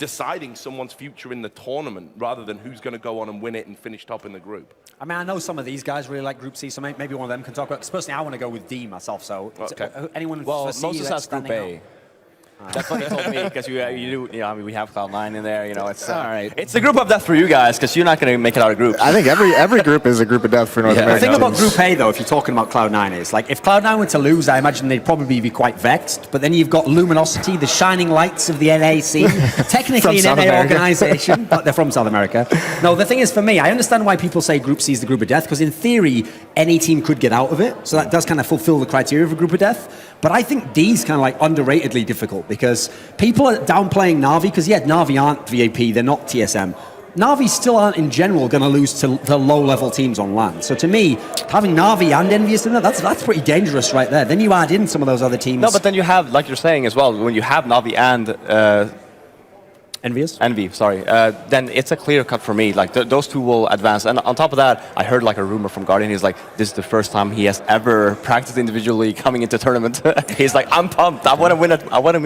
deciding someone's future in the tournament rather than who's going to go on and win it and finish top in the group. I mean, I know some of these guys really like Group C, so maybe one of them can talk about it. Because personally, I want to go with D myself, so anyone well, for Moses has Group A. That's what he told me, because I mean, we have Cloud9 in there. It's all right. It's a group of death for you guys, because you're not going to make it out of groups. I think every group is a group of death for North America. The thing about Group A, though, if you're talking about Cloud9, is like if Cloud9 were to lose, I imagine they'd probably be quite vexed. But then you've got Luminosity, the shining lights of the NA scene, technically an NA organization, but they're from South America. No, the thing is, for me, I understand why people say Group C is the group of death, because in theory, any team could get out of it. So that does kind of fulfill the criteria of a group of death. But I think D is kind of like underratedly difficult, because people are downplaying Na'Vi, because Na'Vi aren't VAP, they're not TSM. Na'Vi still aren't in general going to lose to low-level teams on LAN. So to me, having Na'Vi and Envious in there, that's pretty dangerous right there. Then you add in some of those other teams. No, but then you have, like you're saying as well, when you have Na'Vi and Envy, sorry. Then it's a clear cut for me. Like those two will advance, and on top of that, I heard like a rumor from Guardian. He's like, this is the first time he has ever practiced individually coming into tournament. He's like, I'm pumped. I want to win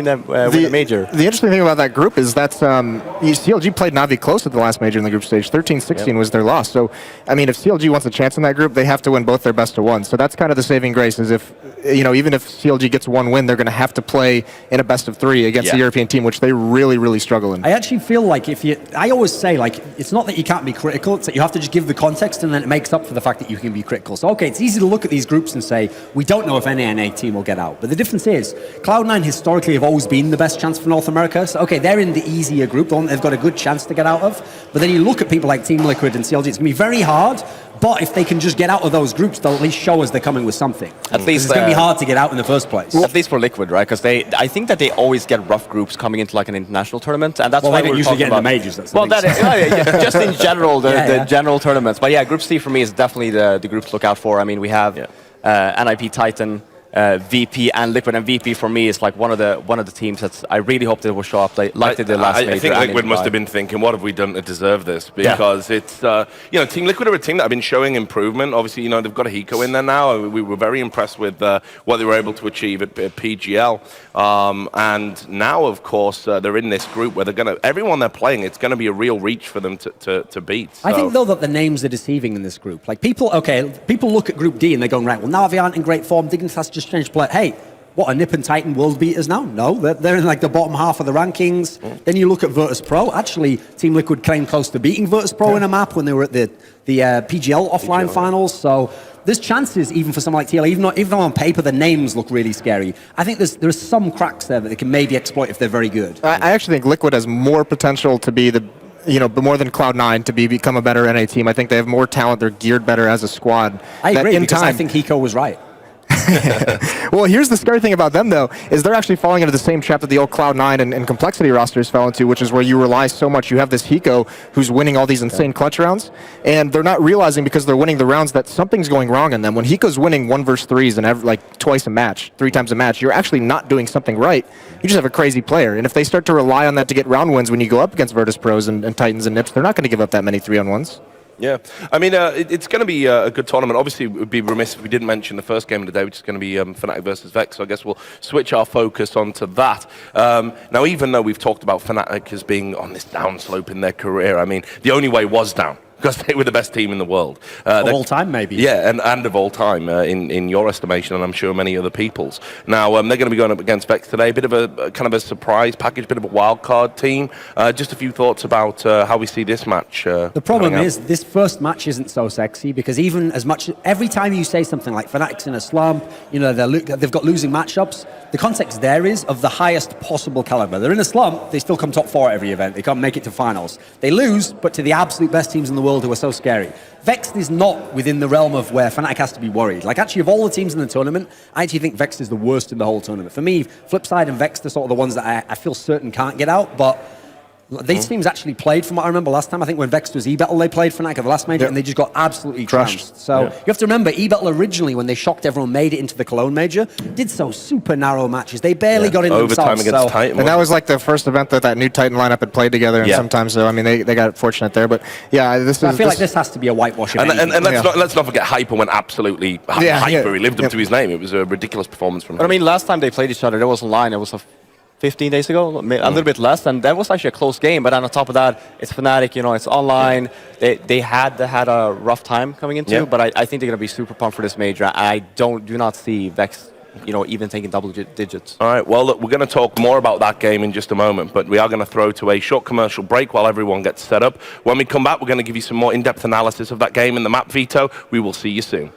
a major. The interesting thing about that group is that CLG played Na'Vi close at the last major in the group stage. 13-16 was their loss. So I mean, if CLG wants a chance in that group, they have to win both their best of one. So that's kind of the saving grace. Is if even if CLG gets one win, they're going to have to play in a best of three against a European team, which they really struggle in. I actually feel like I always say, like, it's not that you can't be critical, it's that you have to just give the context, and then it makes up for the fact that you can be critical. So, okay, it's easy to look at these groups and say, we don't know if any NA team will get out. But the difference is, Cloud9 historically have always been the best chance for North America. So, okay, they're in the easier group, the one they've got a good chance to get out of. But then you look at people like Team Liquid and CLG, it's going to be very hard. But if they can just get out of those groups, they'll at least show us they're coming with something. At least it's going to be hard to get out in the first place. At least for Liquid, right? Because I think that they always get rough groups coming into like an international tournament, and that's why they usually get in the majors. That's just in general, the general tournaments. But yeah, Group C for me is definitely the group to look out for. I mean, we have NIP Titan, VP, and Liquid. And VP for me is like one of the teams that I really hope they will show up like they did last major. I think Liquid must have been thinking, what have we done to deserve this? Because it's Team Liquid are a team that have been showing improvement. Obviously, they've got a Hiko in there now. We were very impressed with what they were able to achieve at PGL. And now, of course, they're in this group where everyone they're playing, it's going to be a real reach for them to beat. So. I think though that the names are deceiving in this group. Like people look at Group D and they're going, right, well, Na'Vi aren't in great form. Dignitas just changed play. Hey, what, are Nip and Titan world beaters now? No, they're in like the bottom half of the rankings. Then you look at Virtus Pro. Actually, Team Liquid came close to beating Virtus Pro in a map when they were at the PGL offline finals. So there's chances even for someone like TL, even though on paper the names look really scary. I think there's some cracks there that they can maybe exploit if they're very good. I actually think Liquid has more potential to be more than Cloud9 to become a better NA team. I think they have more talent. They're geared better as a squad. I agree, because I think Hiko was right. Well, here's the scary thing about them, though, is they're actually falling into the same trap that the old Cloud9 and Complexity rosters fell into, which is where you rely so much. You have this Hiko who's winning all these insane clutch rounds, and they're not realizing because they're winning the rounds that something's going wrong in them. When Hiko's winning 1 versus 3s and like twice a match, 3 times a match, you're actually not doing something right. You just have a crazy player. And if they start to rely on that to get round wins when you go up against Virtus Pros and Titans and Nips, they're not going to give up that many 3-on-1s. Yeah, I mean, it's going to be a good tournament. Obviously, it would be remiss if we didn't mention the first game of the day, which is going to be Fnatic versus Vex. So I guess we'll switch our focus onto that. Now, even though we've talked about Fnatic as being on this downslope in their career, I mean, the only way was down. Because they were the best team in the world. Of all time, maybe. Yeah, and of all time, in your estimation, and I'm sure many other people's. Now, they're going to be going up against Vex today. Bit of a kind of a surprise package, bit of a wild card team. Just a few thoughts about how we see this match. The problem is, this first match isn't so sexy, because even as much, every time you say something like Fnatic's in a slump, they've got losing matchups, the context there is of the highest possible caliber. They're in a slump, they still come top 4 at every event. They can't make it to finals. They lose, but to the absolute best teams in the world who are so scary. Vex is not within the realm of where Fnatic has to be worried. Like, actually, of all the teams in the tournament, I actually think Vex is the worst in the whole tournament. For me, Flipside and Vex are sort of the ones that I feel certain can't get out, but these teams actually played, from what I remember last time. I think when Vex was E-Battle, they played Fnatic at the last major, and they just got absolutely crushed. So you have to remember, E-Battle originally, when they shocked everyone, made it into the Cologne major, did so super narrow matches. They barely got in overtime themselves. Against Titan. And that was like the first event that new Titan lineup had played together, and sometimes, so I mean, they got fortunate there. But yeah, I feel like this has to be a whitewash. And let's not forget, Hyper went absolutely hyper. He lived up to his name. It was a ridiculous performance from him. But I mean, last time they played each other, it was online. It was a 15 days ago, a little bit less, and that was actually a close game. But on top of that, it's Fnatic, it's online. They had a rough time coming into, but I think they're going to be super pumped for this major. I do not see Vex, even taking double digits. All right, well, look, we're going to talk more about that game in just a moment, but we are going to throw to a short commercial break while everyone gets set up. When we come back, we're going to give you some more in-depth analysis of that game in the map veto. We will see you soon.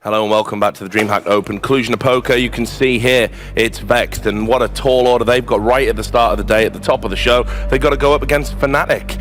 Hello and welcome back to the DreamHack Open. Cluj-Napoca, you can see here, it's Vexed, and what a tall order they've got right at the start of the day, at the top of the show. They've got to go up against Fnatic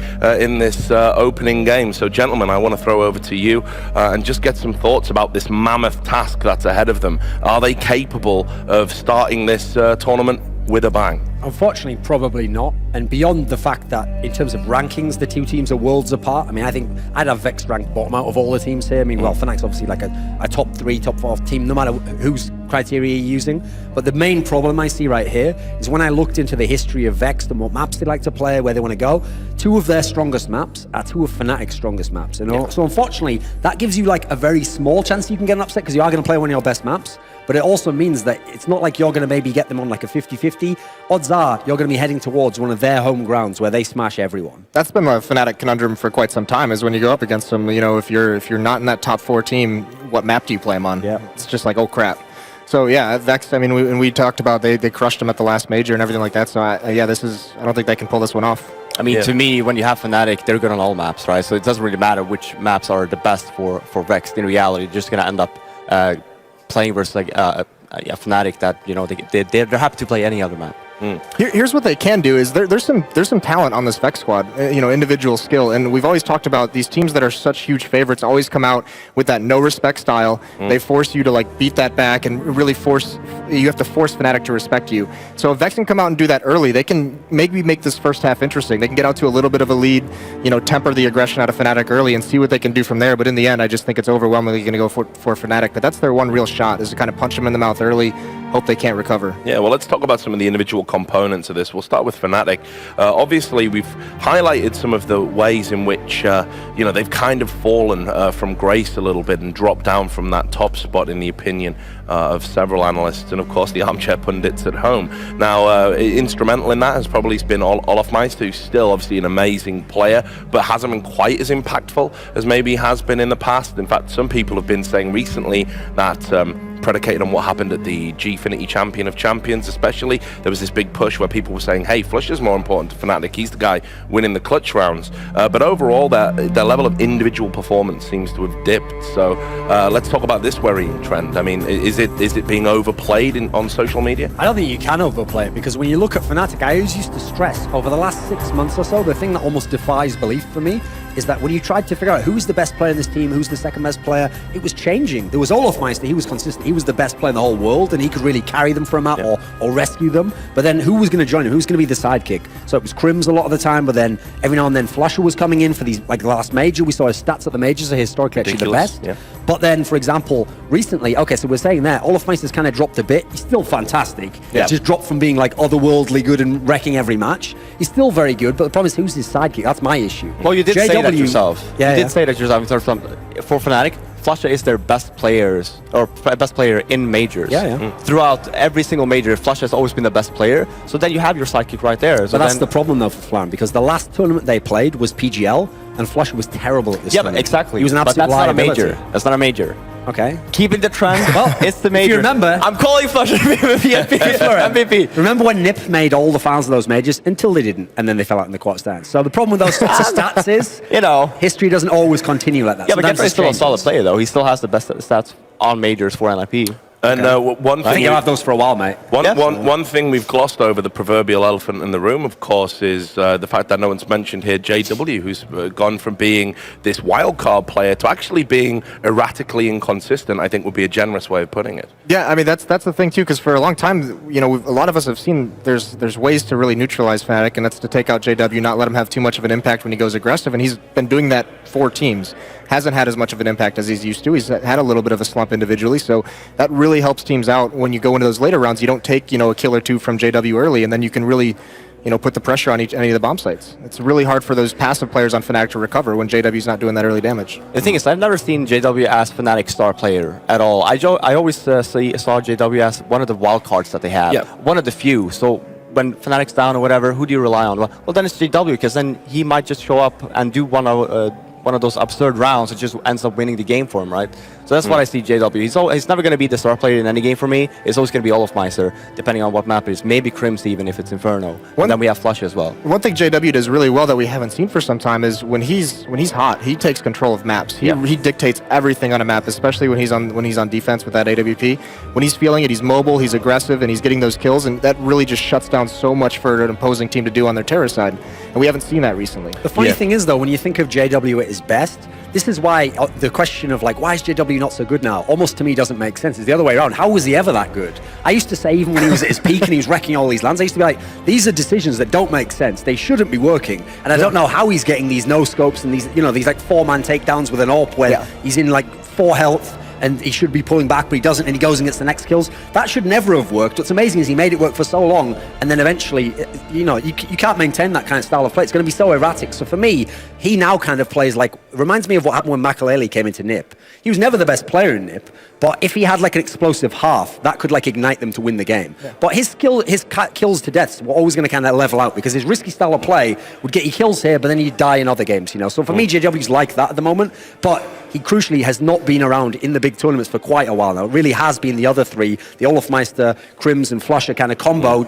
in this opening game. So gentlemen, I want to throw over to you and just get some thoughts about this mammoth task that's ahead of them. Are they capable of starting this tournament with a bang? Unfortunately, probably not. And beyond the fact that in terms of rankings, the two teams are worlds apart. I mean, I think I'd have Vex ranked bottom out of all the teams here. I mean, well, Fnatic's obviously like a top 3, top 4 team, no matter whose criteria you're using. But the main problem I see right here is when I looked into the history of Vex and what maps they like to play, where they want to go, 2 of their strongest maps are 2 of Fnatic's strongest maps. You know? Yeah. So unfortunately, that gives you like a very small chance you can get an upset because you are going to play one of your best maps. But it also means that it's not like you're going to maybe get them on like a 50-50. Odds are you're going to be heading towards one of their home grounds where they smash everyone. That's been a Fnatic conundrum for quite some time, is when you go up against them, you know, if you're not in that top 4 team, what map do you play them on? Yeah. It's just like, oh crap. So yeah, Vex. I mean, we talked about they crushed them at the last major and everything like that. So I don't think they can pull this one off. I mean, to me, when you have Fnatic, they're good on all maps, right? So it doesn't really matter which maps are the best for Vex. In reality, you're just gonna end up playing versus like a Fnatic that they're happy to play any other map. Here's what they can do is there's some talent on this Vex squad, individual skill, and we've always talked about these teams that are such huge favorites always come out with that no respect style. They force you to like beat that back and really you have to force Fnatic to respect you. So if Vex can come out and do that early, they can maybe make this first half interesting. They can get out to a little bit of a lead, temper the aggression out of Fnatic early and see what they can do from there. But in the end, I just think it's overwhelmingly going to go for Fnatic. But that's their one real shot, is to kind of punch them in the mouth early, hope they can't recover. Yeah, well, let's talk about some of the individual components of this. We'll start with Fnatic. Obviously, we've highlighted some of the ways in which they've kind of fallen from grace a little bit and dropped down from that top spot in the opinion of several analysts and, of course, the armchair pundits at home. Now, instrumental in that has probably been Olofmeister, who's still obviously an amazing player, but hasn't been quite as impactful as maybe he has been in the past. In fact, some people have been saying recently that predicated on what happened at the Gfinity Champion of Champions especially, there was this big push where people were saying, hey, Flusha's more important to Fnatic, he's the guy winning the clutch rounds. But overall, their level of individual performance seems to have dipped. So let's talk about this worrying trend. I mean, is it being overplayed on social media? I don't think you can overplay it, because when you look at Fnatic, I always used to stress over the last 6 months or so, the thing that almost defies belief for me is that when you tried to figure out who's the best player in this team, who's the second best player, it was changing. There was Olofmeister, he was consistent, he was the best player in the whole world, and he could really carry them for a map or rescue them. But then who was going to join him? Who was going to be the sidekick? So it was Crims a lot of the time, but then every now and then Flusha was coming in for these, like the last major. We saw his stats at the majors are historically actually the best. Yeah. But then, for example, recently, okay, so we're saying there, Olofmeister's kind of dropped a bit. He's still fantastic. Yeah. Just dropped from being like otherworldly good and wrecking every match. He's still very good, but the problem is who's his sidekick? That's my issue. Well, you did say that yourself. Yeah, you did say that yourself. For Fnatic, Flusha is their best player in majors. Throughout every single major, Flusha has always been the best player. So then you have your sidekick right there. So but that's the problem though for Flan, because the last tournament they played was PGL, and Flusha was terrible at this tournament. But exactly. He was an absolute liability. Not a major. That's not a major. Okay. Keeping the trend. Well, it's the major. If you remember, I'm calling Flusha MVP. Remember when NiP made all the finals of those majors until they didn't, and then they fell out in the quarterfinals. So the problem with those sorts of stats is, history doesn't always continue like that. Yeah, but Gefrey's still a solid player though. He still has the best stats on majors for NIP. And one thing I think you'll have those for a while, mate. One thing we've glossed over, the proverbial elephant in the room, of course, is the fact that no one's mentioned here JW, who's gone from being this wildcard player to actually being erratically inconsistent. I think would be a generous way of putting it. Yeah, I mean that's the thing too, because for a long time, a lot of us have seen there's ways to really neutralize Fnatic, and that's to take out JW, not let him have too much of an impact when he goes aggressive, and he's been doing that for teams. Hasn't had as much of an impact as he's used to. He's had a little bit of a slump individually, so that really helps teams out when you go into those later rounds. You don't take a kill or two from JW early, and then you can really put the pressure on any of the bomb sites. It's really hard for those passive players on Fnatic to recover when JW's not doing that early damage. The thing is, I've never seen JW as Fnatic star player at all. I always saw JW as one of the wild cards that they have, one of the few. So when Fnatic's down or whatever, who do you rely on? Well, then it's JW, because then he might just show up and do one of those absurd rounds that just ends up winning the game for him, right? So that's what I see JW. He's never going to be the star player in any game for me. It's always going to be Olofmeister, depending on what map it is. Maybe Crims even if it's Inferno. And then we have Flusha as well. One thing JW does really well that we haven't seen for some time is when he's hot, he takes control of maps. He dictates everything on a map, especially when he's on defense with that AWP. When he's feeling it, he's mobile, he's aggressive, and he's getting those kills, and that really just shuts down so much for an opposing team to do on their terror side. And we haven't seen that recently. The funny thing is, though, when you think of JW at his best, this is why the question of why is JW not so good now, almost to me doesn't make sense. It's the other way around. How was he ever that good? I used to say, even when he was at his peak and he was wrecking all these lands, I used to be like, these are decisions that don't make sense. They shouldn't be working. And I don't know how he's getting these no scopes and these, these four-man takedowns with an AWP where he's in 4 health. And he should be pulling back, but he doesn't, and he goes and gets the next kills. That should never have worked. What's amazing is he made it work for so long, and then eventually, you can't maintain that kind of style of play. It's going to be so erratic. So for me, he now kind of plays reminds me of what happened when Makaleli came into NiP. He was never the best player in NiP, but if he had an explosive half, that could ignite them to win the game. Yeah. But his kills to deaths were always going to kind of level out, because his risky style of play would get you kills here, but then he'd die in other games. So for me, JW's like that at the moment, but he crucially has not been around in the big tournaments for quite a while now. It really has been the other three, the Olofmeister, Krims and Flusher kind of combo.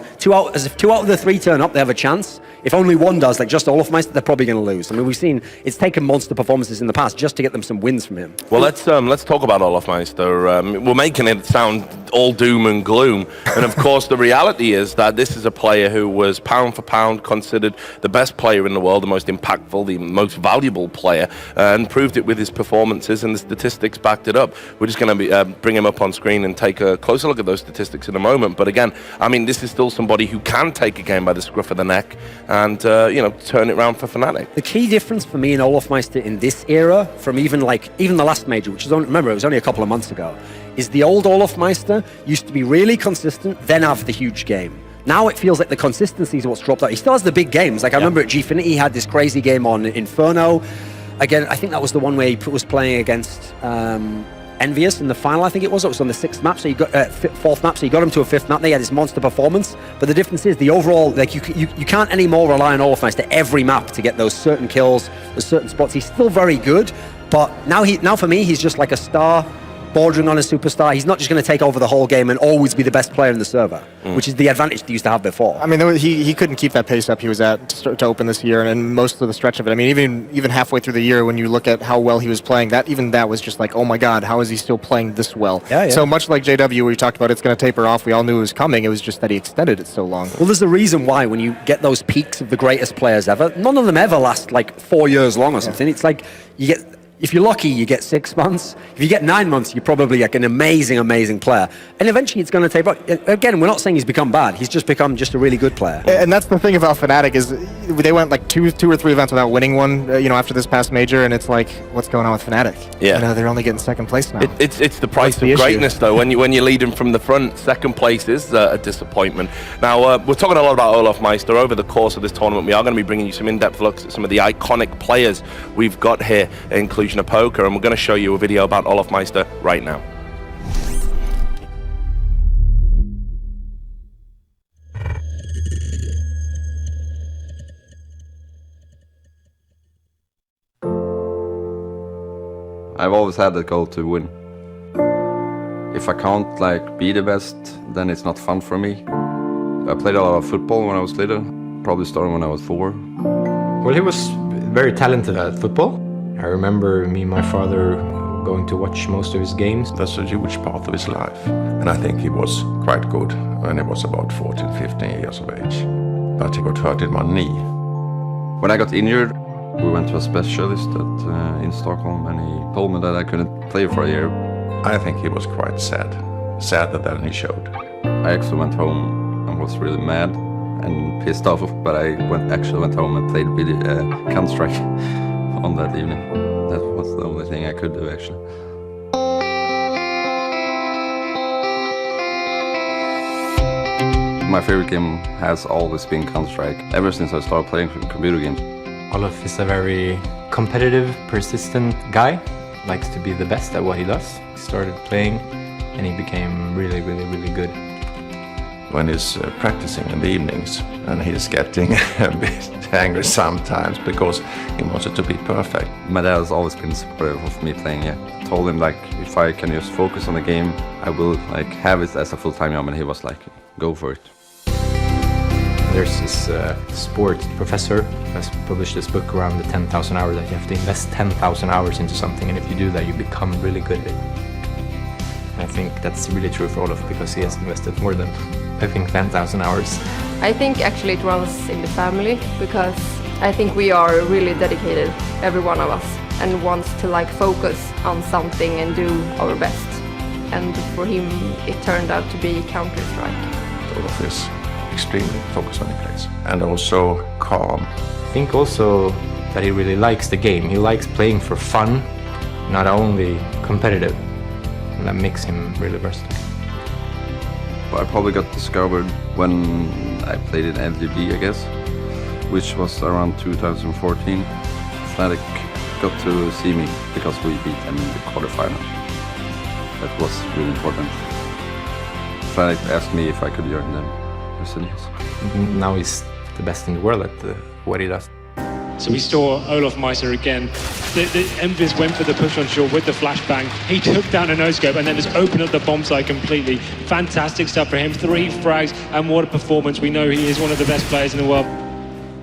As if 2 out of the 3 turn up, they have a chance. If only one does, like just Olofmeister, they're probably going to lose. I mean, we've seen it's taken monster performances in the past just to get them some wins from him. Well, let's talk about Olofmeister. We're making it sound all doom and gloom, and of course the reality is that this is a player who was pound for pound considered the best player in the world, the most impactful, the most valuable player, and proved it with his performances, and the statistics backed it up. We're just going to bring him up on screen and take a closer look at those statistics in a moment. But again, I mean, this is still somebody who can take a game by the scruff of the neck and turn it around for Fnatic. The key difference for me in Olofmeister in this era, from even the last major, which is remember it was only a couple of months ago, is the old Olofmeister used to be really consistent, then have the huge game. Now it feels like the consistency is what's dropped out. He still has the big games. Like I remember at Gfinity, he had this crazy game on Inferno. Again, I think that was the one where he was playing against Envious in the final, I think it was. It was on the 6th map, so you got 4th map, so you got him to a 5th map. They had his monster performance, but the difference is the overall, like you can't anymore rely on Olofmeister every map to get those certain kills, those certain spots. He's still very good, but now for me, he's just like a star, bordering on a superstar. He's not just going to take over the whole game and always be the best player in the server, which is the advantage they used to have before. I mean, he couldn't keep that pace up he was at to open this year, and most of the stretch of it. I mean, even halfway through the year, when you look at how well he was playing, that was just like, oh my God, how is he still playing this well? Yeah. So much like JW, where you talked about it's going to taper off, we all knew it was coming. It was just that he extended it so long. Well, there's a reason why when you get those peaks of the greatest players ever, none of them ever last like 4 years long or something. It's like you get. If you're lucky, you get 6 months. If you get 9 months, you're probably like an amazing, amazing player. And eventually it's going to taper off. Again, we're not saying he's become bad. He's just become just a really good player. And that's the thing about Fnatic is they went like two or three events without winning one, after this past major, and it's like, what's going on with Fnatic? Yeah. They're only getting 2nd place now. It's the price of greatness, though. When you're leading from the front, 2nd place is a disappointment. Now, we're talking a lot about Olofmeister. Over the course of this tournament, we are going to be bringing you some in-depth looks at some of the iconic players we've got here at Inclusion of Poker, and we're going to show you a video about Olofmeister right now. I've always had that goal to win. If I can't be the best, then it's not fun for me. I played a lot of football when I was little, probably starting when I was 4. Well, he was very talented at football. I remember me and my father going to watch most of his games. That's a huge part of his life. And I think he was quite good when he was about 14, 15 years of age. But he got hurt in one knee. When I got injured, we went to a specialist in Stockholm, and he told me that I couldn't play for a year. I think he was quite sad. Sadder than he showed. I actually went home and was really mad and pissed off, but I actually went home and played Counter-Strike on that evening. That was the only thing I could do, actually. My favorite game has always been Counter-Strike, ever since I started playing computer games. Olof is a very competitive, persistent guy. Likes to be the best at what he does. He started playing and he became really, really, really good. When he's practicing in the evenings, and he's getting a bit angry sometimes because he wanted to be perfect. My dad has always been supportive of me playing, yeah. Told him if I can just focus on the game, I will have it as a full-time job, and he was like, go for it. There's this sport professor who has published this book around the 10,000 hours, that you have to invest 10,000 hours into something, and if you do that, you become really good at it. And I think that's really true for Olof, because he has invested more than, I think, 10,000 hours. I think actually it runs in the family, because I think we are really dedicated, every one of us, and wants to focus on something and do our best. And for him, it turned out to be Counter-Strike. Olof is extremely focused on the plays, and also calm. I think also that he really likes the game. He likes playing for fun, not only competitive. And that makes him really versatile. I probably got discovered when I played in LGB, I guess, which was around 2014. Fnatic got to see me because we beat them in the quarterfinal. That was really important. Fnatic asked me if I could join them. Now he's the best in the world at what he does. So we saw Olaf Meister again. The Envious went for the push on short with the flashbang. He took down a no-scope and then just opened up the bomb site completely. Fantastic stuff for him. 3 frags, and what a performance. We know he is one of the best players in the world.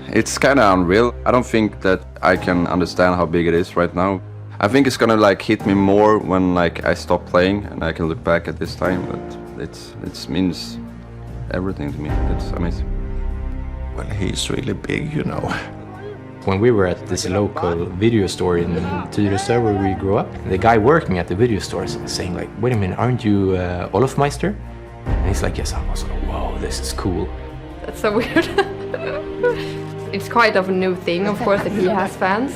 It's kind of unreal. I don't think that I can understand how big it is right now. I think it's gonna like hit me more when like I stop playing and I can look back at this time. But it means everything to me. It's amazing. Well, he's really big, you know. When we were at this local video store in Tyresö where we grew up, the guy working at the video store is saying like, "Wait a minute, aren't you Olaf Meister?" And he's like, "Yes." I was like, "Whoa, this is cool." That's so weird. It's quite of a new thing, of course, that he has fans.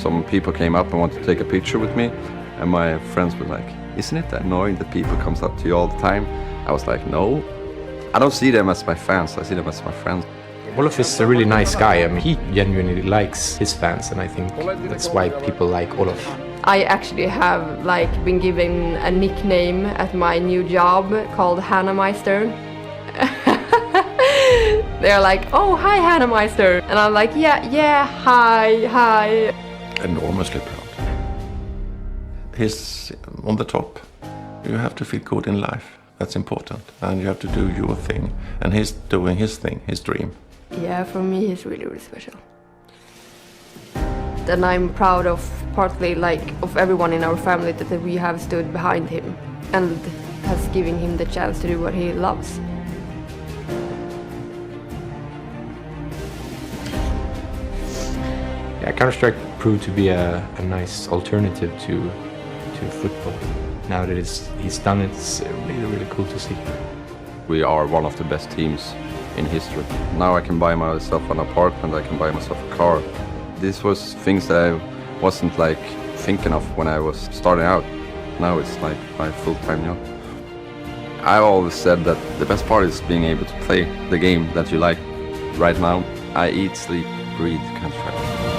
Some people came up and wanted to take a picture with me, and my friends were like, "Isn't it annoying that people comes up to you all the time?" I was like, "No, I don't see them as my fans. I see them as my friends." Olaf is a really nice guy. I mean, he genuinely likes his fans, and I think that's why people like Olaf. I actually have like been given a nickname at my new job called Hannah Meister. They're like, "Oh, hi, Hannah Meister," and I'm like, "Yeah, hi." Enormously proud. He's on the top. You have to feel good in life. That's important. And you have to do your thing. And he's doing his thing, his dream. Yeah, for me, he's really, really special. And I'm proud of partly like of everyone in our family that we have stood behind him and has given him the chance to do what he loves. Yeah, Counter-Strike proved to be a nice alternative to football. Now that he's done it, it's really, really cool to see. We are one of the best teams in history. Now I can buy myself an apartment, I can buy myself a car. This was things that I wasn't like thinking of when I was starting out. Now it's like my full-time job. I always said that the best part is being able to play the game that you like. Right now, I eat, sleep, breathe Counter-Strike.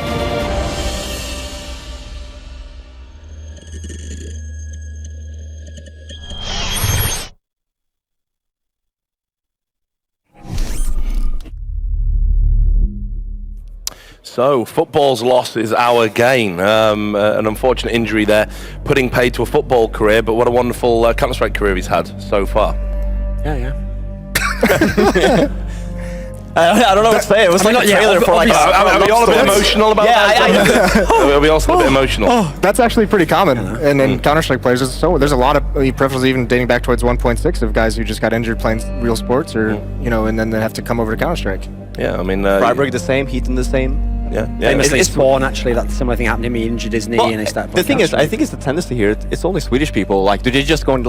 So, football's loss is our gain. An unfortunate injury there, putting paid to a football career, but what a wonderful Counter-Strike career he's had so far. Yeah. I don't know what to say. It was like a trailer for like. Are we all a bit emotional about that? Are we all still a bit emotional? That's actually pretty common. And in Counter-Strike players, there's a lot of preferences even dating back towards 1.6 of guys who just got injured playing real sports, or and then they have to come over to Counter-Strike. Yeah, I mean, Freiburg the same, Heaton the same. Yeah. Famously, Spawn actually, that similar thing happened to him. He injured his knee and he started. The thing is, I think it's the tendency here. It's only Swedish people. Like, do they just go and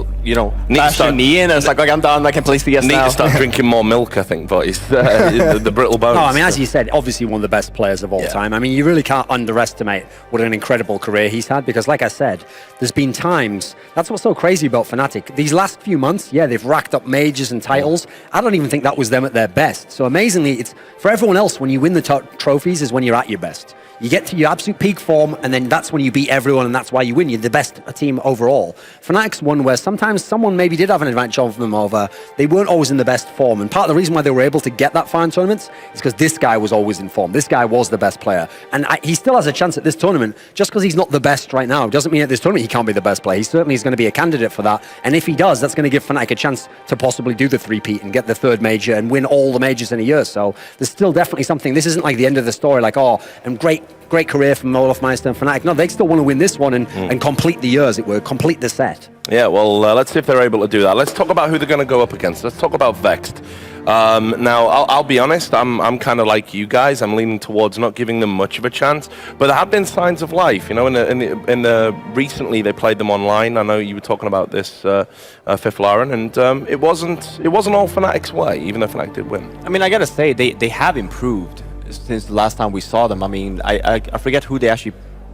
bash their knee in? And it's like, I'm done. I can play CS now. Need to start drinking more milk, I think. But it's the brittle bones. No, I mean, as you said, obviously one of the best players of all time. I mean, you really can't underestimate what an incredible career he's had, because, like I said, there's been times. That's what's so crazy about Fnatic. These last few months, they've racked up majors and titles. I don't even think that was them at their best. So amazingly, it's for everyone else, when you win the trophies is when you're at your best. You get to your absolute peak form, and then that's when you beat everyone, and that's why you win. You're the best team overall. Fnatic's one where sometimes someone maybe did have an advantage of them over. They weren't always in the best form, and part of the reason why they were able to get that far in tournaments is because this guy was always in form. This guy was the best player, and he still has a chance at this tournament. Just because he's not the best right now doesn't mean at this tournament he can't be the best player. He certainly is going to be a candidate for that, and if he does, that's going to give Fnatic a chance to possibly do the three-peat and get the third major and win all the majors in a year. So there's still definitely something. This isn't like the end of the story, like, and great career from Olaf Meister and Fnatic. No, they still want to win this one and complete the year, as it were, complete the set. Yeah, well, let's see if they're able to do that. Let's talk about who they're going to go up against. Let's talk about Vexed. Now, I'll be honest, I'm kind of like you guys. I'm leaning towards not giving them much of a chance, but there have been signs of life. Recently they played them online. I know you were talking about this, Fifth Lauren, and it wasn't all Fnatic's way, even though Fnatic did win. I mean, I gotta say, they have improved since the last time we saw them. I mean, I forget who they actually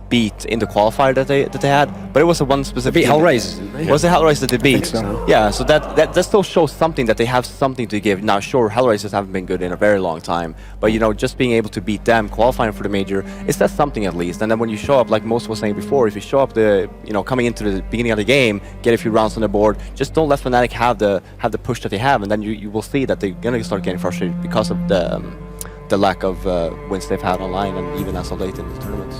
beat in the qualifier that they had, but it was the one specific. They beat Hellraisers, didn't they? Was it Hellraisers that they beat? I think so. Yeah, so that still shows something, that they have something to give. Now, sure, Hellraisers haven't been good in a very long time, but just being able to beat them, qualifying for the major, it says something at least. And then when you show up, like most was saying before, if you show up coming into the beginning of the game, get a few rounds on the board, just don't let Fnatic have the push that they have, and then you will see that they're gonna start getting frustrated because of the the lack of wins they've had online and even as of late in the tournaments.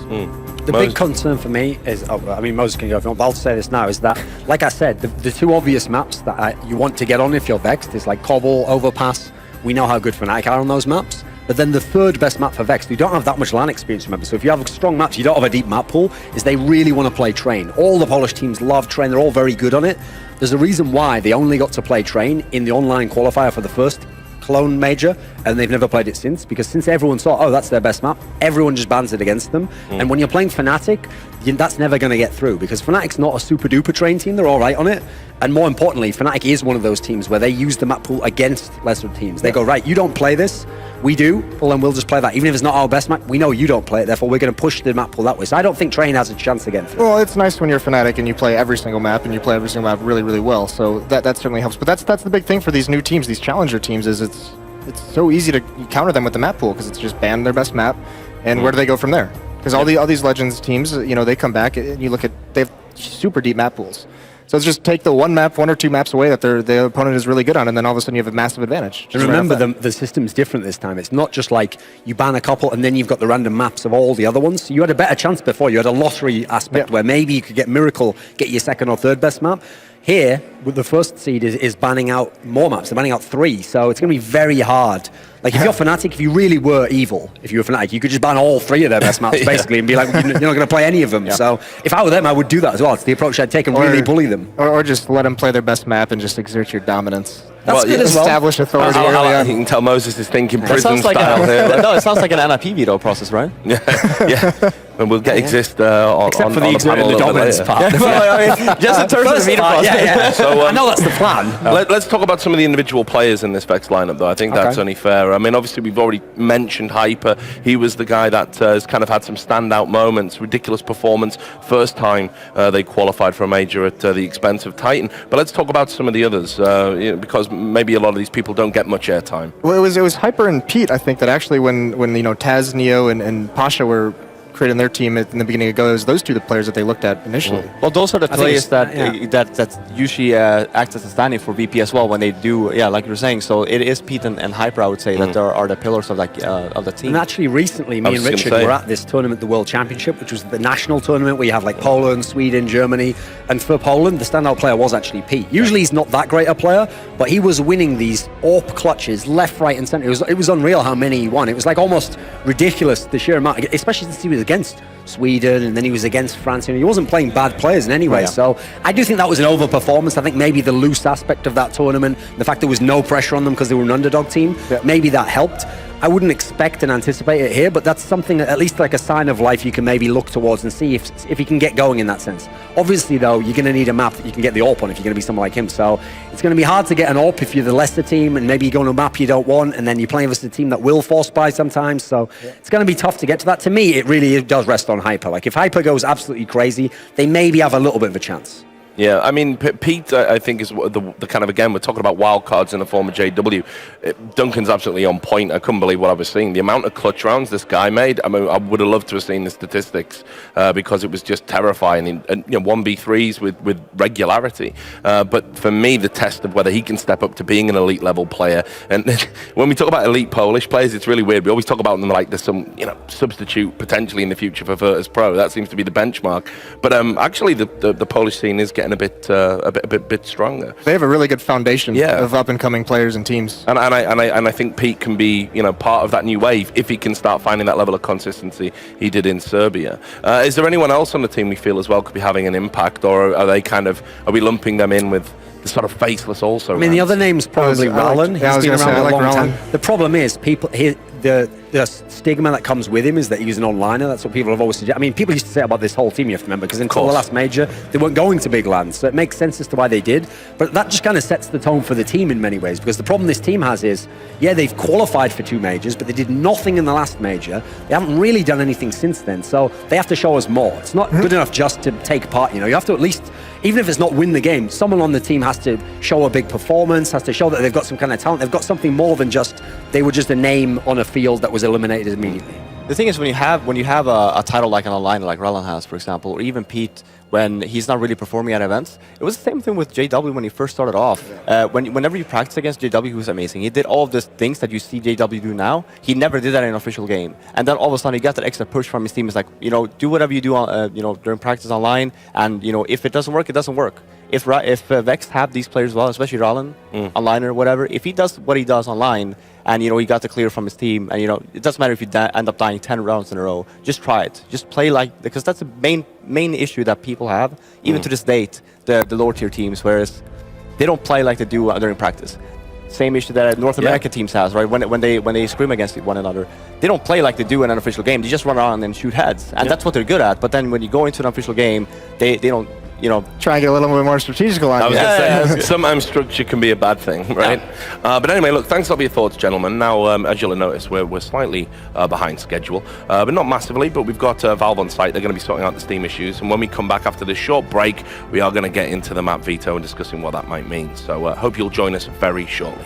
The big concern for me is, Moses can go if you want, but I'll say this now, is that, like I said, the two obvious maps that you want to get on if you're Vexed is like Cobble, Overpass. We know how good Fnatic are on those maps. But then the third best map for Vexed, you don't have that much LAN experience, remember. So if you have strong maps, you don't have a deep map pool, is they really want to play Train. All the Polish teams love Train, they're all very good on it. There's a reason why they only got to play Train in the online qualifier for the first Cologne major, and they've never played it since, because since everyone saw, oh, that's their best map, everyone just bans it against them. And when you're playing Fnatic, that's never going to get through, because Fnatic's not a super duper Train team, they're all right on it. And more importantly, Fnatic is one of those teams where they use the map pool against lesser teams. They go, right, you don't play this, we do, well then we'll just play that. Even if it's not our best map, we know you don't play it, therefore we're going to push the map pool that way. So I don't think Train has a chance to get through. Well, it's nice when you're Fnatic and you play every single map, and you play every single map really, really well. So that certainly helps. But that's the big thing for these new teams, these challenger teams, is it's so easy to counter them with the map pool, because it's just ban their best map, and where do they go from there? Because all these Legends teams, they come back and you look at, they have super deep map pools. So it's just take the one or two maps away that the opponent is really good on, and then all of a sudden you have a massive advantage. And remember, the system's different this time. It's not just like you ban a couple and then you've got the random maps of all the other ones. You had a better chance before. You had a lottery aspect where maybe you could get Miracle, get your second or third best map. Here, with the first seed is banning out more maps. They're banning out 3, so it's going to be very hard. Like, if you're Fnatic, if you really were evil, if you were Fnatic, you could just ban all 3 of their best maps, basically, and be like, you're not going to play any of them. So, if I were them, I would do that as well. It's the approach I'd take and really bully them. Or just let them play their best map and just exert your dominance. That's good as well. Establish authority early on. You can tell Moses is thinking prison sounds like style here. No, it sounds like an NIP veto process, right? Yeah. And we'll get Exist on Except for the on exert panel and the dominance part. Just in terms of the veto process. So, I know that's the plan. Let's talk about some of the individual players in this Vex lineup, though. I think that's only fair. I mean, obviously, we've already mentioned Hyper. He was the guy that has kind of had some standout moments, ridiculous performance. First time they qualified for a major at the expense of Titan. But let's talk about some of the others, because maybe a lot of these people don't get much airtime. Well, it was Hyper and Pete, I think, that actually when Taz, Neo, and Pasha were creating their team in the beginning of Go, it was those two the players that they looked at initially. Well, those are the players that usually act as a standing for VP as well when they do, like you were saying. So it is Pete and Hyper, I would say, that are the pillars of the team. And actually, recently, me and Richard were at this tournament, the World Championship, which was the national tournament where you have like Poland, Sweden, Germany, and for Poland, the standout player was actually Pete. Usually, he's not that great a player, but he was winning these AWP clutches left, right, and center. It was unreal how many he won. It was like almost ridiculous, the sheer amount, especially since he was against Sweden and then he was against France. He wasn't playing bad players in any way. So I do think that was an overperformance. I think maybe the loose aspect of that tournament, the fact there was no pressure on them because they were an underdog team, maybe that helped. I wouldn't expect and anticipate it here, but that's something, at least like a sign of life, you can maybe look towards and see if he can get going in that sense. Obviously, though, you're going to need a map that you can get the AWP on if you're going to be someone like him. So it's going to be hard to get an AWP if you're the lesser team and maybe you go on a map you don't want and then you're playing versus a team that will force buy sometimes. So it's going to be tough to get to that. To me, it really does rest on Hyper. Like, if Hyper goes absolutely crazy, they maybe have a little bit of a chance. Yeah, I mean, Pete, I think, is the kind of, again, we're talking about wild cards in the form of JW. Duncan's absolutely on point. I couldn't believe what I was seeing. The amount of clutch rounds this guy made, I mean, I would have loved to have seen the statistics because it was just terrifying. And 1v3s with regularity. But for me, the test of whether he can step up to being an elite level player. And when we talk about elite Polish players, it's really weird. We always talk about them like there's some substitute potentially in the future for Virtus Pro. That seems to be the benchmark. But actually, the Polish scene is getting a bit stronger. They have a really good foundation of up and coming players and teams. And I think Pete can be part of that new wave if he can start finding that level of consistency he did in Serbia. Is there anyone else on the team we feel as well could be having an impact, or are we lumping them in with the sort of faceless also? I mean, the other name's probably Rowland. He's been around a long time. The problem is the stigma that comes with him is that he's an onliner. That's what people have always suggested. I mean, people used to say about this whole team, you have to remember, because until the last major, they weren't going to big lands. So it makes sense as to why they did. But that just kind of sets the tone for the team in many ways, because the problem this team has is, they've qualified for 2 majors, but they did nothing in the last major. They haven't really done anything since then. So they have to show us more. It's not good enough just to take part. You have to at least, even if it's not win the game, someone on the team has to show a big performance, has to show that they've got some kind of talent. They've got something more than just, they were just a name on a field that was eliminated immediately. The thing is, when you have a title like an online, like Rellan has, for example, or even Pete, when he's not really performing at events, it was the same thing with JW when he first started off. Whenever you practice against JW, he was amazing. He did all of the things that you see JW do now. He never did that in an official game, and then all of a sudden he got that extra push from his team. It's like, do whatever you do, during practice online, and if it doesn't work, it doesn't work. If Vex have these players well, especially Rallen, online or whatever, if he does what he does online, and he got the clear from his team, and it doesn't matter if you end up dying 10 rounds in a row, just try it. Just play because that's the main issue that people have, even to this date, the lower tier teams, whereas they don't play like they do during practice. Same issue that North America teams has, right? When they scrim against one another, they don't play like they do in an official game. They just run around and shoot heads, and that's what they're good at. But then when you go into an official game, they don't. Try and get a little bit more strategical on I was going to say, sometimes structure can be a bad thing, right? But anyway, look, thanks a lot for your thoughts, gentlemen. Now, as you'll have noticed, we're slightly behind schedule, but not massively, but we've got Valve on site. They're going to be sorting out the Steam issues, and when we come back after this short break, we are going to get into the map veto and discussing what that might mean. So hope you'll join us very shortly.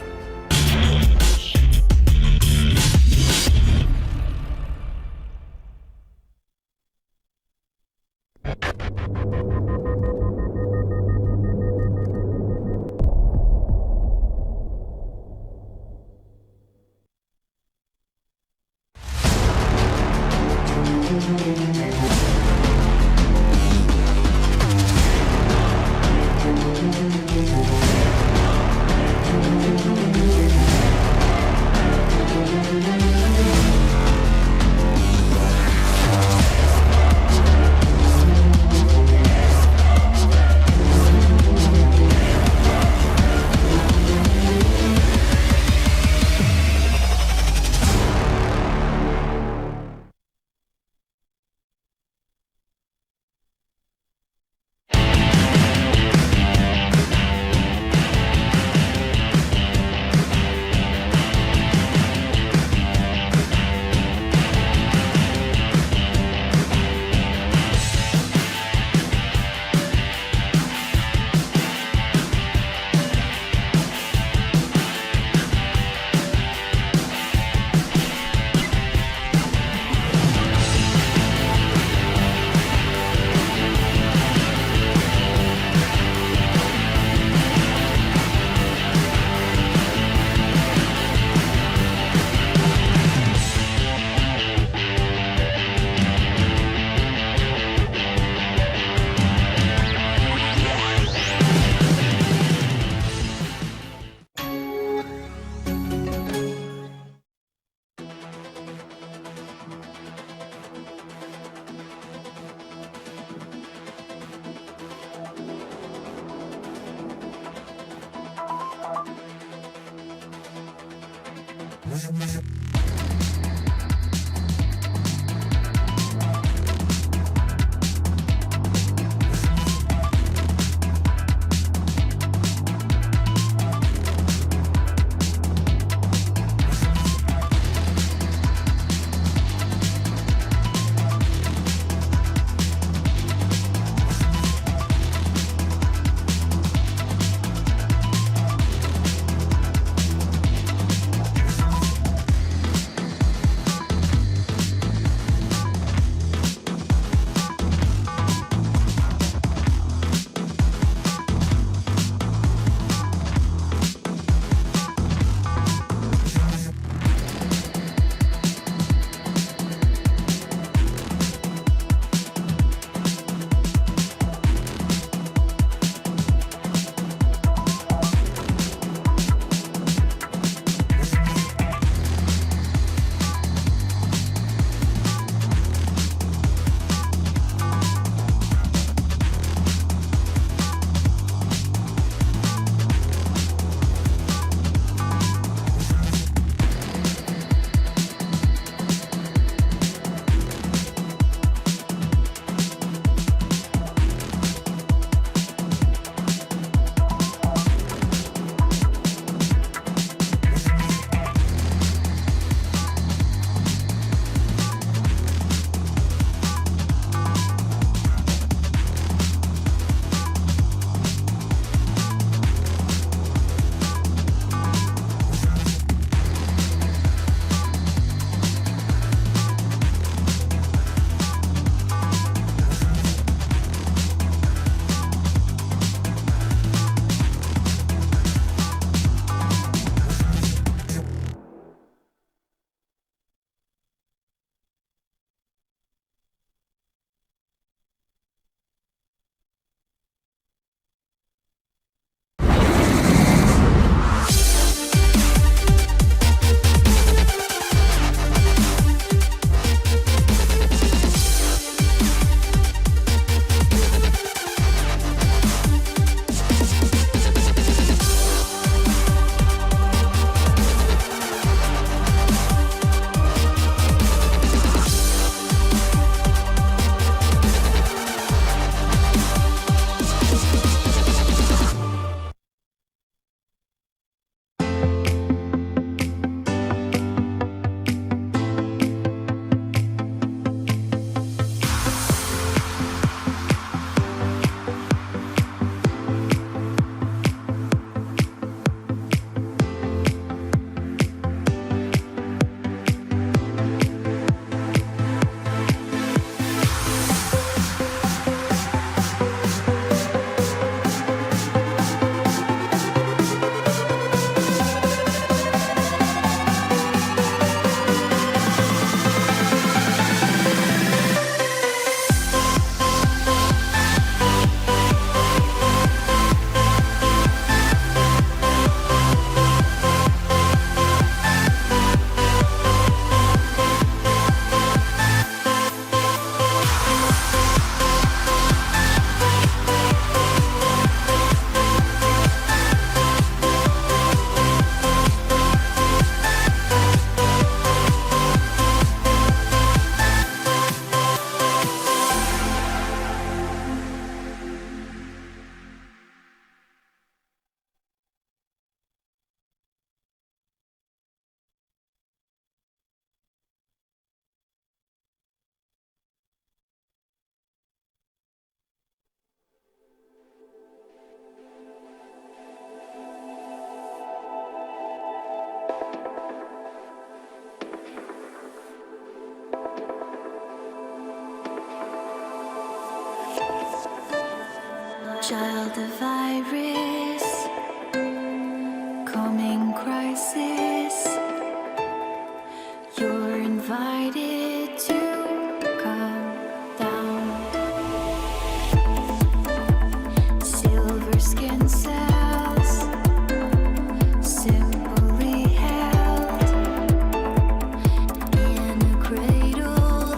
the virus, coming crisis. You're invited to come down. Silver skin cells, simply held in a cradle,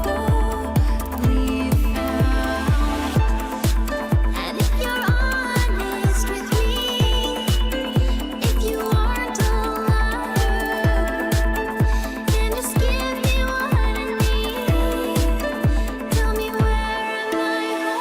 hopefully found. And if you're honest with me, if you aren't alone, then just give me what I need. Tell me, where am I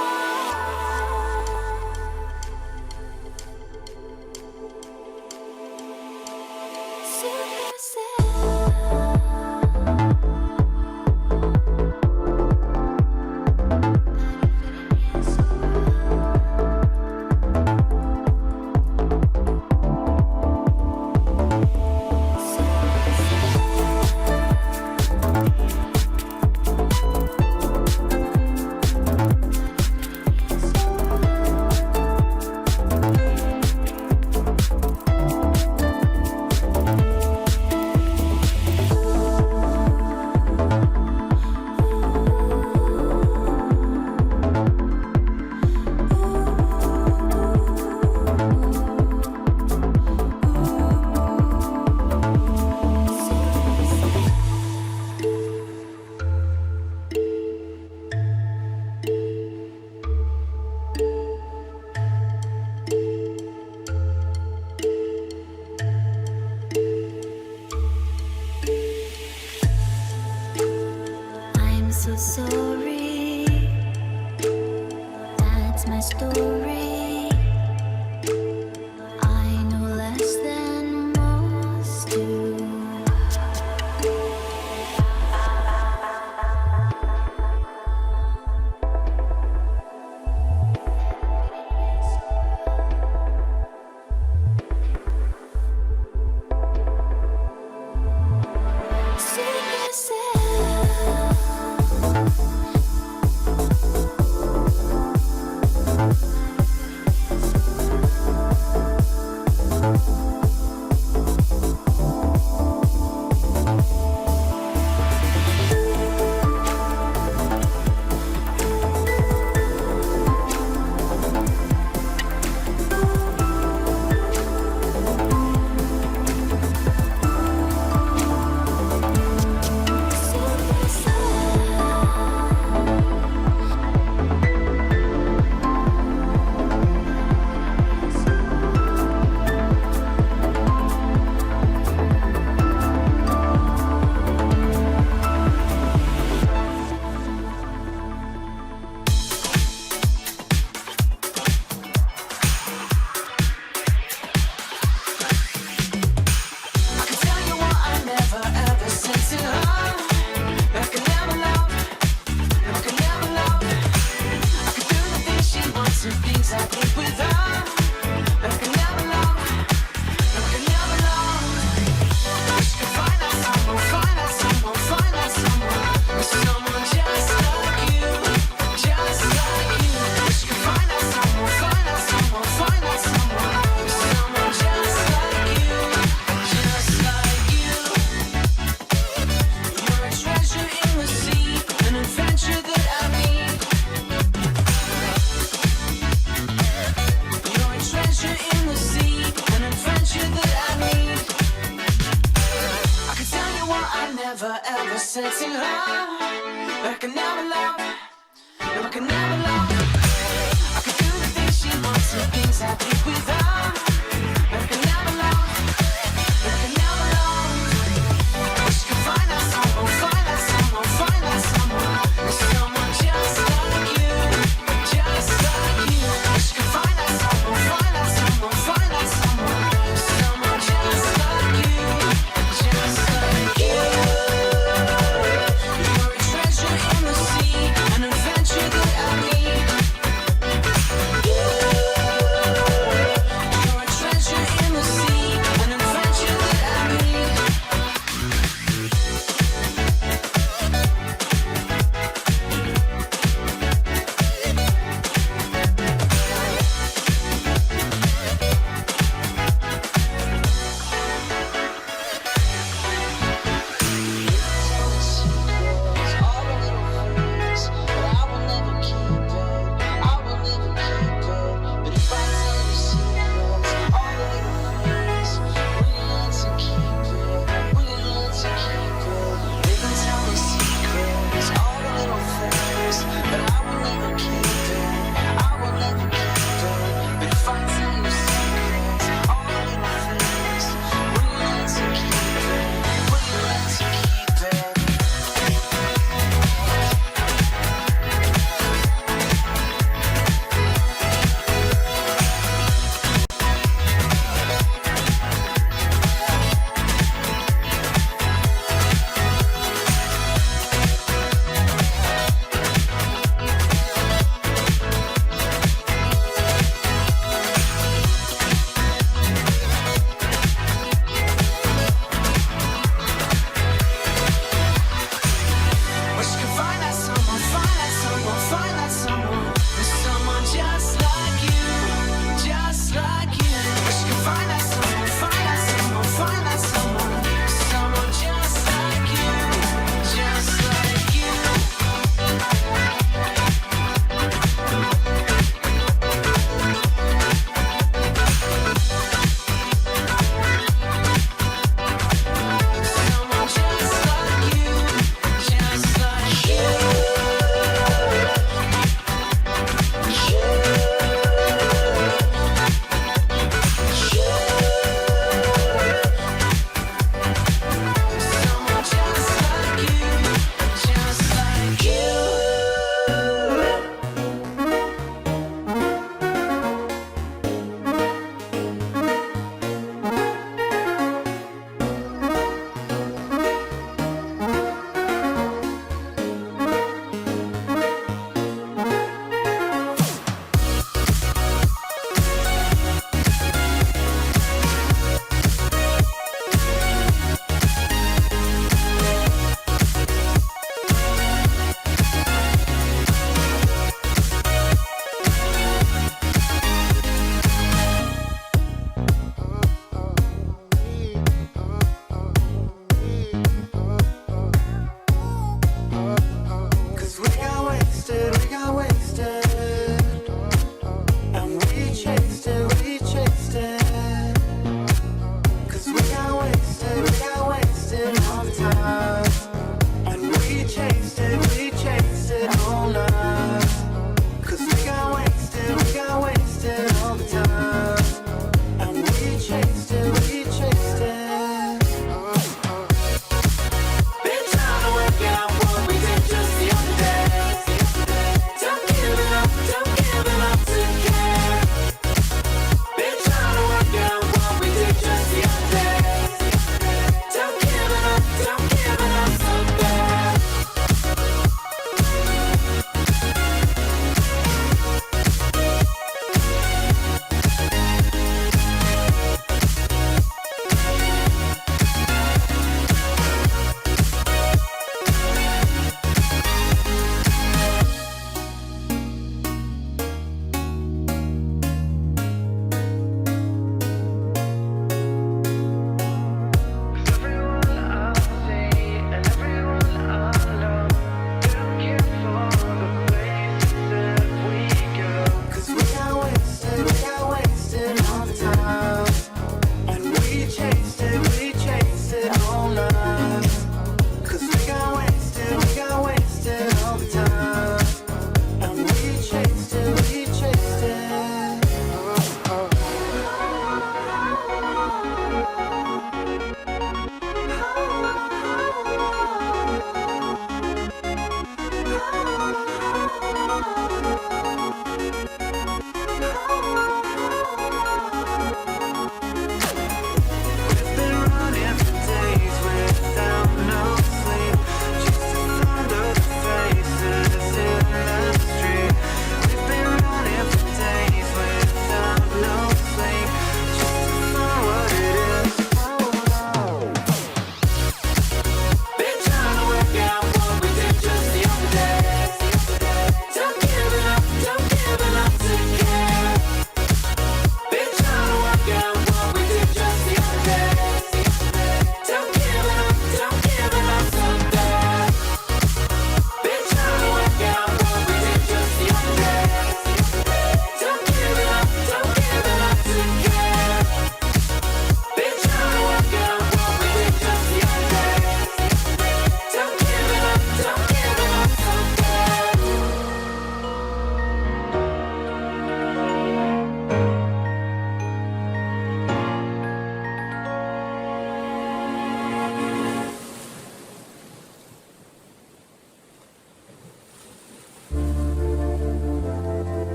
I'm so sorry. That's my story. I know less than most do. See yourself.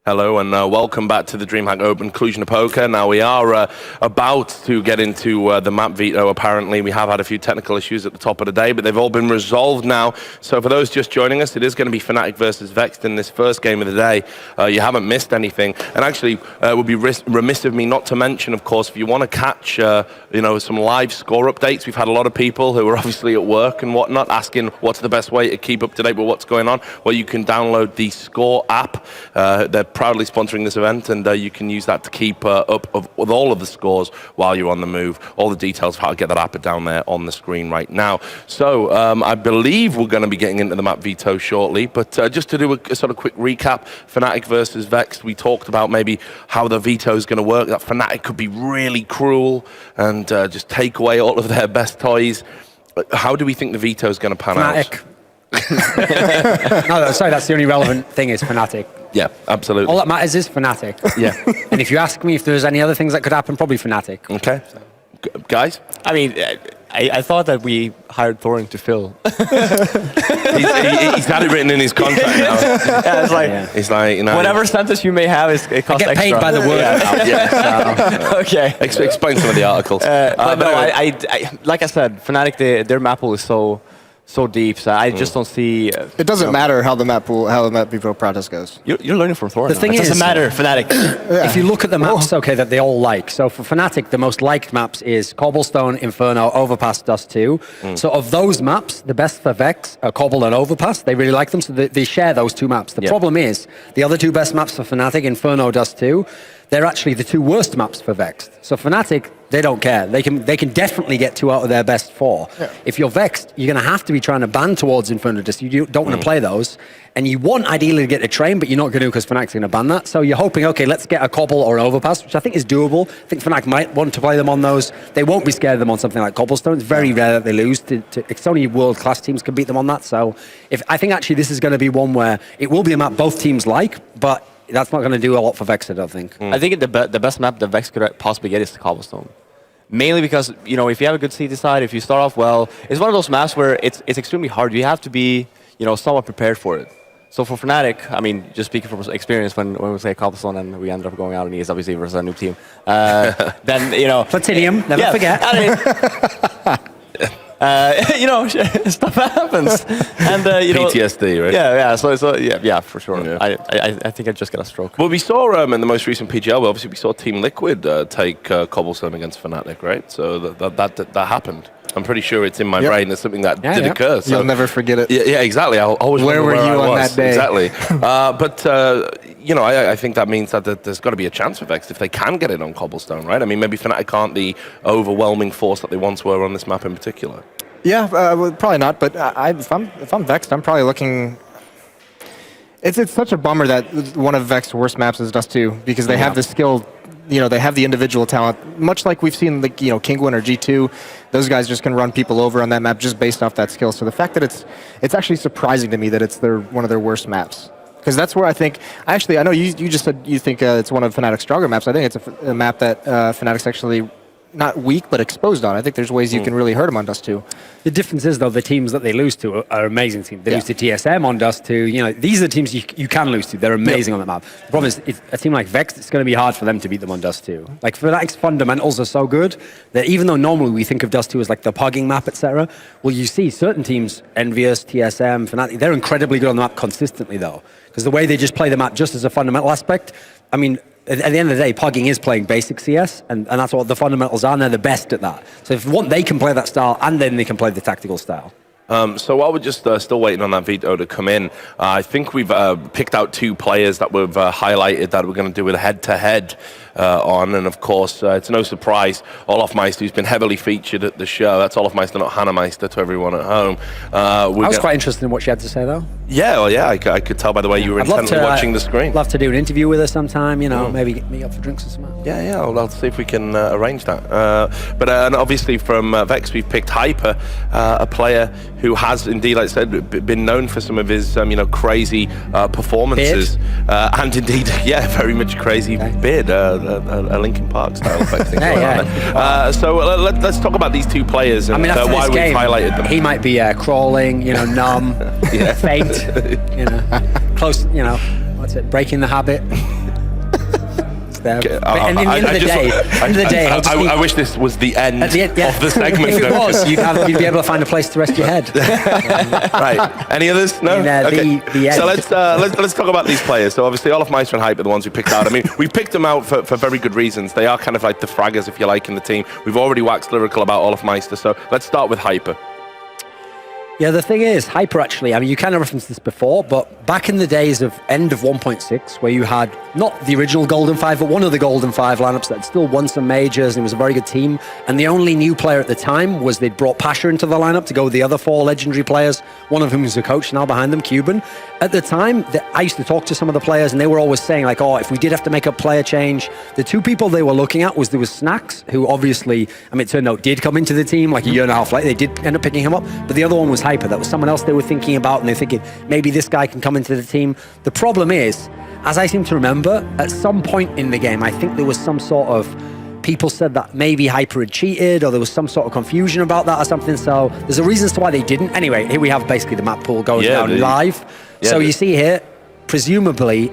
Hello and welcome back to the DreamHack Open Cluj-Napoca. Now we are about to get into the map veto. Apparently we have had a few technical issues at the top of the day, but they've all been resolved now. So for those just joining us, it is going to be Fnatic versus Vexed in this first game of the day. You haven't missed anything. And actually, it would be remiss of me not to mention, of course, if you want to catch some live score updates, we've had a lot of people who are obviously at work and whatnot asking what's the best way to keep up to date with what's going on. Well, you can download the Score app. They're proudly sponsoring this event, and you can use that to keep up with all of the scores while you're on the move. All the details of how to get that app are down there on the screen right now. So I believe we're going to be getting into the map veto shortly, but just to do a sort of quick recap, Fnatic versus Vexed, we talked about maybe how the veto is going to work, that Fnatic could be really cruel and just take away all of their best toys. How do we think the veto is going to pan out? No, sorry, that's the only relevant thing is Fnatic. Yeah, absolutely. All that matters is Fnatic. Yeah. And if you ask me if there's any other things that could happen, probably Fnatic. Okay. Guys? I mean, I thought that we hired Thorin to fill. he's got it written in his contract now. Yeah, it's like, He's like, you know, whatever sentence you may have, it costs I get extra. paid by the word. Yeah. Okay. Explain some of the articles. But no, I like I said, Fnatic, their map pool is so deep, so I just don't see. It doesn't matter how the map veto process goes. You're learning from Thorin. The thing it is, doesn't matter, Fnatic. If you look at the maps, okay, that they all like. So for Fnatic, the most liked maps is Cobblestone, Inferno, Overpass, Dust 2. So of those maps, the best for Vex are Cobble and Overpass. They really like them, so they share those two maps. The problem is, the other two best maps for Fnatic, Inferno, Dust 2, they're actually the two worst maps for Vexed. So Fnatic, they don't care. They can definitely get 2 out of their best 4. Yeah. If you're Vexed, you're going to have to be trying to ban towards Inferno Dust. You don't want to play those. And you want ideally to get a train, but you're not going to because Fnac's going to ban that. So you're hoping, okay, let's get a Cobble or Overpass, which I think is doable. I think Fnac might want to play them on those. They won't be scared of them on something like Cobblestone. It's very rare that they lose. It's only world-class teams can beat them on that. So I think actually this is going to be one where it will be a map both teams like, but that's not going to do a lot for Vex, I don't think. I think the best map that Vex could possibly get is the Cobblestone. Mainly because, if you have a good CT side, if you start off well, it's one of those maps where it's extremely hard. You have to be, somewhat prepared for it. So for Fnatic, I mean, just speaking from experience, when we play Cobblestone and we ended up going out in ESWC versus a new team, then, Platinum, never forget. Stuff happens, and PTSD, right? Yeah. So yeah, for sure. Yeah. I think I just got a stroke. Well, we saw in the most recent PGL, obviously we saw Team Liquid take Cobblestone against Fnatic, right? So that happened. I'm pretty sure it's in my brain. There's something that did occur. So. You'll never forget it. Yeah, exactly. I'll always where were where you I on was. that day? Exactly. I think that means that there's got to be a chance for Vex if they can get it on Cobblestone, right? I mean, maybe Fnatic aren't the overwhelming force that they once were on this map in particular. Yeah, well, probably not. But if I'm Vexed, I'm probably looking. It's such a bummer that one of Vex's worst maps is Dust 2 because they have the skill. They have the individual talent, much like we've seen, Kingwin or G2. Those guys just can run people over on that map just based off that skill. So the fact that it's actually surprising to me that it's one of their worst maps. Because that's where I think, I know you just said you think it's one of Fnatic's stronger maps. I think it's a map that Fnatic's actually not weak, but exposed on. I think there's ways you can really hurt them on Dust 2. The difference is, though, the teams that they lose to are amazing teams. They lose to TSM on Dust 2. You know, these are the teams you can lose to. They're amazing on that map. The problem is, a team like Vex, it's going to be hard for them to beat them on Dust 2. Like, Fnatic's fundamentals are so good that even though normally we think of Dust 2 as like the pugging map, etc., well, you see certain teams, Envious, TSM, Fnatic, they're incredibly good on the map consistently, though. Because the way they just play the map just as a fundamental aspect, I mean, at the end of the day, pugging is playing basic CS, and that's what the fundamentals are, and they're the best at that. So if they can play that style, and then they can play the tactical style. So while we're just still waiting on that veto to come in, I think we've picked out 2 players that we've highlighted that we're going to do a head-to-head on, and of course, it's no surprise, Olaf Meister, who's been heavily featured at the show. That's Olaf Meister, not Hannah Meister, to everyone at home. I was quite interested in what she had to say, though. Yeah, well, yeah, I could tell by the way you were intently watching the screen. I'd love to do an interview with her sometime, you know, maybe meet up for drinks or something. Yeah, well, I'll see if we can arrange that. But obviously from Vex, we've picked Hyper, a player who has indeed, like I said, been known for some of his, crazy performances. And indeed, yeah, very much crazy beard, a Linkin Park style effect thing. So let's talk about these 2 players and why we've highlighted them. He might be crawling, numb, faint, close, what's it, breaking the habit. At the end of the day, I wish this was the end of the segment. If it was, you'd be able to find a place to rest your head. Right. Any others? No. Okay. So let's talk about these players. So obviously, Olaf Meister and Hyper are the ones we picked out. I mean, we picked them out for very good reasons. They are kind of like the fraggers, if you like, in the team. We've already waxed lyrical about Olaf Meister, so let's start with Hyper. Yeah, the thing is, Hyper actually, I mean, you kind of referenced this before, but back in the days of end of 1.6, where you had not the original Golden 5, but one of the Golden 5 lineups that had still won some majors, and it was a very good team, and the only new player at the time was they'd brought Pasha into the lineup to go with the other 4 legendary players, one of whom is a coach now behind them, Cuban. At the time, I used to talk to some of the players, and they were always saying, like, oh, if we did have to make a player change, the 2 people they were looking at there was Snacks, who obviously, I mean, it turned out did come into the team like a year and a half later. They did end up picking him up, but the other one was Hyper. That was someone else they were thinking about, and they're thinking, maybe this guy can come into the team. The problem is, as I seem to remember, at some point in the game, I think there was some sort of, people said that maybe Hyper had cheated, or there was some sort of confusion about that or something, so there's a reason as to why they didn't. Anyway, here we have basically the map pool going down live. Yeah, so you see here, presumably...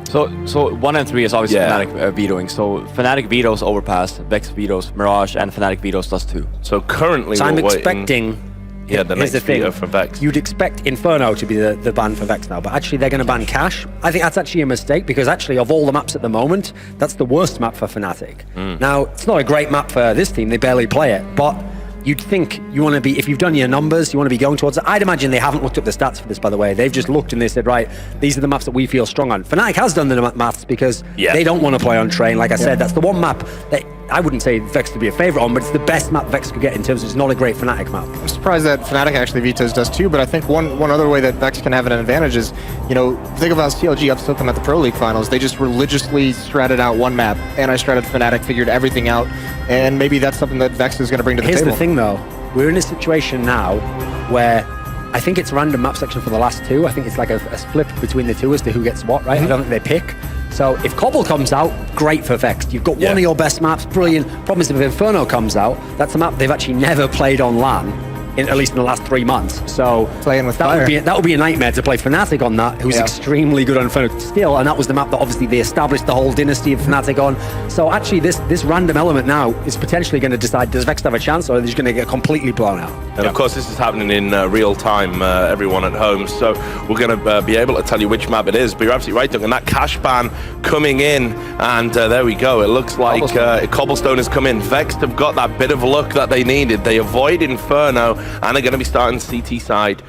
So 1 and 3 is obviously Fnatic vetoing. So Fnatic vetoes Overpass, Vex vetoes Mirage, and Fnatic vetoes Dust 2. So currently I'm expecting... the next veto for Vex. You'd expect Inferno to be the ban for Vex now, but actually they're going to ban Cash. I think that's actually a mistake, because actually of all the maps at the moment, that's the worst map for Fnatic. Now, it's not a great map for this team, they barely play it, but you'd think you want to be, if you've done your numbers, you want to be going towards it. I'd imagine they haven't looked up the stats for this, by the way. They've just looked and they said, right, these are the maps that we feel strong on. Fnatic has done the maths because they don't want to play on Train. Like I said, that's the one map that I wouldn't say Vex to be a favourite on, but it's the best map Vex could get in terms of it's not a great Fnatic map. I'm surprised that Fnatic actually vetoes Dust 2, but I think one other way that Vex can have an advantage is, think about CLG upset them at the Pro League finals. They just religiously stratted out one map, and I stratted Fnatic, figured everything out, and maybe that's something that Vex is going to bring to the table. Here's the thing, though. We're in a situation now where I think it's random map selection for the last 2. I think it's like a split between the 2 as to who gets what, right? I don't think they pick. So if Cobble comes out, great for Vex. You've got one of your best maps, brilliant. Problem is if Inferno comes out, that's a map they've actually never played on LAN, at least in the last 3 months. So playing with that would be a nightmare to play Fnatic on that, who's extremely good on Inferno still, and that was the map that obviously they established the whole dynasty of Fnatic on. So actually this random element now is potentially going to decide, does Vex have a chance, or are they just going to get completely blown out? And of course this is happening in real time, everyone at home, so we're going to be able to tell you which map it is, but you're absolutely right, Duncan, that Cash ban coming in, and there we go, it looks like Cobblestone has come in. Vex have got that bit of luck that they needed. They avoid Inferno, and they're going to be starting CT side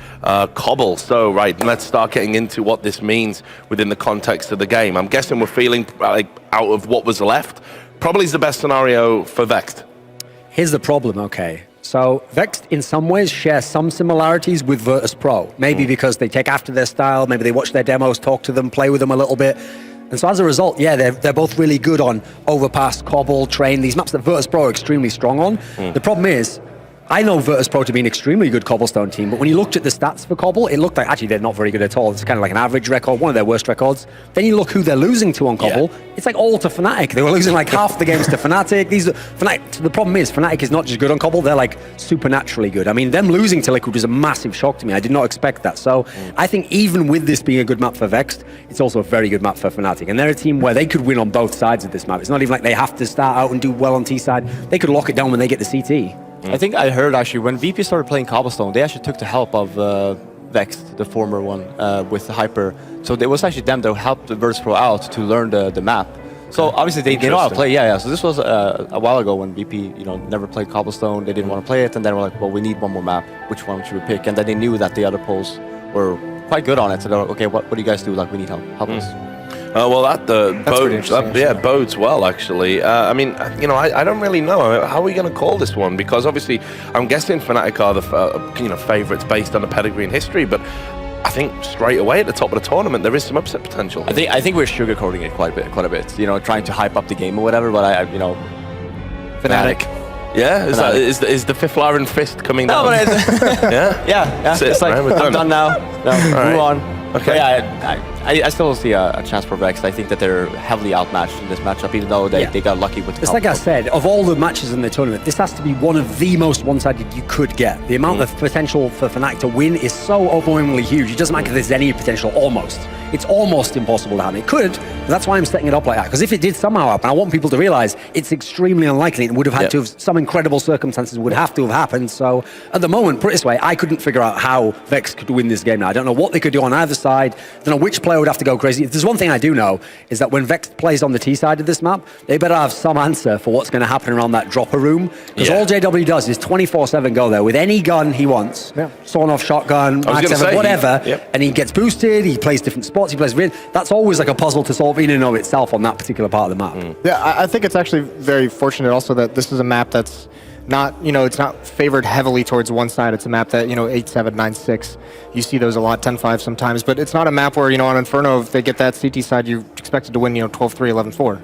Cobble. So right, let's start getting into what this means within the context of the game. I'm guessing we're feeling like out of what was left, probably is the best scenario for Vex. Here's the problem, okay. So Vex in some ways share some similarities with Virtus Pro. Maybe because they take after their style, maybe they watch their demos, talk to them, play with them a little bit. And so as a result, they're both really good on Overpass, Cobble, Train, these maps that Virtus Pro are extremely strong on. The problem is, I know Virtus Pro to be an extremely good Cobblestone team, but when you looked at the stats for Cobble, it looked like actually they're not very good at all. It's kind of like an average record, one of their worst records. Then you look who they're losing to on Cobble, it's like all to Fnatic. They were losing like half the games to Fnatic. The problem is, Fnatic is not just good on Cobble, they're like supernaturally good. I mean, them losing to Liquid was a massive shock to me. I did not expect that. So I think even with this being a good map for Vexed, it's also a very good map for Fnatic. And they're a team where they could win on both sides of this map. It's not even like they have to start out and do well on T side. They could lock it down when they get the CT. I think I heard actually when VP started playing Cobblestone, they actually took the help of Vexed, the former one, with the Hyper. So it was actually them that helped the Virtus Pro out to learn the map. So obviously they know how to play. Yeah. So this was a while ago when VP, never played Cobblestone. They didn't want to play it, and then we're like, well, we need one more map. Which one should we pick? And then they knew that the other polls were quite good on it. So they're like, okay, what do you guys do? Like, we need help. Help us. Well, that bodes well, actually. I mean, I don't really know. How are we going to call this one? Because obviously, I'm guessing Fnatic are the favourites based on the pedigree and history, but I think straight away at the top of the tournament, there is some upset potential. I think we're sugarcoating it quite a bit. Trying to hype up the game or whatever. But Fnatic. Yeah, is the Fifth Iron Fist coming down? No, but yeah. It's like, I'm done now. No, move on. Okay. I still see a chance for Vex. I think that they're heavily outmatched in this matchup, even though they got lucky with the It's like I said, of all the matches in the tournament, this has to be one of the most one-sided you could get. The amount of potential for Fnatic to win is so overwhelmingly huge. It doesn't matter if there's any potential, almost. It's almost impossible to happen. It could, but that's why I'm setting it up like that. Because if it did somehow happen, I want people to realize it's extremely unlikely. It would have had to have, some incredible circumstances would have to have happened. So at the moment, put it this way, I couldn't figure out how Vex could win this game now. I don't know what they could do on either side. I don't know which player would have to go crazy. If there's one thing I do know, is that when Vex plays on the T side of this map, they better have some answer for what's going to happen around that dropper room. Because all JW does is 24/7 go there with any gun he wants. Sawn off shotgun, Max 7, whatever. And he gets boosted, he plays different spots, he plays that's always like a puzzle to solve in and of itself on that particular part of the map. Yeah, I think it's actually very fortunate also that this is a map that's not, it's not favored heavily towards one side. It's a map that, 8-7, 9-6. You see those a lot, 10-5 sometimes, but it's not a map where, on Inferno, if they get that CT side, you're expected to win, 12-3, 11-4.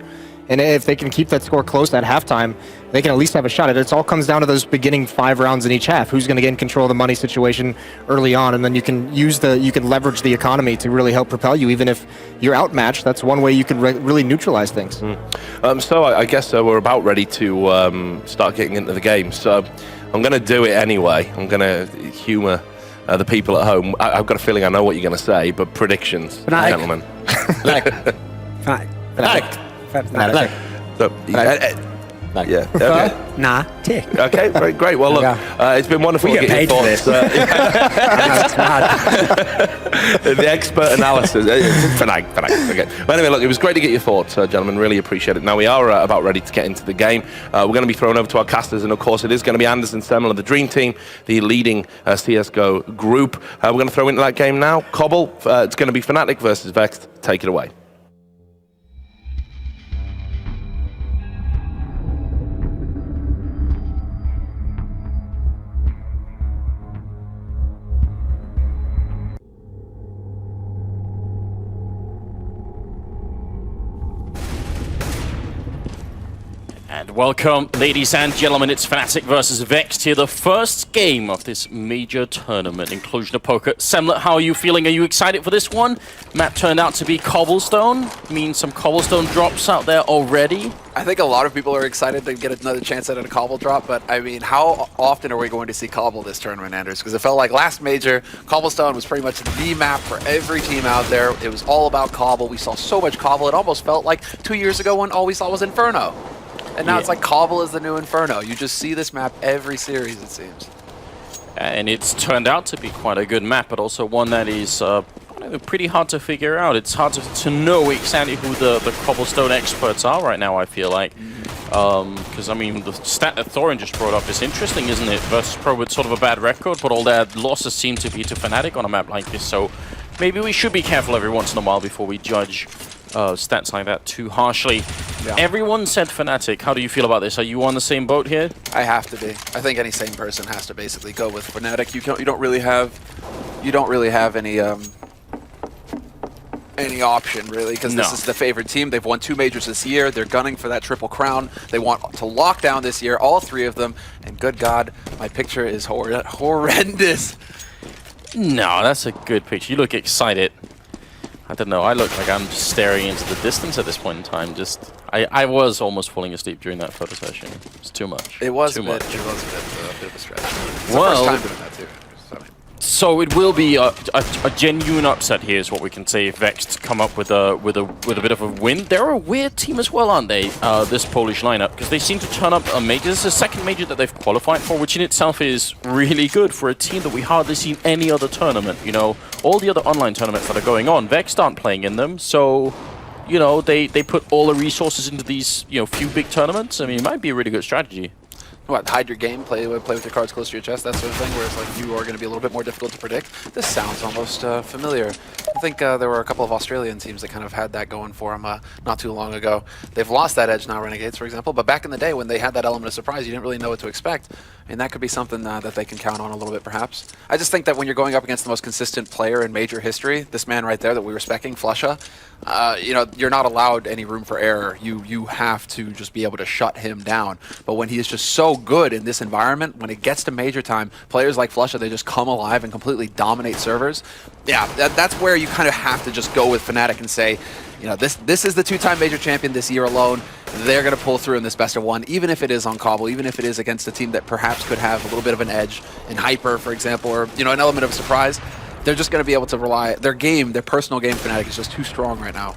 And if they can keep that score close at halftime, they can at least have a shot at it. It all comes down to those beginning 5 rounds in each half. Who's going to get in control of the money situation early on, and then you can leverage the economy to really help propel you, even if you're outmatched. That's one way you can really neutralize things. So I guess we're about ready to start getting into the game. So I'm going to do it anyway. I'm going to humour the people at home. I've got a feeling I know what you're going to say, but predictions, Fnatic. gentlemen. Fnatic. Yeah. Okay. Fnatic. Okay, very great. Well, look, it's been wonderful we to get get your paid thoughts. The expert analysis. Fnatic. Okay. But anyway, look, it was great to get your thoughts, gentlemen. Really appreciate it. Now we are about ready to get into the game. We're going to be thrown over to our casters, and of course, it is going to be Anderson Semmel of the Dream Team, the leading CS:GO group. We're going to throw into that game now. Cobble. It's going to be Fnatic versus Vexed. Take it away. And welcome, ladies and gentlemen. It's Fnatic versus Vexed here, the first game of this major tournament, Inclusion of Poker. Semlet, how are you feeling? Are you excited for this one? Map turned out to be Cobblestone. Means some Cobblestone drops out there already. I think a lot of people are excited to get another chance at a Cobble drop, but I mean, how often are we going to see Cobble this tournament, Anders? Because it felt like last major, Cobblestone was pretty much the map for every team out there. It was all about Cobble. We saw so much Cobble, it almost felt like 2 years ago when all we saw was Inferno. And now it's like Cobble is the new Inferno. You just see this map every series, it seems. And it's turned out to be quite a good map, but also one that is pretty hard to figure out. It's hard to know exactly who the Cobblestone experts are right now, I feel like. Because, I mean, the stat that Thorin just brought up is interesting, isn't it? Virtus Pro with sort of a bad record, but all their losses seem to be to Fnatic on a map like this. So maybe we should be careful every once in a while before we judge stats like that too harshly. Yeah. Everyone said Fnatic. How do you feel about this? Are you on the same boat here? I have to be. I think any sane person has to basically go with Fnatic. You don't really have any any option, really, because this is the favorite team. They've won 2 majors this year. They're gunning for that triple crown. They want to lock down this year, all 3 of them. And good God, my picture is horrendous. No, that's a good picture. You look excited. I don't know. I look like I'm just staring into the distance at this point in time. I was almost falling asleep during that photo session. It's too much. It was too a bit, much. It was a bit of a stretch. It's Well, the first time doing that too. So it will be a genuine upset here, is what we can say, if Vexed come up with a bit of a win. They're a weird team as well, aren't they? This Polish lineup, because they seem to turn up a major. This is the second major that they've qualified for, which in itself is really good for a team that we hardly see in any other tournament. You know, all the other online tournaments that are going on, Vexed aren't playing in them, so you know they put all the resources into these few big tournaments. I mean, it might be a really good strategy. What, hide your game, play with your cards close to your chest, that sort of thing, where it's like you are going to be a little bit more difficult to predict. This sounds almost familiar. I think there were a couple of Australian teams that kind of had that going for them not too long ago. They've lost that edge now, Renegades, for example, but back in the day when they had that element of surprise, you didn't really know what to expect. I mean, that could be something that they can count on a little bit, perhaps. I just think that when you're going up against the most consistent player in major history, this man right there that we were speccing, Flusha, you're not allowed any room for error. You have to just be able to shut him down. But when he is just so good in this environment, when it gets to major time, players like Flusha, they just come alive and completely dominate servers. Yeah, that's where you kind of have to just go with Fnatic and say, this is the 2-time major champion this year alone. They're going to pull through in this best of 1, even if it is on Cobble, even if it is against a team that perhaps could have a little bit of an edge in Hyper, for example, or an element of surprise. They're just going to be able to rely. Their personal game, Fnatic, is just too strong right now.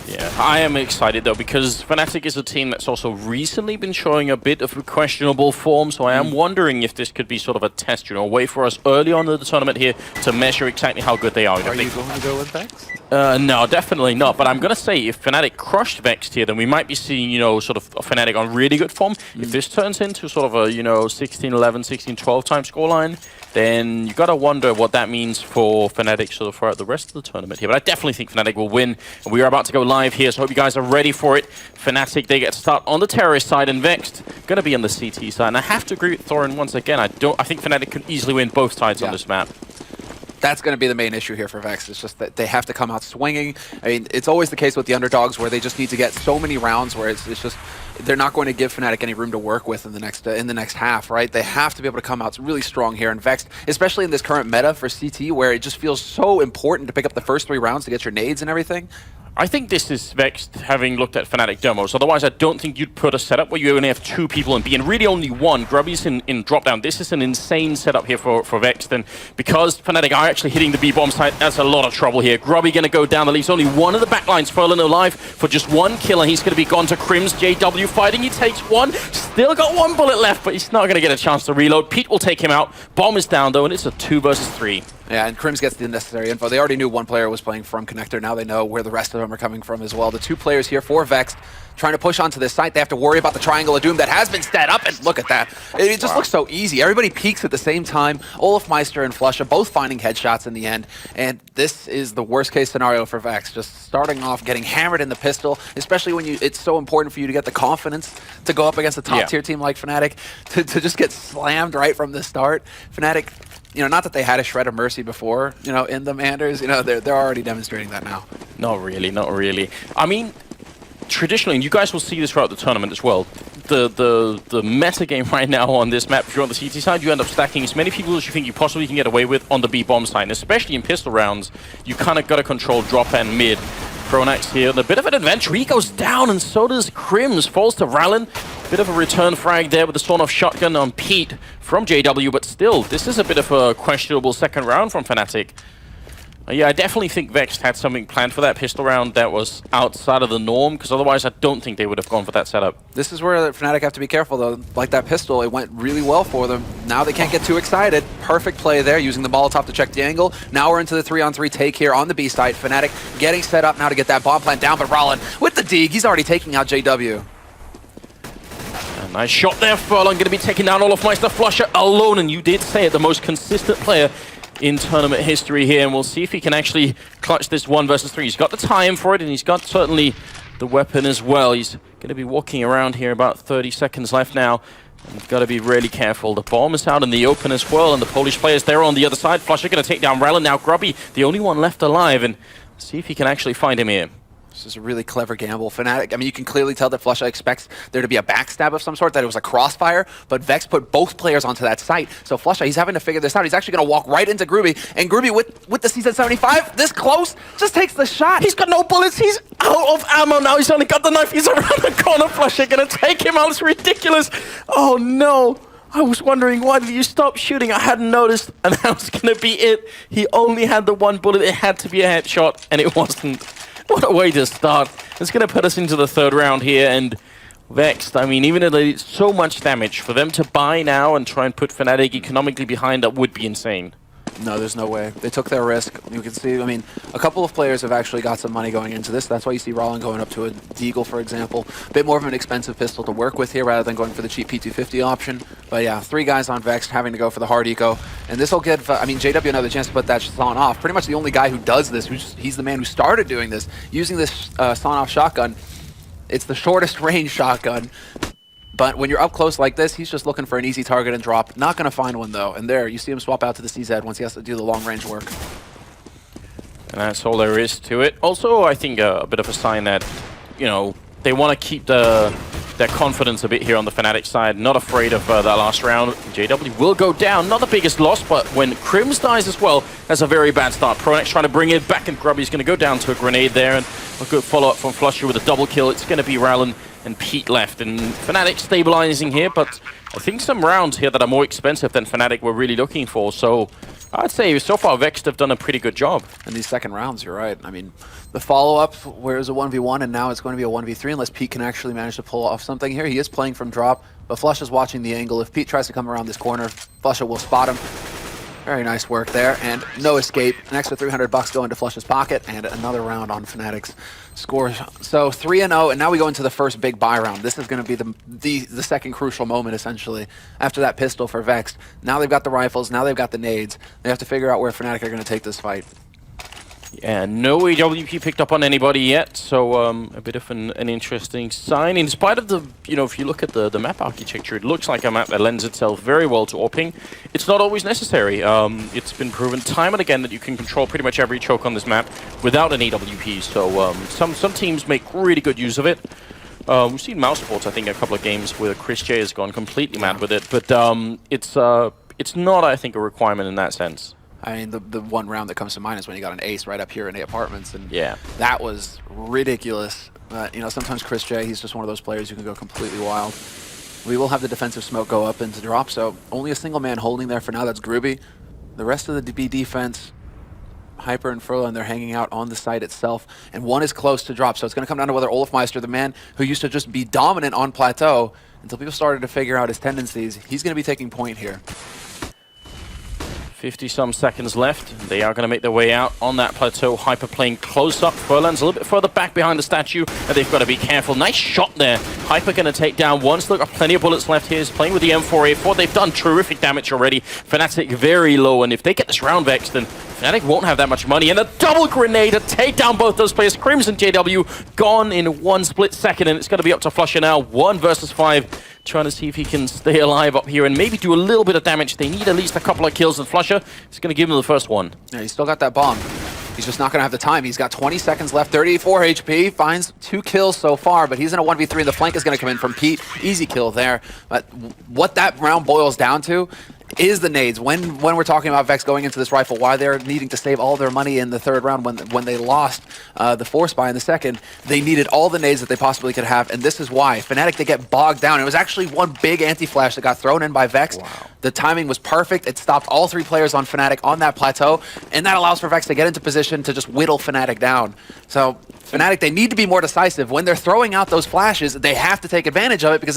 Yeah, I am excited though, because Fnatic is a team that's also recently been showing a bit of a questionable form, so I am wondering if this could be sort of a test, a way for us early on in the tournament here to measure exactly how good they are. Are you going to go with Vex? No, definitely not, but I'm going to say if Fnatic crushed Vexed here, then we might be seeing, sort of a Fnatic on really good form. If this turns into sort of a, 16-11, 16-12 time scoreline, then you got to wonder what that means for Fnatic sort of throughout the rest of the tournament here. But I definitely think Fnatic will win. And we are about to go live here, so I hope you guys are ready for it. Fnatic, they get to start on the Terrorist side, and Vexed going to be on the CT side. And I have to agree with Thorin once again. I think Fnatic could easily win both sides on this map. That's going to be the main issue here for Vex. It's just that they have to come out swinging. I mean, it's always the case with the underdogs where they just need to get so many rounds where it's just they're not going to give Fnatic any room to work with in the next half, right? They have to be able to come out really strong here. And Vex, especially in this current meta for CT, where it just feels so important to pick up the first 3 rounds to get your nades and everything. I think this is Vexed having looked at Fnatic demos. Otherwise, I don't think you'd put a setup where you only have 2 people in B, and really only 1. Grubby's in drop down. This is an insane setup here for Vexed, and because Fnatic are actually hitting the B bomb site, that's a lot of trouble here. Grubby going to go down. That leaves only one of the backlines. Furlan alive for just 1 kill, and he's going to be gone to Crims. JW fighting. He takes 1. Still got 1 bullet left, but he's not going to get a chance to reload. Pete will take him out. Bomb is down, though, and it's a 2 versus 3. Yeah, and Crims gets the necessary info. They already knew 1 player was playing from Connector. Now they know where the rest of them are coming from as well. The 2 players here for Vex trying to push onto this site. They have to worry about the Triangle of Doom that has been set up, and look at that. It just looks so easy. Everybody peeks at the same time. Olafmeister and Flusha both finding headshots in the end, and this is the worst case scenario for Vex. Just starting off, getting hammered in the pistol, especially when it's so important for you to get the confidence to go up against a top tier team like Fnatic, to just get slammed right from the start. Fnatic, not that they had a shred of mercy before, in them, Anders. They're already demonstrating that now. Not really, not really. I mean, traditionally, and you guys will see this throughout the tournament as well, the meta game right now on this map, if you're on the CT side, you end up stacking as many people as you think you possibly can get away with on the B bomb side. And especially in pistol rounds, you kind of got to control drop and mid. Pronax here, and a bit of an adventure. He goes down, and so does Crims. Falls to Rallen. Bit of a return frag there with the sawn-off shotgun on Pete from JW, but still, this is a bit of a questionable second round from Fnatic. Yeah, I definitely think Vex had something planned for that pistol round that was outside of the norm, because otherwise I don't think they would have gone for that setup. This is where Fnatic have to be careful, though. Like that pistol, it went really well for them. Now they can't get too excited. Perfect play there, using the Molotov to check the angle. Now we're into the 3-on-3 take here on the B side. Fnatic getting set up now to get that bomb plant down, but Rallen with the dig, he's already taking out JW. A nice shot there. Furlan going to be taking down Olafmeister. Flusha alone, and you did say it, the most consistent player in tournament history here, and we'll see if he can actually clutch this 1 versus 3. He's got the time for it, and he's got certainly the weapon as well. He's going to be walking around here, about 30 seconds left now. You've got to be really careful. The bomb is out in the open as well, and the Polish players there on the other side. Flusha going to take down Rallen now. Grubby, the only one left alive, and See if he can actually find him here. This is a really clever gamble. Fnatic, I mean, you can clearly tell that Flusha expects there to be a backstab of some sort, that it was a crossfire, but Vex put both players onto that site. So Flusha, he's having to figure this out. He's actually going to walk right into Groovy, and Groovy with the CZ75, this close, just takes the shot. He's got no bullets. He's out of ammo now. He's only got the knife. He's around the corner. Flusha going to take him out. It's ridiculous. Oh, no. I was wondering, why did you stop shooting? I hadn't noticed, and that was going to be it. He only had the one bullet. It had to be a headshot, and it wasn't. What a way to start. It's going to put us into the third round here, and Vexed, I mean, even though they did so much damage, for them to buy now and try and put Fnatic economically behind, that would be insane. No, there's no way. They took their risk. You can see, I mean, a couple of players have actually got some money going into this. That's why you see Rollin going up to a Deagle, for example. A bit more of an expensive pistol to work with here rather than going for the cheap P250 option. But yeah, 3 guys on Vexed having to go for the hard eco. And this will give, I mean, JW another chance to put that Son off. Pretty much the only guy who does this, he's the man who started doing this, using this Son off shotgun. It's the shortest range shotgun. But when you're up close like this, he's just looking for an easy target and drop. Not going to find one, though. And there, you see him swap out to the CZ once he has to do the long-range work. And that's all there is to it. Also, I think a bit of a sign that, you know, they want to keep their confidence a bit here on the Fnatic side. Not afraid of that last round. JW will go down. Not the biggest loss, but when Crims dies as well, that's a very bad start. Pronex trying to bring it back, and Grubby's going to go down to a grenade there. And a good follow-up from Flusha with a double kill. It's going to be Rowland and Pete left, and Fnatic stabilizing here, but I think some rounds here that are more expensive than Fnatic were really looking for, so I'd say so far Vexed have done a pretty good job. In these second rounds, you're right. I mean, the follow-up, where it was a 1v1, and now it's going to be a 1v3, unless Pete can actually manage to pull off something here. He is playing from drop, but Flusha's watching the angle. If Pete tries to come around this corner, Flusha will spot him. Very nice work there, and no escape. An extra $300 going to Flusha's pocket, and another round on Fnatic's score. So 3-0, and now we go into the first big buy round. This is going to be the second crucial moment, essentially, after that pistol for Vexed. Now they've got the rifles, now they've got the nades. They have to figure out where Fnatic are going to take this fight. Yeah, no AWP picked up on anybody yet, so a bit of an interesting sign. In spite of the, you know, if you look at the map architecture, it looks like a map that lends itself very well to AWPing. It's not always necessary. It's been proven time and again that you can control pretty much every choke on this map without an AWP, so some teams make really good use of it. We've seen Mouse Sports, I think, a couple of games where Chris J has gone completely mad with it, but it's not, I think, a requirement in that sense. I mean, the one round that comes to mind is when he got an ace right up here in the apartments, and yeah, that was ridiculous. But, you know, sometimes Chris J, he's just one of those players who can go completely wild. We will have the defensive smoke go up into drop, so only a single man holding there for now. That's Groovy. The rest of the B defense, Hyper and Furlan, they're hanging out on the site itself, and one is close to drop, so it's going to come down to whether Olafmeister, the man who used to just be dominant on Plateau until people started to figure out his tendencies, he's going to be taking point here. 50-some seconds left. They are going to make their way out on that plateau. Hyper playing close up. Furlan's a little bit further back behind the statue, and they've got to be careful. Nice shot there. Hyper going to take down one. Still got plenty of bullets left here. He's playing with the M4A4. They've done terrific damage already. Fnatic very low, and if they get this round Vexed, then Fnatic won't have that much money. And a double grenade to take down both those players. Crims and JW gone in one split second, and it's going to be up to Flusha now. 1 versus 5. Trying to see if he can stay alive up here and maybe do a little bit of damage. They need at least a couple of kills, and Flusha is going to give him the first one. Yeah, he's still got that bomb. He's just not going to have the time. He's got 20 seconds left, 34 HP, finds 2 kills so far, but he's in a 1v3. The flank is going to come in from Pete. Easy kill there. But what that round boils down to is the nades. When we're talking about Vex going into this rifle, why they're needing to save all their money in the third round when they lost the Force Buy in the second, they needed all the nades that they possibly could have, and this is why. Fnatic, they get bogged down. It was actually one big anti-flash that got thrown in by Vex. Wow. The timing was perfect. It stopped all 3 players on Fnatic on that plateau, and that allows for Vex to get into position to just whittle Fnatic down. So Fnatic, they need to be more decisive. When they're throwing out those flashes, they have to take advantage of it, because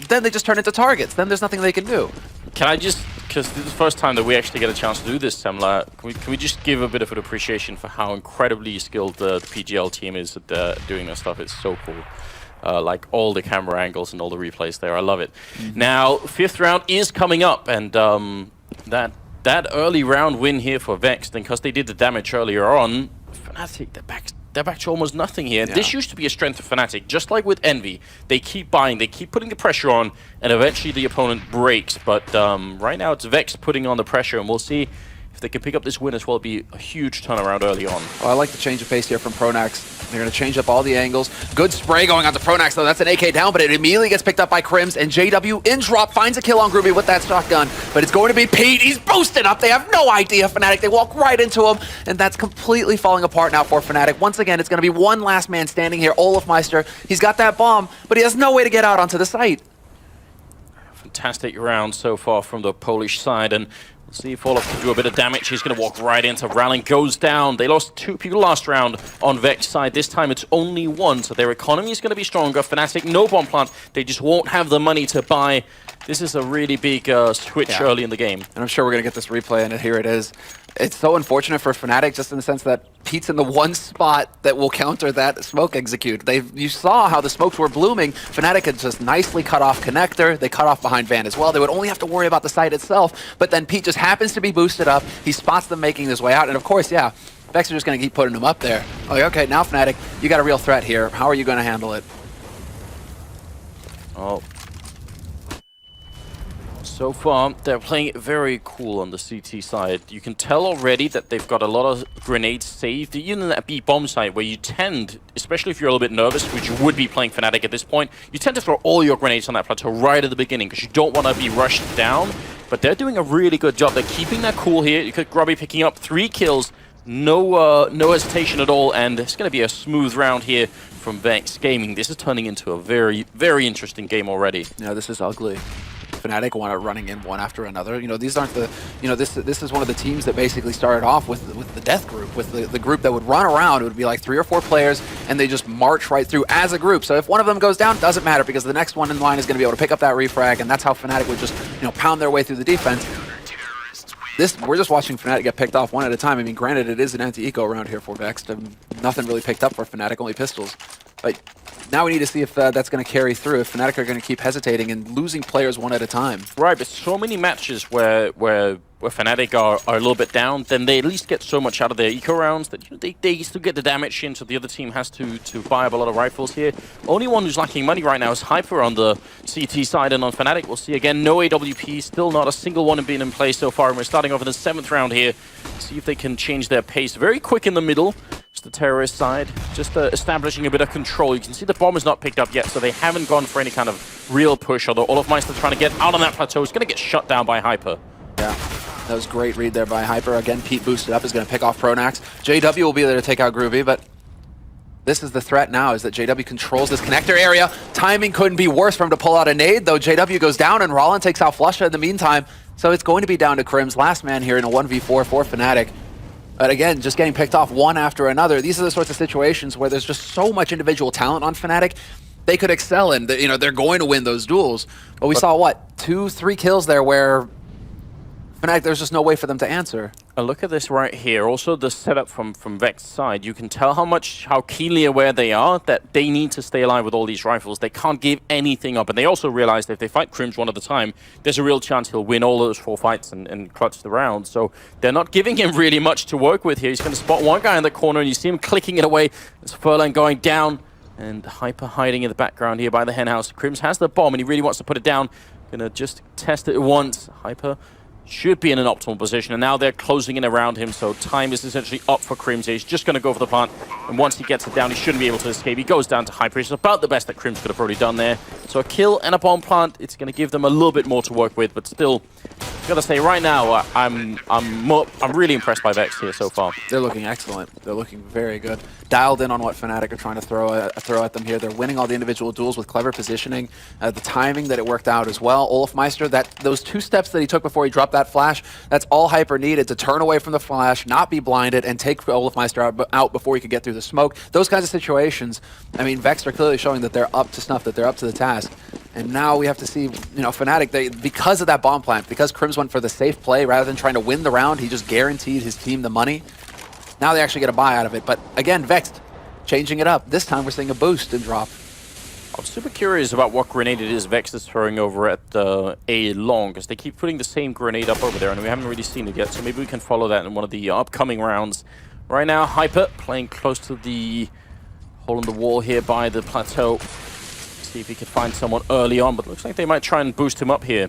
then they just turn into targets. Then there's nothing they can do. Can I just, because this is the first time that we actually get a chance to do this, Semla, can we just give a bit of an appreciation for how incredibly skilled the PGL team is at doing this stuff? It's so cool. Like all the camera angles and all the replays there. I love it. Mm-hmm. Now, 5th round is coming up, and that early round win here for Vexed, and because they did the damage earlier on, Fnatic, they're back to almost nothing here. Yeah. This used to be a strength of Fnatic, just like with Envy. They keep buying, they keep putting the pressure on, and eventually the opponent breaks. But right now it's Vex putting on the pressure, and we'll see if they can pick up this win as well, it'd be a huge turnaround early on. Well, I like the change of pace here from Pronax. They're going to change up all the angles. Good spray going on to Pronax, though. That's an AK down, but it immediately gets picked up by Crims, and JW in drop finds a kill on Groovy with that shotgun, but it's going to be Pete. He's boosted up. They have no idea, Fnatic. They walk right into him, and that's completely falling apart now for Fnatic. Once again, it's going to be one last man standing here, Olafmeister. He's got that bomb, but he has no way to get out onto the site. Fantastic round so far from the Polish side, and we'll see if Olaf can do a bit of damage. He's going to walk right into Ralling, goes down. They lost 2 people last round on Vex side. This time it's only 1, so their economy is going to be stronger. Fnatic, no bomb plant. They just won't have the money to buy. This is a really big switch early in the game. And I'm sure we're going to get this replay, and here it is. It's so unfortunate for Fnatic, just in the sense that Pete's in the one spot that will counter that smoke execute. You saw how the smokes were blooming. Fnatic had just nicely cut off connector. They cut off behind Van as well. They would only have to worry about the site itself. But then Pete just happens to be boosted up. He spots them making his way out. And of course, yeah, Vex are just going to keep putting him up there. Like, okay, now Fnatic, you got a real threat here. How are you going to handle it? Oh. So far, they're playing it very cool on the CT side. You can tell already that they've got a lot of grenades saved. Even that B bomb side, where you tend, especially if you're a little bit nervous, which you would be playing Fnatic at this point, you tend to throw all your grenades on that plateau right at the beginning because you don't want to be rushed down. But they're doing a really good job. They're keeping their cool here. You could Grubby picking up 3 kills, no hesitation at all, and it's going to be a smooth round here from Vex Gaming. This is turning into a very, very interesting game already. Yeah, this is ugly. Fnatic running in one after another. You know, these aren't the, you know, this is one of the teams that basically started off with the death group, with the group that would run around. It would be like 3 or 4 players, and they just march right through as a group. So if one of them goes down, doesn't matter, because the next one in line is going to be able to pick up that refrag, and that's how Fnatic would just, you know, pound their way through the defense. We're just watching Fnatic get picked off one at a time. I mean, granted, it is an anti-eco round here for Vex. Nothing really picked up for Fnatic, only pistols. But now we need to see if that's going to carry through, if Fnatic are going to keep hesitating and losing players one at a time. Right, but so many matches where Fnatic are a little bit down, then they at least get so much out of their eco rounds that, you know, they still get the damage in, so the other team has to buy up a lot of rifles here. Only one who's lacking money right now is Hyper on the CT side, and on Fnatic we'll see again no AWP, still not a single one being in play so far, and we're starting off in the 7th round here. See if they can change their pace. Very quick in the middle. Just the terrorist side, just establishing a bit of control. You can see the bomb is not picked up yet, so they haven't gone for any kind of real push, although Olafmeister trying to get out on that plateau is going to get shut down by Hyper. Yeah, that was great read there by Hyper. Again, Pete boosted up, is going to pick off Pronax. JW will be there to take out Groovy, but this is the threat now, is that JW controls this connector area. Timing couldn't be worse for him to pull out a nade, though JW goes down and Rollin takes out Flusha in the meantime. So it's going to be down to Crims, last man here in a 1v4 for Fnatic. But again, just getting picked off one after another. These are the sorts of situations where there's just so much individual talent on Fnatic. They could excel in, you know, they're going to win those duels. But we saw, what, 2-3 kills there where Fnatic, there's just no way for them to answer. And look at this right here. Also, the setup from Vex's side. You can tell how keenly aware they are that they need to stay alive with all these rifles. They can't give anything up. And they also realize that if they fight Crims one at a time, there's a real chance he'll win all those 4 fights and clutch the round. So they're not giving him really much to work with here. He's going to spot one guy in the corner, and you see him clicking it away. There's Furlan going down, and Hyper hiding in the background here by the henhouse. Crims has the bomb, and he really wants to put it down. Gonna just test it once. Hyper should be in an optimal position, and now they're closing in around him, so time is essentially up for Crims. He's just going to go for the plant, and once he gets it down, he shouldn't be able to escape. He goes down to Hyper. It's about the best that Crims could have already done there. So a kill and a bomb plant, it's going to give them a little bit more to work with, but still, I've got to say, right now, I'm really impressed by Vex here so far. They're looking excellent. They're looking very good. Dialed in on what Fnatic are trying to throw at them here. They're winning all the individual duels with clever positioning. The timing that it worked out as well. Olafmeister, those 2 steps that he took before he dropped that flash, that's all Hyper needed to turn away from the flash, not be blinded, and take Olafmeister out before he could get through the smoke. Those kinds of situations, I mean, Vex are clearly showing that they're up to snuff, that they're up to the task. And now we have to see, you know, Fnatic, because of that bomb plant, because Crims went for the safe play rather than trying to win the round, he just guaranteed his team the money. Now they actually get a buy out of it. But again, Vex changing it up. This time we're seeing a boost and drop. I'm super curious about what grenade it is Vex is throwing over at A long, because they keep putting the same grenade up over there, and we haven't really seen it yet, so maybe we can follow that in one of the upcoming rounds. Right now, Hyper playing close to the hole in the wall here by the plateau. See if he can find someone early on, but looks like they might try and boost him up here.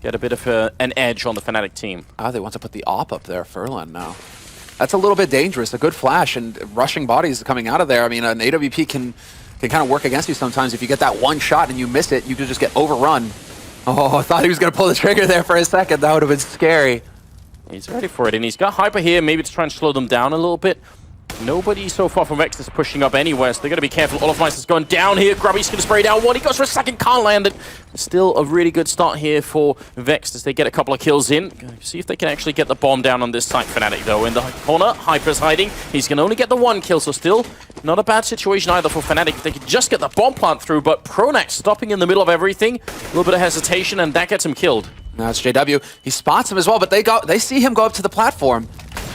get a bit of an edge on the Fnatic team. Ah, they want to put the AWP up there, Furlan now. That's a little bit dangerous. A good flash and rushing bodies coming out of there. I mean, an AWP can kind of work against you sometimes. If you get that one shot and you miss it, you could just get overrun. Oh, I thought he was going to pull the trigger there for a second. That would have been scary. He's ready for it, and he's got Hyper here, maybe to try and slow them down a little bit. Nobody so far from Vex is pushing up anywhere, so they're going to be careful. Olofmeister's going down here. Grubby's going to spray down one. He goes for a second, can't land it. Still a really good start here for Vex as they get a couple of kills in. See if they can actually get the bomb down on this site. Fnatic, though, in the corner. Hyper's hiding. He's going to only get the one kill, so still not a bad situation either for Fnatic. If they could just get the bomb plant through, but Pronax stopping in the middle of everything. A little bit of hesitation, and that gets him killed. Now it's JW. He spots him as well, but they see him go up to the platform.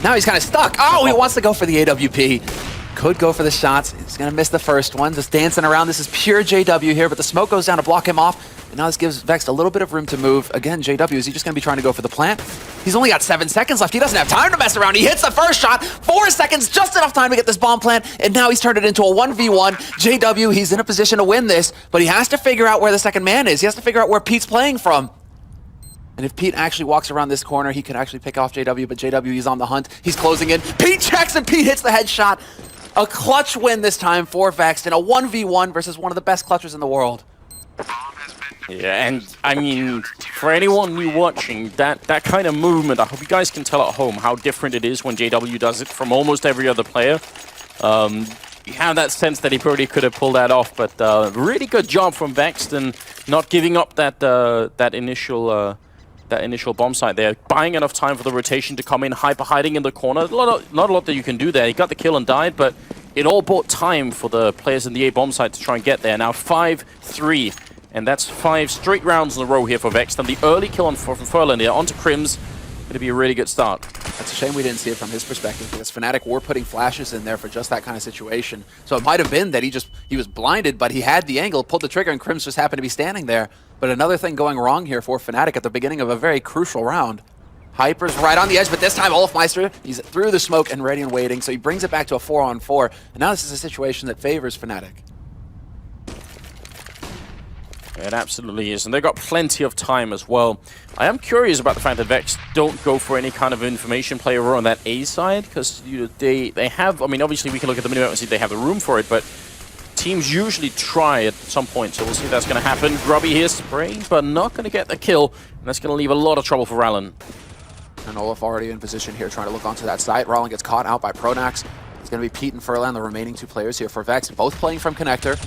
Now he's kind of stuck. Oh, he wants to go for the AWP. Could go for the shots. He's going to miss the first one. Just dancing around. This is pure JW here, but the smoke goes down to block him off. And now this gives Vex a little bit of room to move. Again, JW, is he just going to be trying to go for the plant? He's only got 7 seconds left. He doesn't have time to mess around. He hits the first shot. 4 seconds, just enough time to get this bomb plant. And now he's turned it into a 1v1. JW, he's in a position to win this, but he has to figure out where the second man is. He has to figure out where Pete's playing from. And if Pete actually walks around this corner, he could actually pick off JW, but JW, he's on the hunt. He's closing in. Pete checks, and Pete hits the headshot. A clutch win this time for Vex in a 1v1 versus one of the best clutchers in the world. Yeah, and I mean, for anyone new watching, that kind of movement, I hope you guys can tell at home how different it is when JW does it from almost every other player. You have that sense that he probably could have pulled that off, but really good job from Vex and not giving up that initial bomb site there, buying enough time for the rotation to come in. Hyper hiding in the corner. Not a lot that you can do there. He got the kill and died, but it all bought time for the players in the A bomb site to try and get there. Now 5-3, and that's 5 straight rounds in a row here for Vex. Then the early kill on from Furlan here onto Crims. Going to be a really good start. That's a shame we didn't see it from his perspective, because Fnatic were putting flashes in there for just that kind of situation. So it might have been that he was blinded, but he had the angle, pulled the trigger, and Crims just happened to be standing there. But another thing going wrong here for Fnatic at the beginning of a very crucial round. Hyper's right on the edge, but this time Olofmeister, he's through the smoke and ready and waiting, so he brings it back to a 4-on-4. And now this is a situation that favors Fnatic. It absolutely is, and they've got plenty of time as well. I am curious about the fact that Vex don't go for any kind of information play over on that A side, because they have, I mean, obviously we can look at the minimap and see they have the room for it, but teams usually try at some point, so we'll see if that's going to happen. Grubby here spraying, but not going to get the kill, and that's going to leave a lot of trouble for Rallen. And Olaf already in position here, trying to look onto that site. Rallen gets caught out by Pronax. It's going to be Pete and Furlan, the remaining 2 players here for Vex, both playing from connector.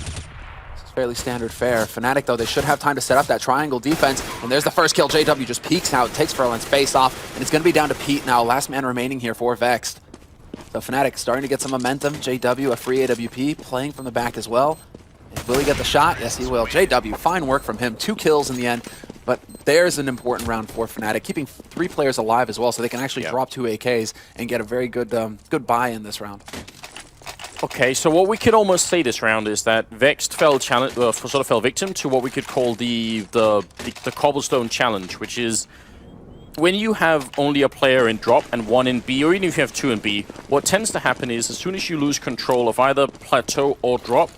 Fairly standard fare. Fnatic, though, they should have time to set up that triangle defense. And there's the first kill. JW just peeks out, takes Furlan's face off, and it's going to be down to Pete now. Last man remaining here for Vex. So Fnatic starting to get some momentum. JW, a free AWP, playing from the back as well. And will he get the shot? Yes, he will. JW, fine work from him. 2 kills in the end. But there's an important round for Fnatic, keeping 3 players alive as well, so they can actually drop 2 AKs and get a very good buy in this round. Okay, so what we could almost say this round is that Vex fell victim to what we could call the cobblestone challenge, which is when you have only a player in drop and 1 in B, or even if you have 2 in B, what tends to happen is as soon as you lose control of either plateau or drop,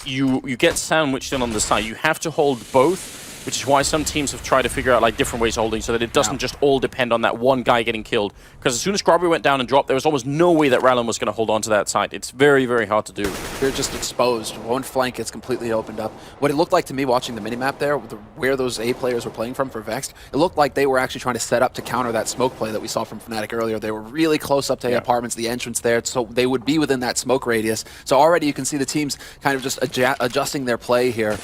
you get sandwiched in on the side. You have to hold both, which is why some teams have tried to figure out like different ways of holding so that it doesn't just all depend on that one guy getting killed. Because as soon as Grubby went down and dropped, there was almost no way that Rallen was going to hold on to that site. It's very, very hard to do. They're just exposed. One flank gets completely opened up. What it looked like to me watching the minimap there, where those A players were playing from for Vex, it looked like they were actually trying to set up to counter that smoke play that we saw from Fnatic earlier. They were really close up to A apartments, the entrance there, so they would be within that smoke radius. So already you can see the teams kind of just adjusting their play here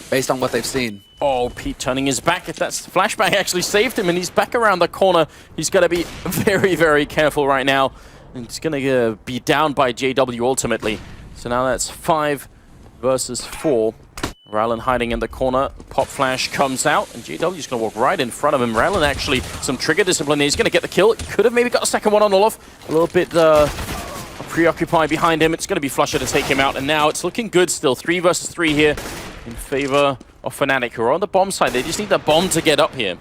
based on what they've seen. Oh, Pete turning his back. If that's flashbang actually saved him, and he's back around the corner. He's got to be very, very careful right now. And he's going to be down by JW ultimately. So now that's 5 versus 4. Rallen hiding in the corner. Pop flash comes out, and JW's going to walk right in front of him. Rallen actually some trigger discipline. He's going to get the kill. Could have maybe got a second one on Olaf. A little bit preoccupied behind him. It's going to be Flusher to take him out, and now it's looking good still. 3 versus 3 here in favor of Fnatic, who are on the bomb side. They just need the bomb to get up here.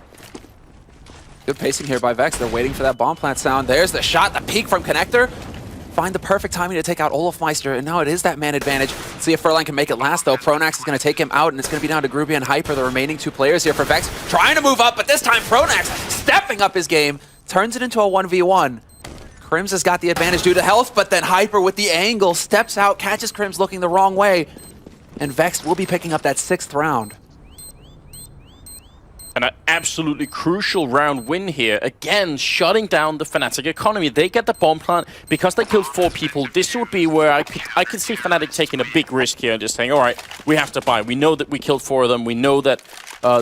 Good pacing here by Vex. They're waiting for that bomb plant sound. There's the shot, the peek from Connector. find the perfect timing to take out Olafmeister, and now it is that man advantage. Let's see if Furlan can make it last, though. Pronax is going to take him out, and it's going to be down to Groovy and Hyper, the remaining 2 players here for Vex, trying to move up, but this time Pronax stepping up his game, turns it into a 1v1. Crims has got the advantage due to health, but then Hyper with the angle steps out, catches Crims looking the wrong way, and Vex will be picking up that 6th round. And an absolutely crucial round win here. Again, shutting down the Fnatic economy. They get the bomb plant because they killed 4 people. This would be where I could see Fnatic taking a big risk here and just saying, all right, we have to buy. We know that we killed 4 of them. We know that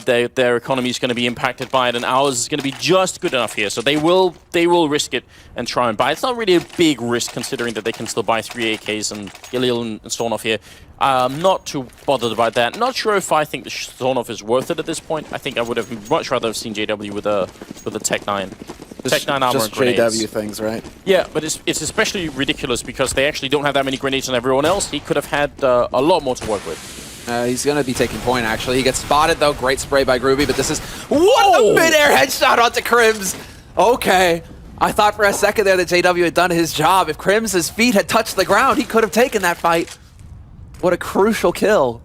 their economy is going to be impacted by it, and ours is going to be just good enough here. So they will risk it and try and buy. It's not really a big risk considering that they can still buy 3 AKs and Galil and Stornoff here. I'm not too bothered about that. Not sure if I think the Stornoff is worth it at this point. I think I would have much rather have seen JW with a Tech 9. Tech 9 armor and grenades. JW things, right? Yeah, but it's especially ridiculous because they actually don't have that many grenades on everyone else. He could have had a lot more to work with. He's going to be taking point, actually. He gets spotted, though. Great spray by Groovy, but this is... What a mid-air headshot onto Crims! Okay. I thought for a second there that JW had done his job. If Crims' feet had touched the ground, he could have taken that fight. What a crucial kill.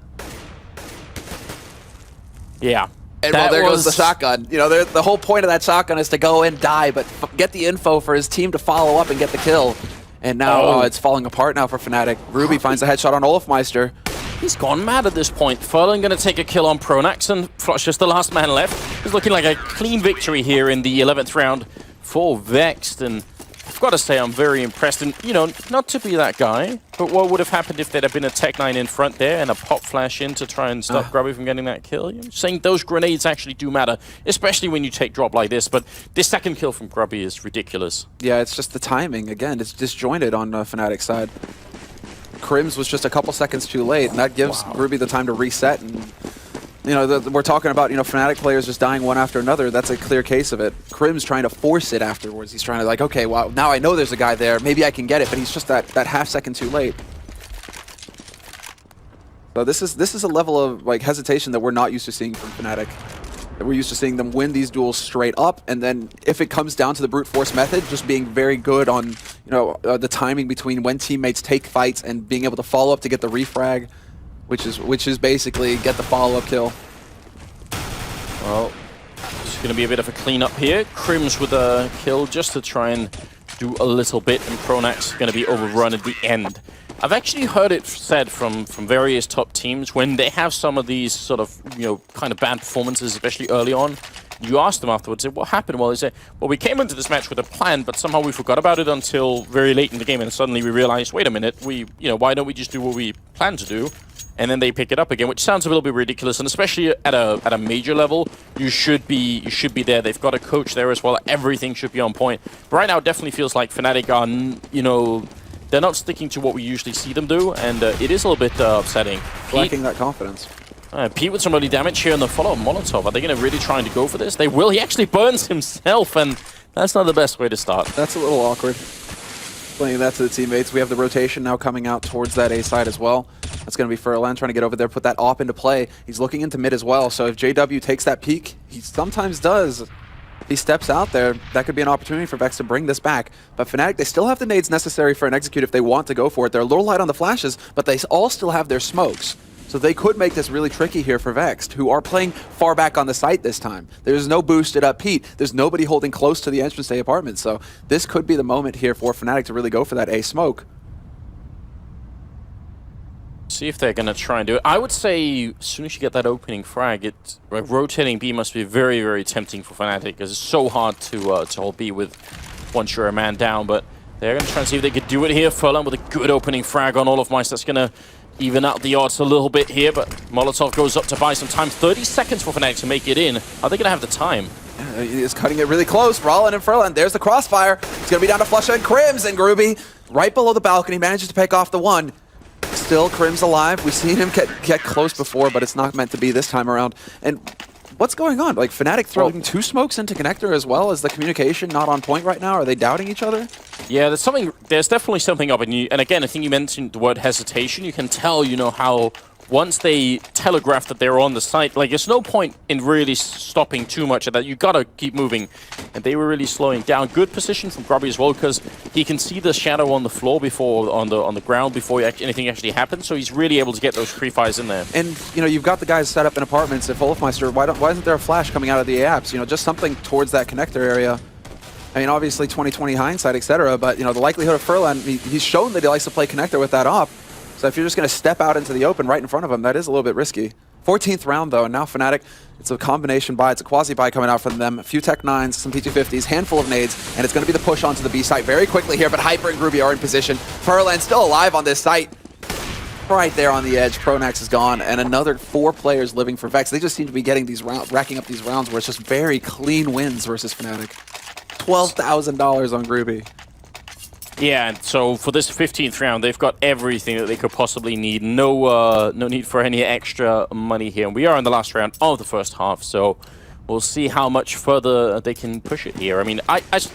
Yeah. And well, there goes the shotgun. You know, the whole point of that shotgun is to go and die, but get the info for his team to follow up and get the kill. And now it's falling apart now for Fnatic. Ruby finds a headshot on Olafmeister. He's gone mad at this point. Furlan going to take a kill on Pronax, and Flush is the last man left. It's looking like a clean victory here in the 11th round for Vexed, and I've got to say I'm very impressed. And, you know, not to be that guy, but what would have happened if there'd have been a Tech 9 in front there and a pop flash in to try and stop Grubby from getting that kill? I'm saying those grenades actually do matter, especially when you take drop like this, but this second kill from Grubby is ridiculous. Yeah, it's just the timing. Again, it's disjointed on Fnatic's side. Crims was just a couple seconds too late, and that gives Ruby the time to reset. And you know, we're talking about, you know, Fnatic players just dying one after another. That's a clear case of it. Crims trying to force it afterwards. He's trying to like, okay, well, now I know there's a guy there. Maybe I can get it, but he's just that half second too late. So this is a level of like hesitation that we're not used to seeing from Fnatic. We're used to seeing them win these duels straight up, and then if it comes down to the brute force method, just being very good on, you know, the timing between when teammates take fights and being able to follow up to get the refrag, which is basically get the follow-up kill. Well, it's going to be a bit of a cleanup here. Crims with a kill just to try and do a little bit, and Pronax going to be overrun at the end. I've actually heard it said from various top teams when they have some of these sort of, you know, kind of bad performances, especially early on. You ask them afterwards, what happened? Well, they say, well, we came into this match with a plan, but somehow we forgot about it until very late in the game, and suddenly we realized, wait a minute, why don't we just do what we planned to do? And then they pick it up again, which sounds a little bit ridiculous. And especially at a major level, you should be there. They've got a coach there as well. Everything should be on point. But right now, it definitely feels like Fnatic are, you know, they're not sticking to what we usually see them do, and it is a little bit upsetting. Lacking that confidence. Pete with some early damage here in the follow-up Molotov. Are they going to really try to go for this? They will. He actually burns himself, and that's not the best way to start. That's a little awkward. Explaining that to the teammates. We have the rotation now coming out towards that A side as well. That's going to be Furlan trying to get over there, put that AWP into play. He's looking into mid as well, so if JW takes that peek, he sometimes does. He steps out there, that could be an opportunity for Vex to bring this back. But Fnatic, they still have the nades necessary for an execute if they want to go for it. They're a little light on the flashes, but they all still have their smokes. So they could make this really tricky here for Vexed, who are playing far back on the site this time. There's no boosted up Pete. There's nobody holding close to the entrance to the apartment. So this could be the moment here for Fnatic to really go for that A smoke. See if they're going to try and do it. I would say as soon as you get that opening frag, rotating B must be very, very tempting for Fnatic because it's so hard to hold B with once you're a man down. But they're going to try and see if they could do it here. Furlan with a good opening frag on Olafmeister. That's going to even out the odds a little bit here, but Molotov goes up to buy some time. 30 seconds for Fnatic to make it in. Are they going to have the time? Yeah, he's cutting it really close. Rollin and Furlan. There's the crossfire. It's going to be down to Flush and Crims, and Groovy right below the balcony manages to pick off the one. Still, Crims alive. We've seen him get close before, but it's not meant to be this time around. And what's going on? Like, Fnatic throwing two smokes into connector as well? Is the communication not on point right now? Are they doubting each other? Yeah, there's definitely something up. And again, I think you mentioned the word hesitation. You can tell, you know, how once they telegraph that they're on the site, like there's no point in really stopping too much of that. You gotta keep moving, and they were really slowing down. Good position from Grubby as well, because he can see the shadow on the floor before on the ground before anything actually happens. So he's really able to get those free fires in there. And you know, you've got the guys set up in apartments. If Olofmeister, why isn't there a flash coming out of the apps? You know, just something towards that connector area. I mean, obviously 20/20 hindsight, etc. But you know, the likelihood of Furlan, he's shown that he likes to play connector with that op. So if you're just going to step out into the open right in front of him, that is a little bit risky. 14th round, though, and now Fnatic, it's a combination buy. It's a quasi-buy coming out from them. A few Tech 9s, some P250s, handful of nades, and it's going to be the push onto the B site very quickly here, but Hyper and Groovy are in position. Furlan still alive on this site. Right there on the edge, Pronax is gone, and another 4 players living for Vex. They just seem to be getting these rounds, racking up these rounds where it's just very clean wins versus Fnatic. $12,000 on Groovy. Yeah, and so for this 15th round, they've got everything that they could possibly need. No need for any extra money here. And we are in the last round of the first half, so we'll see how much further they can push it here. I mean,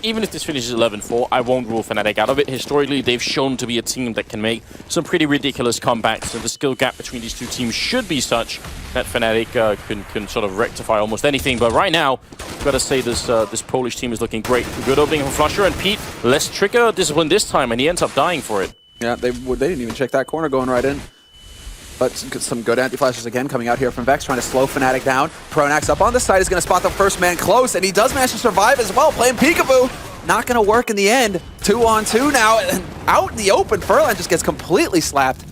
even if this finishes 11-4, I won't rule Fnatic out of it. Historically, they've shown to be a team that can make some pretty ridiculous comebacks, and the skill gap between these two teams should be such that Fnatic can sort of rectify almost anything. But right now, I've got to say this Polish team is looking great. Good opening from Flusher, and Pete, less trigger discipline this time, and he ends up dying for it. Yeah, they didn't even check that corner going right in. But some good anti-flashes again coming out here from Vex, trying to slow Fnatic down. Pronax up on the side is going to spot the first man close, and he does manage to survive as well, playing peekaboo. Not going to work in the end. 2-on-2 now, and out in the open, Furlan just gets completely slapped.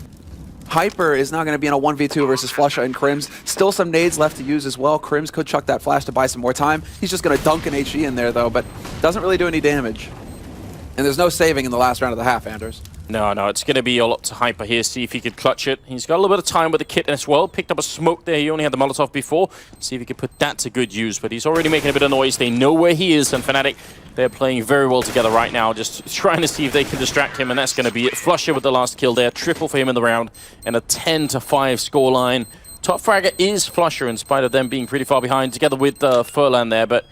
Hyper is now going to be in a 1v2 versus Flusha and Crims. Still some nades left to use as well. Crims could chuck that flash to buy some more time. He's just going to dunk an HE in there, though, but doesn't really do any damage. And there's no saving in the last round of the half, Anders. No, it's going to be all up to Hyper here, see if he could clutch it. He's got a little bit of time with the kit as well. Picked up a smoke there. He only had the Molotov before. See if he could put that to good use. But he's already making a bit of noise. They know where he is, and Fnatic, they're playing very well together right now, just trying to see if they can distract him, and that's going to be it. Flusher with the last kill there. Triple for him in the round, and a 10-5 scoreline. Top fragger is Flusher, in spite of them being pretty far behind, together with Furlan there. But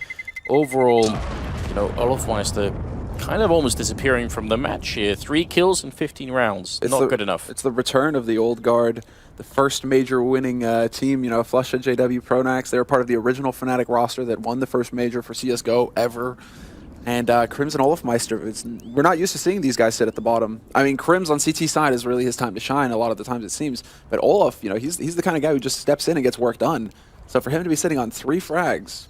overall, you know, Olofmeister kind of almost disappearing from the match here. 3 kills in 15 rounds. Not good enough. It's the return of the old guard, the first major winning team. You know, Flusha, JW, Pronax, they were part of the original Fnatic roster that won the first major for CSGO ever. And Crims and Olofmeister, we're not used to seeing these guys sit at the bottom. I mean, Crims on CT side is really his time to shine a lot of the times, it seems. But Olof, you know, he's the kind of guy who just steps in and gets work done. So for him to be sitting on 3 frags,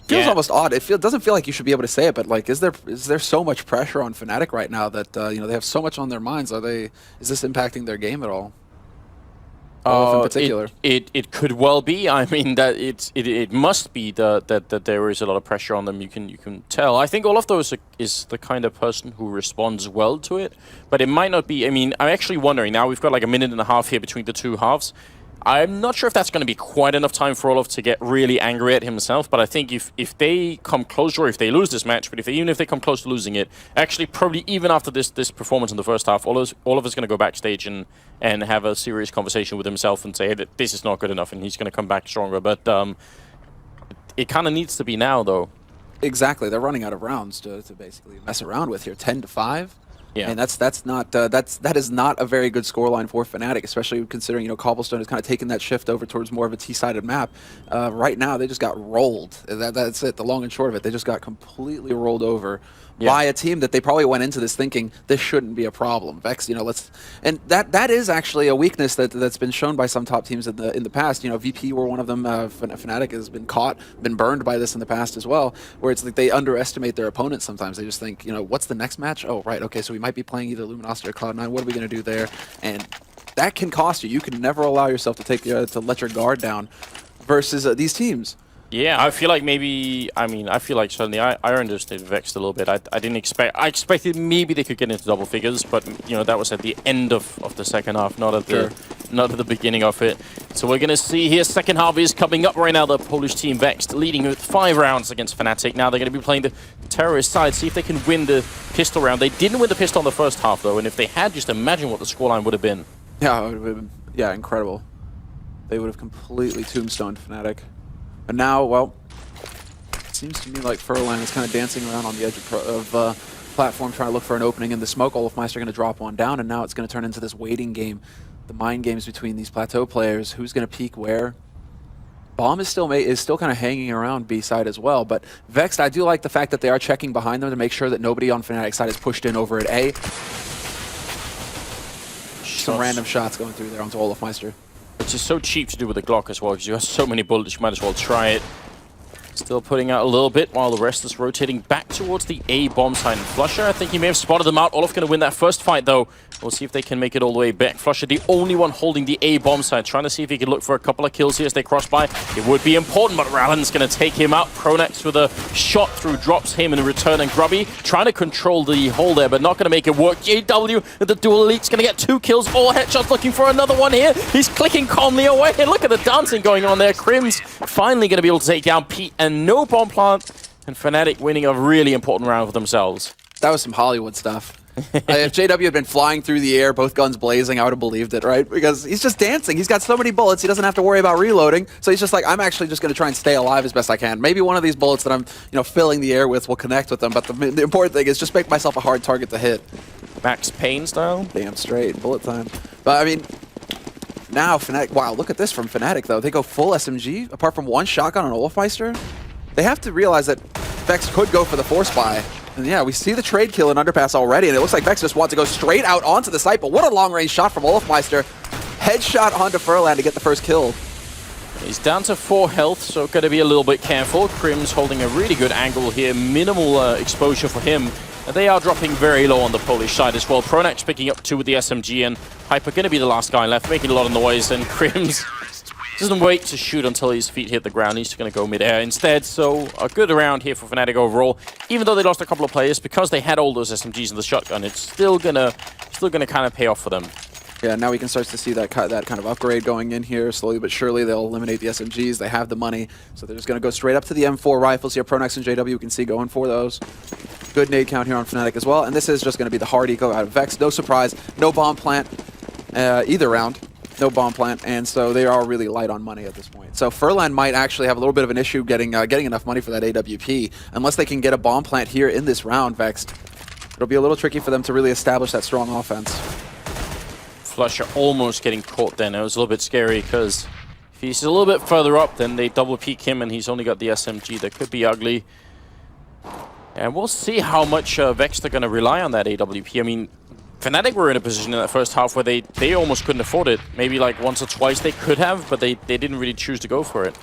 feels almost odd. It doesn't feel like you should be able to say it, but like, is there so much pressure on Fnatic right now that you know, they have so much on their minds? Is this impacting their game at all? In particular, it could well be. I mean, that it must be that there is a lot of pressure on them. You can tell. I think all of those is the kind of person who responds well to it, but it might not be. I mean, I'm actually wondering now. We've got like a minute and a half here between the two halves. I'm not sure if that's going to be quite enough time for Olof to get really angry at himself, but I think if they come close, or if they lose this match, but even if they come close to losing it, actually probably even after this performance in the first half, Olof is going to go backstage and have a serious conversation with himself and say that this is not good enough, and he's going to come back stronger. But it kind of needs to be now, though. Exactly. They're running out of rounds to basically mess around with here. 10-5. Yeah. And that is not a very good scoreline for Fnatic, especially considering, you know, Cobblestone has kind of taken that shift over towards more of a T-sided map. Right now, they just got rolled. That's it. The long and short of it, they just got completely rolled over by a team that they probably went into this thinking this shouldn't be a problem. Vex, you know, and that is actually a weakness that's been shown by some top teams in the past. You know, VP were one of them. Fnatic has been burned by this in the past as well, where it's like they underestimate their opponents sometimes. They just think, you know, what's the next match? Oh, right, okay, so we might be playing either Luminosity or Cloud9. What are we going to do there? And that can cost you. You can never allow yourself to let your guard down versus these teams. Yeah, I feel like certainly I underestimated Vex a little bit. I expected maybe they could get into double figures, but you know, that was at the end of the second half, not at the beginning of it. So we're gonna see here, second half is coming up right now. The Polish team Vex leading with 5 rounds against Fnatic. Now they're gonna be playing the terrorist side, see if they can win the pistol round. They didn't win the pistol in the first half though, and if they had, just imagine what the scoreline would have been. Yeah, incredible. They would have completely tombstoned Fnatic. And now, well, it seems to me like Furlan is kind of dancing around on the edge of platform, trying to look for an opening in the smoke. Olofmeister going to drop one down, and now it's going to turn into this waiting game. the mind games between these Plateau players. Who's going to peek where? Bomb is still kind of hanging around B side as well, but Vexed, I do like the fact that they are checking behind them to make sure that nobody on Fnatic side is pushed in over at A. Some random shots going through there onto Olafmeister. Which is so cheap to do with the Glock as well, because you have so many bullets, you might as well try it. Still putting out a little bit while the rest is rotating back towards the A bomb side. And Flusher, I think he may have spotted them out. Olaf going to win that first fight, though. We'll see if they can make it all the way back. Flusher, the only one holding the A bomb side, trying to see if he can look for a couple of kills here as they cross by. It would be important, but Rallen's going to take him out. Pronax with a shot through drops him in return, and Grubby trying to control the hole there, but not going to make it work. JW, the dual elite's going to get 2 kills. All headshots, looking for another one here. He's clicking calmly away. Look at the dancing going on there. Crim's finally going to be able to take down Pete, and no bomb plant. And Fnatic winning a really important round for themselves. That was some Hollywood stuff. If JW had been flying through the air, both guns blazing, I would have believed it, right? Because he's just dancing. He's got so many bullets, he doesn't have to worry about reloading. So he's just like, I'm actually just going to try and stay alive as best I can. Maybe one of these bullets that I'm, filling the air with will connect with them. But the important thing is just make myself a hard target to hit. Max Payne style? Damn straight. Bullet time. But I mean, now Fnatic, wow, look at this from Fnatic though. They go full SMG, apart from one shotgun on Olafmeister. They have to realize that Vex could go for the force buy. And yeah, we see the trade kill in Underpass already, and it looks like Vex just wants to go straight out onto the site, but what a long-range shot from Olafmeister. Headshot onto Furlan to get the first kill. He's down to 4 health, so got to be a little bit careful. Crim's holding a really good angle here, minimal exposure for him. And they are dropping very low on the Polish side as well. Pronax picking up 2 with the SMG, and Hyper going to be the last guy left, making a lot of noise, and Crim's doesn't wait to shoot until his feet hit the ground. He's going to go mid-air instead. So a good round here for Fnatic overall. Even though they lost a couple of players, because they had all those SMGs in the shotgun, it's still gonna kind of pay off for them. Yeah, now we can start to see that kind of upgrade going in here. Slowly but surely, they'll eliminate the SMGs. They have the money, so they're just going to go straight up to the M4 rifles here. Pronax and JW, we can see going for those. Good nade count here on Fnatic as well. And this is just going to be the hard eco out of Vex. No surprise, no bomb plant either round. No bomb plant, and so they are really light on money at this point. So Furlan might actually have a little bit of an issue getting enough money for that AWP. Unless they can get a bomb plant here in this round, Vexed, it'll be a little tricky for them to really establish that strong offense. Flusher almost getting caught then. It was a little bit scary because if he's a little bit further up, then they double peek him and he's only got the SMG. That could be ugly. And we'll see how much Vexed are going to rely on that AWP. I mean, Fnatic were in a position in that first half where they almost couldn't afford it. Maybe like once or twice they could have, but they didn't really choose to go for it.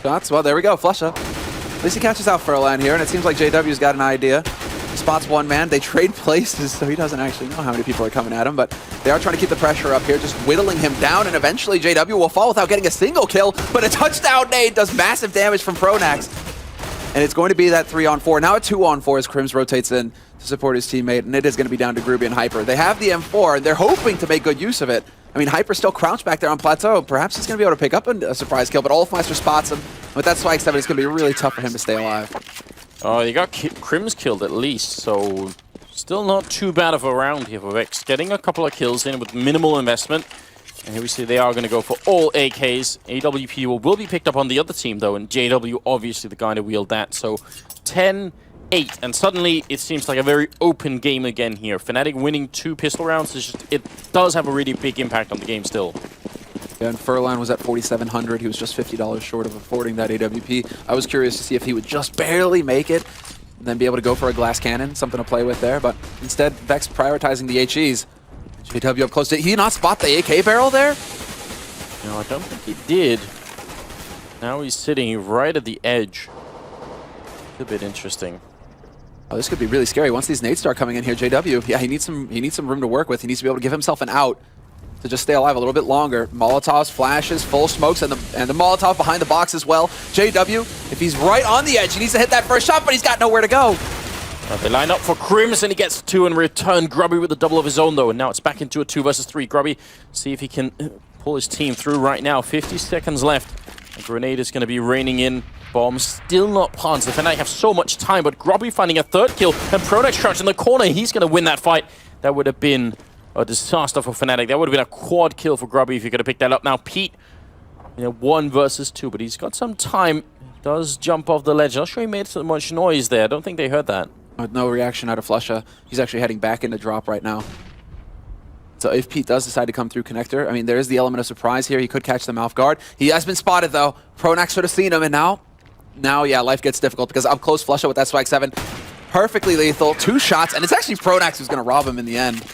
Shots, well, there we go, Flusher. At least he catches out Furlan here, and it seems like JW's got an idea. Spots one man, they trade places, so he doesn't actually know how many people are coming at him, but they are trying to keep the pressure up here, just whittling him down, and eventually JW will fall without getting a single kill, but a touchdown nade does massive damage from Pronax. And it's going to be that 3-on-4. Now a 2-on-4 as Crims rotates in to support his teammate, and it is going to be down to Groovy and Hyper. They have the M4, and they're hoping to make good use of it. I mean, Hyper's still crouched back there on Plateau. Perhaps he's going to be able to pick up a surprise kill, but Olafmeister spots him. With that Spike 7, it's going to be really tough for him to stay alive. Oh, you got Crims killed at least, so still not too bad of a round here for Vex. Getting a couple of kills in with minimal investment. And here we see they are going to go for all AKs. AWP will be picked up on the other team, though, and JW obviously the guy to wield that. So 10-8, and suddenly it seems like a very open game again here. Fnatic winning 2 pistol rounds, it does have a really big impact on the game still. Yeah, and Furlan was at 4,700. He was just $50 short of affording that AWP. I was curious to see if he would just barely make it, and then be able to go for a glass cannon, something to play with there. But instead, Vex prioritizing the HEs. JW up close. Did he not spot the AK barrel there? No, I don't think he did. Now he's sitting right at the edge. It's a bit interesting. Oh, this could be really scary. Once these nades start coming in here, JW, yeah, he needs some room to work with. He needs to be able to give himself an out to just stay alive a little bit longer. Molotovs, flashes, full smokes, and the Molotov behind the box as well. JW, if he's right on the edge, he needs to hit that first shot, but he's got nowhere to go. They line up for Crims, and he gets 2 in return. Grubby with the double of his own, though, and now it's back into a 2 versus 3. Grubby, see if he can pull his team through right now. 50 seconds left. A grenade is going to be raining in. Bomb still not planted. The Fnatic have so much time, but Grubby finding a 3rd kill, and Pronax crouched in the corner. He's going to win that fight. That would have been a disaster for Fnatic. That would have been a quad kill for Grubby if he could have picked that up. Now Pete, 1 versus 2, but he's got some time. Does jump off the ledge. Not sure he made so much noise there. I don't think they heard that. With no reaction out of Flusha. He's actually heading back into drop right now. So if Pete does decide to come through connector, I mean, there is the element of surprise here. He could catch them off guard. He has been spotted, though. Pronax should have seen him, and now, yeah, life gets difficult because up close flusher with that Swag 7. Perfectly lethal. 2 shots, and it's actually Pronax who's going to rob him in the end.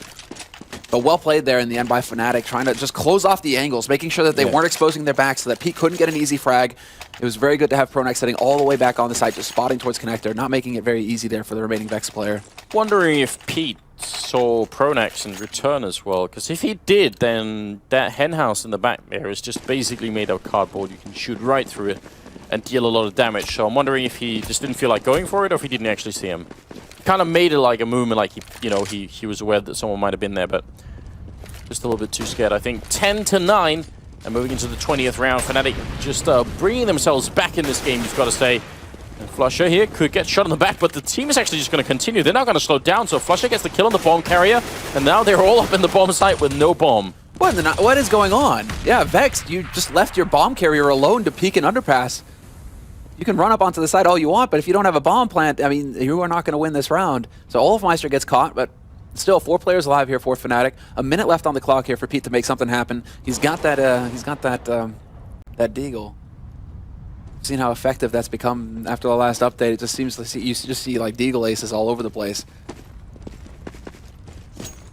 But well played there in the end by Fnatic, trying to just close off the angles, making sure that they weren't exposing their backs so that Pete couldn't get an easy frag. It was very good to have Pronax sitting all the way back on the side, just spotting towards connector, not making it very easy there for the remaining Vex player. Wondering if Pete saw Pronax and return as well, because if he did, then that henhouse in the back there is just basically made of cardboard. You can shoot right through it and deal a lot of damage. So I'm wondering if he just didn't feel like going for it, or if he didn't actually see him. Kind of made it like a movement, like he was aware that someone might have been there, but just a little bit too scared. I think 10-9, and moving into the 20th round. Fnatic just bringing themselves back in this game, you've got to say. And Flusher here could get shot in the back, but the team is actually just going to continue. They're not going to slow down, so Flusher gets the kill on the bomb carrier, and now they're all up in the bomb site with no bomb. What is going on? Yeah, Vex, you just left your bomb carrier alone to peek and underpass. You can run up onto the side all you want, but if you don't have a bomb plant, I mean, you are not going to win this round. So Olofmeister gets caught, but still 4 players alive here for Fnatic. A minute left on the clock here for Pete to make something happen. He's got that Deagle. Seen how effective that's become after the last update. It just seems to see, you just see like Deagle aces all over the place.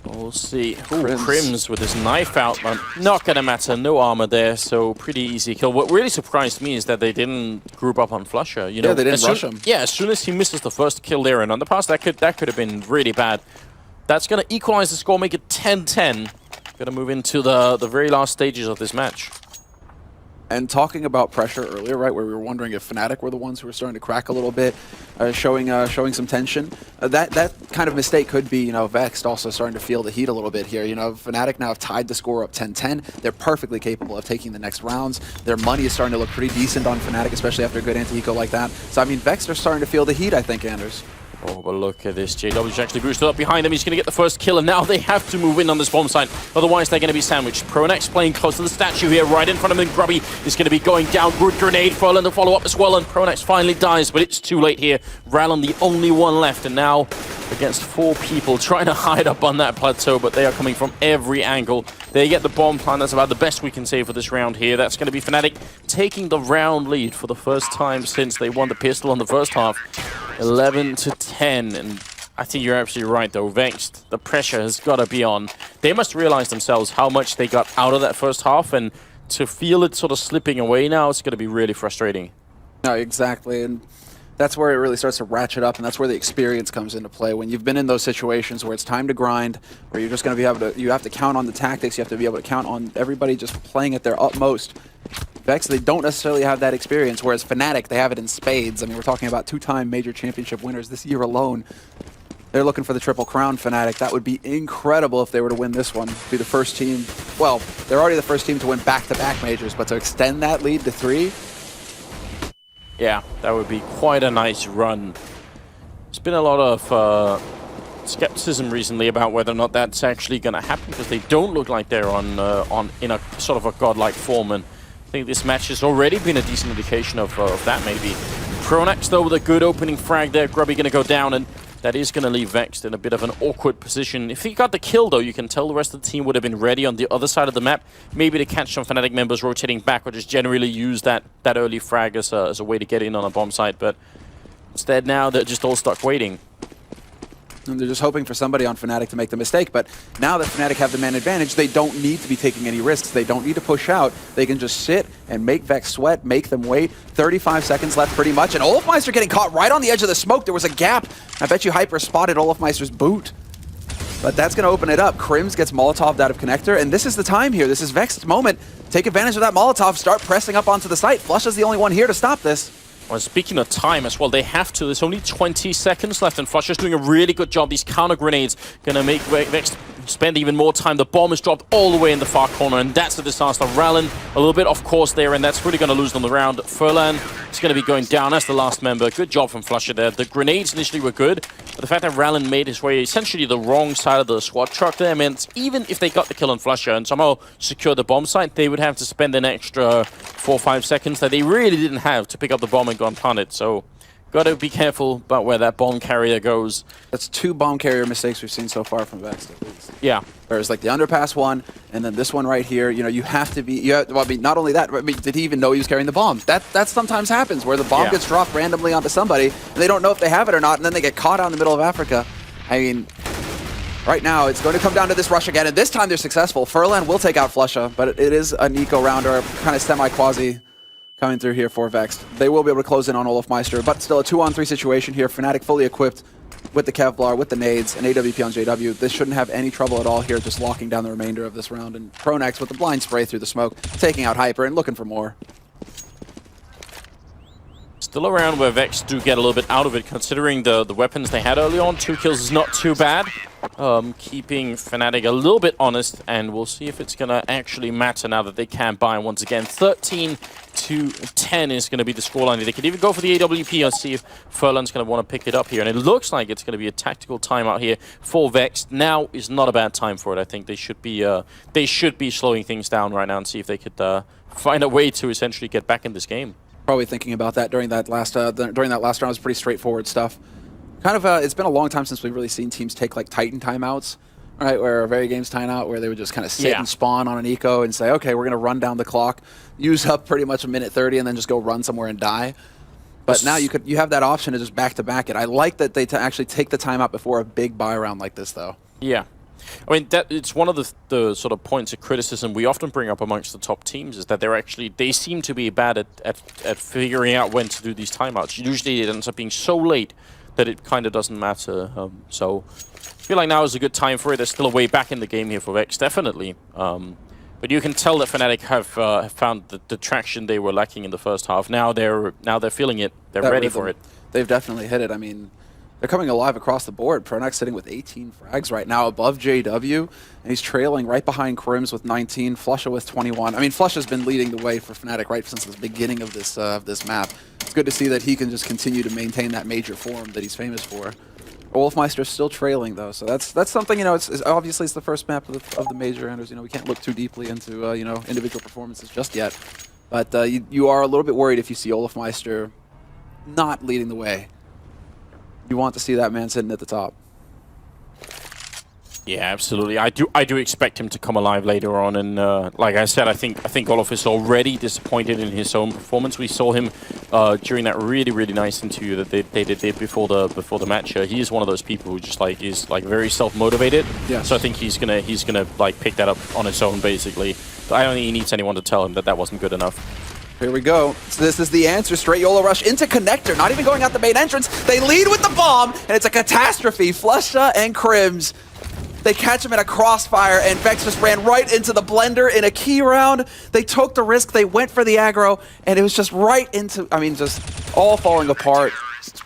We'll see. Ooh, Crims with his knife out, but not gonna matter. No armor there, so pretty easy kill. What really surprised me is that they didn't group up on Flusher. You know, they didn't rush him. Yeah, as soon as he misses the first kill there in underpass, that could have been really bad. That's gonna equalize the score, make it 10-10. Gonna move into the very last stages of this match. And talking about pressure earlier, right, where we were wondering if Fnatic were the ones who were starting to crack a little bit, showing some tension. That kind of mistake could be, Vex also starting to feel the heat a little bit here. Fnatic now have tied the score up 10-10. They're perfectly capable of taking the next rounds. Their money is starting to look pretty decent on Fnatic, especially after a good anti-eco like that. So, I mean, Vex are starting to feel the heat, I think, Anders. Oh, but look at this. JW's actually boosted up behind him. He's going to get the first kill, and now they have to move in on this bomb site. Otherwise, they're going to be sandwiched. Pronax playing close to the statue here, right in front of him. Grubby is going to be going down. Good grenade. Furlan to follow up as well, and Pronax finally dies, but it's too late here. Rallen, the only one left, and now against 4 people trying to hide up on that plateau, but they are coming from every angle. They get the bomb plant. That's about the best we can say for this round here. That's going to be Fnatic taking the round lead for the first time since they won the pistol in the first half. 11-10, and I think you're absolutely right though. Vex, the pressure has got to be on. They must realize themselves how much they got out of that first half, and to feel it sort of slipping away now, it's going to be really frustrating. No, exactly, and that's where it really starts to ratchet up, and that's where the experience comes into play. When you've been in those situations where it's time to grind, where you're just going to be able to, you have to count on the tactics, you have to be able to count on everybody just playing at their utmost. Vex, they don't necessarily have that experience, whereas Fnatic, they have it in spades. I mean, we're talking about 2-time major championship winners this year alone. They're looking for the Triple Crown, Fnatic. That would be incredible if they were to win this one. Be the first team, well, they're already the first team to win back-to-back majors, but to extend that lead to 3? Yeah, that would be quite a nice run. There's been a lot of skepticism recently about whether or not that's actually going to happen, because they don't look like they're in a sort of a godlike form, and I think this match has already been a decent indication of that, maybe. Pronax, though, with a good opening frag there. Grubby going to go down, and that is going to leave Vex in a bit of an awkward position. If he got the kill, though, you can tell the rest of the team would have been ready on the other side of the map, maybe to catch some Fnatic members rotating back, or just generally use that early frag as a way to get in on a bomb site. But instead now, they're just all stuck waiting. And they're just hoping for somebody on Fnatic to make the mistake, but now that Fnatic have the man advantage, they don't need to be taking any risks. They don't need to push out. They can just sit and make Vex sweat, make them wait. 35 seconds left pretty much, and Olofmeister getting caught right on the edge of the smoke. There was a gap. I bet you Hyper spotted Olofmeister's boot. But that's going to open it up. Crims gets Molotov'd out of connector, and this is the time here. This is Vex's moment. Take advantage of that Molotov, start pressing up onto the site. Flush is the only one here to stop this. Well, speaking of time as well, they have to. There's only 20 seconds left, and Flusher's doing a really good job. These counter grenades going to make Vex spend even more time. The bomb is dropped all the way in the far corner, and that's a disaster. Rallen, a little bit off course there, and that's really going to lose them the round. Furlan is going to be going down as the last member. Good job from Flusher there. The grenades initially were good, but the fact that Rallen made his way essentially the wrong side of the SWAT truck there meant even if they got the kill on Flusher and somehow secured the bomb site, they would have to spend an extra 4 or 5 seconds that they really didn't have to pick up the bomb and go and plant it. So got to be careful about where that bomb carrier goes. That's 2 bomb carrier mistakes we've seen so far from Vex, at least. Yeah. Whereas like the underpass one, and then this one right here, you know, you have to be, well, I mean, not only that, I mean, did he even know he was carrying the bomb? That sometimes happens, where the bomb gets dropped randomly onto somebody, and they don't know if they have it or not, and then they get caught out in the middle of Africa. I mean, right now, it's going to come down to this rush again, and this time they're successful. Furlan will take out Flusha, but it is an eco round, or kind of semi-quasi coming through here for Vex. They will be able to close in on Olofmeister, but still a 2-on-3 situation here. Fnatic fully equipped with the Kevlar, with the nades, and AWP on JW. This shouldn't have any trouble at all here, just locking down the remainder of this round. And Pronex with the blind spray through the smoke, taking out Hyper and looking for more. Still around where Vex do get a little bit out of it, considering the weapons they had early on. 2 kills is not too bad. Keeping Fnatic a little bit honest, and we'll see if it's going to actually matter now that they can buy once again. 13-10 is going to be the scoreline. They could even go for the AWP and see if Furlan's going to want to pick it up here. And it looks like it's going to be a tactical timeout here for Vex. Now is not a bad time for it. I think they should be slowing things down right now and see if they could find a way to essentially get back in this game. Probably thinking about that during that last round. It was pretty straightforward stuff. Kind of, it's been a long time since we've really seen teams take like Titan timeouts, right? Where a very game's timeout, where they would just kind of sit and spawn on an eco and say, okay, we're going to run down the clock, use up pretty much a minute 30, and then just go run somewhere and die. But now you have that option to just back-to-back it. I like that they actually take the timeout before a big buy round like this, though. Yeah. I mean, it's one of the sort of points of criticism we often bring up amongst the top teams, is that they seem to be bad at figuring out when to do these timeouts. Usually it ends up being so late that it kind of doesn't matter. So I feel like now is a good time for it. There's still a way back in the game here for Vex, definitely. But you can tell that Fnatic have found the traction they were lacking in the first half. Now they're feeling it. They're ready for it. They've definitely hit it. I mean, they're coming alive across the board. Pronex sitting with 18 frags right now above JW, and he's trailing right behind Crims with 19, Flusha with 21. I mean, Flusha's been leading the way for Fnatic right since the beginning of this map. It's good to see that he can just continue to maintain that major form that he's famous for. Olofmeister's still trailing though, so that's something, you know, it's obviously it's the first map of the major, and you know, we can't look too deeply into you know, individual performances just yet. But you are a little bit worried if you see Olofmeister not leading the way. You want to see that man sitting at the top. Yeah, absolutely. I do expect him to come alive later on, and like I said, I think Olof is already disappointed in his own performance. We saw him during that really nice interview that they did before the match. He is one of those people who just is very self-motivated. Yeah. So I think he's gonna like pick that up on his own basically. But I don't think he needs anyone to tell him that wasn't good enough. Here we go. So this is the answer. Straight YOLO rush into connector. Not even going out the main entrance. They lead with the bomb, and it's a catastrophe. Flusha and Crims, they catch him in a crossfire, and Vex just ran right into the blender in a key round. They took the risk. They went for the aggro, and it was just right into, I mean, just all falling apart.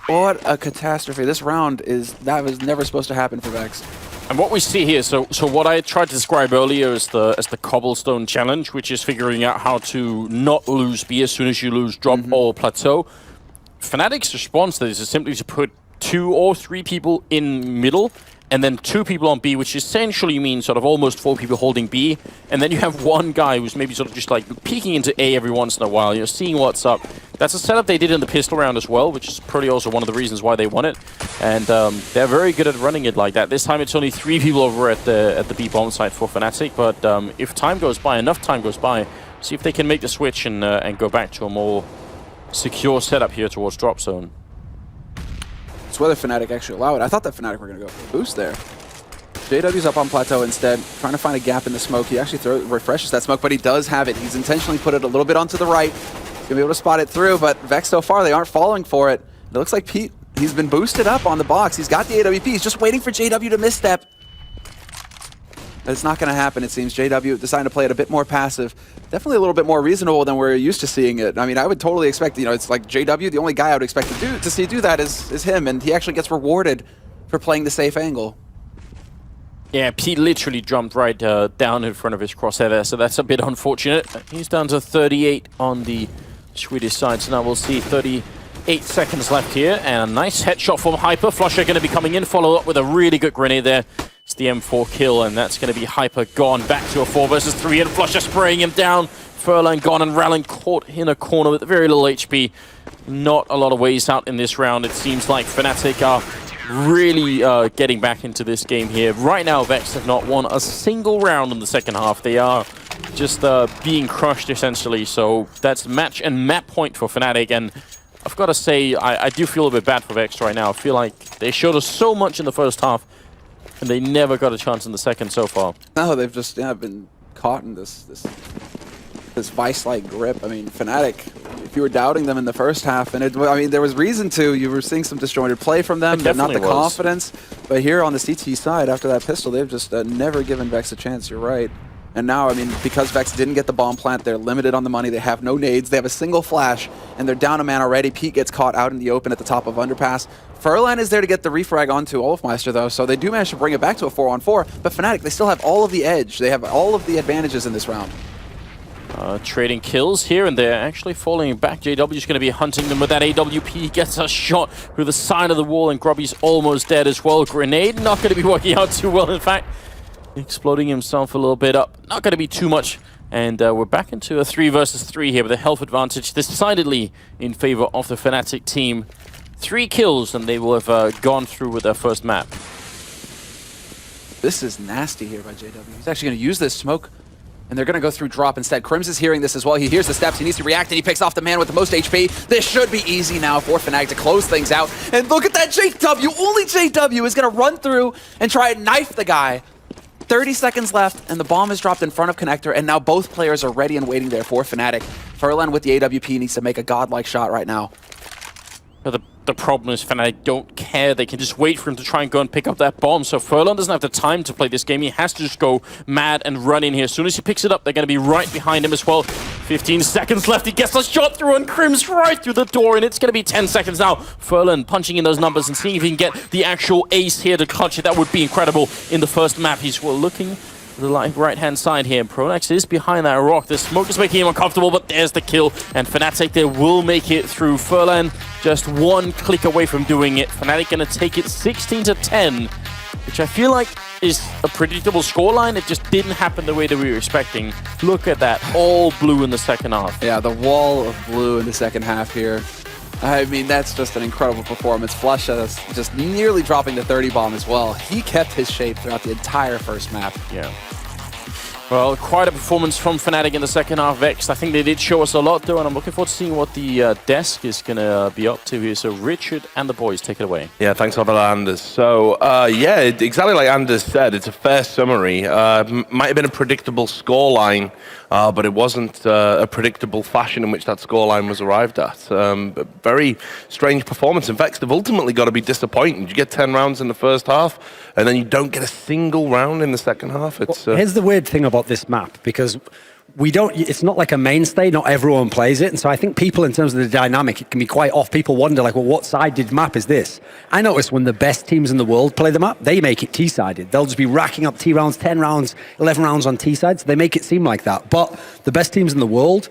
What a catastrophe. This round that was never supposed to happen for Vex. And what we see here, so what I tried to describe earlier as the cobblestone challenge, which is figuring out how to not lose B as soon as you lose drop or plateau. Fnatic's response to this is simply to put 2 or 3 people in middle, and then 2 people on B, which essentially means sort of almost 4 people holding B, and then you have 1 guy who's maybe sort of just like peeking into A every once in a while, you know, seeing what's up. That's a setup they did in the pistol round as well, which is probably also one of the reasons why they won it. And they're very good at running it like that. This time it's only 3 people over at the B bomb site for Fnatic, but if time goes by, enough time goes by, see if they can make the switch and go back to a more secure setup here towards drop zone. It's whether Fnatic actually allow it. I thought that Fnatic were going to go for a boost there. JW's up on plateau instead, trying to find a gap in the smoke. He actually refreshes that smoke, but he does have it. He's intentionally put it a little bit onto the right. He's going to be able to spot it through, but Vex so far, they aren't falling for it. It looks like Pete, he's been boosted up on the box. He's got the AWP. He's just waiting for JW to misstep. But it's not going to happen, it seems. JW deciding to play it a bit more passive. Definitely a little bit more reasonable than we're used to seeing it. I mean, I would totally expect, you know, it's like JW, the only guy I would expect to see do that is him, and he actually gets rewarded for playing the safe angle. Yeah, Pete literally jumped right down in front of his crosshair there, so that's a bit unfortunate. He's down to 38 on the Swedish side, so now we'll see 38 seconds left here, and a nice headshot from Hyper. Flusha going to be coming in, followed up with a really good grenade there. It's the M4 kill, and that's going to be Hyper gone. Back to a 4 versus 3, and Flusha spraying him down. Furlan gone, and Rallen caught in a corner with very little HP. not a lot of ways out in this round. It seems like Fnatic are really getting back into this game here. Right now, Vex have not won a single round in the second half. They are just being crushed, essentially. So that's match and map point for Fnatic. And I've got to say, I do feel a bit bad for Vex right now. I feel like they showed us so much in the first half, and they never got a chance in the second so far. No, they've just been caught in this vice-like grip. I mean, Fnatic, if you were doubting them in the first half, and I mean, there was reason to. You were seeing some disjointed play from them, but not the confidence. But here on the CT side, after that pistol, they've just never given Vex a chance. You're right. And now, I mean, because Vex didn't get the bomb plant, they're limited on the money. They have no nades. They have a single flash, and they're down a man already. Pete gets caught out in the open at the top of Underpass. Furlan is there to get the refrag onto Olafmeister, though, so they do manage to bring it back to a 4-on-4. But Fnatic, they still have all of the edge. They have all of the advantages in this round. Trading kills here and there, actually falling back. JW is going to be hunting them with that AWP. He gets a shot through the side of the wall, and Grubby's almost dead as well. Grenade not going to be working out too well, in fact. Exploding himself a little bit up. Not going to be too much. And we're back into a 3 versus 3 here with a health advantage decidedly in favor of the Fnatic team. 3 kills, and they will have gone through with their first map. This is nasty here by JW. He's actually going to use this smoke, and they're going to go through drop instead. Crims is hearing this as well. He hears the steps. He needs to react, and he picks off the man with the most HP. This should be easy now for Fnatic to close things out. And look at that JW. Only JW is going to run through and try and knife the guy. 30 seconds left, and the bomb is dropped in front of Connector, and now both players are ready and waiting there for Fnatic. Furlan with the AWP needs to make a godlike shot right now. But the problem is Fnatic don't care. They can just wait for him to try and go and pick up that bomb. So Furlan doesn't have the time to play this game. He has to just go mad and run in here. As soon as he picks it up, they're going to be right behind him as well. 15 seconds left. He gets a shot through, and Crims right through the door, and it's going to be 10 seconds now. Furlan punching in those numbers and seeing if he can get the actual ace here to clutch it. That would be incredible in the first map. He's looking the right-hand side here. Pronax is behind that rock. The smoke is making him uncomfortable, but there's the kill. And Fnatic, they will make it through. Furlan just one click away from doing it. Fnatic going to take it 16-10, which I feel like is a predictable scoreline. It just didn't happen the way that we were expecting. Look at that, all blue in the second half. Yeah, the wall of blue in the second half here. I mean, that's just an incredible performance. Flusha just nearly dropping the 30 bomb as well. He kept his shape throughout the entire first map. Yeah. Well, quite a performance from Fnatic in the second half. Vex, I think they did show us a lot, though, and I'm looking forward to seeing what the desk is going to be up to here. So, Richard and the boys, take it away. Yeah, thanks a lot, Anders. So, yeah, exactly like Anders said, it's a fair summary. Might have been a predictable scoreline, but it wasn't a predictable fashion in which that scoreline was arrived at. Very strange performance. In fact, they've ultimately got to be disappointed. You get 10 rounds in the first half, and then you don't get a single round in the second half. It's here's the weird thing about this map, because it's not like a mainstay, not everyone plays it, and so I think people, in terms of the dynamic, it can be quite off. People wonder, like, well, what sided map is this? I notice when the best teams in the world play the map, they make it T-sided. They'll just be racking up T rounds, 10 rounds, 11 rounds on T-sides. They make it seem like that. But the best teams in the world,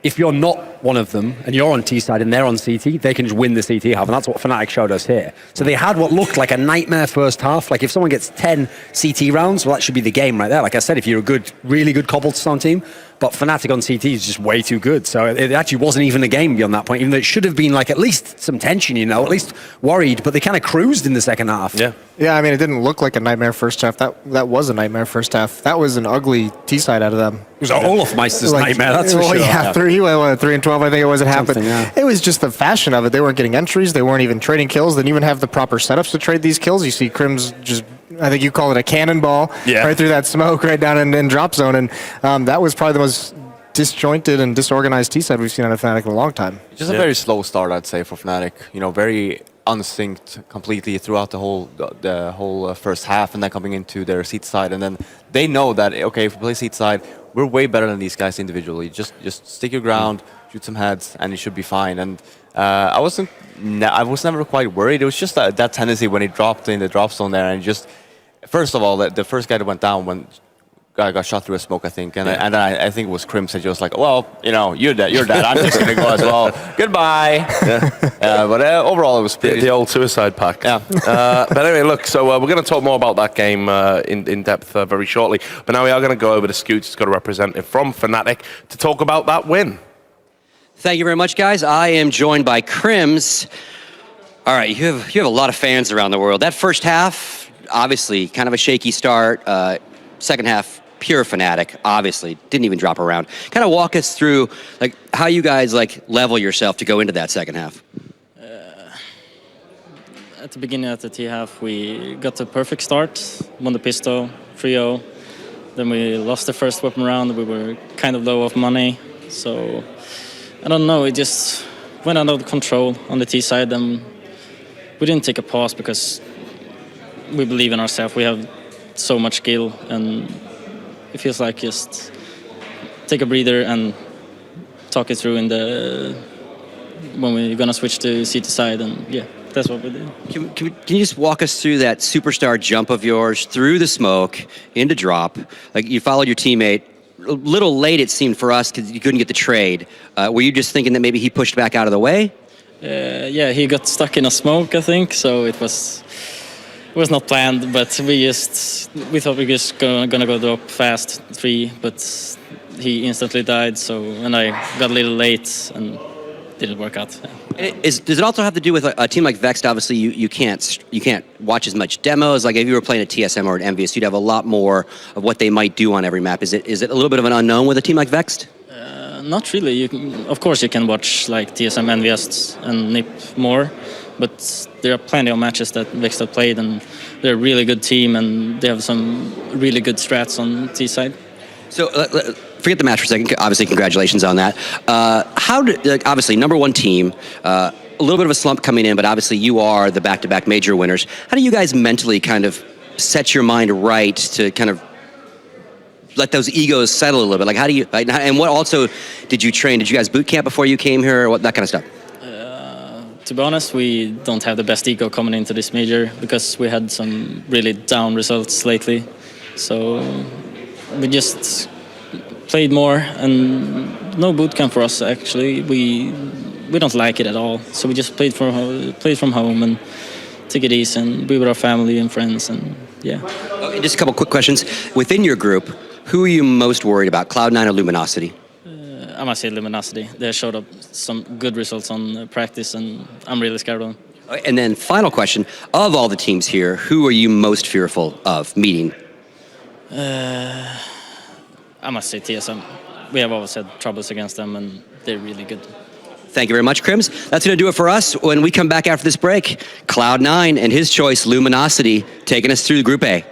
if you're not one of them and you're on T-side and they're on CT, they can just win the CT half, and that's what Fnatic showed us here. So they had what looked like a nightmare first half. Like, if someone gets 10 CT rounds, well, that should be the game right there. Like I said, if you're a good, really good cobblestone team, but Fnatic on CT is just way too good. So it actually wasn't even a game beyond that point, even though it should have been like at least some tension, you know, at least worried, but they kind of cruised in the second half. Yeah. Yeah, I mean, it didn't look like a nightmare first half. That was a nightmare first half. That was an ugly T-side out of them. It was Olafmeister's nightmare, that's for sure. Yeah, 3-12, I think it was. It happened. Yeah. It was just the fashion of it. They weren't getting entries. They weren't even trading kills. They didn't even have the proper setups to trade these kills. You see Crims just, I think you call it a cannonball, right through that smoke, right down in drop zone. And that was probably the most disjointed and disorganized T-side we've seen on a Fnatic in a long time. Just a very slow start, I'd say, for Fnatic. You know, very unsynced completely throughout the whole first half, and then coming into their seat side, and then they know that, okay, if we play seat side, we're way better than these guys individually. Just stick your ground, shoot some heads, and you should be fine. And I was never quite worried. It was just that tendency when he dropped in the drop zone there, and just first of all, the first guy that went down when guy got shot through a smoke, I think, and then I think it was Crims that just like, well, you know, you're dead. I'm just gonna go as well. Goodbye. But overall, it was pretty. The old suicide pact. Yeah. But anyway, look. So we're going to talk more about that game in depth very shortly. But now we are going to go over to Scoots, who's got a representative from Fnatic, to talk about that win. Thank you very much, guys. I am joined by Crims. All right, you have a lot of fans around the world. That first half, obviously, kind of a shaky start. Second half, pure Fnatic. Obviously, didn't even drop around. Kind of walk us through like how you guys like level yourself to go into that second half. At the beginning of the T half, we got a perfect start. Won the pistol, 3-0. Then we lost the first weapon round. We were kind of low of money, so I don't know. It just went out of control on the T side, and we didn't take a pause because we believe in ourselves. We have so much skill, and it feels like just take a breather and talk it through in the when we're gonna switch to CT side, and yeah, that's what we did. Can you just walk us through that superstar jump of yours through the smoke into drop? Like you followed your teammate. A little late it seemed for us because you couldn't get the trade. Were you just thinking that maybe he pushed back out of the way? Yeah, he got stuck in a smoke, I think, so it was not planned, but we thought we were just gonna go drop fast 3, but he instantly died, so and I got a little late and didn't work out. Yeah. Does it also have to do with a team like Vexed? Obviously, you can't watch as much demos. Like if you were playing a TSM or an Envious, you'd have a lot more of what they might do on every map. Is it a little bit of an unknown with a team like Vexed? Not really. Of course, you can watch like TSM, Envious, and NIP more, but there are plenty of matches that Vexed have played, and they're a really good team, and they have some really good strats on T side. So forget the match for a second. Obviously, congratulations on that. Obviously, #1 team, a little bit of a slump coming in, but obviously you are the back-to-back major winners. How do you guys mentally kind of set your mind right to kind of let those egos settle a little bit? Like, how do you, and what also did you train? Did you guys boot camp before you came here, or what, that kind of stuff? To be honest, we don't have the best ego coming into this major because we had some really down results lately. So we just played more, and no boot camp for us actually. We don't like it at all. So we just played from home and took it easy and be with our family and friends, and yeah. Just a couple quick questions. Within your group, who are you most worried about, Cloud9 or Luminosity? I must say Luminosity. They showed up some good results on practice, and I'm really scared of them. And then final question, of all the teams here, who are you most fearful of meeting? I must say TSM. We have always had troubles against them, and they're really good. Thank you very much, Crims. That's going to do it for us. When we come back after this break, Cloud9 and his choice, Luminosity, taking us through Group A.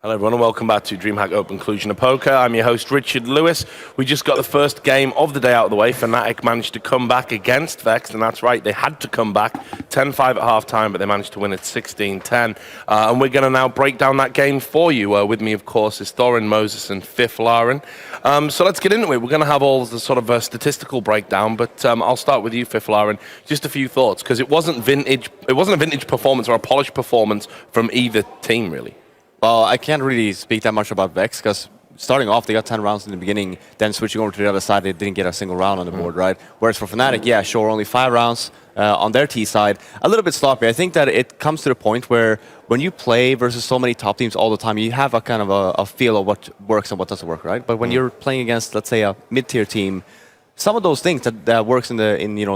Hello everyone and welcome back to DreamHack Open Conclusion of Poker. I'm your host Richard Lewis. We just got the first game of the day out of the way. Fnatic managed to come back against Vex, and that's right, they had to come back 10-5 at half-time, but they managed to win at 16-10. And we're going to now break down that game for you. With me, of course, is Thorin, Moses, and Fifth Laren. So let's get into it. We're going to have all the sort of statistical breakdown, but I'll start with you, Fifth Laren. Just a few thoughts, because it wasn't a vintage performance or a polished performance from either team, really. Well, I can't really speak that much about Vex because starting off, they got 10 rounds in the beginning, then switching over to the other side, they didn't get a single round on the board, right? Whereas for Fnatic, yeah, sure, only 5 rounds on their T side. A little bit sloppy. I think that it comes to the point where when you play versus so many top teams all the time, you have a kind of a feel of what works and what doesn't work, right? But when you're playing against, let's say, a mid-tier team, some of those things that works in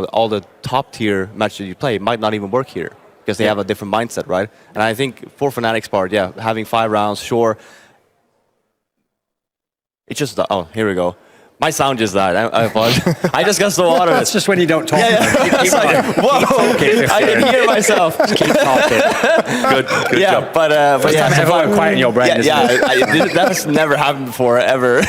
all the top-tier matches you play might not even work here, because they have a different mindset, right? And I think for Fnatic's part, yeah, having 5 rounds, sure. It's just, oh, here we go. My sound just died. I apologize. I just got so water. That's just when you don't talk. Keep whoa! I can hear myself. Just keep talking. Good job. But yeah, so everyone quiet in your brain. That's never happened before, ever.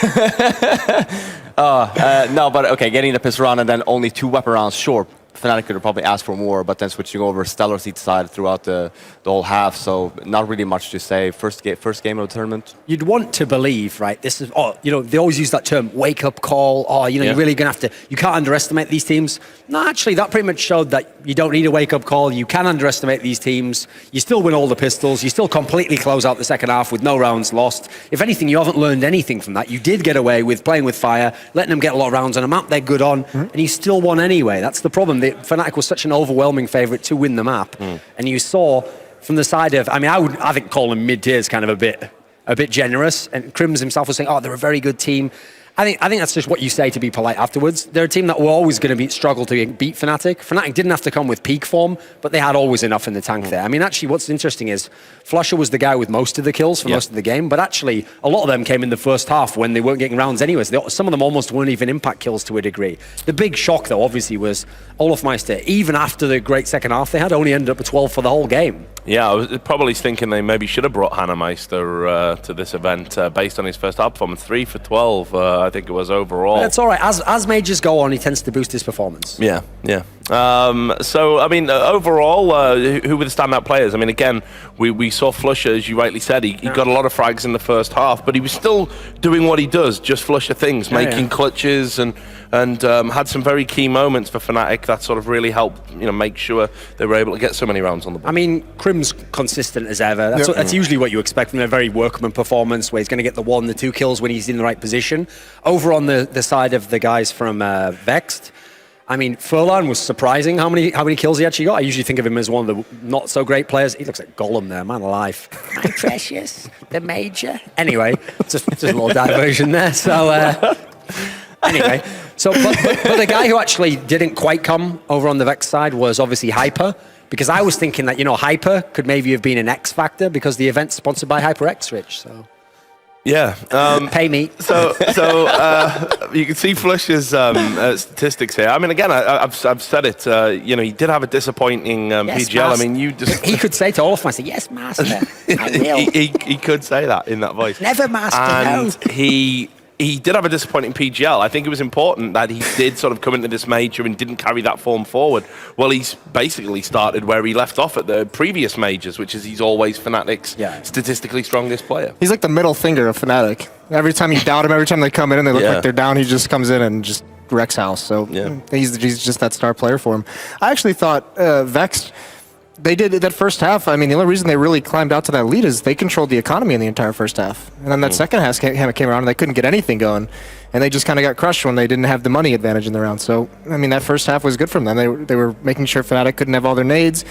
No, but okay, getting the pistol round and then only 2 weapon rounds, sure. Fnatic could have probably asked for more, but then switching over Stellar Seed side throughout the whole half, so not really much to say. First game of the tournament. You'd want to believe, right? This is, they always use that term, wake-up call. You're really going to have to, you can't underestimate these teams. No, actually, that pretty much showed that you don't need a wake-up call. You can underestimate these teams. You still win all the pistols. You still completely close out the second half with no rounds lost. If anything, you haven't learned anything from that. You did get away with playing with fire, letting them get a lot of rounds on a map they're good on, and you still won anyway. That's the problem. Fnatic was such an overwhelming favourite to win the map, and you saw from the side of, I think calling mid-tiers kind of a bit generous, and Crims himself was saying, they're a very good team. I think that's just what you say to be polite afterwards. They're a team that were always going to struggle to beat Fnatic. Fnatic didn't have to come with peak form, but they had always enough in the tank there. Actually, what's interesting is flusha was the guy with most of the kills for most of the game, but actually, a lot of them came in the first half when they weren't getting rounds anyway. So some of them almost weren't even impact kills to a degree. The big shock, though, obviously, was Olofmeister, even after the great second half they had, only ended up with 12 for the whole game. Yeah, I was probably thinking they maybe should have brought Hannemeister to this event based on his first half performance. 3 for 12, I think it was overall. That's all right. As majors go on, he tends to boost his performance. Yeah. Overall, who were the standout players? Again, we saw flusha, as you rightly said. He got a lot of frags in the first half, but he was still doing what he does, just flusha things, making clutches and had some very key moments for Fnatic that sort of really helped, make sure they were able to get so many rounds on the board. Crim's consistent as ever. That's usually what you expect from a very workman performance, where he's going to get the 1, the 2 kills when he's in the right position. Over on the side of the guys from Vexed, Furlan was surprising how many kills he actually got. I usually think of him as one of the not so great players. He looks like Gollum there, man alive. My precious, the major. Anyway, just a little diversion there. So anyway, but the guy who actually didn't quite come over on the Vex side was obviously Hyper, because I was thinking that Hyper could maybe have been an X factor because the event's sponsored by HyperX, Rich. So. Yeah. Pay me. So you can see Flusha's statistics here. Again, I've said it. He did have a disappointing PGL. He could say to all of us, "Yes, master, I will." he could say that in that voice. Never, master. And no. He did have a disappointing PGL. I think it was important that he did sort of come into this major and didn't carry that form forward. Well, he's basically started where he left off at the previous majors, which is he's always Fnatic's statistically strongest player. He's like the middle finger of Fnatic. Every time you doubt him, every time they come in and they look like they're down, he just comes in and just wrecks house. So he's just that star player for him. I actually thought Vexed, they did that first half. The only reason they really climbed out to that lead is they controlled the economy in the entire first half. And then that second half came around and they couldn't get anything going. And they just kind of got crushed when they didn't have the money advantage in the round. So, that first half was good from them. They were making sure Fnatic couldn't have all their nades,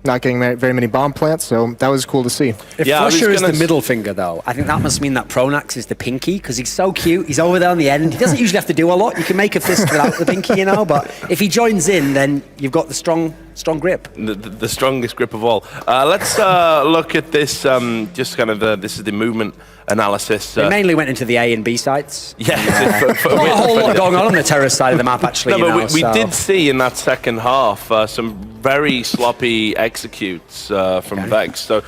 not getting very many bomb plants. So that was cool to see. If flusha is the middle finger, though, I think that must mean that Pronax is the pinky, because he's so cute. He's over there on the end. He doesn't usually have to do a lot. You can make a fist without the pinky, but if he joins in, then you've got the strong strong grip. The strongest grip of all. Let's look at this, just kind of, this is the movement analysis. They mainly went into the A and B sites. Yeah. Not a whole lot going on the terrace side of the map, actually. No, but we did see in that second half some very sloppy executes from Vex. So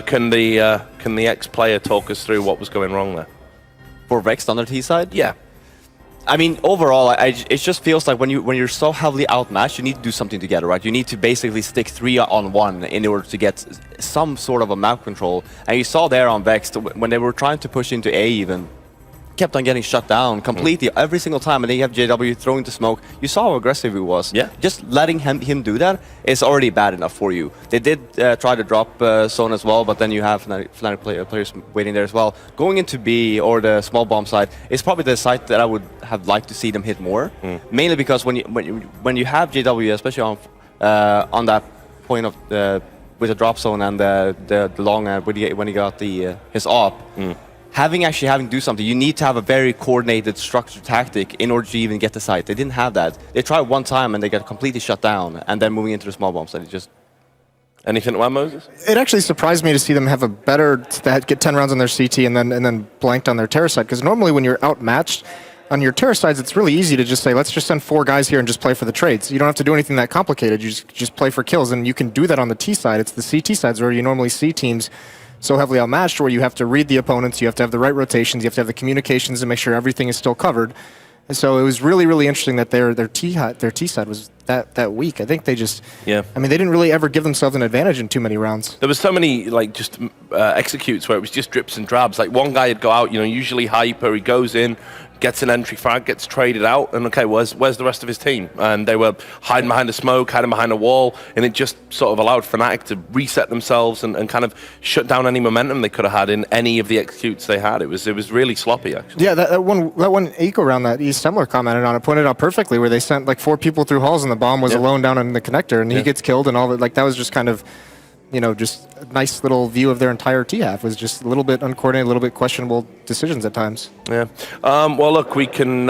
can the ex-player talk us through what was going wrong there? For Vex on the T side? Yeah. I mean, overall, it just feels like when you're so heavily outmatched, you need to do something together, right? You need to basically stick 3-on-1 in order to get some sort of a map control. And you saw there on Vex, when they were trying to push into A even, kept on getting shut down completely every single time, and then you have JW throwing the smoke. You saw how aggressive he was. Yeah. Just letting him do that is already bad enough for you. They did try to drop zone as well, but then you have Fnatic players waiting there as well. Going into B or the small bomb side is probably the site that I would have liked to see them hit more. Mainly because when you have JW, especially on that point of with the drop zone and the long when he got his op. Having to do something, you need to have a very coordinated, structured tactic in order to even get the site. They didn't have that. They tried one time and they got completely shut down, and then moving into the small bombs, and it just... Anything to add, Moses? It actually surprised me to see them have a better, get 10 rounds on their CT and then blanked on their terror side, because normally when you're outmatched, on your terror sides, it's really easy to just say, let's just send 4 guys here and just play for the trades. You don't have to do anything that complicated. You just play for kills, and you can do that on the T side. It's the CT sides where you normally see teams so heavily outmatched, where you have to read the opponents, you have to have the right rotations, you have to have the communications to make sure everything is still covered. And so it was really, really interesting that their T side was that weak. I think they just, I mean, they didn't really ever give themselves an advantage in too many rounds. There was so many just executes where it was just drips and drabs. Like one guy would go out, usually hyper, he goes in, gets an entry frag, gets traded out, and okay, where's the rest of his team? And they were hiding behind a smoke, hiding behind a wall, and it just sort of allowed Fnatic to reset themselves and kind of shut down any momentum they could have had in any of the executes they had. It was really sloppy, actually. Yeah, that one eco round that East Semler commented on, it pointed out perfectly, where they sent like 4 people through halls and the bomb was alone down in the connector, and he gets killed and all that. Like, that was just kind of, just a nice little view of their entire T-half. It was just a little bit uncoordinated, a little bit questionable decisions at times. Yeah. Well, look, we can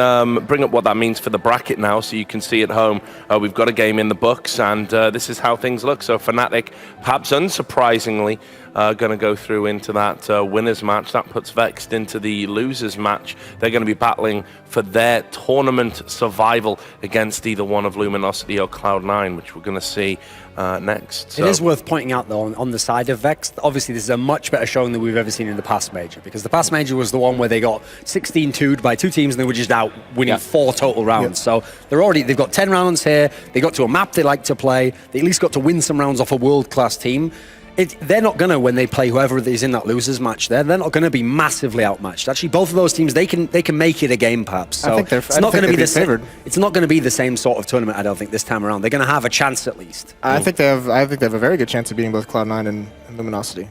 bring up what that means for the bracket now, so you can see at home. We've got a game in the books, and this is how things look. So Fnatic, perhaps unsurprisingly, going to go through into that winners match. That puts Vex into the losers match. They're going to be battling for their tournament survival against either one of Luminosity or Cloud9, which we're going to see next. So. It is worth pointing out, though, on the side of Vex, obviously this is a much better showing than we've ever seen in the past major, because the past major was the one where they got 16-2'd by 2 teams and they were just out winning 4 total rounds. So they've got 10 rounds here, they got to a map they like to play, they at least got to win some rounds off a world-class team. They're not going to, when they play whoever is in that losers match they're not going to be massively outmatched. Actually, both of those teams, they can make it a game, perhaps. So I think it's not going to be the favored. It's not going to be the same sort of tournament, I don't think, this time around. They're going to have a chance at least. I think they have a very good chance of beating both Cloud9 and Luminosity.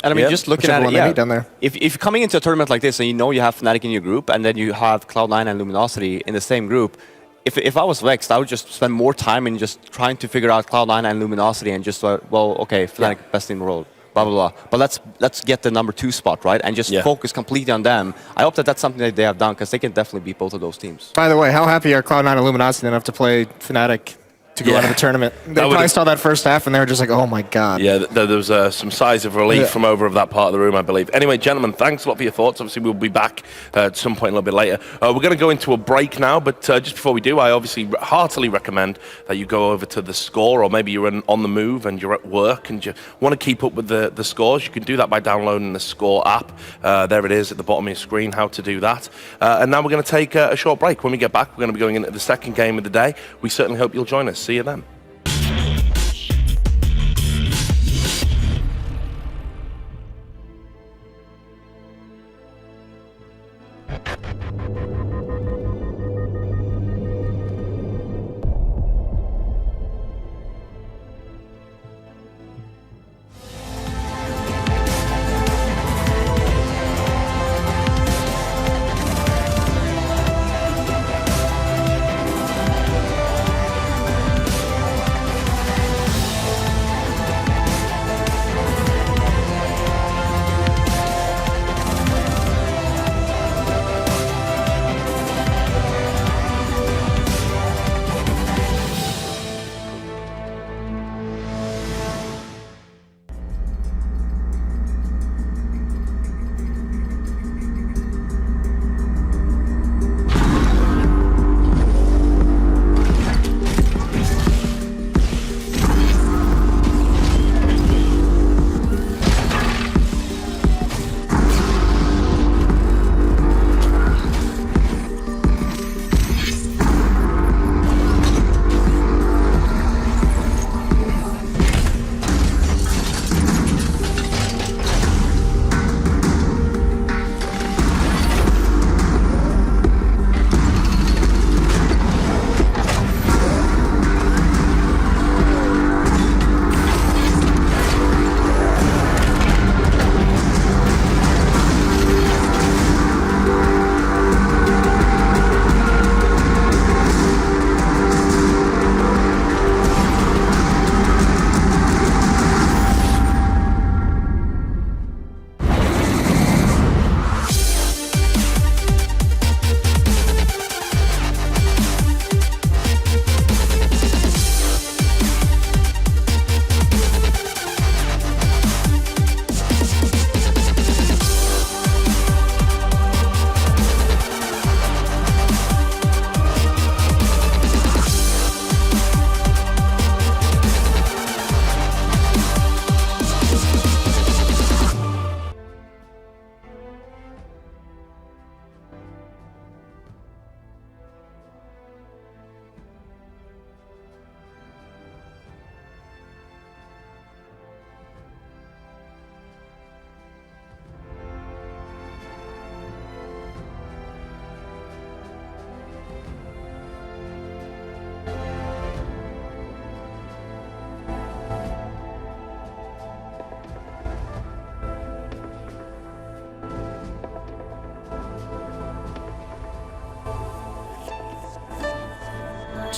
And I mean, just looking at it, down there. If you're coming into a tournament like this and you have Fnatic in your group, and then you have Cloud9 and Luminosity in the same group, if I was Vexed, I would just spend more time in just trying to figure out Cloud9 and Luminosity and just, okay, Fnatic best in the world, blah, blah, blah. But let's get the number 2 spot, right? And just focus completely on them. I hope that that's something that they have done, because they can definitely beat both of those teams. By the way, how happy are Cloud9 and Luminosity enough to play Fnatic to go out of the tournament? They probably saw that first half and they were just like, oh my god. Yeah, there was some sighs of relief from over of that part of the room, I believe. Anyway, gentlemen, thanks a lot for your thoughts. Obviously, we'll be back at some point a little bit later. We're going to go into a break now, but just before we do, I obviously heartily recommend that you go over to the score, or maybe you're on the move and you're at work and you want to keep up with the scores. You can do that by downloading the score app. There it is at the bottom of your screen, how to do that. And now we're going to take a short break. When we get back, we're going to be going into the second game of the day. We certainly hope you'll join us. See you then.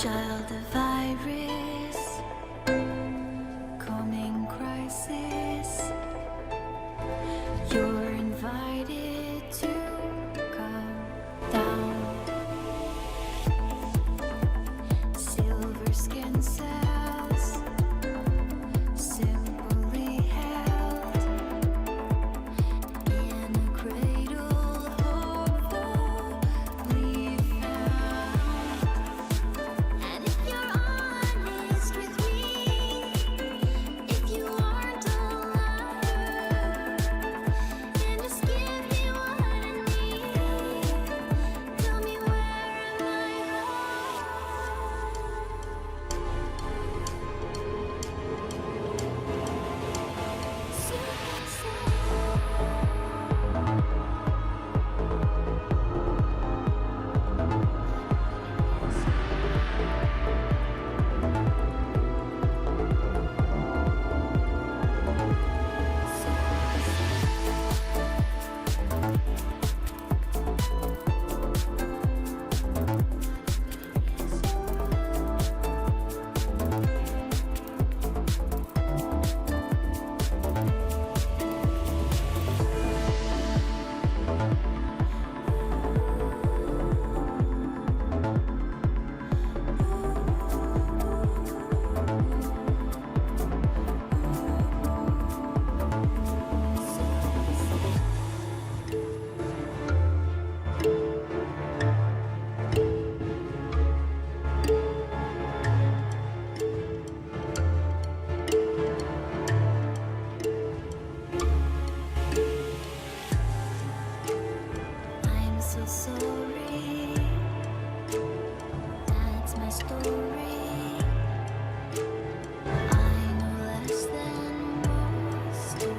child of virus, coming crisis. You're invited to come down. Silver skin cells, simply held in a cradle, hopefully found. And if you're honest with me, if you aren't a liar, then just give me what I need. Tell me, where am I wrong? I'm so sorry. That's my story. I know less than most do.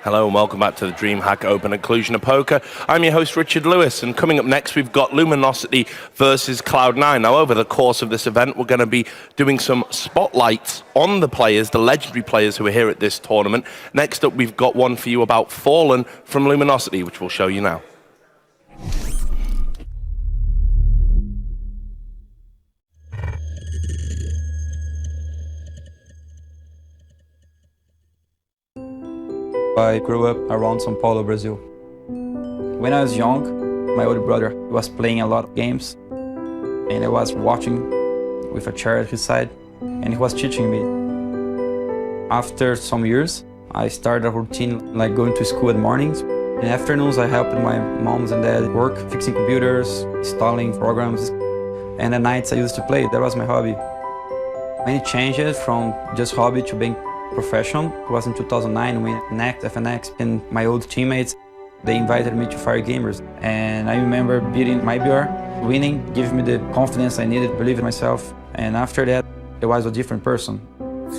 Hello and welcome back to the DreamHack Open at Cluj-Napoca. I'm your host Richard Lewis, and coming up next we've got Luminosity versus Cloud9. Now over the course of this event we're going to be doing some spotlights on the players, the legendary players who are here at this tournament. Next up we've got one for you about Fallen from Luminosity, which we'll show you now. I grew up around São Paulo, Brazil. When I was young, my older brother was playing a lot of games, and I was watching with a chair at his side, and he was teaching me. After some years, I started a routine like going to school in the mornings. In the afternoons, I helped my moms and dad work, fixing computers, installing programs, and at nights I used to play. That was my hobby. Many changes from just hobby to being professional. It was in 2009 when FNX and my old teammates, they invited me to Fire Gamers. And I remember beating my BR, winning, giving me the confidence I needed, believe in myself. And after that, I was a different person.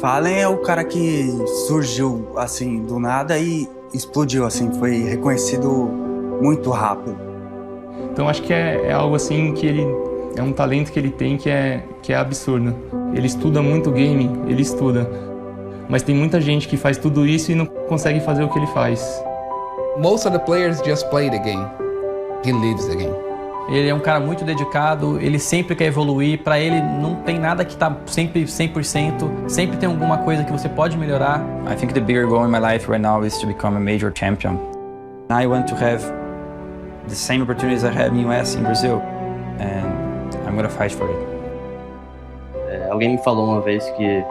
Fallen é o cara que surgiu assim do nada e explodiu assim, foi reconhecido muito rápido. Então acho que é algo assim que ele é um talento que ele tem que é absurdo. Ele estuda muito game, ele estuda. Mas tem muita gente que faz tudo isso e não consegue fazer o que ele faz. Most of the players just play the game. He lives the game. Ele é um cara muito dedicado, ele sempre quer evoluir, para ele não tem nada que tá sempre 100%, sempre tem alguma coisa que você pode melhorar. I think the bigger goal in my life right now is to become a major champion. I want to have the same opportunities I have in US, in Brazil, and I'm gonna fight for it. Alguém me falou uma vez que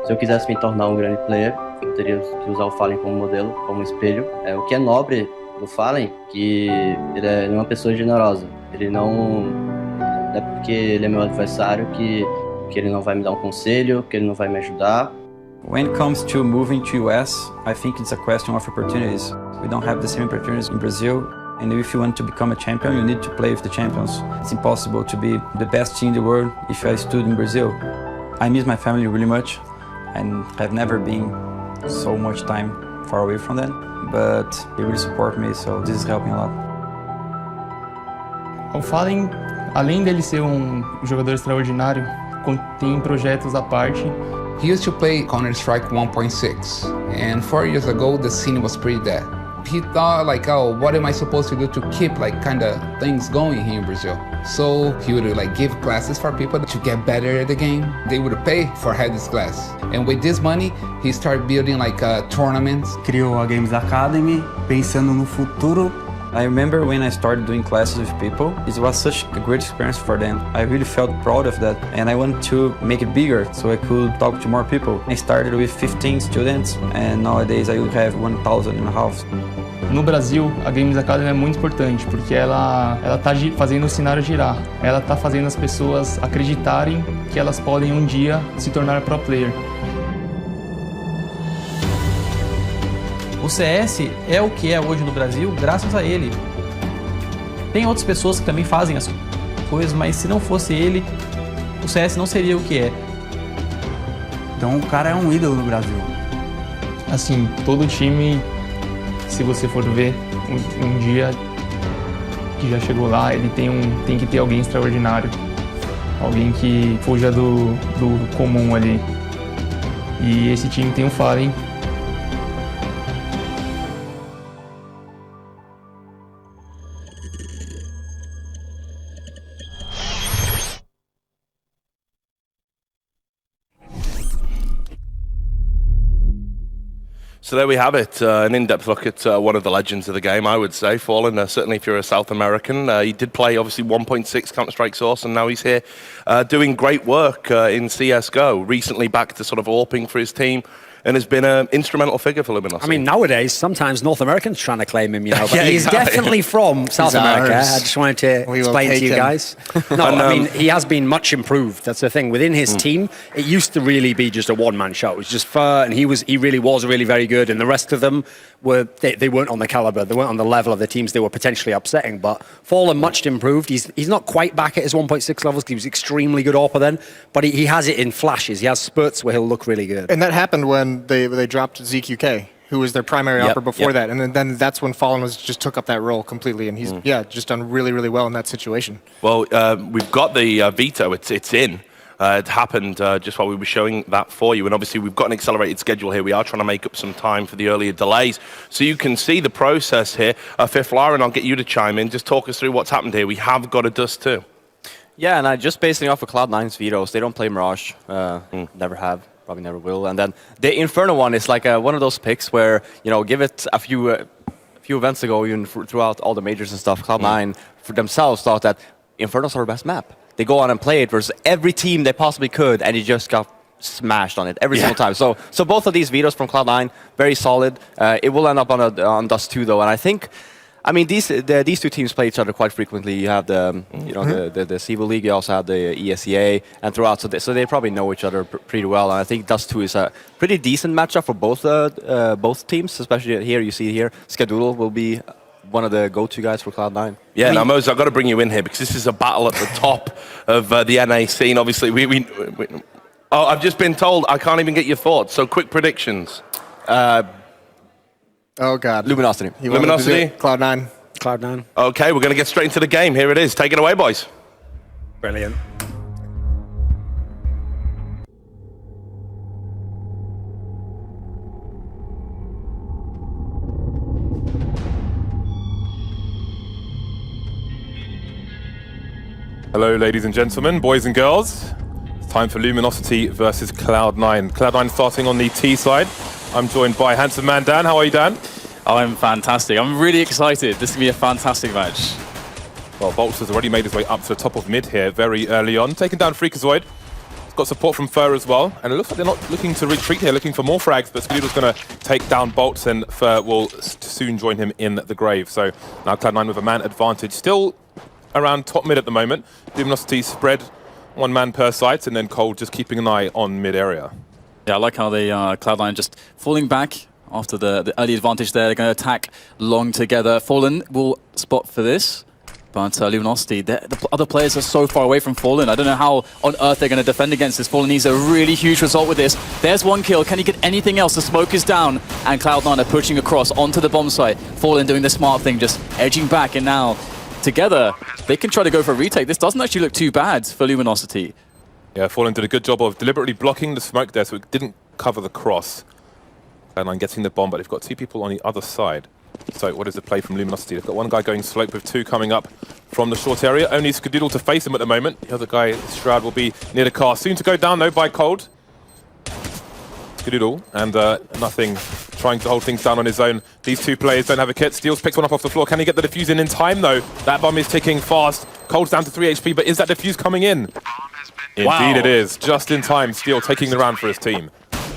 se eu quisesse me tornar um grande player, eu teria que usar o Fallen como modelo, como espelho. O que é nobre do Fallen, que ele é uma pessoa generosa. Ele não é porque ele é meu adversário que ele não vai me dar um conselho, que ele não vai me ajudar. When it comes to moving to US, I think it's a question of opportunities. We don't have the same opportunities in Brazil. And if you want to become a champion, you need to play with the champions. It's impossible to be the best team in the world if I stood in Brazil. I miss my family really much. And I've never been so much time far away from them, but they really support me, so this is helping a lot. O Fallen, além dele ser um jogador extraordinário, tem projetos à parte. He used to play Counter-Strike 1.6, and 4 years ago the scene was pretty dead. He thought like, oh, what am I supposed to do to keep like kind of things going here in Brazil? So he would like give classes for people to get better at the game. They would pay for this class. And with this money, he started building like tournaments. Criou a Games Academy, pensando no futuro. I remember when I started doing classes with people, it was such a great experience for them. I really felt proud of that, and I wanted to make it bigger so I could talk to more people. I started with 15 students, and nowadays I have 1,000 in the house. No Brasil, a Games Academy é muito importante, porque ela tá fazendo o cenário girar. Ela tá fazendo as pessoas acreditarem que elas podem um dia se tornar pro player. O CS é o que é hoje no Brasil graças a ele. Tem outras pessoas que também fazem as coisas, mas se não fosse ele, o CS não seria o que é. Então o cara é um ídolo no Brasil. Assim, todo time, se você for ver um dia que já chegou lá, ele tem que ter alguém extraordinário. Alguém que fuja do comum ali. E esse time tem o Fallen. So there we have it, an in-depth look at one of the legends of the game, I would say, Fallen. Certainly if you're a South American. He did play, obviously, 1.6 Counter-Strike Source, and now he's here doing great work in CSGO. Recently back to sort of AWPing for his team, and has been an instrumental figure for Luminosity. I mean, nowadays, sometimes North Americans trying to claim him, you know, but Yeah, he's exactly. definitely from South America. ours. I just wanted to We will explain to take you him. guys. No, And, I mean, he has been much improved. That's the thing. Within his team, it used to really be just a one-man show. It was just fur, and he really was really very good, and the rest of them they weren't on the caliber, they weren't on the level of the teams they were potentially upsetting. But Fallen much improved. He's not quite back at his 1.6 levels because he was extremely good AWPer then, but he has it in flashes. He has spurts where he'll look really good. And that happened when they dropped Zeke UK. who was their primary opper before that. And then that's when Fallen just took up that role completely. And he's, just done really, really well in that situation. Well, we've got the veto. It's in. It happened just while we were showing that for you. And obviously, we've got an accelerated schedule here. We are trying to make up some time for the earlier delays. So you can see the process here. Fifth Lauren, I'll get you to chime in. Just talk us through what's happened here. We have got a Dust 2. Yeah, and just basing off of Cloud9's vetoes, they don't play Mirage. Never have, probably never will. And then the Inferno one is like one of those picks where, give it a few events ago, even throughout all the majors and stuff, Cloud9 for themselves thought that Inferno's our best map. They go on and play it versus every team they possibly could, and you just got smashed on it every single time. So both of these vetoes from Cloud9, very solid. It will end up on Dust 2 though, and I think, these two teams play each other quite frequently. You have the the Cebu League, you also have the ESEA, and throughout, so they probably know each other pretty well. And I think Dust 2 is a pretty decent matchup for both teams, especially here. You see here, Skadoodle will be one of the go-to guys for Cloud9. Yeah, now Moses, I've got to bring you in here because this is a battle at the top of the NA scene. Obviously, I've just been told I can't even get your thoughts. So, quick predictions. Oh, God. Luminosity. Luminosity? Cloud9. Cloud9. Okay, we're going to get straight into the game. Here it is. Take it away, boys. Brilliant. Hello, ladies and gentlemen, boys and girls. It's time for Luminosity versus Cloud9. Cloud9 starting on the T side. I'm joined by handsome man Dan. How are you, Dan? I'm fantastic. I'm really excited. This is going to be a fantastic match. Well, Bolts has already made his way up to the top of mid here very early on, taking down Freakazoid. He's got support from Fur as well, and it looks like they're not looking to retreat here, looking for more frags, but Skadoodle's going to take down Bolts, and Fur will soon join him in the grave. So now Cloud9 with a man advantage. Still around top mid at the moment. Luminosity spread one man per site, and then Cold just keeping an eye on mid area. Yeah, I like how they Cloud9 just falling back after the early advantage there. They're going to attack long together. Fallen will spot for this, but Luminosity, the other players are so far away from Fallen. I don't know how on earth they're going to defend against this. Fallen needs a really huge result with this. There's one kill. Can he get anything else? The smoke is down, and Cloud9 are pushing across onto the bomb site. Fallen doing the smart thing, just edging back, and now together they can try to go for a retake. This doesn't actually look too bad for Luminosity. Yeah, Fallen did a good job of deliberately blocking the smoke there, so it didn't cover the cross. Cloud9 getting the bomb, but they've got two people on the other side. So what is the play from Luminosity? They've got one guy going slope with two coming up from the short area. Only Skadoodle to face him at the moment. The other guy, Shroud, will be near the car. Soon to go down, though, by Cold. Skadoodle, and nothing, trying to hold things down on his own. These two players don't have a kit. Steels picks one up off the floor. Can he get the defuse in time, though? That bomb is ticking fast. Cold's down to 3 HP, but is that defuse coming in? Indeed it is. Just in time, Steel taking the round for his team.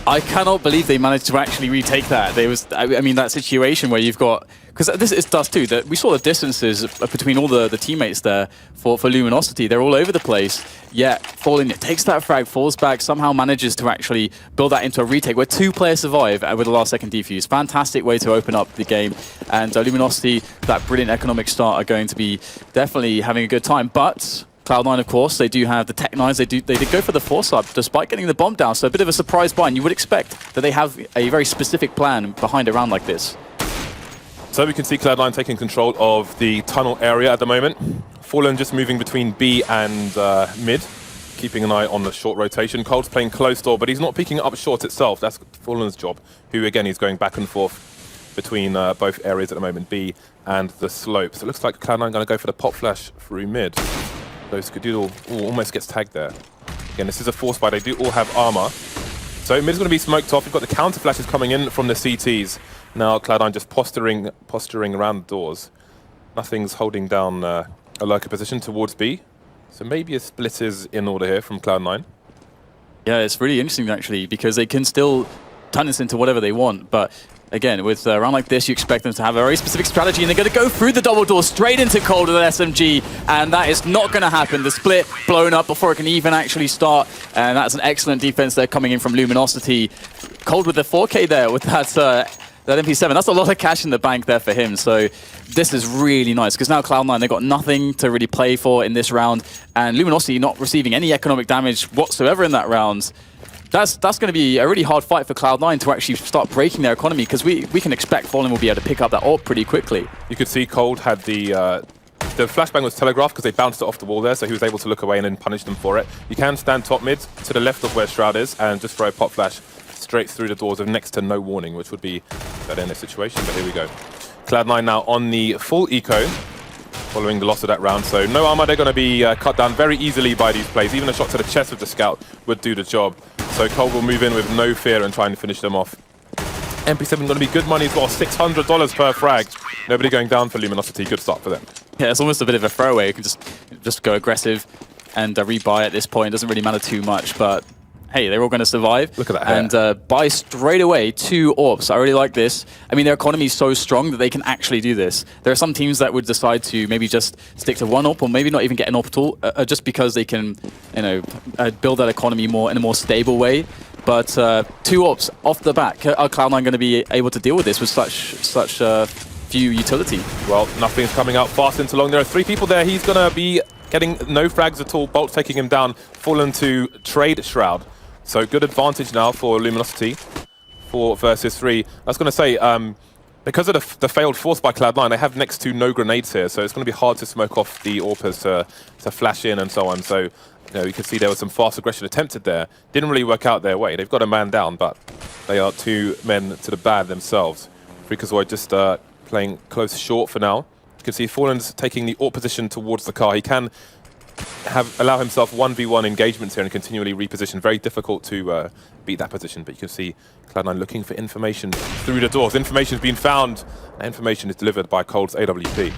I cannot believe they managed to actually retake that. There was, I mean, that situation where you've got, because this is Dust 2, that we saw the distances between all the teammates there for Luminosity. They're all over the place. Yet Fallen takes that frag, falls back, somehow manages to actually build that into a retake where two players survive with the last second defuse. Fantastic way to open up the game. And Luminosity, that brilliant economic start, are going to be definitely having a good time. But Cloud9, of course, they do have the Tech 9s. They did go for the force-up despite getting the bomb down. So a bit of a surprise buy, and you would expect that they have a very specific plan behind a round like this. So we can see Cloud9 taking control of the tunnel area at the moment. Fallen just moving between B and mid, keeping an eye on the short rotation. Cold's playing close door, but he's not picking up short itself. That's Fallen's job, who again is going back and forth between both areas at the moment, B and the slope. So it looks like Cloud9 going to go for the pop flash through mid. So Skadoodle almost gets tagged there. Again, this is a force buy. They do all have armor. So mid's going to be smoked off. We've got the counter flashes coming in from the CTs. Now Cloud9 just posturing around the doors. Nothing's holding down a lurker position towards B. So maybe a split is in order here from Cloud9. Yeah, it's really interesting actually, because they can still turn this into whatever they want, but again, with a round like this, you expect them to have a very specific strategy, and they're going to go through the double door straight into Cold with an SMG, and that is not going to happen. The split blown up before it can even actually start, and that's an excellent defense there coming in from Luminosity. Cold with the 4K there with that MP7. That's a lot of cash in the bank there for him, so this is really nice, because now Cloud9, they've got nothing to really play for in this round, and Luminosity not receiving any economic damage whatsoever in that round. That's going to be a really hard fight for Cloud9 to actually start breaking their economy, because we can expect Fallen will be able to pick up that AWP pretty quickly. You could see Cold had the flashbang was telegraphed because they bounced it off the wall there, so he was able to look away and then punish them for it. You can stand top mid to the left of where Shroud is and just throw a pop flash straight through the doors of next to no warning, which would be better in this situation, but here we go. Cloud9 now on the full eco, following the loss of that round, so no armor. They're going to be cut down very easily by these plays. Even a shot to the chest with the scout would do the job. So Cold will move in with no fear and try and finish them off. MP7 going to be good money as well, $600 per frag. Nobody going down for Luminosity. Good start for them. Yeah, it's almost a bit of a throwaway. You can just go aggressive and rebuy at this point. It doesn't really matter too much, but hey, they're all going to survive. Look at that hair. And buy straight away 2 AWPs. I really like this. I mean, their economy is so strong that they can actually do this. There are some teams that would decide to maybe just stick to 1 AWP or maybe not even get an AWP at all, just because they can, build that economy more in a more stable way. But 2 AWPs off the back, are Cloud9 going to be able to deal with this with such few utility? Well, nothing's coming out fast into long. There are 3 people there. He's going to be getting no frags at all. Bolt taking him down. Fallen to trade Shroud. So good advantage now for Luminosity. 4 versus 3. I was going to say, because of the failed force by Cloud9, they have next to no grenades here. So it's going to be hard to smoke off the AWPers to flash in and so on. So you can see there was some fast aggression attempted there. Didn't really work out their way. They've got a man down, but they are 2 men to the bad themselves. Freakazoid just playing close short for now. You can see Fallen's taking the AWP position towards the car. He can allow himself 1v1 engagements here and continually reposition. Very difficult to beat that position, but you can see Cloud9 looking for information through the doors. Information's been found. That information is delivered by Cold's AWP.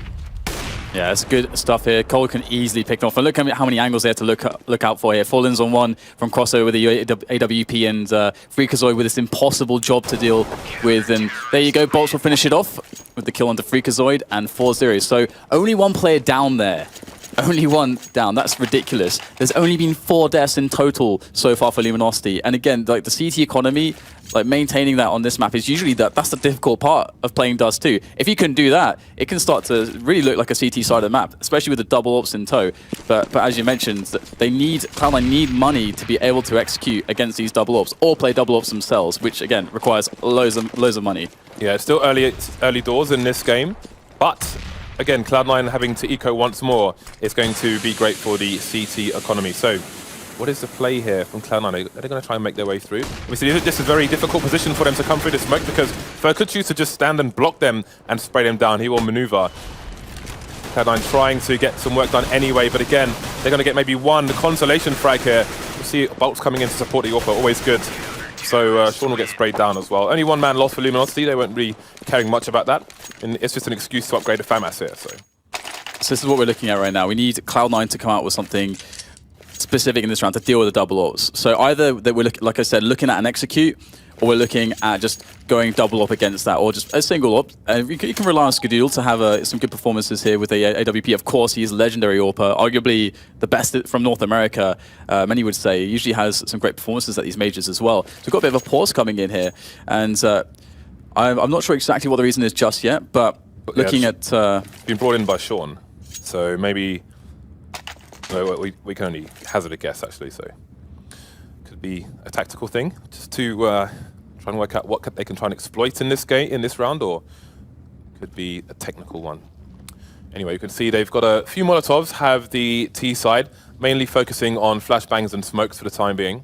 Yeah, it's good stuff here. Cold can easily pick off. And look how many angles there to look out for here. Fallen's on 1 from crossover with the AWP, and Freakazoid with this impossible job to deal with. And there you go, Bolts will finish it off with the kill onto Freakazoid and 4-0. So only 1 player down there. Only 1 down. That's ridiculous. There's only been 4 deaths in total so far for Luminosity. And again, like the CT economy, like maintaining that on this map is usually that's the difficult part of playing Dust 2. If you can do that, it can start to really look like a CT side of the map, especially with the double AWPs in tow. But as you mentioned, Cloud9 need money to be able to execute against these double AWPs or play double AWPs themselves, which again requires loads of money. Yeah, it's still early doors in this game, but again, Cloud9 having to eco once more is going to be great for the CT economy. So, what is the play here from Cloud9? Are they going to try and make their way through? Obviously, this is a very difficult position for them to come through the smoke, because Fer could choose to just stand and block them and spray them down. He will maneuver. Cloud9 trying to get some work done anyway, but again, they're going to get maybe 1 consolation frag here. We'll see Bolts coming in to support the AWP, always good. So Sean will get sprayed down as well. Only 1 man lost for Luminosity. They weren't really caring much about that. And it's just an excuse to upgrade the FAMAS here. So this is what we're looking at right now. We need Cloud9 to come out with something specific in this round to deal with the double AWPs. So either that we're, like I said, looking at an execute, or we're looking at just going double AWP against that, or just a single AWP. You can rely on Skadoodle to have some good performances here with the AWP. Of course, he's legendary AWPer, arguably the best from North America, many would say. He usually has some great performances at these majors as well. So we've got a bit of a pause coming in here, and I'm not sure exactly what the reason is just yet, but looking at... been brought in by Sean, so maybe... we can only hazard a guess, actually, so... Could be a tactical thing, just to try and work out what they can try and exploit in this game, in this round, or could be a technical one. Anyway, you can see they've got a few Molotovs, have the T side, mainly focusing on flashbangs and smokes for the time being.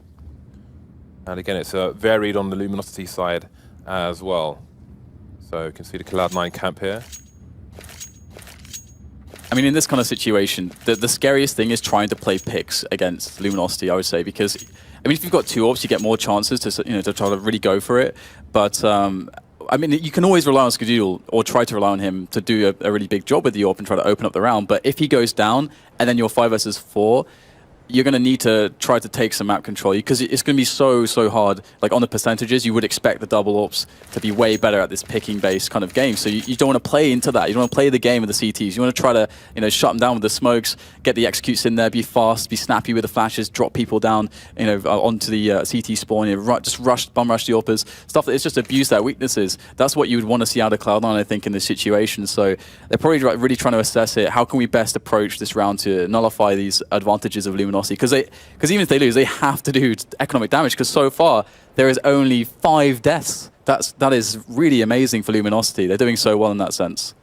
And again, it's varied on the Luminosity side as well. So you can see the Cloud9 camp here. I mean, in this kind of situation, the scariest thing is trying to play picks against Luminosity, I would say, because, I mean, if you've got 2 AWPs, you get more chances to, to try to really go for it. But, I mean, you can always rely on Skadoodle, or try to rely on him to do a really big job with the AWP and try to open up the round. But if he goes down, and then you're 5 versus 4, you're going to need to try to take some map control, because it's going to be so hard. Like on the percentages, you would expect the double AWPs to be way better at this picking based kind of game. So you don't want to play into that. You don't want to play the game with the CTs. You want to try to shut them down with the smokes, get the executes in there, be fast, be snappy with the flashes, drop people down, onto the CT spawn, just bum rush the AWPers, stuff that it's just abuse their weaknesses. That's what you would want to see out of Cloud9, I think, in this situation. So they're probably really trying to assess it. How can we best approach this round to nullify these advantages of Luminosity Luminosity, because even if they lose, they have to do economic damage, because so far there is only 5 deaths. That is really amazing for Luminosity. They're doing so well in that sense.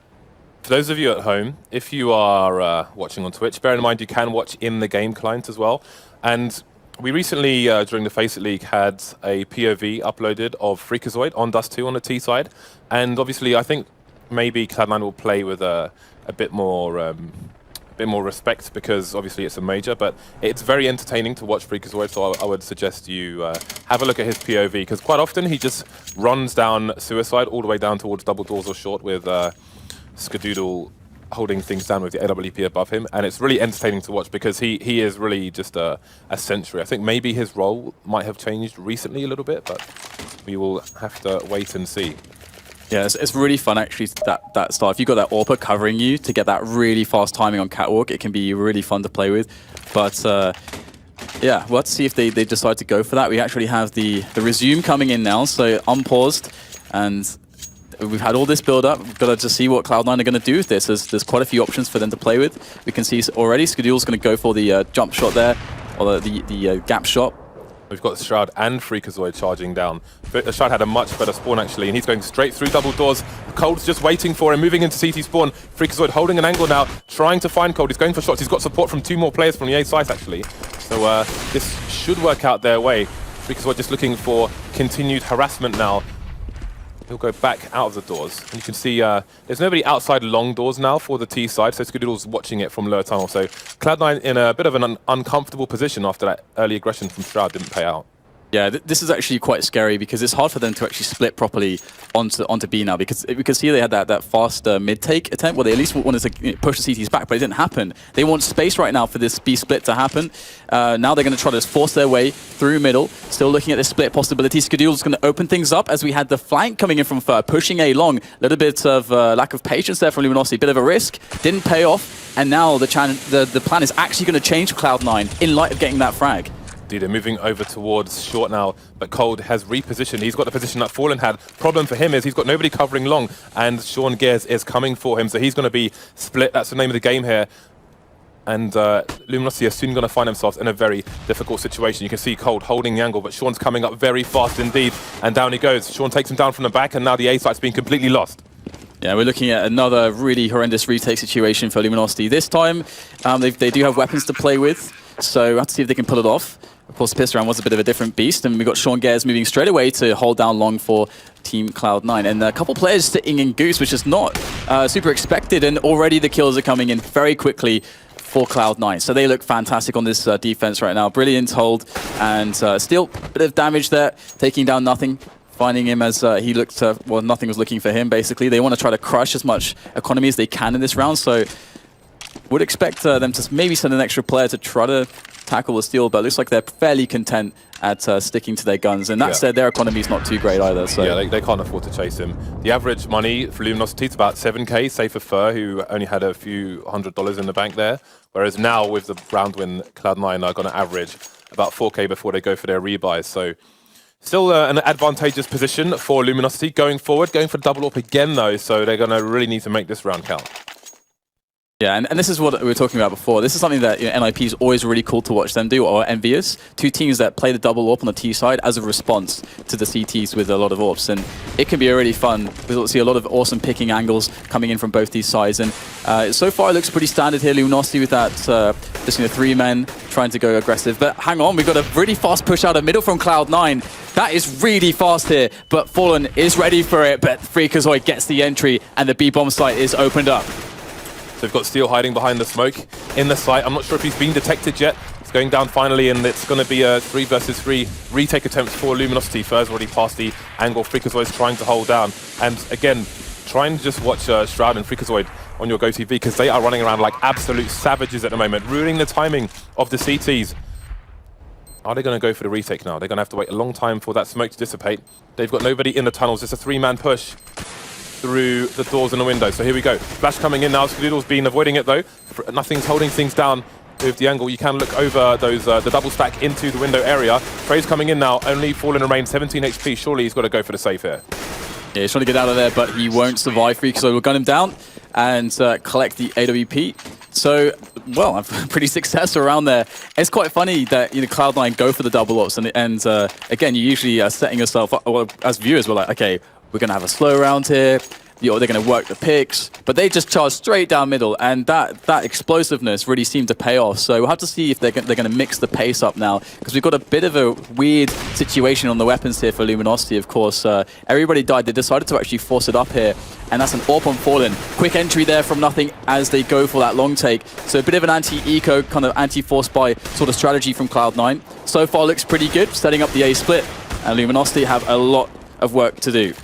For those of you at home, if you are watching on Twitch, bear in mind you can watch in the game client as well. And we recently, during the Face It League, had a POV uploaded of Freakazoid on Dust 2 on the T side. And obviously, I think maybe Cloud9 will play with a bit more respect, because obviously it's a major, but it's very entertaining to watch Freakazoid, so I would suggest you have a look at his POV, because quite often he just runs down Suicide all the way down towards double doors or short with Skadoodle holding things down with the AWP above him, and it's really entertaining to watch because he is really just a sentry. I think maybe his role might have changed recently a little bit, but we will have to wait and see. Yeah, it's really fun actually, that style. If you've got that AWPer covering you to get that really fast timing on Catwalk, it can be really fun to play with. But yeah, we'll have to see if they decide to go for that. We actually have the resume coming in now, so unpaused, and we've had all this build up. We've got to just see what Cloud9 are going to do with this. There's quite a few options for them to play with. We can see already Skadoodle's going to go for the jump shot there, or the gap shot. We've got Shroud and Freakazoid charging down. Shroud had a much better spawn actually, and he's going straight through double doors. Cold's just waiting for him, moving into CT spawn. Freakazoid holding an angle now, trying to find Cold. He's going for shots. He's got support from 2 more players from the A site actually. So this should work out their way. Freakazoid just looking for continued harassment now. He'll go back out of the doors. And you can see there's nobody outside long doors now for the T side, so Skadoodle's watching it from lower tunnel. So Cloud9 in a bit of an uncomfortable position after that early aggression from Shroud didn't pay out. Yeah, this is actually quite scary because it's hard for them to actually split properly onto B now, because we could see they had that fast mid-take attempt where they at least wanted to push the CTs back, but it didn't happen. They want space right now for this B split to happen. Now they're going to try to force their way through middle, still looking at this split possibility. Skadoodle's going to open things up as we had the flank coming in from Fur, pushing A long. A little bit of lack of patience there from Luminosity, bit of a risk, didn't pay off, and now the plan is actually going to change for Cloud9 in light of getting that frag. They're moving over towards short now, but Cold has repositioned. He's got the position that Fallen had. Problem for him is he's got nobody covering long, and Sean Gears is coming for him, so he's going to be split. That's the name of the game here. And Luminosity are soon going to find themselves in a very difficult situation. You can see Cold holding the angle, but Sean's coming up very fast indeed, and down he goes. Sean takes him down from the back, and now the A site's been completely lost. Yeah, we're looking at another really horrendous retake situation for Luminosity. This time, they do have weapons to play with, so we'll have to see if they can pull it off. Of course, Pistol Round was a bit of a different beast, and we've got Sean Gears moving straight away to hold down long for Team Cloud9. And a couple players sitting in Goose, which is not super expected, and already the kills are coming in very quickly for Cloud9. So they look fantastic on this defense right now. Brilliant hold, and still a bit of damage there, taking down Nothing. Finding him as he looked, well, Nothing was looking for him, basically. They want to try to crush as much economy as they can in this round, so would expect them to maybe send an extra player to try to tackle the steal, but it looks like they're fairly content at sticking to their guns. And that said, their economy is not too great either. So yeah, they can't afford to chase him. The average money for Luminosity is about 7k, save for Fur, who only had a few $100 in the bank there. Whereas now with the round win, Cloud9 are going to average about 4k before they go for their rebuys. So still an advantageous position for Luminosity going forward. Going for double AWP again though, so they're going to really need to make this round count. Yeah, and this is what we were talking about before. This is something that NIP is always really cool to watch them do, or Envious. 2 teams that play the double AWP on the T side as a response to the CTs with a lot of AWPs. And it can be really fun. We'll see a lot of awesome picking angles coming in from both these sides. And so far it looks pretty standard here. Luminosity with that just 3 men trying to go aggressive. But hang on, we've got a really fast push out of middle from Cloud9. That is really fast here, but Fallen is ready for it. But Freakazoid gets the entry, and the B-bomb site is opened up. They've got Steel hiding behind the smoke in the site. I'm not sure if he's been detected yet. It's going down finally, and it's going to be a 3 versus 3 retake attempt for Luminosity. Fur's already past the angle. Freakazoid is trying to hold down. And again, try and just watch Shroud and Freakazoid on your GoTV, because they are running around like absolute savages at the moment, ruining the timing of the CTs. Are they going to go for the retake now? They're going to have to wait a long time for that smoke to dissipate. They've got nobody in the tunnels. It's a 3-man push through the doors and the windows. So here we go. Flash coming in now. Skadoodle's been avoiding it though. Nothing's holding things down with the angle. You can look over those the double stack into the window area. Trey's coming in now. Only Fallen remains 17 HP. Surely he's got to go for the save here. Yeah, he's trying to get out of there, but he won't survive. Freakazoid will gun him down and collect the AWP. So, well, I'm pretty successful around there. It's quite funny that Cloud9 go for the double ups, and again, you usually are setting yourself up. Well, as viewers, we're like, okay, we're gonna have a slow round here. They're going to work the picks, but they just charge straight down middle, and that explosiveness really seemed to pay off. So we'll have to see if they're going to mix the pace up now, because we've got a bit of a weird situation on the weapons here for Luminosity, of course. Everybody died. They decided to actually force it up here, and that's an AWP on Fallen. Quick entry there from nothing as they go for that long take. So a bit of an anti-eco, kind of anti-force buy sort of strategy from Cloud9. So far looks pretty good, setting up the A split, and Luminosity have a lot of work to do.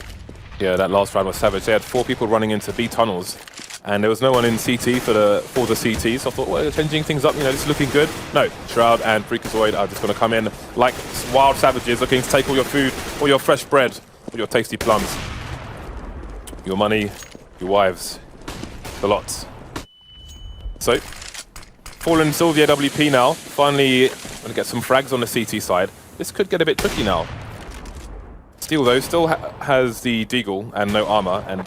Yeah, that last round was savage. They had 4 people running into B tunnels, and there was no one in CT for the CT. So I thought, well, they're changing things up. This is looking good. No, Shroud and Freakazoid are just going to come in like wild savages, looking to take all your food, all your fresh bread, all your tasty plums, your money, your wives, the lots. So, Fallen still the AWP now. Finally, going to get some frags on the CT side. This could get a bit tricky now. Steel, though, still has the Deagle and no armor, and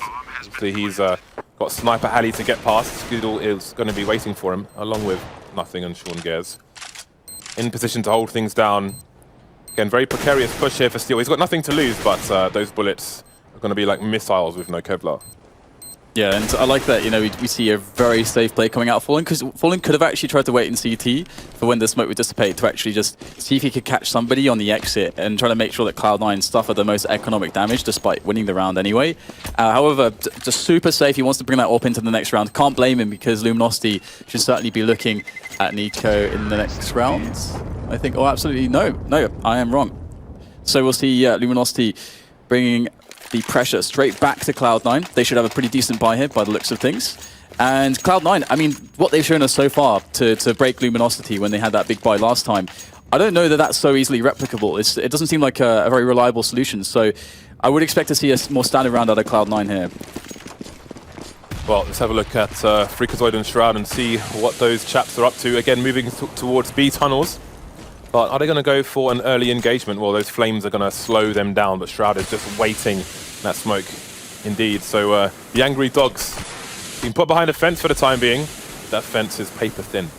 he's got Sniper Alley to get past. Skeedle is going to be waiting for him, along with Nothing and Sean Gears. In position to hold things down. Again, very precarious push here for Steel. He's got nothing to lose, but those bullets are going to be like missiles with no Kevlar. Yeah, and I like that, we see a very safe play coming out of Fallen, because Fallen could have actually tried to wait in CT for when the smoke would dissipate to actually just see if he could catch somebody on the exit and try to make sure that Cloud9 suffered the most economic damage despite winning the round anyway. However, just super safe. He wants to bring that AWP into the next round. Can't blame him, because Luminosity should certainly be looking at Nico in the next round. I think, oh, absolutely, no, I am wrong. So we'll see Luminosity bringing the pressure straight back to Cloud9. They should have a pretty decent buy here by the looks of things. And Cloud9, I mean, what they've shown us so far to break Luminosity when they had that big buy last time, I don't know that that's so easily replicable. It doesn't seem like a very reliable solution. So I would expect to see a more standard round out of Cloud9 here. Well, let's have a look at Freakazoid and Shroud and see what those chaps are up to. Again, moving towards B tunnels. But are they going to go for an early engagement? Well, those flames are going to slow them down, but Shroud is just waiting in that smoke. Indeed. So the angry dogs being put behind a fence for the time being. That fence is paper thin.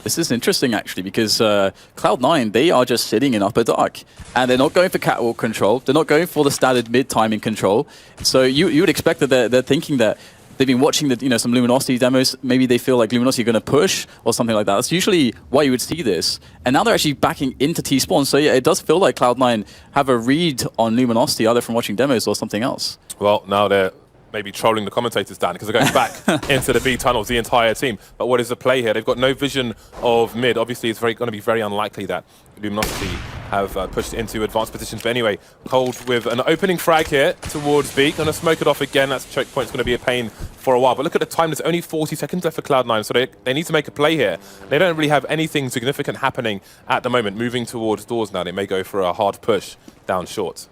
This is interesting, actually, because Cloud9, they are just sitting in upper dark, and they're not going for catwalk control. They're not going for the standard mid-timing control. So you would expect that they're thinking that they've been watching some Luminosity demos. Maybe they feel like Luminosity are going to push or something like that. That's usually why you would see this. And now they're actually backing into T-spawn. So yeah, it does feel like Cloud9 have a read on Luminosity, either from watching demos or something else. Well, now they're maybe trolling the commentators, Dan, because they're going back into the B tunnels, the entire team. But what is the play here? They've got no vision of mid. Obviously, it's going to be very unlikely that Luminosity have pushed into advanced positions. But anyway, Cold with an opening frag here towards B. Going to smoke it off again. That choke point's going to be a pain for a while. But look at the time. There's only 40 seconds left for Cloud9, so they need to make a play here. They don't really have anything significant happening at the moment. Moving towards doors now. They may go for a hard push down short.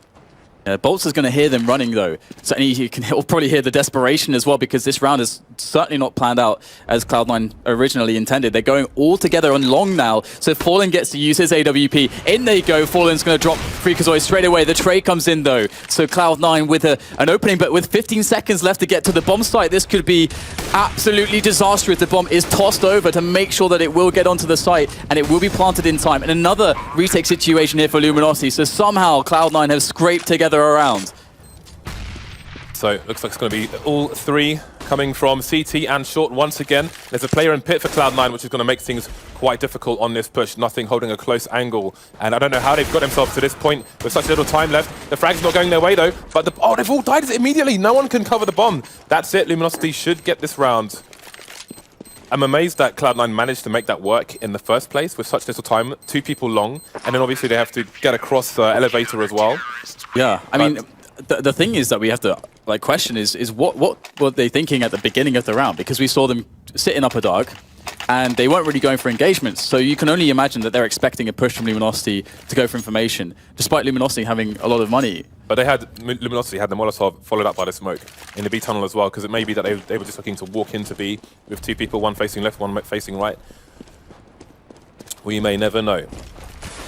Bolts is going to hear them running, though. So he'll probably hear the desperation as well, because this round is certainly not planned out as Cloud9 originally intended. They're going all together on long now, so Fallen gets to use his AWP. In they go. Fallen's going to drop Freakazoid straight away. The trade comes in, though. So Cloud9 with an opening, but with 15 seconds left to get to the bomb site, this could be absolutely disastrous. The bomb is tossed over to make sure that it will get onto the site, and it will be planted in time. And another retake situation here for Luminosity. So somehow Cloud9 have scraped together around. So it looks like it's going to be all 3 coming from CT and short once again. There's a player in pit for Cloud9, which is going to make things quite difficult on this push. Nothing holding a close angle. And I don't know how they've got themselves to this point with such little time left. The frag's not going their way, though. But they've all died immediately. No one can cover the bomb. That's it. Luminosity should get this round. I'm amazed that Cloud9 managed to make that work in the first place with such little time. 2 people long. And then obviously they have to get across elevator as well. Yeah, I mean, the thing is that we have to question is what were they thinking at the beginning of the round? Because we saw them sit in upper dark, and they weren't really going for engagements. So you can only imagine that they're expecting a push from Luminosity to go for information, despite Luminosity having a lot of money. But Luminosity had the Molotov followed up by the smoke in the B tunnel as well, because it may be that they were just looking to walk into B with 2 people, one facing left, one facing right. We may never know.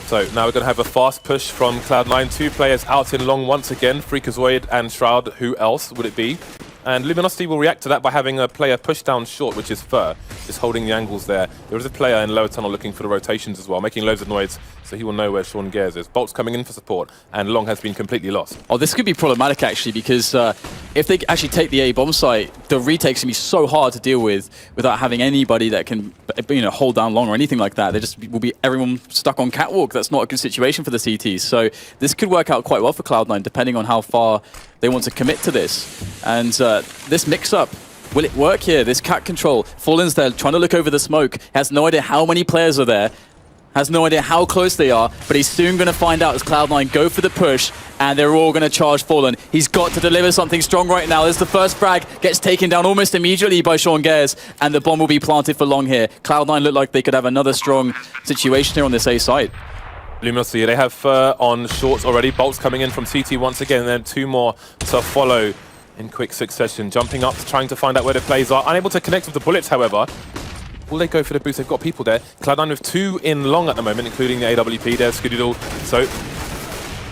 So now we're going to have a fast push from Cloud9. 2 players out in long once again. Freakazoid and Shroud. Who else would it be? And Luminosity will react to that by having a player push down short, which is Fur, just holding the angles there. There is a player in lower tunnel looking for the rotations as well, making loads of noise, so he will know where Sean Gares is. Bolt's coming in for support, and Long has been completely lost. Oh, this could be problematic, actually, because if they actually take the A bomb site, the retake's going to be so hard to deal with without having anybody that can hold down Long or anything like that. They just will be everyone stuck on catwalk. That's not a good situation for the CTs. So this could work out quite well for Cloud9, depending on how far they want to commit to this. And this mix-up, will it work here? This cat control. Fallen's there trying to look over the smoke. Has no idea how many players are there. Has no idea how close they are, but he's soon going to find out as Cloud9 go for the push, and they're all going to charge Fallen. He's got to deliver something strong right now. There's the first frag, gets taken down almost immediately by Sean Gares, and the bomb will be planted for Long here. Cloud9 look like they could have another strong situation here on this A side. Luminosity, they have Fur on shorts already. Bolt's coming in from CT once again, and then 2 more to follow in quick succession. Jumping up, trying to find out where the plays are. Unable to connect with the bullets, however. Will they go for the boost? They've got people there. Cloud9 with 2 in Long at the moment, including the AWP. There's Scoodle. So,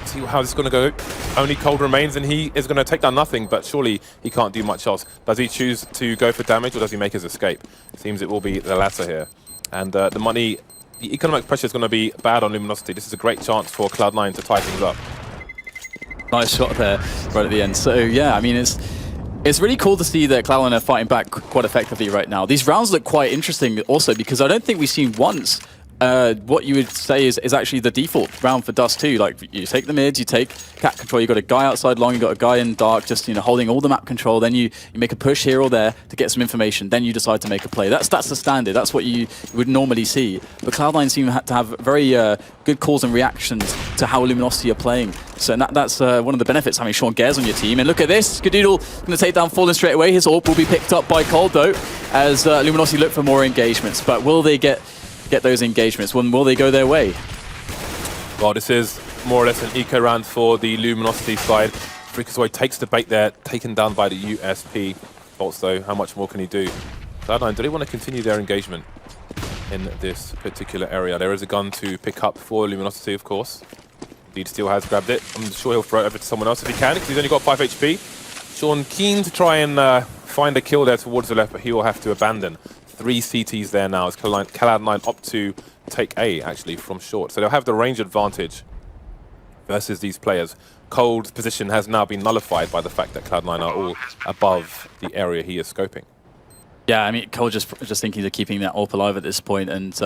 see how this is going to go. Only Cold remains, and he is going to take down nothing, but surely he can't do much else. Does he choose to go for damage, or does he make his escape? Seems it will be the latter here. And the money, the economic pressure is going to be bad on Luminosity. This is a great chance for Cloud9 to tie things up. Nice shot there right at the end. So, yeah, I mean, it's really cool to see that Cloud9 are fighting back quite effectively right now. These rounds look quite interesting also because I don't think we've seen once what you would say is actually the default round for Dust 2. Like, you take the mids, you take cat control, you got a guy outside Long, you got a guy in dark, just holding all the map control, then you make a push here or there to get some information, then you decide to make a play. That's the standard, that's what you would normally see. But Cloud9 seem to have very good calls and reactions to how Luminosity are playing. So that's one of the benefits having Sean Gares on your team. And look at this, Skadoodle going to take down Fallen straight away. His AWP will be picked up by Cold though, as Luminosity look for more engagements. But will they get those engagements? When will they go their way? Well, this is more or less an eco round for the Luminosity side. Freakazoid takes the bait there, taken down by the USP. Bolts though, how much more can he do? Cloud9, do they want to continue their engagement in this particular area? There is a gun to pick up for Luminosity, of course. Indeed, Steel has grabbed it. I'm sure he'll throw it over to someone else if he can, because he's only got 5 HP. Sean keen to try and find a kill there towards the left, but he will have to abandon. 3 CTs there now as Cloud9 opt to take A, actually, from short. So they'll have the range advantage versus these players. Cold's position has now been nullified by the fact that Cloud9 are all above the area he is scoping. Yeah, I mean, Cold just thinking they're keeping that AWP alive at this point, and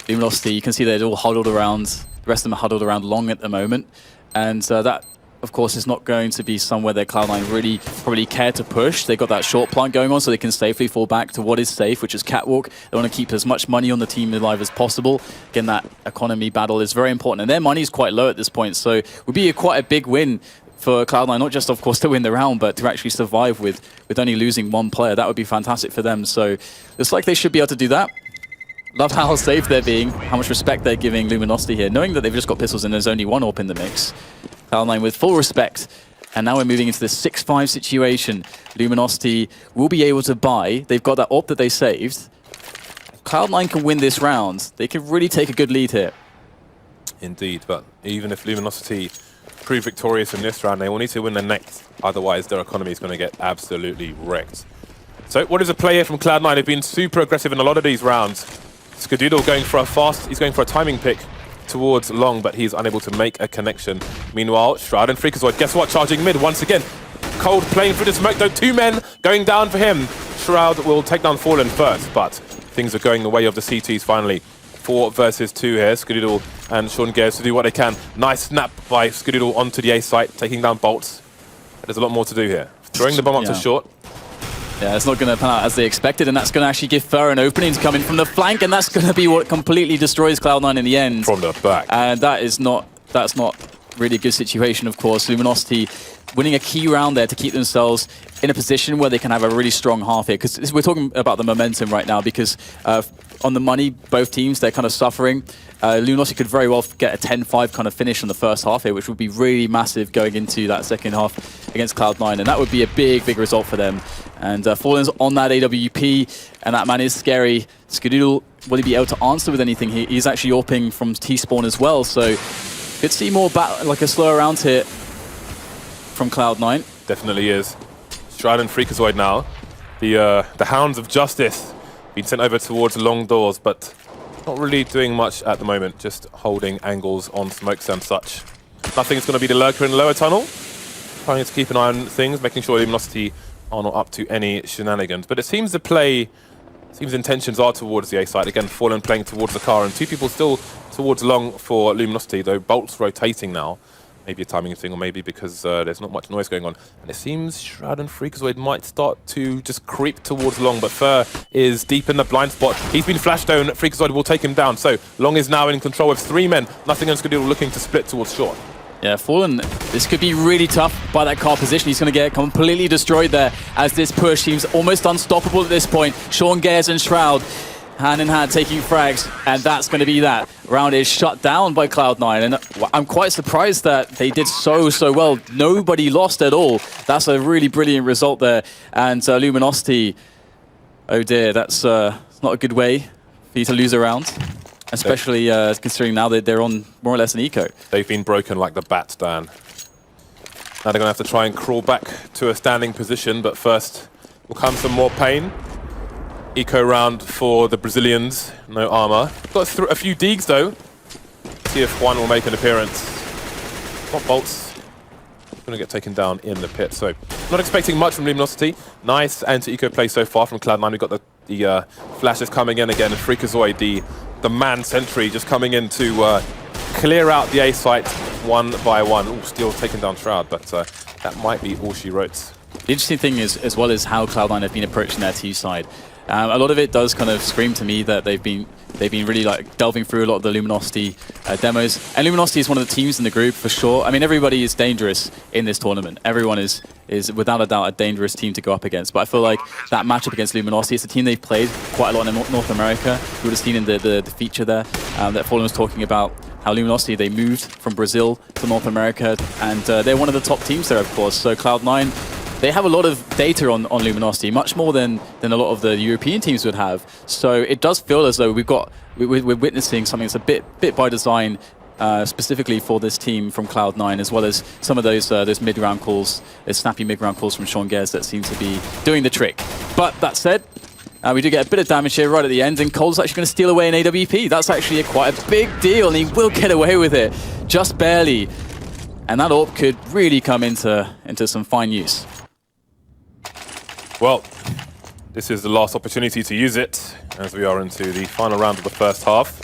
Luminosity, you can see they're all huddled around, the rest of them are huddled around Long at the moment, and that, of course, is not going to be somewhere that Cloud9 really probably care to push. They've got that short plant going on, so they can safely fall back to what is safe, which is catwalk. They want to keep as much money on the team alive as possible. Again, that economy battle is very important, and their money is quite low at this point, so it would be quite a big win for Cloud9, not just, of course, to win the round, but to actually survive with only losing 1 player. That would be fantastic for them. So looks like they should be able to do that. Love how safe they're being, how much respect they're giving Luminosity here, knowing that they've just got pistols and there's only 1 AWP in the mix. Cloud9 with full respect. And now we're moving into the 6-5 situation. Luminosity will be able to buy. They've got that AWP that they saved. Cloud9 can win this round. They can really take a good lead here. Indeed, but even if Luminosity prove victorious in this round, they will need to win the next. Otherwise, their economy is going to get absolutely wrecked. So what is a player from Cloud9? They've been super aggressive in a lot of these rounds. Skadoodle going for he's going for a timing pick towards Long, but he's unable to make a connection. Meanwhile, Shroud and Freakazoid, guess what? Charging mid once again. Cold playing through the smoke, though. 2 men going down for him. Shroud will take down Fallen first, but things are going the way of the CTs finally. 4 versus 2 here. Skadoodle and Sean Gares to do what they can. Nice snap by Skadoodle onto the A site, taking down Bolts. There's a lot more to do here. Throwing the bomb up to short. Yeah, it's not going to pan out as they expected, and that's going to actually give Fur an opening to come in from the flank, and that's going to be what completely destroys Cloud9 in the end. From the back. And that's not really a good situation, of course. Luminosity winning a key round there to keep themselves in a position where they can have a really strong half here, because we're talking about the momentum right now, because on the money, both teams, they're kind of suffering. Luminosity could very well get a 10-5 kind of finish on the first half here, which would be really massive going into that second half against Cloud9, and that would be a big result for them. And Fallen's on that AWP, and that man is scary. Skadoodle, will he be able to answer with anything? He's actually AWPing from T-spawn as well, so could see more like a slower round here from Cloud9. Definitely is. Shroud and Freakazoid now. The Hounds of Justice being sent over towards long doors, but not really doing much at the moment, just holding angles on smokes and such. Nothing's going to be the lurker in the lower tunnel. Trying to keep an eye on things, making sure Luminosity are not up to any shenanigans. But it seems the intentions are towards the A side. Again, Fallen playing towards the car, and two people still towards long for Luminosity, though Bolt's rotating now. Maybe a timing thing, or maybe because there's not much noise going on. And it seems Shroud and Freakazoid might start to just creep towards long, but Fur is deep in the blind spot. He's been flashed down. Freakazoid will take him down. So Long is now in control with 3 men. Nothing else could do, looking to split towards short. Yeah, Fallen, this could be really tough by that car position. He's going to get completely destroyed there as this push seems almost unstoppable at this point. Sean Gares and Shroud hand in hand taking frags, and that's going to be that. Round is shut down by Cloud9, and I'm quite surprised that they did so well. Nobody lost at all. That's a really brilliant result there. And Luminosity, oh dear, that's not a good way for you to lose a round. Especially considering now that they're on more or less an eco. They've been broken like the bats, Dan. Now they're going to have to try and crawl back to a standing position, but first will come some more pain. Eco round for the Brazilians, no armor. Got a few Deegs though. See if one will make an appearance. Not Bolts. Going to get taken down in the pit, so not expecting much from Luminosity. Nice anti-eco play so far from Cloud9. We've got the flashes coming in again, and Freakazoid, the man sentry, just coming in to clear out the A site one by one. Ooh, still taking down Shroud, but that might be all she wrote. The interesting thing is, as well as how Cloud9 have been approaching their T side. A lot of it does kind of scream to me that they've been really like delving through a lot of the Luminosity demos. And Luminosity is one of the teams in the group for sure. I mean, everybody is dangerous in this tournament. Everyone is without a doubt a dangerous team to go up against. But I feel like that matchup against Luminosity, it's a team they've played quite a lot in North America. You would have seen in the feature there that Fallen was talking about how Luminosity, they moved from Brazil to North America, and they're one of the top teams there, of course. So Cloud9, they have a lot of data on Luminosity, much more than a lot of the European teams would have. So it does feel as though we're witnessing something that's a bit by design, specifically for this team from Cloud9, as well as some of those mid-round calls, those snappy mid-round calls from Sean Gares that seem to be doing the trick. But that said, we do get a bit of damage here right at the end, and Cole's actually going to steal away an AWP. That's actually quite a big deal, and he will get away with it, just barely. And that AWP could really come into some fine use. Well, this is the last opportunity to use it as we are into the final round of the first half.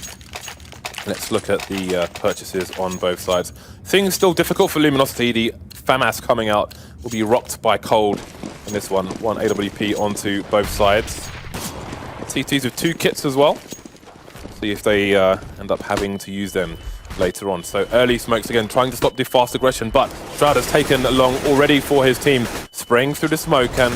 Let's look at the purchases on both sides. Things still difficult for Luminosity. The FAMAS coming out will be rocked by Cold in this one. One AWP onto both sides. CTs with 2 kits as well. See if they end up having to use them later on. So early smokes again, trying to stop the fast aggression, but Shroud has taken Long already for his team, spraying through the smoke, and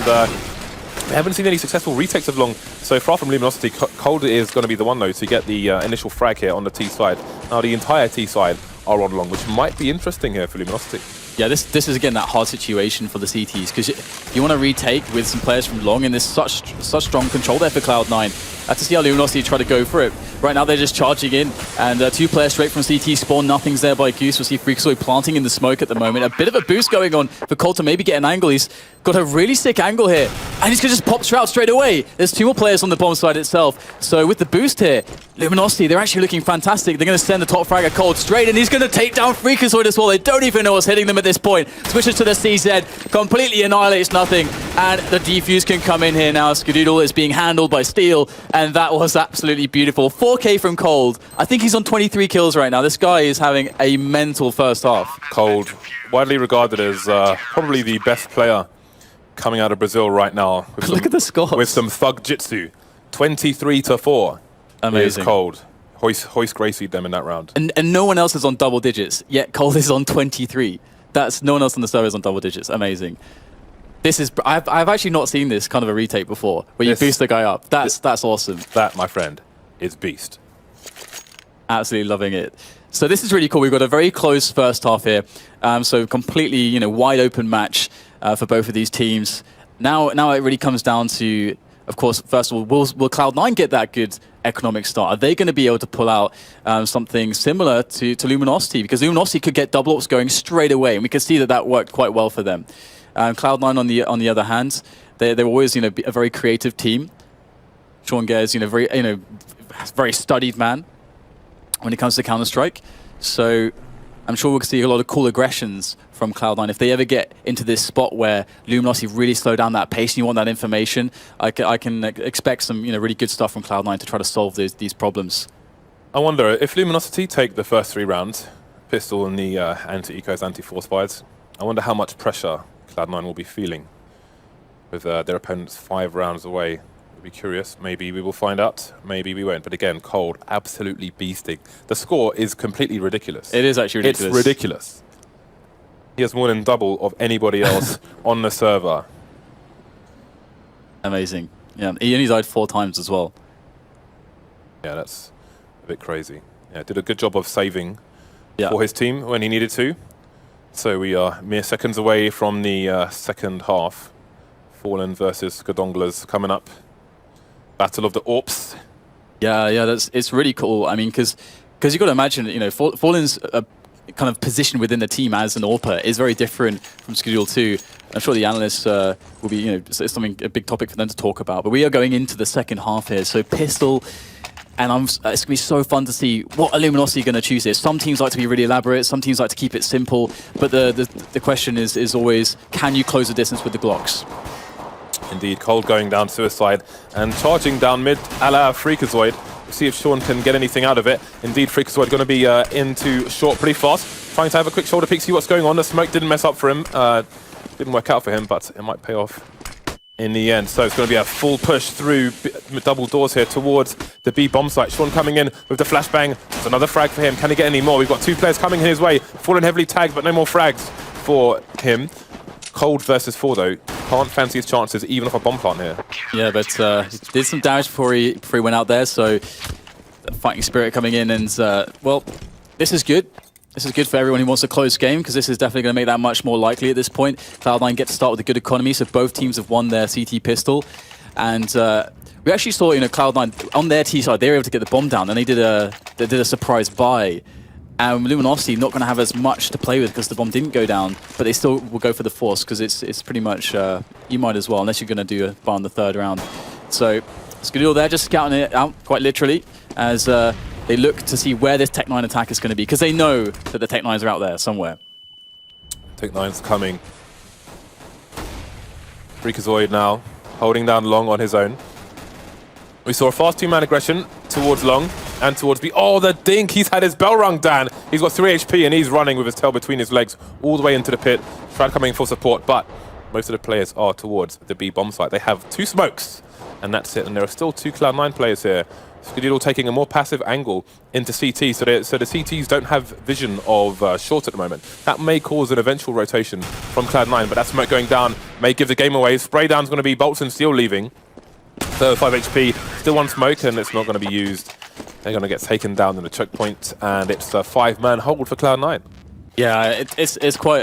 we haven't seen any successful retakes of Long so far from Luminosity. Cold is going to be the one though to get the initial frag here on the T side. Now the entire T side are on Long, which might be interesting here for Luminosity. Yeah, this is again that hard situation for the CTs, because you want to retake with some players from Long, and there's such strong control there for Cloud9. To see how Luminosity try to go for it. Right now they're just charging in, and 2 players straight from CT spawn. Nothing's there by Goose. We'll see Freakazoid planting in the smoke at the moment. A bit of a boost going on for Colt to maybe get an angle. He's got a really sick angle here, and he's going to just pop Shroud straight away. There's 2 more players on the bomb side itself. So with the boost here, Luminosity, they're actually looking fantastic. They're going to send the top frag at Cold straight, and he's going to take down Freakazoid as well. They don't even know what's hitting them at this point. Switches to the CZ, completely annihilates nothing, and the defuse can come in here now. Skadoodle is being handled by Steel, and that was absolutely beautiful. 4K from Cold. I think he's on 23 kills right now. This guy is having a mental first half. Cold, widely regarded as probably the best player coming out of Brazil right now. Look at the scores. With some thug jitsu. 23-4. Amazing. Is Cold. Hoist Gracie them in that round. And no one else is on double digits, yet Cold is on 23. No one else on the server is on double digits. Amazing. This is, I've actually not seen this kind of a retake before, where you boost the guy up. That's awesome. That, my friend, is beast. Absolutely loving it. So this is really cool. We've got a very close first half here. So completely, wide open match for both of these teams. Now it really comes down to, of course, first of all, will Cloud9 get that good economic start? Are they going to be able to pull out something similar to Luminosity? Because Luminosity could get double ups going straight away, and we can see that worked quite well for them. Cloud9 on the other hand, they're always a very creative team. Sean Gare's very studied man when it comes to Counter-Strike. So I'm sure we'll see a lot of cool aggressions from Cloud9. If they ever get into this spot where Luminosity really slow down that pace and you want that information, I can expect some really good stuff from Cloud9 to try to solve these problems. I wonder if Luminosity take the first 3 rounds, Pistol and the anti-ecos, anti-force fires, I wonder how much pressure Cloud9 will be feeling with their opponents 5 rounds away. I'll be curious. Maybe we will find out. Maybe we won't. But again, Cold, absolutely beasting. The score is completely ridiculous. It is actually ridiculous. It's ridiculous. He has more than double of anybody else on the server. Amazing. Yeah, he only died 4 times as well. Yeah, that's a bit crazy. Yeah, did a good job of saving for his team when he needed to. So we are mere seconds away from the second half. Fallen versus Gadonglas coming up. Battle of the Orps. Yeah, it's really cool. I mean, because you got to imagine, Fallen's kind of position within the team as an AWPer is very different from Schedule 2. I'm sure the analysts will be, it's a big topic for them to talk about. But we are going into the second half here. So Pistol, and it's going to be so fun to see what Luminosity are going to choose here. Some teams like to be really elaborate, some teams like to keep it simple. But the question is always, can you close the distance with the Glocks? Indeed, Cold going down suicide and charging down mid a la Freakazoid. We'll see if Sean can get anything out of it. Indeed, Freakazoid going to be into short pretty fast. Trying to have a quick shoulder peek, see what's going on. The smoke didn't mess up for him. Didn't work out for him, but it might pay off in the end. So it's going to be a full push through double doors here towards the B bomb site. Sean coming in with the flashbang. There's another frag for him. Can he get any more? We've got 2 players coming his way. Fallen heavily tagged, but no more frags for him. Cold versus 4 though. Can't fancy his chances even off a bomb plant here. Yeah, but he did some damage before he went out there, so the fighting spirit coming in, and well, this is good. This is good for everyone who wants a close game, because this is definitely going to make that much more likely at this point. Cloud9 get to start with a good economy, so both teams have won their CT pistol, and we actually saw Cloud9 on their T side, they were able to get the bomb down, and they did a surprise buy. And Luminosity not going to have as much to play with because the bomb didn't go down, but they still will go for the force because it's pretty much you might as well, unless you're going to do a buy on the 3rd round. So Skadil there just scouting it out quite literally as they look to see where this Tech-9 attack is going to be, because they know that the Tech-9s are out there somewhere. Tech-9's coming. Freakazoid now holding down Long on his own. We saw a fast 2-man aggression towards Long and towards B. Oh, the dink! He's had his bell rung, Dan. He's got 3 HP and he's running with his tail between his legs all the way into the pit. Strad coming for support, but most of the players are towards the B bomb site. They have 2 smokes, and that's it. And there are still 2 Cloud9 players here. Skadil taking a more passive angle into CT, so the CTs don't have vision of short at the moment. That may cause an eventual rotation from Cloud9, but that smoke going down may give the game away. Spray down's going to be Bolts and Steel leaving. 35 HP, still 1 smoke, and it's not going to be used. They're going to get taken down in the choke point, and it's a 5-man hold for Cloud9. Yeah, it's quite.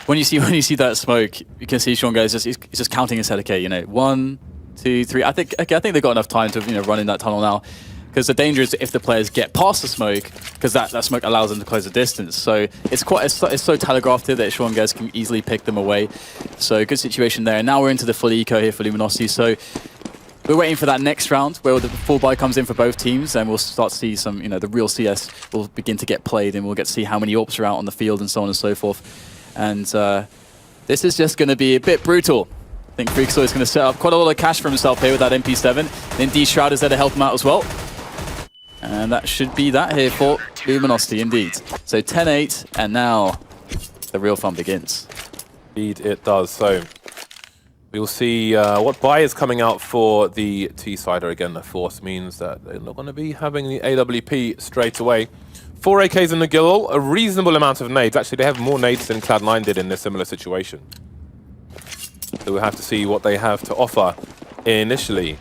When you see that smoke, you can see Sean goes he's just counting his head. Okay, 1, 2, 3. I think they've got enough time to run in that tunnel now. Because the danger is if the players get past the smoke, because that smoke allows them to close the distance. So it's so telegraphed here that Sean Guys can easily pick them away. So good situation there. And now we're into the full eco here for Luminosity. So we're waiting for that next round where the full buy comes in for both teams, and we'll start to see some, the real CS will begin to get played, and we'll get to see how many AWPs are out on the field and so on and so forth. And this is just going to be a bit brutal. I think Freakazoid is going to set up quite a lot of cash for himself here with that MP7. Then D-Shroud is there to help him out as well. And that should be that here for Luminosity, indeed. So 10-8, and now the real fun begins. Indeed it does. So we'll see what buy is coming out for the T-Sider. Again, the force means that they're not going to be having the AWP straight away. 4 AKs in the Gill, a reasonable amount of nades. Actually, they have more nades than Cloud9 did in this similar situation. So we'll have to see what they have to offer initially.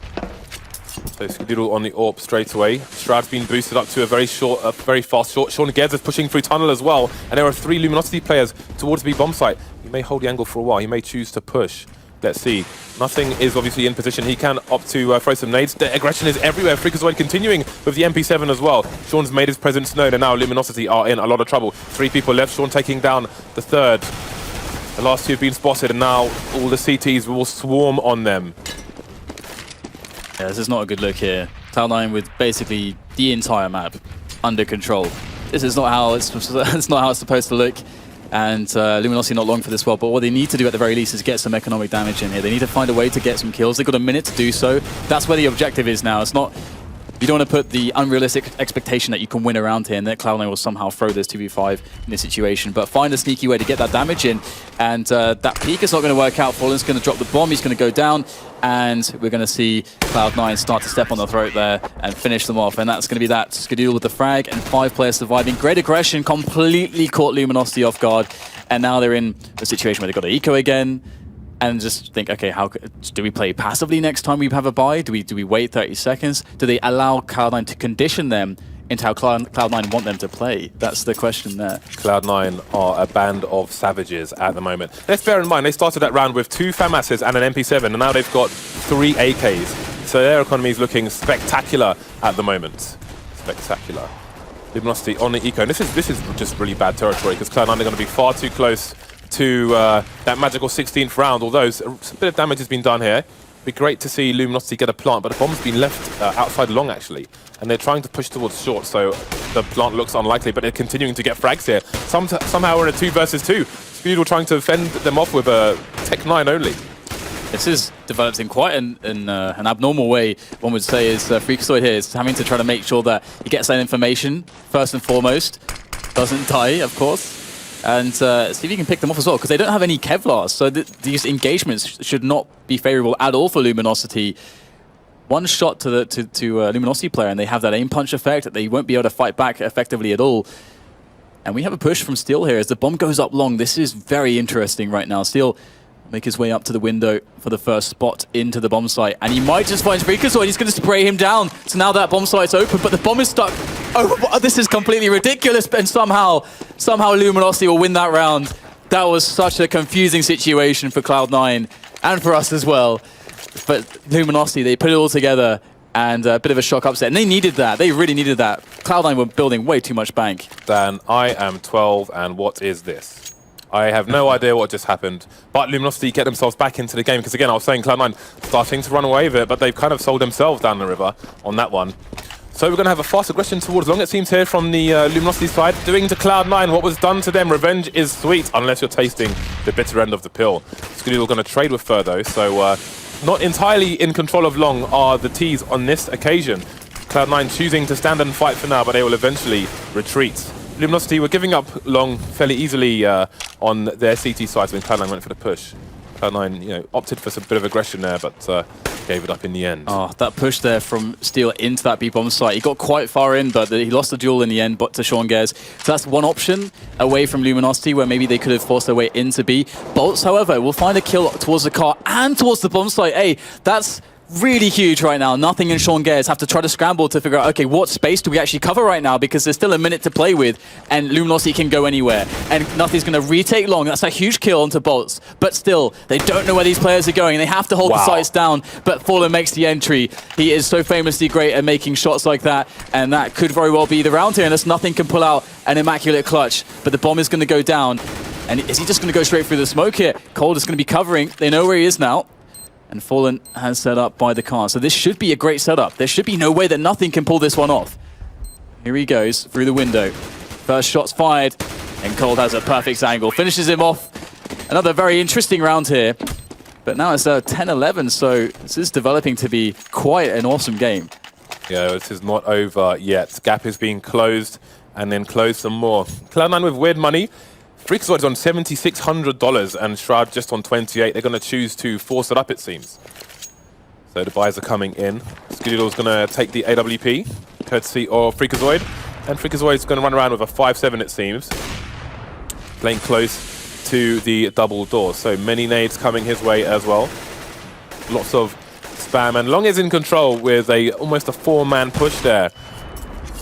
So Skadil on the AWP straight away. Shroud's been boosted up to a very fast short. Sean Geddes is pushing through tunnel as well. And there are 3 Luminosity players towards the B bomb site. He may hold the angle for a while. He may choose to push. Let's see. Nothing is obviously in position. He can opt to throw some nades. The aggression is everywhere. Freakazoid continuing with the MP7 as well. Sean's made his presence known, and now Luminosity are in a lot of trouble. 3 people left. Sean taking down the 3rd. The last two have been spotted, and now all the CTs will swarm on them. Yeah, this is not a good look here. Cloud9 with basically the entire map under control. This is not how it's not how it's supposed to look. And Luminosity not long for this world, but what they need to do at the very least is get some economic damage in here. They need to find a way to get some kills. They've got a minute to do so. That's where the objective is now. It's not... You don't want to put the unrealistic expectation that you can win around here and that Cloud9 will somehow throw this 2v5 in this situation, but find a sneaky way to get that damage in. And that peek is not going to work out. Fallen's going to drop the bomb. He's going to go down, and we're going to see Cloud9 start to step on the throat there and finish them off. And that's going to be that. Skadoodle with the frag and 5 players surviving. Great aggression completely caught Luminosity off guard, and now they're in a situation where they've got the eco again. And just think, okay, how do we play passively next time we have a buy? Do we wait 30 seconds? Do they allow Cloud9 to condition them into how Cloud9 want them to play? That's the question there. Cloud9 are a band of savages at the moment. Let's bear in mind, they started that round with 2 FAMASs and an MP7, and now they've got 3 AKs. So their economy is looking spectacular at the moment. Spectacular. Luminosity on the eco. And this is just really bad territory, because Cloud9 are going to be far too close to that magical 16th round, although a bit of damage has been done here. It'd be great to see Luminosity get a plant, but the bomb's been left outside long, actually. And they're trying to push towards short, so the plant looks unlikely, but they're continuing to get frags here. Somehow we're in a 2 versus 2. Skadoodle trying to fend them off with a Tech 9 only. This is developed in quite an abnormal way, one would say, is Freakazoid here is having to try to make sure that he gets that information, first and foremost. Doesn't die, of course. And see if you can pick them off as well, because they don't have any Kevlars, so these engagements should not be favorable at all for Luminosity. One shot to Luminosity player, and they have that aim punch effect that they won't be able to fight back effectively at all. And we have a push from Steel here as the bomb goes up long. This is very interesting right now. Steel make his way up to the window for the first spot into the bomb site, and he might just find Freakazoid. He's going to spray him down. So now that bomb site's open, but the bomb is stuck. Oh, this is completely ridiculous, and somehow Luminosity will win that round. That was such a confusing situation for Cloud9 and for us as well. But Luminosity, they put it all together, and a bit of a shock upset. And they needed that. They really needed that. Cloud9 were building way too much bank. Dan, I am 12, and what is this? I have no idea what just happened, but Luminosity get themselves back into the game, because again, I was saying Cloud9 starting to run away with it, but they've kind of sold themselves down the river on that one. So we're going to have a fast aggression towards long, it seems, here from the Luminosity side, doing to Cloud9 what was done to them. Revenge is sweet, unless you're tasting the bitter end of the pill. Skadoodle going to trade with Fur, though, so not entirely in control of long are the T's on this occasion. Cloud9 choosing to stand and fight for now, but they will eventually retreat. Luminosity were giving up long fairly easily on their CT side when Cloud9 went for the push. Cloud9, opted for some bit of aggression there, but gave it up in the end. Oh, that push there from Steel into that B-bomb site. He got quite far in, but he lost the duel in the end, but to Sean Gers. So that's one option away from Luminosity, where maybe they could have forced their way into B. Bolts, however, will find a kill towards the car and towards the bomb site. Hey, that's really huge right now. Nothing and Sean Gers have to try to scramble to figure out, okay, what space do we actually cover right now, because there's still a minute to play with, and Luminosity can go anywhere, and Nothing's going to retake long. That's a huge kill onto Bolts, but still, they don't know where these players are going. They have to hold the sights down, but Fallen makes the entry. He is so famously great at making shots like that, and that could very well be the round here, unless Nothing can pull out an immaculate clutch, but the bomb is going to go down. And is he just going to go straight through the smoke here? Cold is going to be covering. They know where he is now. And Fallen has set up by the car. So this should be a great setup. There should be no way that Nothing can pull this one off. Here he goes through the window. First shot's fired, and Cold has a perfect angle. Finishes him off. Another very interesting round here. But now it's 10-11, so this is developing to be quite an awesome game. Yeah, this is not over yet. Gap is being closed, and then closed some more. Cloud9 with weird money. Freakazoid is on $7,600 and Shroud just on 28. They're going to choose to force it up, it seems. So the buys are coming in. Skadoodle's going to take the AWP, courtesy of Freakazoid. And Freakazoid's going to run around with a 5-7, it seems. Playing close to the double door. So many nades coming his way as well. Lots of spam. And Long is in control with almost a 4-man push there.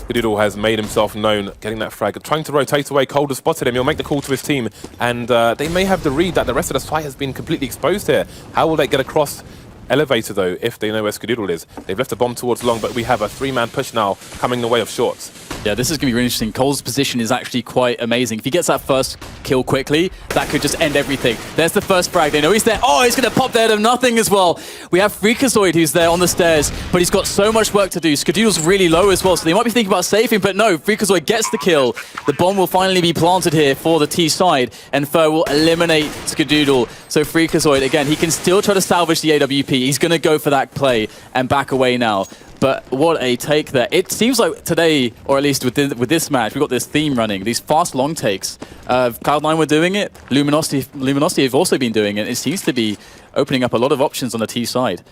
Skadoodle has made himself known, getting that frag, trying to rotate away. Cold has spotted him. He'll make the call to his team, and they may have the read that the rest of the site has been completely exposed here. How will they get across elevator, though, if they know where Skadoodle is? They've left a bomb towards long, but we have a 3-man push now coming the way of shorts. Yeah, this is going to be really interesting. Cole's position is actually quite amazing. If he gets that first kill quickly, that could just end everything. There's the first frag. They know he's there. Oh, he's going to pop there to nothing as well. We have Freakazoid who's there on the stairs, but he's got so much work to do. Skadoodle's really low as well, so they might be thinking about saving, but no, Freakazoid gets the kill. The bomb will finally be planted here for the T side, and Fur will eliminate Skadoodle. So Freakazoid, again, he can still try to salvage the AWP. He's going to go for that play and back away now. But what a take there. It seems like today, or at least with this match, we've got this theme running, these fast long takes. Cloud9 were doing it, Luminosity have also been doing it. It seems to be opening up a lot of options on the T side.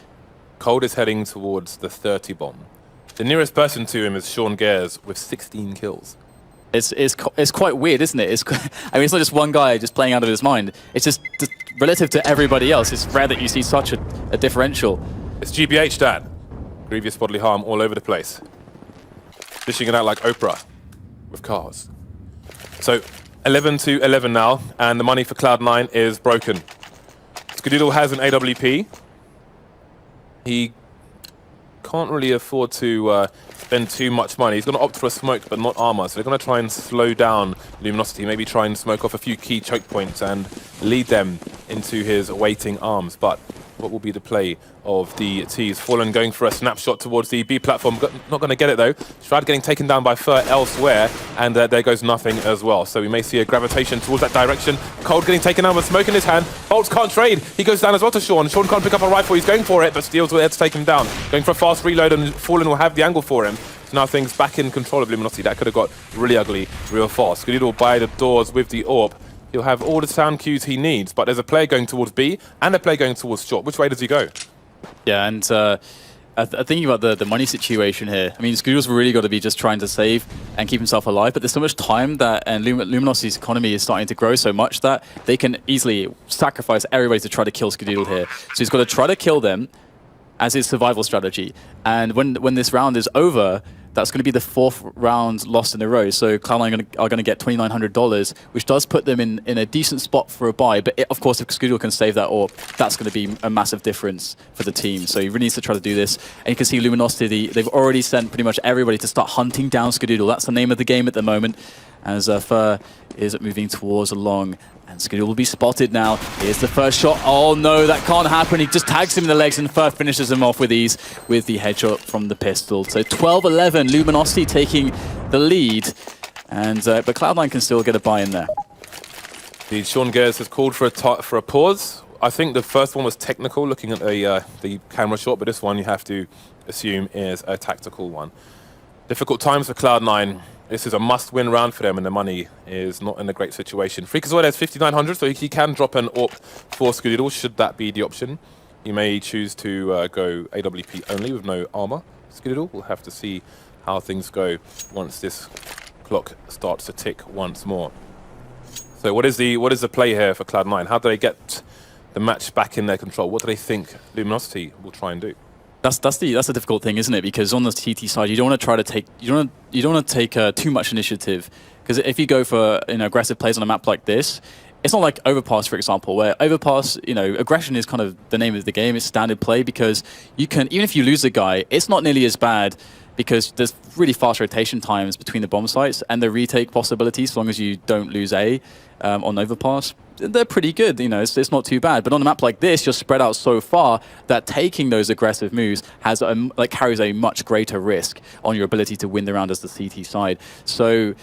Cold is heading towards the 30 bomb. The nearest person to him is Sean Gares with 16 kills. It's quite weird, isn't it? I mean, it's not just one guy just playing out of his mind. It's just relative to everybody else. It's rare that you see such a differential. It's GBH, Dad. Grievous bodily harm all over the place. Dishing it out like Oprah with cars. So 11 to 11 now, and the money for Cloud9 is broken. Skadoodle has an AWP. He can't really afford to spend too much money. He's going to opt for a smoke, but not armor. So they're going to try and slow down Luminosity, maybe try and smoke off a few key choke points and lead them into his waiting arms. But what will be the play of the T's? Fallen going for a snapshot towards the B platform. Not going to get it though. Shroud getting taken down by Fur elsewhere, and there goes nothing as well. So we may see a gravitation towards that direction. Cold getting taken down with smoke in his hand. Bolts can't trade. He goes down as well to Sean. Sean can't pick up a rifle. He's going for it, but Steel's there to take him down. Going for a fast reload, and Fallen will have the angle for him. So now things back in control of Luminosity. That could have got really ugly real fast. Skadoodle by the doors with the AWP. He'll have all the sound cues he needs, but there's a player going towards B and a player going towards short. Which way does he go? Yeah, and thinking about the money situation here, I mean, Skadoodle's really got to be just trying to save and keep himself alive, but there's so much time that, and Luminosity's economy is starting to grow so much that they can easily sacrifice everybody to try to kill Skadoodle here. So he's got to try to kill them as his survival strategy. And when this round is over, that's going to be the 4th round lost in a row. So Cloud9 are going to get $2,900, which does put them in a decent spot for a buy. But of course, if Skadoodle can save that AWP, that's going to be a massive difference for the team. So he really needs to try to do this. And you can see Luminosity, they've already sent pretty much everybody to start hunting down Skadoodle. That's the name of the game at the moment, as Fur is moving towards along. And Skadoodle will be spotted now. Here's the first shot. Oh no, that can't happen. He just tags him in the legs, and Fur finishes him off with ease with the headshot from the pistol. So 12-11, Luminosity taking the lead. And but Cloud9 can still get a buy in there. The Sean Gares has called for a pause. I think the first one was technical, looking at the camera shot, but this one you have to assume is a tactical one. Difficult times for Cloud9. This is a must-win round for them, and the money is not in a great situation. Freakazoid has 5,900, so he can drop an AWP for Skadoodle, should that be the option. He may choose to go AWP only with no armor. Skadoodle, we'll have to see how things go once this clock starts to tick once more. So what is the play here for Cloud9? How do they get the match back in their control? What do they think Luminosity will try and do? That's the difficult thing, isn't it? Because on the TT side, you don't want to try to take too much initiative. Because if you go for aggressive plays on a map like this, it's not like Overpass, for example, where Overpass, aggression is kind of the name of the game. It's standard play because you can, even if you lose a guy, it's not nearly as bad because there's really fast rotation times between the bomb sites and the retake possibilities, as long as you don't lose A on Overpass. They're pretty good, it's not too bad. But on a map like this, you're spread out so far that taking those aggressive moves has carries a much greater risk on your ability to win the round as the CT side. So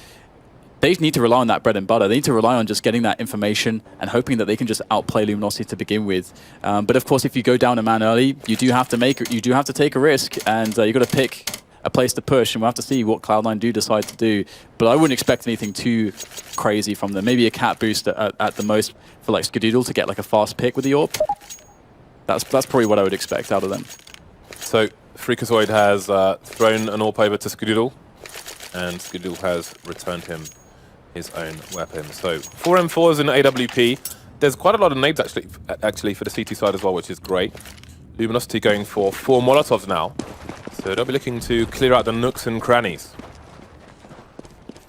they need to rely on that bread and butter. They need to rely on just getting that information and hoping that they can just outplay Luminosity to begin with. But of course, if you go down a man early, you do have to take a risk, and you've got to pick a place to push, and we'll have to see what Cloud9 do decide to do. But I wouldn't expect anything too crazy from them. Maybe a cat boost at the most for like Skadoodle to get like a fast pick with the AWP. That's probably what I would expect out of them. So Freakazoid has thrown an AWP over to Skadoodle, and Skadoodle has returned him his own weapon. So 4M4s in AWP. There's quite a lot of nades actually for the CT side as well, which is great. Luminosity going for 4 Molotovs now. So they'll be looking to clear out the nooks and crannies.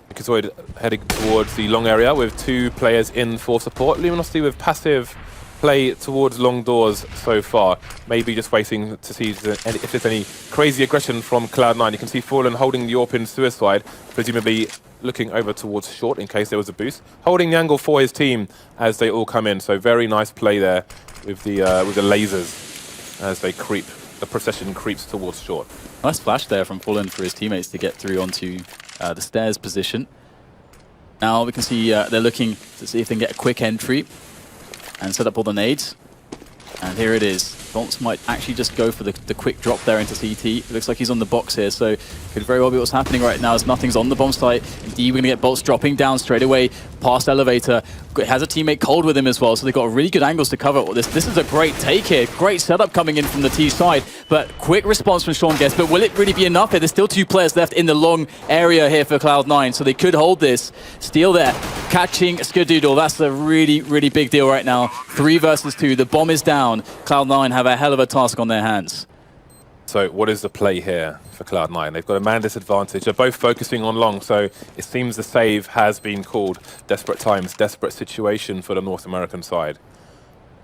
Freakazoid heading towards the long area with 2 players in for support. Luminosity with passive play towards long doors so far. Maybe just waiting to see if there's any crazy aggression from Cloud9. You can see Fallen holding the AWP in Suicide, presumably looking over towards short in case there was a boost. Holding the angle for his team as they all come in. So very nice play there with the lasers as they creep. The procession creeps towards short. Nice flash there from Fallen for his teammates to get through onto the stairs position. Now we can see they're looking to see if they can get a quick entry and set up all the nades. And here it is. Bolts might actually just go for the quick drop there into CT. It looks like he's on the box here, so could very well be what's happening right now as nothing's on the bomb site. Indeed, we're going to get Bolts dropping down straight away past Elevator. Has a teammate Cold with him as well, so they've got really good angles to cover all this. This is a great take here. Great setup coming in from the T side, but quick response from Sean Guest. But will it really be enough here? There's still 2 players left in the long area here for Cloud9, so they could hold this. Steal there, catching Skadoodle. That's a really, really big deal right now. 3 versus 2. The bomb is down. Cloud9 have a hell of a task on their hands. So what is the play here for Cloud9? They've got a man disadvantage. They're both focusing on long, so it seems the save has been called. Desperate times, desperate situation for the North American side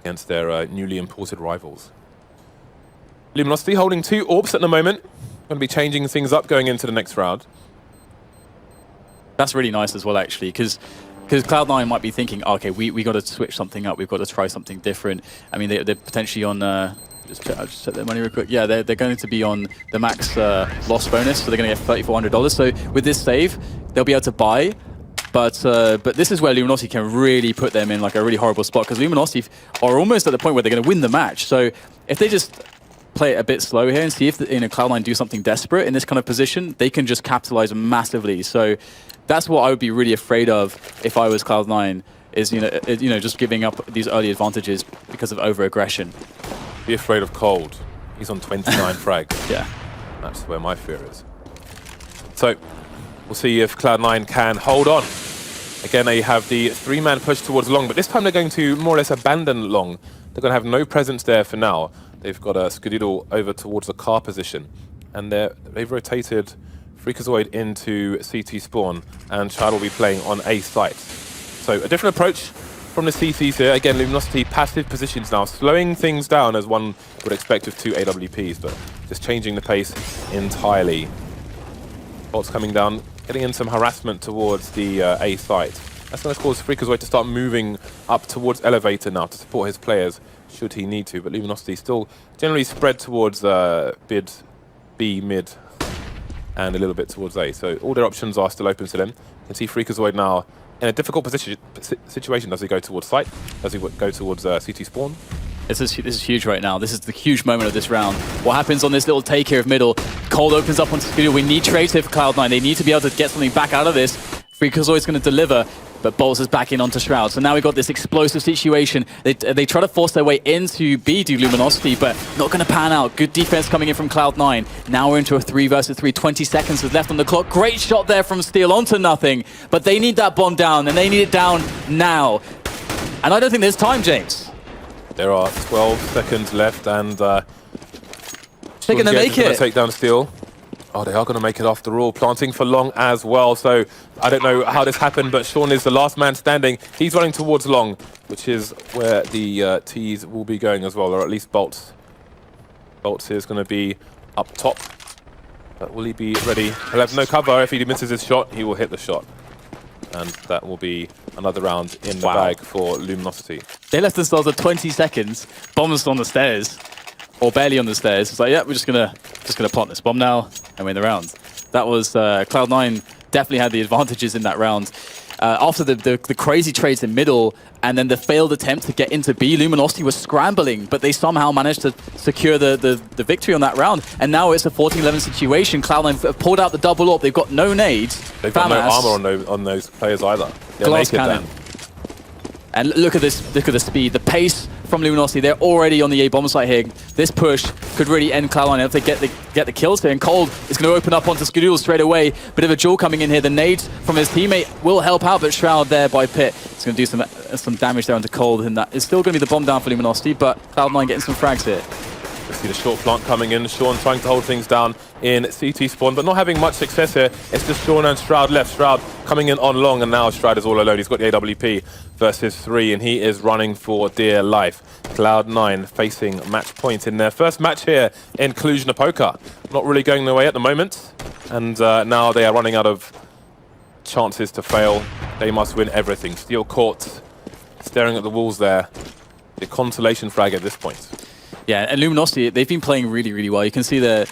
against their newly imported rivals. Luminosity holding 2 AWPs at the moment. Going to be changing things up going into the next round. That's really nice as well, actually, because Cloud9 might be thinking, okay, we got to switch something up. We've got to try something different. I mean, they're potentially on... I'll just check their money real quick. Yeah, they're going to be on the max loss bonus, so they're going to get $3,400. So with this save, they'll be able to buy. But this is where Luminosity can really put them in like a really horrible spot, because Luminosity are almost at the point where they're going to win the match. So if they just play it a bit slow here and see if Cloud9 do something desperate in this kind of position, they can just capitalize massively. So that's what I would be really afraid of if I was Cloud9, is just giving up these early advantages because of over-aggression. Be afraid of Cold. He's on 29 frags. Yeah. That's where my fear is. So we'll see if Cloud9 can hold on. Again, they have the 3-man push towards long, but this time they're going to more or less abandon long. They're going to have no presence there for now. They've got a Skadoodle over towards the car position, and they've rotated Freakazoid into CT spawn, and Chad will be playing on A site. So a different approach from the CTs here. Again, Luminosity passive positions now, slowing things down as one would expect with 2 AWPs, but just changing the pace entirely. Bolts coming down, getting in some harassment towards the A site. That's going to cause Freakazoid to start moving up towards Elevator now to support his players, should he need to. But Luminosity still generally spread towards B mid and a little bit towards A. So all their options are still open to them. You can see Freakazoid now in a difficult situation. Does he go towards site? Does he go towards CT spawn? This is huge right now. This is the huge moment of this round. What happens on this little take here of middle? Cold opens up onto Skadoodle. We need trades here for Cloud9. They need to be able to get something back out of this. Freakazoid's going to deliver, but Bolts is back in onto Shroud. So now we've got this explosive situation. They try to force their way into B to Luminosity, but not going to pan out. Good defense coming in from Cloud9. Now we're into a 3 versus 3. 20 seconds is left on the clock. Great shot there from Steel onto nothing, but they need that bomb down, and they need it down now. And I don't think there's time, James. There are 12 seconds left, and they're going to make it. Take down Steel. Oh, they are going to make it after all. Planting for long as well. So I don't know how this happened, but Sean is the last man standing. He's running towards long, which is where the T's will be going as well, or at least Bolts. Bolts is going to be up top. But will he be ready? He'll have no cover. If he misses his shot, he will hit the shot. And that will be another round in the bag for Luminosity. They left themselves at 20 seconds. Bombs on the stairs. Or barely on the stairs. It's like, yeah, we're just gonna plant this bomb now and win the round. That was Cloud9 definitely had the advantages in that round. After the crazy trades in middle and then the failed attempt to get into B, Luminosity was scrambling, but they somehow managed to secure the victory on that round. And now it's a 14-11 situation. Cloud9 have pulled out the double AWP. They've got no nades. They've got no armor on those players either. They're glass cannon. And look at this, look at the speed, the pace from Luminosity. They're already on the A bomb site here. This push could really end Cloud9 if they get the kills here. And Cold is going to open up onto Skadoodle straight away. Bit of a duel coming in here. The nades from his teammate will help out, but Shroud there by Pit. It's going to do some damage there onto Cold, and that is still going to be the bomb down for Luminosity, but Cloud9 getting some frags here. We see the short plant coming in. Sean trying to hold things down in CT spawn, but not having much success here. It's just Sean and Shroud left. Shroud coming in on long, and now Shroud is all alone. He's got the AWP versus 3, and he is running for dear life. Cloud9 facing match point in their first match here in Cluj-Napoca. Not really going their way at the moment, and now they are running out of chances to fail. They must win everything. Steel Court staring at the walls there. The consolation frag at this point. Yeah, and Luminosity, they've been playing really, really well. You can see they're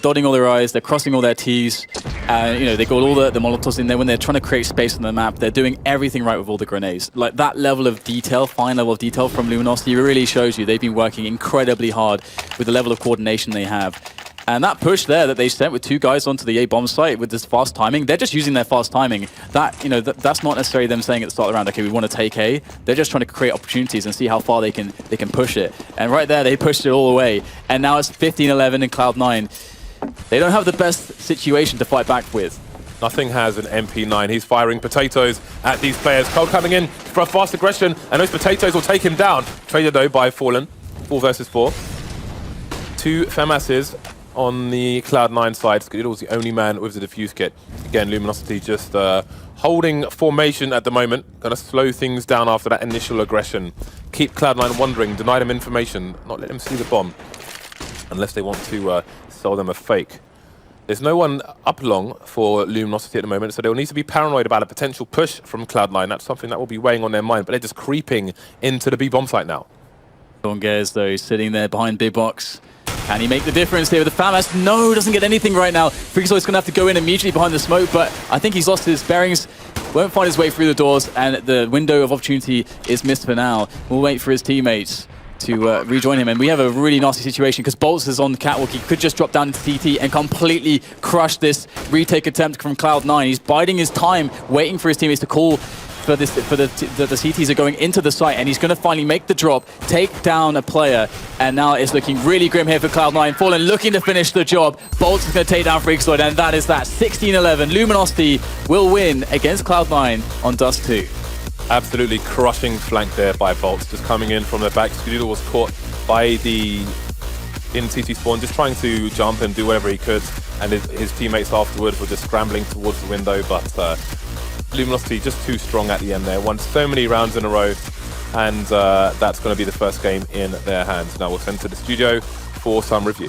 dotting all their I's, they're crossing all their T's. You know, they got all the Molotovs in there when they're trying to create space on the map. They're doing everything right with all the grenades. Like, that level of detail, fine level of detail from Luminosity really shows you they've been working incredibly hard with the level of coordination they have. And that push there that they sent with 2 guys onto the A bomb site with this fast timing, they're just using their fast timing. That, you know, that's not necessarily them saying at the start of the round, okay, we want to take A. They're just trying to create opportunities and see how far they can push it. And right there, they pushed it all the way. And now it's 15-11 in Cloud9. They don't have the best situation to fight back with. Nothing has an MP9. He's firing potatoes at these players. Cold coming in for a fast aggression, and those potatoes will take him down. Traded though by Fallen. 4 versus 4. 2 FAMASes on the Cloud9 side. Skidoodle's the only man with the defuse kit. Again, Luminosity just holding formation at the moment. Gonna slow things down after that initial aggression. Keep Cloud9 wondering, deny them information, not let them see the bomb. Unless they want to sell them a fake. There's no one up long for Luminosity at the moment, so they'll need to be paranoid about a potential push from Cloud9. That's something that will be weighing on their mind, but they're just creeping into the B bomb site now. Gonguez, though, sitting there behind Big Box. Can he make the difference here with the FAMAS? No, doesn't get anything right now. Freakazoid's going to have to go in immediately behind the smoke, but I think he's lost his bearings. Won't find his way through the doors, and the window of opportunity is missed for now. We'll wait for his teammates to rejoin him, and we have a really nasty situation because Bolts is on the catwalk. He could just drop down into CT and completely crush this retake attempt from Cloud9. He's biding his time, waiting for his teammates to call for this. The CTs are going into the site, and he's going to finally make the drop, take down a player, and now it's looking really grim here for Cloud9. Fallen looking to finish the job. Bolts is going to take down Freakazoid, and that is that. 16-11. Luminosity will win against Cloud9 on Dust 2. Absolutely crushing flank there by Bolts, just coming in from the back. Skidoodle was caught by the in CT spawn, just trying to jump and do whatever he could, and his teammates afterwards were just scrambling towards the window, but Luminosity just too strong at the end there. Won so many rounds in a row, and that's going to be the first game in their hands. Now we'll send to the studio for some review.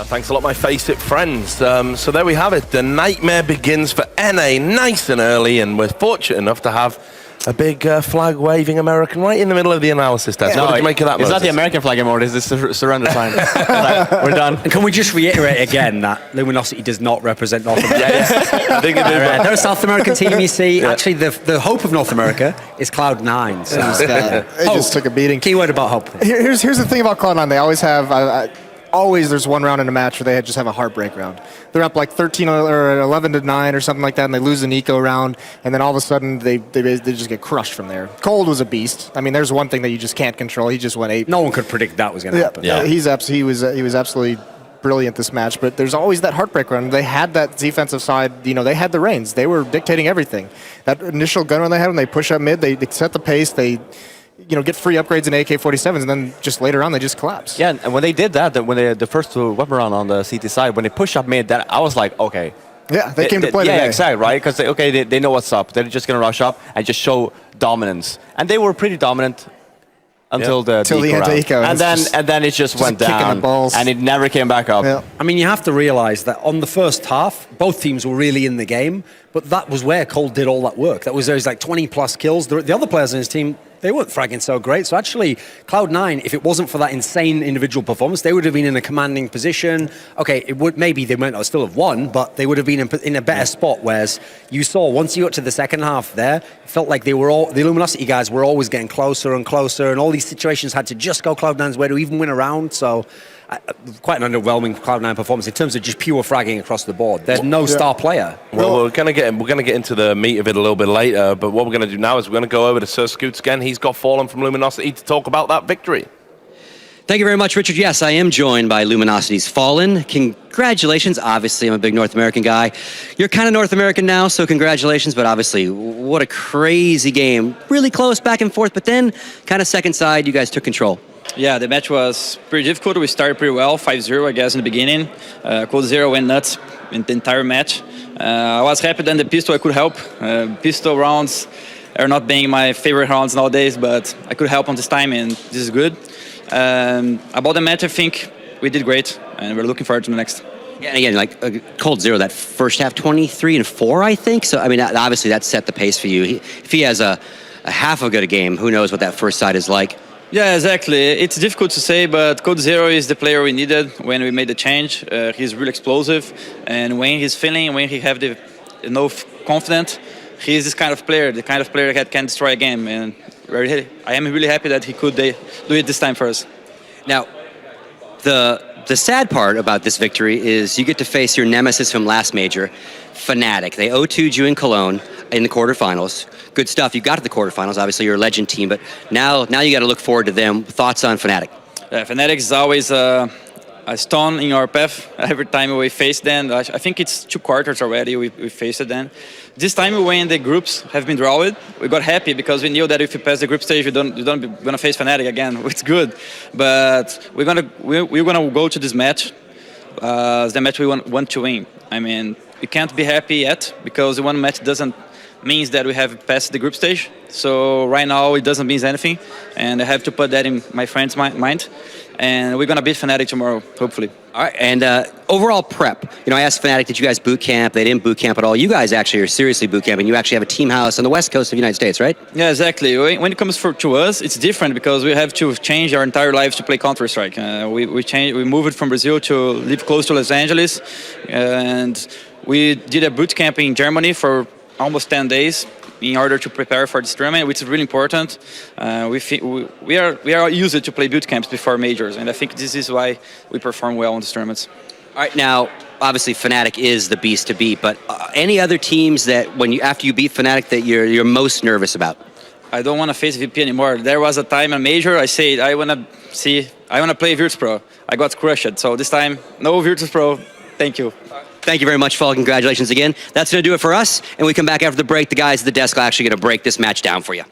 Thanks a lot, my Face-It friends. So there we have it. The nightmare begins for NA nice and early, and we're fortunate enough to have a big flag-waving American right in the middle of the analysis test. What did you make of that, It's Moses? not the American flag anymore, it's the surrender sign. We're done. And can we just reiterate again that Luminosity does not represent North America? I think it is. They're a South American team, you see. Yeah. Actually, the hope of North America is Cloud9. So They just took a beating. Keyword about hope. Here's the thing about Cloud9. They always have... always there's one round in a match where they just have a heartbreak round. They're up like 13 or 11-9 or something like that, and they lose an eco round, and then all of a sudden they just get crushed from there. Cold was a beast. I mean, there's one thing that you just can't control. He just went 8. No one could predict that was going to happen. Yeah, he was absolutely brilliant this match, but there's always that heartbreak run. They had that defensive side, they had the reins. They were dictating everything. That initial gun run they had when they push up mid, they set the pace, they get free upgrades in AK-47s, and then just later on they just collapse. Yeah, and when they did that, when the first weapon round on the CT side, when they pushed up mid, I was like, okay. Yeah, they came to play today. Yeah, exactly, right? Because they know what's up. They're just going to rush up and just show dominance. And they were pretty dominant until the eco round. And then it just went down, and it never came back up. Yeah. I mean, you have to realize that on the first half, both teams were really in the game, but that was where Cold did all that work. There was like 20-plus kills. The other players in his team, they weren't fragging so great. So actually, Cloud9, if it wasn't for that insane individual performance, they would have been in a commanding position. Okay, maybe they might not still have won, but they would have been in a better spot. Whereas you saw, once you got to the second half there, it felt like the Luminosity guys were always getting closer and closer, and all these situations had to just go Cloud9's way to even win a round. So quite an underwhelming Cloud9 performance in terms of just pure fragging across the board. There's no star player. Well, we're gonna get into the meat of it a little bit later, but what we're gonna do now is we're gonna go over to Sir Scoots again. He's got Fallen from Luminosity to talk about that victory. Thank you very much, Richard. Yes, I am joined by Luminosity's Fallen. Congratulations. Obviously, I'm a big North American guy. You're kind of North American now, so congratulations. But obviously, what a crazy game. Really close back and forth, but then kind of second side, you guys took control. Yeah, the match was pretty difficult. We started pretty well, 5-0, I guess, in the beginning. Cold Zero went nuts in the entire match. I was happy that the pistol I could help. Pistol rounds are not being my favorite rounds nowadays, but I could help on this time, and this is good. About the match, I think we did great, and we're looking forward to the next. Yeah, and again, like Cold Zero, that first half, 23-4, I think. So, I mean, obviously that set the pace for you. If he has a half a good game, who knows what that first side is like. Yeah, exactly. It's difficult to say, but Cold Zero is the player we needed when we made the change. He's really explosive, and when he's feeling, when he have the enough confidence, he's this kind of player, the kind of player that can destroy a game. And I am really happy that he could do it this time for us. Now, the sad part about this victory is you get to face your nemesis from last major, Fnatic. They 0-2'd you in Cologne in the quarterfinals. Good stuff. You got to the quarterfinals. Obviously, you're a legend team, but now you got to look forward to them. Thoughts on Fnatic? Fnatic is always a stone in our path every time we face them. I think it's 2 quarters already we faced them. This time when the groups have been drawn, we got happy because we knew that if we pass the group stage, we don't gonna face Fnatic again. It's good, but we're gonna go to this match, the match we want to win. I mean, we can't be happy yet because the one match doesn't means that we have passed the group stage. So right now it doesn't mean anything, and I have to put that in my friend's mind. And we're gonna beat Fnatic tomorrow, hopefully. All right, and overall prep. You know, I asked Fnatic, did you guys boot camp? They didn't boot camp at all. You guys actually are seriously boot camping. You actually have a team house on the west coast of the United States, right? Yeah, exactly. When it comes to us, it's different because we have to change our entire lives to play Counter-Strike. We moved from Brazil to live close to Los Angeles, and we did a boot camp in Germany for almost 10 days in order to prepare for this tournament, which is really important. We are used to play boot camps before majors, and I think this is why we perform well on these tournaments. All right, now, obviously Fnatic is the beast to beat, but any other teams that after you beat Fnatic that you're most nervous about? I don't want to face VP anymore. There was a time in major I said I want to play Virtus Pro. I got crushed, so this time no Virtus Pro. Thank you. Thank you very much, Fall. Congratulations again. That's going to do it for us. And we come back after the break. The guys at the desk are actually going to break this match down for you.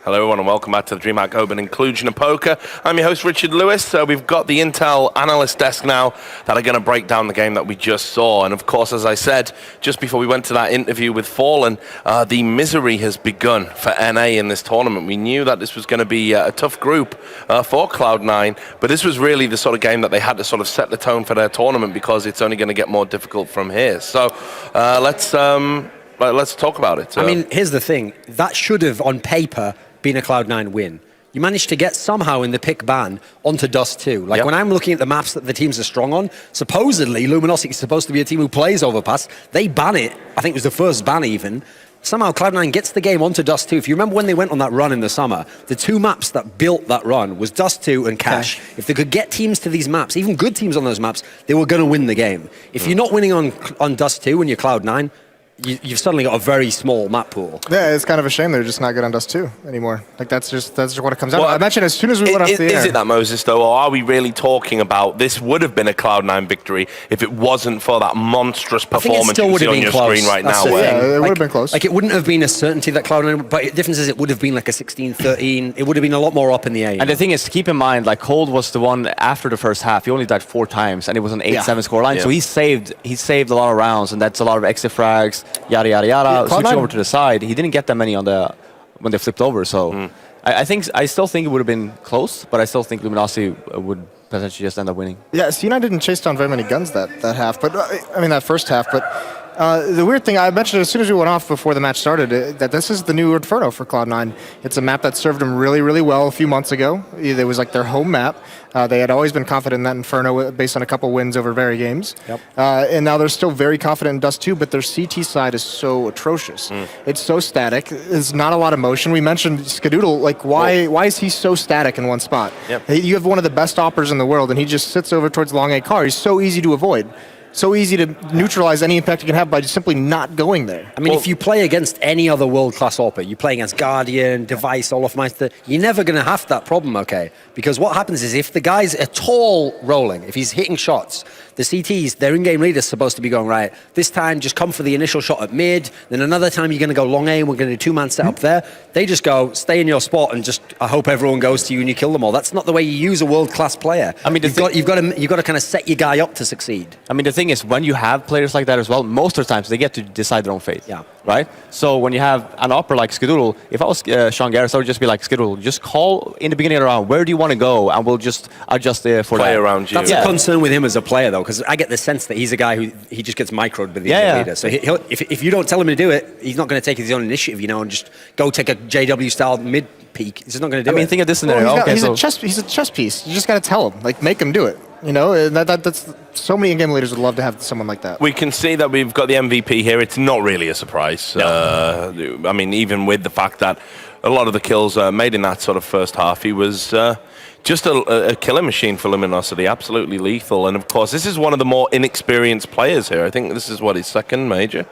Hello everyone and welcome back to the DreamHack Open Inclusion of Poker. I'm your host Richard Lewis. So we've got the Intel analyst desk now that are going to break down the game that we just saw. And of course, as I said, just before we went to that interview with Fallen, the misery has begun for NA in this tournament. We knew that this was going to be a tough group for Cloud9, but this was really the sort of game that they had to sort of set the tone for their tournament because it's only going to get more difficult from here. So let's talk about it. I mean, here's the thing. That should have, on paper, been a Cloud9 win. You managed to get somehow in the pick ban onto Dust 2. Like when I'm looking at the maps that the teams are strong on, supposedly Luminosity is supposed to be a team who plays Overpass. They ban it. I think it was the first ban even. Somehow Cloud9 gets the game onto Dust 2. If you remember when they went on that run in the summer, the two maps that built that run was Dust 2 and Cash. If they could get teams to these maps, even good teams on those maps, they were going to win the game. If you're not winning on Dust 2 when you're Cloud9, you've suddenly got a very small map pool. Yeah, it's kind of a shame they're just not good on Dust 2 anymore. Like that's just what it comes down to. I mentioned as soon as we went off the air. Is it that, Moses, though, or are we really talking about this would have been a Cloud9 victory if it wasn't for that monstrous performance you see on your screen right now? Yeah, it would have been close. Like it wouldn't have been a certainty that Cloud9, but the difference is it would have been like a 16-13. It would have been a lot more up in the air. And the thing is, keep in mind, like Cold was the one after the first half. He only died 4 times, and it was an 8-7 scoreline. So he saved a lot of rounds, and that's a lot of exit frags, yada yada yada. Switching over to the side, he didn't get that many on when they flipped over. So I still think it would have been close, but I still think Luminosity would potentially just end up winning. Yeah, C9 didn't chase down very many guns that half, but I mean that first half. But the weird thing, I mentioned as soon as we went off before the match started, that this is the new Inferno for Cloud9. It's a map that served them really, really well a few months ago. It was like their home map. They had always been confident in that Inferno based on a couple wins over very games. And now they're still very confident in Dust 2, but their CT side is so atrocious. It's so static. There's not a lot of motion. We mentioned Skadoodle. Like, why is he so static in one spot? You have one of the best oppers in the world, and he just sits over towards long A car. He's so easy to avoid. So easy to neutralize any impact you can have by just simply not going there. I mean, if you play against any other world-class AWPer, you play against Guardian, Device, Olofmeister, you're never going to have that problem, okay? Because what happens is if the guy's at all rolling, if he's hitting shots, the CTs, their in-game leader's supposed to be going, right, this time just come for the initial shot at mid, then another time you're going to go long A and we're going to do 2-man set up there. They just go, stay in your spot and just, I hope everyone goes to you and you kill them all. That's not the way you use a world-class player. I mean, you've got to kind of set your guy up to succeed. I mean, the thing is, when you have players like that as well, most of the times they get to decide their own fate. Right? So when you have an opera like Skadoodle, if I was Sean Garris, I would just be like, Skadoodle, just call in the beginning of the round, where do you want to go? And we'll just adjust for play that. around you. That's a concern with him as a player, though, because I get the sense that he's a guy who he just gets microed by the leader. So if you don't tell him to do it, he's not going to take his own initiative, and just go take a JW-style mid-peak. He's not going to do it. I mean, think of this scenario. He's a chess piece. You just got to tell him, like, make him do it. That's so many in-game leaders would love to have someone like that. We can see that we've got the MVP here. It's not really a surprise. No. I mean, even with the fact that a lot of the kills made in that sort of first half, he was just a killer machine for Luminosity, absolutely lethal. And of course, this is one of the more inexperienced players here. I think this is his second major.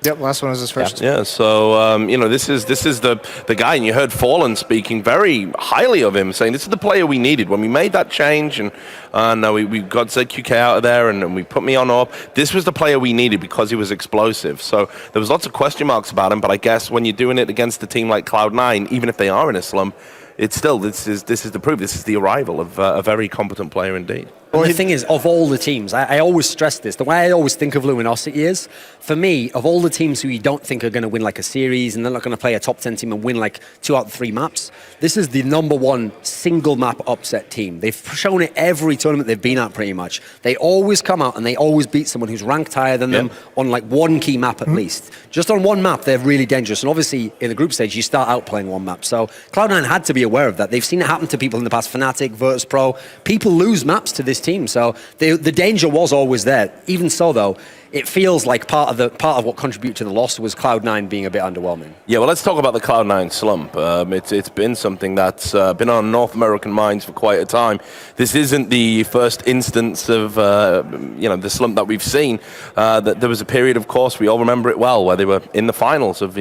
Yep, last one was his first. Yeah, so this is the guy, and you heard Fallen speaking very highly of him, saying this is the player we needed when we made that change, and we got ZQK out of there, and we put me on up. This was the player we needed because he was explosive. So there was lots of question marks about him, but I guess when you're doing it against a team like Cloud9, even if they are in a slump, it's still this is the proof. This is the arrival of a very competent player indeed. Well, the thing is, of all the teams, I always stress this, the way I always think of Luminosity is, for me, of all the teams who you don't think are going to win like a series and they're not going to play a top 10 team and win like 2 out of 3 maps, this is the #1 single map upset team. They've shown it every tournament they've been at pretty much. They always come out and they always beat someone who's ranked higher than them on like one key map at least. Just on one map, they're really dangerous. And obviously, in the group stage, you start out playing one map. So Cloud9 had to be aware of that. They've seen it happen to people in the past, Fnatic, Virtus.pro. People lose maps to this team. So the danger was always there. Even so, though, it feels like part of what contributed to the loss was Cloud9 being a bit underwhelming. Yeah, well, let's talk about the Cloud9 slump. It's been something that's been on North American minds for quite a time. This isn't the first instance of the slump that we've seen. That there was a period, of course, we all remember it well, where they were in the finals of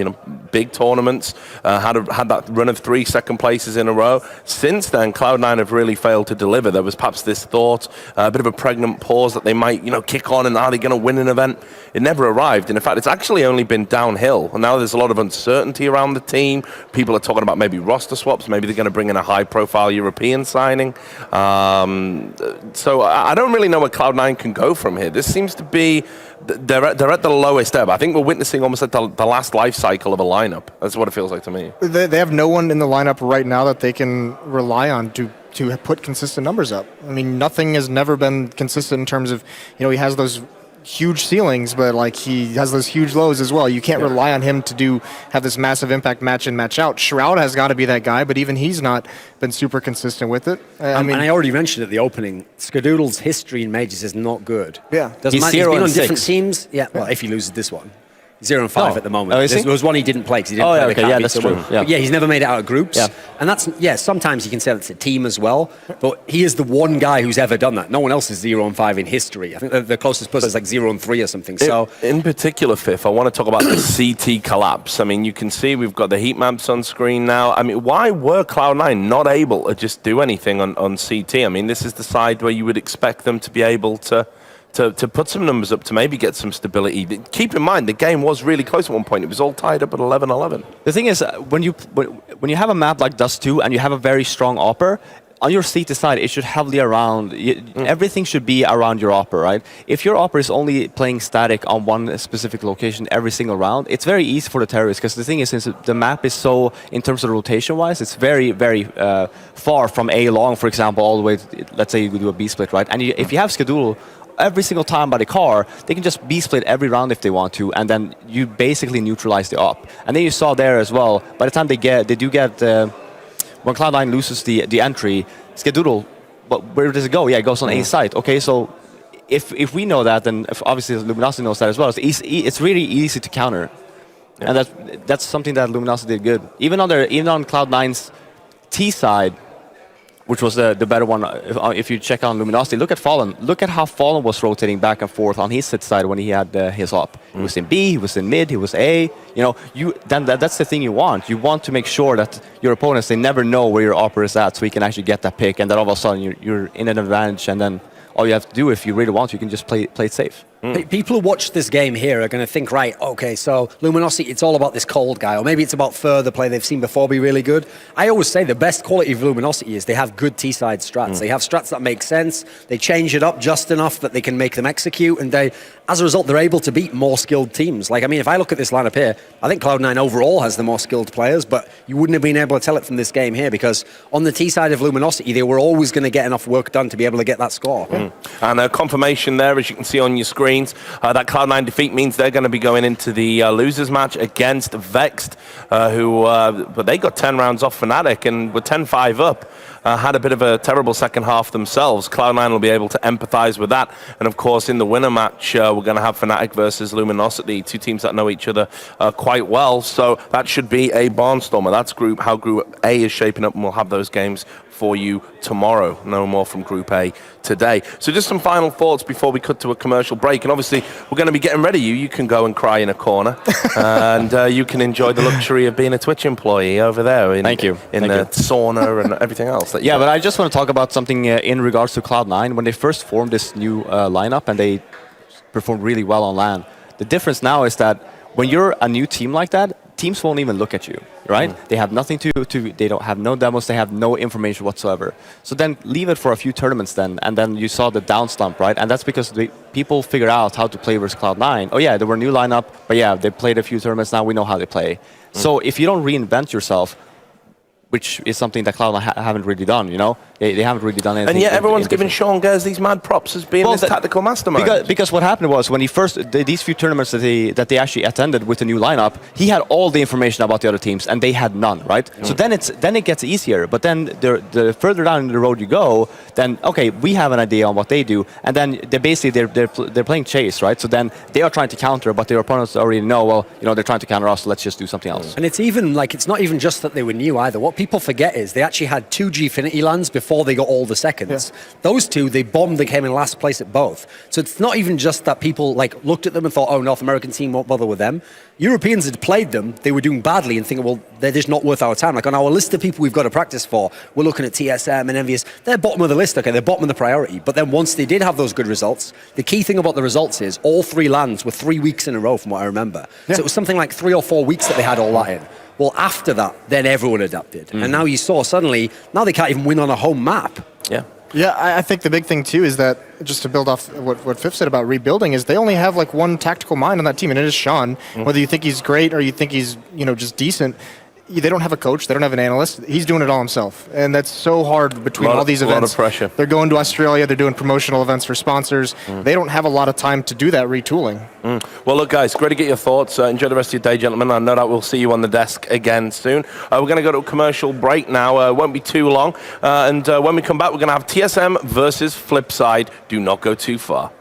big tournaments, had that run of 3 second places in a row. Since then, Cloud9 have really failed to deliver. There was perhaps this thought felt a bit of a pregnant pause that they might, kick on and are they going to win an event? It never arrived. And in fact, it's actually only been downhill. And now there's a lot of uncertainty around the team. People are talking about maybe roster swaps. Maybe they're going to bring in a high-profile European signing. So I don't really know where Cloud9 can go from here. This seems to be they're at the lowest ebb. I think we're witnessing almost like the last life cycle of a lineup. That's what it feels like to me. They have no one in the lineup right now that they can rely on to put consistent numbers up. I mean, nothing has never been consistent in terms of, he has those huge ceilings, but like he has those huge lows as well. You can't rely on him to have this massive impact match in, match out. Shroud has got to be that guy, but even he's not been super consistent with it. And I already mentioned at the opening, Skadoodle's history in majors is not good. Yeah. Doesn't matter. He's been on different teams. Yeah, well, if he loses this one. 0-5 at the moment. Oh, is he? There was one he didn't play because he didn't play the okay, yeah, that's true. Yeah. But yeah, he's never made it out of groups. Yeah. And that's, sometimes you can say that's a team as well, but he is the one guy who's ever done that. No one else is 0-5 in history. I think the closest person is like 0-3 or something. So in particular, Fifth, I want to talk about the CT collapse. I mean, you can see we've got the heat maps on screen now. I mean, why were Cloud9 not able to just do anything on CT? I mean, this is the side where you would expect them to be able to put some numbers up to maybe get some stability. Keep in mind, the game was really close at one point. It was all tied up at 11-11. The thing is, when you have a map like Dust 2 and you have a very strong Opper, on your CT side, it should heavily around, everything should be around your Opper, right? If your Opper is only playing static on one specific location every single round, it's very easy for the terrorists, because the thing is, since the map is so, in terms of rotation-wise, it's very, very far from A long, for example, all the way to, let's say you do a B-split, right? And if you have Skadoodle, every single time by the car, they can just B-split every round if they want to, and then you basically neutralize the op. And then you saw there as well, by the time they do get, when Cloud9 loses the entry, Skadoodle, but where does it go? Yeah, it goes on A site. Okay, so if we know that, then obviously Luminosity knows that as well. It's really easy to counter, and that's something that Luminosity did good. Even on Cloud9's T side, which was the better one. If you check on Luminosity, look at Fallen. Look at how Fallen was rotating back and forth on his sit side when he had his op. He was in B, he was in mid, he was A. That's the thing you want. You want to make sure that your opponents, they never know where your opper is at, so you can actually get that pick, and then all of a sudden you're in an advantage, and then all you have to do, if you really want to, you can just play it safe. People who watch this game here are going to think, right, okay, so Luminosity, it's all about this cold guy, or maybe it's about further play they've seen before be really good. I always say the best quality of Luminosity is they have good T-side strats. They have strats that make sense. They change it up just enough that they can make them execute, and as a result, they're able to beat more skilled teams. Like, I mean, if I look at this lineup here, I think Cloud9 overall has the more skilled players, but you wouldn't have been able to tell it from this game here, because on the T-side of Luminosity, they were always going to get enough work done to be able to get that score. And a confirmation there, as you can see on your screens, that Cloud9 defeat means they're going to be going into the losers match against Vexed, but they got 10 rounds off Fnatic and were 10-5 up. Had a bit of a terrible second half themselves. Cloud9 will be able to empathize with that. And of course, in the winner match, we're going to have Fnatic versus Luminosity, two teams that know each other quite well. So that should be a barnstormer. That's how Group A is shaping up, and we'll have those games for you tomorrow. No more from Group A today. So just some final thoughts before we cut to a commercial break. And obviously, we're going to be getting ready. You can go and cry in a corner, and you can enjoy the luxury of being a Twitch employee over there in the sauna and everything else. Yeah, but I just want to talk about something in regards to Cloud9. When they first formed this new lineup and they performed really well on LAN, the difference now is that when you're a new team like that, teams won't even look at you, right? They have nothing they don't have no demos, they have no information whatsoever. So then leave it for a few tournaments then, and then you saw the down slump, right? And that's because people figure out how to play versus Cloud9. Oh yeah, there were a new lineup, but yeah, they played a few tournaments, now we know how they play. So if you don't reinvent yourself, which is something that Cloud9 haven't really done, They haven't really done anything. And yet everyone's giving Sean Gers these mad props as being this tactical mastermind. Because what happened was, when he these few tournaments that they actually attended with the new lineup, he had all the information about the other teams, and they had none, right? So then it gets easier. But then the further down the road you go, then okay, we have an idea on what they do, and then they're playing chase, right? So then they are trying to counter, but their opponents already know, well, they're trying to counter us, so let's just do something else. And it's not even just that they were new either. What people forget is they actually had 2 Gfinity lands before they got all the seconds. Those 2, they bombed, they came in last place at both. So it's not even just that people like looked at them and thought, oh, North American team won't bother with them. Europeans had played them, they were doing badly and thinking, well, they're just not worth our time. Like on our list of people we've got to practice for, we're looking at TSM and Envious. They're bottom of the list, okay, they're bottom of the priority. But then once they did have those good results, the key thing about the results is all 3 lands were 3 weeks in a row from what I remember. So it was something like 3 or 4 weeks that they had all that in. Well, after that, then everyone adapted. And now you saw suddenly, now they can't even win on a home map. Yeah. Yeah, I think the big thing too is that, just to build off what Fifth said about rebuilding, is they only have like one tactical mind on that team, and it is Sean. Whether you think he's great or you think he's just decent, they don't have a coach, they don't have an analyst. He's doing it all himself, and that's so hard between all these events. A lot of pressure. They're going to Australia, they're doing promotional events for sponsors. They don't have a lot of time to do that retooling. Well, look, guys, great to get your thoughts. Enjoy the rest of your day, gentlemen. I know that we'll see you on the desk again soon. We're going to go to a commercial break now. Won't be too long. And when we come back, we're going to have TSM versus Flipside. Do not go too far.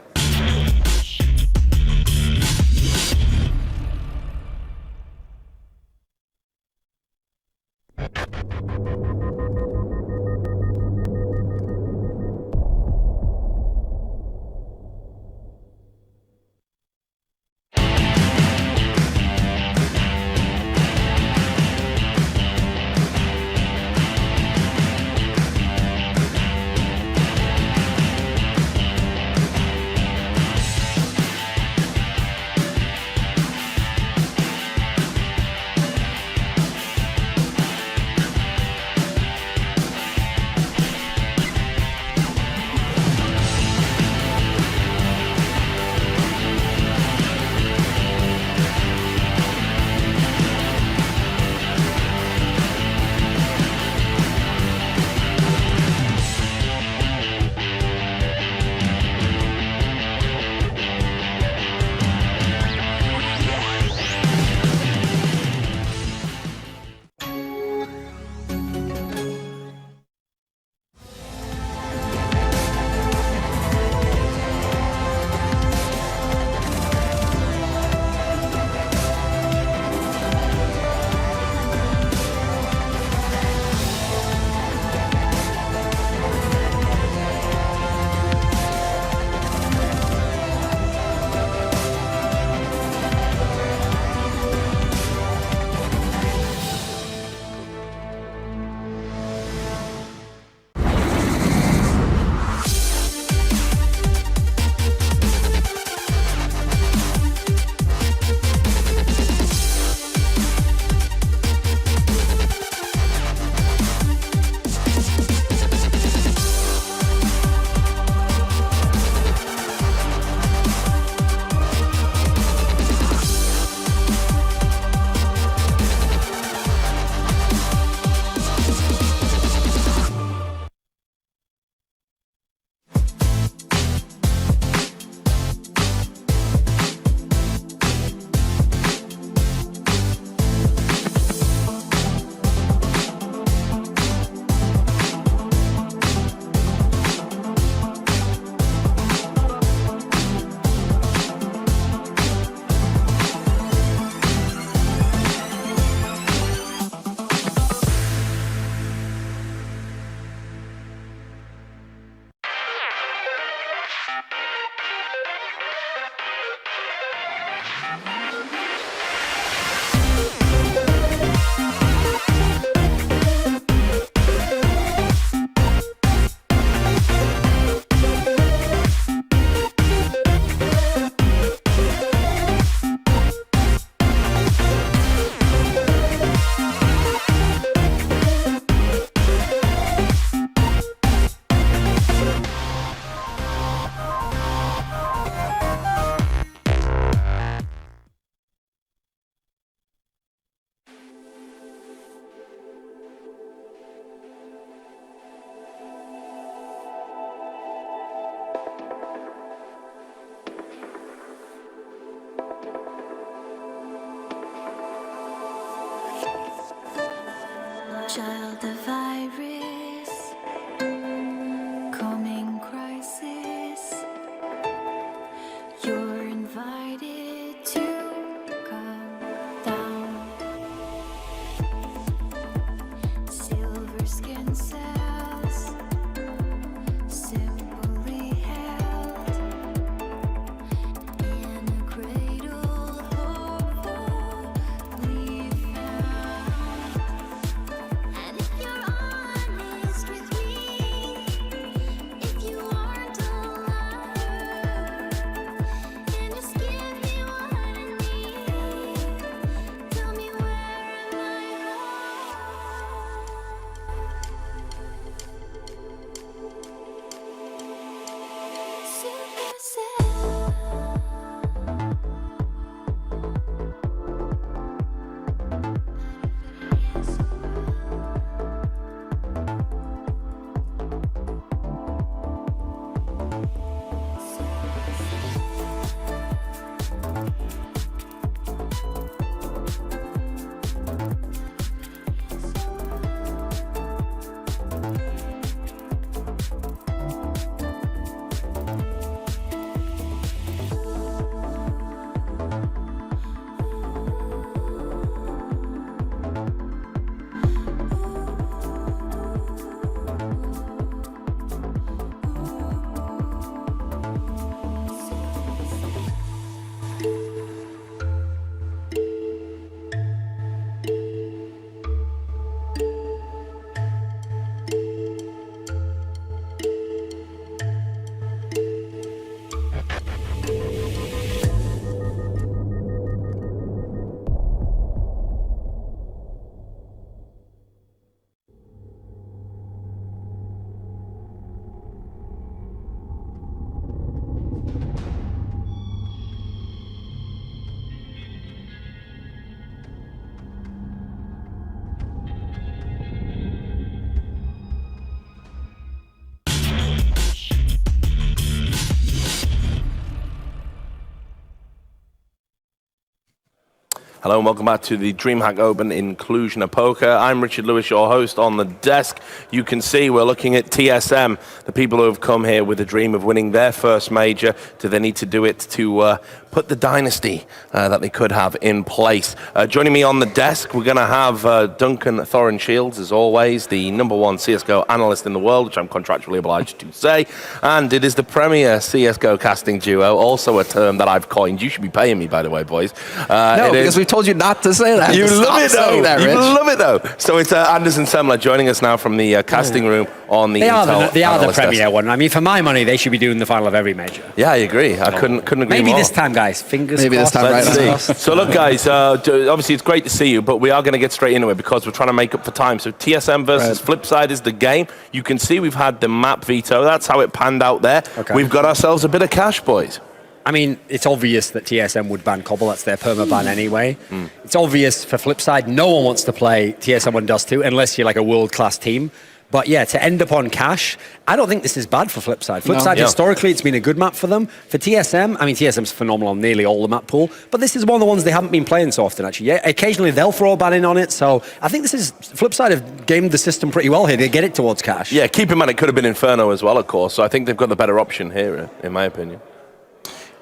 Child of virus, coming crisis. You're invited to come down. Hello and welcome back to the DreamHack Open in Cluj-Napoca. I'm Richard Lewis, your host. On the desk, you can see we're looking at TSM, the people who have come here with a dream of winning their first major. Do they need to do it to put the dynasty that they could have in place? Joining me on the desk, we're going to have Duncan Thorin Shields, as always, the #1 CSGO analyst in the world, which I'm contractually obliged to say. And it is the premier CSGO casting duo, also a term that I've coined. You should be paying me, by the way, boys. No, because we told you not to say that. You love it, though. That, you Rich. love it, though. So it's Anders and Semler joining us now from the casting room on the They are Intel the analyst premier desk. one. I mean, for my money, they should be doing the final of every major. Yeah, I agree. I couldn't agree Maybe more. this time, guys. Fingers Maybe this crossed. time, Let's right? see. So look, guys, obviously it's great to see you, but we are going to get straight into it because we're trying to make up for time. So TSM versus Flipside is the game. You can see we've had the map veto. That's how it panned out there. Okay. We've got ourselves a bit of cash, boys. I mean, it's obvious that TSM would ban Cobble. That's their perma-ban anyway. It's obvious for Flipside, no one wants to play TSM on Dust 2 unless you're like a world-class team. But yeah, to end up on cash, I don't think this is bad for Flipside. Flipside, historically, it's been a good map for them. For TSM, I mean, TSM's phenomenal on nearly all the map pool, but this is one of the ones they haven't been playing so often, actually. Yeah, occasionally they'll throw a ban in on it, so I think this is, Flipside have gamed the system pretty well here. They get it towards cash. Yeah, keep in mind it could have been Inferno as well, of course, so I think they've got the better option here, in my opinion.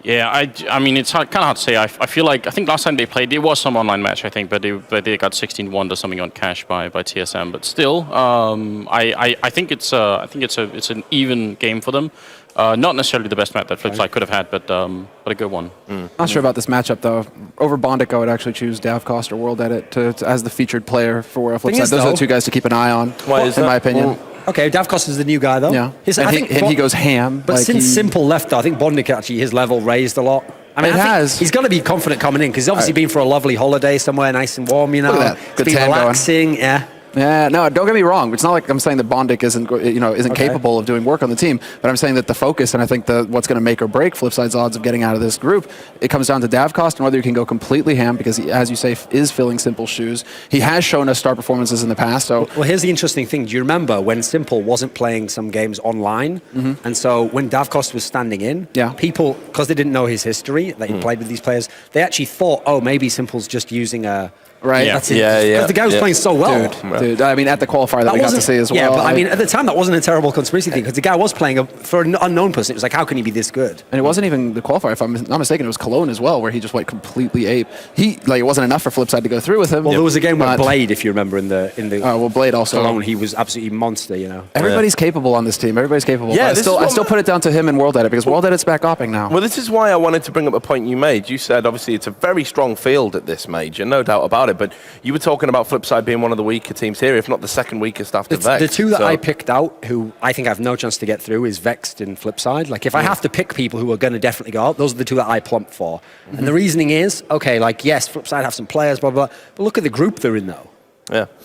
Yeah, I mean, it's kind of hard to say. I feel like, I think last time they played, there was some online match, I think, but they got 16-1 or something on cash by TSM. But still, I think it's an even game for them. Not necessarily the best map that Flipside could have had, but a good one. Not sure about this matchup though. Over Bondic, I would actually choose Davcost or World Edit as the featured player for Flipside. Those are the two guys to keep an eye on, in my opinion. Okay, Davcost is the new guy, though. Yeah, and he goes ham. But like since Simple left, though, I think Bondic actually, his level raised a lot. I mean, he's got to be confident coming in, because he's obviously been for a lovely holiday somewhere nice and warm, you know. Look at that. It's Good been tan going. relaxing, yeah. Yeah, no, don't get me wrong. It's not like I'm saying that Bondic isn't capable of doing work on the team, but I'm saying that the focus and I think what's going to make or break Flipside's odds of getting out of this group, it comes down to Davcost and whether you can go completely ham because he, as you say, is filling Simple's shoes. He has shown us star performances in the past. So well, here's the interesting thing. Do you remember when Simple wasn't playing some games online, and so when Davcost was standing in, people, because they didn't know his history that he played with these players, they actually thought, oh, maybe Simple's just using a. Right. That's it. Because the guy was playing so well. Dude, I mean, at the qualifier that we got to see as well. Yeah, but I mean, at the time, that wasn't a terrible conspiracy thing, because the guy was playing for an unknown person. It was like, how can he be this good? And it wasn't even the qualifier, if I'm not mistaken. It was Cologne as well, where he just went completely ape. It wasn't enough for Flipside to go through with him. Well, there was a game with Blade, if you remember, in the Blade also. Cologne, he was absolutely monster, you know. Everybody's capable on this team. Everybody's capable. Yeah, but I still put it down to him and World Edit, because World Edit's back opping now. Well, this is why I wanted to bring up a point you made. You said, obviously, it's a very strong field at this major, no doubt about it, but you were talking about Flipside being one of the weaker teams here, if not the second weakest after Vex. The two that I picked out, who I think have no chance to get through, is Vexed and Flipside. Like, if I have to pick people who are going to definitely go out, those are the two that I plump for. And the reasoning is, okay, like, yes, Flipside have some players, blah, blah, blah, but look at the group they're in, though.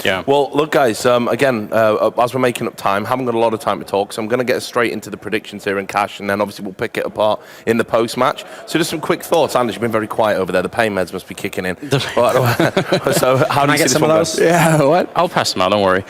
Yeah. Well, look, guys, again, as we're making up time, haven't got a lot of time to talk, so I'm going to get straight into the predictions here in cash, and then obviously we'll pick it apart in the post-match. So just some quick thoughts. Anders, you've been very quiet over there. The pain meds must be kicking in. So how do you see this one go? Yeah, what? I'll pass them out, don't worry.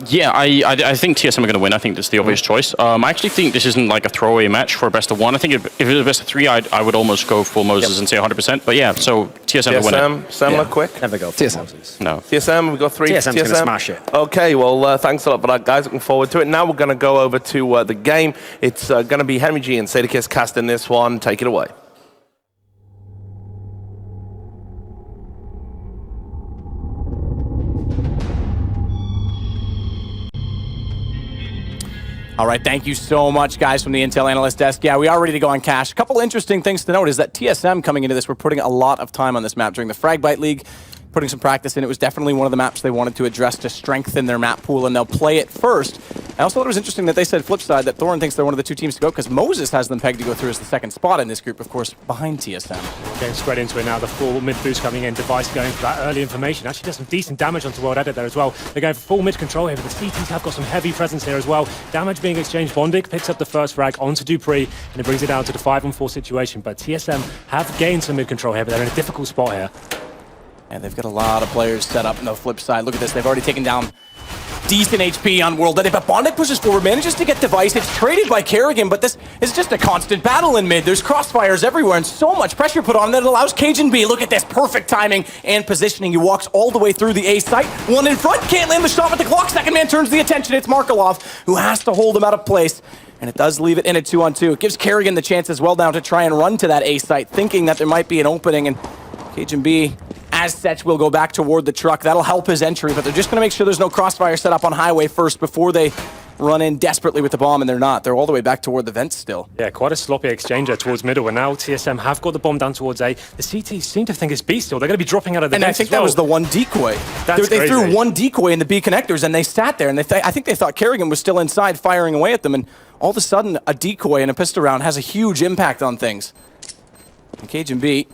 Yeah, I think TSM are going to win. I think that's the obvious choice. I actually think this isn't like a throwaway match for a best of one. I think if it was a best of three, I would almost go full Moses and say 100%. But yeah, so TSM will win it. Semler, quick? Never go full Moses. No. TSM, we've got three. TSM's going to smash it. Okay, well, thanks a lot for that, guys. Looking forward to it. Now we're going to go over to the game. It's going to be Henry G and Sadakis casting this one. Take it away. All right, thank you so much, guys, from the Intel Analyst Desk. Yeah, we are ready to go on cash. A couple interesting things to note is that TSM coming into this, we're putting a lot of time on this map during the Fragbite League, putting some practice in. It was definitely one of the maps they wanted to address to strengthen their map pool, and they'll play it first. I also thought it was interesting that they said Flipside that Thorin thinks they're one of the two teams to go, because Moses has them pegged to go through as the second spot in this group, of course, behind TSM. Getting straight into it now, the full mid boost coming in, Device going for that early information. Actually does some decent damage onto World Edit there as well. They're going for full mid control here, but the CTs have got some heavy presence here as well. Damage being exchanged. Bondic picks up the first frag onto Dupree, and it brings it down to the 5-on-4 situation. But TSM have gained some mid control here, but they're in a difficult spot here. And they've got a lot of players set up on the flip side. Look at this. They've already taken down decent HP on World Edit, but Bondic pushes forward, manages to get Device. It's traded by Kerrigan, but this is just a constant battle in mid. There's crossfires everywhere and so much pressure put on that it allows Cajun B. Look at this, perfect timing and positioning. He walks all the way through the A site. One in front, can't land the shot with the clock. Second man turns the attention. It's Markelov who has to hold him out of place. And it does leave it in a 2-on-2. It gives Kerrigan the chance as well now to try and run to that A site, thinking that there might be an opening. And Cajun B, as such, will go back toward the truck. That'll help his entry, but they're just going to make sure there's no crossfire set up on highway first before they run in desperately with the bomb, and they're not. They're all the way back toward the vents still. Yeah, quite a sloppy exchange there towards middle, and now TSM have got the bomb down towards A. The CT seem to think it's B still. They're going to be dropping out of the And I vents think as well. that was the one decoy. They threw one decoy in the B connectors, and they sat there, and I think they thought Kerrigan was still inside firing away at them, and all of a sudden, a decoy and a pistol round has a huge impact on things. And Cajun B,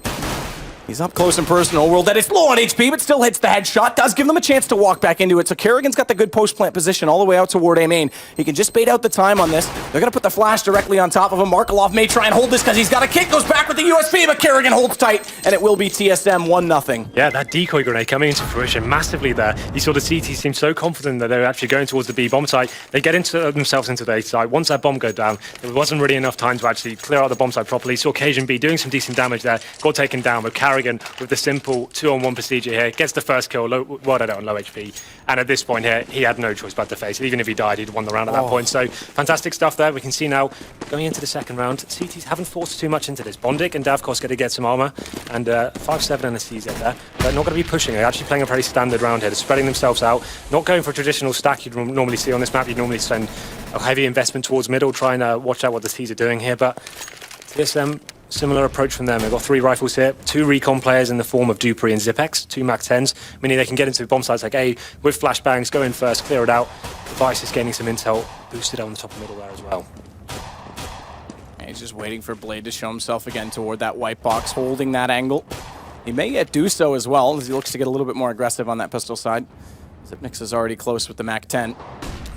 he's up close and personal. World that is low on HP, but still hits the headshot. Does give them a chance to walk back into it. So Kerrigan's got the good post-plant position all the way out toward A main. He can just bait out the time on this. They're going to put the flash directly on top of him. Markelov may try and hold this because he's got a kick. Goes back with the USP, but Kerrigan holds tight, and it will be TSM 1-0. Yeah, that decoy grenade coming into fruition massively there. You saw the CT seem so confident that they're actually going towards the B bomb site. They get themselves into the A site. Once that bomb goes down, there wasn't really enough time to actually clear out the bomb site properly. Saw Cajun B doing some decent damage there. Got taken down, but Kerrigan with the simple 2-on-1 procedure here gets the first kill. Well, I don't on low HP. And at this point here, he had no choice but to face it. Even if he died, he'd won the round at that point. So fantastic stuff there. We can see now going into the second round, CTs haven't forced too much into this. Bondic and Davkos going to get some armor and 5-7 and a CZ there. But not going to be pushing. They're actually playing a very standard round here. They're spreading themselves out. Not going for a traditional stack you'd normally see on this map. You'd normally send a heavy investment towards middle, trying to watch out what the C's are doing here. But TSM, similar approach from them. They've got 3 rifles here, 2 recon players in the form of Dupree and Zipex, 2 Mac-10s, meaning they can get into bomb sites like A with flashbangs, go in first, clear it out. Device is gaining some intel, boosted on the top of middle there as well. And he's just waiting for Blade to show himself again toward that white box, holding that angle. He may yet do so as well, as he looks to get a little bit more aggressive on that pistol side. Zipnix is already close with the Mac-10.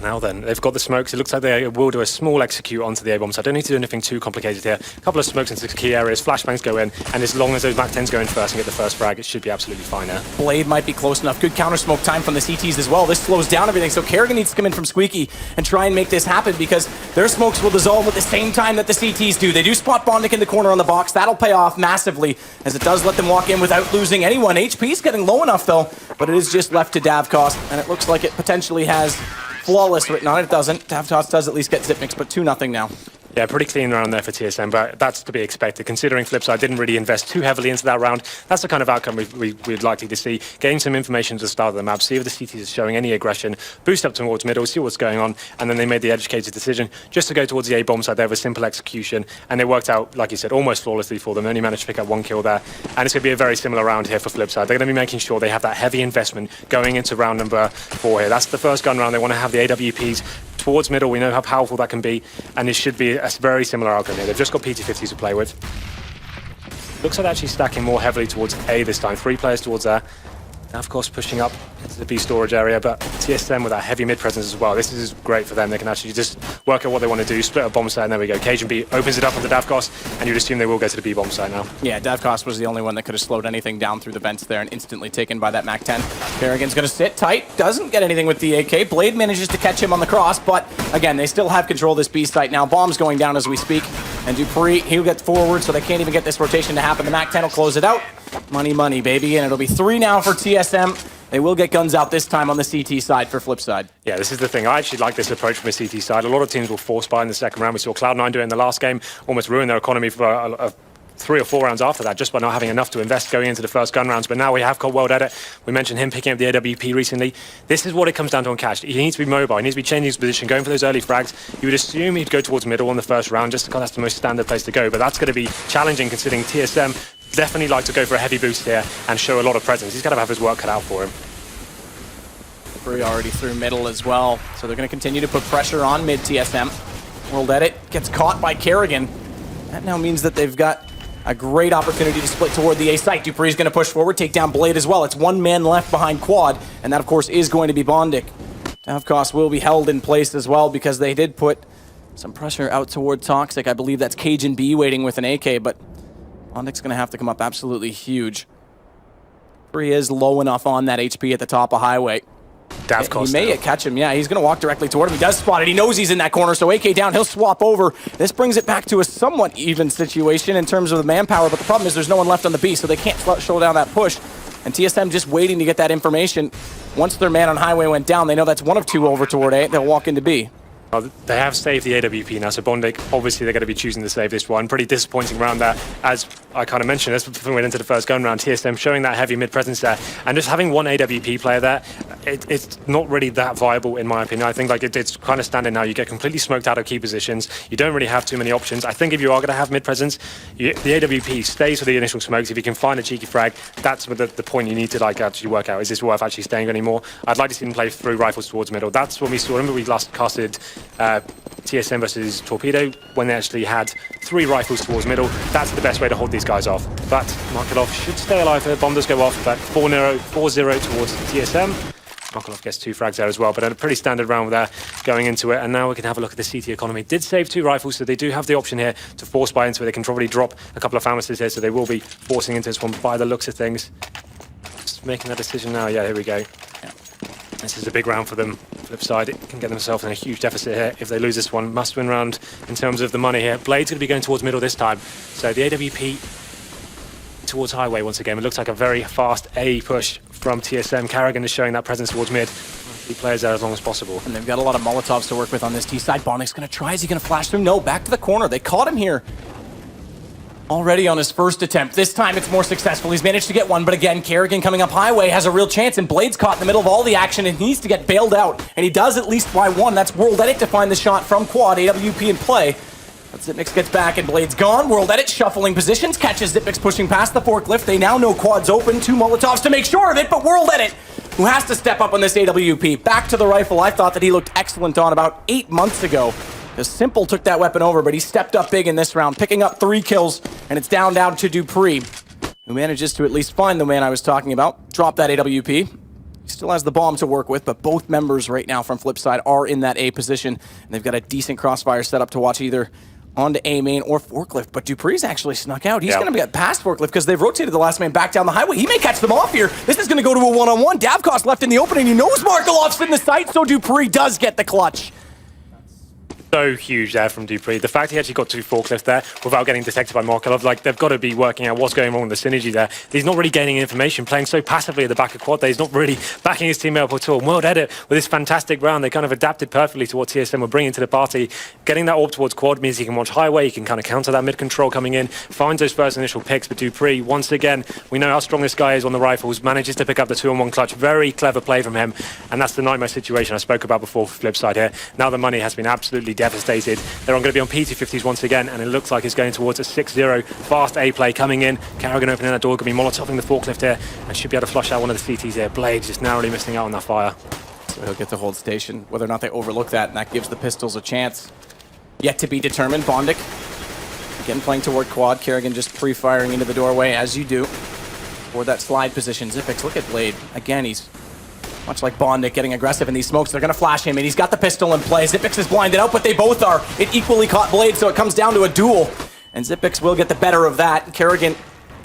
Now then, they've got the smokes. It looks like they will do a small execute onto the A-bomb, so I don't need to do anything too complicated here. A couple of smokes into key areas, flashbangs go in, and as long as those Mac-10s go in first and get the first frag, it should be absolutely fine there. Blade might be close enough. Good counter smoke time from the CTs as well. This slows down everything, so Kerrigan needs to come in from Squeaky and try and make this happen because their smokes will dissolve at the same time that the CTs do. They do spot Bondic in the corner on the box. That'll pay off massively as it does let them walk in without losing anyone. HP's getting low enough though, but it is just left to Davkos, and it looks like it potentially has flawless written on it. It doesn't. Davkos does at least get Zipnix, but 2-0 now. Yeah, pretty clean round there for TSM, but that's to be expected, considering Flipside didn't really invest too heavily into that round. That's the kind of outcome we'd likely to see. Getting some information to the start of the map, see if the CTs are showing any aggression, boost up towards middle, see what's going on, and then they made the educated decision just to go towards the A-bomb side. They have a simple execution, and it worked out, like you said, almost flawlessly for them. They only managed to pick up 1 kill there, and it's going to be a very similar round here for Flipside. They're going to be making sure they have that heavy investment going into round number 4 here. That's the first gun round. They want to have the AWPs towards middle. We know how powerful that can be, and it should be a very similar outcome here. They've just got PT-50s to play with. Looks like they're actually stacking more heavily towards A this time. 3 players towards there. Now, of course, pushing up into the B storage area, but TSM with that heavy mid presence as well. This is great for them. They can actually just work out what they want to do, split a bomb site, and there we go. Cajun B opens it up onto Davkos, and you'd assume they will go to the B bomb site now. Yeah, Davkos was the only one that could have slowed anything down through the vents there and instantly taken by that Mac-10. Kerrigan's going to sit tight, doesn't get anything with the AK. Blade manages to catch him on the cross, but again, they still have control of this B site now. Bomb's going down as we speak, and Dupree, he'll get forward, so they can't even get this rotation to happen. The Mac-10 will close it out. Money, baby, and it'll be 3 now for TSM. They will get guns out this time on the CT side for Flipside. Yeah, this is the thing. I actually like this approach from the CT side. A lot of teams will force buy in the second round. We saw Cloud9 do it in the last game, almost ruin their economy for 3 or 4 rounds after that, just by not having enough to invest going into the first gun rounds. But now we have got World Edit. We mentioned him picking up the AWP recently. This is what it comes down to on Cash. He needs to be mobile. He needs to be changing his position, going for those early frags. You would assume he'd go towards middle on the first round, just because that's the most standard place to go. But that's going to be challenging, considering TSM definitely like to go for a heavy boost here and show a lot of presence. He's got to have his work cut out for him. Dupree already through middle as well, so they're going to continue to put pressure on mid TSM. World Edit gets caught by Kerrigan. That now means that they've got a great opportunity to split toward the A site. Dupree's going to push forward, take down Blade as well. It's 1 man left behind Quad, and that, of course, is going to be Bondic. Davkos will be held in place as well because they did put some pressure out toward Toxic. I believe that's Cajun B waiting with an AK, but Bondic's going to have to come up absolutely huge. Dupree is low enough on that HP at the top of Highway. Davkos He may catch him, yeah. He's going to walk directly toward him. He does spot it. He knows he's in that corner, so AK down. He'll swap over. This brings it back to a somewhat even situation in terms of the manpower, but the problem is there's no one left on the B, so they can't slow down that push. And TSM just waiting to get that information. Once their man on highway went down, they know that's one of two over toward A. They'll walk into B. They have saved the AWP now, so Bondik, obviously they're going to be choosing to save this one. Pretty disappointing round there, as I kind of mentioned, as we went into the first gun round, TSM showing that heavy mid presence there, and just having one AWP player there, it's not really that viable in my opinion. I think like it's kind of standing now. You get completely smoked out of key positions. You don't really have too many options. I think if you are going to have mid presence, the AWP stays for the initial smokes. If you can find a cheeky frag, that's the point you need to like actually work out. Is this worth actually staying anymore? I'd like to see them play through rifles towards middle. That's when we saw. Remember we last casted TSM versus Torpedo when they actually had 3 rifles towards middle. That's the best way to hold these guys off. But Markelov should stay alive here. Bomb does go off, but 4-0 towards TSM. Markelov gets 2 frags there as well, but a pretty standard round there going into it. And now we can have a look at the CT economy. Did save 2 rifles, so they do have the option here to force buy into it. They can probably drop a couple of Famises here, so they will be forcing into this one by the looks of things. Just making that decision now. Yeah, here we go. This is a big round for them. Flip side, it can get themselves in a huge deficit here. If they lose this one, must win round in terms of the money here. Blade's going to be going towards middle this time. So the AWP towards highway once again. It looks like a very fast A push from TSM. Carrigan is showing that presence towards mid. Keep players there as long as possible. And they've got a lot of Molotovs to work with on this T side. Bondik's going to try. Is he going to flash through? No, back to the corner. They caught him here. Already on his first attempt. This time it's more successful. He's managed to get one, but again, Carrigan coming up highway has a real chance, and Blade's caught in the middle of all the action and needs to get bailed out. And he does at least by one. That's World Edit to find the shot from Quad. AWP in play. But Zipmix gets back and Blade's gone. World Edit shuffling positions, catches Zipmix pushing past the forklift. They now know Quad's open. 2 Molotovs to make sure of it, but World Edit, who has to step up on this AWP. Back to the rifle. I thought that he looked excellent on about 8 months ago. Because Simple took that weapon over, but he stepped up big in this round, picking up 3 kills, and it's down to Dupree, who manages to at least find the man I was talking about, drop that AWP. He still has the bomb to work with, but both members right now from Flipside are in that A position, and they've got a decent crossfire set up to watch either onto A main or Forklift, but Dupree's actually snuck out. He's going to get past Forklift because they've rotated the last man back down the highway. He may catch them off here. This is going to go to a one-on-one. Davkos left in the opening. He knows Markelov's in the sight, so Dupree does get the clutch. So huge there from Dupree. The fact he actually got 2 forklifts there without getting detected by Markelov, like they've got to be working out what's going wrong with the synergy there. He's not really gaining information, playing so passively at the back of quad there. He's not really backing his teammate up at all. World Edit with this fantastic round, they kind of adapted perfectly to what TSM were bringing to the party. Getting that orb towards quad means he can watch highway, he can kind of counter that mid control coming in, finds those first initial picks. But Dupree, once again, we know how strong this guy is on the rifles, manages to pick up the 2-on-1 clutch. Very clever play from him, and that's the nightmare situation I spoke about before for Flip side here. Now the money has been absolutely devastated. They're going to be on P250s once again, and it looks like it's going towards a 6-0 fast A play coming in. Carrigan opening that door, going to be Molotoving the forklift here, and should be able to flush out one of the CTs here. Blade just narrowly missing out on that fire. So he'll get to hold station, whether or not they overlook that, and that gives the Pistols a chance. Yet to be determined. Bondik, again playing toward quad. Carrigan just pre-firing into the doorway, as you do. For that slide position. Zipix, look at Blade. Again, he's much like Bondik, getting aggressive in these smokes. They're going to flash him, and he's got the pistol in play. Zipix is blinded out, but they both are. It equally caught Blade, so it comes down to a duel. And Zipix will get the better of that. Carrigan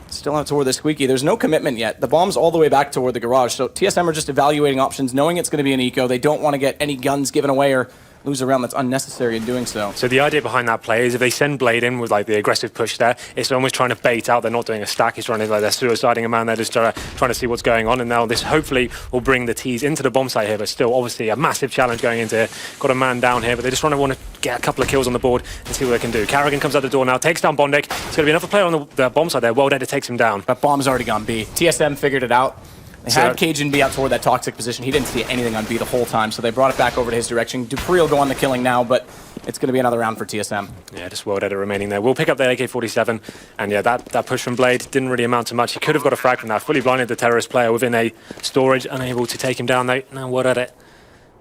still out toward the squeaky. There's no commitment yet. The bomb's all the way back toward the garage, so TSM are just evaluating options, knowing it's going to be an eco. They don't want to get any guns given away or lose a round that's unnecessary in doing so. So the idea behind that play is if they send Blade in with like the aggressive push there, it's almost trying to bait out. They're not doing a stack. It's running like they're suiciding a man. They're just trying to see what's going on. And now this hopefully will bring the T's into the bomb site here, but still obviously a massive challenge going into here. Got a man down here, but they just want to get a couple of kills on the board and see what they can do. Carrigan comes out the door now, takes down Bondik. It's going to be another player on the bomb side there. World Edit takes him down. But bomb's already gone B. TSM figured it out. They had Cajun B out toward that toxic position. He didn't see anything on B the whole time, so they brought it back over to his direction. Dupree will go on the killing now, but it's going to be another round for TSM. Yeah, just World Edit remaining there. We'll pick up the AK-47, and yeah, that push from Blade didn't really amount to much. He could have got a frag from that. Fully blinded the terrorist player within a storage, unable to take him down though. Now World Edit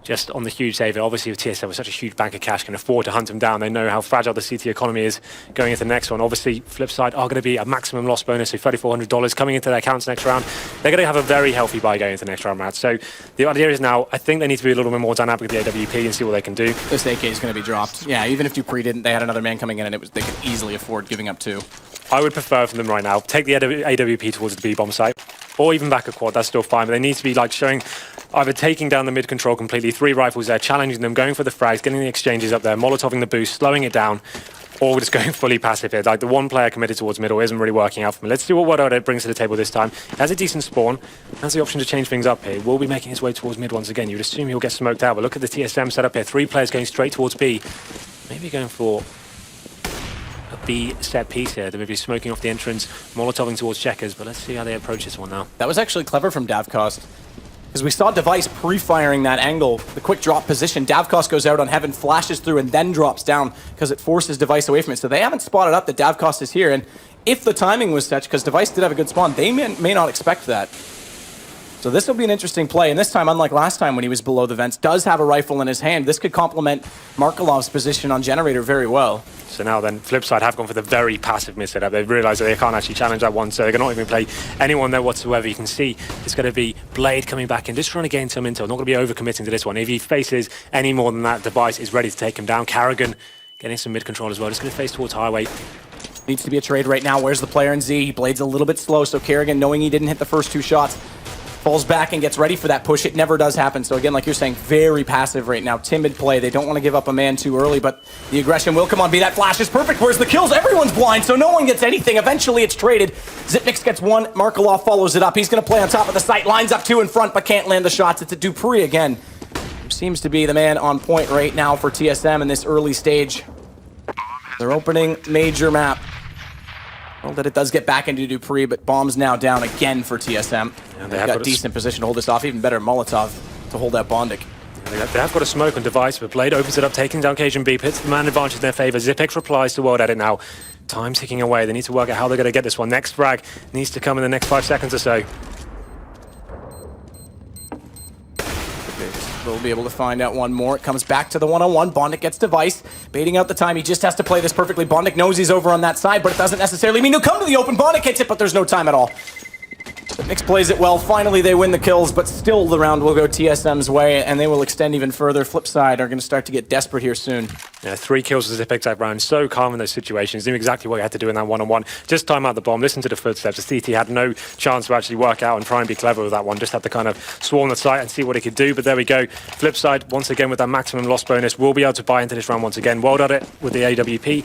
just on the huge saver. Obviously, with TSM with such a huge bank of cash, can afford to hunt him down. They know how fragile the CT economy is going into the next one. Obviously, flip side are going to be a maximum loss bonus of $3,400 coming into their accounts next round. They're going to have a very healthy buy going into the next round, Matt. So the idea is now, I think they need to be a little bit more dynamic with the AWP and see what they can do. This AK is going to be dropped. Yeah, even if Dupree didn't, they had another man coming in, and they could easily afford giving up 2. I would prefer from them right now, take the AWP towards the B-bomb site, or even back a quad, that's still fine, but they need to be like showing either taking down the mid control completely, 3 rifles there, challenging them, going for the frags, getting the exchanges up there, molotoving the boost, slowing it down, or we're just going fully passive here. Like the one player committed towards middle isn't really working out for me. Let's see what World brings to the table this time. He has a decent spawn, has the option to change things up here. Will be making his way towards mid once again. You'd assume he'll get smoked out, but look at the TSM setup here. 3 players going straight towards B. Maybe going for a B set piece here. They're maybe smoking off the entrance, molotoving towards checkers, but let's see how they approach this one now. That was actually clever from Davcost, because we saw Device pre-firing that angle, the quick drop position. Davcost goes out on Heaven, flashes through, and then drops down because it forces Device away from it. So they haven't spotted up that Davcost is here, and if the timing was such, because Device did have a good spawn, they may not expect that. So this will be an interesting play, and this time, unlike last time when he was below the vents, does have a rifle in his hand. This could complement Markelov's position on Generator very well. So now then, Flipside have gone for the very passive mid setup. They've realised that they can't actually challenge that one, so they're not even play anyone there whatsoever. You can see it's going to be Blade coming back in, just trying to gain some intel. Not going to be overcommitting to this one. If he faces any more than that, Device is ready to take him down. Carrigan getting some mid control as well. Just going to face towards Highway. Needs to be a trade right now. Where's the player in Z? Blade's a little bit slow, so Kerrigan, knowing he didn't hit the first 2 shots, falls back and gets ready for that push. It never does happen. So again, like you're saying, very passive right now. Timid play. They don't want to give up a man too early, but the aggression will come on B. That flash is perfect. Where's the kills? Everyone's blind, so no one gets anything. Eventually, it's traded. Zipnix gets 1. Markelov follows it up. He's going to play on top of the site. Lines up 2 in front, but can't land the shots. It's a Dupree again. Seems to be the man on point right now for TSM in this early stage. They're opening major map. Well, that it does get back into Dupree, but bombs now down again for TSM. Yeah, they've got decent position to hold this off. Even better, Molotov to hold that Bondic. They have got a smoke on Device, but Blade opens it up, taking down Cajun B, puts the man advantage in their favour. Zipix replies to World Edit now. Time ticking away. They need to work out how they're going to get this one. Next frag needs to come in the next 5 seconds or so. We'll be able to find out one more. It comes back to the one-on-one. Bondic gets Device, baiting out the time. He just has to play this perfectly. Bondic knows he's over on that side, but it doesn't necessarily mean he'll come to the open. Bondic hits it, but there's no time at all. Nix plays it well. Finally, they win the kills, but still the round will go TSM's way, and they will extend even further. Flipside are going to start to get desperate here soon. Yeah, 3 kills for Zipix that round. So calm in those situations. Knew exactly what he had to do in that one-on-one. Just time out the bomb, listen to the footsteps. The CT had no chance to actually work out and try and be clever with that one. Just had to kind of swarm the site and see what he could do. But there we go. Flipside, once again, with that maximum loss bonus, will be able to buy into this round once again. World at it with the AWP.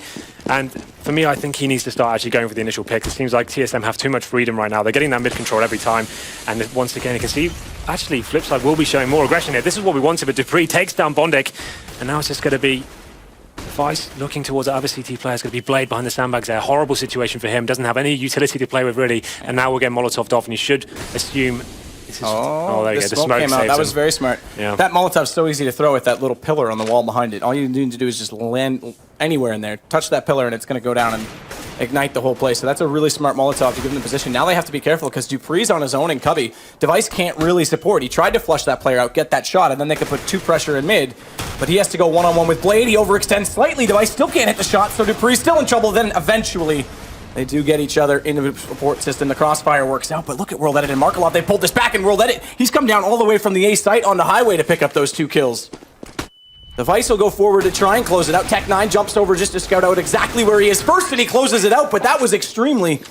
And for me, I think he needs to start actually going for the initial pick. It seems like TSM have too much freedom right now. They're getting that mid-control every time. And once again, you can see, actually, Flipside will be showing more aggression here. This is what we wanted, but Dupree takes down Bondic. And now it's just going to be Vice looking towards the other CT player. It's going to be Blade behind the sandbags there. Horrible situation for him. Doesn't have any utility to play with, really. And now we'll get Molotoved off, and you should assume... This is, there you go. The smoke came out. That was very smart. Yeah. That Molotov's so easy to throw with that little pillar on the wall behind it. All you need to do is just land anywhere in there, touch that pillar, and it's going to go down and ignite the whole place. So that's a really smart Molotov to give them the position. Now they have to be careful because Dupree's on his own in Cubby. Device can't really support. He tried to flush that player out, get that shot, and then they could put 2 pressure in mid. But he has to go one-on-one with Blade. He overextends slightly. Device still can't hit the shot, so Dupree's still in trouble. Then eventually they do get each other into the support system. The crossfire works out, but look at World Edit and Markelov. They pulled this back, and World Edit, he's come down all the way from the A site onto Highway to pick up those 2 kills. Device will go forward to try and close it out. Tech9 jumps over just to scout out exactly where he is first, and he closes it out, but that was extremely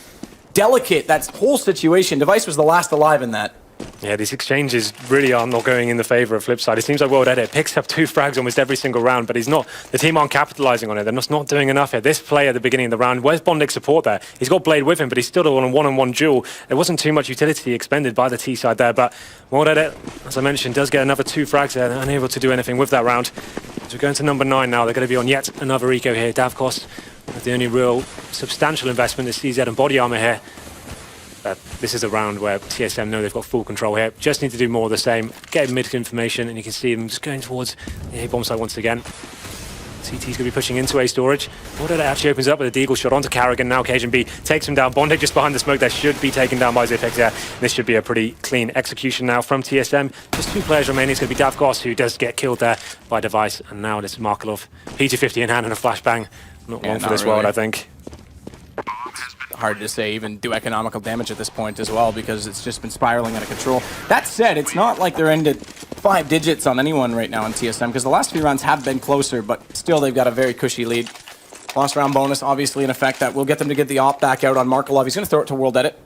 delicate, that whole situation. Device was the last alive in that. Yeah, these exchanges really are not going in the favour of Flipside. It seems like World Edit picks up 2 frags almost every single round, but he's not. The team aren't capitalising on it. They're just not doing enough here. This play at the beginning of the round, where's Bondic's support there? He's got Blade with him, but he's still on a one-on-one duel. There wasn't too much utility expended by the T side there, but World Edit, as I mentioned, does get another 2 frags there. They're unable to do anything with that round. As we're going to number 9 now, they're going to be on yet another eco here. Davcost with the only real substantial investment is CZ and body armour here. This is a round where TSM know they've got full control here. Just need to do more of the same. Get mid information, and you can see them just going towards the A bomb site once again. CT's going to be pushing into A storage. What it actually opens up with a deagle shot onto Carrigan. Now Cajun B takes him down. Bondic just behind the smoke. That should be taken down by Zipix there. This should be a pretty clean execution now from TSM. Just 2 players remaining. It's going to be Davcost, who does get killed there by Device. And now this is Markelov. P250 in hand and a flashbang. Not long for this world, I think. Hard to say, even do economical damage at this point as well, because it's just been spiraling out of control. That said, it's not like they're into 5 digits on anyone right now in TSM, because the last few rounds have been closer, but still they've got a very cushy lead. Lost round bonus, obviously in effect, that will get them to get the op back out on Markelov. He's going to throw it to World Edit.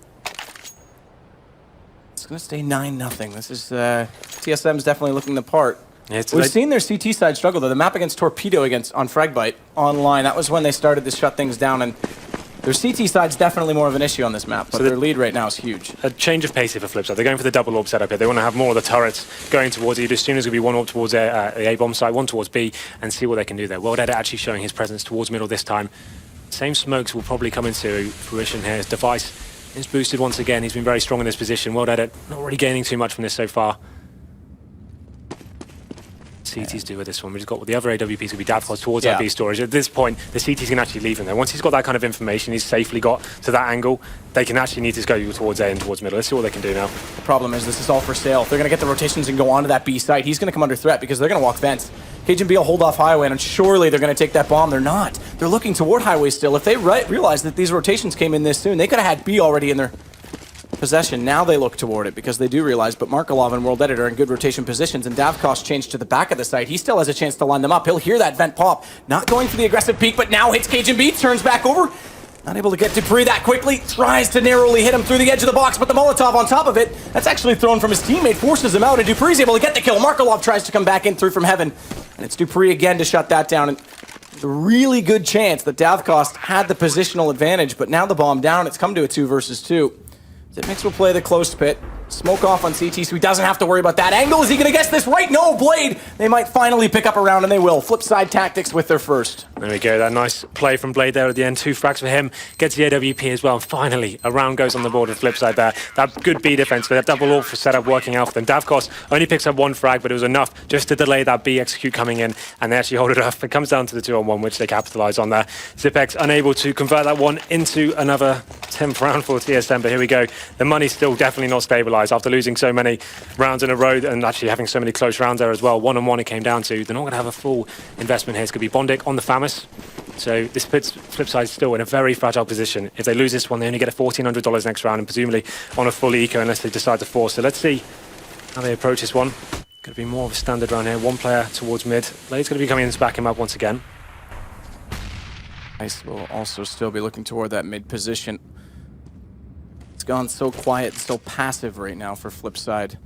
It's going to stay 9-0. This is TSM's definitely looking the part. Yeah, We've seen their CT side struggle, though. The map against Torpedo on Fragbite online, that was when they started to shut things down, and their CT side's definitely more of an issue on this map, but their lead right now is huge. A change of pace here for Flipside. They're going for the double orb setup here. They want to have more of the turrets going towards it. As soon as there's going to be one orb towards the A-bomb site, one towards B, and see what they can do there. World Edit actually showing his presence towards middle this time. Same smokes will probably come into fruition here. His device is boosted once again. He's been very strong in this position. World Edit not really gaining too much from this so far. CT's do with this one. We've just got the other AWPs going to be Davcos towards that B storage. At this point, the CT's can actually leave him there. Once he's got that kind of information, he's safely got to that angle, they can actually need to go towards A and towards middle. Let's see what they can do now. The problem is this is all for sale. If they're going to get the rotations and go onto that B site, he's going to come under threat because they're going to walk vents. Cajun B will hold off highway, and surely they're going to take that bomb. They're not. They're looking toward highway still. If they realized that these rotations came in this soon, they could have had B already in their possession. Now they look toward it because they do realize, but Markelov and World Edit are in good rotation positions, and Davkos changed to the back of the site. He still has a chance to line them up. He'll hear that vent pop. Not going for the aggressive peek, but now hits Cajun B, turns back over. Not able to get Dupree that quickly. Tries to narrowly hit him through the edge of the box, but the Molotov on top of it, that's actually thrown from his teammate, forces him out, and Dupree's able to get the kill. Markelov tries to come back in through from heaven, and it's Dupree again to shut that down. And a really good chance that Davkos had the positional advantage, but now the bomb down, it's come to a 2 versus 2. Zipmix will play the close pit. Smoke off on CT, so he doesn't have to worry about that angle. Is he going to guess this right? No, Blade. They might finally pick up a round, and they will. Flipside Tactics with their first. There we go. That nice play from Blade there at the end. 2 frags for him. Gets the AWP as well. And finally, a round goes on the board with Flipside there. That good B defense, but that double orb for setup working out for them. Davkos only picks up 1 frag, but it was enough just to delay that B execute coming in, and they actually hold it off. It comes down to the 2-on-1, which they capitalize on there. Zipex unable to convert that one into another 10th round for TSM, but here we go. The money's still definitely not stabilized after losing so many rounds in a row and actually having so many close rounds there as well. 1-on-1 it came down to. They're not going to have a full investment here. It's going to be Bondic on the Famis. So this puts Flipside still in a very fragile position. If they lose this one, they only get a $1,400 next round and presumably on a full eco unless they decide to force. So let's see how they approach this one. Going to be more of a standard round here. One player towards mid. Blade's going to be coming in to back him up once again. Ice will also still be looking toward that mid position. It's gone so quiet and so passive right now for Flipside.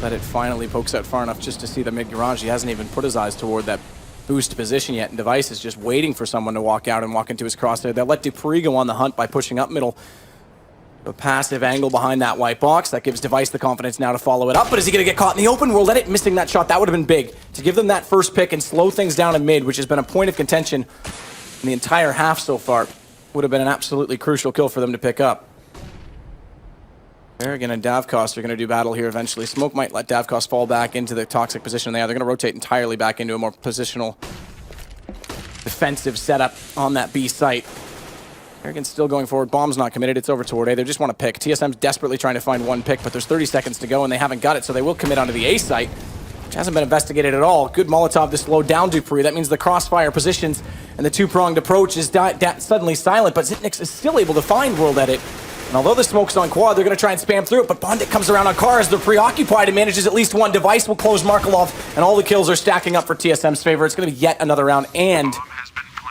That it finally pokes out far enough just to see the mid garage. He hasn't even put his eyes toward that boost position yet, and Device is just waiting for someone to walk out and walk into his crosshair. They'll let Dupree go on the hunt by pushing up middle. A passive angle behind that white box. That gives Device the confidence now to follow it up, but is he going to get caught in the open? World Edit missing that shot. That would have been big to give them that first pick and slow things down in mid, which has been a point of contention in the entire half so far. Would have been an absolutely crucial kill for them to pick up. Kerrigan and Davkos are going to do battle here eventually. Smoke might let Davkos fall back into the toxic position they are. They're going to rotate entirely back into a more positional defensive setup on that B site. Kerrigan's still going forward. Bomb's not committed. It's over toward A. They just want to pick. TSM's desperately trying to find one pick, but there's 30 seconds to go and they haven't got it, so they will commit onto the A site, which hasn't been investigated at all. Good Molotov to slow down Dupree. That means the crossfire positions and the two-pronged approach is suddenly silent, but Zipnix is still able to find World Edit. And although the smoke's on quad, they're going to try and spam through it, but Bondic comes around on car as they're preoccupied and manages at least one. Device will close Markelov, and all the kills are stacking up for TSM's favor. It's going to be yet another round and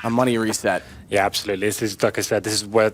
a money reset. Yeah, absolutely. This is, like I said, this is where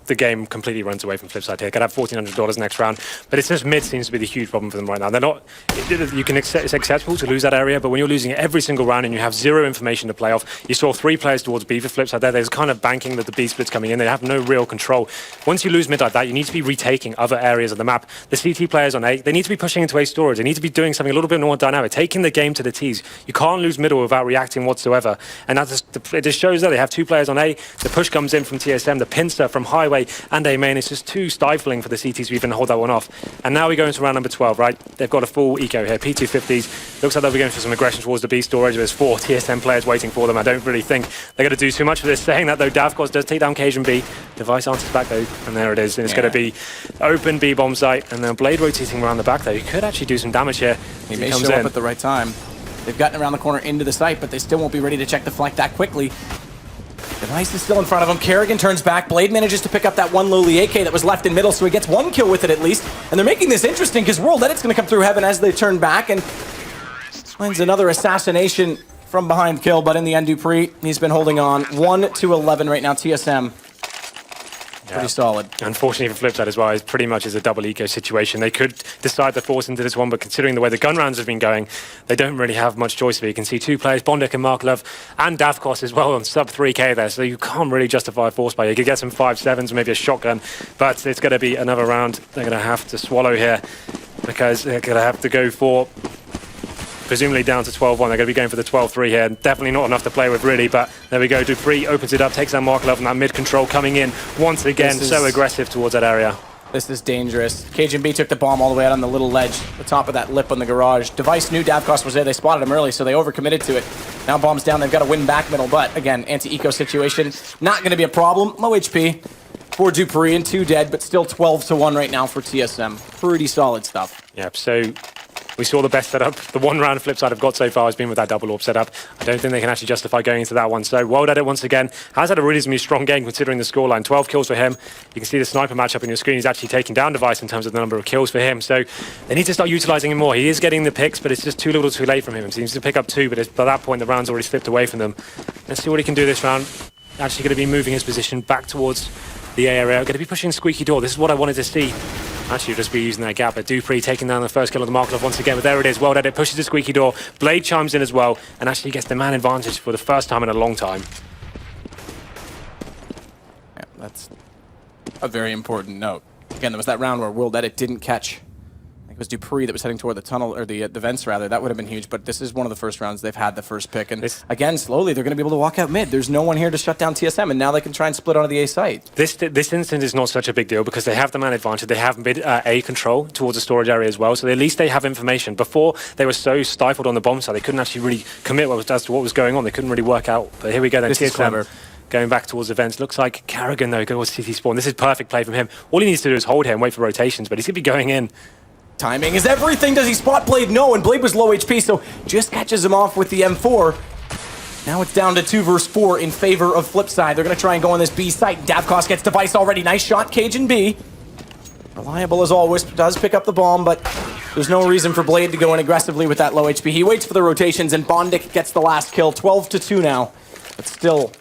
the game completely runs away from Flipside here. Could have $1,400 next round, but it's just mid seems to be the huge problem for them right now. They're not. You can it's acceptable to lose that area, but when you're losing it every single round and you have zero information to play off, you saw 3 players towards B for Flipside there. There's kind of banking that the B split's coming in. They have no real control. Once you lose mid like that, you need to be retaking other areas of the map. The CT players on A, they need to be pushing into A storage. They need to be doing something a little bit more dynamic, taking the game to the T's. You can't lose middle without reacting whatsoever, and that it just shows that they have 2 players on A. The push comes in from TSM, the pincer from Highway and A main. It's just too stifling for the CTs to even hold that one off. And now we go into round number 12, right? They've got a full eco here, P250s. Looks like they'll be going for some aggression towards the B storage. There's 4 TSM players waiting for them. I don't really think they're going to do too much for this. Saying that though, Davkos does take down Cajun B. Device answers back though, and there it is. And it's going to be open B bomb site, and then Blade rotating around the back though. He could actually do some damage here. He may show up at the right time. They've gotten around the corner into the site, but they still won't be ready to check the flank that quickly. Device is still in front of him. Kerrigan turns back. Blade manages to pick up that one lowly AK that was left in middle, so he gets 1 kill with it at least. And they're making this interesting because World Edit's going to come through heaven as they turn back and finds another assassination from behind kill, but in the end, Dupree, he's been holding on. 1-11 right now, TSM. Pretty solid. Unfortunately for Flipside as well, it pretty much is a double eco situation. They could decide to force into this one, but considering the way the gun rounds have been going, they don't really have much choice here. You can see two players, Bondic and Marklov, and Davkos as well on sub 3k there, so you can't really justify a force play. You could get some 5.7s, maybe a shotgun, but it's going to be another round they're going to have to swallow here, because they're going to have to go for presumably down to 12-1. They're going to be going for the 12-3 here. Definitely not enough to play with, really, but there we go. Dupree opens it up, takes down Marklov, and that mid-control coming in once again, so aggressive towards that area. This is dangerous. KGB took the bomb all the way out on the little ledge, the top of that lip on the garage. Device knew Davkos was there. They spotted him early, so they overcommitted to it. Now bomb's down. They've got to win back middle, but again, anti-eco situation. Not going to be a problem. Low HP for Dupree and 2 dead, but still 12-1 right now for TSM. Pretty solid stuff. Yep, so we saw the best setup. The one round Flipside have got so far has been with that double AWP setup. I don't think they can actually justify going into that one. So World Edit once again has had a reasonably strong game considering the scoreline. 12 kills for him. You can see the sniper matchup on your screen. He's actually taking down Device in terms of the number of kills for him. So they need to start utilizing him more. He is getting the picks, but it's just too little too late from him. He seems to pick up 2, but by that point the round's already slipped away from them. Let's see what he can do this round. Actually going to be moving his position back towards the A area. Going to be pushing Squeaky Door. This is what I wanted to see. Actually, just be using that gap, but Dupree taking down the first kill of the Marklov once again, but there it is. World Edit pushes the Squeaky Door. Blade chimes in as well, and actually gets the man advantage for the first time in a long time. Yeah, that's a very important note. Again, there was that round where World Edit didn't catch. I think it was Dupree that was heading toward the tunnel, or the vents rather. That would have been huge, but this is one of the first rounds they've had the first pick. And again, slowly they're going to be able to walk out mid. There's no one here to shut down TSM, and now they can try and split onto the A site. This instance is not such a big deal because they have the man advantage. They have mid A control towards the storage area as well, so at least they have information. Before, they were so stifled on the bomb side, they couldn't actually really commit as to what was going on. They couldn't really work out. But here we go then. This is clever. Going back towards events. Looks like Carrigan, though, goes CT spawn. This is perfect play from him. All he needs to do is hold here and wait for rotations, but he's going to be going in. Timing is everything. Does he spot Blade? No, and Blade was low HP, so just catches him off with the M4. Now it's down to 2 versus 4 in favor of Flipside. They're going to try and go on this B site. Davkos gets Device already. Nice shot, Cajun B. Reliable as always, does pick up the bomb, but there's no reason for Blade to go in aggressively with that low HP. He waits for the rotations, and Bondic gets the last kill. 12-2 now, but still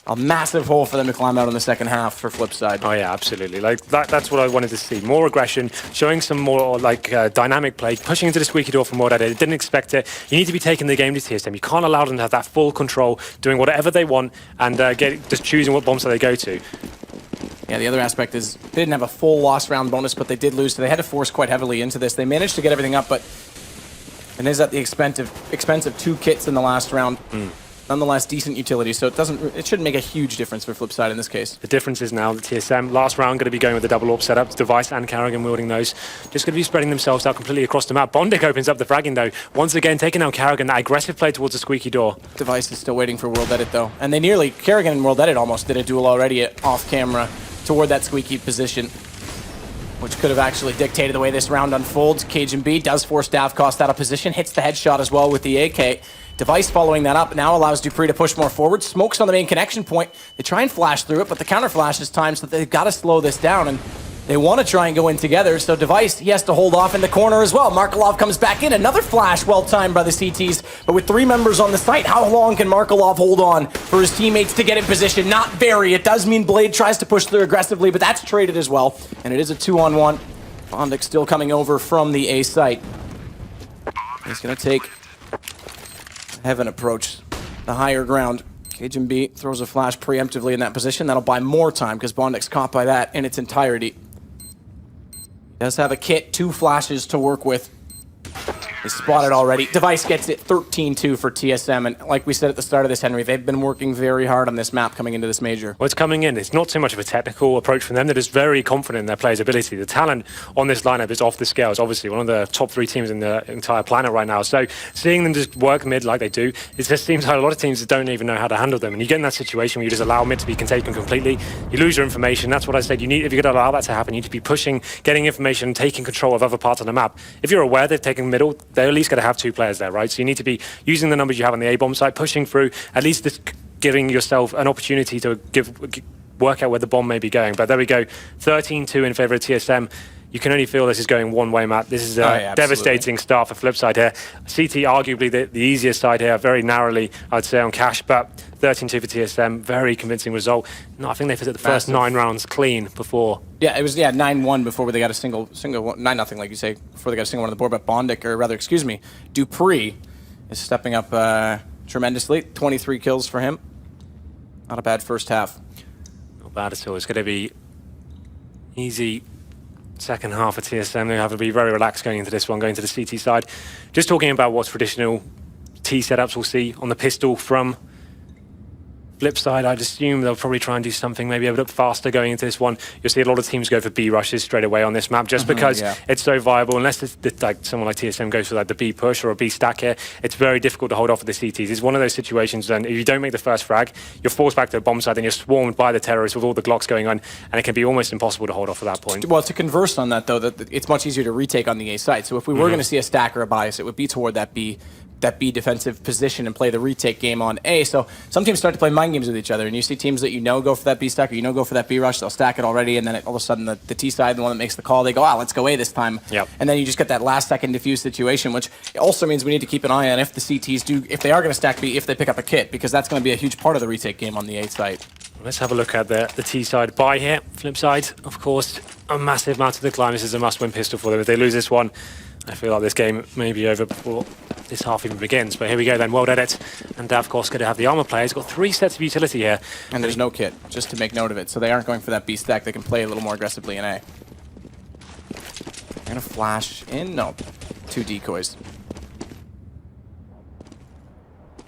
a massive hole for them to climb out in the second half for Flipside. Oh yeah, absolutely. Like that's what I wanted to see. More aggression, showing some more like dynamic play, pushing into the Squeaky Door from World Edit. Didn't expect it. You need to be taking the game to TSM. You can't allow them to have that full control, doing whatever they want, and just choosing what bombs they go to. Yeah, the other aspect is they didn't have a full loss round bonus, but they did lose, so they had to force quite heavily into this. They managed to get everything up, but it is at the expense of 2 kits in the last round. Nonetheless, decent utility, so it shouldn't make a huge difference for Flipside in this case. The difference is now the TSM last round going to be going with the double AWP setup. Device and Carrigan wielding those. Just going to be spreading themselves out completely across the map. Bondic opens up the fragging though. Once again, taking out Carrigan. That aggressive play towards the Squeaky Door. Device is still waiting for World Edit though, and Carrigan and World Edit almost did a duel already off camera toward that squeaky position, which could have actually dictated the way this round unfolds. Cajun B does force Davkos out of position, hits the headshot as well with the AK. Device following that up now allows Dupree to push more forward. Smokes on the main connection point. They try and flash through it, but the counter flash is timed, so they've got to slow this down, and they want to try and go in together, so Device, he has to hold off in the corner as well. Markelov comes back in. Another flash well timed by the CTs, but with 3 members on the site, how long can Markelov hold on for his teammates to get in position? Not very. It does mean Blade tries to push through aggressively, but that's traded as well, and it is a 2-on-1. Bondic still coming over from the A site. He's going to take Heaven approach, the higher ground. Cajun B throws a flash preemptively in that position. That'll buy more time because Bondic's caught by that in its entirety. Does have a kit, 2 flashes to work with. He's spotted already. Device gets it 13-2 for TSM, and like we said at the start of this, Henry, they've been working very hard on this map coming into this major. Well, it's coming in. It's not so much of a technical approach from them. They're just very confident in their players' ability. The talent on this lineup is off the scales. Obviously, one of the top 3 teams in the entire planet right now. So seeing them just work mid like they do, it just seems like a lot of teams that don't even know how to handle them. And you get in that situation where you just allow mid to be taken completely. You lose your information. That's what I said. If you're going to allow that to happen, you need to be pushing, getting information, taking control of other parts of the map. If you're aware they've taken middle, they're at least going to have 2 players there, right? So you need to be using the numbers you have on the A-bomb side, pushing through, at least just giving yourself an opportunity to work out where the bomb may be going. But there we go, 13-2 in favor of TSM. you can only feel this is going one way, Matt. This is a devastating start for Flipside here. CT arguably the easiest side here, very narrowly, I'd say, on cash, but 13-2 for TSM, very convincing result. No, I think they've hit the first 9 rounds clean before. Yeah, it was 9-1 before they got a single 9-0, like you say, before they got a single one on the board. But Bondic, or rather, excuse me, Dupree is stepping up tremendously. 23 kills for him. Not a bad first half. Not bad at all. It's going to be easy second half of TSM. They have to be very relaxed going into this one, going to the CT side. Just talking about what traditional T setups we'll see on the pistol from Flipside, I'd assume they'll probably try and do something maybe a bit faster going into this one. You'll see a lot of teams go for B rushes straight away on this map just because it's so viable. Unless it's like someone like TSM goes for like the B push or a B stack here, it's very difficult to hold off with the CTs. It's one of those situations then if you don't make the first frag, you're forced back to the bomb side and you're swarmed by the terrorists with all the Glocks going on, and it can be almost impossible to hold off at that point. Well, to converse on that though, that it's much easier to retake on the A side. So if we were going to see a stack or a bias, it would be toward that B defensive position and play the retake game on A. So some teams start to play mind games with each other, and you see teams that go for that B stack or go for that B rush, they'll stack it already, and then all of a sudden the T side, the one that makes the call, they go, let's go A this time. Yep. And then you just get that last second diffuse situation, which also means we need to keep an eye on if the CTs if they are going to stack B, if they pick up a kit, because that's going to be a huge part of the retake game on the A side. Let's have a look at the T side buy here. Flip side, of course, a massive amount of the climb. This is a must-win pistol for them. If they lose this one, I feel like this game may be over before this half even begins. But here we go then, World Edit. And Davkos going to have the armor player. He's got 3 sets of utility here. And there's no kit, just to make note of it. So they aren't going for that B stack. They can play a little more aggressively in A. They're going to flash in. No, 2 decoys.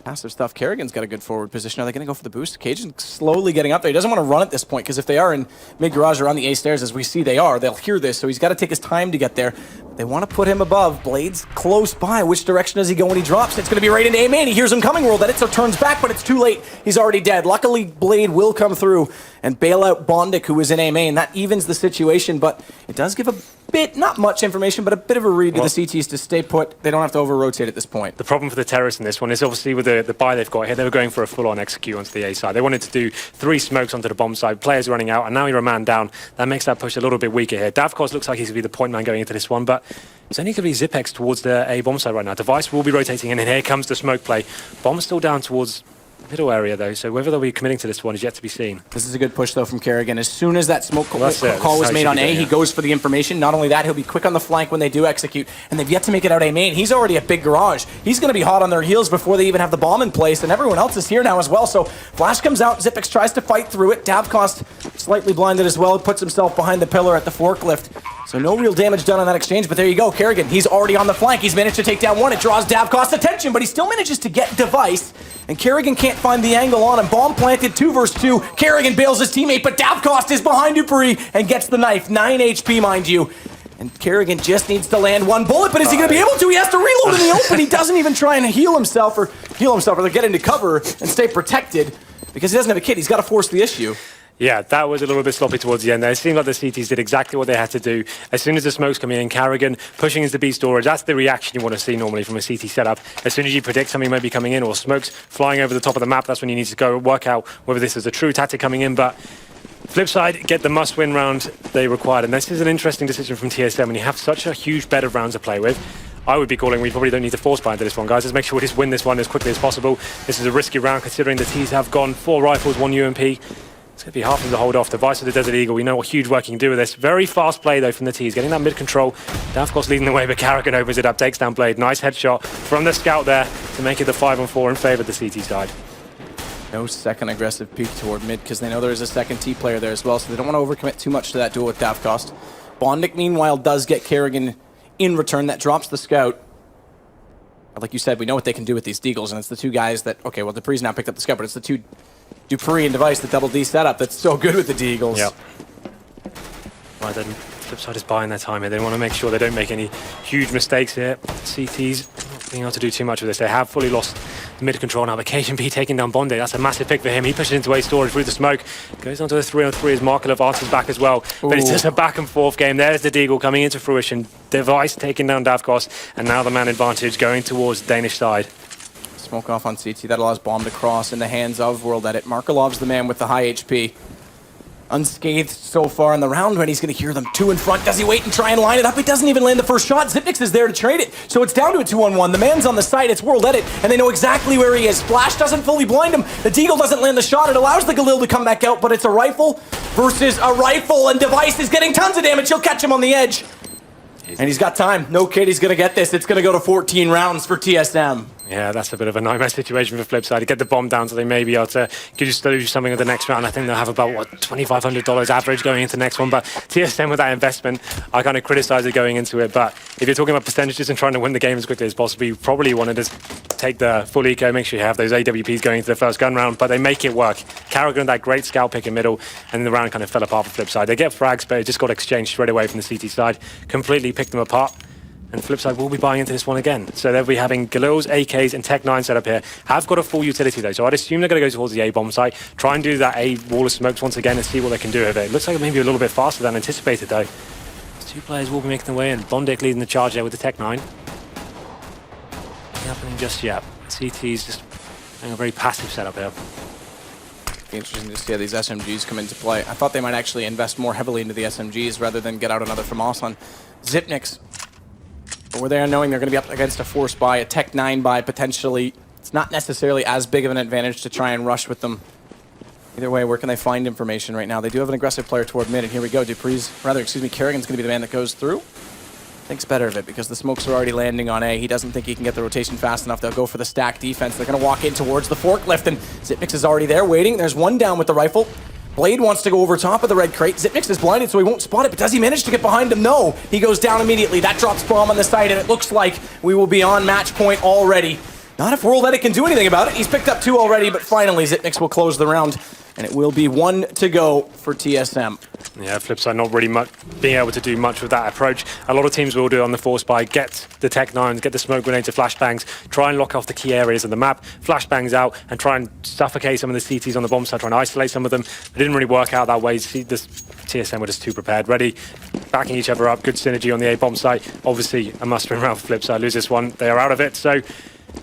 Passive stuff. Kerrigan's got a good forward position. Are they going to go for the boost? Cajun slowly getting up there. He doesn't want to run at this point, because if they are in mid-garage or on the A stairs, as we see they are, they'll hear this, so he's got to take his time to get there. They want to put him above. Blade's close by. Which direction does he go when he drops? It's going to be right into A main. He hears him coming. World Edit, so turns back, but it's too late. He's already dead. Luckily, Blade will come through and bail out Bondic, who is in A main. That evens the situation, but it does give a bit, not much information, but a bit of a read to the CTs to stay put. They don't have to over-rotate at this point. The problem for the terrorists in this one is obviously with the buy they've got here, they were going for a full-on execute onto the A side. They wanted to do 3 smokes onto the bomb side, players running out, and now you're a man down. That makes that push a little bit weaker here. Davkos looks like he's going to be the point man going into this one, but it's only going to be Zipex towards the A bomb side right now. Device will be rotating in, and here comes the smoke play. Bomb's still down towards middle area though, so whether they'll be committing to this one is yet to be seen. This is a good push though from Kerrigan. As soon as that smoke call was made on A, he goes for the information. Not only that, he'll be quick on the flank when they do execute, and they've yet to make it out A main. He's already at big garage. He's going to be hot on their heels before they even have the bomb in place, and everyone else is here now as well. So Flash comes out, Zipex tries to fight through it. Davkos slightly blinded as well, puts himself behind the pillar at the forklift. So no real damage done on that exchange, but there you go. Kerrigan, he's already on the flank. He's managed to take down one. It draws Davkos' attention, but he still manages to get Device, and Kerrigan can't find the angle on him. Bomb planted, 2 versus 2. Kerrigan bails his teammate, but Davkos is behind Dupree and gets the knife. 9 HP, mind you. And Kerrigan just needs to land 1 bullet, but is he going to be able to? He has to reload in the open. He doesn't even try and heal himself or get into cover and stay protected because he doesn't have a kit. He's got to force the issue. Yeah, that was a little bit sloppy towards the end there. It seemed like the CTs did exactly what they had to do. As soon as the smoke's coming in, Kerrigan pushing into B storage, that's the reaction you want to see normally from a CT setup. As soon as you predict something might be coming in or smoke's flying over the top of the map, that's when you need to go work out whether this is a true tactic coming in. But flip side, get the must-win round they required. And this is an interesting decision from TSM when you have such a huge bed of rounds to play with. I would be calling, we probably don't need to force buy into this one, guys. Let's make sure we just win this one as quickly as possible. This is a risky round considering the T's have gone 4 rifles, 1 UMP. It's going to be hard for them to hold off. Device of the Desert Eagle. We know what huge work he can do with this. Very fast play, though, from the T's. Getting that mid-control. Davkos leading the way, but Kerrigan opens it up. Takes down Blade. Nice headshot from the scout there to make it the 5-on-4 in favor of the CT side. No second aggressive peek toward mid because they know there is a second T player there as well, so they don't want to overcommit too much to that duel with Davkos. Bondic, meanwhile, does get Kerrigan in return. That drops the scout. But like you said, we know what they can do with these deagles, and it's the 2 guys that... Okay, well, Dupree's now picked up the scout, but it's the 2... Dupree and Device, the double D setup that's so good with the Deagles. Yep. Right then, Flipside is buying their time here. They want to make sure they don't make any huge mistakes here. CT's not being able to do too much with this. They have fully lost the mid-control now. Vacation B taking down Bondic. That's a massive pick for him. He pushes into A storage through the smoke. Goes onto the 3-on-3 as Markelov answers back as well. Ooh. But it's just a back-and-forth game. There's the Deagle coming into fruition. Device taking down Davkos. And now the man advantage going towards the Danish side. Smoke off on CT. That allows Bomb to cross in the hands of World Edit. Markelov's the man with the high HP. unscathed so far in the round, when he's going to hear them two in front. Does he wait and try and line it up? He doesn't even land the first shot. Xyp9x is there to trade it. So it's down to a 2-on-1. The man's on the side. It's World Edit, and they know exactly where he is. Flash doesn't fully blind him. The Deagle doesn't land the shot. It allows the Galil to come back out, but it's a rifle versus a rifle, and Device is getting tons of damage. He'll catch him on the edge. And he's got time. No kid, he's going to get this. It's going to go to 14 rounds for TSM. Yeah, that's a bit of a nightmare situation for Flipside. To get the bomb down so they may be able to do something in the next round. I think they'll have about, what, $2,500 average going into the next one. But TSM with that investment, I kind of criticize it going into it. But if you're talking about percentages and trying to win the game as quickly as possible, you probably want to just take the full eco, make sure you have those AWPs going into the first gun round. But they make it work. Karrigan, that great scout pick in middle, and the round kind of fell apart for Flipside. They get frags, but it just got exchanged straight away from the CT side. Completely picked them apart. And Flipside will be buying into this one again. So they'll be having Galils, AKs, and Tech 9 set up here. Have got a full utility though, so I'd assume they're going to go towards the A-bomb site, try and do that A wall of smokes once again and see what they can do with it. It looks like maybe a little bit faster than anticipated though. Two players will be making their way in. Bondic leading the charge there with the Tech 9. Not happening just yet. CT's just having a very passive setup here. Be interesting to see how these SMGs come into play. I thought they might actually invest more heavily into the SMGs rather than get out another FAMAS on Xyp9x. But we're there knowing they're going to be up against a Force buy, a Tech 9 buy potentially. It's not necessarily as big of an advantage to try and rush with them. Either way, where can they find information right now? They do have an aggressive player toward mid, and here we go. Karrigan's going to be the man that goes through. Thinks better of it because the smokes are already landing on A. He doesn't think he can get the rotation fast enough. They'll go for the stack defense. They're going to walk in towards the forklift, and Xyp9x is already there waiting. There's one down with the rifle. Blade wants to go over top of the red crate. Xyp9x is blinded, so he won't spot it, but does he manage to get behind him? No. He goes down immediately. That drops bomb on the side, and it looks like we will be on match point already. Not if World Edit can do anything about it. He's picked up 2 already, but finally Xyp9x will close the round, and it will be 1 to go for TSM. Yeah, Flipside not really being able to do much with that approach. A lot of teams will do on the Force buy, get the Tech 9s, get the smoke grenades or flashbangs, try and lock off the key areas of the map, flashbangs out, and try and suffocate some of the CTs on the bomb side, trying to isolate some of them. It didn't really work out that way. This TSM were just too prepared, ready, backing each other up, good synergy on the A-bomb site. Obviously, a must-win round for Flipside. Lose this one, they are out of it, so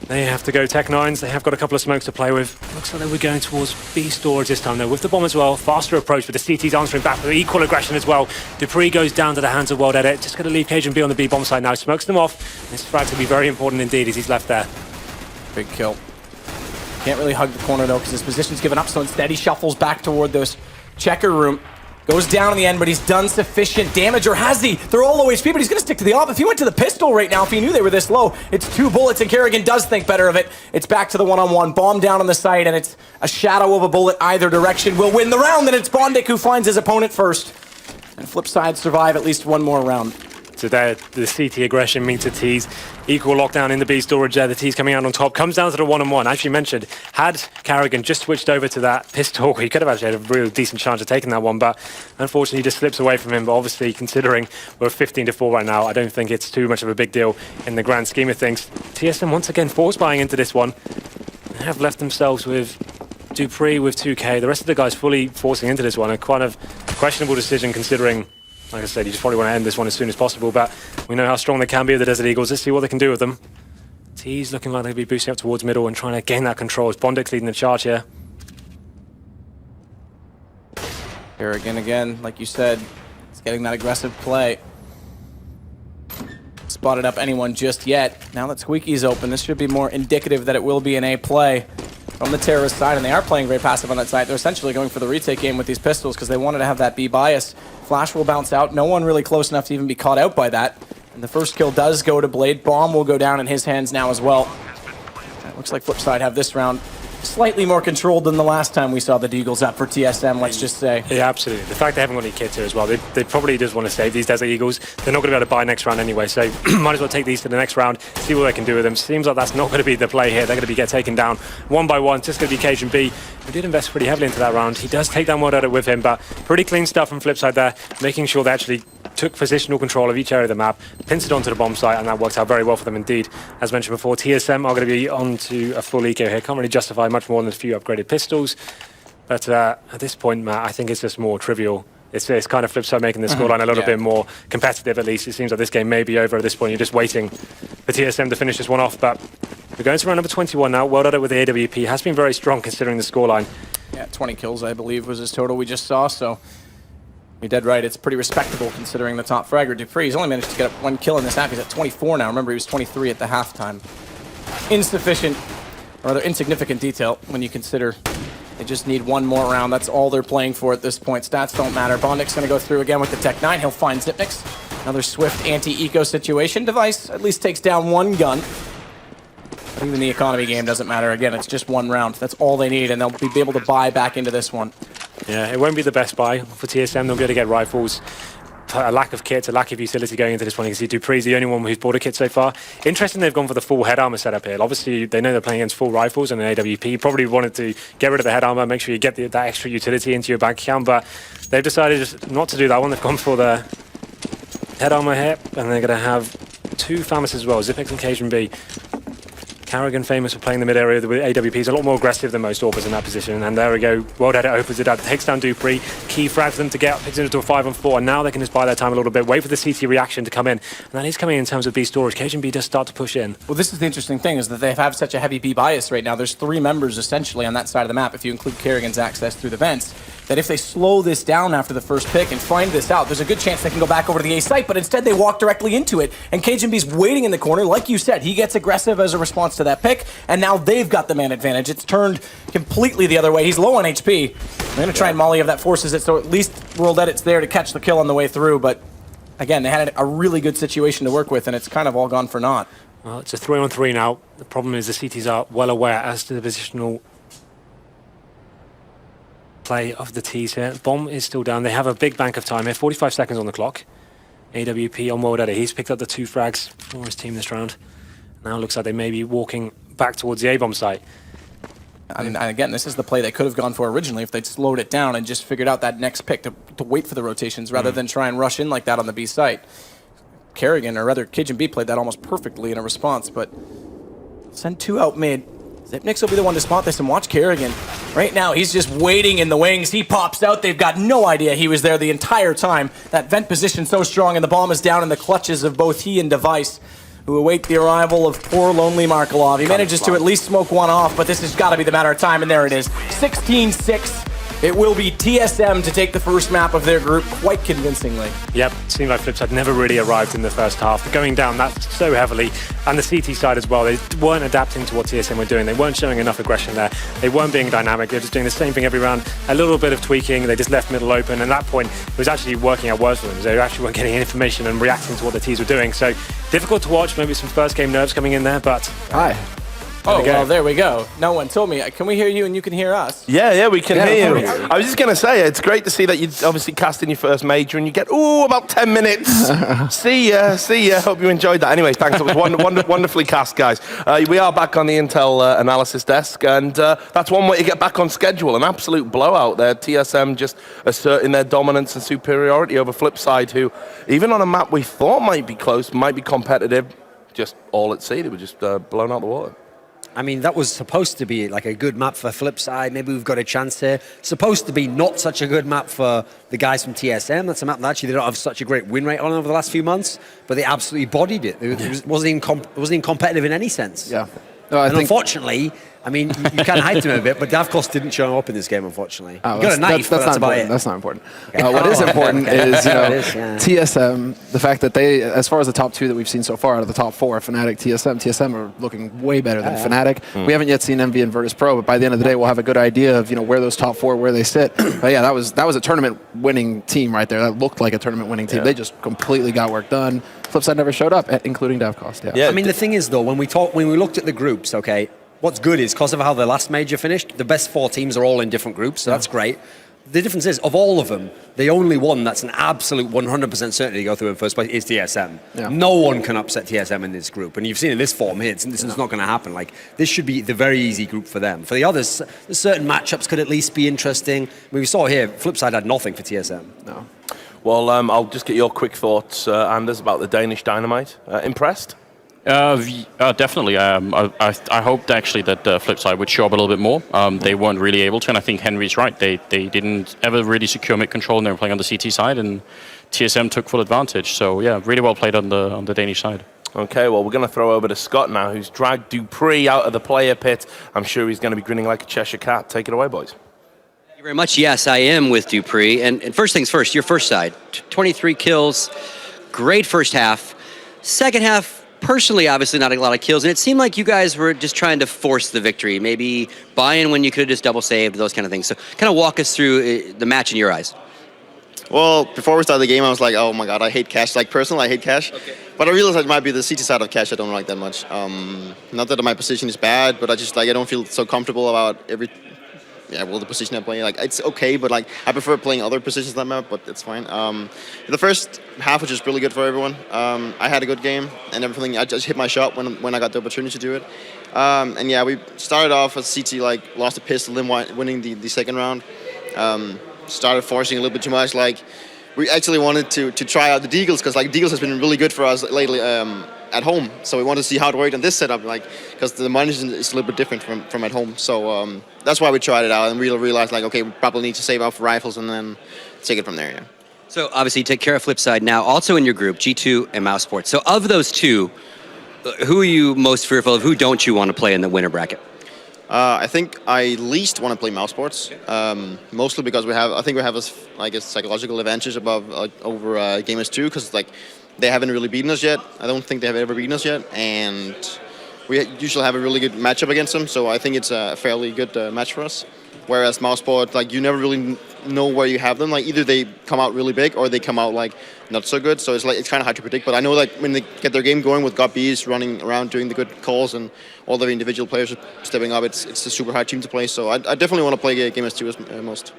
they have to go Tech 9s. They have got a couple of smokes to play with. Looks like they were going towards B storage this time, though, with the bomb as well. Faster approach, but the CT's answering back with equal aggression as well. Dupree goes down to the hands of World Edit. Just going to leave Cajun B on the B bomb side now. Smokes them off. This frag's going to be very important indeed as he's left there. Big kill. Can't really hug the corner, though, because his position's given up, so instead he shuffles back toward this checker room. Goes down in the end, but he's done sufficient damage, or has he? They're all low HP, but he's going to stick to the op. If he went to the pistol right now, if he knew they were this low, it's 2 bullets, and Karrigan does think better of it. It's back to the one-on-one. Bomb down on the site, and it's a shadow of a bullet either direction. Will win the round, and it's Bondic who finds his opponent first. And Flipside survive at least one more round. So there, the CT aggression meets the T's. Equal lockdown in the B storage there. The T's coming out on top. Comes down to the one-on-one. As you mentioned, had Karrigan just switched over to that pistol, he could have actually had a real decent chance of taking that one, but unfortunately he just slips away from him. But obviously, considering we're 15-4 right now, I don't think it's too much of a big deal in the grand scheme of things. TSM once again force buying into this one. They have left themselves with Dupree with 2K. The rest of the guys fully forcing into this one. A kind of questionable decision considering, like I said, you just probably want to end this one as soon as possible, but we know how strong they can be, the Desert Eagles. Let's see what they can do with them. T's looking like they'll be boosting up towards middle and trying to gain that control. As Bondic's leading the charge here. Karrigan again, like you said, he's getting that aggressive play. Spotted up anyone just yet. Now that Squeaky's open, this should be more indicative that it will be an A play from the terrorist side, and they are playing very passive on that side. They're essentially going for the retake game with these pistols because they wanted to have that B bias. Flash will bounce out. No one really close enough to even be caught out by that. And the first kill does go to Blade. Bomb will go down in his hands now as well. It looks like Flipside have this round slightly more controlled than the last time we saw the Deagles up for TSM, let's just say. Yeah, absolutely. The fact they haven't got any kits here as well, they probably just want to save these Desert Eagles. They're not going to be able to buy next round anyway, so might as well take these to the next round, see what they can do with them. Seems like that's not going to be the play here. They're going to get taken down one by one. It's just going to be Cajun B, who did invest pretty heavily into that round. He does take down World Edit with him, but pretty clean stuff from Flipside there, making sure they actually took positional control of each area of the map, pinced it onto the bomb site, and that worked out very well for them indeed. As mentioned before, TSM are going to be on to a full eco here. Can't really justify much more than a few upgraded pistols. But at this point, Matt, I think it's just more trivial. It's kind of Flipside making the scoreline a little bit more competitive, at least. It seems like this game may be over at this point. You're just waiting for TSM to finish this one off. But we're going to round number 21 now. World Edit with the AWP has been very strong considering the scoreline. Yeah, 20 kills, I believe, was his total we just saw, so you're dead right. It's pretty respectable considering the top fragger. Dupree, he's only managed to get up 1 kill in this half. He's at 24 now. Remember, he was 23 at the halftime. Insufficient, or rather insignificant detail when you consider they just need 1 more round. That's all they're playing for at this point. Stats don't matter. Bondik's going to go through again with the Tech 9. He'll find Zipnix. Another swift anti-eco situation. Device at least takes down 1 gun. But even the economy game doesn't matter. Again, it's just 1 round. That's all they need, and they'll be able to buy back into this one. Yeah, it won't be the best buy for TSM. They'll be able to get rifles. A lack of kits, a lack of utility going into this one. You can see Dupree's the only one who's bought a kit so far. Interesting they've gone for the full head armor setup here. Obviously, they know they're playing against full rifles and an AWP. Probably wanted to get rid of the head armor, make sure you get that extra utility into your bank account, but they've decided just not to do that one. They've gone for the head armor here, and they're going to have 2 FAMAS as well, Zipnix and Cajun B. Carrigan famous for playing the mid area with AWP. He's a lot more aggressive than most AWPers in that position. And there we go. World Edit opens it up, takes down Dupree. Key frags them to get up, picks it into a 5-on-4. And now they can just buy their time a little bit, wait for the CT reaction to come in. And that is coming in terms of B storage. Cajun B does start to push in. Well, this is the interesting thing, is that they have such a heavy B bias right now. There's 3 members essentially on that side of the map, if you include Carrigan's access through the vents, that if they slow this down after the first pick and find this out, there's a good chance they can go back over to the A site, but instead they walk directly into it. And Cajun B's waiting in the corner. Like you said, he gets aggressive as a response to that pick, and now they've got the man advantage. It's turned completely the other way. He's low on HP. They're going to try and molly if that forces it, so at least World Edit's there to catch the kill on the way through, but again, they had a really good situation to work with, and it's kind of all gone for naught. Well, it's a 3-on-3 now. The problem is the CTs are well aware as to the positional play of the T's here. Bomb is still down. They have a big bank of time here. 45 seconds on the clock. AWP on World Edit. He's picked up the 2 frags for his team this round. Now it looks like they may be walking back towards the A-bomb site. And again, this is the play they could have gone for originally if they'd slowed it down and just figured out that next pick to wait for the rotations rather than try and rush in like that on the B site. Carrigan, or rather Cajun B, played that almost perfectly in a response, but send 2 out mid. Zipnix will be the one to spot this, and watch Carrigan. Right now, he's just waiting in the wings. He pops out. They've got no idea he was there the entire time. That vent position so strong, and the bomb is down in the clutches of both he and Device, who await the arrival of poor, lonely Markelov. He manages to at least smoke 1 off, but this has got to be the matter of time, and there it is. 16-6. It will be TSM to take the first map of their group quite convincingly. Yep, seemed like Flipside never really arrived in the first half. They're going down that so heavily, and the CT side as well. They weren't adapting to what TSM were doing. They weren't showing enough aggression there. They weren't being dynamic. They were just doing the same thing every round. A little bit of tweaking. They just left middle open, and at that point, it was actually working out worse for them. They actually weren't getting information and reacting to what the T's were doing. So difficult to watch. Maybe some first game nerves coming in there, but Hi. Oh, well, there we go. No one told me. Can we hear you and you can hear us? Yeah, we can hear you. I was just going to say, it's great to see that you obviously cast in your first major and you get, about 10 minutes. See ya. Hope you enjoyed that. Anyway, thanks. It was wonderfully cast, guys. We are back on the Intel analysis desk, and that's one way to get back on schedule. An absolute blowout there. TSM just asserting their dominance and superiority over Flipside, who, even on a map we thought might be close, might be competitive, just all at sea. They were just blown out the water. I mean, that was supposed to be like a good map for Flipside. Maybe we've got a chance here. Supposed to be not such a good map for the guys from TSM. That's a map that actually they don't have such a great win rate on over the last few months, but they absolutely bodied it. It wasn't even competitive in any sense. Yeah. No, and unfortunately, I mean, you can hide them a bit, but Davkos didn't show up in this game, unfortunately. Oh, you got a knife, but that's about it. That's not important. What is important is, TSM, the fact that they, as far as the top 2 that we've seen so far out of the top 4, Fnatic, TSM are looking way better than Fnatic. We haven't yet seen MV and Virtus Pro, but by the end of the day, we'll have a good idea of where those top 4, where they sit. But yeah, that was a tournament-winning team right there. That looked like a tournament-winning team. They just completely got work done. Flipside never showed up, including Davkos. I mean, the thing is, though, when we looked at the groups, okay, what's good is because of how the last major finished, the best 4 teams are all in different groups, so that's great. The difference is, of all of them, the only one that's an absolute 100% certainty to go through in first place is TSM. Yeah. No one can upset TSM in this group, and you've seen in this form here, this is not going to happen. Like, this should be the very easy group for them. For the others, certain matchups could at least be interesting. I mean, we saw here, Flipside had nothing for TSM. No. Well, I'll just get your quick thoughts, Anders, about the Danish Dynamite. Impressed? Definitely. I hoped actually that Flipside would show up a little bit more. They weren't really able to, and I think Henry's right. They didn't ever really secure mid control, and they were playing on the CT side, and TSM took full advantage. So yeah, really well played on the Danish side. Okay, well, we're going to throw over to Scott now, who's dragged Dupree out of the player pit. I'm sure he's going to be grinning like a Cheshire cat. Take it away, boys. you very much. Yes, I am with Dupree. And first things first, your first side, 23 kills, great first half. Second half, personally, obviously not a lot of kills, and it seemed like you guys were just trying to force the victory, maybe buy in when you could have just double saved, those kind of things. So kind of walk us through the match in your eyes. Well, before we started the game, I was like, oh my god, I hate cash. Like, personally, I hate cash. Okay. But I realized it might be the CT side of cash I don't like that much. Not that my position is bad, but I just, like, I don't feel so comfortable about the position I play. Like, it's okay, but, like, I prefer playing other positions on that map, but it's fine. The first half was just really good for everyone. I had a good game and everything. I just hit my shot when I got the opportunity to do it. And yeah, we started off as CT, like, lost a pistol, then winning the second round. Started forcing a little bit too much. Like, we actually wanted to try out the Deagles because, like, Deagles has been really good for us lately at home. So we wanted to see how it worked in this setup, like, because the money is a little bit different from at home. So that's why we tried it out, and we realized, like, okay, we probably need to save up for rifles and then take it from there. Yeah. So obviously you take care of Flipside now, also in your group, G2 and Mouse Sports. So of those two, who are you most fearful of? Who don't you want to play in the winner bracket? I think I least want to play Mouse Sports, mostly because I think we have a psychological advantage over Gamers 2, because, like, they haven't really beaten us yet. I don't think they have ever beaten us yet, and we usually have a really good matchup against them. So I think it's a fairly good match for us. Whereas Mouse Sports, like, you never really know where you have them. Like, either they come out really big or they come out, like, not so good. So it's kind of hard to predict. But I know, like, when they get their game going with GotBs running around doing the good calls and all the individual players stepping up, it's a super hard team to play. So I definitely want to play Gamers 2 as most.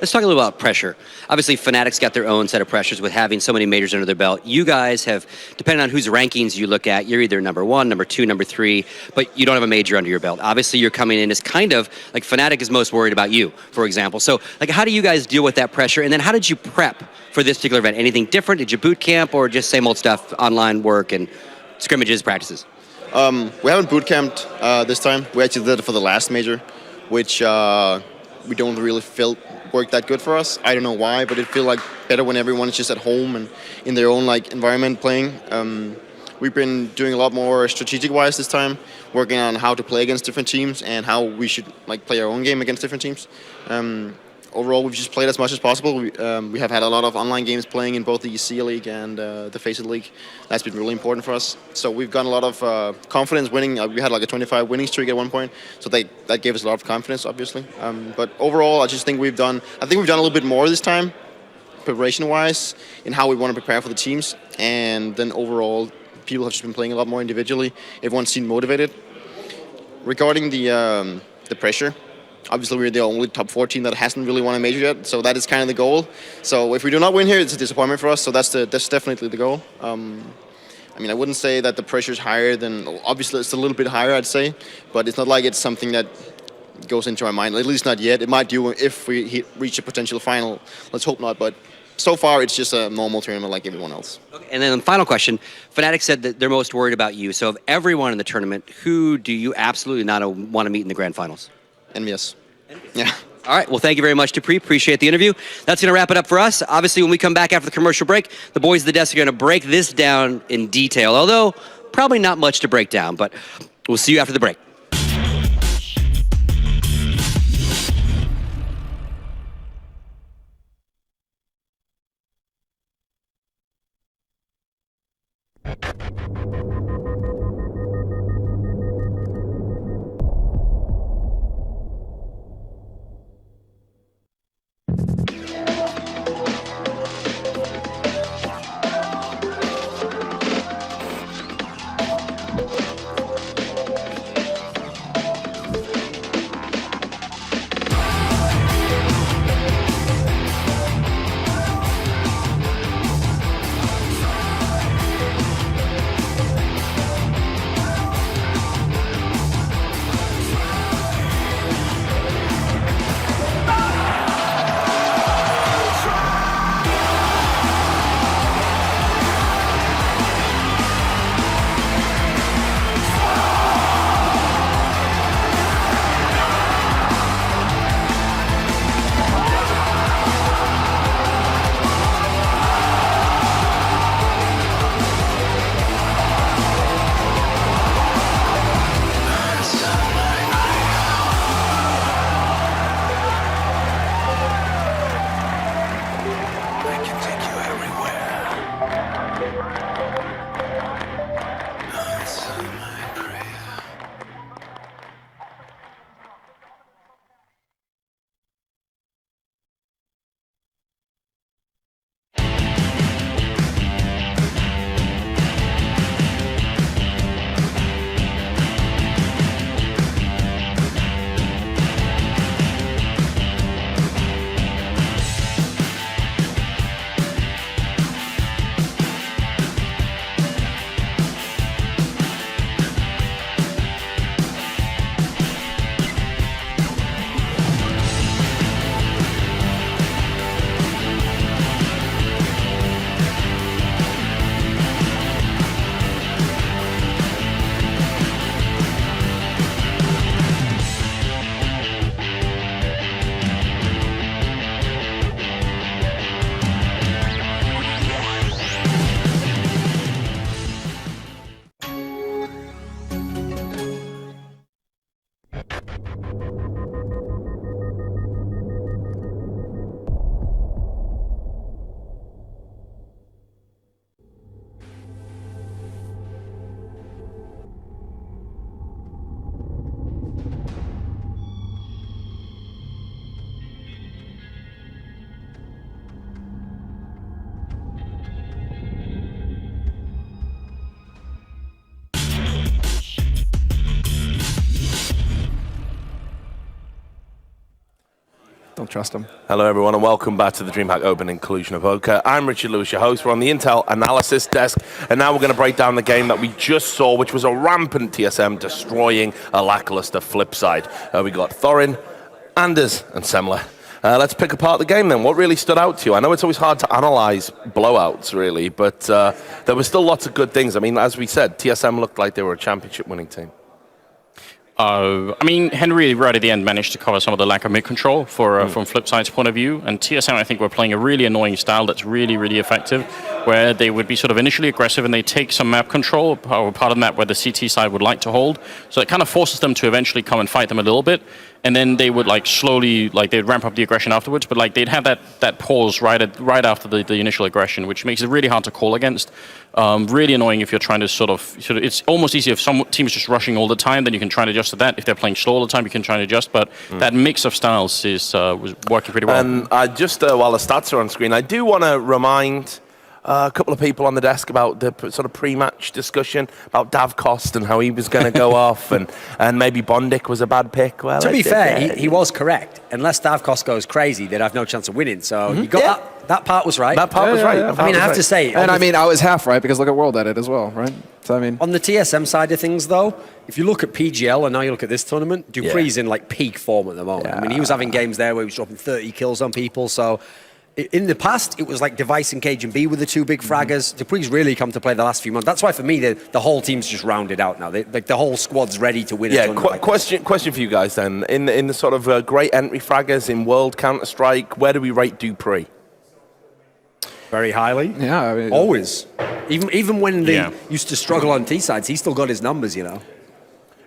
Let's talk a little about pressure. Obviously, Fnatic's got their own set of pressures with having so many majors under their belt. You guys have, depending on whose rankings you look at, you're either number 1, number 2, number 3, but you don't have a major under your belt. Obviously, you're coming in as kind of, like, Fnatic is most worried about you, for example. So, like, how do you guys deal with that pressure? And then how did you prep for this particular event? Anything different? Did you boot camp or just same old stuff, online work and scrimmages, practices? We haven't boot camped this time. We actually did it for the last major, which we don't really feel worked that good for us. I don't know why, but it feels like better when everyone's just at home and in their own, like, environment playing. We've been doing a lot more strategic-wise this time, working on how to play against different teams and how we should, like, play our own game against different teams. Overall, we've just played as much as possible. We have had a lot of online games playing in both the EC League and the Faceit League. That's been really important for us. So we've gotten a lot of confidence winning. We had like a 25 winning streak at one point, so that gave us a lot of confidence, obviously. But overall, I just think we've done a little bit more this time, preparation-wise, in how we want to prepare for the teams. And then overall, people have just been playing a lot more individually. Everyone seemed motivated. Regarding the pressure, obviously, we're the only top 4 team that hasn't really won a major yet, so that is kind of the goal. So if we do not win here, it's a disappointment for us, so that's definitely the goal. I mean, I wouldn't say that the pressure is higher than, obviously it's a little bit higher, I'd say, but it's not like it's something that goes into our mind, at least not yet. It might do if we reach a potential final. Let's hope not, but so far it's just a normal tournament like everyone else. Okay, and then the final question, Fnatic said that they're most worried about you, so of everyone in the tournament, who do you absolutely not want to meet in the grand finals? Envious. Yeah. All right. Well, thank you very much, Dupree. Appreciate the interview. That's going to wrap it up for us. Obviously, when we come back after the commercial break, the boys at the desk are going to break this down in detail, although probably not much to break down, but we'll see you after the break. trust him. Hello, everyone, and welcome back to the DreamHack Open Inclusion of Poker. I'm Richard Lewis, your host. We're on the Intel analysis desk, and now we're going to break down the game that we just saw, which was a rampant TSM destroying a lackluster flip side. We got Thorin, Anders, and Semler. Let's pick apart the game then. What really stood out to you? I know it's always hard to analyze blowouts, really, but there were still lots of good things. I mean, as we said, TSM looked like they were a championship-winning team. I mean, Henry right at the end managed to cover some of the lack of mid-control from Flipside's point of view, and TSM, I think, were playing a really annoying style that's really, really effective, where they would be sort of initially aggressive and they take some map control, or part of the map where the CT side would like to hold, so it kind of forces them to eventually come and fight them a little bit, and then they would like slowly, like they'd ramp up the aggression afterwards, but like they'd have that pause right after the initial aggression, which makes it really hard to call against. Really annoying if you're trying to sort of, it's almost easy if some team is just rushing all the time, then you can try to adjust to that. If they're playing slow all the time, you can try to adjust, but that mix of styles was working pretty well. And just while the stats are on screen, I do want to remind a couple of people on the desk about the sort of pre-match discussion about Dav Cost and how he was going to go off, and maybe Bondic was a bad pick. Well, to be fair, he was correct. Unless Dav Cost goes crazy, they'd have no chance of winning. So you got that part was right. That part was right. I mean, I have to say, and I mean, I was half right because look at World Edit as well, right? So I mean, on the TSM side of things, though, if you look at PGL and now you look at this tournament, Dupree's in like peak form at the moment. I mean, he was having games there where he was dropping 30 kills on people. So in the past, it was like Device and Cajun B were the two big fraggers. Dupree's really come to play the last few months. That's why, for me, the whole team's just rounded out now. Like the whole squad's ready to win. Question for you guys then. In the sort of great entry fraggers in World Counter-Strike, where do we rate Dupree? Very highly. Yeah, I mean, always. Even when they used to struggle on T sides, he still got his numbers, you know.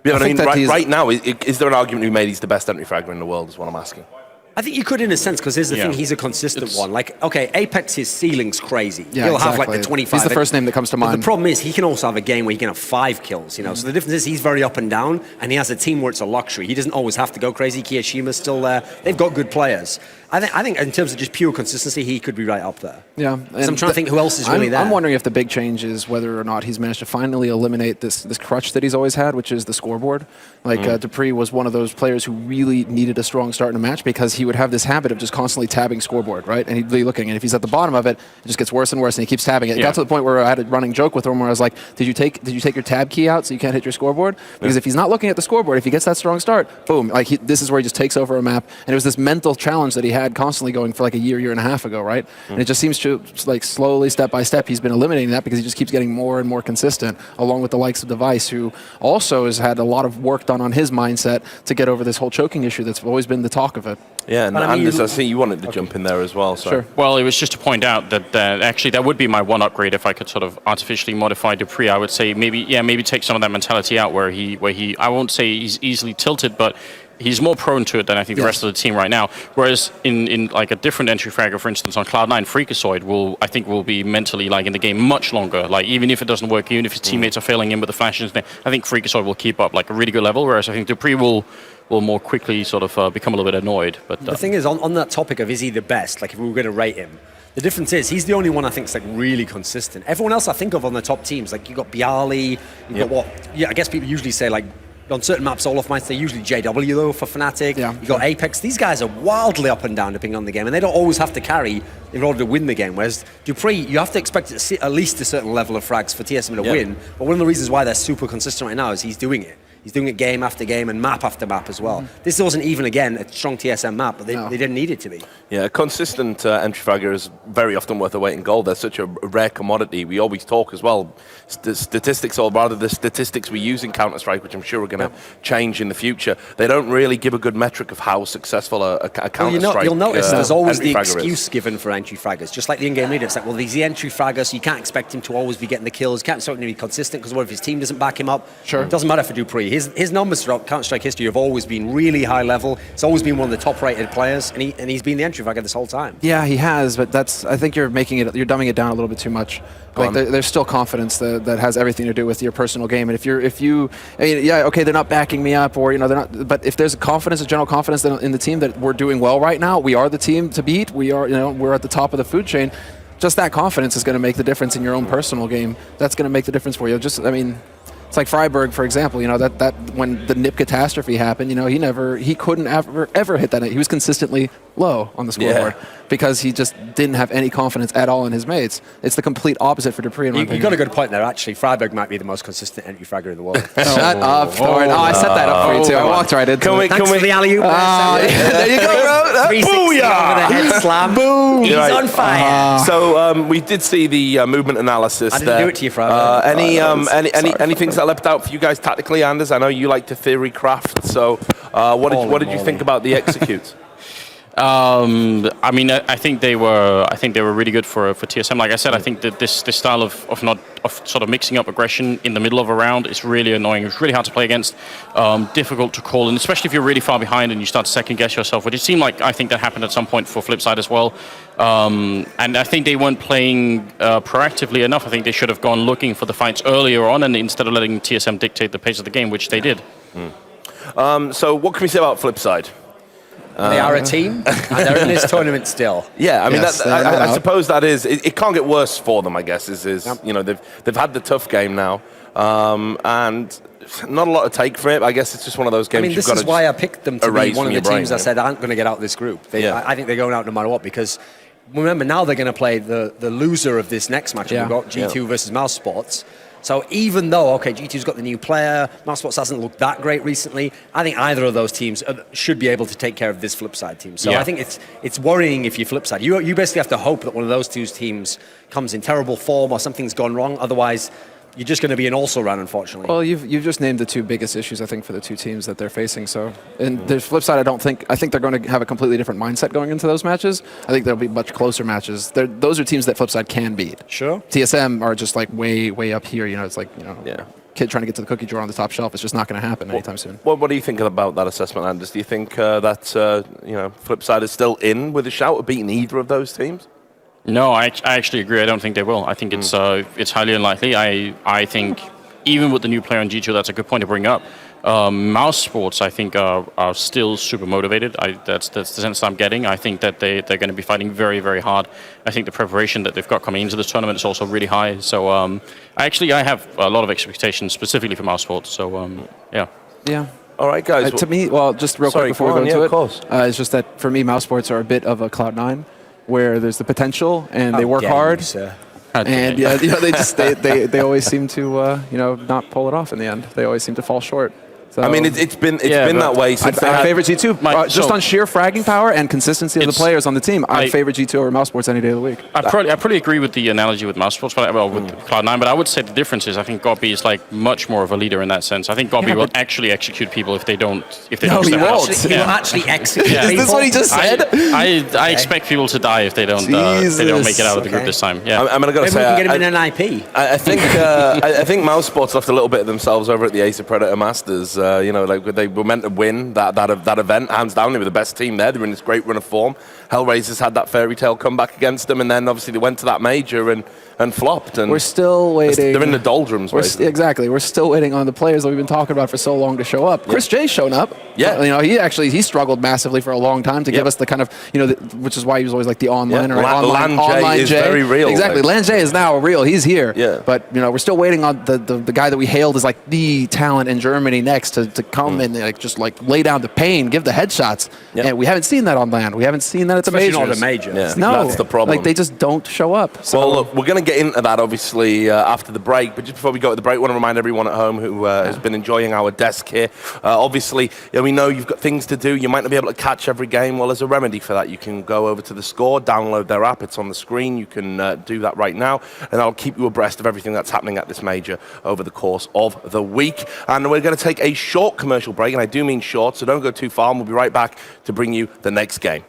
Yeah, but I mean, right now, is there an argument to be made he's the best entry fragger in the world? Is what I'm asking. I think you could, in a sense, because here's the thing: he's a consistent one. Like, okay, Apex, his ceiling's crazy. Yeah, He'll have like the 25. He's the first name that comes to mind. But the problem is, he can also have a game where he can have 5 kills. You know, so the difference is he's very up and down, and he has a team where it's a luxury. He doesn't always have to go crazy. Kiyoshima's still there. They've got good players. I think in terms of just pure consistency, he could be right up there. Yeah, and I'm trying to think who else is really there. I'm wondering if the big change is whether or not he's managed to finally eliminate this crutch that he's always had, which is the scoreboard. Like Dupree was one of those players who really needed a strong start in a match because he would have this habit of just constantly tabbing scoreboard, right? And he'd be looking, and if he's at the bottom of it, it just gets worse and worse, and he keeps tabbing it. It got to the point where I had a running joke with him where I was like, did you take your tab key out so you can't hit your scoreboard? Because if he's not looking at the scoreboard, if he gets that strong start, boom, like this is where he just takes over a map. And it was this mental challenge that he had constantly going for like a year and a half ago, right? And it just seems to, like, slowly, step by step, he's been eliminating that because he just keeps getting more and more consistent, along with the likes of Device, who also has had a lot of work done on his mindset to get over this whole choking issue that's always been the talk of it. Yeah, and Anders, I see you wanted to jump in there as well. So. Sure. Well, it was just to point out that actually that would be my one upgrade if I could sort of artificially modify Dupree. I would say maybe take some of that mentality out where he I won't say he's easily tilted, but he's more prone to it than I think the rest of the team right now. Whereas in like a different entry fragger, for instance, on Cloud9, Freakazoid will be mentally like in the game much longer. Like even if it doesn't work, even if his teammates are failing him with the flashes, I think Freakazoid will keep up like a really good level. Whereas I think Dupree will more quickly sort of become a little bit annoyed. But the thing is, on that topic of is he the best, like if we were going to rate him, the difference is he's the only one I think is like really consistent. Everyone else I think of on the top teams, like you got Bialy, you got I guess people usually say like on certain maps, Olaf might say usually JW though for Fnatic. You got Apex. These guys are wildly up and down depending on the game, and they don't always have to carry in order to win the game. Whereas Dupree, you have to expect at least a certain level of frags for TSM to win. But one of the reasons why they're super consistent right now is he's doing it. He's doing it game after game and map after map as well. This wasn't even, again, a strong TSM map, but they didn't need it to be. Yeah, a consistent entry fragger is very often worth a weight in gold. They're such a rare commodity. We always talk as well, statistics, or rather the statistics we use in Counter-Strike, which I'm sure are going to change in the future. They don't really give a good metric of how successful a Counter-Strike you'll notice there's always the excuse excuse given for entry fraggers. Just like the in-game leader, it's like, well, he's the entry fragger, so you can't expect him to always be getting the kills. Can't expect him to be consistent, because what if his team doesn't back him up? Sure. It doesn't matter for Dupree. His numbers throughout Counter-Strike history have always been really high level. He's always been one of the top-rated players, and he's been the entry fragger this whole time. Yeah, he has, but I think you're dumbing it down a little bit too much. Like there's still confidence that has everything to do with your personal game, and if you, I mean, yeah, okay, they're not backing me up, or they're not. But if there's a general confidence in the team that we're doing well right now, we are the team to beat. We are, we're at the top of the food chain. Just that confidence is going to make the difference in your own personal game. That's going to make the difference for you. It's like Freiburg, for example. You know that when the NIP catastrophe happened, you know he couldn't ever hit that. He was consistently low on the scoreboard because he just didn't have any confidence at all in his mates. It's the complete opposite for Dupree. You got a good point there. Actually, Freiburg might be the most consistent entry fragger in the world. Shut up, Thorne. I set that up for you too. I walked right into it. Thanks for the alley-oop. There you go, bro. 360 over the head slam. Boom. He's on fire. So we did see the movement analysis. I didn't do it to you, Freiburg. Any things that leapt out for you guys tactically, Anders? I know you like to theory craft. So what did you think about the executes? I mean, I think they were really good for TSM. Like I said, I think that this style of sort of mixing up aggression in the middle of a round is really annoying. It's really hard to play against, difficult to call, and especially if you're really far behind and you start to second guess yourself, which it seemed like I think that happened at some point for Flipside as well. And I think they weren't playing proactively enough. I think they should have gone looking for the fights earlier on, and instead of letting TSM dictate the pace of the game, which they did. So what can we say about Flipside? They are a team, and they're in this tournament still. Yeah, I mean, I suppose that is. It can't get worse for them, I guess. You know, they've had the tough game now, and not a lot to take from it. I guess it's just one of those games. I mean, this is why I picked them to be one of the teams I said aren't going to get out of this group. I think they're going out no matter what, because remember now they're going to play the loser of this next match. We've got G2 versus Mouse Sports. So even though, G2's got the new player, Mouse Sports hasn't looked that great recently, I think either of those teams should be able to take care of this Flipside team. So I think it's worrying if you Flipside. You basically have to hope that one of those two teams comes in terrible form or something's gone wrong. Otherwise, you're just going to be an also run, unfortunately. Well, you've just named the two biggest issues, I think, for the two teams that they're facing. So, and the flip side, I think they're going to have a completely different mindset going into those matches. I think there'll be much closer matches. Those are teams that Flipside can beat. Sure. TSM are just like way up here. You know, it's like kid trying to get to the cookie drawer on the top shelf. It's just not going to happen anytime soon. What do you think about that assessment, Anders? Do you think that Flipside is still in with a shout of beating either of those teams? No, I actually agree. I don't think they will. I think it's highly unlikely. I think even with the new player on G2, that's a good point to bring up. Mouse Sports, I think, are still super motivated. That's the sense I'm getting. I think that they're going to be fighting very, very hard. I think the preparation that they've got coming into this tournament is also really high. So I have a lot of expectations specifically for Mouse Sports. So yeah. Yeah. All right, guys. To me, just real quick before we go into it, it's just that for me, Mouse Sports are a bit of a Cloud9, where there's the potential and they work hard. And they always seem to not pull it off in the end. They always seem to fall short. So, I mean, it's been that way since I favor G2 just on sheer fragging power and consistency of the players on the team. I favor G2 over Mouse Sports any day of the week. I probably agree with the analogy with Mouse Sports, with Cloud9, but I would say the difference is I think Gobby is like much more of a leader in that sense. I think Gobby will actually execute people if they don't step out. He will actually execute people. Is this what he just said? I expect people to die if they don't make it out of the group this time. Yeah, I'm going to say we can get him in an IP. I think Mouse Sports left a little bit of themselves over at the Ace of Predator Masters. They were meant to win that event, hands down. They were the best team there. They were in this great run of form. Hellraisers had that fairy tale comeback against them, and then obviously they went to that major and flopped. And we're still waiting. They're in the doldrums. Exactly. We're still waiting on the players that we've been talking about for so long to show up. Chris J's shown up. Yeah. He struggled massively for a long time to give us the kind of, which is why he was always like the online or online is very real. Exactly. Lan J is now real. He's here. Yeah. But we're still waiting on the guy that we hailed as like the talent in Germany next to come and just lay down the pain, give the headshots. Yep. And we haven't seen that on LAN. We haven't seen that at the majors. Not a major. Yeah. No, that's the problem. They just don't show up. So. Well, look, we're going to get into that obviously after the break. But just before we go to the break, I want to remind everyone at home who has been enjoying our desk here. Obviously, we know you've got things to do. You might not be able to catch every game. Well, there's a remedy for that. You can go over to the Score, download their app. It's on the screen. You can do that right now, and I'll keep you abreast of everything that's happening at this major over the course of the week. And we're going to take a short commercial break, and I do mean short, so don't go too far, and we'll be right back to bring you the next game.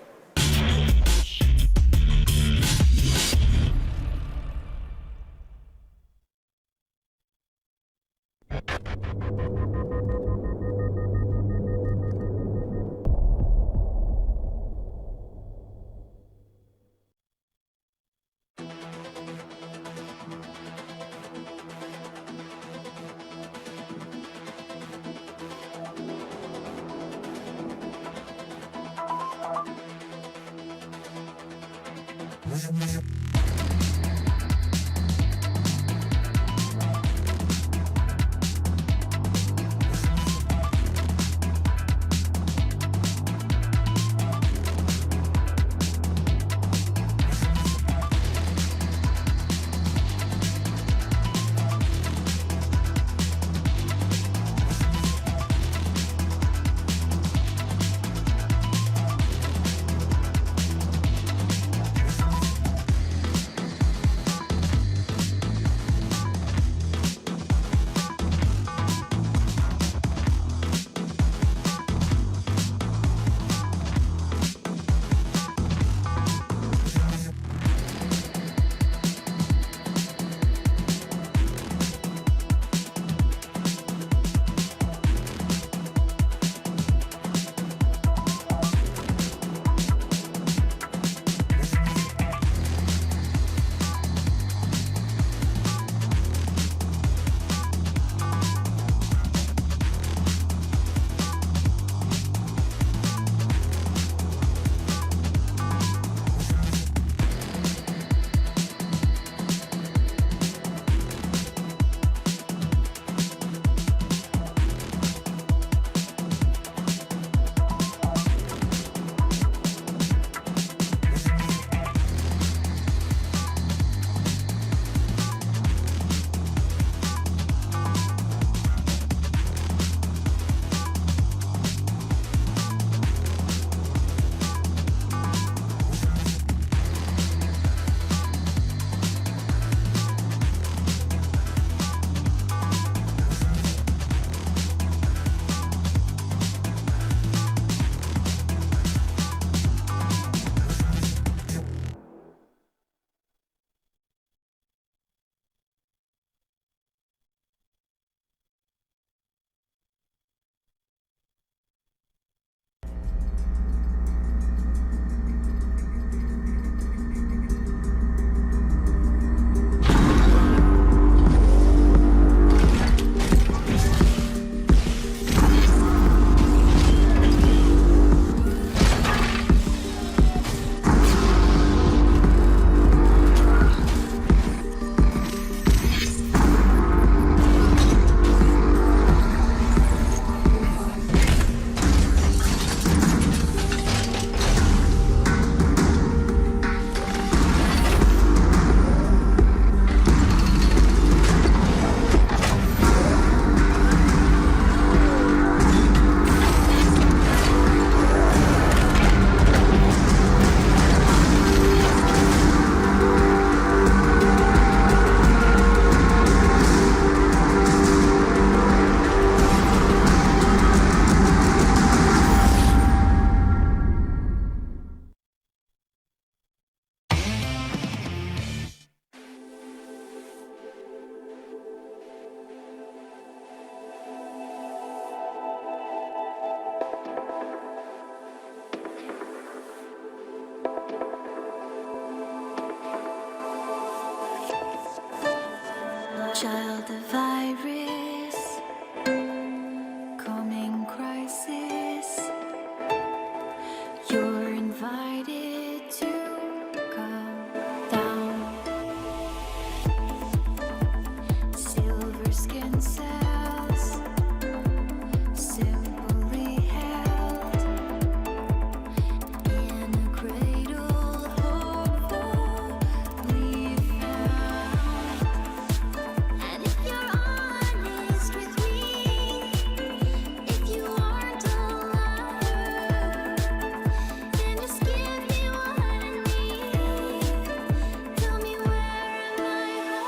Child of virus, coming crisis. You're invited to come down. Silver skin cells, simply held in a cradle, hopefully found. And if you're honest with me, if you aren't a liar, then just give me what I need. Tell me where am I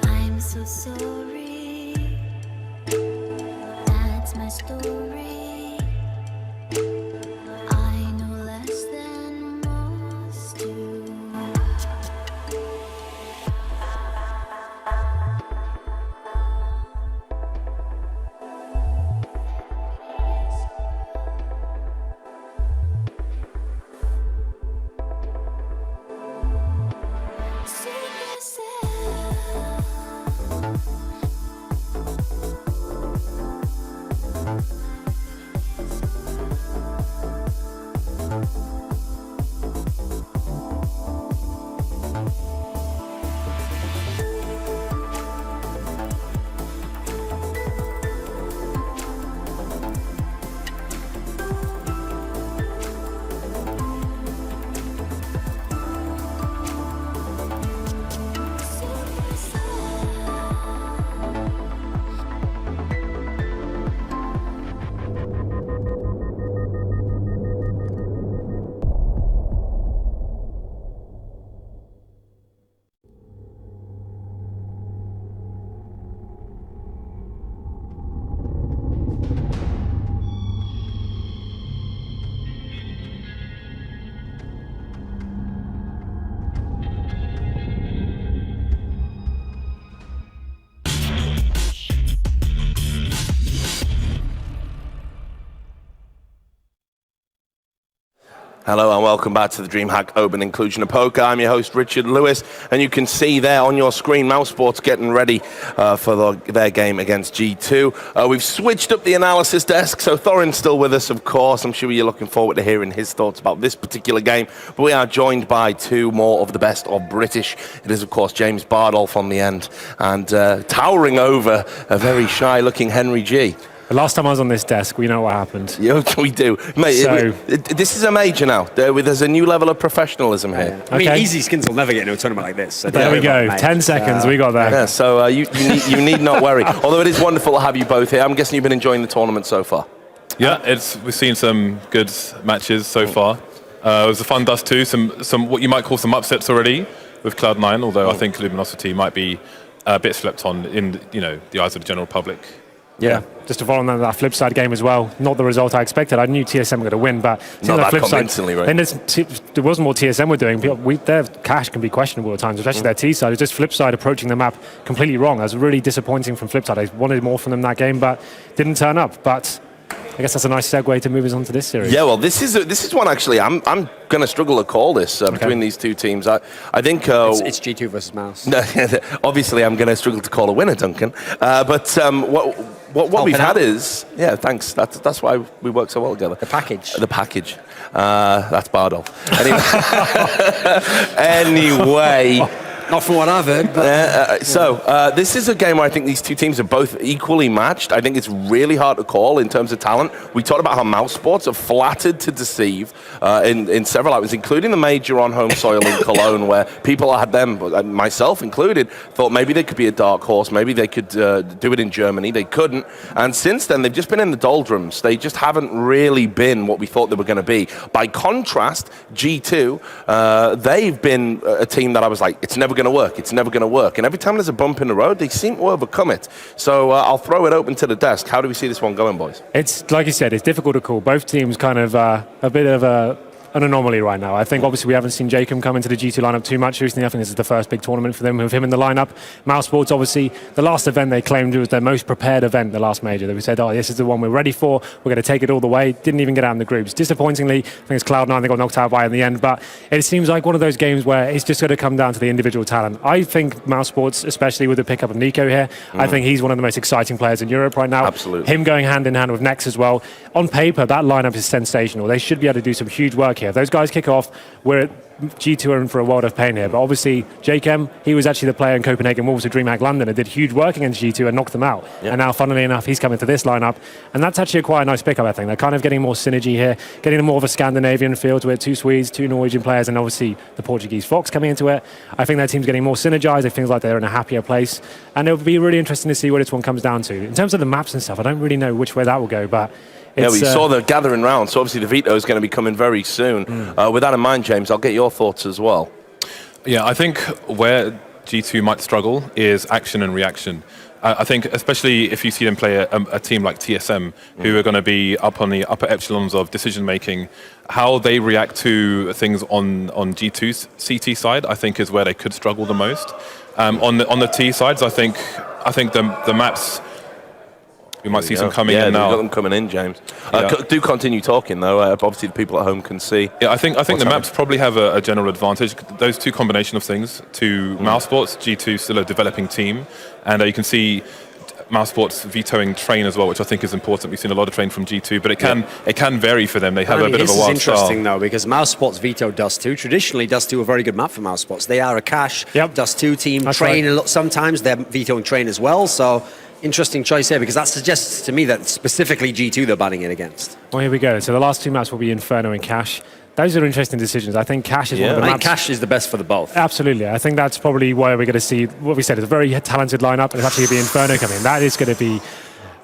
I'm so sorry. That's my story. I know less than most do. Hello and welcome back to the DreamHack Open Inclusion of Poker. I'm your host Richard Lewis, and you can see there on your screen Mousesports getting ready for their game against G2. We've switched up the analysis desk, so Thorin's still with us, of course. I'm sure you're looking forward to hearing his thoughts about this particular game. But we are joined by two more of the best of British. It is, of course, James Bardolph on the end, and towering over a very shy-looking Henry G. The last time I was on this desk, we know what happened. Yeah, we do. Mate, this is a major now. There's a new level of professionalism here. I mean, easy skins will never get into a tournament like this. So there we go. 10 seconds, we got there. Yeah, so you need not worry. Although it is wonderful to have you both here. I'm guessing you've been enjoying the tournament so far. Yeah, we've seen some good matches so far. It was a fun dust too. Some what you might call some upsets already with Cloud9. Although I think Luminosity might be a bit slept on in the eyes of the general public. Yeah, just to follow on that flip side game as well. Not the result I expected. I knew TSM were going to win, but not that flip convincingly, side, right? then there was more TSM were doing. Their cash can be questionable at times, especially their T side. It's just flip side approaching the map completely wrong. That was really disappointing from flip side. I wanted more from them that game, but didn't turn up. But I guess that's a nice segue to move us on to this series. Yeah, well, this is one actually. I'm going to struggle to call this between these two teams. I think it's G2 versus Mouse. Obviously, I'm going to struggle to call a winner, Duncan. But what we've had is, thanks. That's why we work so well together. The package. The package. That's Bardo. Anyway. Not from what I've heard. But this is a game where I think these two teams are both equally matched. I think it's really hard to call in terms of talent. We talked about how Mouse Sports are flattered to deceive in several outlets, including the major on home soil in Cologne, where people had them, myself included, thought maybe they could be a dark horse, maybe they could do it in Germany. They couldn't. And since then, they've just been in the doldrums. They just haven't really been what we thought they were going to be. By contrast, G2, they've been a team that I was like, it's never going to work. It's never going to work. And every time there's a bump in the road, they seem to overcome it. So I'll throw it open to the desk. How do we see this one going, boys? It's, like you said, it's difficult to call. Both teams kind of a bit of an anomaly right now. I think obviously we haven't seen Jacob come into the G2 lineup too much recently. I think this is the first big tournament for them with him in the lineup. Mouse Sports, obviously, the last event they claimed was their most prepared event, the last major. They said, this is the one we're ready for. We're going to take it all the way. Didn't even get out in the groups. Disappointingly, I think it's Cloud9 they got knocked out by in the end, but it seems like one of those games where it's just going to come down to the individual talent. I think Mouse Sports, especially with the pickup of Nico here, I think he's one of the most exciting players in Europe right now. Absolutely. Him going hand in hand with Nex as well. On paper, that lineup is sensational. They should be able to do some huge work here. If those guys kick off, we're G2 are in for a world of pain here. But obviously, Jakem, he was actually the player in Copenhagen Wolves with DreamHack London and did huge work against G2 and knocked them out. Yep. And now, funnily enough, he's coming to this lineup. And that's actually quite a nice pickup, I think. They're kind of getting more synergy here, getting more of a Scandinavian feel to it. 2 Swedes, 2 Norwegian players, and obviously the Portuguese Fox coming into it. I think their team's getting more synergized. It feels like they're in a happier place. And it'll be really interesting to see what this one comes down to. In terms of the maps and stuff, I don't really know which way that will go, but we saw the gathering round, so obviously the veto is going to be coming very soon. With that in mind, James, I'll get your thoughts as well. Yeah, I think where G2 might struggle is action and reaction. I think especially if you see them play a team like TSM, who are going to be up on the upper echelons of decision-making, how they react to things on G2's CT side, I think is where they could struggle the most. On the T sides, I think the maps... We might see some coming in now. We've got them coming in, James. Do continue talking, though. Obviously, the people at home can see. Yeah, I think the maps probably have a general advantage. Those two combination of things to Mouse Sports, G2 still a developing team, and you can see Mouse Sports vetoing Train as well, which I think is important. We've seen a lot of Train from G2, but it can vary for them. They have a bit of a wild style. This is interesting, though, because Mouse Sports veto Dust 2. Traditionally, Dust 2 a very good map for Mouse Sports. They are a cash Dust 2 team. That's Train, right. sometimes they're vetoing Train as well, so... Interesting choice here, because that suggests to me that specifically G2 they're banning it against. Well, here we go. So the last 2 maps will be Inferno and Cash. Those are interesting decisions. I think Cash is one of the maps. I think Cash is the best for the both. Absolutely. I think that's probably where we're going to see what we said. It's a very talented lineup, and it's actually going to be Inferno coming. That is going to be...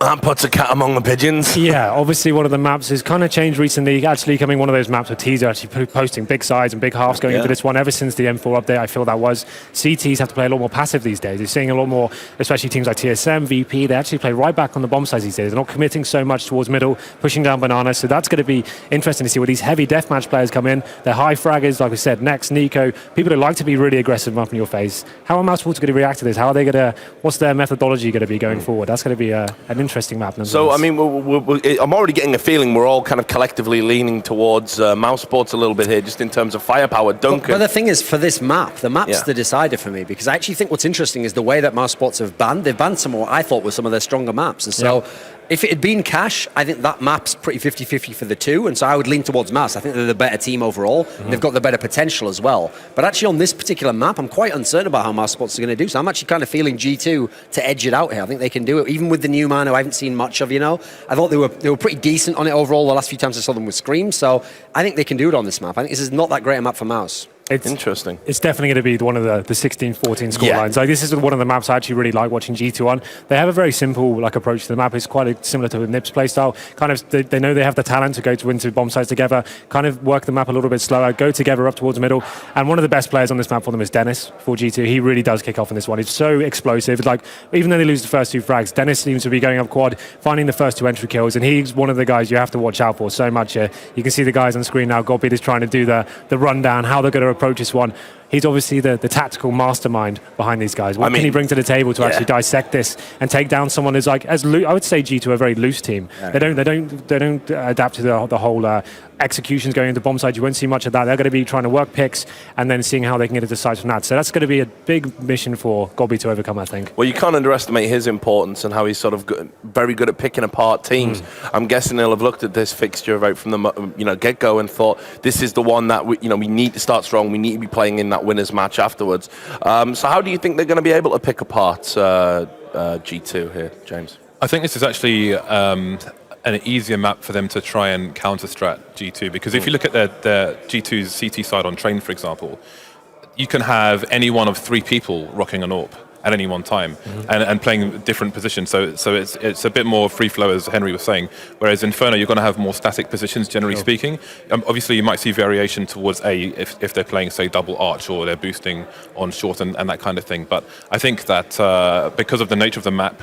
That puts a cat among the pigeons. Yeah, obviously one of the maps has kind of changed recently, actually coming one of those maps with Teaser actually posting big sides and big halves going into this one. Ever since the M4 update, I feel that was. CTs have to play a lot more passive these days. You're seeing a lot more, especially teams like TSM, VP, they actually play right back on the bomb sides these days. They're not committing so much towards middle, pushing down Banana, so that's going to be interesting to see where these heavy deathmatch players come in. They're high fraggers, like we said, Nex, Nico, people who like to be really aggressive up in your face. How are Mouse Sports going to react to this? How are they going to, what's their methodology going to be going forward? That's going to be an interesting map. So, I mean, I'm already getting a feeling we're all kind of collectively leaning towards Mouse Sports a little bit here, just in terms of firepower. Duncan. But the thing is, for this map, the map's the decider for me, because I actually think what's interesting is the way that Mouse Sports they've banned some of what I thought were some of their stronger maps. And so if it had been Cash, I think that map's pretty 50-50 for the two, and so I would lean towards Mouse. I think they're the better team overall, and they've got the better potential as well. But actually on this particular map, I'm quite uncertain about how Mouse Sports are going to do, so I'm actually kind of feeling G2 to edge it out here. I think they can do it, even with the new man who I haven't seen much of, I thought they were pretty decent on it overall the last few times I saw them with Scream, so I think they can do it on this map. I think this is not that great a map for Mouse. It's interesting. It's definitely going to be one of the 16-14 score lines. Like, this is one of the maps I actually really like watching G2 on. They have a very simple approach to the map. It's quite similar to the Nips playstyle. Kind of, they know they have the talent to go into bomb sites together, kind of work the map a little bit slower, go together up towards the middle. And one of the best players on this map for them is Dennis for G2. He really does kick off in this one. He's so explosive. It's like, even though they lose the first 2 frags, Dennis seems to be going up quad, finding the first 2 entry kills, and he's one of the guys you have to watch out for so much. You can see the guys on screen now. Godbeat is trying to do the rundown, how they're going to approach this one. he's obviously the tactical mastermind behind these guys. What can he bring to the table to actually dissect this and take down someone who's like, I would say G2 a very loose team. They don't adapt to the whole executions going into bomb side. You won't see much of that. They're going to be trying to work picks and then seeing how they can get into sides from that. So that's going to be a big mission for Gobby to overcome, I think. Well, you can't underestimate his importance and how he's sort of very good at picking apart teams. I'm guessing he'll have looked at this fixture right from the get-go and thought, this is the one that we need to start strong. We need to be playing in that winners match afterwards. So how do you think they're going to be able to pick apart G2 here, James? I think this is actually an easier map for them to try and counter-strat G2, because if you look at their G2's CT side on train, for example, you can have any one of 3 people rocking an AWP at any one time and playing different positions. So it's a bit more free flow, as Henry was saying. Whereas Inferno, you're going to have more static positions, generally speaking. Obviously, you might see variation towards A if they're playing, say, double arch or they're boosting on short and that kind of thing. But I think that because of the nature of the map,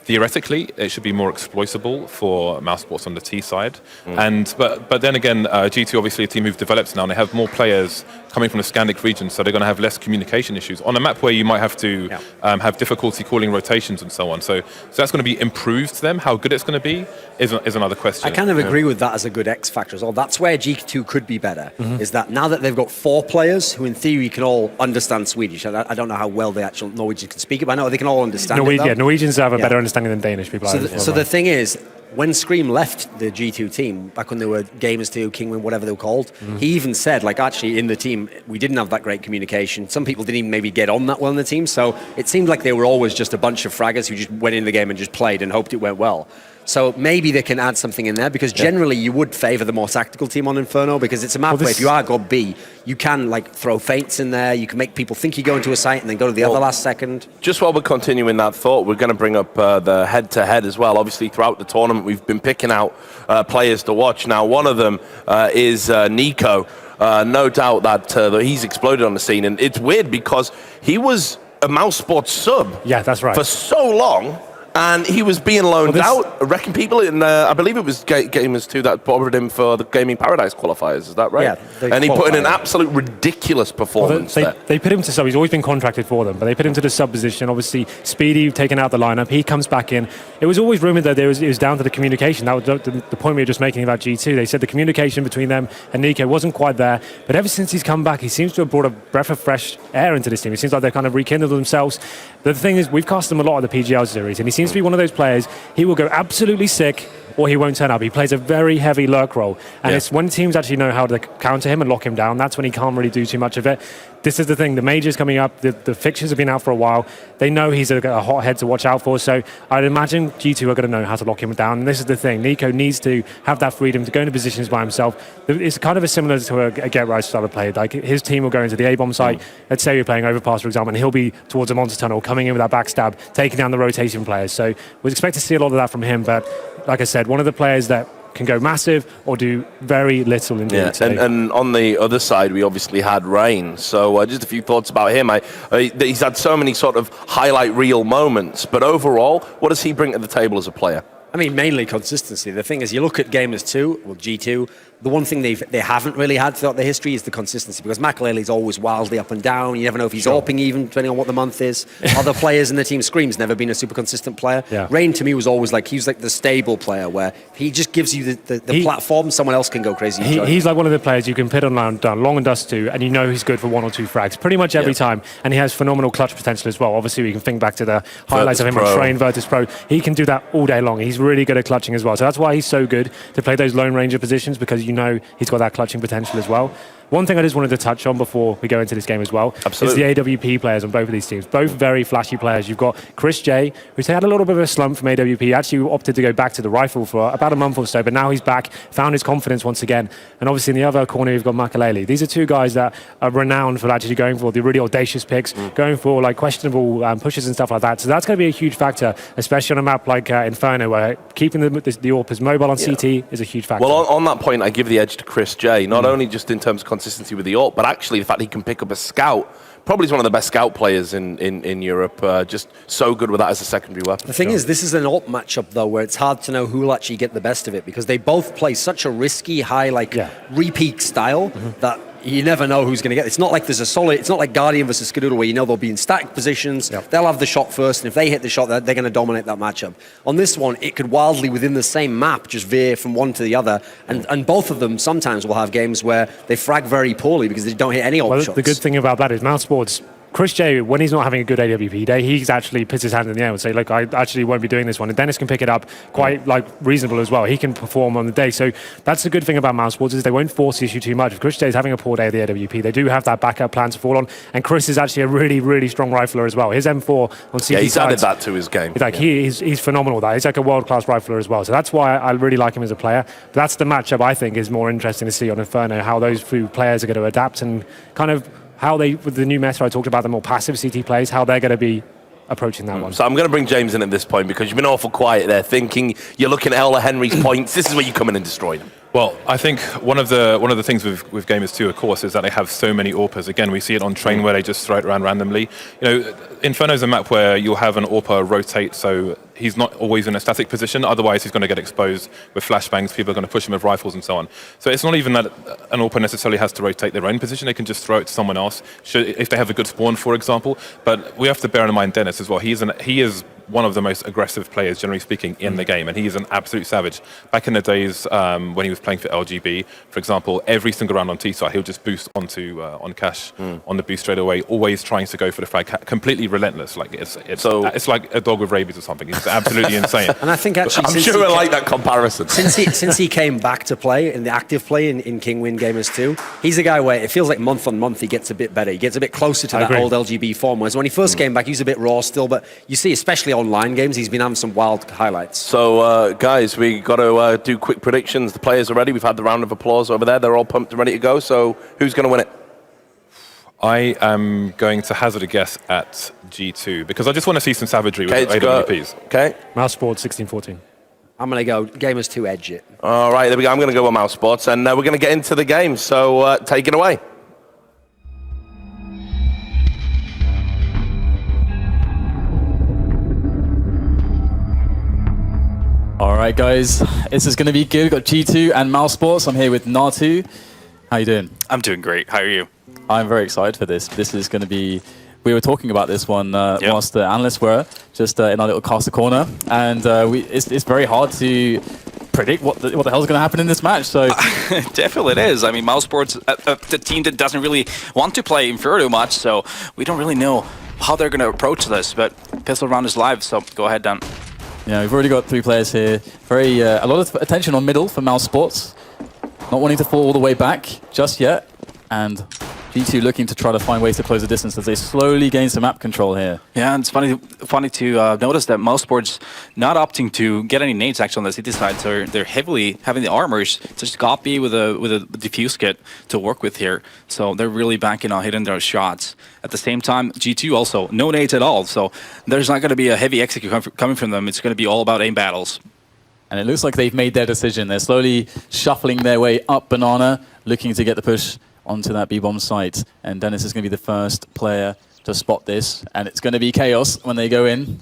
theoretically, it should be more exploitable for Mousesports on the T side. But then again, G2 obviously a team who've developed now, and they have more players coming from the Scandic region, so they're going to have less communication issues on a map where you might have to have difficulty calling rotations and so on. So that's going to be improved to them. How good it's going to be is another question. I kind of agree with that as a good X factor as well. That's where G2 could be better, is that now that they've got 4 players who in theory can all understand Swedish. I don't know how well the actual Norwegians can speak it, but I know they can all understand it. Norwegians have a better understanding than Danish people. So the thing is, when Scream left the G2 team, back when they were Gamers 2, Kingwin, whatever they were called, he even said, like, actually in the team, we didn't have that great communication. Some people didn't even maybe get on that well in the team, so it seemed like they were always just a bunch of fraggers who just went in the game and just played and hoped it went well. So maybe they can add something in there, because generally you would favour the more tactical team on Inferno, because it's a map where if you are God B, you can like throw feints in there, you can make people think you go into a site and then go to the other last second. Just while we're continuing that thought, we're going to bring up the head-to-head as well. Obviously, throughout the tournament, we've been picking out players to watch. Now, one of them is Nico. No doubt that he's exploded on the scene, and it's weird because he was a Mousesports sub. Yeah, that's right. For so long. And he was being loaned out, wrecking people. And I believe it was Gamers 2 that borrowed him for the Gaming Paradise qualifiers. Is that right? Yeah. And he put in an absolute ridiculous performance there. They put him to sub. He's always been contracted for them, but they put him to the sub position. Obviously, Speedy taken out the lineup. He comes back in. It was always rumoured that it was down to the communication. That was the point we were just making about G2. They said the communication between them and Nico wasn't quite there. But ever since he's come back, he seems to have brought a breath of fresh air into this team. It seems like they've kind of rekindled themselves. But the thing is, we've cast him a lot of the PGL series, and he seems to be one of those players. He will go absolutely sick, or he won't turn up. He plays a very heavy lurk role. And it's when teams actually know how to counter him and lock him down, that's when he can't really do too much of it. This is the thing, the majors coming up, the fixtures have been out for a while. They know he's a hothead to watch out for, so I'd imagine G2 are going to know how to lock him down. And this is the thing, Nico needs to have that freedom to go into positions by himself. It's kind of similar to a Get Right style of play. Like his team will go into the A-bomb site, let's say you're playing Overpass, for example, and he'll be towards a monster tunnel, coming in with that backstab, taking down the rotation players. So we'd expect to see a lot of that from him, but like I said, one of the players that can go massive or do very little indeed. Yeah, and on the other side, we obviously had Rain. So just a few thoughts about him. He's had so many sort of highlight reel moments, but overall, what does he bring to the table as a player? I mean, mainly consistency. The thing is, you look at Gamers 2, well, G2, the one thing they haven't really had throughout their history is the consistency, because Makalele's always wildly up and down. You never know if he's AWPing even, depending on what the month is. Other players in the team, Scream's never been a super consistent player. Rain, to me, was always like, he was like the stable player, where he just gives you the platform, someone else can go crazy. He's like one of the players you can pit on down long and dust to, and you know he's good for 1 or 2 frags pretty much every time. And he has phenomenal clutch potential as well. Obviously, we can think back to the highlights of him on Train, Virtus Pro. He can do that all day long. He's really good at clutching as well. So that's why he's so good to play those Lone Ranger positions, because you know he's got that clutching potential as well. One thing I just wanted to touch on before we go into this game as well is the AWP players on both of these teams. Both very flashy players. You've got Chris J, who's had a little bit of a slump from AWP. Actually opted to go back to the rifle for about a month or so, but now he's back, found his confidence once again. And obviously in the other corner, you've got Makalele. These are 2 guys that are renowned for actually going for the really audacious picks, going for like questionable pushes and stuff like that. So that's going to be a huge factor, especially on a map like Inferno, where keeping the AWP as mobile on CT is a huge factor. Well, on that point, I give the edge to Chris J, not only just in terms of consistency with the AWP, but actually the fact he can pick up a scout. Probably is one of the best scout players in Europe. Just so good with that as a secondary weapon. The thing is, this is an AWP matchup, though, where it's hard to know who will actually get the best of it, because they both play such a risky, high, repeat style that you never know who's going to get it. It's not like there's a solid, it's not like Guardian versus Skadoodle where you know they'll be in static positions, they'll have the shot first, and if they hit the shot, they're going to dominate that matchup. On this one, it could wildly, within the same map, just veer from one to the other, and both of them sometimes will have games where they frag very poorly because they don't hit any old shots. The good thing about that is Mousesports, Chris J, when he's not having a good AWP day, he's actually puts his hand in the air and say, look, I actually won't be doing this one. And Dennis can pick it up quite reasonable as well. He can perform on the day. So that's the good thing about Mousesports is they won't force the issue too much. If Chris J is having a poor day of the AWP, they do have that backup plan to fall on. And Chris is actually a really, really strong rifler as well. His M4 on CT he's added that to his game. He's phenomenal with that. He's like a world-class rifler as well. So that's why I really like him as a player. But that's the matchup I think is more interesting to see on Inferno, how those two players are going to adapt and kind of how they, with the new meta I talked about, the more passive CT plays, how they're going to be approaching that one. So I'm going to bring James in at this point because you've been awful quiet there, thinking you're looking at Ella Henry's points. This is where you come in and destroy them. Well, I think one of the things with Gamers 2, of course, is that they have so many AWPers. Again, we see it on Train where they just throw it around randomly. You know, Inferno's a map where you'll have an AWPer rotate, so he's not always in a static position. Otherwise, he's going to get exposed with flashbangs. People are going to push him with rifles and so on. So it's not even that an AWPer necessarily has to rotate their own position. They can just throw it to someone else, if they have a good spawn, for example. But we have to bear in mind Dennis as well. He is one of the most aggressive players, generally speaking, in the game, and he is an absolute savage. Back in the days when he was playing for LGB, for example, every single round on T-side, he'll just boost onto on Cash on the boost straight away, always trying to go for the frag, completely relentless. Like it's like a dog with rabies or something. It's absolutely insane. And I think actually, I'm sure I like that comparison. Since he came back to play in the active play in King Win Gamers 2, he's a guy where it feels like month on month he gets a bit better. He gets a bit closer to that old LGB form. Whereas when he first came back, he was a bit raw still. But you see, especially online games, he's been having some wild highlights. So, guys, we got to do quick predictions. The players are ready. We've had the round of applause over there. They're all pumped and ready to go. So, who's going to win it? I am going to hazard a guess at G2 because I just want to see some savagery with AWPs. Okay. Mousesports 16-14. I'm going to go Gamers 2 edge it. All right, there we go. I'm going to go with Mousesports, and we're going to get into the game. So, take it away. All right, guys, this is going to be good. We've got G2 and Mousesports. I'm here with Natu. How you doing? I'm doing great. How are you? I'm very excited for this. This is going to be... We were talking about this one whilst the analysts were just in our little caster corner, and it's very hard to predict what the hell's going to happen in this match. So definitely it is. I mean, Mousesports, the team that doesn't really want to play Inferno much, so we don't really know how they're going to approach this. But Pistol Round is live, so go ahead, Dan. Yeah, we've already got 3 players here. A lot of attention on middle for Mousesports, not wanting to fall all the way back just yet, and G2 looking to try to find ways to close the distance as they slowly gain some map control here. Yeah, and it's funny to notice that Mousesports not opting to get any nades actually on the city side, so they're heavily having the armors just copy with a diffuse kit to work with here. So they're really banking on hitting those shots. At the same time, G2 also no nades at all, so there's not going to be a heavy execute coming from them. It's going to be all about aim battles. And it looks like they've made their decision. They're slowly shuffling their way up Banana, looking to get the push onto that B-bomb site, and Dennis is going to be the first player to spot this, and it's going to be chaos when they go in.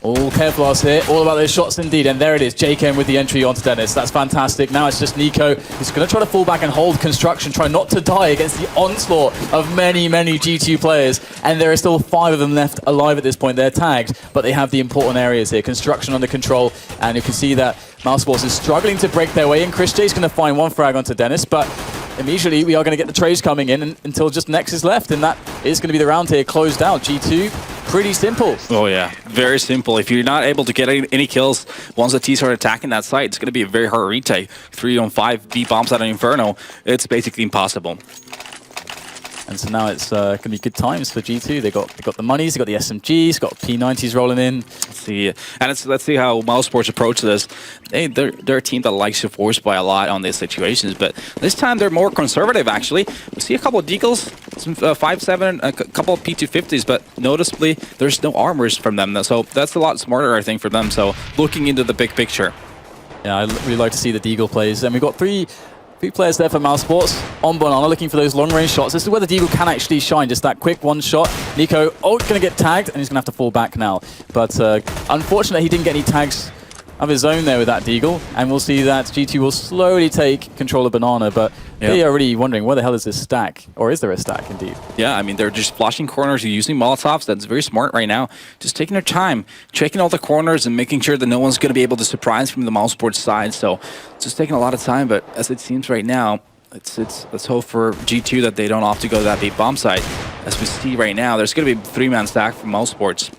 All Kevlars here, all about those shots indeed, and there it is, JKM with the entry onto Dennis. That's fantastic. Now it's just Nico who's going to try to fall back and hold construction, try not to die against the onslaught of many, many G2 players, and there are still 5 of them left alive at this point. They're tagged, but they have the important areas here. Construction under control, and you can see that Mousesports is struggling to break their way in. Chris J's going to find 1 frag onto Dennis, but immediately we are going to get the trades coming in until just Nex is left, and that is going to be the round here closed out. G2, pretty simple. Oh yeah, very simple. If you're not able to get any kills once the T start attacking that site, it's going to be a very hard retake. 3-on-5 B bombs out of Inferno, it's basically impossible. And so now it's going to be good times for G2. They got the monies, they got the SMGs, got P90s rolling in. Let's see how Mousesports approach this. They're a team that likes to force by a lot on these situations, but this time they're more conservative actually. We see a couple of deagles, some 5.7, a couple of P250s, but noticeably there's no armors from them. So that's a lot smarter, I think, for them. So looking into the big picture. Yeah, I really like to see the deagle plays, and we've got three players there for Mousesports on Banana looking for those long-range shots. This is where the Deagle can actually shine, just that quick one shot. Nico, going to get tagged, and he's going to have to fall back now. But unfortunately, he didn't get any tags of his own there with that Deagle, and we'll see that G2 will slowly take control of Banana, but They are already wondering, where the hell is this stack? Or is there a stack, indeed? Yeah, I mean, they're just flashing corners, using Molotovs. That's very smart right now. Just taking their time, checking all the corners and making sure that no one's going to be able to surprise from the Mousesports side. So it's just taking a lot of time, but as it seems right now, let's hope for G2 that they don't opt to go to that big bomb site. As we see right now, there's going to be a 3-man stack from Mousesports.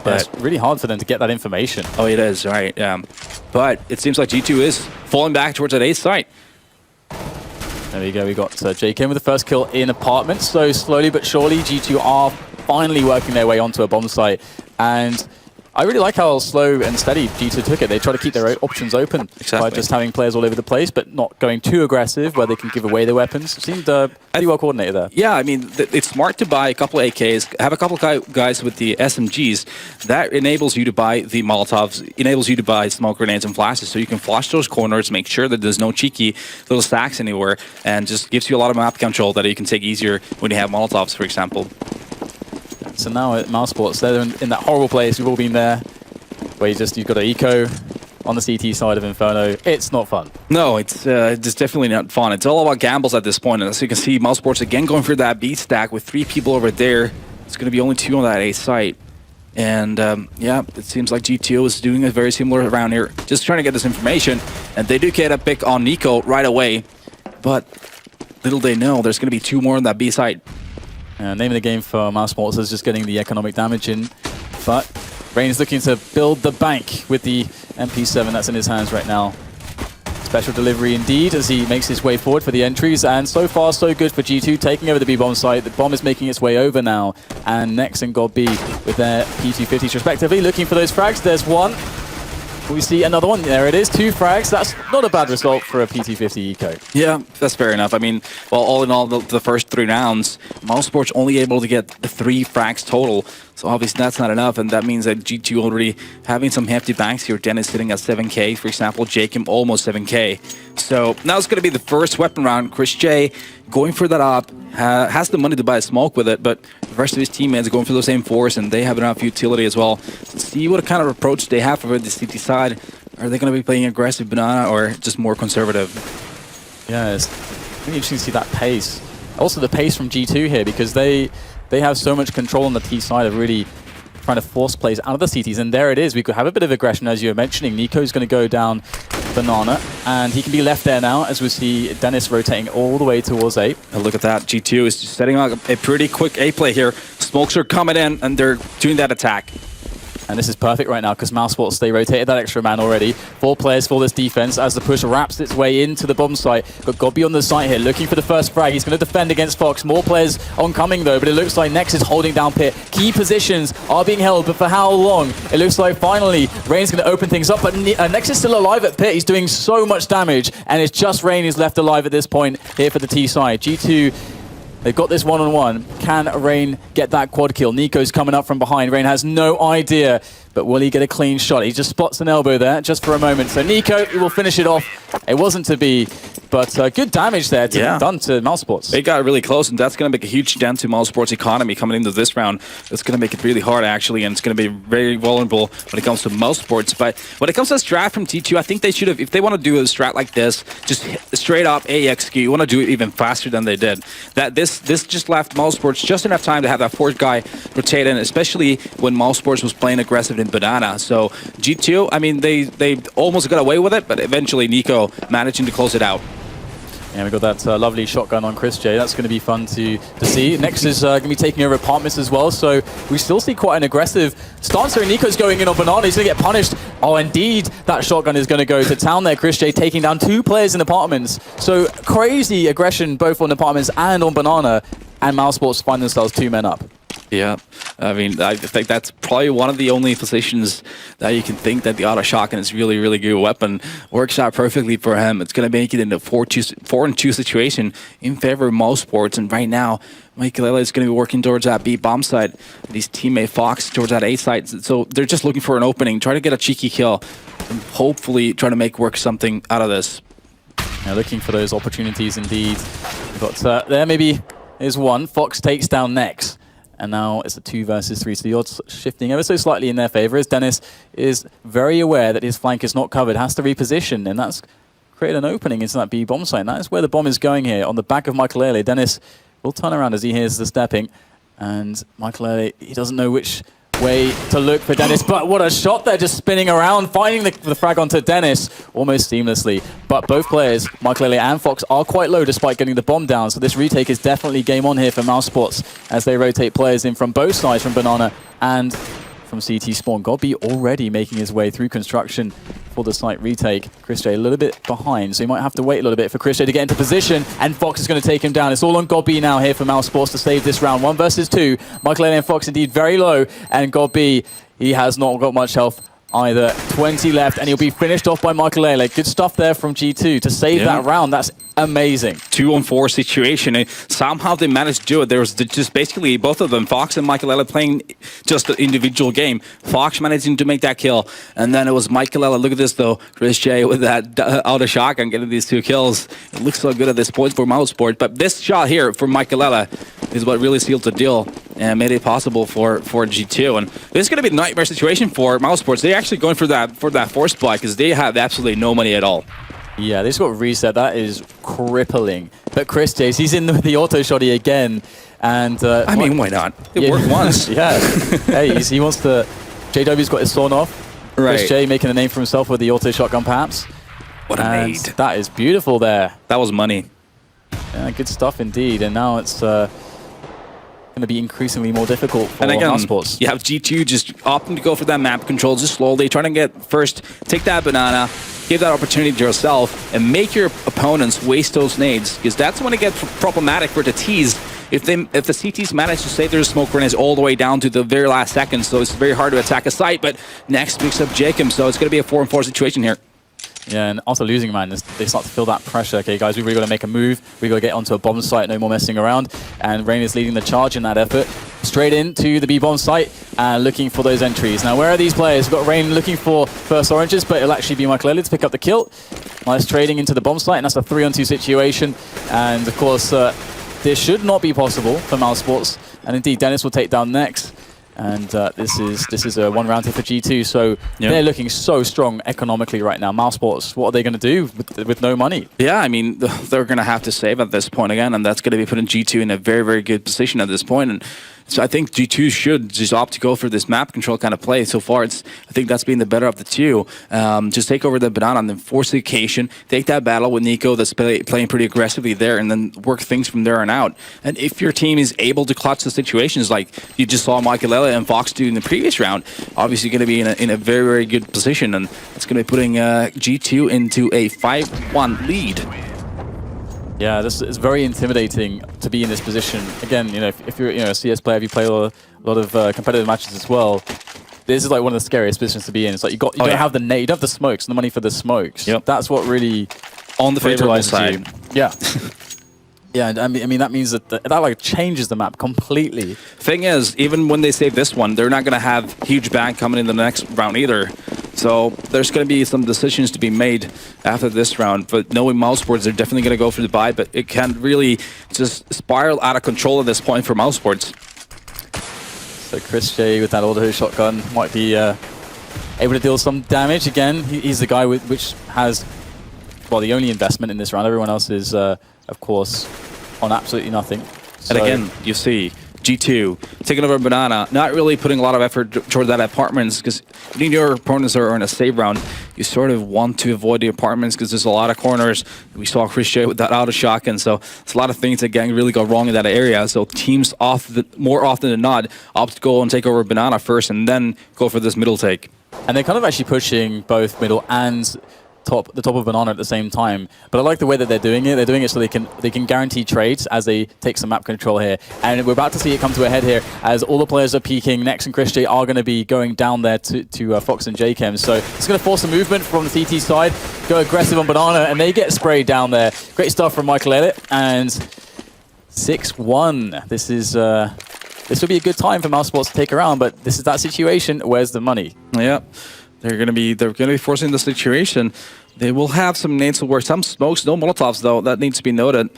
But it's really hard for them to get that information. Oh, it is, right, yeah. But it seems like G2 is falling back towards that A site. There we go, we got Jake in with the first kill in apartment. So slowly but surely, G2 are finally working their way onto a bomb site. And I really like how slow and steady G2 took it. They try to keep their options open by just having players all over the place, but not going too aggressive where they can give away their weapons. It seemed pretty well coordinated there. Yeah, I mean, it's smart to buy a couple of AKs, have a couple of guys with the SMGs. That enables you to buy the Molotovs, enables you to buy smoke grenades and flashes, so you can flash those corners, make sure that there's no cheeky little stacks anywhere, and just gives you a lot of map control that you can take easier when you have Molotovs, for example. So now at Mousesports, they're in that horrible place. We've all been there, where you've got an eco on the CT side of Inferno. It's not fun. No, it's definitely not fun. It's all about gambles at this point. And as you can see, Mousesports again going for that B stack with 3 people over there. It's going to be only 2 on that A site. And yeah, it seems like GTO is doing a very similar around here, just trying to get this information. And they do get a pick on Nico right away. But little they know, there's going to be 2 more on that B site. Name of the game for Mousesports is just getting the economic damage in. But Rain is looking to build the bank with the MP7 that's in his hands right now. Special delivery indeed as he makes his way forward for the entries. And so far, so good for G2, taking over the B-bomb site. The bomb is making its way over now. And Nex and God B with their P250s respectively, looking for those frags. There's one. We see another one. There it is, 2 frags. That's not a bad result for a PT50 eco. Yeah, that's fair enough. I mean, well, all in all, the first 3 rounds, Mousesports only able to get 3 frags total. So obviously that's not enough, and that means that G2 already having some hefty banks here. Dennis sitting at 7k, for example, Jacob almost 7k. So now it's going to be the first weapon round. Chris J going for that op, has the money to buy a smoke with it, but the rest of his teammates are going for those same 4s, and they have enough utility as well. Let's see what kind of approach they have for the CT side. Are they going to be playing aggressive banana or just more conservative? Yeah, it's really interesting to see that pace. Also the pace from G2 here, because they have so much control on the T side of really trying to force plays out of the CTs. And there it is. We could have a bit of aggression, as you were mentioning. Nico's going to go down banana, and he can be left there now, as we see Dennis rotating all the way towards A. And look at that. G2 is just setting up a pretty quick A play here. Smokes are coming in, and they're doing that attack. And this is perfect right now because Mousesports, they rotated that extra man already. 4 players for this defense as the push wraps its way into the bomb site. Got Gobby on the site here, looking for the first frag. He's going to defend against Fox. More players oncoming though, but it looks like Nex is holding down Pit. Key positions are being held, but for how long? It looks like finally Rain's going to open things up, but Nex is still alive at Pit. He's doing so much damage, and it's just Rain who's left alive at this point here for the T side. G2, they've got this one-on-one. Can Rain get that quad kill? Nico's coming up from behind. Rain has no idea, but will he get a clean shot? He just spots an elbow there just for a moment. So Nico, he will finish it off. It wasn't to be, but good damage there done to Mousesports. They got really close, and that's going to make a huge dent to Mousesports' economy coming into this round. It's going to make it really hard, actually, and it's going to be very vulnerable when it comes to Mousesports. But when it comes to a strat from T2, I think they should have, if they want to do a strat like this, just straight up AXQ. You want to do it even faster than they did. This just left Mousesports just enough time to have that 4th guy rotate in, especially when Mousesports was playing aggressive in banana. So G2, I mean, they almost got away with it, but eventually Nico managing to close it out. Yeah, we got that lovely shotgun on Chris J. That's going to be fun to see. Next is going to be taking over apartments as well, so we still see quite an aggressive stance here. Nico's going in on banana. He's going to get punished. Oh, indeed, that shotgun is going to go to town there. Chris J taking down 2 players in apartments. So crazy aggression both on apartments and on banana, and Mousesports find themselves 2 men up. Yeah, I mean, I think that's probably one of the only positions that you can think that the auto shotgun is really, really good weapon. Works out perfectly for him. It's going to make it into a 4-2 situation in favor of Mousesports. And right now, Michael is going to be working towards that B bomb site. And his teammate Fox towards that A site. So they're just looking for an opening, try to get a cheeky kill, and hopefully try to make work something out of this. Yeah, looking for those opportunities indeed. But there maybe is one. Fox takes down Nex. And now it's a 2 versus 3, so the odds shifting ever so slightly in their favor as Dennis is very aware that his flank is not covered, has to reposition, and that's create an opening into that B bomb site. And that is where the bomb is going here, on the back of Michael. Dennis will turn around as he hears the stepping. And Michael, he doesn't know which way to look for Dennis, but what a shot there, just spinning around, finding the frag onto Dennis almost seamlessly. But both players, Michael and Fox, are quite low despite getting the bomb down, so this retake is definitely game on here for Mousesports as they rotate players in from both sides, from Banana and from CT Spawn. Godby already making his way through construction for the site retake. Chris J a little bit behind, so he might have to wait a little bit for Chris J to get into position, and Fox is going to take him down. It's all on Godby now here for Mousesports to save this round. 1 versus 2. Michael and Fox indeed very low, and Godby, he has not got much health either. 20 left, and he'll be finished off by Michael. Good stuff there from G2 to save that round. That's amazing. 2-on-4 situation, and somehow they managed to do it. There was just basically both of them, Fox and Michael, playing just the individual game. Fox managing to make that kill, and then it was Michael. Look at this though, Chris J with that auto shotgun getting these 2 kills. It looks so good at this point for Mousesports, but this shot here for Michael is what really sealed the deal and made it possible for G2. And this is going to be a nightmare situation for Mousesports. They're actually going for that force buy because they have absolutely no money at all. Yeah, they just got reset. That is crippling. But Chris J, he's in the auto shotty again. And I mean, why not? It worked once. Yeah. Hey, he wants to... JW's got his sawn off. Right. Chris J making a name for himself with the auto shotgun, perhaps. What a nade. That is beautiful there. That was money. Yeah, good stuff indeed. And now it's going to be increasingly more difficult for Mousesports. You have G2 just opting to go for that map control just slowly, trying to get first, take that banana, give that opportunity to yourself, and make your opponents waste those nades, because that's when it gets problematic for the T's. If the CTs manage to save their smoke grenades all the way down to the very last second, so it's very hard to attack a site, but next picks up Jacob, so it's going to be a 4-on-4 situation here. Yeah, and after losing, man, they start to feel that pressure. Okay, guys, we really got to make a move. We got to get onto a bomb site, no more messing around. And Rain is leading the charge in that effort. Straight into the B-bomb site and looking for those entries. Now, where are these players? We've got Rain looking for first oranges, but it'll actually be Michael Elliott to pick up the kill. Nice trading into the bomb site, and that's a 3-on-2 situation. And, of course, this should not be possible for Mousesports. And, indeed, Dennis will take down next. And this is a 1 round hit for G2, so they're looking so strong economically right now. Mousesports, what are they going to do with no money? Yeah, I mean, they're going to have to save at this point again, and that's going to be putting G2 in a very, very good position at this point. And so I think G2 should just opt to go for this map control kind of play. So far, I think that's been the better of the two. Just take over the banana and then force the occasion, take that battle with Nico that's playing pretty aggressively there, and then work things from there on out. And if your team is able to clutch the situations like you just saw Michael and Fox do in the previous round, obviously going to be in a very, very good position, and it's going to be putting G2 into a 5-1 lead. Yeah, it's very intimidating to be in this position. Again, if you're a CS player, if you play a lot of competitive matches as well, this is like one of the scariest positions to be in. It's like you don't have the you don't have the smokes, and the money for the smokes. Yep. That's what really on the favorable side. Yeah. Yeah, I mean that means that like changes the map completely. Thing is, even when they save this one, they're not going to have huge bank coming in the next round either. So there's going to be some decisions to be made after this round. But knowing Mousesports, they're definitely going to go for the buy, but it can really just spiral out of control at this point for Mousesports. So Chris J with that auto shotgun might be able to deal some damage. Again, he's the guy which has, well, the only investment in this round. Everyone else is, of course, on absolutely nothing. And again, you see G2 taking over Banana, not really putting a lot of effort toward that apartments, because when your opponents are in a save round, you sort of want to avoid the apartments because there's a lot of corners. We saw Chris J with that auto shotgun, so it's a lot of things that can really go wrong in that area. So teams more often than not opt to go and take over Banana first and then go for this middle take. And they're kind of actually pushing both middle and the top of Banana at the same time. But I like the way that they're doing it. They're doing it so they can guarantee trades as they take some map control here. And we're about to see it come to a head here as all the players are peeking. Nex and Chris J are going to be going down there to Fox and JChem. So it's going to force a movement from the CT side, go aggressive on Banana, and they get sprayed down there. Great stuff from Michael Elliott. And 6-1. This will be a good time for Mousesports to take around, but this is that situation. Where's the money? Yeah. They're gonna be forcing the situation. They will have some nades to work, some smokes, no Molotovs though. That needs to be noted.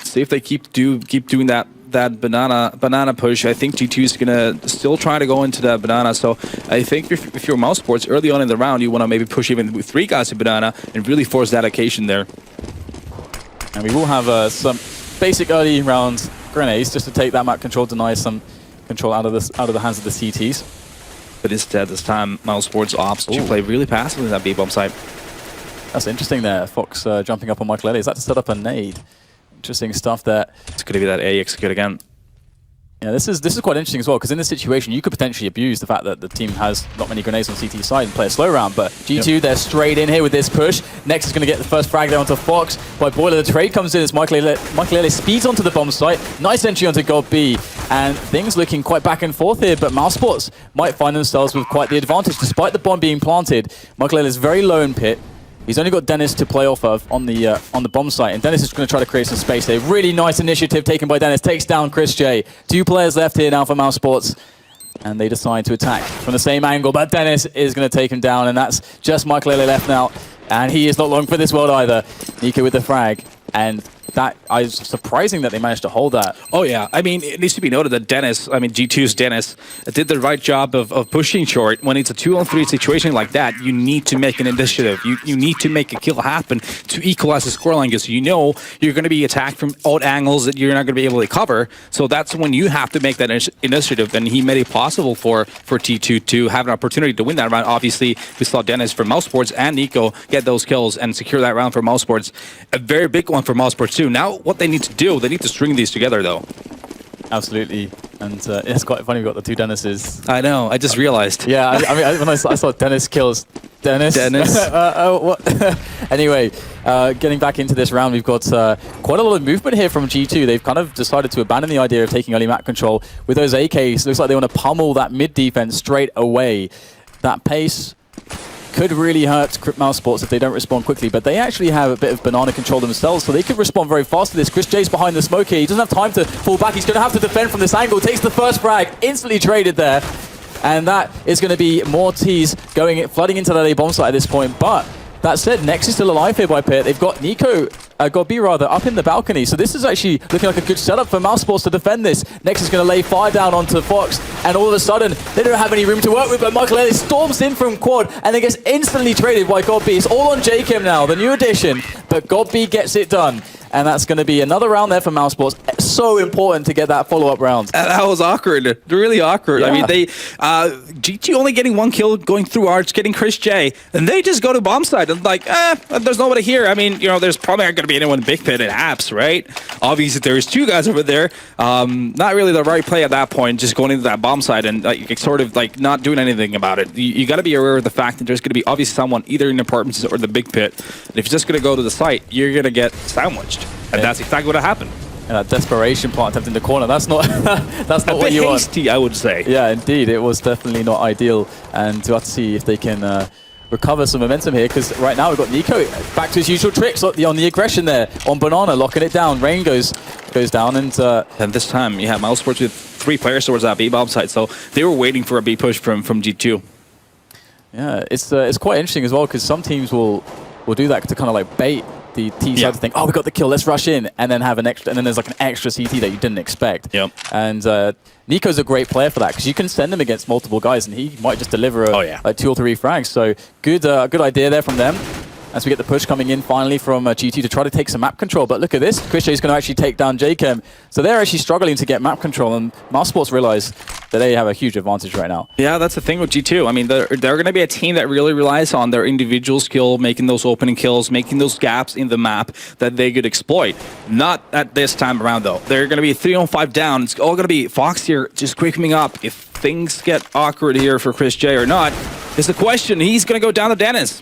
See if they keep doing that that banana push. I think G2 is going to still try to go into that banana. So I think if you're Mouse Sports, early on in the round, you want to maybe push even with 3 guys to banana and really force that occasion there. And we will have some basic early round grenades just to take that map control, deny some control out of the hands of the CTs. But instead, this time, Mouse Sports opts to play really passively in that B-bomb site. That's interesting there. Fox jumping up on Michael Ellie. Is that to set up a nade? Interesting stuff there. It's going to be that A execute again. Yeah, this is quite interesting as well, because in this situation, you could potentially abuse the fact that the team has not many grenades on CT side and play a slow round, but G2, they're straight in here with this push. Next is going to get the first frag there onto Fox. By Boiler, the trade comes in as Michael Ellie speeds onto the bomb site. Nice entry onto God B, and things looking quite back and forth here, but Mouse Sports might find themselves with quite the advantage, despite the bomb being planted. Michael Ellie is very low in pit. He's only got Dennis to play off of on the bomb site, and Dennis is going to try to create some space there. Really nice initiative taken by Dennis. Takes down Chris J. 2 players left here now for Mouse Sports, and they decide to attack from the same angle, but Dennis is going to take him down, and that's just Michael Ellie left now, and he is not long for this world either. Nico with the frag, and that is surprising that they managed to hold that. Oh yeah, I mean, it needs to be noted that Dennis, I mean G2's Dennis, did the right job of pushing short. When it's a 2-on-3 situation like that, you need to make an initiative. You need to make a kill happen to equalize the scoreline, because you know you're going to be attacked from odd angles that you're not going to be able to cover. So that's when you have to make that initiative, and he made it possible for T2 to have an opportunity to win that round. Obviously, we saw Dennis from Mouse Sports and Nico get those kills and secure that round for Mouse Sports. A very big one for Mouse Sports too. Now, what they need to do, they need to string these together, though. Absolutely, and it's quite funny we've got the 2 Dennises. I know, I just realized. Yeah, I mean, when I saw Dennis kills Dennis. Anyway, getting back into this round, we've got quite a lot of movement here from G2. They've kind of decided to abandon the idea of taking early map control with those AKs. Looks like they want to pummel that mid defense straight away. That pace could really hurt Mouse Sports if they don't respond quickly, but they actually have a bit of banana control themselves, so they could respond very fast to this. Chris J's behind the smoke here. He doesn't have time to fall back. He's going to have to defend from this angle. Takes the first frag, instantly traded there, and that is going to be more T's flooding into that A bomb site at this point. But that said, Nex is still alive here by Pit. They've got Nico, God B rather, up in the balcony. So this is actually looking like a good setup for Mouse Sports to defend this. Nex is going to lay fire down onto Fox, and all of a sudden, they don't have any room to work with, but Michael Ellis storms in from quad, and then gets instantly traded by God B. It's all on JKim now, the new addition, but God B gets it done. And that's going to be another round there for Mouse Sports. So important to get that follow-up round. That was awkward. Really awkward. Yeah. I mean, they G2 only getting 1 kill, going through arch, getting Chris J, and they just go to bomb side and like, there's nobody here. I mean, you know, there's probably not going to be anyone in Big Pit at apps, right? Obviously, there's 2 guys over there. Not really the right play at that point, just going into that bomb side and sort of like not doing anything about it. You got to be aware of the fact that there's going to be obviously someone either in the apartments or the Big Pit. And if you're just going to go to the site, you're going to get sandwiched. And that's exactly what happened. And that desperation plant tapped in the corner. That's not that's not what you want. Hasty, I would say. Yeah, indeed. It was definitely not ideal. And we'll have to see if they can recover some momentum here, because right now we've got Nico back to his usual tricks on the aggression there on Banana, locking it down. Rain goes down, and this time you have Mouse Sports with 3 players towards that B bomb site, so they were waiting for a B push from G2. Yeah, it's quite interesting as well, because some teams will do that to kind of like bait the T side to think, oh, we got the kill, let's rush in, and then have an extra, and then there's like an extra CT that you didn't expect. Yep. And Nico's a great player for that, because you can send him against multiple guys, and he might just deliver like 2 or 3 frags. So good idea there from them. As we get the push coming in finally from G2 to try to take some map control. But look at this, Chris J is going to actually take down JKim. So they're actually struggling to get map control, and Mouse Sports realize that they have a huge advantage right now. Yeah, that's the thing with G2. I mean, they're going to be a team that really relies on their individual skill, making those opening kills, making those gaps in the map that they could exploit. Not at this time around, though. They're going to be 3-on-5 down. It's all going to be Fox here just quickening up. If things get awkward here for Chris J or not, is the question. He's going to go down to Dennis.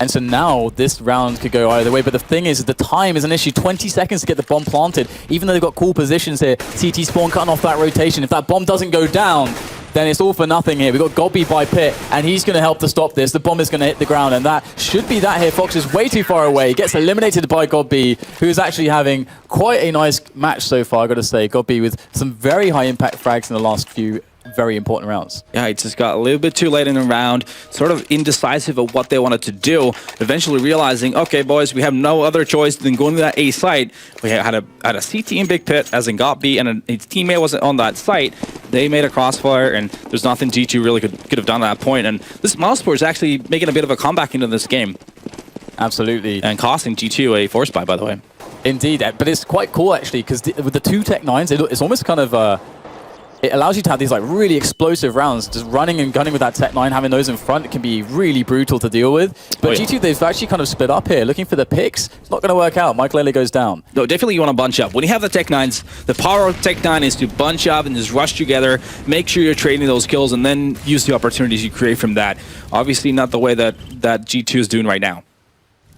And so now this round could go either way, but the thing is the time is an issue. 20 seconds to get the bomb planted, even though they've got cool positions here. CT Spawn cutting off that rotation. If that bomb doesn't go down, then it's all for nothing here. We've got Gobby by Pit, and he's going to help to stop this. The bomb is going to hit the ground, and that should be that here. Fox is way too far away. Gets eliminated by Gobby, who's actually having quite a nice match so far, I've got to say. Gobby with some very high impact frags in the last few very important rounds. Yeah, it just got a little bit too late in the round, sort of indecisive of what they wanted to do, eventually realizing, okay, boys, we have no other choice than going to that A site. We had a CT in Big Pit, as in got B, and his teammate wasn't on that site. They made a crossfire, and there's nothing G2 really could have done at that point. And this Mouseport is actually making a bit of a comeback into this game. Absolutely. And costing G2 a force buy, by the way. Indeed, but it's quite cool, actually, because with the 2 Tech 9s, it's almost kind of... it allows you to have these like really explosive rounds. Just running and gunning with that Tech 9, having those in front can be really brutal to deal with. But G2, they've actually kind of split up here, looking for the picks. It's not going to work out. Michael Ellie goes down. No, definitely you want to bunch up. When you have the Tech 9s, the power of Tech 9 is to bunch up and just rush together, make sure you're trading those kills, and then use the opportunities you create from that. Obviously not the way that G2 is doing right now.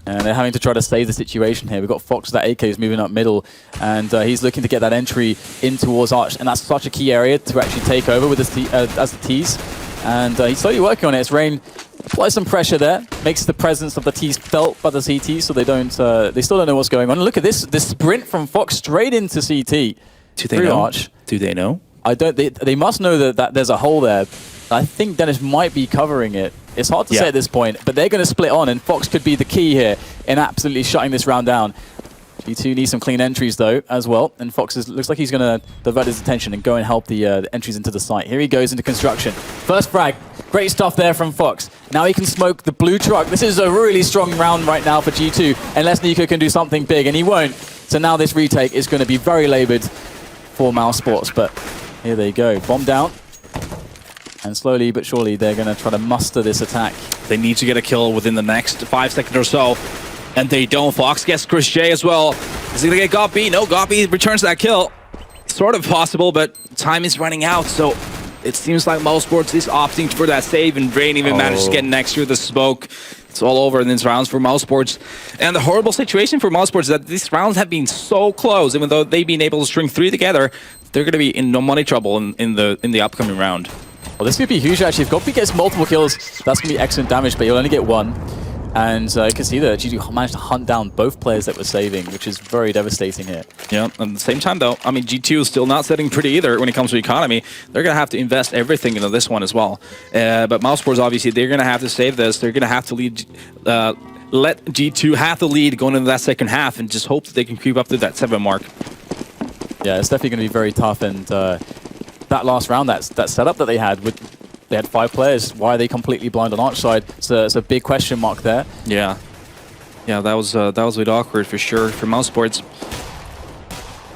And they're having to try to save the situation here. We've got Fox, that AK is moving up middle, and he's looking to get that entry in towards Arch, and that's such a key area to actually take over with as the T's. And he's slowly working on it. It's Rain applies some pressure there, makes the presence of the T's felt by the CT, so they don't, they still don't know what's going on. And look at this sprint from Fox straight into CT. Do they know? Arch. Do they know? I don't. They must know that there's a hole there. I think Dennis might be covering it. It's hard to say at this point, but they're going to split on, and Fox could be the key here in absolutely shutting this round down. G2 needs some clean entries, though, as well, and Fox looks like he's going to divert his attention and go and help the entries into the site. Here he goes into construction. First frag. Great stuff there from Fox. Now he can smoke the blue truck. This is a really strong round right now for G2, unless Nico can do something big, and he won't. So now this retake is going to be very labored for Mousesports, but here they go. Bomb down. And slowly but surely, they're going to try to muster this attack. They need to get a kill within the next 5 seconds or so. And they don't. Fox gets Chris J as well. Is he going to get Got B? No, Got B returns that kill. Sort of possible, but time is running out. So it seems like Mousesports is opting for that save, and Rain even managed to get next to the smoke. It's all over in these rounds for Mousesports. And the horrible situation for Mousesports is that these rounds have been so close. Even though they've been able to string 3 together, they're going to be in no money trouble in the upcoming round. Well, this could be huge, actually. If Godby gets multiple kills, that's going to be excellent damage, but he'll only get 1. And you can see that G2 managed to hunt down both players that were saving, which is very devastating here. Yeah, at the same time, though, I mean, G2 is still not sitting pretty either when it comes to economy. They're going to have to invest everything into this one as well. But Mousesports, obviously, they're going to have to save this. They're going to have to lead, let G2 have the lead going into that second half and just hope that they can creep up to that 7 mark. Yeah, it's definitely going to be very tough, and that last round, that setup that they had, they had 5 players. Why are they completely blind on Arch side? It's a big question mark there. Yeah, that was a bit awkward for sure for Mousesports.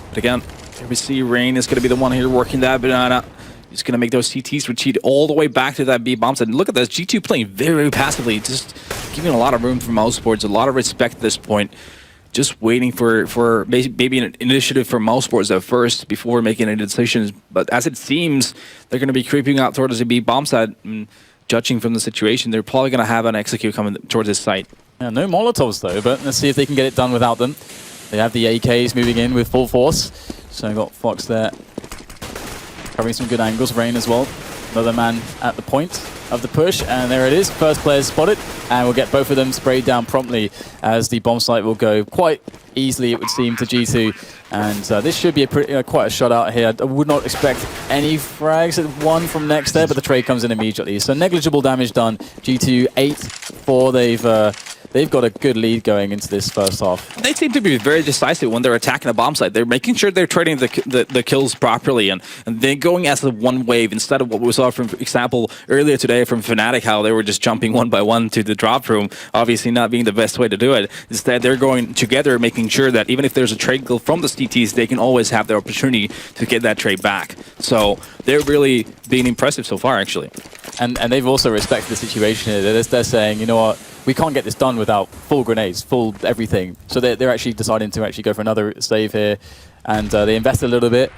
But again, here we see Rain is going to be the one here working that banana. He's going to make those CTs retreat all the way back to that B bomb site. And look at this, G2 playing very, very passively, just giving a lot of room for Mousesports, a lot of respect at this point. Just waiting for maybe an initiative from Mousesports at first before making any decisions. But as it seems, they're going to be creeping out towards the B bomb site. And judging from the situation, they're probably going to have an execute coming towards this site. Yeah, no Molotovs though, but let's see if they can get it done without them. They have the AKs moving in with full force. So got Fox there covering some good angles. Rain as well. Another man at the point of the push, and there it is. First player spotted, and we'll get both of them sprayed down promptly as the bomb site will go quite easily, it would seem, to G2. And this should be a quite a shutout here. I would not expect any frags at 1 from next there, but the trade comes in immediately. So negligible damage done. G2 8-4. They've got a good lead going into this first half. They seem to be very decisive when they're attacking a bomb site. They're making sure they're trading the kills properly, and they're going as a one wave instead of what we saw, for example, earlier today from Fnatic, how they were just jumping 1 by 1 to the drop room, obviously not being the best way to do it. Instead, they're going together, making sure that even if there's a trade kill from the CTs, they can always have the opportunity to get that trade back. So they're really being impressive so far, actually. And they've also respected the situation here. They're saying, you know what, we can't get this done without full grenades, full everything. So they're actually deciding to actually go for another save here, and they invested a little bit.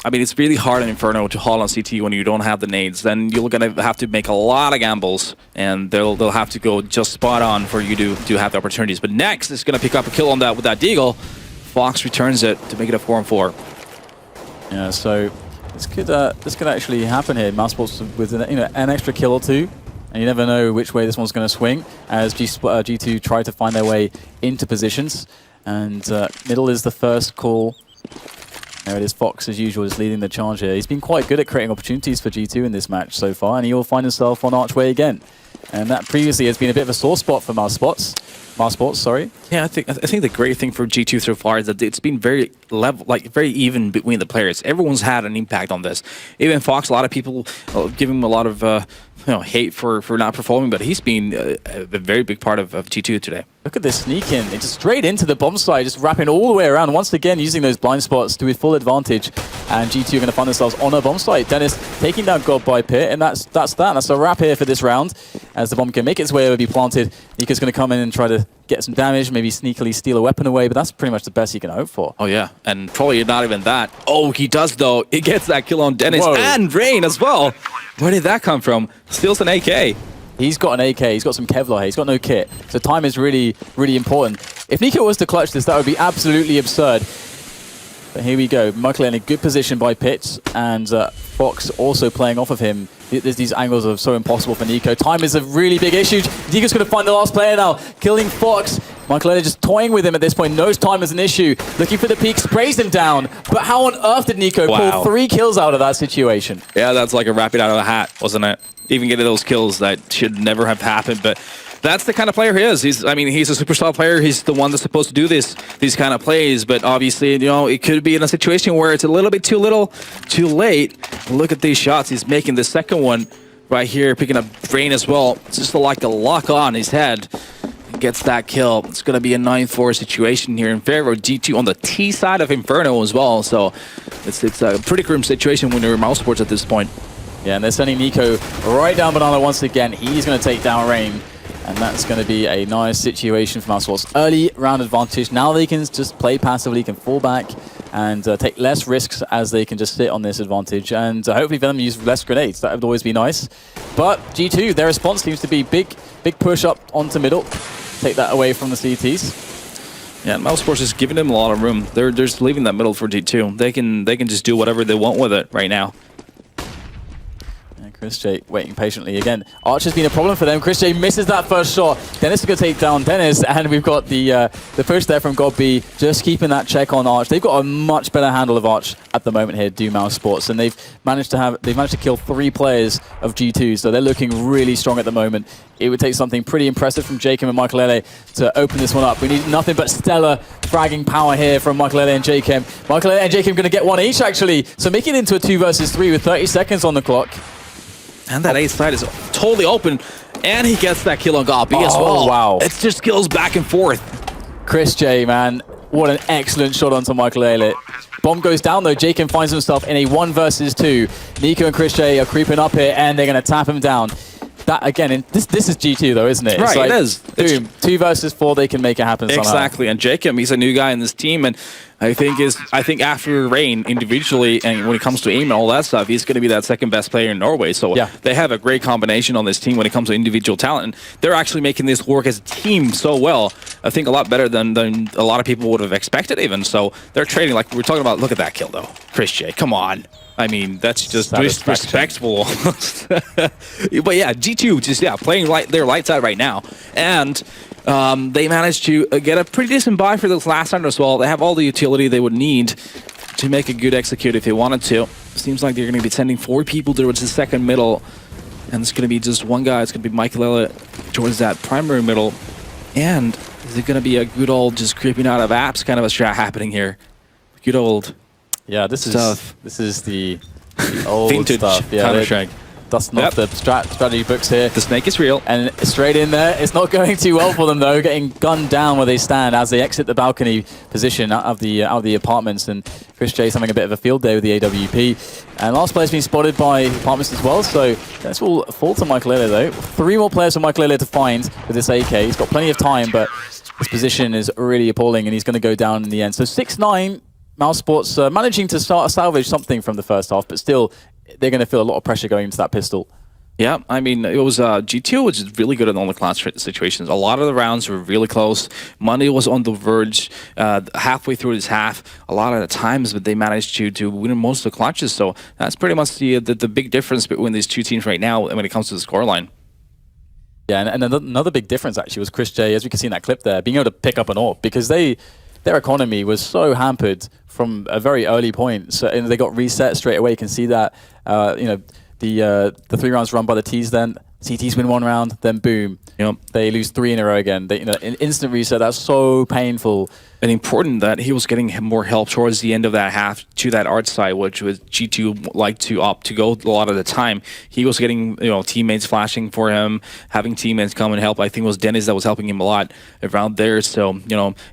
I mean, it's really hard in Inferno to haul on CT when you don't have the nades. Then you're going to have to make a lot of gambles, and they'll have to go just spot on for you to have the opportunities. But next is going to pick up a kill on that with that Deagle. Fox returns it to make it a 4-4. Yeah, so this could actually happen here. Mousesports with an extra kill or 2. And you never know which way this one's going to swing as G2 try to find their way into positions. And middle is the first call. There it is, Fox, as usual, is leading the charge here. He's been quite good at creating opportunities for G2 in this match so far, and he will find himself on Archway again. And that previously has been a bit of a sore spot for Mars Sports, sorry. Yeah, I think the great thing for G2 so far is that it's been very level, like very even between the players. Everyone's had an impact on this. Even Fox, a lot of people give him a lot of hate for not performing, but he's been a very big part of G2 today. Look at this sneak in. It's straight into the bomb site, just wrapping all the way around. Once again, using those blind spots to his full advantage. And G2 are going to find themselves on a bomb site. Dennis taking down God by Pit, and that's that. That's a wrap here for this round. As the bomb can make its way over, be planted. Niko's going to come in and try to get some damage, maybe sneakily steal a weapon away, but that's pretty much the best you can hope for. Oh yeah, and probably not even that. Oh, he does though. He gets that kill on Dennis and Rain as well. Where did that come from? Steals an AK. He's got an AK, he's got some Kevlar here, he's got no kit. So time is really, really important. If Niko was to clutch this, that would be absolutely absurd. But here we go. Michael in a good position by Pitts, and Fox also playing off of him. These angles are so impossible for Niko. Time is a really big issue. Niko's going to find the last player now, killing Fox. Michael just toying with him at this point, knows time is an issue. Looking for the peak, sprays him down. But how on earth did Niko pull 3 kills out of that situation? Yeah, that's like a rabbit out of a hat, wasn't it? Even getting those kills that should never have happened, but that's the kind of player he is. He's a superstar player. He's the one that's supposed to do these kind of plays, but obviously, it could be in a situation where it's a little bit too little, too late. Look at these shots. He's making the second one right here, picking up Brain as well. It's just like a lock on his head. Gets that kill. It's going to be a 9-4 situation here in favor of G2 on the T side of Inferno as well. So it's a pretty grim situation when you're Mouse Sports at this point. Yeah, and they're sending Niko right down Banana once again. He's going to take down Rain, and that's going to be a nice situation for Mouse Sports. Early round advantage. Now they can just play passively, can fall back, and take less risks as they can just sit on this advantage. And hopefully Venom use less grenades. That would always be nice. But G2, their response seems to be big push up onto middle. Take that away from the CTs. Yeah, Mouse Sports is giving them a lot of room. They're just leaving that middle for G2. They can just do whatever they want with it right now. Chris J waiting patiently again. Archer's been a problem for them. Chris J misses that first shot. Dennis is going to take down Dennis, and we've got the push there from Godby, just keeping that check on Arch. They've got a much better handle of Arch at the moment here, do Mouse Sports, and they've managed to kill 3 players of G2, so they're looking really strong at the moment. It would take something pretty impressive from Jacob and Michael Ele to open this one up. We need nothing but stellar fragging power here from Michael Ele and Jacob. Michael Ele and Jacob going to get one each, actually, so making it into a 2 versus 3 with 30 seconds on the clock. And that A side is totally open, and he gets that kill on Godby as well. Wow. It's just kills back and forth. Chris J, man, what an excellent shot onto Michael Eilert. Bomb goes down though, Jacob finds himself in a 1 versus 2. Niko and Chris J are creeping up here, and they're going to tap him down. That again, this is G2 though, isn't it? Right, like, it is. Boom, 2 versus 4, they can make it happen somehow. Exactly, and Jacob, he's a new guy in this team, and I think after Rain individually, and when it comes to aim and all that stuff, he's going to be that second best player in Norway. So yeah, they have a great combination on this team when it comes to individual talent. And they're actually making this work as a team so well. I think a lot better than a lot of people would have expected even. So they're trading, like we were talking about. Look at that kill though, Chris J. Come on. I mean, that's just disrespectful. But yeah, G2 just playing their lights out right now, and they managed to get a pretty decent buy for this last round as well. They have all the utility they would need to make a good execute if they wanted to. Seems like they're going to be sending 4 people towards the second middle, and it's going to be just one guy. It's going to be Michael Ella towards that primary middle, and is it going to be a good old just creeping out of apps kind of a strat happening here? Good old. Yeah, this is the old vintage stuff. Yeah, Counter-Strike. That's not the strategy books here. The snake is real. And straight in there. It's not going too well for them, though. Getting gunned down where they stand as they exit the balcony position out of the apartments. And Chris J's having a bit of a field day with the AWP. And last player's been spotted by apartments as well. So that's all fall to Michael Lille, though. 3 more players for Michael Lille to find with this AK. He's got plenty of time, but his position is really appalling, and he's going to go down in the end. So 6-9. Mouse Sports managing to salvage something from the first half, but still, they're going to feel a lot of pressure going into that pistol. Yeah, I mean, it was G2 was really good at all the clutch situations. A lot of the rounds were really close. Monday was on the verge halfway through this half. A lot of the times, but they managed to win most of the clutches. So that's pretty much the big difference between these two teams right now when it comes to the scoreline. Yeah, and another big difference actually was Chris J, as we can see in that clip there, being able to pick up an AWP, because they their economy was so hampered from a very early point. So and they got reset straight away. You can see that. The 3 rounds run by the T's. Then CTs win 1 round. Then boom, they lose 3 in a row again. They, an instant reset. That's so painful. And important that he was getting more help towards the end of that half to that art side, which was G2 like to opt to go a lot of the time. He was getting teammates flashing for him, having teammates come and help. I think it was Dennis that was helping him a lot around there. So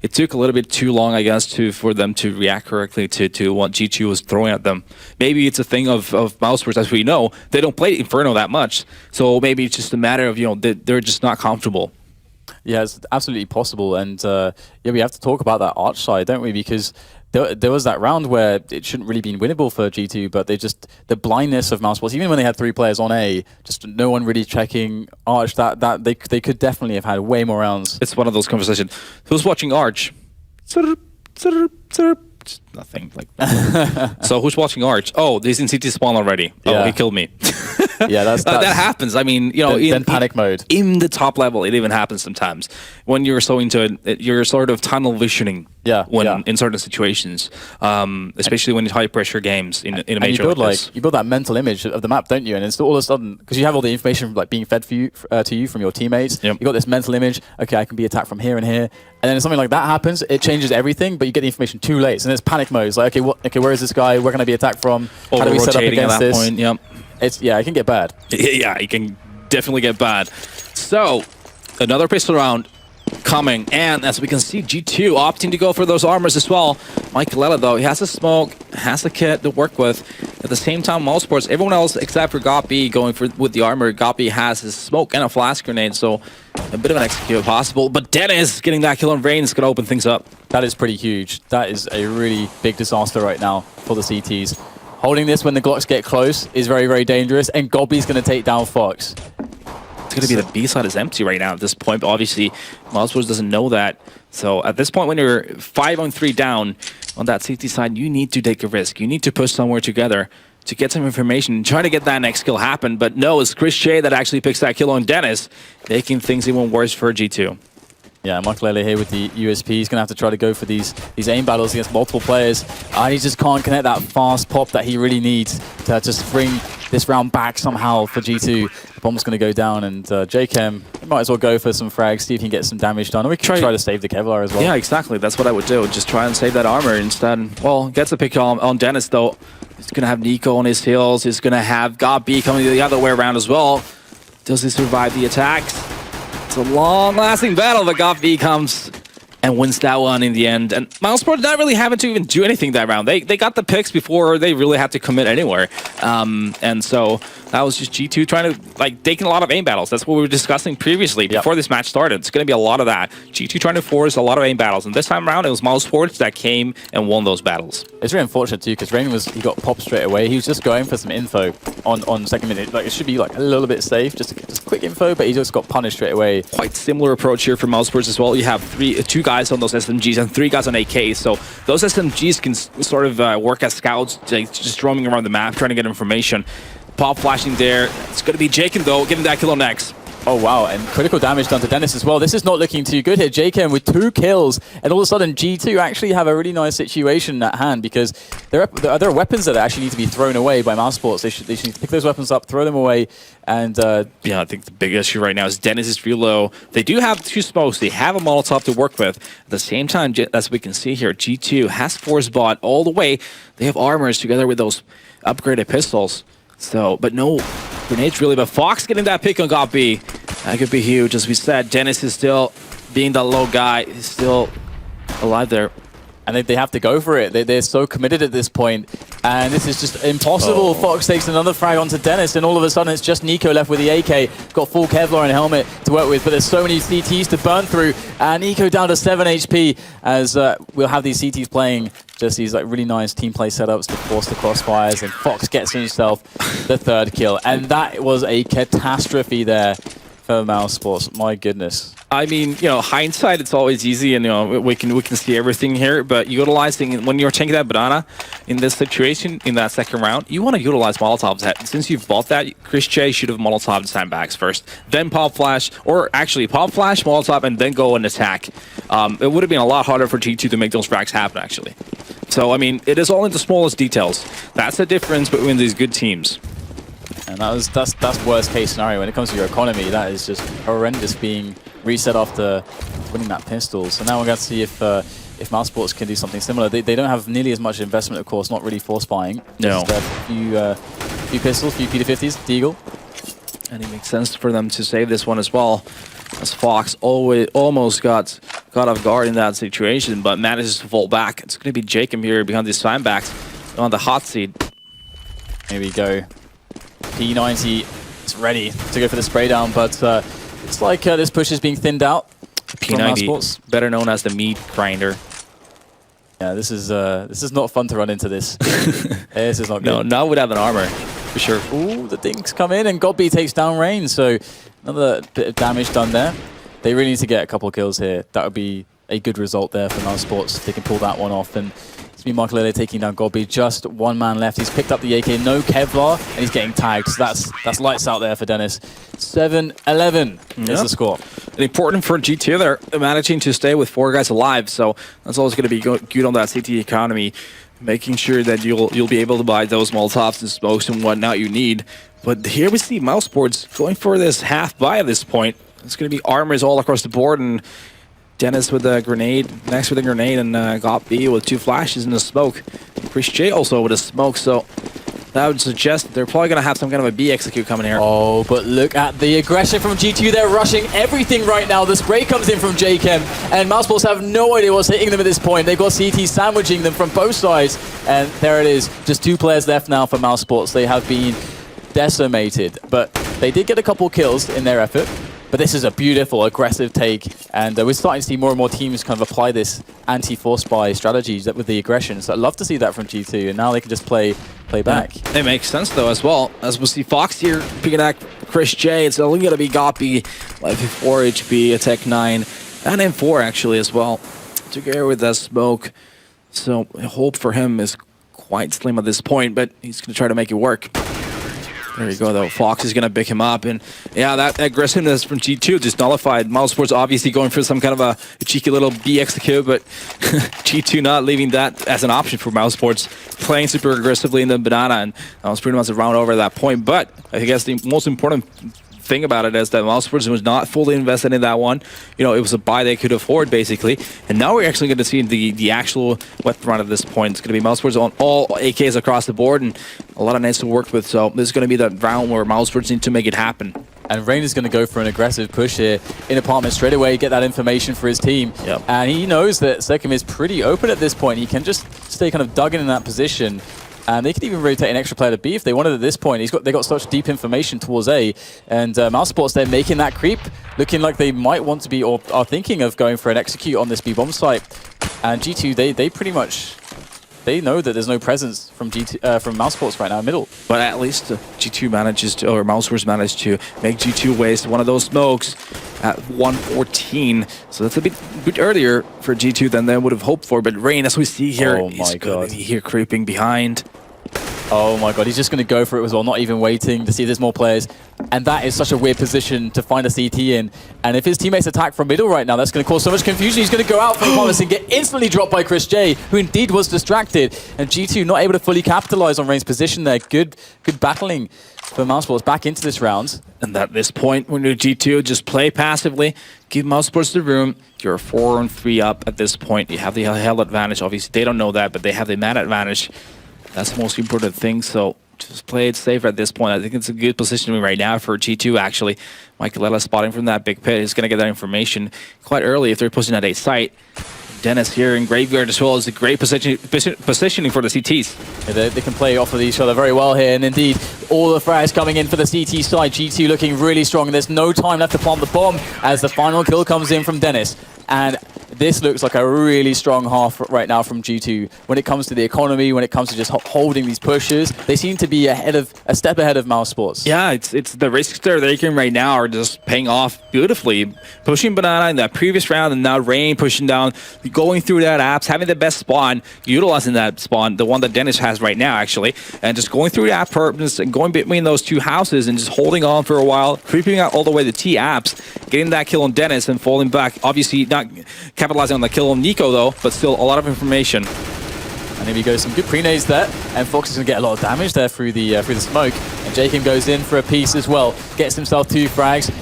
it took a little bit too long, I guess, for them to react correctly to what G2 was throwing at them. Maybe it's a thing of Mousesports, as we know, they don't play Inferno that much. So maybe it's just a matter of they're just not comfortable. Yeah, it's absolutely possible, and we have to talk about that arch side, don't we? Because there was that round where it shouldn't really been winnable for G2, but the blindness of Mousesports, even when they had 3 players on A, just no one really checking arch. That they could definitely have had way more rounds. It's one of those conversations. Who's watching arch? Nothing like that. So who's watching arch? Oh, he's in CT spawn already. Yeah. Oh, he killed me. Yeah, that happens. I mean, in panic mode. In the top level, it even happens sometimes when you're so into it. You're sort of tunnel visioning. In certain situations, especially when it's high pressure games in a major. You build that mental image of the map, don't you? And it's all of a sudden, because you have all the information being fed to you from your teammates. You got this mental image. Okay, I can be attacked from here and here, and then if something like that happens, it changes everything. But you get the information too late, and it's panic mode. It's like, okay, where is this guy? Where can I be attacked from? How do we set up against this? Point, it can get bad. Yeah, it can definitely get bad. So another pistol round coming, and as we can see, G2 opting to go for those armors as well. Mike Kallela, though, he has a smoke, has a kit to work with. At the same time, Mousesports, everyone else except for Goppy going with the armor. Goppy has his smoke and a flash grenade, so a bit of an execute possible. But Dennis getting that kill on Rain is going to open things up. That is pretty huge. That is a really big disaster right now for the CTs. Holding this when the Glocks get close is very, very dangerous, and Goppy's going to take down Fox. It's going to be the B side is empty right now at this point, but obviously Mousesports doesn't know that. So at this point, when you're 5-on-3 down on that CT side, you need to take a risk. You need to push somewhere together to get some information, try to get that next kill happen. But no, it's Chris Shea that actually picks that kill on Dennis, making things even worse for G2. Yeah, Makelele here with the USP. He's going to have to try to go for these aim battles against multiple players. And he just can't connect that fast pop that he really needs to just bring this round back somehow for G2. The bomb's going to go down, and JChem might as well go for some frags, see if he can get some damage done. Or we can try to save the Kevlar as well. Yeah, exactly. That's what I would do. Just try and save that armor instead. Well, gets a pick on Dennis, though. He's going to have Nico on his heels. He's going to have Goppy coming the other way around as well. Does he survive the attacks? It's a long-lasting battle, but Goppy comes and wins that one in the end. And Mousesports not really having to even do anything that round. They got the picks before they really had to commit anywhere. And so that was just G2 trying to, taking a lot of aim battles. That's what we were discussing previously before this match started. It's going to be a lot of that. G2 trying to force a lot of aim battles. And this time around, it was Mousesports that came and won those battles. It's really unfortunate too, because Rain he got popped straight away. He was just going for some info on second minute. It should be a little bit safe, just quick info, but he just got punished straight away. Quite similar approach here for Mousesports as well. You have 2 guys on those SMGs and 3 guys on AKs. So those SMGs can sort of work as scouts, just roaming around the map, trying to get information. Pop flashing there. It's going to be Jaken, though, getting that kill on next. Oh, wow. And critical damage done to Dennis as well. This is not looking too good here. Jaken with 2 kills. And all of a sudden, G2 actually have a really nice situation at hand, because there are weapons that actually need to be thrown away by Mousesports. They should need to pick those weapons up, throw them away. And yeah, I think the big issue right now is Dennis is real low. They do have 2 smokes. They have a Molotov to work with. At the same time, as we can see here, G2 has force bot all the way. They have armors together with those upgraded pistols. So, but no grenades really. But Fox getting that pick on Goppy, that could be huge. As we said, Dennis is still being the low guy. He's still alive there. And they have to go for it. They're so committed at this point. And this is just impossible. Fox takes another frag onto Dennis, and all of a sudden it's just Nico left with the AK. Got full Kevlar and helmet to work with, but there's so many CTs to burn through. And Nico down to 7 HP, as we'll have these CTs playing just these really nice team play setups to force the crossfires, and Fox gets himself the 3rd kill. And that was a catastrophe there for Mouse Sports. My goodness. I mean, hindsight, it's always easy, and we can see everything here. But utilizing when you're taking that banana in this situation in that second round, you want to utilize Molotovs. Since you've bought that, Chris J should have Molotov sandbags first, then Pop Flash, or actually Pop Flash, Molotov, and then go and attack. It would have been a lot harder for G2 to make those frags happen, actually. So I mean, it is all in the smallest details. That's the difference between these good teams. And that's worst case scenario when it comes to your economy. That is just horrendous being reset after winning that pistol. So now we're going to see if Mouse Sports can do something similar. They don't have nearly as much investment, of course, not really force buying. No. Just a few pistols, few P250s, Deagle. And it makes sense for them to save this one as well, as Fox almost got off guard in that situation, but manages to fall back. It's going to be Jacob here behind these sandbags on the hot seat. Here we go. P90 is ready to go for the spray down, but it's like this push is being thinned out. P90, better known as the meat grinder. Yeah, this is not fun to run into this. This is not good. No, not without an armor, for sure. Ooh, the dinks come in and Godby takes down Rain, so another bit of damage done there. They really need to get a couple kills here. That would be a good result there for Mouse Sports. They can pull that one off. And it's been Michael Lele taking down Godby. Just one man left. He's picked up the AK, no Kevlar, and he's getting tagged. So that's lights out there for Dennis. 7-11 is the score. And important for G2, they're managing to stay with 4 guys alive. So that's always going to be good on that CT economy, making sure that you'll be able to buy those Molotovs and smokes and whatnot you need. But here we see Mouse Sports going for this half buy at this point. It's going to be armors all across the board, and Dennis with a grenade, next with a grenade, and got B with 2 flashes in the smoke. Chris J also with a smoke, so that would suggest they're probably going to have some kind of a B execute coming here. Oh, but look at the aggression from G2. They're rushing everything right now. The spray comes in from JChem, and Mouse Sports have no idea what's hitting them at this point. They've got CT sandwiching them from both sides, and there it is. Just 2 players left now for Mouse Sports. They have been decimated, but they did get a couple kills in their effort. But this is a beautiful, aggressive take, and we're starting to see more and more teams kind of apply this anti-force buy strategy with the aggression. So I'd love to see that from G2, and now they can just play back. It makes sense, though, as well. As we'll see Fox here picking at Chris J. It's only going to be Godby, Life 4 HP, Attack 9, and M4, actually, as well, together with that smoke. So hope for him is quite slim at this point, but he's going to try to make it work. There you go, though. Fox is going to pick him up. And yeah, that aggressiveness from G2 just nullified. Mouse Sports obviously going for some kind of a cheeky little B execute, but G2 not leaving that as an option for Mouse Sports. Playing super aggressively in the banana, and that was pretty much a round over at that point. But I guess the most important thing about it is that Mouse Sports was not fully invested in that one. It was a buy they could afford, basically. And now we're actually going to see the actual weapon run at this point. It's going to be Mouse Sports on all AKs across the board, and a lot of nades to work with. So this is going to be the round where Mouse Sports need to make it happen. And Rain is going to go for an aggressive push here in apartment straight away, get that information for his team. Yep. And he knows that Secom is pretty open at this point. He can just stay kind of dug in that position. And they could even rotate an extra player to B if they wanted at this point. They got such deep information towards A. And Mouse Sports, they're making that creep, looking like they might want to be or are thinking of going for an execute on this B bomb site. And G2, they pretty much, they know that there's no presence from from Mouse Sports right now in middle. But at least G2 manages to, or Mouse Sports managed to make G2 waste one of those smokes at 114. So that's a bit earlier for G2 than they would have hoped for. But Rain, as we see here, is going to be here creeping behind. Oh my god, he's just going to go for it as well, not even waiting to see if there's more players. And that is such a weird position to find a CT in. And if his teammates attack from middle right now, that's going to cause so much confusion. He's going to go out for the promise and get instantly dropped by Chris J, who indeed was distracted. And G2 not able to fully capitalize on Rain's position there. Good battling for Mouse Sports back into this round. And at this point, when you're G2, just play passively, give Mouse Sports the room. You're 4-3 up at this point. You have the hell advantage. Obviously, they don't know that, but they have the man advantage. That's the most important thing, so just play it safe at this point. I think it's a good positioning right now for G2, actually. Michael spotting from that big pit. He's going to get that information quite early if they're pushing at a site. Dennis here in Graveyard as well is a great positioning for the CTs. Yeah, they can play off of each other very well here, and indeed, all the frags coming in for the CT side. G2 looking really strong, and there's no time left to plant the bomb as the final kill comes in from Dennis. And this looks like a really strong half right now from G2 when it comes to the economy, when it comes to just holding these pushes. They seem to be a step ahead of Mouse Sports. Yeah, it's the risks they're taking right now are just paying off beautifully. Pushing Banana in that previous round, and now Rain pushing down, going through that apps, having the best spawn, utilizing that spawn, the one that Dennis has right now actually, and just going through the app purpose and going between those two houses and just holding on for a while, creeping out all the way to T apps, getting that kill on Dennis and falling back. Obviously not capitalizing on the kill on Nico though, but still a lot of information. And here we go, some good pre-nades there, and Fox is going to get a lot of damage there through the smoke. And Jacob goes in for a piece as well, gets himself 2 frags.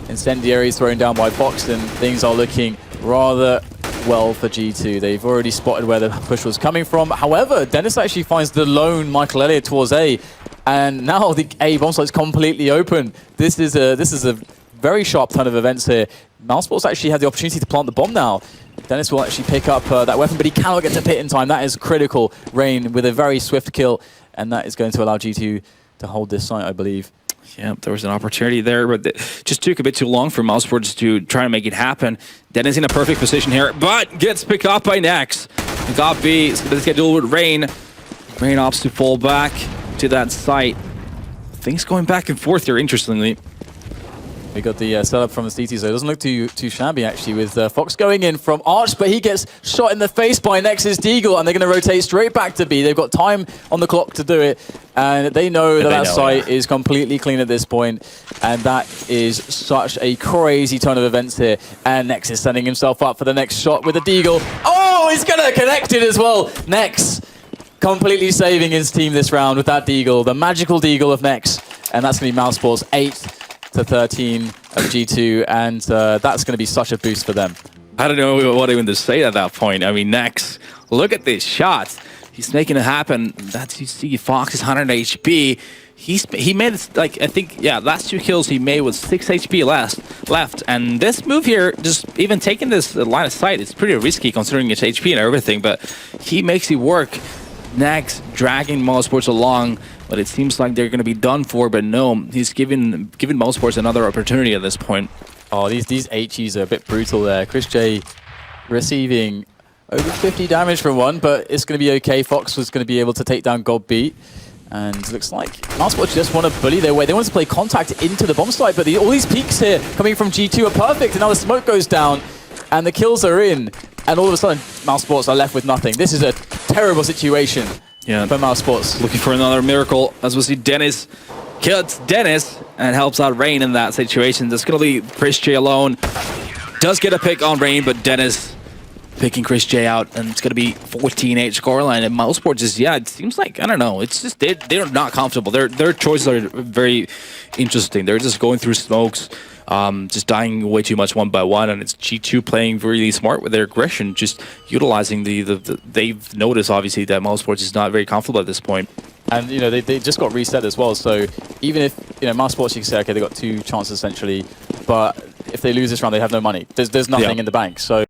Incendiary is thrown down by Fox, and things are looking rather well for G2. They've already spotted where the push was coming from. However, Dennis actually finds the lone Michael Elliott towards A, and now the A bomb site is completely open. This is a very sharp turn of events here. Mouse Sports actually had the opportunity to plant the bomb now. Dennis will actually pick up that weapon, but he cannot get to pit in time. That is critical. Rain with a very swift kill, and that is going to allow G2 to hold this site, I believe. Yeah, there was an opportunity there, but it just took a bit too long for Mouse Sports to try to make it happen. Dennis in a perfect position here, but gets picked up by Nex. Got B, it's going to get duel with Rain. Rain opts to fall back to that site. Things going back and forth here, interestingly. We got the setup from the CT, so it doesn't look too shabby actually, with Fox going in from Arch, but he gets shot in the face by Nex's Deagle, and they're going to rotate straight back to B. They've got time on the clock to do it, and they know that site is completely clean at this point, and that is such a crazy turn of events here. And Nex is setting himself up for the next shot with the Deagle. Oh, he's going to connect it as well. Nex completely saving his team this round with that Deagle, the magical Deagle of Nex, and that's going to be Mouse Sports 8 to 13 of G2, and that's going to be such a boost for them. I don't know what even to say at that point. I mean, Nex, look at this shot. He's making it happen. That's, you see, Fox is 100 HP. He made it, like, I think, yeah, last 2 kills he made with 6 HP left. And this move here, just even taking this line of sight, it's pretty risky considering its HP and everything, but he makes it work. Nex dragging Mouse Sports along, but it seems like they're going to be done for, but no, he's giving Mouse Sports another opportunity at this point. Oh, these HEs are a bit brutal there. Chris J receiving over 50 damage from one, but it's going to be okay. Fox was going to be able to take down Godbeat, and looks like Mouse Sports just want to bully their way. They want to play contact into the bomb site, but all these peaks here coming from G2 are perfect, and now the smoke goes down, and the kills are in, and all of a sudden, Mouse Sports are left with nothing. This is a terrible situation. Yeah, for Mouse Sports. Looking for another miracle, as we see Dennis kills Dennis and helps out Rain in that situation. That's going to leave Chris J alone. Does get a pick on Rain, but Dennis picking Chris J out, and it's going to be 14-8 scoreline. And Mouse Sports is, yeah, it seems like, I don't know, it's just they're not comfortable. Their choices are very interesting. They're just going through smokes, just dying way too much one by one, and it's G2 playing really smart with their aggression, just utilizing they've noticed obviously that Mouse Sports is not very comfortable at this point. And you know they just got reset as well, so even if Mouse Sports, you can say okay, they got 2 chances essentially, but if they lose this round they have no money. There's nothing in the bank, so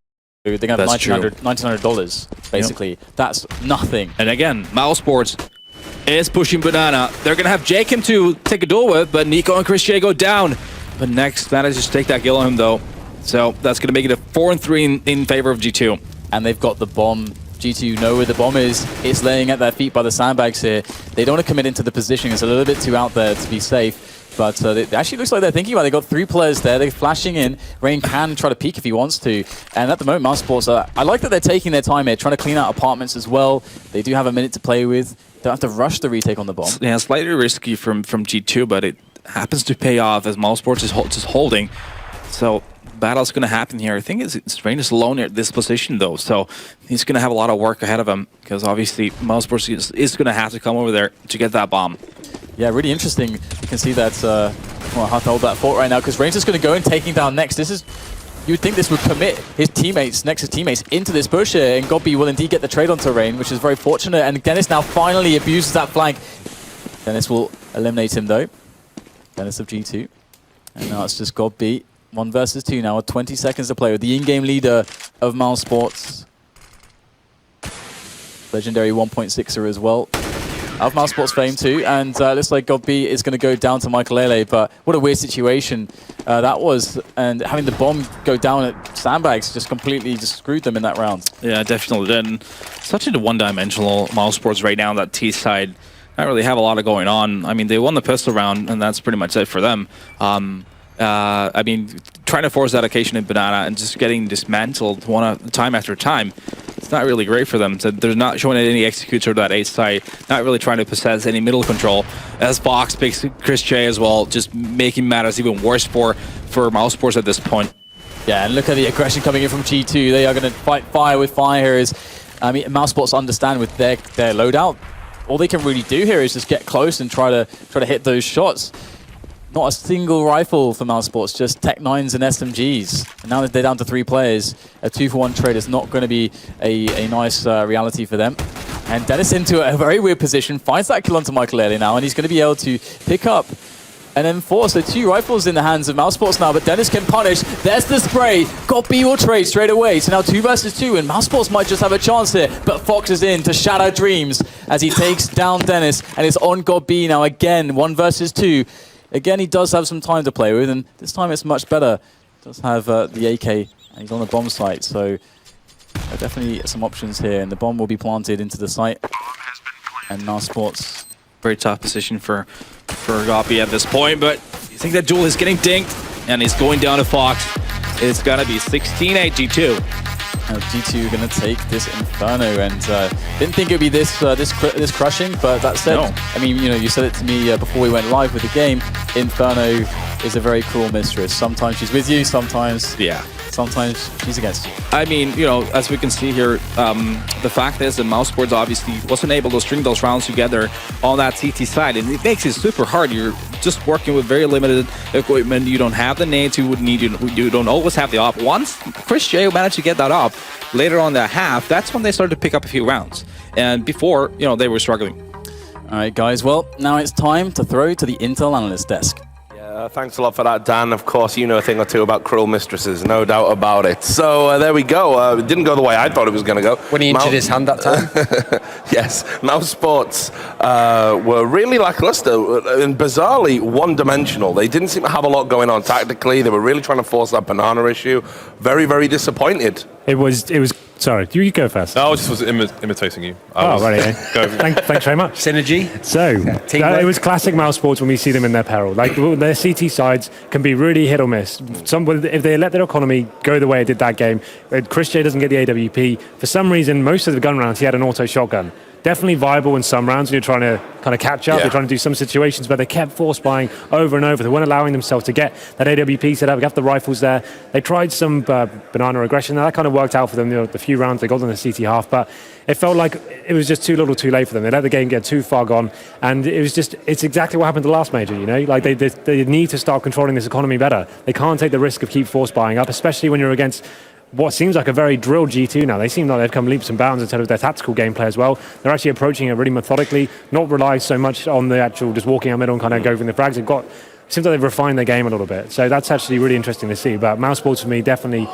they're going to have $1,900 basically. Yep. That's nothing. And again, Mouse Sports is pushing Banana. They're going to have Jacob to take a duel with, but Nico and Chris J go down. But Nex manages to take that kill on him though. So that's going to make it a 4-3 in favor of G2. And they've got the bomb. G2 know where the bomb is. It's laying at their feet by the sandbags here. They don't want to commit into the position. It's a little bit too out there to be safe. But it actually looks like they're thinking about it. They've got 3 players there. They're flashing in. Rain can try to peek if he wants to. And at the moment, Mouse Sports, I like that they're taking their time here, trying to clean out apartments as well. They do have a minute to play with. Don't have to rush the retake on the bomb. Yeah, slightly risky from G2, but it happens to pay off as Mouse Sports is just holding. So battle's going to happen here. I think it's Rain is alone at this position though, so he's going to have a lot of work ahead of him because obviously Mouse Sports is going to have to come over there to get that bomb. Yeah, really interesting. You can see that hard to hold that fort right now because Rain's just going to go and taking down Nex. This is, you would think this would commit his teammates, Nex's teammates, into this push here, and Godby will indeed get the trade onto Rain, which is very fortunate. And Dennis now finally abuses that flank. Dennis will eliminate him though. Dennis of G2, and now it's just Godby. 1 versus 2 now with 20 seconds to play with the in-game leader of Mouse Sports. Legendary 1.6er as well. of Mousesports fame too, and looks like God B is going to go down to Michael, but what a weird situation that was, and having the bomb go down at Sandbags just completely just screwed them in that round. Yeah, definitely. Then such a one-dimensional Mousesports right now on that T side. Not really have a lot of going on. I mean, they won the pistol round, and that's pretty much it for them. I mean, trying to force allocation in Banana and just getting dismantled time after time, it's not really great for them. So they're not showing any executor to that ace side, not really trying to possess any middle control. As Fox picks Chris J as well, just making matters even worse for Mousesports at this point. Yeah, and look at the aggression coming in from G2. They are going to fight fire with fire here. I mean, Mousesports understand with their loadout, all they can really do here is just get close and try to hit those shots. Not a single rifle for Mousesports, just Tech 9s and SMGs. And now that they're down to 3 players, a 2-for-1 trade is not going to be a nice reality for them. And Dennis into a very weird position, finds that kill onto Michael now, and he's going to be able to pick up and enforce. So 2 rifles in the hands of Mousesports now, but Dennis can punish. There's the spray. God B will trade straight away. So now 2 versus 2, and Mousesports might just have a chance here. But Fox is in to shatter dreams as he takes down Dennis, and it's on God B now again, 1 versus 2. Again, he does have some time to play with, and this time it's much better. Does have the AK, and he's on the bomb site, so there are definitely some options here, and the bomb will be planted into the site. And Mousesports, very tough position for Gopi at this point, but you think that duel is getting dinked, and he's going down to Fox. It's gonna be 16-8 G2. G2 going to take this Inferno, and didn't think it would be this crushing, but that said, no. I mean, you said it to me before we went live with the game. Inferno is a very cruel mistress. Sometimes she's with you, sometimes sometimes she's against you. I mean, as we can see here, the fact is that Mousesports obviously wasn't able to string those rounds together on that CT side, and it makes it super hard. You're just working with very limited equipment. You don't have the nades you would need. You don't always have the op. Once Chris J managed to get that op later on the half, that's when they started to pick up a few rounds. And before, they were struggling. All right, guys. Well, now it's time to throw to the Intel analyst desk. Thanks a lot for that, Dan. Of course, you know a thing or two about cruel mistresses, no doubt about it. So there we go. It didn't go the way I thought it was going to go. When he injured his hand that time? Yes. Mousesports were really lackluster and bizarrely one-dimensional. They didn't seem to have a lot going on tactically. They were really trying to force that banana issue. Very, very disappointed. It was. Sorry, you go first. No, I just was imitating you. Right. Thanks very much. Synergy. So, it was classic Mousesports when we see them in their peril. Like, their CT sides can be really hit or miss. If they let their economy go the way it did that game, Chris J doesn't get the AWP. For some reason, most of the gun rounds, he had an auto shotgun. Definitely viable in some rounds when you're trying to kind of catch up. They're trying to do some situations, but they kept force buying over and over. They weren't allowing themselves to get that AWP set up, get the rifles there. They tried some banana aggression. That kind of worked out for them, the few rounds they got on the CT half, but it felt like it was just too little too late for them. They let the game get too far gone, and it's exactly what happened the last major, Like, they need to start controlling this economy better. They can't take the risk of keep force buying up, especially when you're against what seems like a very drilled G2 now. They seem like they've come leaps and bounds in terms of their tactical gameplay as well. They're actually approaching it really methodically, not rely so much on the actual just walking out middle and kind of going for the frags. It seems like they've refined their game a little bit. So that's actually really interesting to see. But Mousesports for me definitely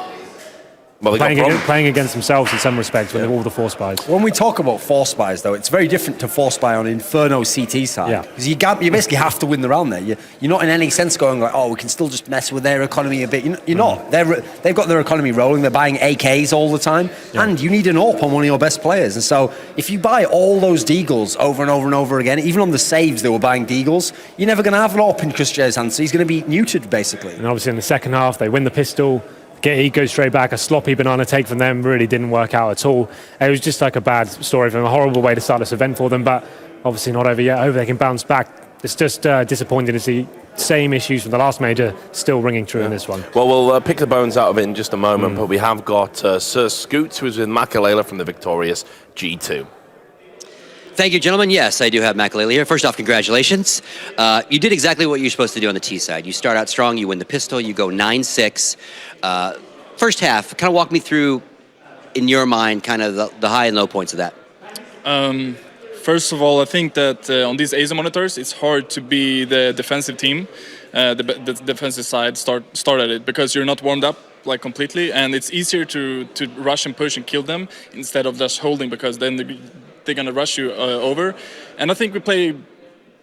playing against themselves in some respects with all the force buys. When we talk about force buys, though, it's very different to force buy on Inferno CT side. Because you basically have to win the round there. You're not in any sense going like, we can still just mess with their economy a bit. You're not. They've got their economy rolling. They're buying AKs all the time. And you need an AWP on one of your best players. And so if you buy all those deagles over and over and over again, even on the saves they were buying deagles, you're never going to have an AWP in Chris J's hands. So he's going to be neutered, basically. And obviously in the second half, they win the pistol. He goes straight back. A sloppy banana take from them really didn't work out at all. It was just like a bad story for them, a horrible way to start this event for them, but obviously not over yet. They can bounce back. It's just disappointing to see same issues from the last major still ringing true in this one. Well, we'll pick the bones out of it in just a moment, but we have got Sir Scoots, who's with Makalele from the victorious G2. Thank you, gentlemen. Yes, I do have Makalele here. First off, congratulations. You did exactly what you're supposed to do on the T side. You start out strong, you win the pistol, you go 9-6. First half, kind of walk me through, in your mind, kind of the high and low points of that. First of all, I think that on these ASA monitors, it's hard to be the defensive team, the defensive side start at it, because you're not warmed up like completely, and it's easier to rush and push and kill them instead of just holding, because then they're gonna rush you over. And I think we play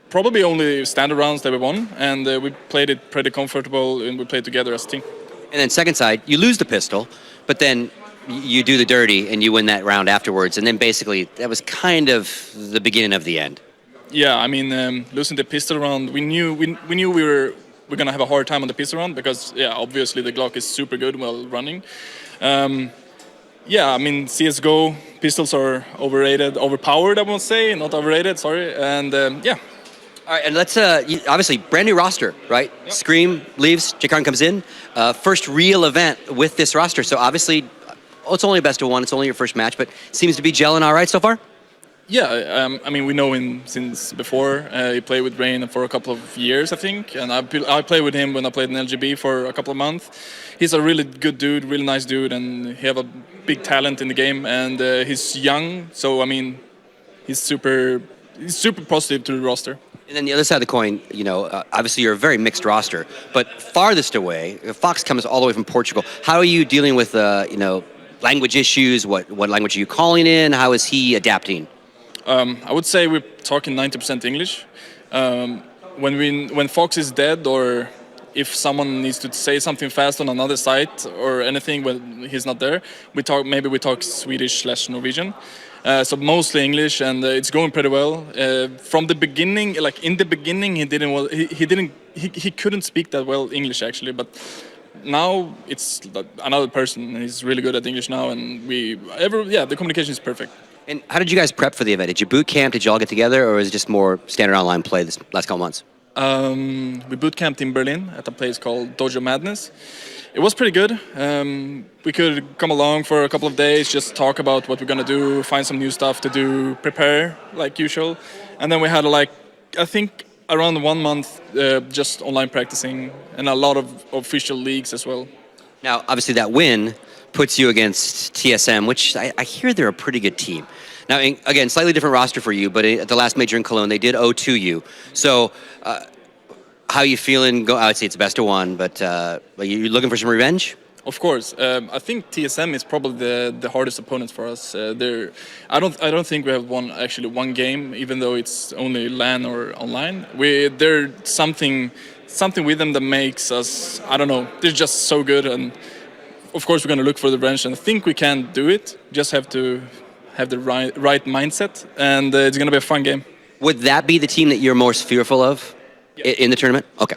probably only standard rounds that we won, and we played it pretty comfortable, and we played together as a team. And then second side, you lose the pistol, but then you do the dirty and you win that round afterwards. And then basically that was kind of the beginning of the end. Yeah, I mean, losing the pistol round, we knew we were gonna have a hard time on the pistol round because, yeah, obviously the Glock is super good while running. Yeah, I mean, CS:GO pistols are overpowered, I won't say, not overrated. Sorry, and yeah. All right, and let's obviously brand new roster, right? Yep. Scream leaves, Jakarn comes in. First real event with this roster, so obviously, it's only a best of one. It's only your first match, but seems to be gelling all right so far. Yeah, I mean, we know him since before. He played with Rain for a couple of years, I think, and I played with him when I played in LGB for a couple of months. He's a really good dude, really nice dude, and he have a big talent in the game, and he's young, so I mean, he's super positive to the roster. And then the other side of the coin, you know, obviously you're a very mixed roster, but farthest away, Fox comes all the way from Portugal. How are you dealing with, you know, language issues? What language are you calling in? How is he adapting? I would say we're talking 90% English. When Fox is dead, or if someone needs to say something fast on another site or anything when he's not there, we talk Swedish/Norwegian. So mostly English, and it's going pretty well. From the beginning, like in the beginning, he couldn't speak that well English actually, but now it's another person. He's really good at English now, and the communication is perfect. And how did you guys prep for the event? Did you boot camp? Did you all get together, or is it just more standard online play this last couple months? We boot camped in Berlin at a place called Dojo Madness. It was pretty good. We could come along for a couple of days, just talk about what we're gonna do, find some new stuff to do, prepare like usual, and then we had I think around 1 month just online practicing, and a lot of official leagues as well. Now, obviously, that win puts you against TSM, which I hear they're a pretty good team. Now, again, slightly different roster for you, but at the last major in Cologne, they did 0-2 you. So, how are you feeling? I would say it's best of one, but are you looking for some revenge? Of course, I think TSM is probably the hardest opponent for us. I don't think we have won one game, even though it's only LAN or online. There's something with them that makes us, I don't know, they're just so good, and of course we're going to look for the revenge, and I think we can do it. Just have to have the right mindset, and it's going to be a fun game. Would that be the team that you're most fearful of in the tournament? Okay.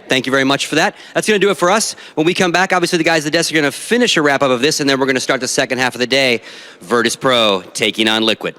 Thank you very much for that. That's going to do it for us. When we come back, obviously the guys at the desk are going to finish a wrap-up of this, and then we're going to start the second half of the day. Virtus Pro taking on Liquid.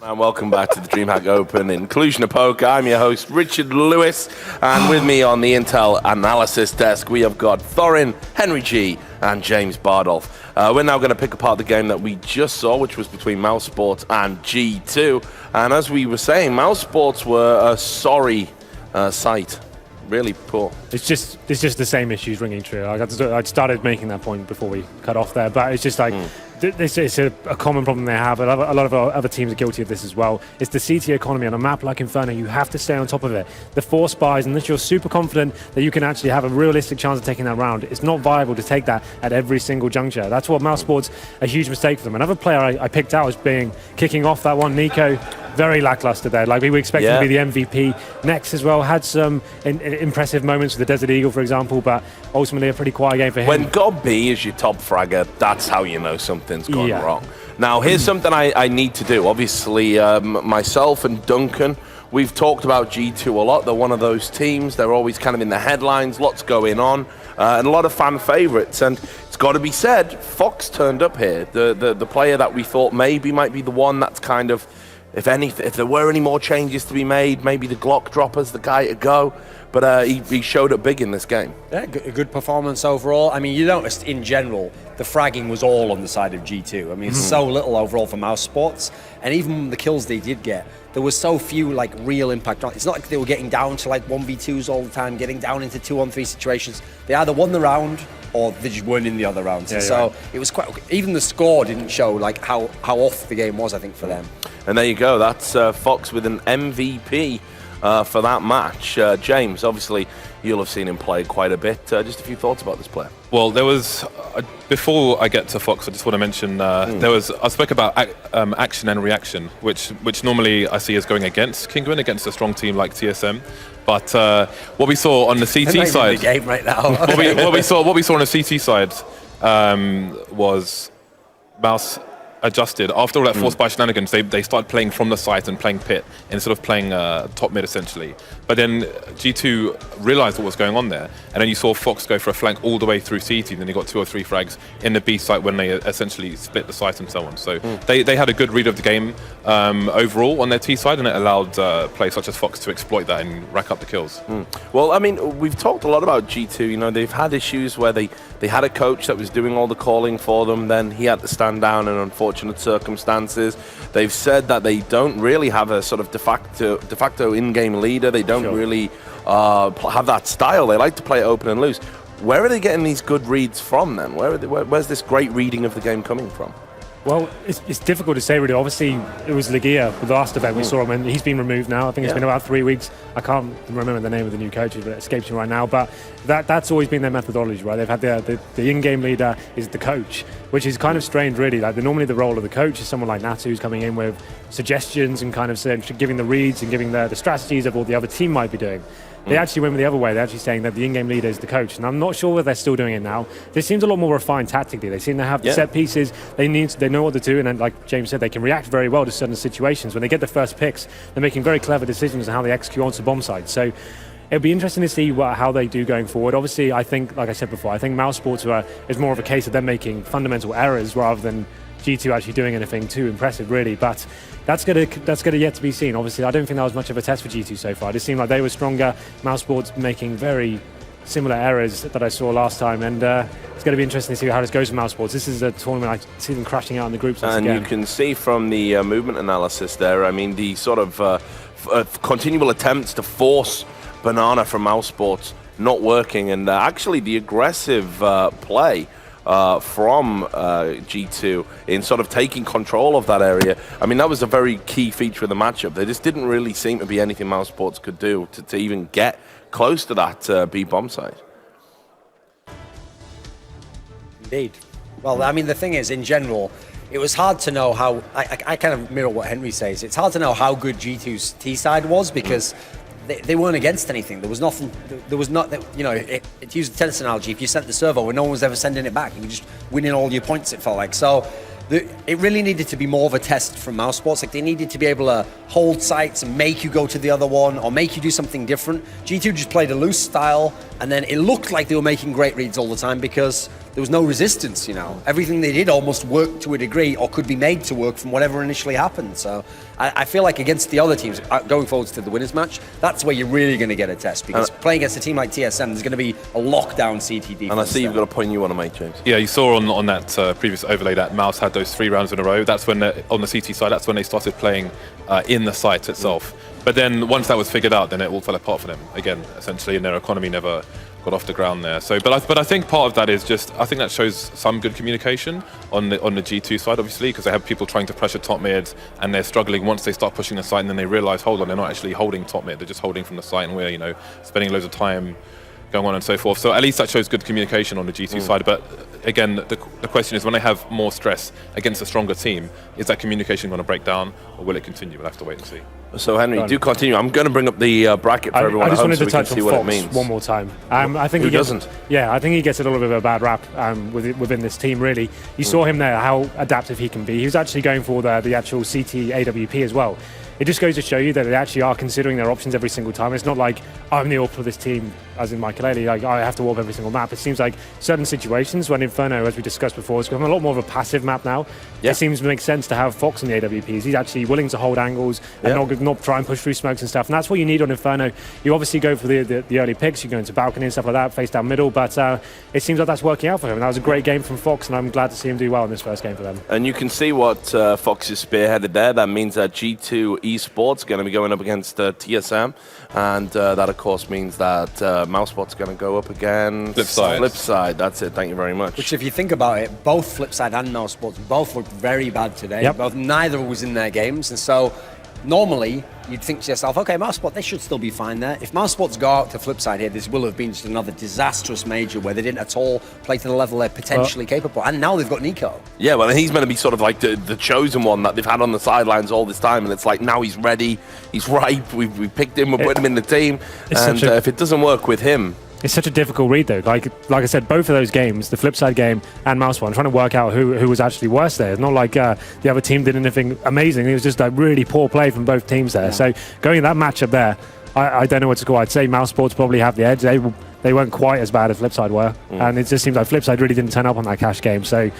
And welcome back to the DreamHack Open Inclusion of Poker. I'm your host, Richard Lewis, and with me on the Intel analysis desk, we have got Thorin, Henry G, and James Bardolph. We're now going to pick apart the game that we just saw, which was between Mouse Sports and G2. And as we were saying, Mouse Sports were a sorry sight. Really poor. It's just the same issues ringing true. I started making that point before we cut off there, but it's just like it's a common problem they have. A lot of other teams are guilty of this as well. It's the CT economy on a map like Inferno. You have to stay on top of it. The 4 spies, unless you're super confident that you can actually have a realistic chance of taking that round, it's not viable to take that at every single juncture. That's what Mouse Sports a huge mistake for them. Another player I picked out as kicking off that one, Nico. Very lackluster there. Like we expect him to be the MVP. Next as well had some impressive moments with the Desert Eagle, for example, but ultimately a pretty quiet game for him. When God B is your top fragger, that's how you know something's gone wrong. Now, here's something I need to do. Obviously, myself and Duncan, we've talked about G2 a lot. They're one of those teams. They're always kind of in the headlines, lots going on, and a lot of fan favorites. And it's got to be said, Fox turned up here. The player that we thought maybe might be the one that's kind of, if there were any more changes to be made, maybe the Glock dropper's the guy to go. But he showed up big in this game. Yeah, a good performance overall. I mean, you noticed in general, the fragging was all on the side of G2. I mean, so little overall for Mouse Sports. And even the kills they did get, there was so few like real impact. It's not like they were getting down to like 1v2s all the time, getting down into 2-on-3 situations. They either won the round or they just weren't in the other rounds. So it was quite, even the score didn't show like how off the game was, I think, for them. And there you go. That's Fox with an MVP for that match. James, obviously, you'll have seen him play quite a bit. Just a few thoughts about this player. Well, there was, before I get to Fox, I just want to mention, I spoke about action and reaction, which normally I see as going against Kinguin, against a strong team like TSM. But what we saw on the CT side, the game right now. what we saw on the CT side was Mouse adjusted. After all that 4 spy shenanigans, they started playing from the site and playing pit instead of playing top mid essentially. But then G2 realized what was going on there, and then you saw Fox go for a flank all the way through CT, and then he got 2 or 3 frags in the B site when they essentially split the site and so on. So they had a good read of the game overall on their T side, and it allowed players such as Fox to exploit that and rack up the kills. Well, I mean, we've talked a lot about G2. You know, they've had issues where they had a coach that was doing all the calling for them, then he had to stand down in unfortunate circumstances. They've said that they don't really have a sort of de facto in-game leader. They don't really have that style. They like to play it open and loose. Where are they getting these good reads from then? Where's this great reading of the game coming from? Well, it's difficult to say really. Obviously, it was Legia, the last event we saw him, and he's been removed now. I think it's been about 3 weeks. I can't remember the name of the new coach, but it escapes me right now. But that's always been their methodology, right? They've had the in-game leader is the coach, which is kind of strange, really. Like normally the role of the coach is someone like Natu who's coming in with suggestions and kind of giving the reads and giving the strategies of what the other team might be doing. They actually went the other way. They're actually saying that the in-game leader is the coach, and I'm not sure whether they're still doing it now. This seems a lot more refined tactically. They seem to have the set pieces. They know what to do, and then, like James said, they can react very well to certain situations. When they get the first picks, they're making very clever decisions on how they execute onto bomb sites. So it'll be interesting to see how they do going forward. Obviously, I think, like I said before, I think Mouse Sports is more of a case of them making fundamental errors rather than G2 actually doing anything too impressive, really. But that's gonna yet to be seen. Obviously, I don't think that was much of a test for G2 so far. It seemed like they were stronger. Mouse Sports making very similar errors that I saw last time, and it's going to be interesting to see how this goes for Mouse Sports. This is a tournament I see them crashing out in the groups once again. You can see from the movement analysis there, I mean, the sort of continual attempts to force Banana from Mouse Sports not working, and actually the aggressive play from G2 in sort of taking control of that area. I mean, that was a very key feature of the matchup. There just didn't really seem to be anything Mouse Sports could do to even get close to that B bomb site. Indeed. Well, I mean, the thing is, in general, it was hard to know how. I kind of mirror what Henry says. It's hard to know how good G2's T side was because they weren't against anything. There was nothing. There was not. You know, to use the tennis analogy, if you sent the serve where no one was ever sending it back, you were just winning all your points. It felt like so. It really needed to be more of a test from Mouse Sports. Like they needed to be able to hold sites and make you go to the other one or make you do something different. G2 just played a loose style, and then it looked like they were making great reads all the time because there was no resistance. You know, everything they did almost worked to a degree or could be made to work from whatever initially happened. So I feel like against the other teams, going forwards to the winners match, that's where you're really going to get a test because playing against a team like TSM, there's going to be a lockdown CT defense. And I see you've got a point you want to make, James. Yeah, you saw on that previous overlay that Mouse had those 3 rounds in a row. That's when, on the CT side, that's when they started playing in the site itself. But then once that was figured out, then it all fell apart for them again, essentially, and their economy never got off the ground there. So, but I think part of that is just, I think that shows some good communication on the G2 side, obviously, because they have people trying to pressure top mid, and they're struggling once they start pushing the site, and then they realise, hold on, they're not actually holding top mid, they're just holding from the site, and we're, you know, spending loads of time going on and so forth. So at least that shows good communication on the G2 side. But again, the question is, when they have more stress against a stronger team, is that communication going to break down, or will it continue? We'll have to wait and see. So Henry, do continue. I'm going to bring up the bracket for everyone I just at home wanted so to we can touch see on what it Fox means. one more time. I think Who he doesn't? Yeah, I think he gets a little bit of a bad rap within this team, really. You saw him there, how adaptive he can be. He was actually going for the actual CT AWP as well. It just goes to show you that they actually are considering their options every single time. It's not like, I'm the AWP for this team, as in Michael, like I have to warp every single map. It seems like certain situations when Inferno, as we discussed before, has become a lot more of a passive map now. Yeah. It seems to make sense to have Fox in the AWPs. He's actually willing to hold angles and not try and push through smokes and stuff. And that's what you need on Inferno. You obviously go for the early picks, you go into balcony and stuff like that, face down middle, but it seems like that's working out for him. And that was a great game from Fox, and I'm glad to see him do well in this first game for them. And you can see what Fox is spearheaded there. That means that G2 Esports going to be going up against TSM, and that of course means that Mousebot's going to go up against Flipside. That's it. Thank you very much. Which, if you think about it, both Flipside and Mousesports both looked very bad today. Yep. Neither was in their games, and so normally you'd think to yourself, okay, Mousesport, they should still be fine there. If Mousesports go out to Flipside here, this will have been just another disastrous major where they didn't at all play to the level they're potentially capable. And now they've got Nico. Yeah, well, he's meant to be sort of like the chosen one that they've had on the sidelines all this time, and it's like now he's ready, he's ripe, we picked him, we put him in the team, and if it doesn't work with him... It's such a difficult read, though. Like I said, both of those games, the Flipside game and Mouse one, trying to work out who was actually worse there. It's not like the other team did anything amazing. It was just a really poor play from both teams there. Yeah. So going in that matchup there, I don't know what to score. I'd say Mouse Sports probably have the edge. They weren't quite as bad as Flipside were, and it just seems like Flipside really didn't turn up on that cash game. So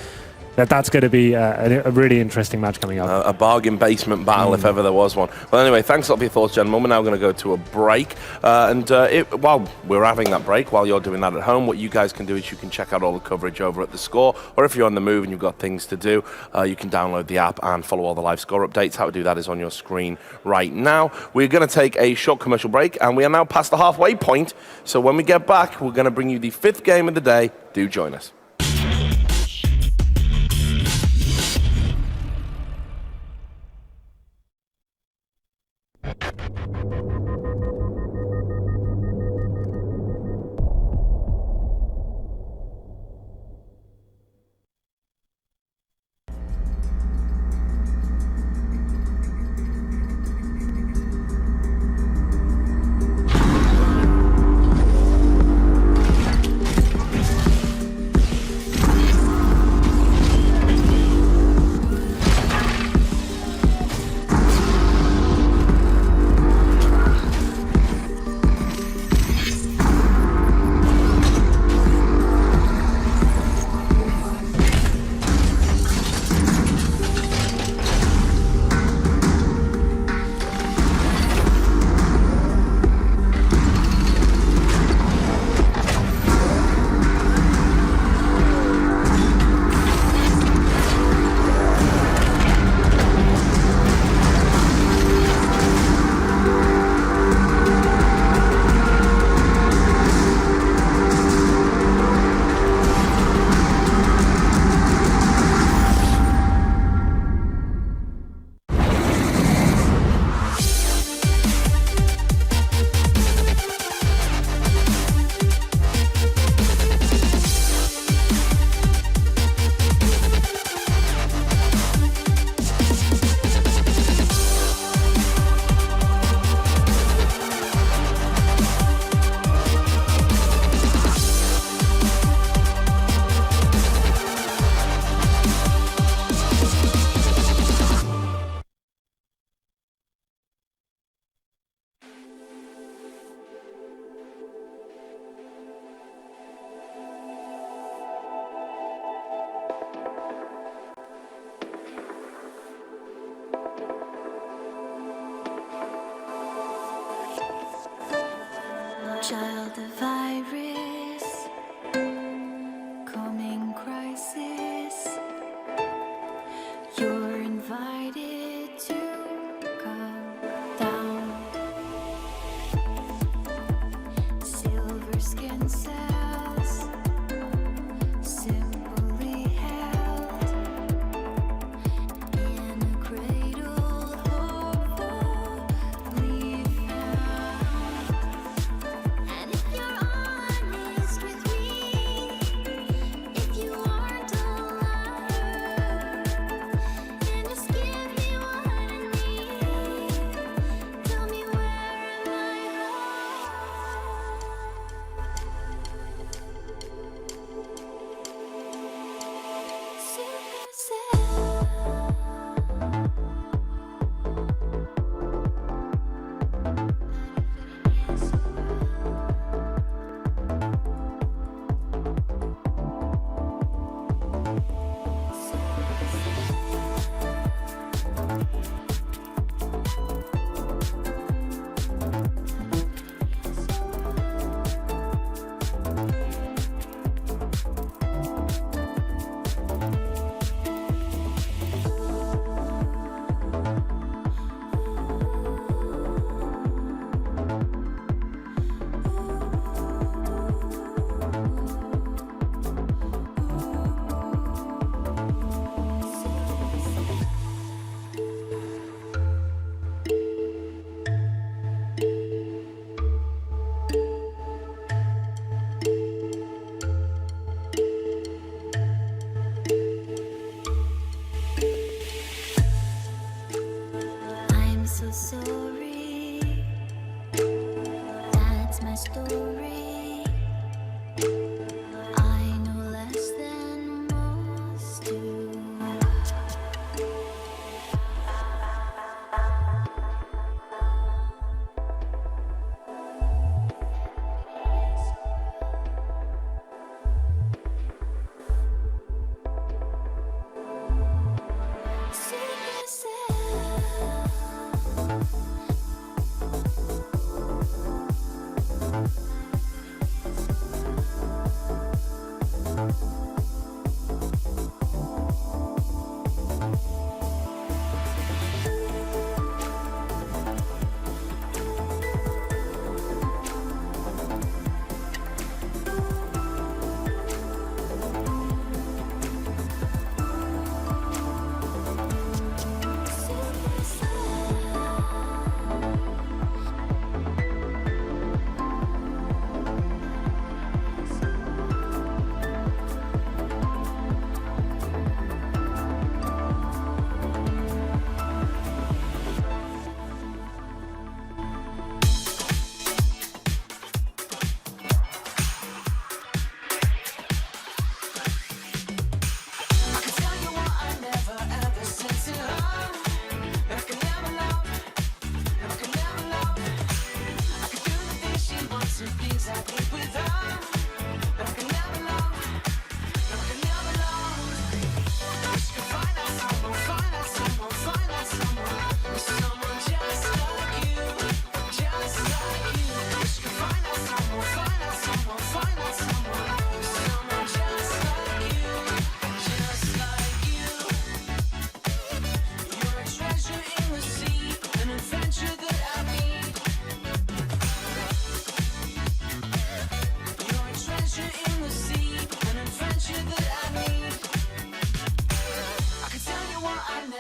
that's going to be a really interesting match coming up. A bargain basement battle, if ever there was one. Well, anyway, thanks a lot for your thoughts, gentlemen. We're now going to go to a break. While we're having that break, while you're doing that at home, what you guys can do is you can check out all the coverage over at The Score, or if you're on the move and you've got things to do, you can download the app and follow all the live score updates. How to do that is on your screen right now. We're going to take a short commercial break, and we are now past the halfway point. So when we get back, we're going to bring you the 5th game of the day. Do join us.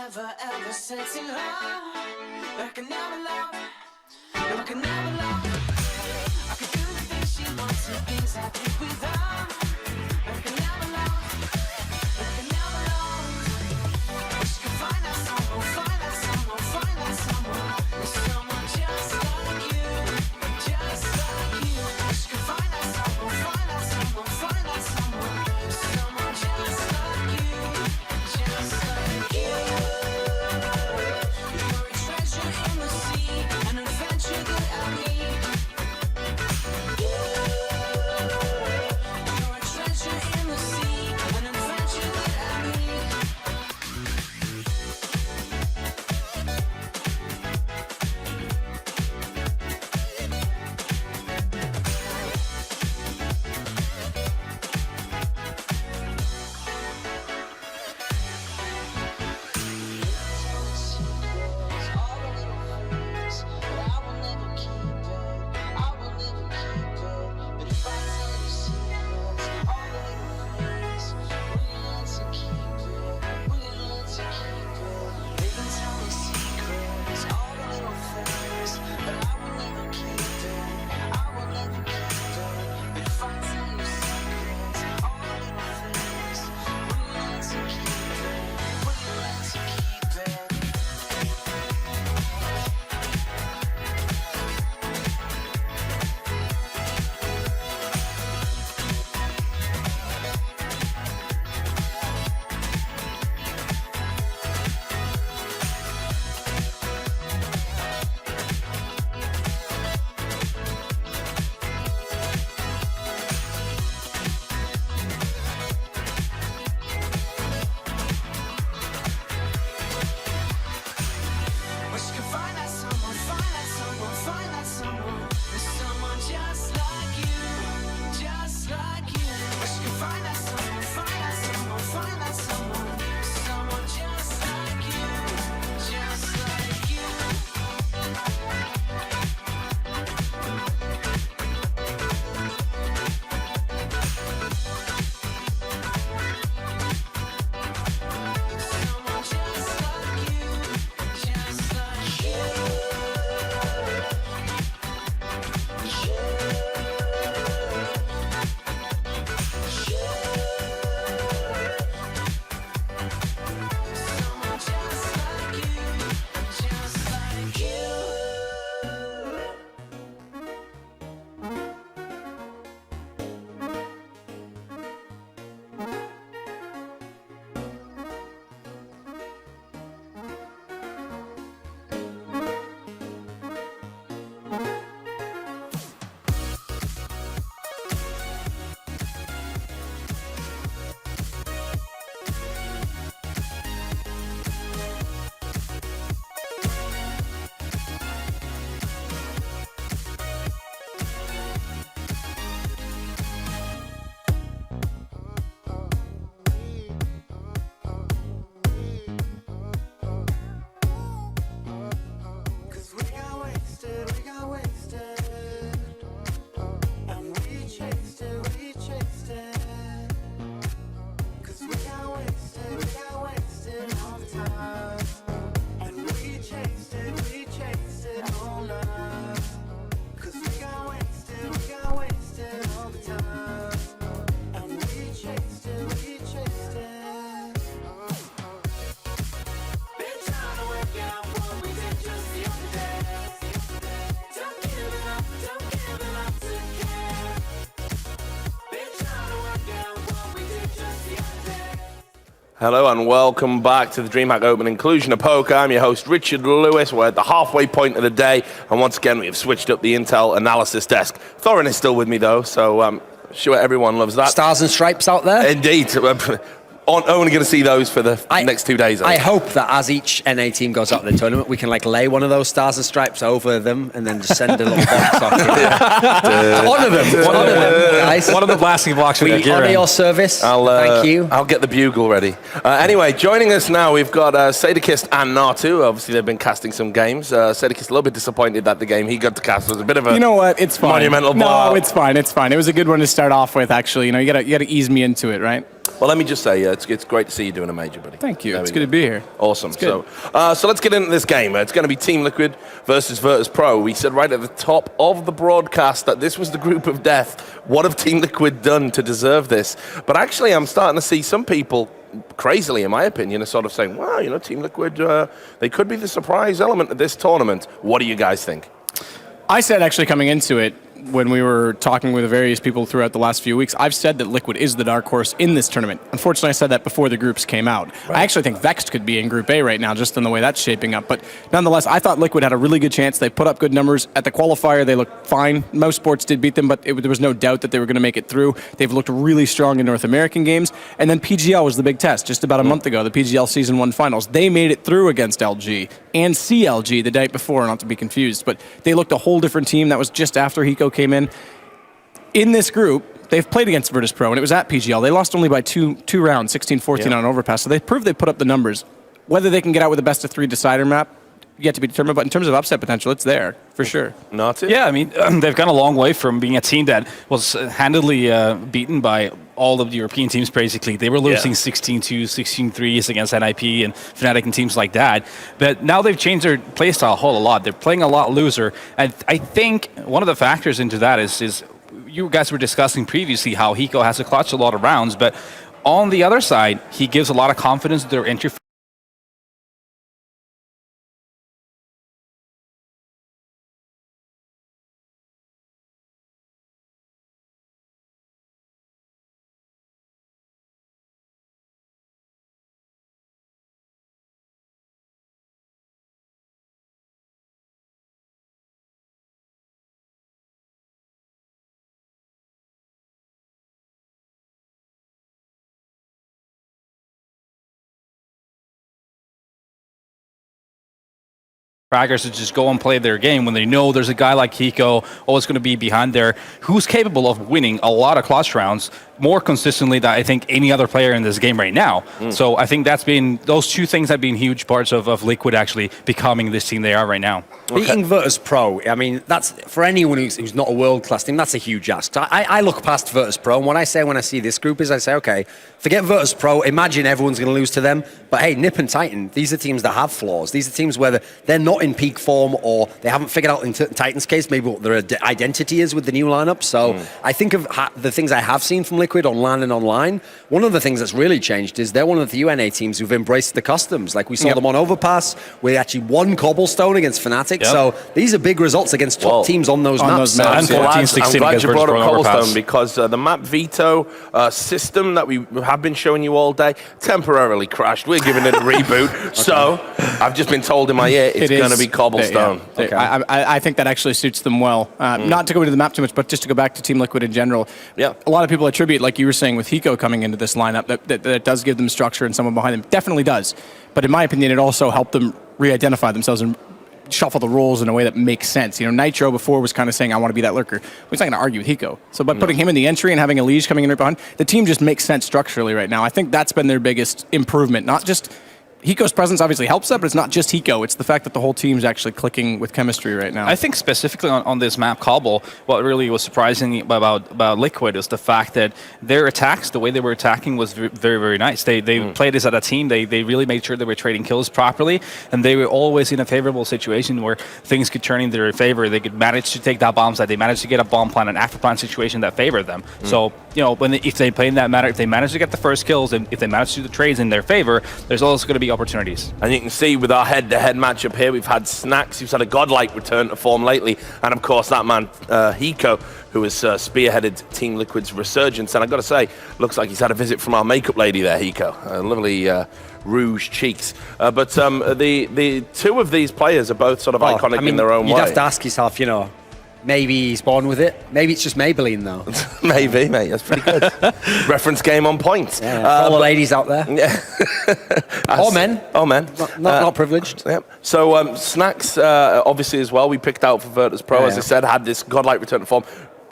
never ever said to love, but I can never love, no, I can never love. I could do the things she wants and things I did with her, but I can never love, but I can never love. Wish I could find out someone, find out someone, find out someone, there's someone just like you, just like you. Wish I could find out someone, find out someone, find out someone, there's someone just like you, just like you. You're a treasure in the sea, an adventure that I need. You're a treasure in the sea, an adventure that I need. Wish I could find out someone, find out someone, find out someone, there's someone just like you, just like you. Wish I could find out someone, find out someone, find out someone, there's someone just like you, just like you. Someone just like you, just like you. Someone just like you, just like you. Cause we got wasted, and we chased it. Cause we got wasted all the time, and we chased it all night. Cause we got wasted all the time, and we chased it. Been trying to work out what we did just the other day. Don't give it up to care. Been trying to work out what we did just the other day. Hello and welcome back to the DreamHack Open Inclusion of Poker. I'm your host, Richard Lewis. We're at the halfway point of the day, and once again, we have switched up the Intel analysis desk. Thorin is still with me, though, so sure everyone loves that. Stars and stripes out there? Indeed. Only going to see those for the next 2 days. I hope that as each NA team goes out of the tournament, we can like lay one of those stars and stripes over them and then just send a little box off. One of them, guys. One of the blasting blocks. We honour your service. Thank you. I'll get the bugle ready. Anyway, joining us now, we've got Sadikist and Natu. Obviously, they've been casting some games. Sadikist a little bit disappointed that the game he got to cast was a bit of a It's fine. monumental No, bar. it's fine. It was a good one to start off with, actually. You got to ease me into it, right? Well, let me just say, it's great to see you doing a major, buddy. Thank you. There It's we good go. to be here. Awesome. It's good. So let's get into this game. It's going to be Team Liquid versus Virtus Pro. We said right at the top of the broadcast that this was the group of death. What have Team Liquid done to deserve this? But actually, I'm starting to see some people, crazily in my opinion, are sort of saying, wow, Team Liquid, they could be the surprise element of this tournament. What do you guys think? I said actually coming into it, when we were talking with various people throughout the last few weeks, I've said that Liquid is the dark horse in this tournament. Unfortunately, I said that before the groups came out. Right. I actually think Vexed could be in Group A right now, just in the way that's shaping up. But nonetheless, I thought Liquid had a really good chance. They put up good numbers. At the qualifier, they looked fine. Most sports did beat them, but there was no doubt that they were going to make it through. They've looked really strong in North American games. And then PGL was the big test just about a month ago, the PGL Season 1 finals. They made it through against LG and CLG the night before, not to be confused. But they looked a whole different team. That was just after Hiko came in. In this group, they've played against Virtus Pro, and it was at PGL. They lost only by two rounds, 16-14 on Overpass. So they proved they put up the numbers. Whether they can get out with a best-of-3 decider map, yet to be determined. But in terms of upset potential, it's there, for sure. Not it? Yeah, I mean, they've gone a long way from being a team that was handily beaten by all of the European teams, basically. They were losing 16-2, 16-3s against NIP and Fnatic and teams like that. But now they've changed their playstyle a whole lot. They're playing a lot looser. And I think one of the factors into that is you guys were discussing previously how Hiko has to clutch a lot of rounds, but on the other side, he gives a lot of confidence to their entry. Fraggers to just go and play their game when they know there's a guy like Hiko always going to be behind there who's capable of winning a lot of clutch rounds more consistently than I think any other player in this game right now. So I think those two things have been huge parts of Liquid actually becoming this team they are right now. Beating Virtus Pro, I mean, that's for anyone who's not a world-class team, that's a huge ask. I look past Virtus Pro, and what I say when I see this group is I say, okay, forget Virtus Pro, imagine everyone's going to lose to them, but hey, Nip and Titan, these are teams that have flaws. These are teams where they're not in peak form, or they haven't figured out in Titan's case maybe what their identity is with the new lineup. So I think of the things I have seen from Liquid on LAN and online. One of the things that's really changed is they're one of the UNA teams who've embraced the customs. Like we saw them on Overpass, we actually won Cobblestone against Fnatic. So these are big results against top teams on those maps. I'm glad you brought up Cobblestone because the map veto system that we have been showing you all day temporarily crashed. We're giving it a reboot. So I've just been told in my ear it's going to be Cobblestone. Okay. I think that actually suits them well. Not to go into the map too much, but just to go back to Team Liquid in general. Yeah. A lot of people attribute, like you were saying with Hiko coming into this lineup, that it does give them structure and someone behind them. Definitely does. But in my opinion, it also helped them re-identify themselves and shuffle the roles in a way that makes sense. Nitro before was kind of saying, I want to be that lurker. He's not going to argue with Hiko. So by putting him in the entry and having a Liege coming in right behind, the team just makes sense structurally right now. I think that's been their biggest improvement. Not just Hiko's presence obviously helps that, but it's not just Hiko. It's the fact that the whole team's actually clicking with chemistry right now. I think specifically on this map, Cobble, what really was surprising about Liquid is the fact that their attacks, the way they were attacking was very, very nice. They played this as a team. They really made sure they were trading kills properly, and they were always in a favorable situation where things could turn in their favor. They could manage to take that bomb site. They managed to get a bomb plant, an active plant situation that favored them. So, if they play in that manner, if they manage to get the first kills, and if they manage to do the trades in their favor, there's always going to be opportunities. And you can see with our head-to-head matchup here, we've had Snacks, who's had a godlike return to form lately, and of course that man, Hiko, who has spearheaded Team Liquid's resurgence. And I've got to say, looks like he's had a visit from our makeup lady there, Hiko. Lovely rouge cheeks. But the two of these players are both sort of iconic in their own way. You'd have to ask yourself, maybe he's born with it. Maybe it's just Maybelline, though. Maybe, mate. That's pretty good. Reference game on point. Yeah, all the ladies out there. Yeah. Or men. Oh, men. Not privileged. Yeah. So Snacks, obviously, as well, we picked out for Virtus Pro, as I said, had this godlike return to form.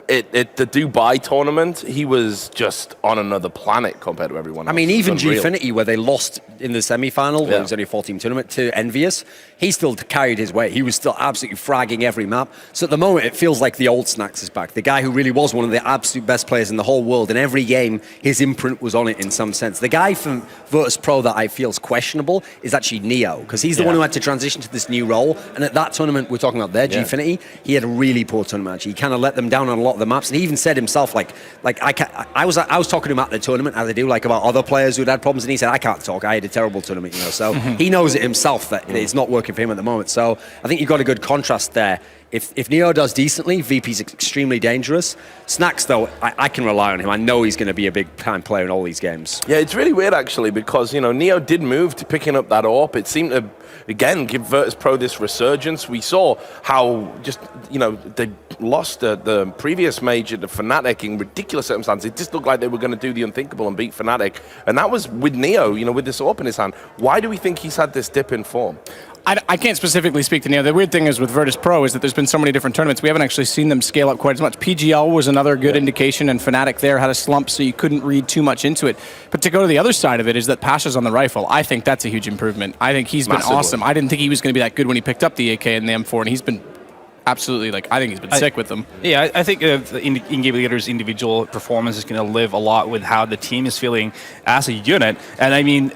At the Dubai tournament, he was just on another planet compared to everyone else. I mean, even Gfinity, where they lost in the semi-final, where it was only a 14 tournament, to Envious, he still carried his weight. He was still absolutely fragging every map. So at the moment, it feels like the old Snacks is back. The guy who really was one of the absolute best players in the whole world. In every game, his imprint was on it in some sense. The guy from Virtus Pro that I feel is questionable is actually Neo, because he's the one who had to transition to this new role. And at that tournament we're talking about there, Gfinity, he had a really poor tournament. Actually. He kind of let them down on a lot of the maps. And he even said himself, I was talking to him at the tournament, as I do, like about other players who'd had problems, and he said, I can't talk. I had a terrible tournament, you know. So he knows it himself that it's not working for him at the moment. So I think you've got a good contrast there. If Neo does decently, VP's extremely dangerous. Snacks, though, I can rely on him. I know he's going to be a big-time player in all these games. Yeah, it's really weird, actually, because, you know, Neo did move to picking up that AWP. It seemed to, again, give Virtus Pro this resurgence. We saw how just, you know, they lost the previous major to Fnatic in ridiculous circumstances. It just looked like they were going to do the unthinkable and beat Fnatic. And that was with Neo, you know, with this AWP in his hand. Why do we think he's had this dip in form? I can't specifically speak to Neo. The weird thing is with Virtus Pro is that there's been so many different tournaments. We haven't actually seen them scale up quite as much. PGL was another good indication, and Fnatic there had a slump, so you couldn't read too much into it. But to go to the other side of it is that Pasha's on the rifle. I think that's a huge improvement. I think he's been awesome. I didn't think he was going to be that good when he picked up the AK and the M4, and he's been absolutely, I think he's been sick with them. Yeah, I think the in-game leader's individual performance is going to live a lot with how the team is feeling as a unit. And I mean,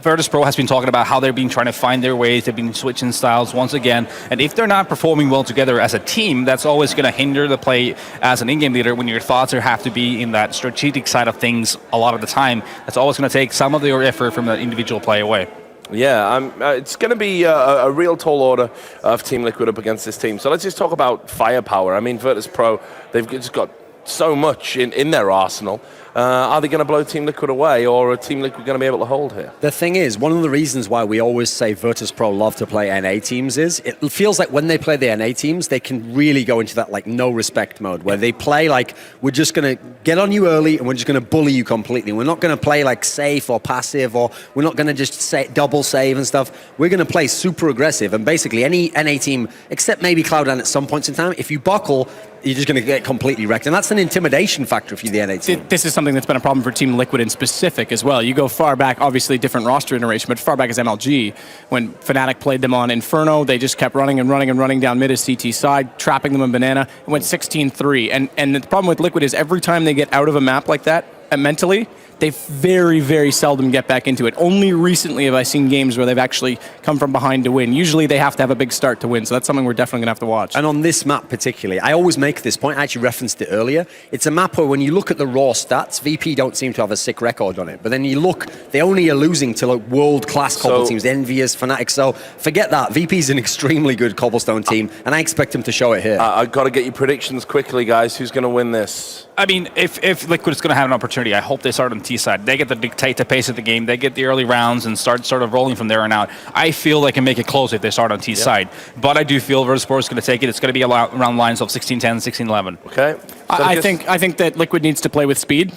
Virtus Pro has been talking about how they've been trying to find their ways, they've been switching styles once again. And if they're not performing well together as a team, that's always going to hinder the play as an in-game leader when your thoughts have to be in that strategic side of things a lot of the time. That's always going to take some of your effort from the individual play away. Yeah, it's going to be a real tall order of Team Liquid up against this team. So let's just talk about firepower. I mean, Virtus Pro, they've just got so much in their arsenal. Are they going to blow Team Liquid away, or are Team Liquid going to be able to hold here? The thing is, one of the reasons why we always say Virtus Pro love to play NA teams is it feels like when they play the NA teams, they can really go into that like no respect mode where they play like we're just going to get on you early and we're just going to bully you completely. We're not going to play like safe or passive, or we're not going to just say double save and stuff. We're going to play super aggressive, and basically any NA team, except maybe Cloud9 at some points in time, if you buckle, you're just going to get completely wrecked. And that's an intimidation factor if you're the NA team. This is something that's been a problem for Team Liquid in specific as well. You go far back, obviously different roster iteration, but far back as MLG. When Fnatic played them on Inferno, they just kept running and running and running down mid as CT side, trapping them in Banana, and went 16-3. And the problem with Liquid is every time they get out of a map like that, mentally, they very, very seldom get back into it. Only recently have I seen games where they've actually come from behind to win. Usually they have to have a big start to win, so that's something we're definitely going to have to watch. And on this map particularly, I always make this point, I actually referenced it earlier, it's a map where when you look at the raw stats, VP don't seem to have a sick record on it, but then you look, they only are losing to like world-class Cobble teams, Envious, Fnatic, so forget that. VP's an extremely good Cobblestone team, and I expect them to show it here. I've got to get your predictions quickly, guys. Who's going to win this? I mean, if Liquid is going to have an opportunity, I hope they start on T side. They get to dictate the pace of the game. They get the early rounds and start sort of rolling from there on out. I feel they can make it close if they start on T side. But I do feel Virtus Pro is going to take it. It's going to be around lines of 16-10, 16-11. Okay. I think that Liquid needs to play with speed.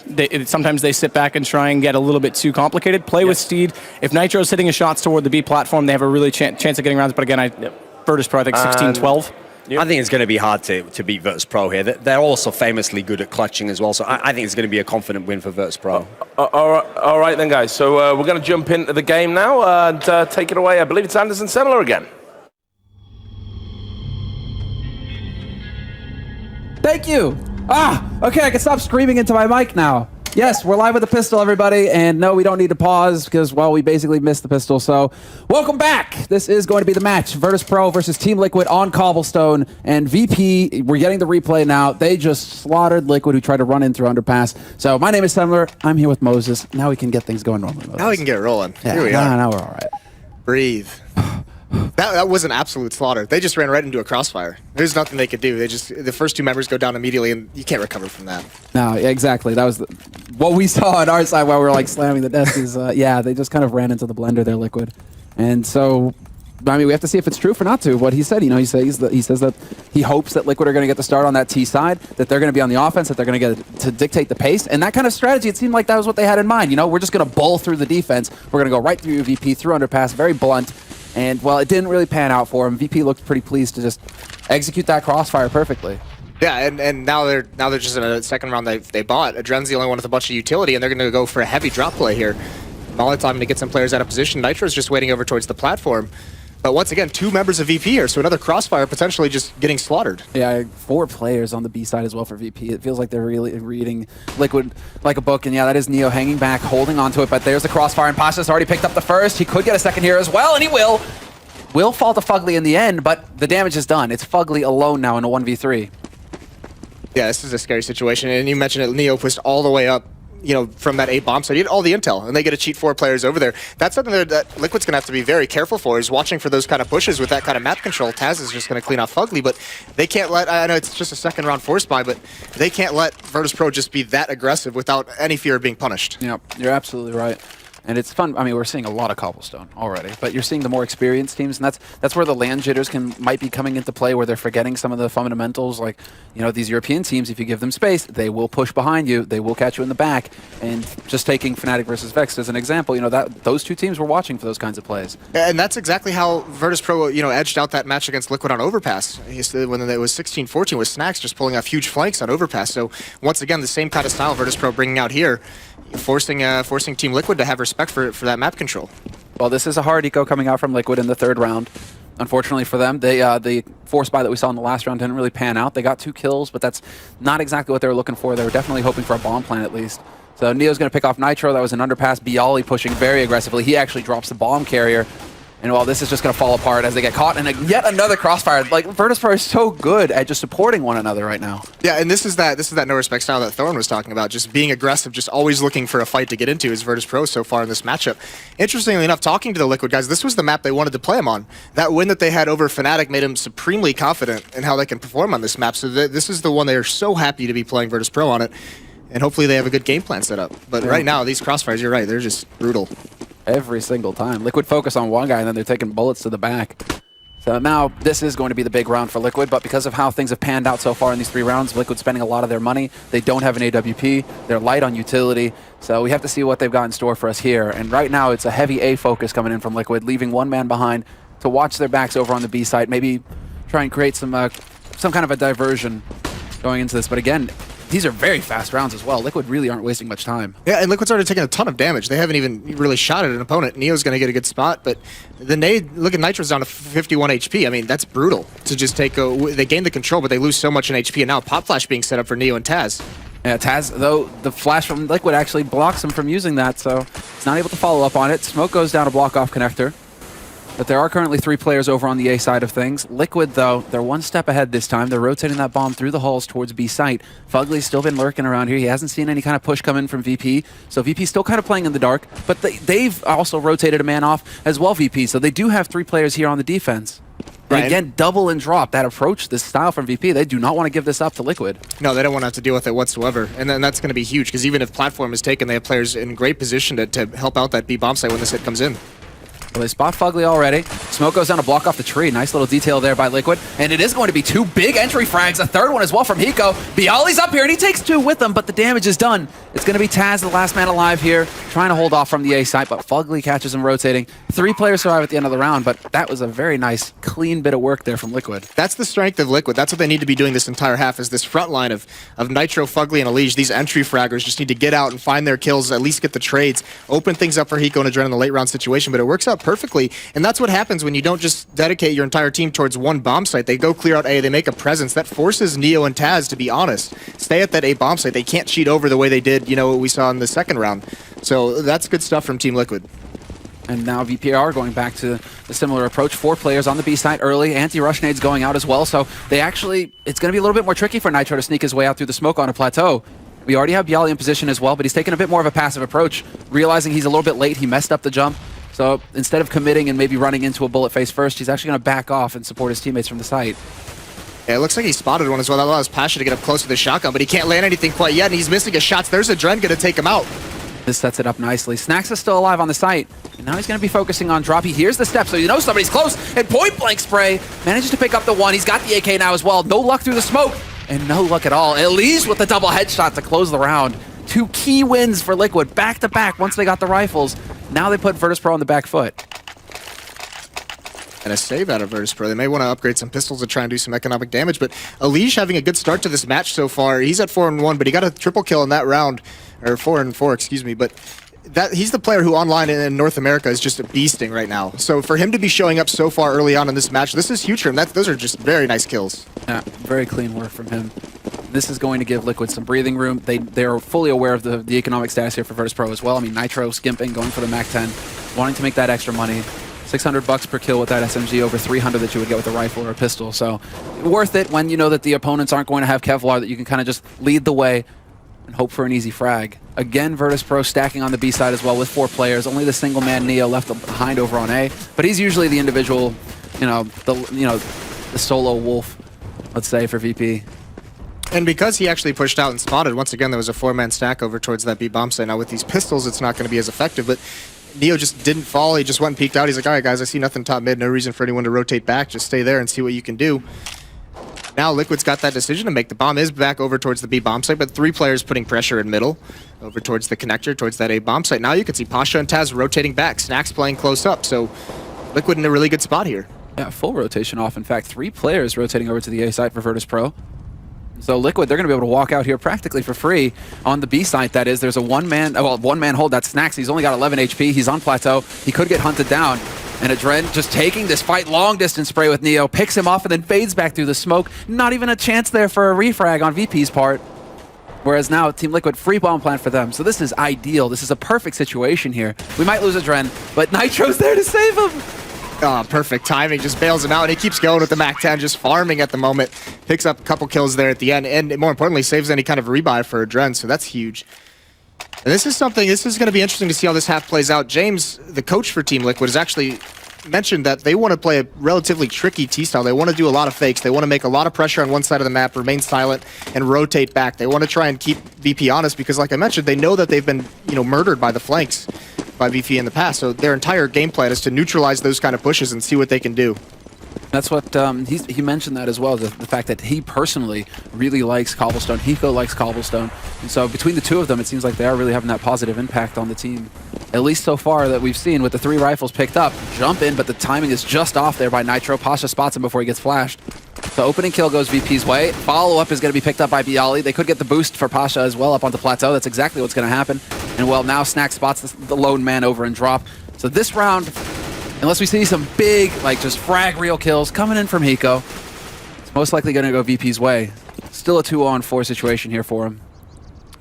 Sometimes they sit back and try and get a little bit too complicated. Play with speed. If Nitro's hitting his shots toward the B platform, they have a really chance of getting rounds. But again, Virtus Pro, I think 16-12. I think it's going to be hard to beat Virtus Pro here. They're also famously good at clutching as well, so I think it's going to be a confident win for Virtus Pro. All right then, guys. So we're going to jump into the game now and take it away. I believe it's Anderson Semler again. Thank you. Okay, I can stop screaming into my mic now. Yes, we're live with the pistol, everybody, and no, we don't need to pause because, well, we basically missed the pistol, so welcome back. This is going to be the match, Virtus Pro versus Team Liquid on Cobblestone, and VP, we're getting the replay now. They just slaughtered Liquid, who tried to run in through Underpass. So my name is Semler. I'm here with Moses. Now we can get things going normally, Moses. Now we can get rolling. Yeah, Here we are. Now we're all right. Breathe. That was an absolute slaughter. They just ran right into a crossfire. There's nothing they could do. The first two members go down immediately, and you can't recover from that. No, exactly. That was what we saw on our side while we were like slamming the desk. Is yeah, they just kind of ran into the blender there, Liquid, and so. I mean, we have to see if it's true or not to what he said. You know, he says that he hopes that Liquid are going to get the start on that T side, that they're going to be on the offense, that they're going to get to dictate the pace, and that kind of strategy. It seemed like that was what they had in mind. You know, we're just going to bowl through the defense. We're going to go right through VP, through Underpass, very blunt. And well, it didn't really pan out for him. VP looked pretty pleased to just execute that crossfire perfectly. Yeah, and now they're just in a second round they bought. Adren's the only one with a bunch of utility, and they're going to go for a heavy drop play here. Molotov to get some players out of position. Nitro's just waiting over towards the platform. But once again, 2 members of VP here, so another Crossfire potentially just getting slaughtered. Yeah, 4 players on the B side as well for VP. It feels like they're really reading Liquid like a book, and yeah, that is Neo hanging back, holding onto it, but there's the Crossfire, and Pasha's already picked up the first. He could get a second here as well, and he will. Will fall to Fugly in the end, but the damage is done. It's Fugly alone now in a 1v3. Yeah, this is a scary situation, and you mentioned it, Neo pushed all the way up, you know, from that A bomb side. You get all the intel, and they get to cheat 4 players over there. That's something that Liquid's going to have to be very careful for, is watching for those kind of pushes with that kind of map control. Taz is just going to clean off Fugly, but they can't let, I know it's just a second round force buy, but they can't let Virtus.pro just be that aggressive without any fear of being punished. Yep, you're absolutely right. And it's fun. I mean, we're seeing a lot of Cobblestone already, but you're seeing the more experienced teams, and that's where the land jitters might be coming into play, where they're forgetting some of the fundamentals. Like, you know, these European teams, if you give them space, they will push behind you, they will catch you in the back. And just taking Fnatic versus Vex as an example, you know, that those 2 teams were watching for those kinds of plays. And that's exactly how Virtus.pro, you know, edged out that match against Liquid on Overpass. When it was 16-14 with Snacks just pulling off huge flanks on Overpass. So once again, the same kind of style Virtus.pro bringing out here, forcing Team Liquid to have respect for that map control. Well, this is a hard eco coming out from Liquid in the 3rd round. Unfortunately for them, the force buy that we saw in the last round didn't really pan out. They got 2 kills, but that's not exactly what they were looking for. They were definitely hoping for a bomb plant at least. So Neo's going to pick off Nitro. That was an underpass. Bialy pushing very aggressively. He actually drops the bomb carrier. And well, this is just going to fall apart as they get caught. And yet another Crossfire. Like, Virtus.pro is so good at just supporting one another right now. Yeah, and this is that no respect style that Thorn was talking about. Just being aggressive, just always looking for a fight to get into is Virtus.pro so far in this matchup. Interestingly enough, talking to the Liquid guys, this was the map they wanted to play him on. That win that they had over Fnatic made them supremely confident in how they can perform on this map. So this is the one they are so happy to be playing Virtus.pro on it. And hopefully they have a good game plan set up. But right now, these Crossfires, you're right, they're just brutal. Every single time. Liquid focus on one guy, and then they're taking bullets to the back. So now this is going to be the big round for Liquid, but because of how things have panned out so far in these 3 rounds, Liquid spending a lot of their money. They don't have an AWP. They're light on utility. So we have to see what they've got in store for us here. And right now it's a heavy A focus coming in from Liquid, leaving 1 man behind to watch their backs over on the B side, maybe try and create some kind of a diversion going into this. But again, these are very fast rounds as well. Liquid really aren't wasting much time. Yeah, and Liquid's already taken a ton of damage. They haven't even really shot at an opponent. Neo's going to get a good spot, but the nade, look at Nitro's down to 51 HP. I mean, that's brutal to just take they gain the control, but they lose so much in HP, and now Pop Flash being set up for Neo and Taz. Yeah, Taz, though, the flash from Liquid actually blocks him from using that, so he's not able to follow up on it. Smoke goes down to block off connector. But there are currently 3 players over on the A side of things. Liquid, though, they're 1 step ahead this time. They're rotating that bomb through the halls towards B site. Fugly's still been lurking around here. He hasn't seen any kind of push come in from VP. So VP's still kind of playing in the dark. But they've also rotated a man off as well, VP. So they do have 3 players here on the defense. And again, double and drop. That approach, this style from VP, they do not want to give this up to Liquid. No, they don't want to have to deal with it whatsoever. And then that's going to be huge, because even if platform is taken, they have players in great position to help out that B bomb site when this hit comes in. Well, they spot Fugly already. Smoke goes down to block off the tree. Nice little detail there by Liquid. And it is going to be 2 big entry frags. A 3rd one as well from Hiko. Bialy's up here, and he takes 2 with him, but the damage is done. It's going to be Taz, the last man alive here, trying to hold off from the A site, but Fugly catches him rotating. 3 players survive at the end of the round, but that was a very nice, clean bit of work there from Liquid. That's the strength of Liquid. That's what they need to be doing this entire half, is this front line of Nitro, Fugly, and Elige. These entry fraggers just need to get out and find their kills, at least get the trades, open things up for Hiko and Adren in the late round situation, but it works out perfectly. And that's what happens when you don't just dedicate your entire team towards one bomb site. They go clear out A, they make a presence. That forces Neo and Taz to be honest. Stay at that A bomb site. They can't cheat over the way they did, you know, what we saw in the 2nd round. So that's good stuff from Team Liquid. And now VPR going back to a similar approach. 4 players on the B site early. Anti-rush nades going out as well. So they actually, it's going to be a little bit more tricky for Nitro to sneak his way out through the smoke on a plateau. We already have Bialy in position as well, but he's taking a bit more of a passive approach, realizing he's a little bit late. He messed up the jump. So instead of committing and maybe running into a bullet face first, he's actually going to back off and support his teammates from the site. Yeah, it looks like he spotted one as well. That allows Pasha to get up close to the shotgun, but he can't land anything quite yet, and he's missing his shots. There's Adren going to take him out. This sets it up nicely. Snacks is still alive on the site, and now he's going to be focusing on drop. He hears the step, so you know somebody's close, and point blank spray manages to pick up the 1. He's got the AK now as well. No luck through the smoke, and no luck at all. Elise with the double headshot to close the round. 2 key wins for Liquid, back to back once they got the rifles. Now they put Virtus.pro on the back foot. And a save out of Virtus.pro. They may want to upgrade some pistols to try and do some economic damage, but Elige having a good start to this match so far. He's at 4-1, but he got a triple kill in that round, or 4-4, excuse me, but he's the player who online in North America is just beasting right now. So for him to be showing up so far early on in this match, this is huge for him. Those are just very nice kills. Yeah, very clean work from him. This is going to give Liquid some breathing room. They're fully aware of the economic status here for Virtus.pro as well. I mean, Nitro skimping, going for the Mac 10, wanting to make that extra money. $600 per kill with that SMG, over 300 that you would get with a rifle or a pistol. So worth it when you know that the opponents aren't going to have Kevlar, that you can kind of just lead the way and hope for an easy frag. Again, Virtus.pro stacking on the B side as well with 4 players. Only the single man Neo left behind over on A, but he's usually the individual, the solo wolf, let's say, for VP. And because he actually pushed out and spotted, once again, there was a 4-man stack over towards that B bomb site. Now with these pistols, it's not going to be as effective, but Neo just didn't fall. He just went and peeked out. He's like, all right, guys, I see nothing top mid. No reason for anyone to rotate back. Just stay there and see what you can do. Now Liquid's got that decision to make. The bomb is back over towards the B bomb site, but 3 players putting pressure in middle over towards the connector, towards that A bomb site. Now you can see Pasha and Taz rotating back. Snack's playing close up, so Liquid in a really good spot here. Yeah, full rotation off. In fact, 3 players rotating over to the A site for Virtus.pro. So Liquid, they're going to be able to walk out here practically for free on the B site. That is, there's a one-man hold. That's Snacks. He's only got 11 HP. He's on plateau. He could get hunted down. And Adren just taking this fight, long distance spray with Neo, picks him off and then fades back through the smoke. Not even a chance there for a refrag on VP's part. Whereas now Team Liquid, free bomb plant for them. So this is ideal. This is a perfect situation here. We might lose Adren, but Nitro's there to save him. Oh, perfect timing. Just bails him out, and he keeps going with the Mac 10, just farming at the moment. Picks up a couple kills there at the end, and more importantly, saves any kind of rebuy for Adren, so that's huge. And this is going to be interesting to see how this half plays out. James, the coach for Team Liquid, has actually mentioned that they want to play a relatively tricky T-style. They want to do a lot of fakes. They want to make a lot of pressure on one side of the map, remain silent, and rotate back. They want to try and keep VP honest because, like I mentioned, they know that they've been, murdered by the flanks by VP in the past. So their entire game plan is to neutralize those kind of pushes and see what they can do. That's what he mentioned that as well, the fact that he personally really likes Cobblestone. Hiko likes Cobblestone. And so between the two of them, it seems like they are really having that positive impact on the team. At least so far that we've seen with the 3 rifles picked up. Jump in, but the timing is just off there by Nitro. Pasha spots him before he gets flashed. The opening kill goes VP's way. Follow-up is going to be picked up by Bialy. They could get the boost for Pasha as well up onto Plateau. That's exactly what's going to happen. And well, now Snack spots the lone man over and drop. So this round, unless we see some big, just frag real kills coming in from Hiko, it's most likely going to go VP's way. Still a 2-on-4 situation here for him.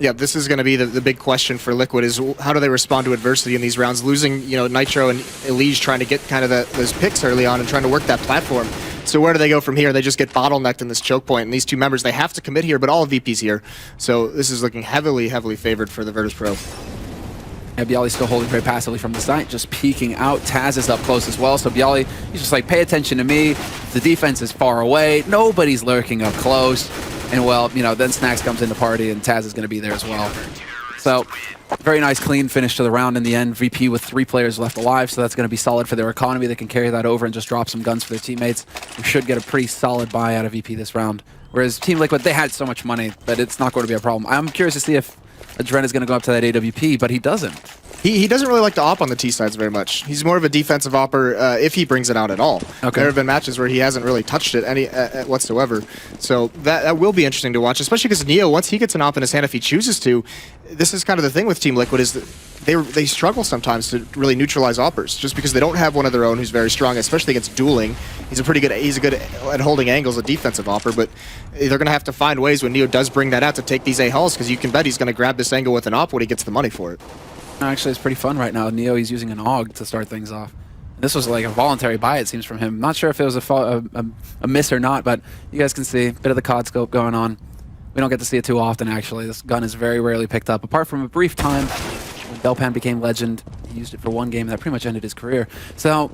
Yeah, this is going to be the big question for Liquid is how do they respond to adversity in these rounds? Losing, Nitro and Elige trying to get kind of those picks early on and trying to work that platform. So where do they go from here? They just get bottlenecked in this choke point, and these 2 members, they have to commit here, but all of VP's here. So this is looking heavily, heavily favored for the Virtus.pro. Yeah, Bialy's still holding very passively from the site, just peeking out. Taz is up close as well, so Bialy, he's just like, pay attention to me. The defense is far away. Nobody's lurking up close. And well, then Snacks comes in the party, and Taz is going to be there as well. So very nice, clean finish to the round in the end. VP with 3 players left alive, so that's going to be solid for their economy. They can carry that over and just drop some guns for their teammates. We should get a pretty solid buy out of VP this round. Whereas Team Liquid, they had so much money that it's not going to be a problem. I'm curious to see if Adren is going to go up to that AWP, but he doesn't. He doesn't really like to op on the T-sides very much. He's more of a defensive opper if he brings it out at all. Okay. There have been matches where he hasn't really touched it whatsoever. So that will be interesting to watch, especially because Neo, once he gets an op in his hand, if he chooses to, this is kind of the thing with Team Liquid is that they struggle sometimes to really neutralize oppers just because they don't have one of their own who's very strong, especially against dueling. He's good at holding angles, a defensive opper, but they're going to have to find ways when Neo does bring that out to take these A hulls because you can bet he's going to grab this angle with an op when he gets the money for it. Actually, it's pretty fun right now. Neo, he's using an AUG to start things off. This was like a voluntary buy, it seems, from him. Not sure if it was a miss or not, but you guys can see a bit of the COD scope going on. We don't get to see it too often, actually. This gun is very rarely picked up, apart from a brief time when Delpan became legend. He used it for 1 game that pretty much ended his career. So,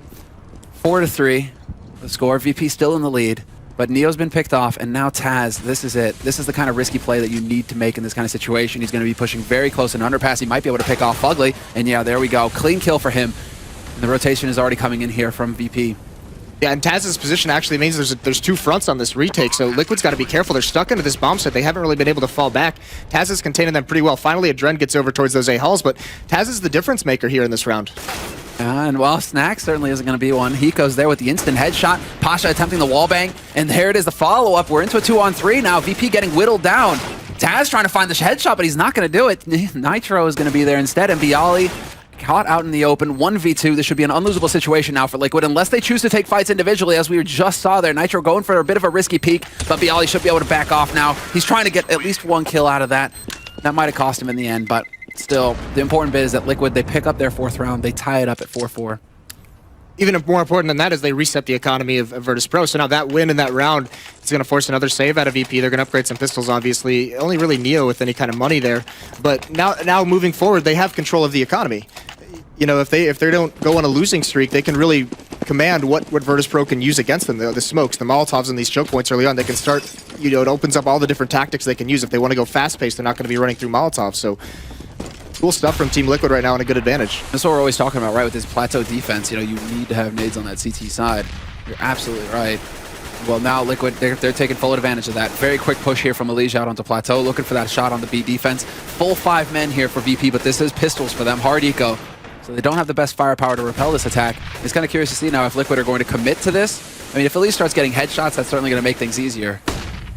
4-3, the score. VP still in the lead. But Neo's been picked off, and now Taz, this is it. This is the kind of risky play that you need to make in this kind of situation. He's going to be pushing very close in underpass. He might be able to pick off Fugly, and yeah, there we go. Clean kill for him. And the rotation is already coming in here from VP. Yeah, and Taz's position actually means there's 2 fronts on this retake, so Liquid's got to be careful. They're stuck into this bomb set. They haven't really been able to fall back. Taz is containing them pretty well. Finally, Adren gets over towards those A hulls, but Taz is the difference maker here in this round. And well, Snack certainly isn't going to be one. Hiko's there with the instant headshot. Pasha attempting the wallbang, and there it is, the follow-up. We're into a 2-on-3 now. VP getting whittled down. Taz trying to find the headshot, but he's not going to do it. Nitro is going to be there instead, and Bialy caught out in the open, 1v2. This should be an unlosable situation now for Liquid, unless they choose to take fights individually, as we just saw there. Nitro going for a bit of a risky peek, but Bialy should be able to back off now. He's trying to get at least one kill out of that. That might have cost him in the end, but still, the important bit is that Liquid, they pick up their 4th round, they tie it up at 4-4. Even more important than that is they reset the economy of Virtus Pro. So now that win in that round is going to force another save out of VP. They're going to upgrade some pistols, obviously. Only really Neo with any kind of money there. But now moving forward, they have control of the economy. You know, if they don't go on a losing streak, they can really command what Virtus Pro can use against them. The smokes, the Molotovs, and these choke points early on. They can start, you know, it opens up all the different tactics they can use. If they want to go fast-paced, they're not going to be running through Molotovs. So cool stuff from Team Liquid right now and a good advantage. That's what we're always talking about, right? With this plateau defense, you know, you need to have nades on that CT side. You're absolutely right. Well, now Liquid, they're taking full advantage of that. Very quick push here from Elige out onto plateau, looking for that shot on the B defense. Full 5 men here for VP, but this is pistols for them. Hard eco. So they don't have the best firepower to repel this attack. It's kind of curious to see now if Liquid are going to commit to this. I mean, if Elige starts getting headshots, that's certainly going to make things easier.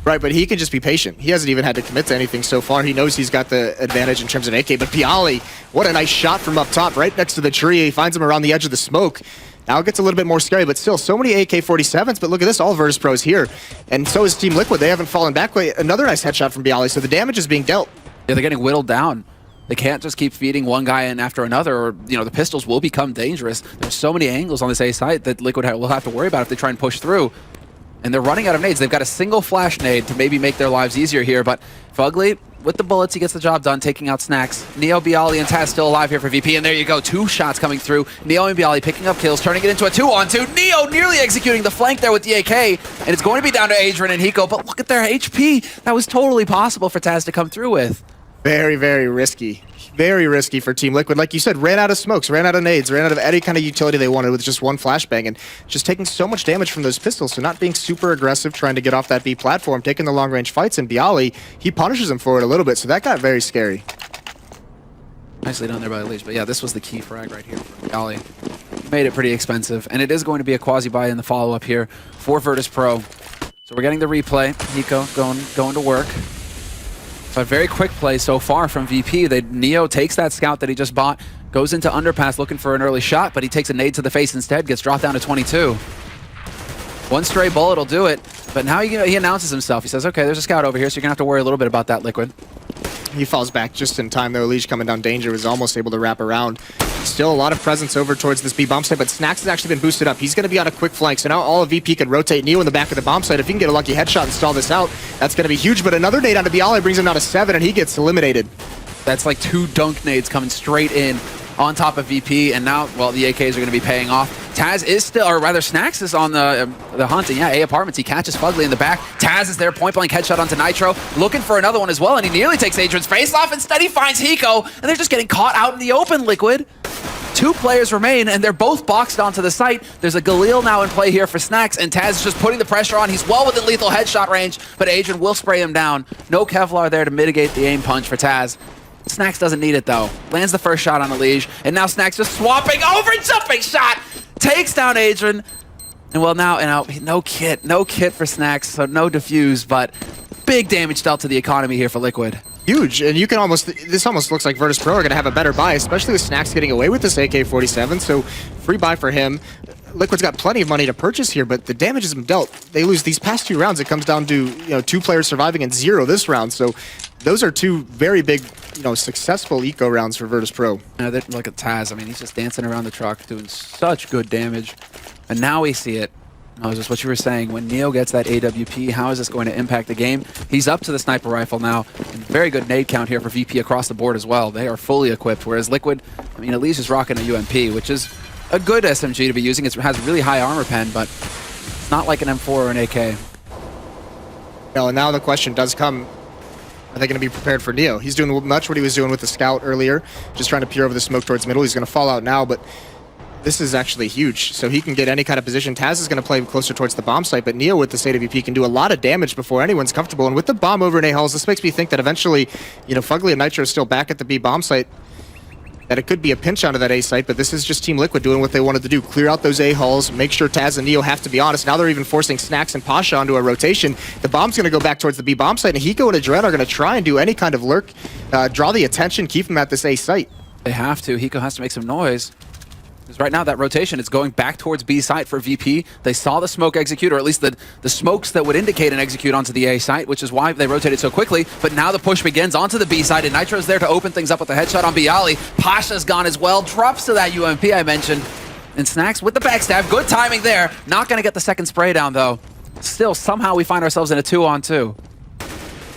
Right, but he can just be patient. He hasn't even had to commit to anything so far. He knows he's got the advantage in terms of AK, but Bialy, what a nice shot from up top, right next to the tree. He finds him around the edge of the smoke. Now it gets a little bit more scary, but still, so many AK-47s, but look at this, all Virtus Pros here. And so is Team Liquid. They haven't fallen back. Another nice headshot from Bialy, so the damage is being dealt. Yeah, they're getting whittled down. They can't just keep feeding one guy in after another, or, you know, the pistols will become dangerous. There's so many angles on this A site that Liquid will have to worry about if they try and push through. And they're running out of nades. They've got a single flash nade to maybe make their lives easier here, but Fugly, with the bullets, he gets the job done, taking out Snacks. Neo, Bialy, and Taz still alive here for VP, and there you go. 2 shots coming through. Neo and Bialy picking up kills, turning it into a 2-on-2. Neo nearly executing the flank there with the AK, and it's going to be down to Adrian and Hiko, but look at their HP. That was totally possible for Taz to come through with. Very, very risky. Very risky for Team Liquid. Like you said, ran out of smokes, ran out of nades, ran out of any kind of utility they wanted with just one flashbang, and just taking so much damage from those pistols, so not being super aggressive, trying to get off that B platform, taking the long-range fights, and Bialy, he punishes him for it a little bit, so that got very scary. Nicely done there by Elige, but yeah, this was the key frag right here for Bialy. Made it pretty expensive, and it is going to be a quasi-buy in the follow-up here for Virtus Pro. So we're getting the replay. Hiko going to work. A very quick play so far from VP. Neo takes that scout that he just bought, goes into underpass looking for an early shot, but he takes a nade to the face instead, gets dropped down to 22. One stray bullet will do it, but now he announces himself. He says, okay, there's a scout over here, so you're going to have to worry a little bit about that, Liquid. He falls back just in time, though. Elige coming down danger, was almost able to wrap around. Still a lot of presence over towards this B bomb site, but Snacks has actually been boosted up. He's going to be on a quick flank, so now all of VP can rotate Neo in the back of the bomb site. If he can get a lucky headshot and stall this out, that's going to be huge, but another nade onto Bialy brings him down to 7, and he gets eliminated. That's like 2 dunk nades coming straight in on top of VP, and now, well, the AKs are going to be paying off. Taz is still, or rather Snacks is on the hunt, and yeah, A apartments, he catches Fugly in the back. Taz is there, point blank headshot onto Nitro, looking for another one as well, and he nearly takes Adrian's face off. Instead he finds Hiko, and they're just getting caught out in the open, Liquid. 2 players remain, and they're both boxed onto the site. There's a Galil now in play here for Snacks, and Taz is just putting the pressure on. He's well within lethal headshot range, but Adrian will spray him down. No Kevlar there to mitigate the aim punch for Taz. Snacks doesn't need it, though. Lands the first shot on Elige, and now Snacks just swapping over, jumping shot! Takes down Adrian. And well, now no kit for Snacks, so no defuse, but big damage dealt to the economy here for Liquid. Huge, and you can this almost looks like Virtus Pro are going to have a better buy, especially with Snacks getting away with this AK-47, so free buy for him. Liquid's got plenty of money to purchase here, but the damage has been dealt. They lose these past 2 rounds. It comes down to 2 players surviving and 0 this round, so those are 2 very big, successful eco rounds for Virtus Pro. Look at Taz. I mean, he's just dancing around the truck, doing such good damage, and now we see it. That was just what you were saying. When Neo gets that AWP, how is this going to impact the game? He's up to the sniper rifle now. And very good nade count here for VP across the board as well. They are fully equipped, whereas Liquid, I mean, Elige is rocking a UMP, which is a good SMG to be using. It has really high armor pen, but it's not like an M4 or an AK. No, and now the question does come, are they going to be prepared for Neo? He's doing much what he was doing with the scout earlier, just trying to peer over the smoke towards middle. He's going to fall out now, but this is actually huge, so he can get any kind of position. Taz is going to play closer towards the bomb site, but Neo with the state of VP can do a lot of damage before anyone's comfortable. And with the bomb over in A-Halls, this makes me think that eventually, Fugly and Nitro is still back at the B bomb site. that it could be a pinch onto that A site, but this is just Team Liquid doing what they wanted to do. Clear out those A hulls, make sure Taz and Neo have to be honest. Now they're even forcing Snacks and Pasha onto a rotation. The bomb's going to go back towards the B bomb site, and Hiko and Adren are going to try and do any kind of lurk, draw the attention, keep them at this A site. They have to. Hiko has to make some noise. Because right now that rotation is going back towards B site for VP. They saw the smoke execute, or at least the smokes that would indicate an execute onto the A site, which is why they rotated so quickly. But now the push begins onto the B site, and Nitro's there to open things up with a headshot on Bialy. Pasha's gone as well, drops to that UMP I mentioned. And Snacks with the backstab, good timing there. Not going to get the second spray down though. Still, somehow we find ourselves in a 2-on-2.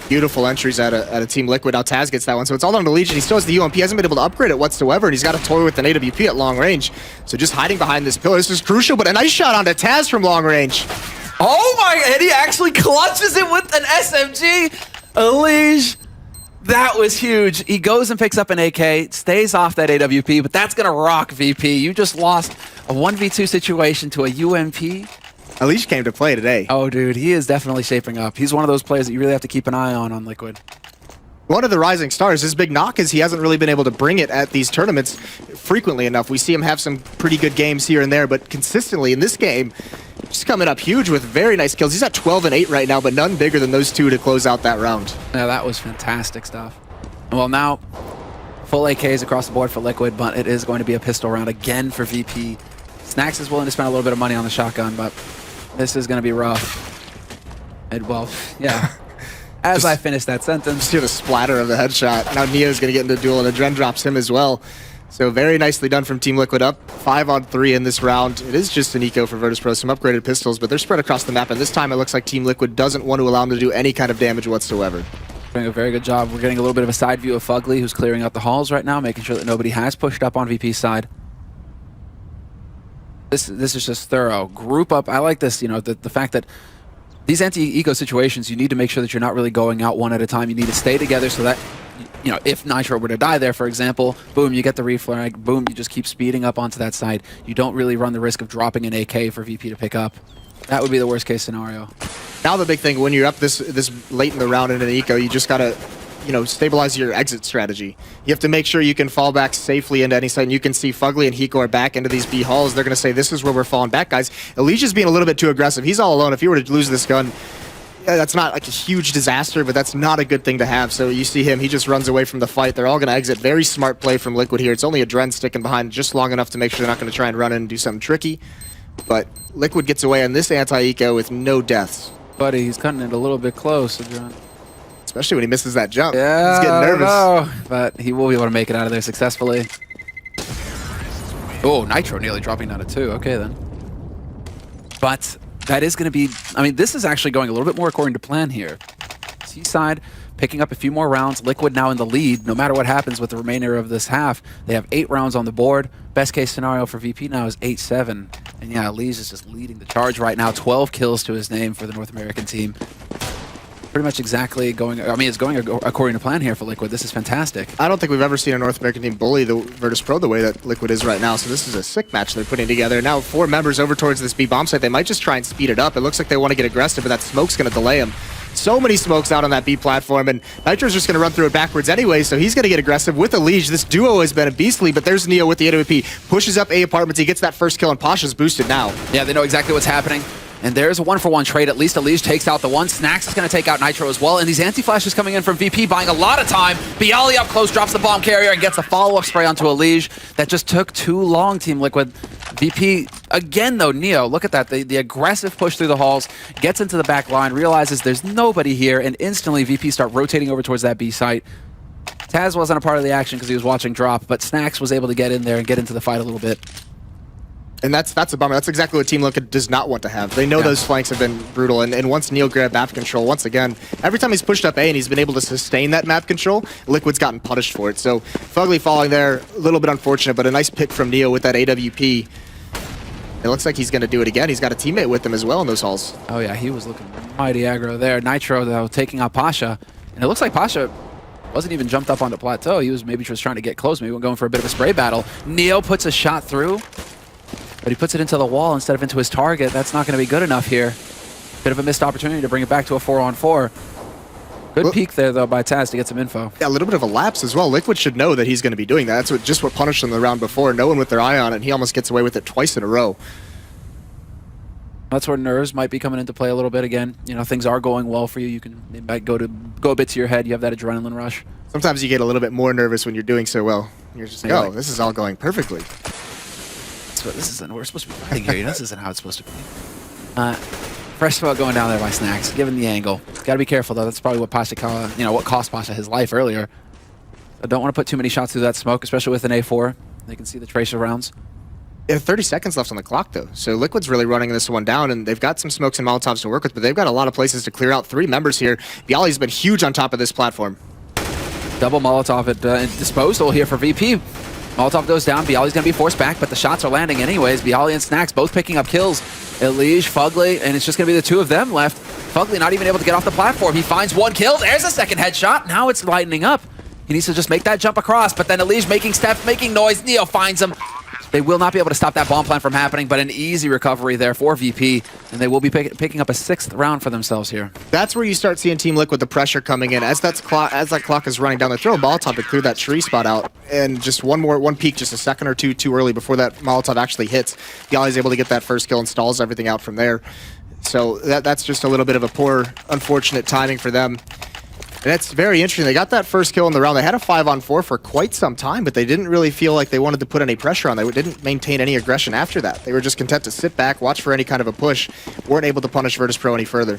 Beautiful entries at a Team Liquid. Now Taz gets that one, so it's all on the Legion. He still has the UMP, hasn't been able to upgrade it whatsoever, and he's got a toy with an AWP at long range. So just hiding behind this pillar. This is crucial, but a nice shot onto Taz from long range. Oh my, and he actually clutches it with an SMG. Elige, that was huge. He goes and picks up an AK, stays off that AWP, but that's gonna rock VP. You just lost a 1v2 situation to a UMP. Elige came to play today. Oh, dude, he is definitely shaping up. He's one of those players that you really have to keep an eye on Liquid. One of the rising stars. His big knock is he hasn't really been able to bring it at these tournaments frequently enough. We see him have some pretty good games here and there, but consistently in this game, just coming up huge with very nice kills. He's at 12 and 8 right now, but none bigger than those two to close out that round. Yeah, that was fantastic stuff. Well, now, full AKs across the board for Liquid, but it is going to be a pistol round again for VP. Snacks is willing to spend a little bit of money on the shotgun, but this is going to be rough. And, well, yeah. As I finish that sentence. Just hear the splatter of the headshot. Now Neo's going to get into a duel, and Adren drops him as well. So very nicely done from Team Liquid, up 5-on-3 in this round. It is just an eco for Virtus Pro, some upgraded pistols, but they're spread across the map, and this time it looks like Team Liquid doesn't want to allow them to do any kind of damage whatsoever. Doing a very good job. We're getting a little bit of a side view of Fugly, who's clearing out the halls right now, making sure that nobody has pushed up on VP's side. This is just thorough. Group up. I like this, you know, the fact that these anti-eco situations, you need to make sure that you're not really going out one at a time. You need to stay together so that, you know, if Nitro were to die there, for example, boom, you get the reflag, boom, you just keep speeding up onto that side. You don't really run the risk of dropping an AK for VP to pick up. That would be the worst case scenario. Now the big thing, when you're up this late in the round in an eco, you just got to, you know, stabilize your exit strategy. You have to make sure you can fall back safely into any site. And you can see Fugly and Hiko are back into these B halls. They're going to say, this is where we're falling back, guys. Alicia's being a little bit too aggressive. He's all alone. If he were to lose this gun, that's not like a huge disaster, but that's not a good thing to have. So you see him, he just runs away from the fight. They're all going to exit. Very smart play from Liquid here. It's only Adren sticking behind just long enough to make sure they're not going to try and run in and do something tricky. But Liquid gets away on this anti-eco with no deaths. Buddy, he's cutting it a little bit close, Adren. Especially when he misses that jump. Yeah, he's getting nervous. I don't know, but he will be able to make it out of there successfully. Oh, Nitro nearly dropping down to 2. Okay, then. But that is going to be... I mean, this is actually going a little bit more according to plan here. Seaside picking up a few more rounds. Liquid now in the lead. No matter what happens with the remainder of this half, they have 8 rounds on the board. Best case scenario for VP now is 8-7. And yeah, Lee's is just leading the charge right now. 12 kills to his name for the North American team. Pretty much exactly going... I mean, it's going according to plan here for Liquid. This is fantastic. I don't think we've ever seen a North American team bully the Virtus Pro the way that Liquid is right now. So this is a sick match they're putting together. Now 4 members over towards this B bomb site. They might just try and speed it up. It looks like they want to get aggressive, but that smoke's going to delay them. So many smokes out on that B platform, and Nitro's just going to run through it backwards anyway, so he's going to get aggressive with Elige. This duo has been a beastly, but there's Neo with the AWP. Pushes up A apartments. He gets that first kill, and Pasha's boosted now. Yeah, they know exactly what's happening. And there's a 1-for-1 trade. At least Elige takes out the one. Snacks is going to take out Nitro as well. And these anti-flashes coming in from VP, buying a lot of time. Bialy up close, drops the bomb carrier, and gets a follow-up spray onto Elige. That just took too long, Team Liquid. VP, again though, Neo, look at that. The aggressive push through the halls, gets into the back line, realizes there's nobody here, and instantly VP start rotating over towards that B site. Taz wasn't a part of the action because he was watching drop, but Snacks was able to get in there and get into the fight a little bit. And that's a bummer. That's exactly what Team Liquid does not want to have. They know those flanks have been brutal, and once Neo grabbed map control, once again, every time he's pushed up A and he's been able to sustain that map control, Liquid's gotten punished for it. So Fugly falling there, a little bit unfortunate, but a nice pick from Neo with that AWP. It looks like he's going to do it again. He's got a teammate with him as well in those halls. Oh yeah, he was looking mighty aggro there. Nitro, though, taking out Pasha. And it looks like Pasha wasn't even jumped up onto plateau. He was maybe just trying to get close, maybe going for a bit of a spray battle. Neo puts a shot through, but he puts it into the wall instead of into his target. That's not going to be good enough here. Bit of a missed opportunity to bring it back to a 4-on-4. Good peek there, though, by Taz to get some info. Yeah, a little bit of a lapse as well. Liquid should know that he's going to be doing that. That's just what punished him the round before. No one with their eye on it, and he almost gets away with it twice in a row. That's where nerves might be coming into play a little bit again. You know, things are going well for you. It might go a bit to your head. You have that adrenaline rush. Sometimes you get a little bit more nervous when you're doing so well. You're just like, oh, this is all going perfectly. So we're supposed to be fighting here. This isn't how it's supposed to be. Fresh smoke going down there by Snacks, given the angle. Got to be careful though. That's probably what what cost Pasha his life earlier. I don't want to put too many shots through that smoke, especially with an A4. They can see the tracer rounds. Yeah, 30 seconds left on the clock, though. So Liquid's really running this one down, and they've got some smokes and Molotovs to work with, but they've got a lot of places to clear out. 3 members here. Bialy's been huge on top of this platform. Double Molotov at disposal here for VP. Molotov goes down. Bialy's going to be forced back, but the shots are landing anyways. Bialy and Snacks both picking up kills. Elige, Fugly, and it's just going to be the 2 of them left. Fugly not even able to get off the platform. He finds 1 kill. There's a second headshot. Now it's lightening up. He needs to just make that jump across, but then Elige making steps, making noise. Neo finds him. They will not be able to stop that bomb plant from happening, but an easy recovery there for VP, and they will be picking up a 6th round for themselves here. That's where you start seeing Team Liquid the pressure coming in. As that clock is running down, they throw a Molotov to clear that tree spot out, and just one peek, just a second or two too early before that Molotov actually hits. Bialy's able to get that first kill and stalls everything out from there. So that's just a little bit of a poor, unfortunate timing for them. And it's very interesting. They got that first kill in the round. They had a 5-on-4 for quite some time, but they didn't really feel like they wanted to put any pressure on. They didn't maintain any aggression after that. They were just content to sit back, watch for any kind of a push. Weren't able to punish Virtus.pro any further.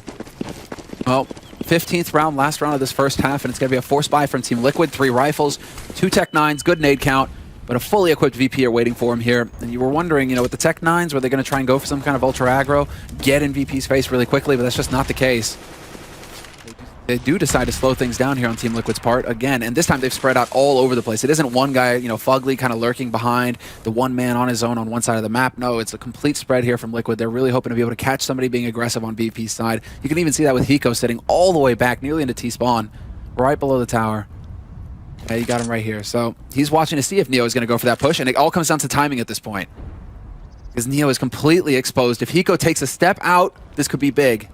Well, 15th round, last round of this first half, and it's going to be a force buy from Team Liquid. 3 rifles, 2 Tech 9s, good nade count, but a fully equipped VP are waiting for him here. And you were wondering, with the Tech 9s, were they going to try and go for some kind of ultra aggro, get in VP's face really quickly, but that's just not the case. They do decide to slow things down here on Team Liquid's part again, and this time they've spread out all over the place. It isn't one guy, Fugly kind of lurking behind, the one man on his own on one side of the map. No, it's a complete spread here from Liquid. They're really hoping to be able to catch somebody being aggressive on VP's side. You can even see that with Hiko sitting all the way back, nearly into T-spawn, right below the tower. Yeah, you got him right here. So he's watching to see if Neo is going to go for that push, and it all comes down to timing at this point. Because Neo is completely exposed. If Hiko takes a step out, this could be big.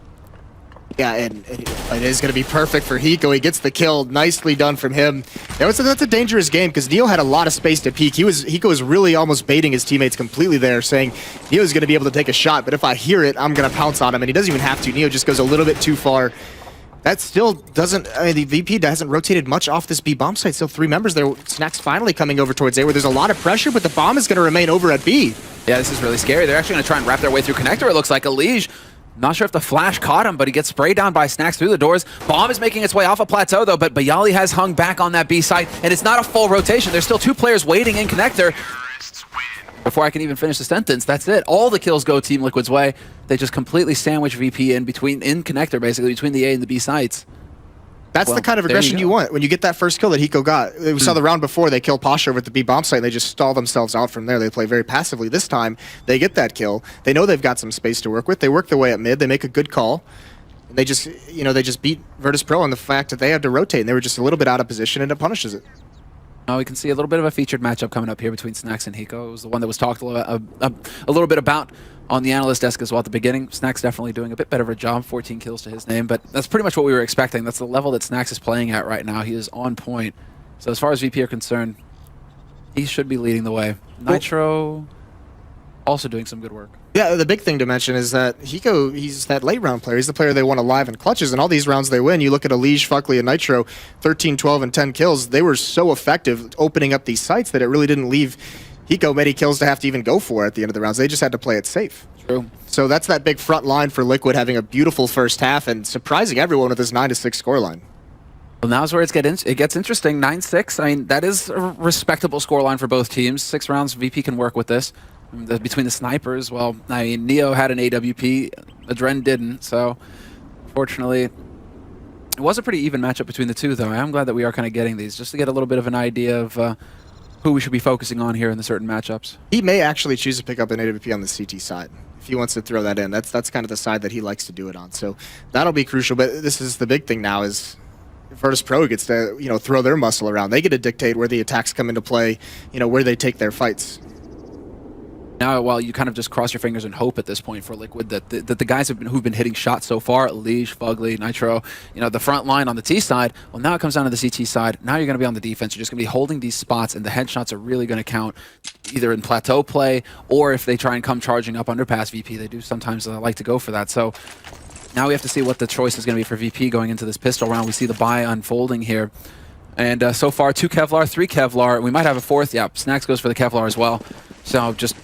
Yeah, and it is going to be perfect for Hiko. He gets the kill. Nicely done from him. That's a dangerous game because Neo had a lot of space to peek. Hiko was really almost baiting his teammates completely there, saying Neo's going to be able to take a shot, but if I hear it, I'm going to pounce on him, and he doesn't even have to. Neo just goes a little bit too far. That still doesn't, the VP hasn't rotated much off this B bomb site. Still 3 members there. Snacks finally coming over towards A, where there's a lot of pressure, but the bomb is going to remain over at B. Yeah, this is really scary. They're actually going to try and wrap their way through connector, it looks like. Elige, not sure if the flash caught him, but he gets sprayed down by Snacks through the doors. Bomb is making its way off a plateau, though, but Bialy has hung back on that B site, and it's not a full rotation. There's still 2 players waiting in connector. Before I can even finish the sentence, that's it. All the kills go Team Liquid's way. They just completely sandwich VP in connector, basically, between the A and the B sites. That's the kind of aggression you want when you get that first kill that Hiko got. We saw the round before, they killed Pasha over at the B bomb site, and they just stall themselves out from there. They play very passively. This time, they get that kill. They know they've got some space to work with. They work their way at mid. They make a good call. And they just, they just beat Virtus.pro on the fact that they had to rotate, and they were just a little bit out of position, and it punishes it. Oh, we can see a little bit of a featured matchup coming up here between Snacks and Hiko. It was the one that was talked a little bit about on the analyst desk as well at the beginning. Snacks definitely doing a bit better of a job, 14 kills to his name, but that's pretty much what we were expecting. That's the level that Snacks is playing at right now. He is on point. So as far as VP are concerned, he should be leading the way. Nitro also doing some good work. Yeah, the big thing to mention is that Hiko, he's that late round player. He's the player they want alive in clutches, and all these rounds they win. You look at Elige, Fugly, and Nitro, 13, 12, and 10 kills. They were so effective opening up these sites that it really didn't leave Hiko many kills to have to even go for at the end of the rounds. They just had to play it safe. True. So that's that big front line for Liquid, having a beautiful first half and surprising everyone with this 9-6 scoreline. Well, now's where it gets interesting. 9-6. I mean, that is a respectable scoreline for both teams. 6 rounds, VP can work with this. Between the snipers, well, I mean, Neo had an AWP, Adren didn't, so fortunately, it was a pretty even matchup between the two, though. I'm glad that we are kind of getting these, just to get a little bit of an idea of who we should be focusing on here in the certain matchups. He may actually choose to pick up an AWP on the CT side, if he wants to throw that in. That's kind of the side that he likes to do it on, so that'll be crucial, but this is the big thing now is Virtus.pro gets to, throw their muscle around. They get to dictate where the attacks come into play, where they take their fights. Now, well, you kind of just cross your fingers and hope at this point for Liquid that the guys who've been hitting shots so far, Lige, Fugly, Nitro, the front line on the T side, well, now it comes down to the CT side. Now you're going to be on the defense. You're just going to be holding these spots, and the headshots are really going to count either in plateau play or if they try and come charging up underpass VP. They do sometimes like to go for that. So now we have to see what the choice is going to be for VP going into this pistol round. We see the buy unfolding here. And so far, 2 Kevlar, 3 Kevlar. We might have a 4th. Yeah, Snacks goes for the Kevlar as well. So just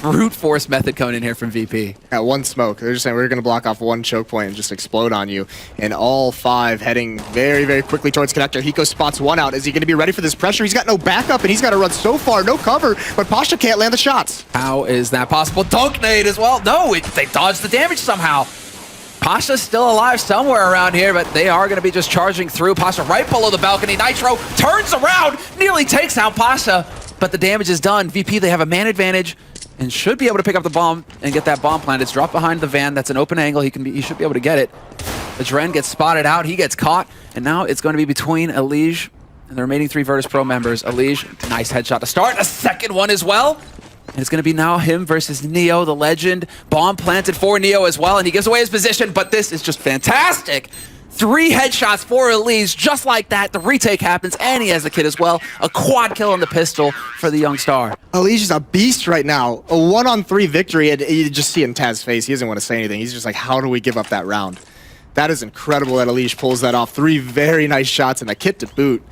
brute force method coming in here from VP. At one smoke. They're just saying we're going to block off one choke point and just explode on you. And all 5 heading very, very quickly towards connector. Hiko spots one out. Is he going to be ready for this pressure? He's got no backup and he's got to run so far, no cover, but Pasha can't land the shots. How is that possible? Dunk nade as well. No, they dodged the damage somehow. Pasha's still alive somewhere around here, but they are going to be just charging through. Pasha right below the balcony. Nitro turns around, nearly takes out Pasha, but the damage is done. VP, they have a man advantage and should be able to pick up the bomb and get that bomb planted. It's dropped behind the van. That's an open angle. He should be able to get it. Adren gets spotted out. He gets caught, and now it's going to be between Elige and the remaining 3 Virtus Pro members. Elige, nice headshot to start. A second one as well. And it's going to be now him versus Neo, the legend. Bomb planted for Neo as well, and he gives away his position, but this is just fantastic. 3 headshots for Elise, just like that. The retake happens, and he has a kid as well. A quad kill on the pistol for the young star. Elise is a beast right now. A 1-on-3 victory, and you just see in Taz's face, he doesn't want to say anything. He's just like, how do we give up that round? That is incredible that Elise pulls that off. 3 very nice shots, and a kit to boot.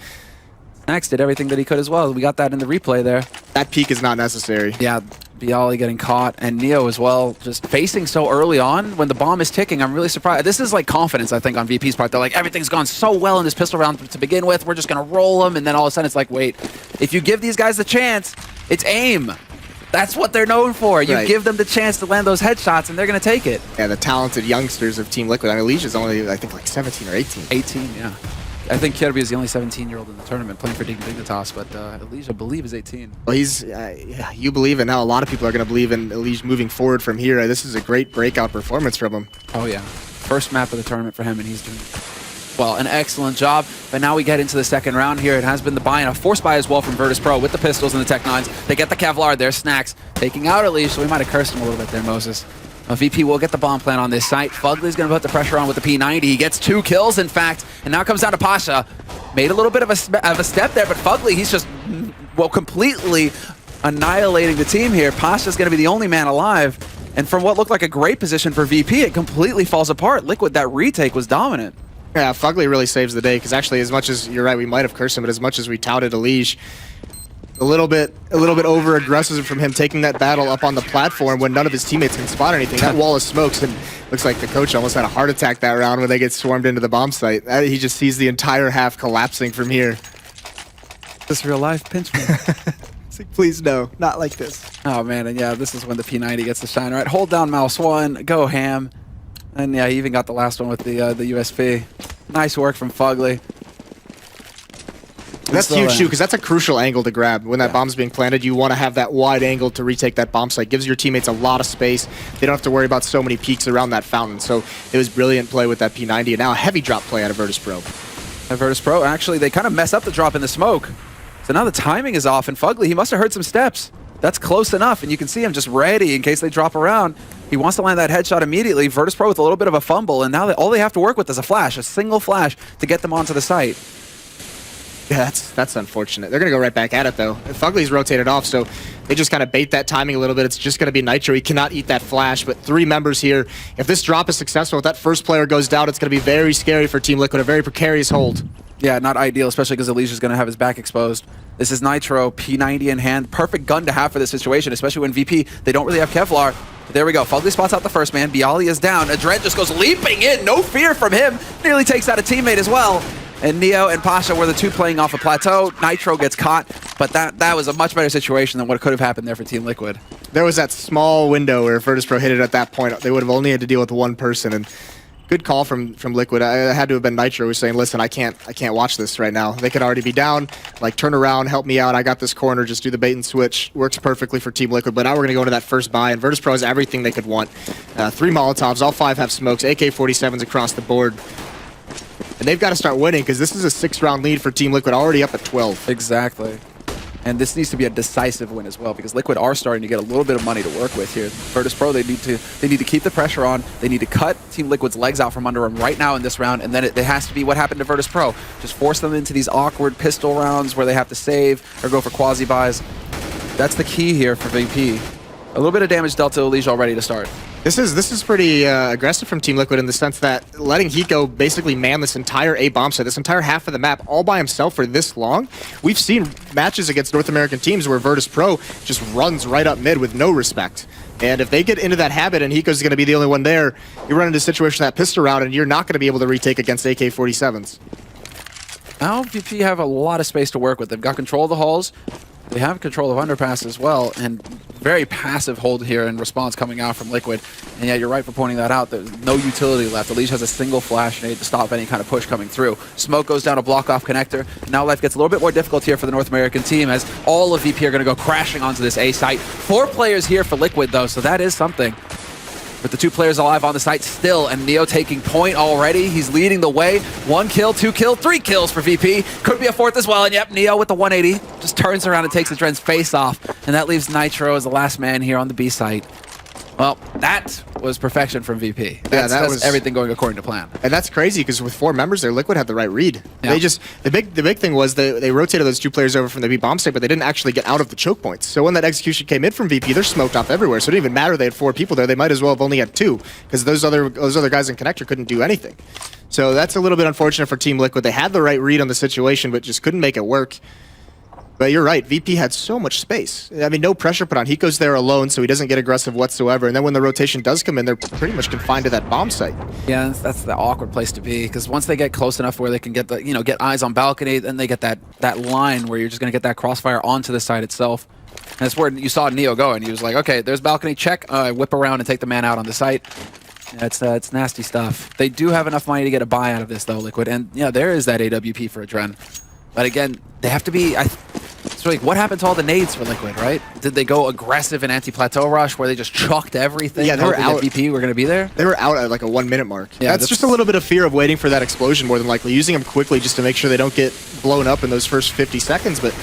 Max did everything that he could as well. We got that in the replay there. That peek is not necessary. Yeah, Bialy getting caught, and Neo as well, just facing so early on when the bomb is ticking. I'm really surprised. This is like confidence, I think, on VP's part. They're like, everything's gone so well in this pistol round to begin with. We're just going to roll them, and then all of a sudden it's like, wait, if you give these guys the chance, it's aim. That's what they're known for. You give them the chance to land those headshots, and they're going to take it. Yeah, the talented youngsters of Team Liquid. I mean, Alicia's only, I think, like 17 or 18. 18, yeah. I think Kirby is the only 17-year-old in the tournament playing for Dignitas, but Elige, I believe, is 18. Well, he's, you believe it now. A lot of people are going to believe in Elige moving forward from here. This is a great breakout performance from him. Oh, yeah. First map of the tournament for him, and he's doing, well, an excellent job. But now we get into the second round here. It has been the buy and a force buy as well from Virtus Pro with the pistols and the Tech 9s. They get the Kevlar, their Snacks, taking out Elige, so we might have cursed him a little bit there, Moses. VP will get the bomb plant on this site. Fugly's going to put the pressure on with the P90. He gets 2 kills, in fact, and now it comes down to Pasha. Made a little bit of a step there, but Fugly, he's just, well, completely annihilating the team here. Pasha's going to be the only man alive, and from what looked like a great position for VP, it completely falls apart. Liquid, that retake was dominant. Yeah, Fugly really saves the day, because actually, as much as, you're right, we might have cursed him, but as much as we touted Elige, a little bit over aggressive from him taking that battle up on the platform when none of his teammates can spot anything. That wall of smokes, and looks like the coach almost had a heart attack that round when they get swarmed into the bomb site. He just sees the entire half collapsing from here. This real life pinch me. It's like, please no, not like this. Oh man, and yeah, this is when the P90 gets the shine. All right, hold down mouse 1, go ham. And yeah, he even got the last one with the USP. Nice work from Fugly. That's huge too, because that's a crucial angle to grab. When that bomb's being planted, you want to have that wide angle to retake that bomb site. Gives your teammates a lot of space. They don't have to worry about so many peaks around that fountain. So it was brilliant play with that P90, and now a heavy drop play out of Virtus Pro. Virtus Pro, actually, they kind of mess up the drop in the smoke. So now the timing is off, and Fugly, he must have heard some steps. That's close enough, and you can see him just ready in case they drop around. He wants to land that headshot immediately. Virtus Pro with a little bit of a fumble, and now all they have to work with is a flash, a single flash to get them onto the site. Yeah, that's unfortunate. They're going to go right back at it, though. Fugly's rotated off, so they just kind of bait that timing a little bit. It's just going to be Nitro. He cannot eat that flash, but 3 members here. If this drop is successful, if that first player goes down, it's going to be very scary for Team Liquid, a very precarious hold. Yeah, not ideal, especially because Alicia's going to have his back exposed. This is Nitro, P90 in hand. Perfect gun to have for this situation, especially when VP, they don't really have Kevlar. There we go. Fugly spots out the first man. Bialy is down. Adren just goes leaping in. No fear from him. Nearly takes out a teammate as well. And Neo and Pasha were the 2 playing off a plateau. Nitro gets caught, but that was a much better situation than what could have happened there for Team Liquid. There was that small window where if Virtus Pro hit it at that point, they would have only had to deal with 1 person. And good call from Liquid. I had to have been Nitro who was saying, listen, I can't watch this right now. They could already be down. Like, turn around, help me out. I got this corner. Just do the bait and switch. Works perfectly for Team Liquid. But now we're going to go into that first buy, and Virtus Pro has everything they could want. 3 Molotovs, all 5 have smokes, AK-47s across the board. And they've got to start winning because this is a 6-round lead for Team Liquid, already up at 12. Exactly. And this needs to be a decisive win as well, because Liquid are starting to get a little bit of money to work with here. Virtus Pro, they need to keep the pressure on. They need to cut Team Liquid's legs out from under them right now in this round, and then it has to be what happened to Virtus Pro. Just force them into these awkward pistol rounds where they have to save or go for quasi-buys. That's the key here for VP. A little bit of damage dealt to Elige already to start. This is pretty aggressive from Team Liquid in the sense that letting Hiko basically man this entire A bomb site, this entire half of the map, all by himself for this long. We've seen matches against North American teams where Virtus Pro just runs right up mid with no respect. And if they get into that habit and Hiko's going to be the only one there, you run into a situation that pistol round and you're not going to be able to retake against AK-47s. Now VP have a lot of space to work with. They've got control of the halls. They have control of underpass as well, and very passive hold here in response coming out from Liquid. And yeah, you're right for pointing that out. There's no utility left. Elige has a single flash nade to stop any kind of push coming through. Smoke goes down a block off connector. Now life gets a little bit more difficult here for the North American team, as all of VP are going to go crashing onto this A site. 4 players here for Liquid though, so that is something. With the 2 players alive on the site still, and Neo taking point already. He's leading the way. 1 kill, 2 kill, 3 kills for VP. Could be a 4th as well, and yep, Neo with the 180 just turns around and takes the Dren's face off, and that leaves Nitro as the last man here on the B site. Well, that was perfection from VP. That's was everything going according to plan. And that's crazy because with 4 members there, Liquid had the right read. Yeah. They just the big thing was they rotated those 2 players over from the B bomb site, but they didn't actually get out of the choke points. So when that execution came in from VP, they're smoked off everywhere. So it didn't even matter they had 4 people there. They might as well have only had 2 because those other guys in connector couldn't do anything. So that's a little bit unfortunate for Team Liquid. They had the right read on the situation, but just couldn't make it work. But you're right, VP had so much space. I mean, no pressure put on. Hiko's there alone, so he doesn't get aggressive whatsoever. And then when the rotation does come in, they're pretty much confined to that bomb site. Yeah, that's the awkward place to be, because once they get close enough where they can get get eyes on balcony, then they get that line where you're just going to get that crossfire onto the site itself. And that's where you saw Neo go, and he was like, okay, there's balcony, check. Whip around and take the man out on the site. It's nasty stuff. They do have enough money to get a buy out of this, though, Liquid. And yeah, there is that AWP for a Dren. But again, they have to be... So like, what happened to all the nades for Liquid, right? Did they go aggressive in anti-plateau rush where they just chucked everything? Yeah, they were out. VP were going to be there? They were out at like a 1-minute mark. Yeah, that's just a little bit of fear of waiting for that explosion more than likely. Using them quickly just to make sure they don't get blown up in those first 50 seconds. But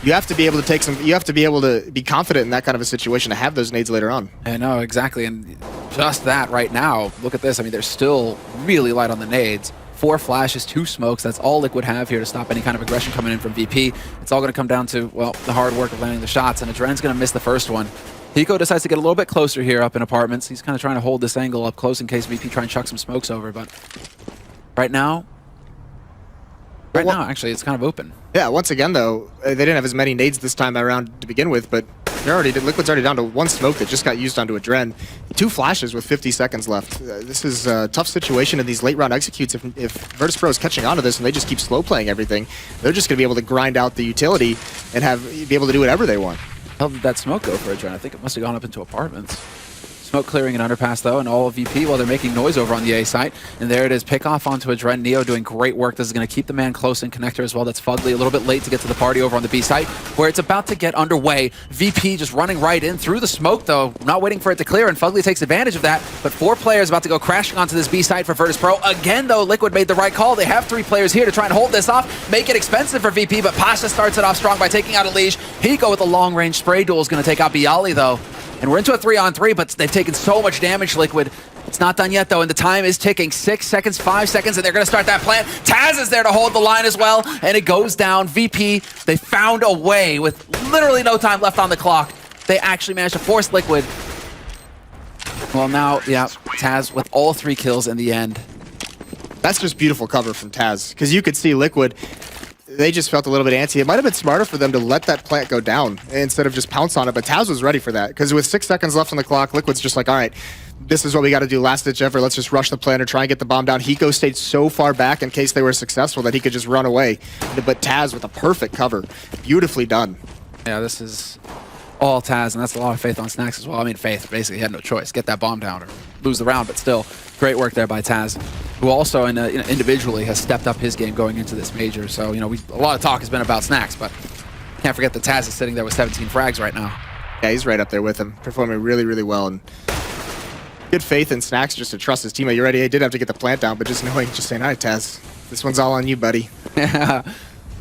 you have to be able to take some... You have to be able to be confident in that kind of a situation to have those nades later on. I know, exactly. And just that right now, look at this. I mean, they're still really light on the nades. 4 flashes, 2 smokes. That's all Liquid have here to stop any kind of aggression coming in from VP. It's all going to come down to, well, the hard work of landing the shots, and Adren's going to miss the first one. Hiko decides to get a little bit closer here up in apartments. He's kind of trying to hold this angle up close in case VP try and chuck some smokes over, but right now, actually, it's kind of open. Yeah, once again, though, they didn't have as many nades this time around to begin with, but Liquid's already down to 1 smoke that just got used onto a Dren. 2 flashes with 50 seconds left. This is a tough situation in these late round executes. If Virtus Pro is catching on to this and they just keep slow playing everything, they're just going to be able to grind out the utility and be able to do whatever they want. How did that smoke go for a Dren? I think it must have gone up into apartments. Smoke clearing an underpass, though, and all of VP while they're making noise over on the A site. And there it is, pick off onto a Dren. Neo doing great work. This is going to keep the man close in connector as well. That's Fugly a little bit late to get to the party over on the B site, where it's about to get underway. VP just running right in through the smoke, though, not waiting for it to clear, and Fugly takes advantage of that. But 4 players about to go crashing onto this B site for Virtus Pro. Again, though, Liquid made the right call. They have 3 players here to try and hold this off, make it expensive for VP, but Pasha starts it off strong by taking out Elige. Hiko with a long-range spray duel is going to take out Bialy, though. And we're into a 3-on-3, but they've taken so much damage, Liquid. It's not done yet, though, and the time is ticking. 6 seconds, 5 seconds, and they're going to start that plant. Taz is there to hold the line as well, and it goes down. VP, they found a way with literally no time left on the clock. They actually managed to force Liquid. Well, now, yeah, Taz with all 3 kills in the end. That's just beautiful cover from Taz, because you could see Liquid... They just felt a little bit antsy. It might have been smarter for them to let that plant go down instead of just pounce on it, but Taz was ready for that, because with 6 seconds left on the clock, Liquid's just like, all right, this is what we got to do, last-ditch effort, let's just rush the plant or try and get the bomb down. Hiko stayed so far back in case they were successful that he could just run away, but Taz with a perfect cover. Beautifully done. Yeah, this is all Taz, and that's a lot of faith on Snax as well. I mean, faith, basically, he had no choice. Get that bomb down or lose the round, but still, great work there by Taz, who also individually has stepped up his game going into this major. So, a lot of talk has been about Snax, but can't forget that Taz is sitting there with 17 frags right now. Yeah, he's right up there with him, performing really, really well. And good faith in Snax just to trust his teammate. You're right, he did have to get the plant down, but just saying, all right, Taz, this one's all on you, buddy. Yeah,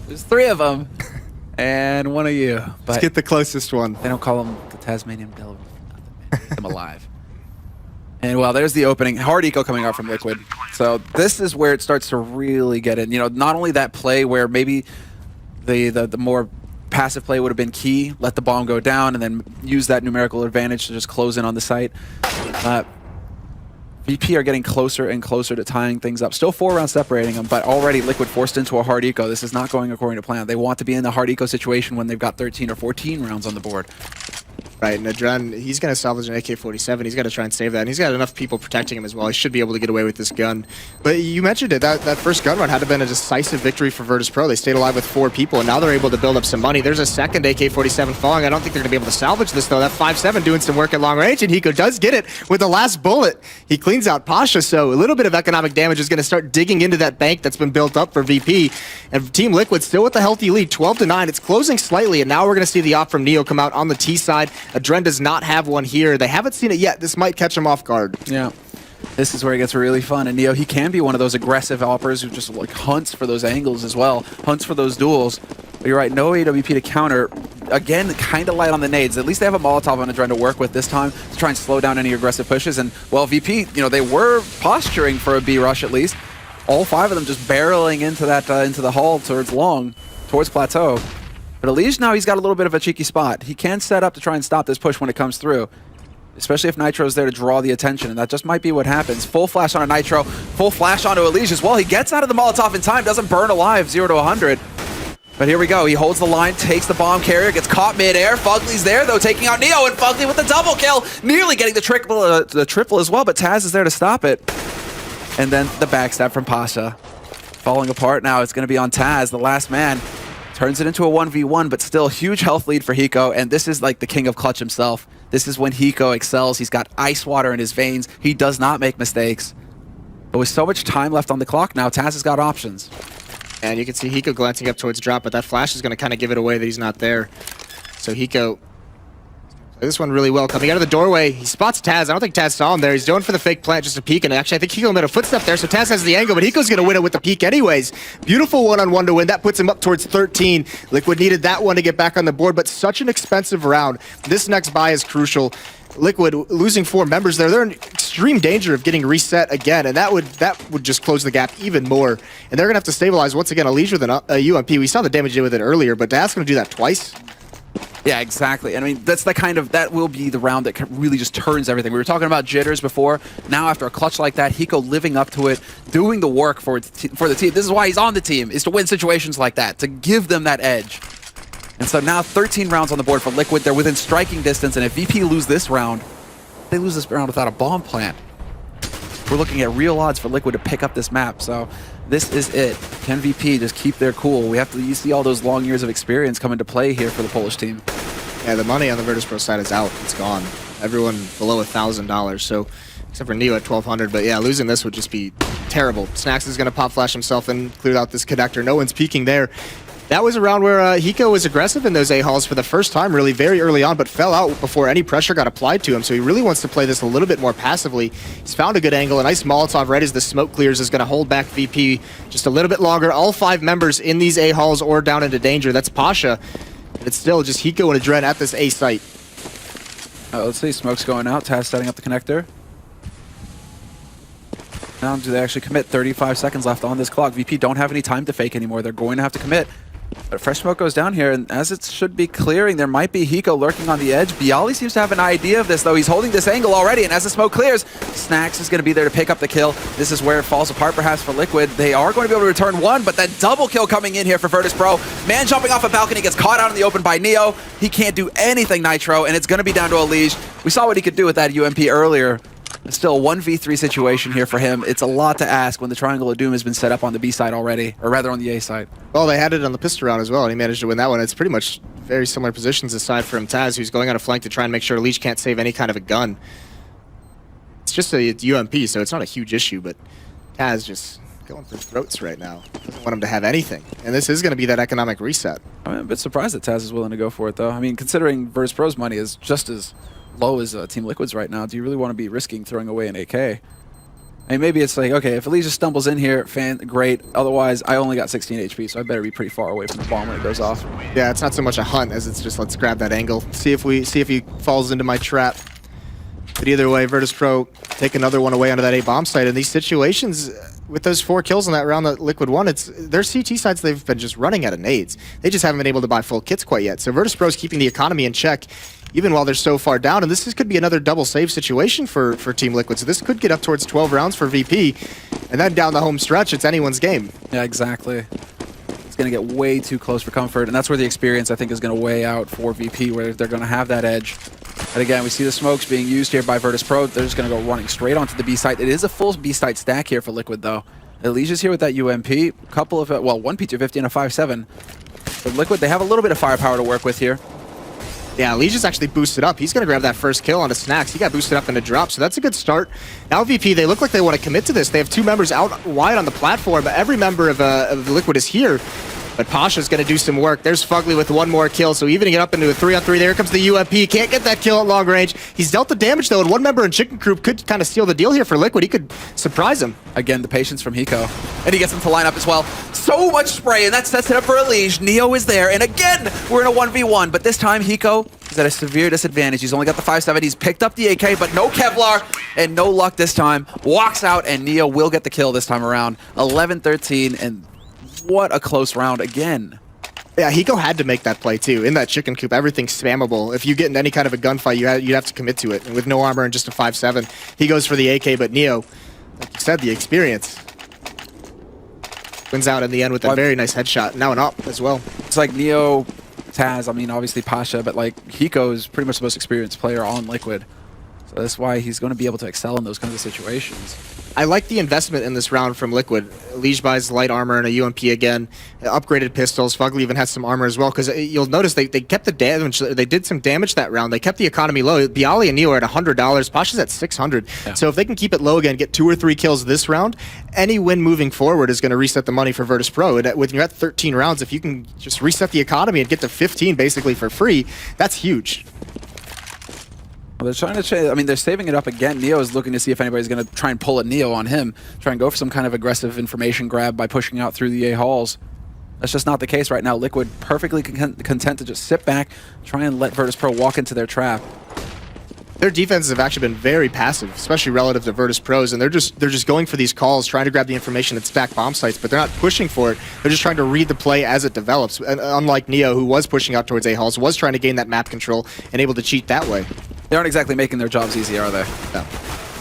there's 3 of them. And one of you. But Let's get the closest one. They don't call him the Tasmanian Devil for nothing, man. They eat them alive. And well, there's the opening. Hard eco coming out from Liquid. So this is where it starts to really get in. You know, not only that play where maybe the more passive play would have been key, let the bomb go down, and then use that numerical advantage to just close in on the site. VP are getting closer and closer to tying things up. Still 4 rounds separating them, but already Liquid forced into a hard eco. This is not going according to plan. They want to be in the hard eco situation when they've got 13 or 14 rounds on the board. Right, and Adren, he's going to salvage an AK-47. He's got to try and save that, and he's got enough people protecting him as well. He should be able to get away with this gun. But you mentioned it, that first gun run had to have been a decisive victory for Virtus.pro. They stayed alive with 4 people, and now they're able to build up some money. There's a second AK-47 falling. I don't think they're going to be able to salvage this, though. That 5.7 doing some work at long range, and Hiko does get it with the last bullet. He cleans out Pasha, so a little bit of economic damage is going to start digging into that bank that's been built up for VP. And Team Liquid still with a healthy lead, 12-9. It's closing slightly, and now we're going to see the op from Neo come out on the T side. Adren does not have one here. They haven't seen it yet. This might catch them off guard. Yeah. This is where it gets really fun. And Neo, he can be one of those aggressive operas who just like hunts for those angles as well, hunts for those duels. But you're right, no AWP to counter. Again, kind of light on the nades. At least they have a Molotov on Adren to work with this time to try and slow down any aggressive pushes. And, well, VP, you know, they were posturing for a B rush at least. All 5 of them just barreling into that into the hall towards long, towards plateau. But Elige now, he's got a little bit of a cheeky spot. He can set up to try and stop this push when it comes through, especially if Nitro's there to draw the attention, and that just might be what happens. Full flash on a Nitro, full flash onto Elige as well. He gets out of the Molotov in time, doesn't burn alive, 0 to 100. But here we go. He holds the line, takes the bomb carrier, gets caught midair. Fugly's there, though, taking out Neo, and Fugly with the double kill, nearly getting the triple as well, but Taz is there to stop it. And then the backstab from Pasha. Falling apart now, it's going to be on Taz, the last man. Turns it into a 1v1, but still huge health lead for Hiko, and this is like the king of clutch himself. This is when Hiko excels. He's got ice water in his veins. He does not make mistakes. But with so much time left on the clock now, Taz has got options. And you can see Hiko glancing up towards drop, but that flash is going to kind of give it away that he's not there. So Hiko play this one really well. Coming out of the doorway, he spots Taz. I don't think Taz saw him there. He's going for the fake plant just to peek, and actually I think Hiko made a footstep there, so Taz has the angle, but Hiko's going to win it with the peek anyways. Beautiful one-on-one to win. That puts him up towards 13. Liquid needed that one to get back on the board, but such an expensive round. This next buy is crucial. Liquid losing 4 members there. They're in extreme danger of getting reset again, and that would just close the gap even more. And they're going to have to stabilize once again. Elige with an UMP. We saw the damage with it earlier, but Taz going to do that twice. Yeah, exactly. I mean, that's the kind of, that will be the round that really just turns everything. We were talking about jitters before. Now, after a clutch like that, Hiko living up to it, doing the work for the team. This is why he's on the team, is to win situations like that, to give them that edge. And so now 13 rounds on the board for Liquid. They're within striking distance, and if VP lose this round, they lose this round without a bomb plant. We're looking at real odds for Liquid to pick up this map, so this is it. Can VP just keep their cool? We have to, you see all those long years of experience come into play here for the Polish team. Yeah, the money on the Virtus.pro side is out. It's gone. Everyone below $1,000, so except for Neo at 1,200. But yeah, losing this would just be terrible. Snacks is going to pop flash himself and clear out this connector. No one's peeking there. That was a round where Hiko was aggressive in those A-halls for the first time, really very early on, but fell out before any pressure got applied to him. So he really wants to play this a little bit more passively. He's found a good angle. A nice Molotov right as the smoke clears is going to hold back VP just a little bit longer. All 5 members in these A-halls or down into danger. That's Pasha. But it's still just Hiko and Adren at this A site. Let's see, smoke's going out. Taz setting up the connector. Now, do they actually commit? 35 seconds left on this clock. VP don't have any time to fake anymore. They're going to have to commit. But fresh smoke goes down here, and as it should be clearing, there might be Hiko lurking on the edge. Bialy seems to have an idea of this, though. He's holding this angle already, and as the smoke clears, Snacks is going to be there to pick up the kill. This is where it falls apart, perhaps, for Liquid. They are going to be able to return one, but that double kill coming in here for Virtus.pro. Man jumping off a balcony gets caught out in the open by Neo. He can't do anything, Nitro, and it's going to be down to Elige. We saw what he could do with that UMP earlier. It's still a 1v3 situation here for him. It's a lot to ask when the Triangle of Doom has been set up on the B side already, or rather on the A side. Well, they had it on the pistol round as well, and he managed to win that one. It's pretty much very similar positions aside from Taz, who's going on a flank to try and make sure Elige can't save any kind of a gun. It's just a UMP, so it's not a huge issue, but Taz just going for throats right now. Doesn't want him to have anything, and this is going to be that economic reset. I'm a bit surprised that Taz is willing to go for it, though. I mean, considering Virtus.pro's money is just as low as Team Liquid's right now, do you really want to be risking throwing away an AK? I mean, maybe it's like, okay, if Elysia stumbles in here, great. Otherwise, I only got 16 HP, so I better be pretty far away from the bomb when it goes off. Yeah, it's not so much a hunt as it's just let's grab that angle, see if he falls into my trap. But either way, Virtus.pro take another one away onto that A bomb site. In these situations, with those 4 kills in that round that Liquid won, it's their CT sites they've been just running out of nades. They just haven't been able to buy full kits quite yet. So Virtus.pro is keeping the economy in check, even while they're so far down. And this could be another double save situation for Team Liquid. So this could get up towards 12 rounds for VP. And then down the home stretch, it's anyone's game. Yeah, exactly. It's going to get way too close for comfort. And that's where the experience, I think, is going to weigh out for VP, where they're going to have that edge. And again, we see the smokes being used here by Virtus.pro. They're just going to go running straight onto the B site. It is a full B site stack here for Liquid, though. Elysia's here with that UMP. Couple of, well, one P250 and a 5.7. But Liquid, they have a little bit of firepower to work with here. Yeah, Elysia's actually boosted up. He's going to grab that first kill onto Snacks. He got boosted up in a drop, so that's a good start. Now VP, they look like they want to commit to this. They have 2 members out wide on the platform, but every member of Liquid is here. But Pasha's going to do some work. There's Fugly with 1 more kill, so evening it up into a 3-on-3. There comes the UMP. Can't get that kill at long range. He's dealt the damage, though, and 1 member in Chicken Coop could kind of steal the deal here for Liquid. He could surprise him. Again, the patience from Hiko. And he gets him to line up as well. So much spray, and that sets it up for Elige. Neo is there, and again, we're in a 1v1. But this time, Hiko is at a severe disadvantage. He's only got the 5.7. He's picked up the AK, but no Kevlar, and no luck this time. Walks out, and Neo will get the kill this time around. 11-13, and what a close round again. Yeah, Hiko had to make that play too. In that Chicken Coop, everything's spammable. If you get in any kind of a gunfight, you'd have to commit to it. And with no armor and just a 5.7, he goes for the AK, but Neo, like you said, the experience wins out in the end with a very nice headshot. Now an up as well. It's like Neo, Taz, I mean, obviously Pasha, but like Hiko is pretty much the most experienced player on Liquid. So that's why he's going to be able to excel in those kinds of situations. I like the investment in this round from Liquid. Liege buys light armor and a UMP again, upgraded pistols. Fugly even has some armor as well, because you'll notice they kept the damage. They did some damage that round. They kept the economy low. Bialy and Neo are at $100. Pasha's at $600. Yeah. So if they can keep it low again, get 2 or 3 kills this round, any win moving forward is going to reset the money for Virtus.pro. And when you're at 13 rounds, if you can just reset the economy and get to 15 basically for free, that's huge. Well, they're trying to change. I mean, they're saving it up again. Neo is looking to see if anybody's going to try and pull a Neo on him, try and go for some kind of aggressive information grab by pushing out through the A halls. That's just not the case right now. Liquid perfectly content to just sit back, try and let Virtus.pro walk into their trap. Their defenses have actually been very passive, especially relative to Virtus.pro's, and they're just going for these calls, trying to grab the information at stack bomb sites, but they're not pushing for it. They're just trying to read the play as it develops. And unlike Neo, who was pushing out towards A halls, was trying to gain that map control and able to cheat that way. They aren't exactly making their jobs easy, are they? No.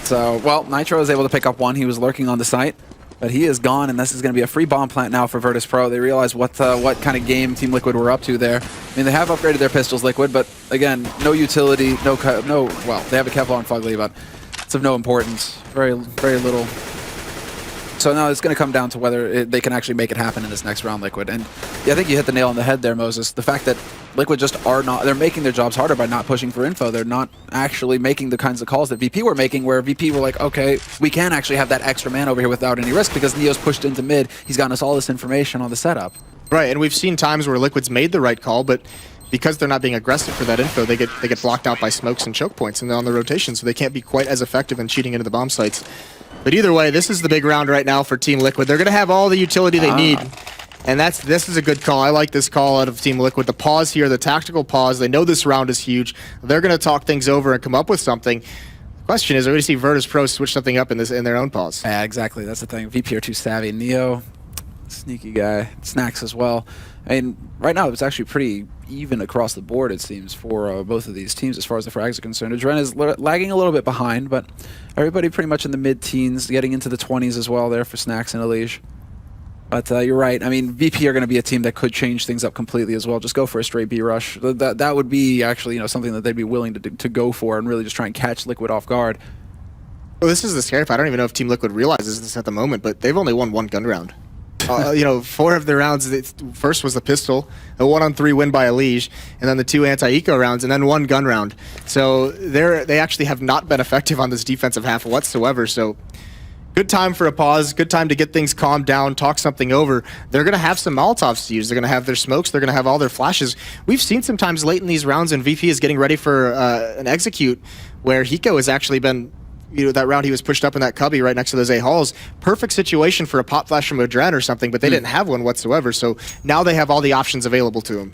So, well, Nitro is able to pick up 1. He was lurking on the site, but he is gone, and this is going to be a free bomb plant now for Virtus.pro. They realize what kind of game Team Liquid were up to there. I mean, they have upgraded their pistols, Liquid, but again, no utility, well, they have a Kevlar and Fugly, but it's of no importance. Very, very little. So now it's going to come down to whether they can actually make it happen in this next round, Liquid. And yeah, I think you hit the nail on the head there, Moses. The fact that Liquid just are not, they're making their jobs harder by not pushing for info. They're not actually making the kinds of calls that VP were making, where VP were like, okay, we can actually have that extra man over here without any risk because Neo's pushed into mid. He's gotten us all this information on the setup. Right, and we've seen times where Liquid's made the right call, but because they're not being aggressive for that info, they get blocked out by smokes and choke points and they're on the rotation, so they can't be quite as effective in cheating into the bomb sites. But either way, this is the big round right now for Team Liquid. They're going to have all the utility they need. And this is a good call. I like this call out of Team Liquid. The pause here, the tactical pause. They know this round is huge. They're going to talk things over and come up with something. The question is, are we going to see Virtus.pro switch something up in their own pause? Yeah, exactly. That's the thing. VP are too savvy. Neo, sneaky guy. Snacks as well. I mean, right now it's actually pretty even across the board, it seems, for both of these teams as far as the frags are concerned. Adren is lagging a little bit behind, but everybody pretty much in the mid-teens, getting into the 20s as well there for Snacks and Elige. But you're right. I mean, VP are going to be a team that could change things up completely as well. Just go for a straight B rush. That would be actually, something that they'd be willing to go for and really just try and catch Liquid off guard. Well, this is the scary part. I don't even know if Team Liquid realizes this at the moment, but they've only won 1 gun round. 4 of their rounds, first was the pistol, a 1-on-3 win by Elige, and then the 2 anti-eco rounds, and then 1 gun round. So they actually have not been effective on this defensive half whatsoever. So good time for a pause, good time to get things calmed down, talk something over. They're going to have some Molotovs to use. They're going to have their smokes. They're going to have all their flashes. We've seen sometimes late in these rounds when VP is getting ready for an execute where Hiko has actually been that round he was pushed up in that cubby right next to those A halls. Perfect situation for a pop flash from Adren or something, but they didn't have one whatsoever. So now they have all the options available to him.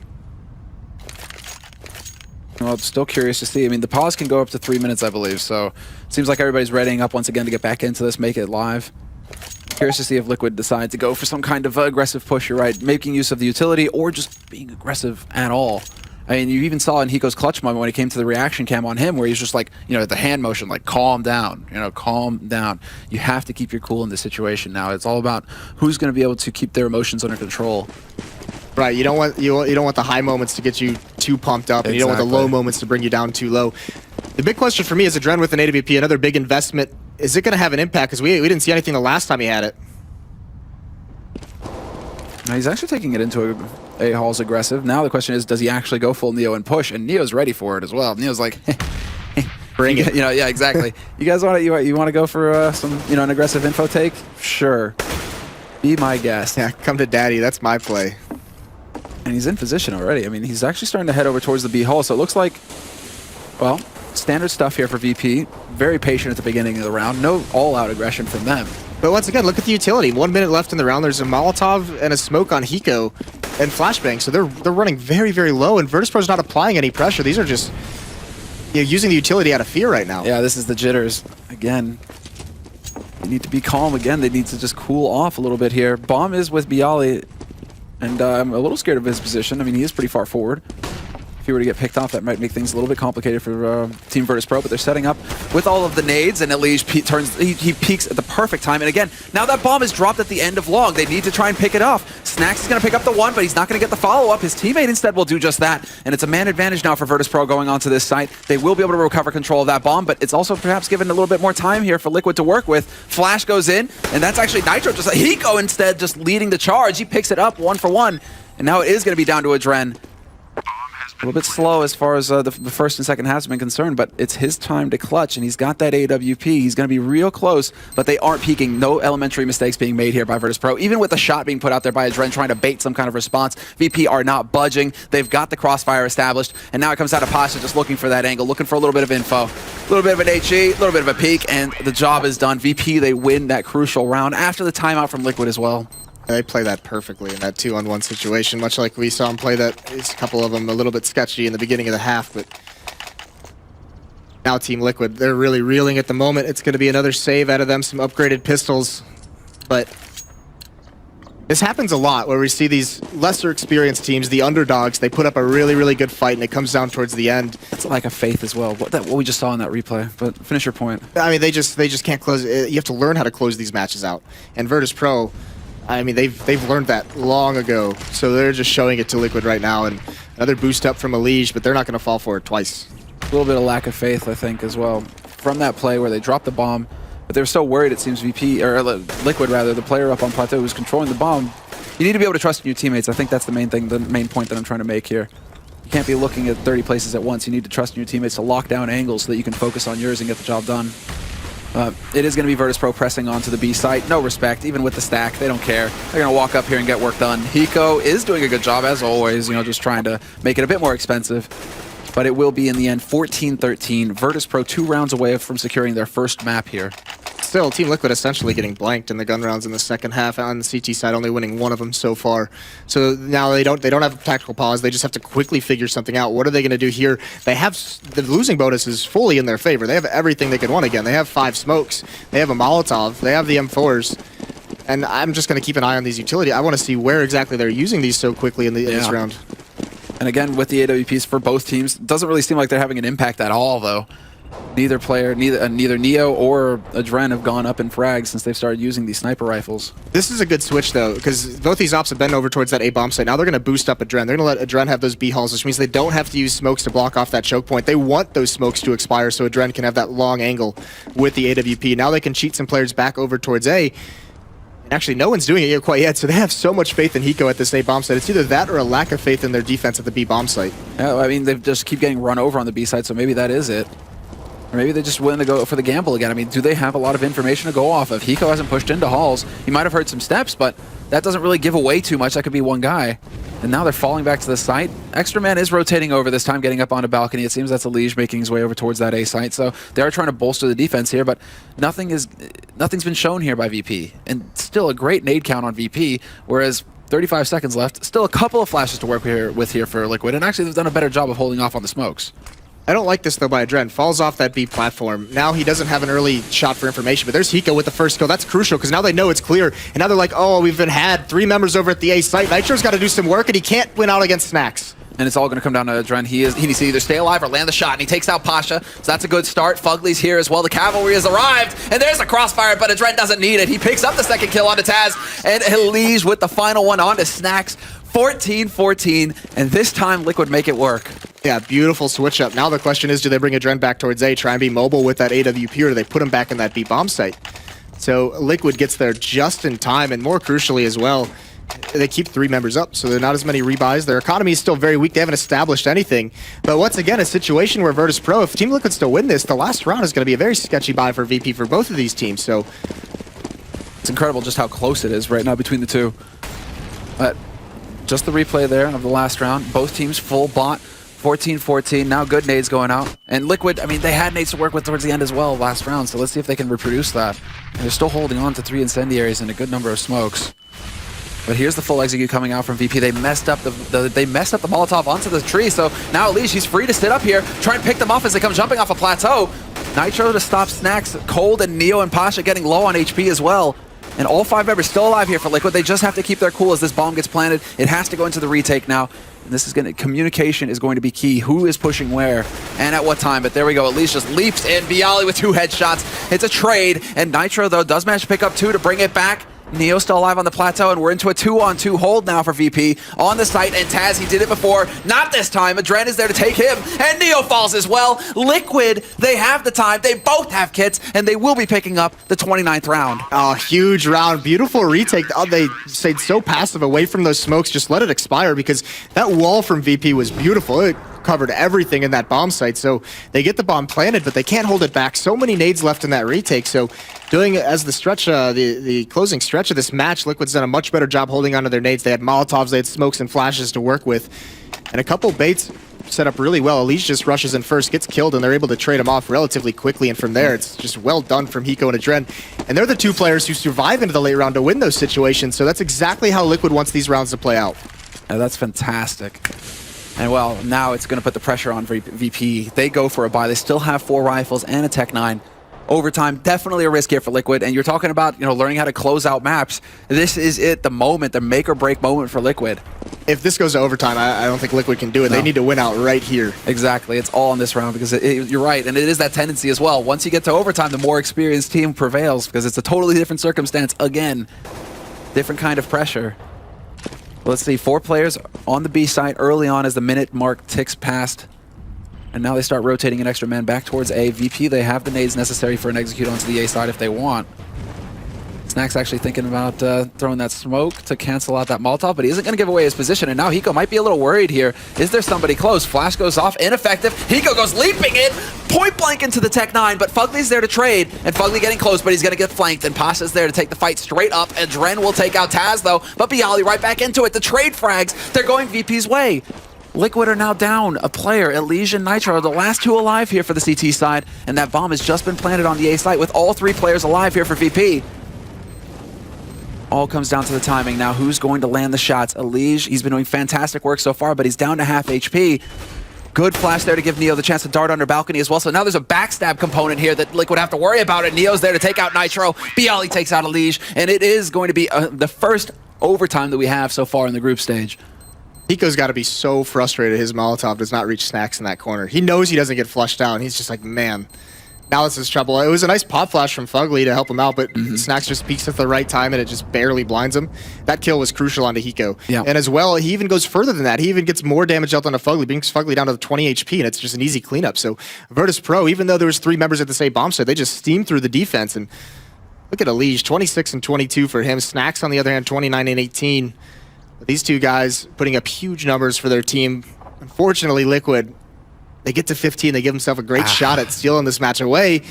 Well, I'm still curious to see. I mean, the pause can go up to 3 minutes, I believe. So it seems like everybody's readying up once again to get back into this, make it live. Curious to see if Liquid decide to go for some kind of aggressive push, you're right, making use of the utility or just being aggressive at all. I mean, you even saw in Hiko's clutch moment when he came to the reaction cam on him where he's just like, the hand motion, like, calm down, calm down. You have to keep your cool in this situation now. It's all about who's going to be able to keep their emotions under control. Right, you don't want the high moments to get you too pumped up, and you don't want the low moments to bring you down too low. The big question for me is Adren with an AWP, another big investment. Is it going to have an impact? Because we didn't see anything the last time he had it. Now he's actually taking it into a Hall's aggressive. Now the question is, does he actually go full Neo and push? And Neo's ready for it as well. Neo's like, bring it. Yeah, exactly. You guys want to go for some an aggressive info take? Sure. Be my guest. Yeah, come to daddy. That's my play. And he's in position already. I mean, he's actually starting to head over towards the B hole. So it looks like, well, standard stuff here for VP. Very patient at the beginning of the round. No all-out aggression from them. But once again, look at the utility. 1 minute left in the round. There's a Molotov and a smoke on Hiko and Flashbang. So they're running very, very low, and Virtus.pro's not applying any pressure. These are just using the utility out of fear right now. Yeah, this is the jitters. Again, they need to be calm again. They need to just cool off a little bit here. Bomb is with Bialy, and I'm a little scared of his position. I mean, he is pretty far forward. If he were to get picked off, that might make things a little bit complicated for Team Virtus.pro, but they're setting up with all of the nades, and Elige he peaks at the perfect time. And again, now that bomb is dropped at the end of long. They need to try and pick it off. Snacks is going to pick up the one, but he's not going to get the follow-up. His teammate instead will do just that, and it's a man advantage now for Virtus.pro going onto this site. They will be able to recover control of that bomb, but it's also perhaps given a little bit more time here for Liquid to work with. Flash goes in, and that's actually Nitro, just like Hiko instead, just leading the charge. He picks it up 1 for 1, and now it is going to be down to Adren. A little bit slow as far as the first and second halves have been concerned, but it's his time to clutch, and he's got that AWP. He's going to be real close, but they aren't peaking. No elementary mistakes being made here by Virtus.pro. Even with the shot being put out there by Adren trying to bait some kind of response, VP are not budging. They've got the crossfire established, and now it comes out of Pasha just looking for that angle, looking for a little bit of info. A little bit of an HE, a little bit of a peek, and the job is done. VP, they win that crucial round after the timeout from Liquid as well. They play that perfectly in that 2-on-1 situation, much like we saw him play that. A couple of them a little bit sketchy in the beginning of the half, but now Team Liquid, they're really reeling at the moment. It's going to be another save out of them, some upgraded pistols, but this happens a lot where we see these lesser experienced teams, the underdogs, they put up a really, really good fight, and it comes down towards the end. It's like a faith as well, what we just saw in that replay, but finish your point. I mean, they just can't close. You have to learn how to close these matches out, and Virtus.pro, I mean, they've learned that long ago, so they're just showing it to Liquid right now, and another boost up from Elige, but they're not going to fall for it twice. A little bit of lack of faith, I think, as well, from that play where they dropped the bomb, but they were so worried, it seems Liquid rather, the player up on Plateau who's controlling the bomb. You need to be able to trust in your teammates. I think that's the main thing, the main point that I'm trying to make here. You can't be looking at 30 places at once. You need to trust in your teammates to lock down angles so that you can focus on yours and get the job done. It is going to be Virtus.pro pressing onto the B site. No respect, even with the stack. They don't care. They're going to walk up here and get work done. Hiko is doing a good job, as always, just trying to make it a bit more expensive. But it will be, in the end, 14-13. Virtus.pro 2 rounds away from securing their first map here. Still, Team Liquid essentially getting blanked in the gun rounds in the second half. On the CT side, only winning one of them so far. So now they don't have a tactical pause. They just have to quickly figure something out. What are they going to do here? They have the losing bonus is fully in their favor. They have everything they could want again. They have 5 smokes. They have a Molotov. They have the M4s. And I'm just going to keep an eye on these utility. I want to see where exactly they're using these so quickly in this round. And again, with the AWPs for both teams, it doesn't really seem like they're having an impact at all, though. Neither player, neither Neo or Adren have gone up in frags since they've started using these sniper rifles. This is a good switch, though, because both these ops have been over towards that A bomb site. Now they're going to boost up Adren. They're going to let Adren have those B halls, which means they don't have to use smokes to block off that choke point. They want those smokes to expire so Adren can have that long angle with the AWP. Now they can cheat some players back over towards A. And actually, no one's doing it here quite yet, so they have so much faith in Hiko at this A bomb site. It's either that or a lack of faith in their defense at the B bomb site. Yeah, I mean, they just keep getting run over on the B side, so maybe that is it. Or maybe they're just willing to go for the gamble again. I mean, do they have a lot of information to go off of? Hiko hasn't pushed into halls. He might have heard some steps, but that doesn't really give away too much. That could be one guy. And now they're falling back to the site. Extra Man is rotating over this time, getting up on a balcony. It seems that's Elige making his way over towards that A site. So they are trying to bolster the defense here, but nothing's been shown here by VP. And still a great nade count on VP, whereas 35 seconds left. Still a couple of flashes to work with here for Liquid, and actually they've done a better job of holding off on the smokes. I don't like this, though, by Adren. Falls off that B platform. Now he doesn't have an early shot for information, but there's Hiko with the first kill. That's crucial, because now they know it's clear. And now they're like, oh, we've had 3 members over at the A site. Nitro's got to do some work, and he can't win out against Snacks. And it's all going to come down to Adren. He needs to either stay alive or land the shot, and he takes out Pasha. So that's a good start. Fugly's here as well. The cavalry has arrived, and there's a crossfire, but Adren doesn't need it. He picks up the second kill onto Taz, and Elige with the final one onto Snacks. 14-14, and this time Liquid make it work. Yeah, beautiful switch up. Now the question is, do they bring Adren back towards A, try and be mobile with that AWP, or do they put him back in that B bomb site? So Liquid gets there just in time, and more crucially as well, they keep 3 members up, so there are not as many rebuys. Their economy is still very weak. They haven't established anything. But once again, a situation where Virtus Pro, if Team Liquid still win this, the last round is going to be a very sketchy buy for VP for both of these teams. So it's incredible just how close it is right now between the two. But just the replay there of the last round. Both teams full bot. 14-14. Now good nades going out. And Liquid, I mean, they had nades to work with towards the end as well last round, so let's see if they can reproduce that. And they're still holding on to 3 incendiaries and a good number of smokes. But here's the full execute coming out from VP. They messed up the Molotov onto the tree, so now Elige, he's free to sit up here, try and pick them off as they come jumping off a plateau. Nitro to stop Snacks, Cold and Neo and Pasha getting low on HP as well. And all 5 members still alive here for Liquid. They just have to keep their cool as this bomb gets planted. It has to go into the retake now. And this is communication is going to be key. Who is pushing where and at what time? But there we go. Elige just leaps in. Bialy with 2 headshots. It's a trade. And Nitro, though, does manage to pick up 2 to bring it back. Neo still alive on the plateau, and we're into a 2-on-2 hold now for VP on the site, and Taz, he did it before. Not this time. Adren is there to take him, and Neo falls as well. Liquid, they have the time. They both have kits, and they will be picking up the 29th round. Oh, huge round. Beautiful retake. Oh, they stayed so passive away from those smokes. Just let it expire, because that wall from VP was beautiful. It covered everything in that bomb site, so they get the bomb planted, but they can't hold it back. So many nades left in that retake, so doing it as the stretch, the closing stretch of this match, Liquid's done a much better job holding onto their nades. They had Molotovs, they had smokes and flashes to work with, and a couple baits set up really well. Elige just rushes in first, gets killed, and they're able to trade him off relatively quickly, and from there, it's just well done from Hiko and Adren. And they're the 2 players who survive into the late round to win those situations, so that's exactly how Liquid wants these rounds to play out. Yeah, that's fantastic. And well, now it's going to put the pressure on VP. They go for a buy. They still have 4 rifles and a Tech 9. Overtime, definitely a risk here for Liquid. And you're talking about, learning how to close out maps. This is it, the moment, the make or break moment for Liquid. If this goes to overtime, I don't think Liquid can do it. No. They need to win out right here. Exactly. It's all in this round, because you're right. And it is that tendency as well. Once you get to overtime, the more experienced team prevails, because it's a totally different circumstance. Again, different kind of pressure. Let's see, 4 players on the B side early on as the minute mark ticks past. And now they start rotating an extra man back towards A. VP, they have the nades necessary for an execute onto the A side if they want. Snacks actually thinking about throwing that smoke to cancel out that Molotov, but he isn't going to give away his position, and now Hiko might be a little worried here. Is there somebody close? Flash goes off, ineffective. Hiko goes leaping in, point blank into the Tech 9, but Fugly's there to trade, and Fugly getting close, but he's going to get flanked, and Pasha's there to take the fight straight up, and Dren will take out Taz, though, but Bialy right back into it. The trade frags, they're going VP's way. Liquid are now down a player. Elige and Nitro are the last 2 alive here for the CT side, and that bomb has just been planted on the A site with all 3 players alive here for VP. All comes down to the timing now. Who's going to land the shots? Elige, he's been doing fantastic work so far, but he's down to half HP. Good flash there to give Neo the chance to dart under balcony as well. So now there's a backstab component here that Liquid have to worry about it. Neo's there to take out Nitro. Bialy takes out Elige, and it is going to be the first overtime that we have so far in the group stage. Hiko's got to be so frustrated his Molotov does not reach Snacks in that corner. He knows he doesn't get flushed down. He's just like, man, now this is trouble. It was a nice pop flash from Fugly to help him out, but Snacks just peeks at the right time and it just barely blinds him. That kill was crucial onto Hiko. Yeah. And as well, he even goes further than that. He even gets more damage dealt onto Fugly, brings Fugly down to 20 HP, and it's just an easy cleanup. So Virtus Pro, even though there was 3 members at the same bomb site, they just steamed through the defense. And look at Elige, 26 and 22 for him. Snacks, on the other hand, 29 and 18. These 2 guys putting up huge numbers for their team. Unfortunately, Liquid, they get to 15. They give themselves a great shot at stealing this match away.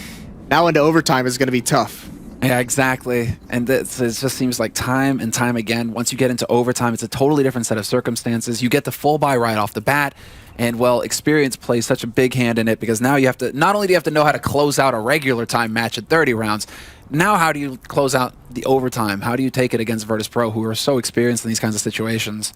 Now into overtime is going to be tough. Yeah, exactly. And it just seems like time and time again, once you get into overtime, it's a totally different set of circumstances. You get the full buy right off the bat. And, well, experience plays such a big hand in it because now you have to, not only do you have to know how to close out a regular time match at 30 rounds, now how do you close out the overtime? How do you take it against Virtus Pro, who are so experienced in these kinds of situations?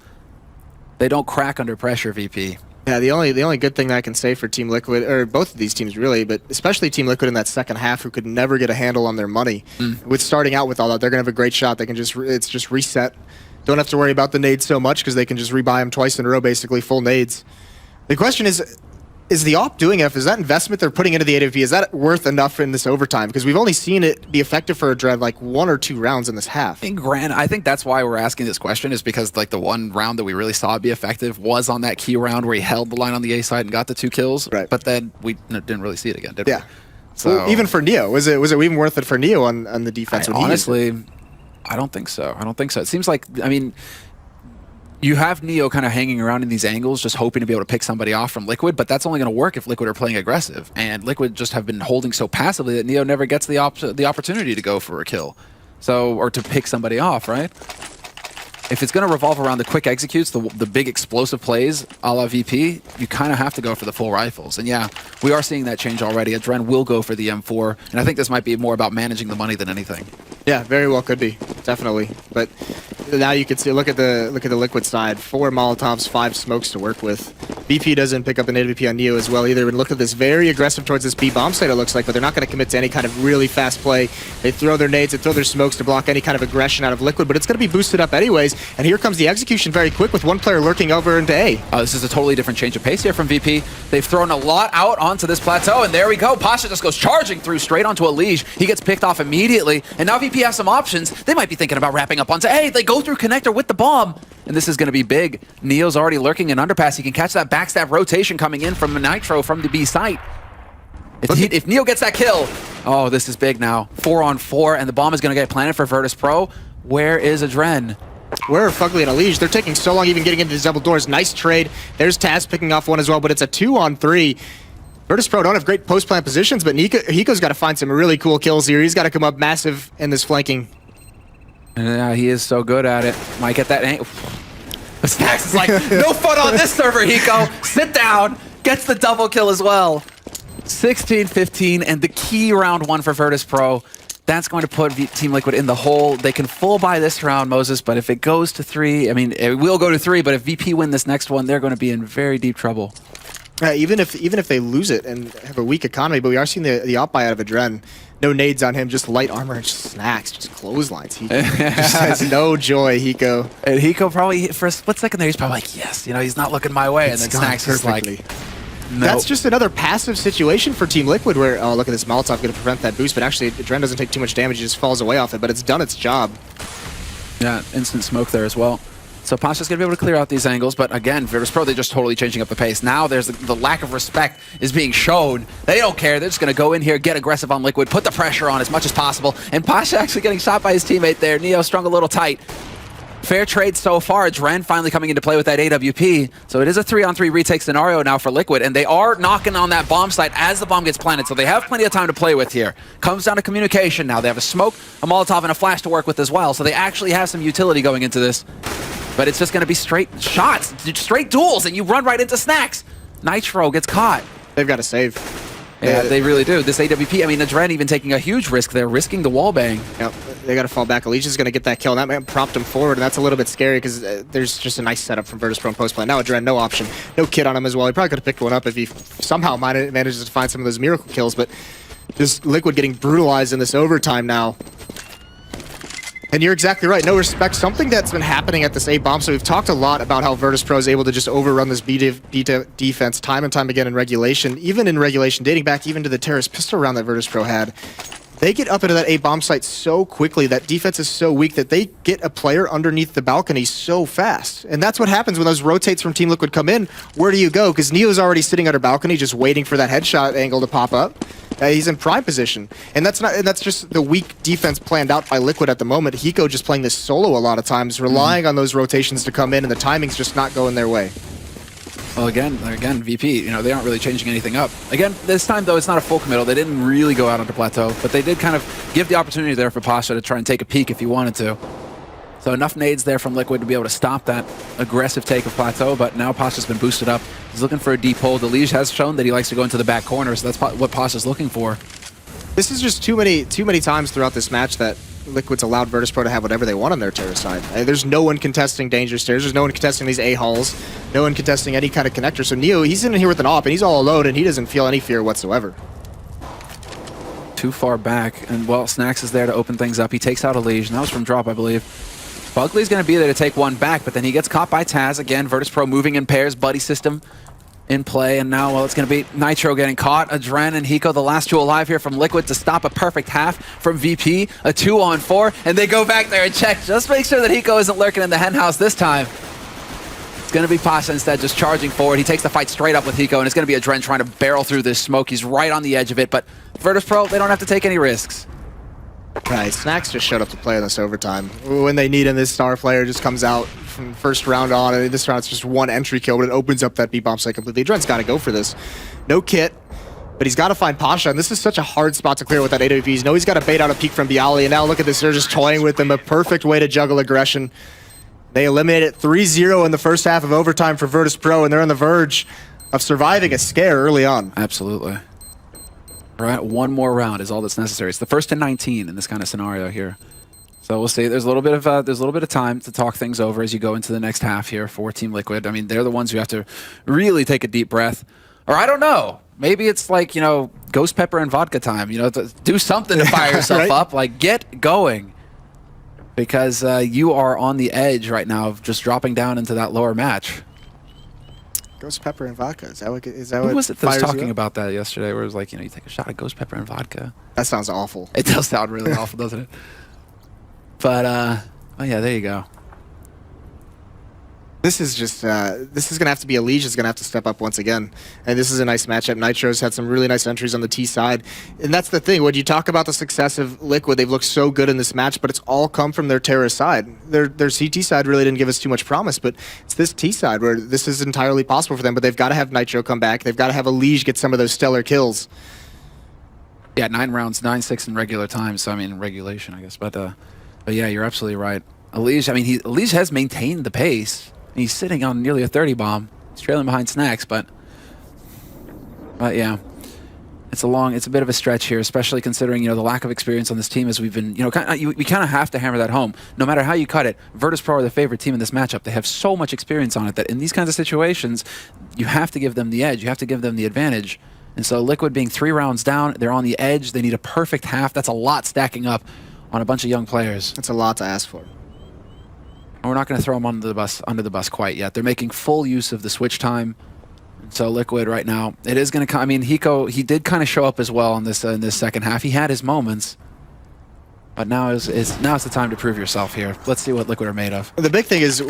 They don't crack under pressure, VP. Yeah, the only good thing that I can say for Team Liquid, or both of these teams really, but especially Team Liquid in that second half, who could never get a handle on their money. With starting out with all that, they're going to have a great shot. They can it's just reset. Don't have to worry about the nades so much because they can just rebuy them twice in a row, basically full nades. The question is the op doing it? Is that investment they're putting into the AWP, is that worth enough in this overtime? Because we've only seen it be effective for a Dread like 1 or 2 rounds in this half. I think that's why we're asking this question, is because like the one round that we really saw it be effective was on that key round where he held the line on the A side and got the 2 kills. Right. But then we didn't really see it again, did we? Yeah. So well, even for Neo, was it even worth it for Neo on the defense? Honestly, I don't think so. I don't think so. It seems like, I mean, you have Neo kind of hanging around in these angles, just hoping to be able to pick somebody off from Liquid, but that's only going to work if Liquid are playing aggressive. And Liquid just have been holding so passively that Neo never gets the opportunity to go for a kill, or to pick somebody off, right? If it's going to revolve around the quick executes, the big explosive plays a la VP, you kind of have to go for the full rifles. And yeah, we are seeing that change already. Adren will go for the M4, and I think this might be more about managing the money than anything. Yeah, very well could be, definitely. But now you can see, look at the Liquid side. 4 Molotovs, 5 smokes to work with. VP doesn't pick up an AWP on Neo as well either. And look at this, very aggressive towards this B bomb site, it looks like, but they're not going to commit to any kind of really fast play. They throw their nades, they throw their smokes to block any kind of aggression out of Liquid, but it's going to be boosted up anyways. And here comes the execution very quick with one player lurking over into A. This is a totally different change of pace here from VP. They've thrown a lot out onto this plateau, and there we go. Pasha just goes charging through straight onto a Liege. He gets picked off immediately, and now VP has some options. They might be thinking about wrapping up onto A. They go through connector with the bomb, and this is going to be big. Neo's already lurking in underpass. He can catch that backstab rotation coming in from Nitro from the B site. If Neo gets that kill, oh, this is big now. 4-on-4, and the bomb is going to get planted for Virtus Pro. Where is Adren? Where are Fugly and Elige? They're taking so long even getting into these double doors. Nice trade. There's Taz picking off one as well, but it's a 2-on-3. Virtus Pro don't have great post-plant positions, but Hiko's got to find some really cool kills here. He's got to come up massive in this flanking. Yeah, he is so good at it. Might get that angle. Stacks is like, no fun on this server, Hiko. Sit down. Gets the double kill as well. 16-15, and the key round 1 for Virtus Pro. That's going to put Team Liquid in the hole. They can full buy this round, Moses, but if it goes to 3, I mean, it will go to 3, but if VP win this next one, they're going to be in very deep trouble. Even if they lose it and have a weak economy, but we are seeing the op buy out of Adren. No nades on him, just light armor and just snacks, just clotheslines. He just has no joy, Hiko. And Hiko probably, for a split second there, he's probably like, yes, he's not looking my way. It's and then Snacks is like, nope. That's just another passive situation for Team Liquid where, oh, look at this Molotov going to prevent that boost, but actually Adren doesn't take too much damage, he just falls away off it, but it's done its job. Yeah, instant smoke there as well. So Pasha's going to be able to clear out these angles, but again, Virtus Pro, they're just totally changing up the pace. Now there's the lack of respect is being shown. They don't care. They're just going to go in here, get aggressive on Liquid, put the pressure on as much as possible, and Pasha actually getting shot by his teammate there. Neo strung a little tight. Fair trade so far. Dren finally coming into play with that AWP. So it is a 3-on-3 retake scenario now for Liquid, and they are knocking on that bomb site as the bomb gets planted, so they have plenty of time to play with here. Comes down to communication now. They have a smoke, a Molotov, and a flash to work with as well, so they actually have some utility going into this. But it's just going to be straight shots, straight duels, and you run right into Snacks. Nitro gets caught. They've got to save. Yeah, they really do. This AWP, I mean, Adren even taking a huge risk there, risking the wall bang. Yep, they got to fall back. Alicia's going to get that kill. That might prompt him forward, and that's a little bit scary because there's just a nice setup from Virtus Pro and post play. Now Adren, no option. No kit on him as well. He probably could have picked one up if he somehow manages to find some of those miracle kills, but just Liquid getting brutalized in this overtime now. And you're exactly right. No respect. Something that's been happening at this A bomb. So we've talked a lot about how Virtus Pro is able to just overrun this B defense time and time again in regulation. Even in regulation, dating back even to the terrorist pistol round that Virtus Pro had. They get up into that A bomb site so quickly. That defense is so weak that they get a player underneath the balcony so fast. And that's what happens when those rotates from Team Liquid come in. Where do you go? Because Neo's already sitting under balcony just waiting for that headshot angle to pop up. He's in prime position, and that's just the weak defense planned out by Liquid at the moment. Hiko just playing this solo a lot of times, relying on those rotations to come in, and the timing's just not going their way. Well, again, VP, they aren't really changing anything up. Again, this time, though, it's not a full committal. They didn't really go out onto Plateau, but they did kind of give the opportunity there for Pasha to try and take a peek if he wanted to. So enough nades there from Liquid to be able to stop that aggressive take of Plateau, but now Pasha's been boosted up. He's looking for a deep hold. The Liege has shown that he likes to go into the back corner, so that's what Pasha's looking for. This is just too many times throughout this match that Liquid's allowed Virtus.pro to have whatever they want on their terror side. There's no one contesting danger stairs. There's no one contesting these A-halls. No one contesting any kind of connector. So Neo, he's in here with an AWP, and he's all alone, and he doesn't feel any fear whatsoever. Too far back, and well, Snacks is there to open things up. He takes out a Liege, and that was from drop, I believe. Bugley's going to be there to take one back, but then he gets caught by Taz. Again, Virtus.pro moving in pairs, buddy system in play, and now, well, it's going to be Nitro getting caught. Adren and Hiko, the last two alive here from Liquid to stop a perfect half from VP. A 2-on-4, and they go back there and check. Just make sure that Hiko isn't lurking in the henhouse this time. It's going to be Pasha instead, just charging forward. He takes the fight straight up with Hiko, and it's going to be Adren trying to barrel through this smoke. He's right on the edge of it, but Virtus.pro, they don't have to take any risks. Right, Snacks just showed up to play in this overtime. When they need him, this star player just comes out from first round on. And this round, it's just one entry kill, but it opens up that B-bomb site completely. Adren's got to go for this. No kit, but he's got to find Pasha, and this is such a hard spot to clear with that AWP. You know he's got to bait out a peek from Bialy, and now look at this. They're just toying with him. A perfect way to juggle aggression. They eliminated 3-0 in the first half of overtime for Virtus.pro, and they're on the verge of surviving a scare early on. Absolutely. Right, one more round is all that's necessary. It's the first and 19 in this kind of scenario here. So we'll see. There's a little bit of time to talk things over as you go into the next half here for Team Liquid. I mean, they're the ones who have to really take a deep breath. Or I don't know. Maybe it's like, ghost pepper and vodka time. To do something to fire yourself right? up. Like, get going. Because you are on the edge right now of just dropping down into that lower match. Ghost pepper and vodka. Is that what Who was it that was fires you talking up? about that yesterday? Where it was like, you take a shot of ghost pepper and vodka. That sounds awful. It does sound really awful, doesn't it? But, oh yeah, there you go. This is just, this is going to have to be a Liege is going to have to step up once again. And this is a nice matchup. Nitro's had some really nice entries on the T side. And that's the thing. When you talk about the success of Liquid, they've looked so good in this match, but it's all come from their terror side. Their CT side really didn't give us too much promise, but it's this T side where this is entirely possible for them. But they've got to have Nitro come back. They've got to have a Liege get some of those stellar kills. Yeah, 9 rounds, 9-6 in regular time. So, I mean, in regulation, I guess. But yeah, you're absolutely right. Liege, I mean, Liege has maintained the pace. He's sitting on nearly a 30 bomb. He's trailing behind Snacks, but yeah, it's a bit of a stretch here, especially considering the lack of experience on this team. As we've been, we kind of have to hammer that home. No matter how you cut it, Virtus.pro are the favorite team in this matchup. They have so much experience on it that in these kinds of situations, you have to give them the edge. You have to give them the advantage. And so Liquid being 3 rounds down, they're on the edge. They need a perfect half. That's a lot stacking up on a bunch of young players. That's a lot to ask for. And we're not going to throw them under the bus quite yet. They're making full use of the switch time. So Liquid right now, it is going to come. I mean, Hiko, he did kind of show up as well in this second half. He had his moments. But now is the time to prove yourself here. Let's see what Liquid are made of. The big thing is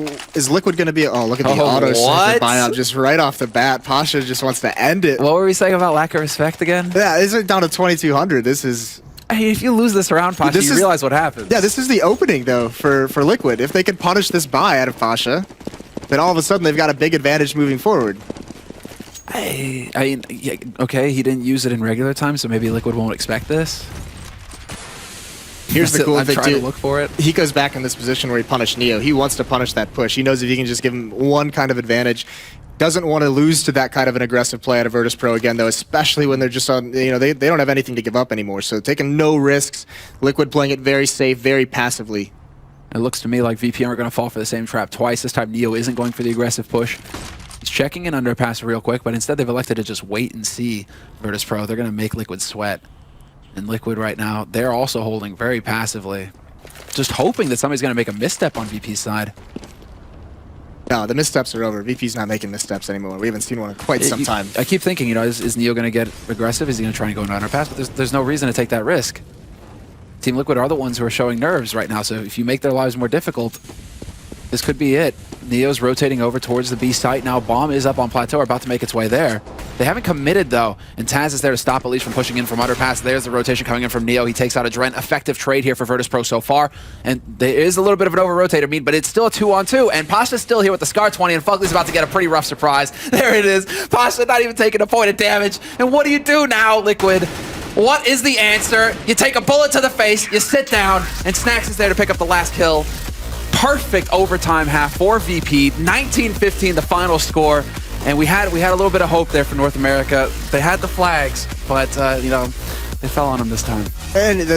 Liquid going to be... Oh, look at the auto buyout just right off the bat. Pasha just wants to end it. What were we saying about lack of respect again? Yeah, this is down to 2,200. This is... Hey, if you lose this round, Pasha, you realize what happens. Yeah, this is the opening, though, for Liquid. If they can punish this buy out of Pasha, then all of a sudden they've got a big advantage moving forward. Hey, I mean, yeah, okay, he didn't use it in regular time, so maybe Liquid won't expect this. Here's the cool thing, trying to look for it. He goes back in this position where he punished Neo. He wants to punish that push. He knows if he can just give him one kind of advantage. Doesn't want to lose to that kind of an aggressive play out of Virtus.pro again, though, especially when they're just on, they don't have anything to give up anymore. So taking no risks, Liquid playing it very safe, very passively. It looks to me like VP are going to fall for the same trap twice. This time Neo isn't going for the aggressive push. He's checking an underpass real quick, but instead they've elected to just wait and see Virtus.pro. They're going to make Liquid sweat. And Liquid right now, they're also holding very passively. Just hoping that somebody's going to make a misstep on VP's side. No, the missteps are over. VP's not making missteps anymore. We haven't seen one in quite some time. I keep thinking, is Neo going to get aggressive? Is he going to try and go into underpass? But there's no reason to take that risk. Team Liquid are the ones who are showing nerves right now, so if you make their lives more difficult, this could be it. Neo's rotating over towards the B site. Now Bomb is up on Plateau, about to make its way there. They haven't committed, though, and Taz is there to stop Elise from pushing in from underpass. There's the rotation coming in from Neo. He takes out a Dren. Effective trade here for Virtus.pro so far, and there is a little bit of an over-rotator mean, but it's still a 2-on-2, and Pasha's still here with the Scar 20, and Fugly's about to get a pretty rough surprise. There it is. Pasha not even taking a point of damage, and what do you do now, Liquid? What is the answer? You take a bullet to the face, you sit down, and Snacks is there to pick up the last kill. Perfect overtime half for VP. 19-15 the final score. And we had a little bit of hope there for North America. They had the flags, but you know, they fell on them this time. And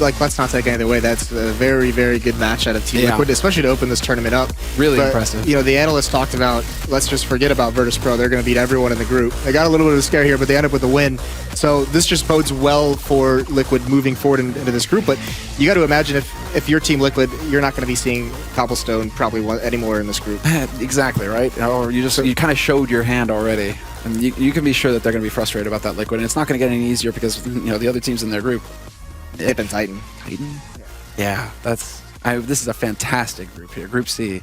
like, let's not take anything away. That's a very, very good match out of Team Liquid, especially to open this tournament up. Really but, impressive. You know, the analysts talked about, let's just forget about Virtus.pro. They're going to beat everyone in the group. They got a little bit of a scare here, but they end up with a win. So this just bodes well for Liquid moving forward into this group. But you got to imagine if you're Team Liquid, you're not going to be seeing Cobblestone probably anymore in this group. Exactly, right? Or you kind of showed your hand already. And you can be sure that they're going to be frustrated about that Liquid. And it's not going to get any easier because, you know, the other teams in their group. Dip and Titan. Yeah, this is a fantastic group here. Group C.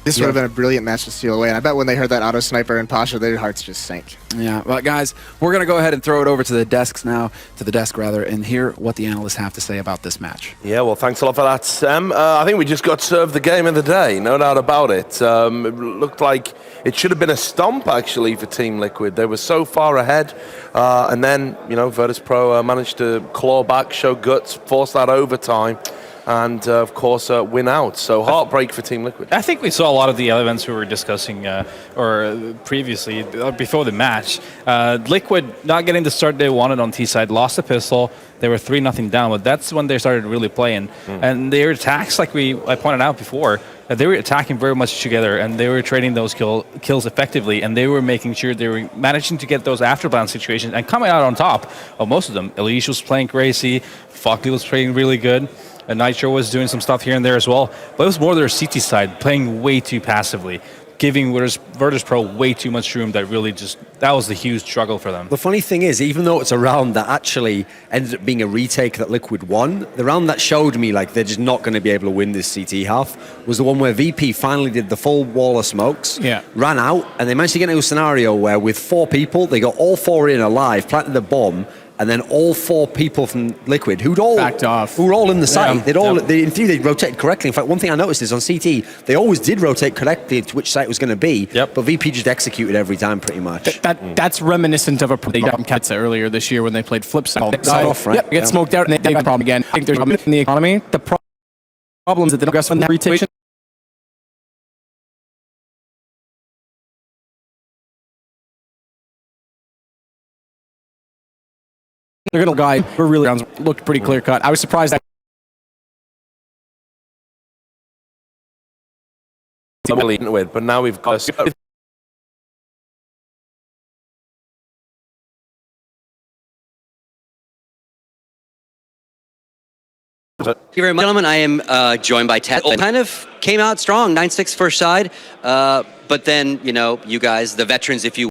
This would have been a brilliant match to steal away. And I bet when they heard that auto sniper and Pasha, their hearts just sank. Yeah, well, guys, we're going to go ahead and throw it over to the desk, and hear what the analysts have to say about this match. Yeah, well, thanks a lot for that, Sam. I think we just got served the game of the day, no doubt about it. It looked like it should have been a stomp, actually, for Team Liquid. They were so far ahead, and then, you know, Virtus.pro managed to claw back, show guts, force that overtime, and, of course, win out. So heartbreak for Team Liquid. I think we saw a lot of the elements we were discussing previously, before the match. Liquid not getting the start they wanted on T-side, lost the pistol. They were 3-0 down, but that's when they started really playing. And their attacks, like I pointed out before, they were attacking very much together, and they were trading those kills effectively, and they were making sure they were managing to get those afterbound situations and coming out on top of most of them. Elise was playing crazy, Fugly was playing really good, and Nitro was doing some stuff here and there as well. But it was more their CT side, playing way too passively, giving Virtus.pro way too much room. That was the huge struggle for them. The funny thing is, even though it's a round that actually ended up being a retake that Liquid won, the round that showed me like they're just not going to be able to win this CT half was the one where VP finally did the full wall of smokes, ran out, and they managed to get into a scenario where with 4 people, they got all 4 in alive, planted the bomb, and then all 4 people from Liquid who'd all backed off, who were all in the site. In theory, they'd rotated correctly. In fact, one thing I noticed is on CT, they always did rotate correctly to which site it was going to be. But VP just executed every time, pretty much. That's reminiscent of a they got Katza earlier this year when they played flip side. Off, right? Get smoked out, and they got a problem again. I think there's a problem in the economy. The problem is that they don't progress on the rotation. They're going to guide. We're really looked pretty clear cut. I was surprised that. With, but now we've got. Thank you very much, gentlemen. I am joined by Ted. Kind of came out strong, 9-6 first side, but then, you know, you guys, the veterans, if you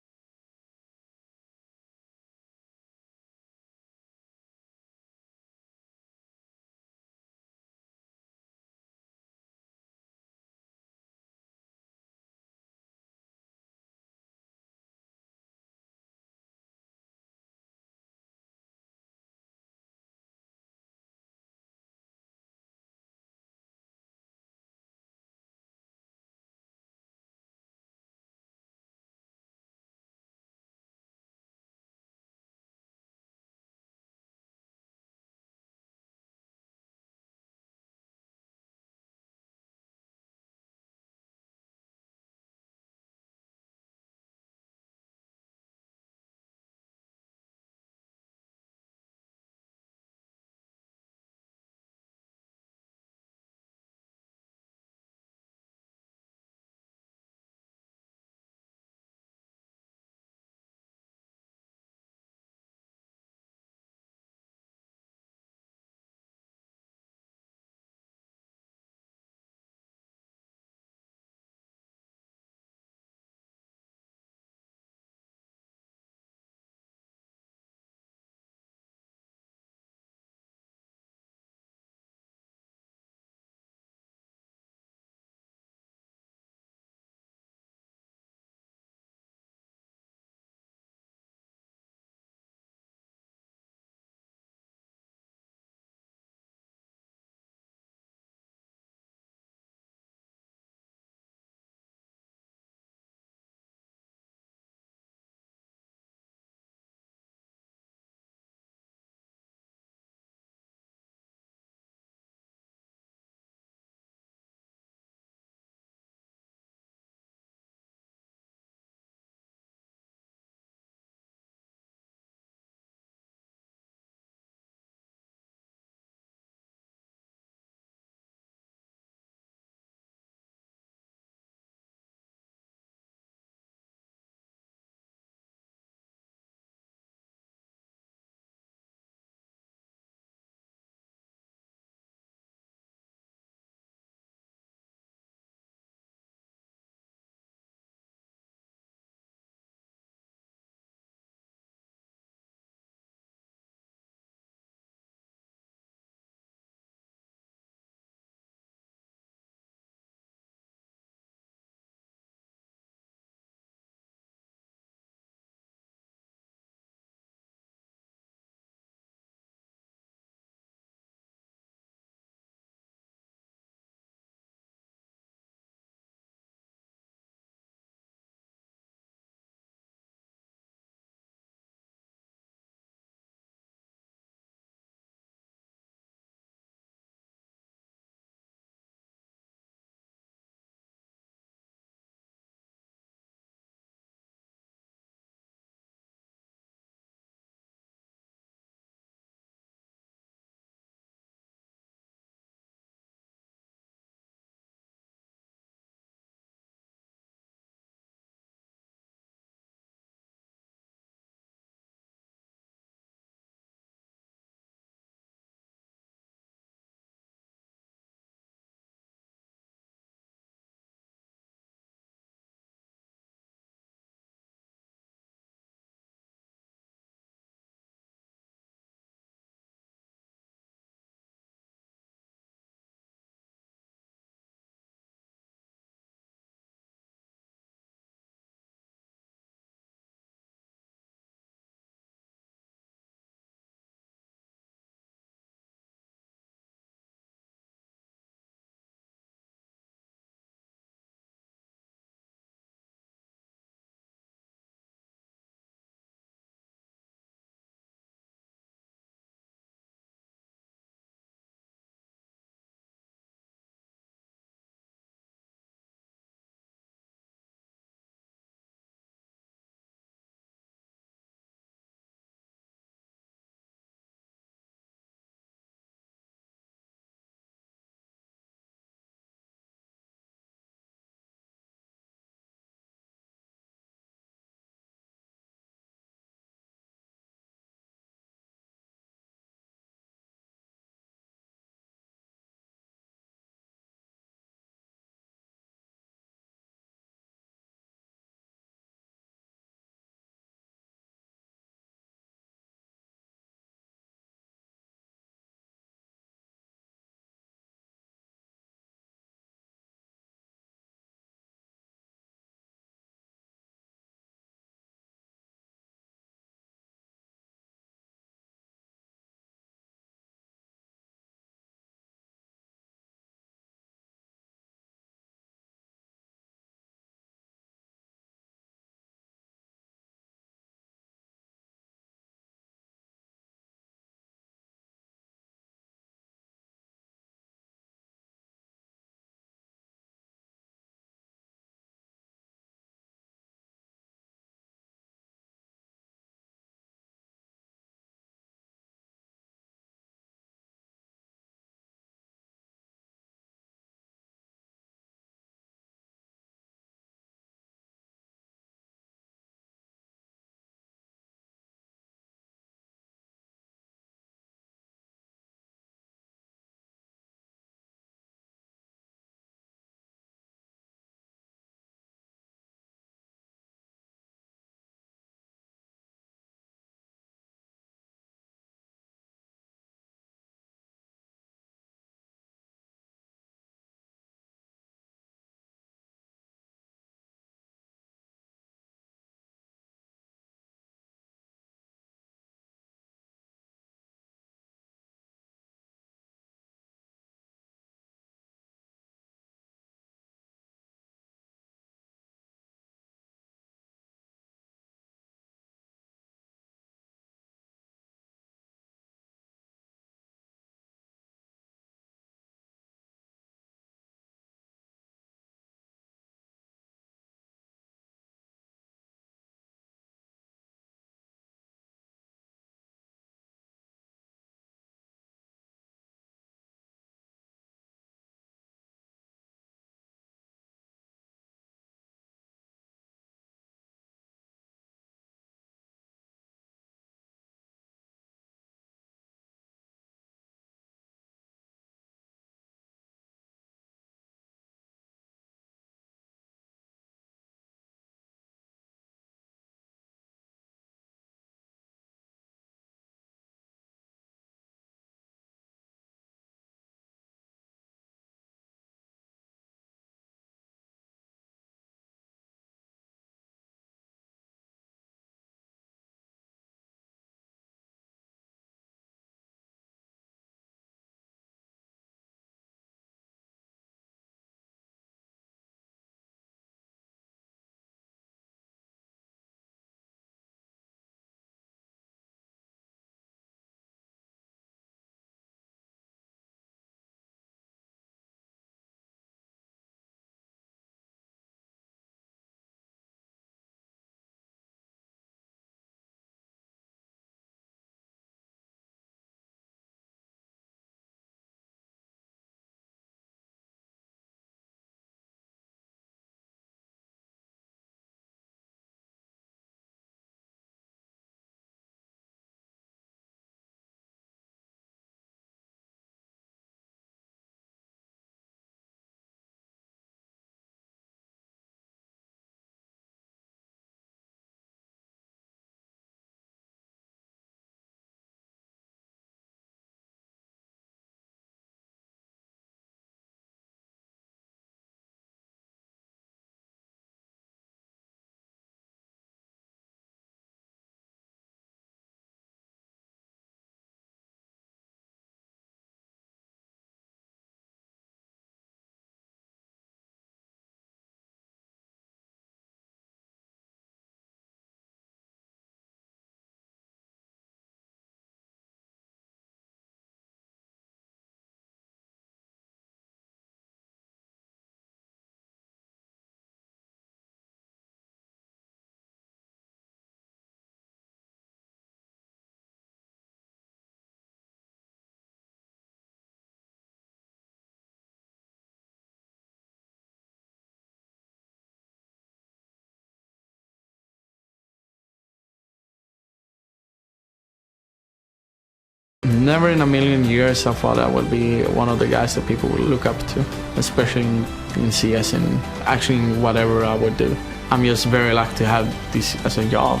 Never in a million years I thought I would be one of the guys that people would look up to, especially in CS and actually in whatever I would do. I'm just very lucky to have this as a job.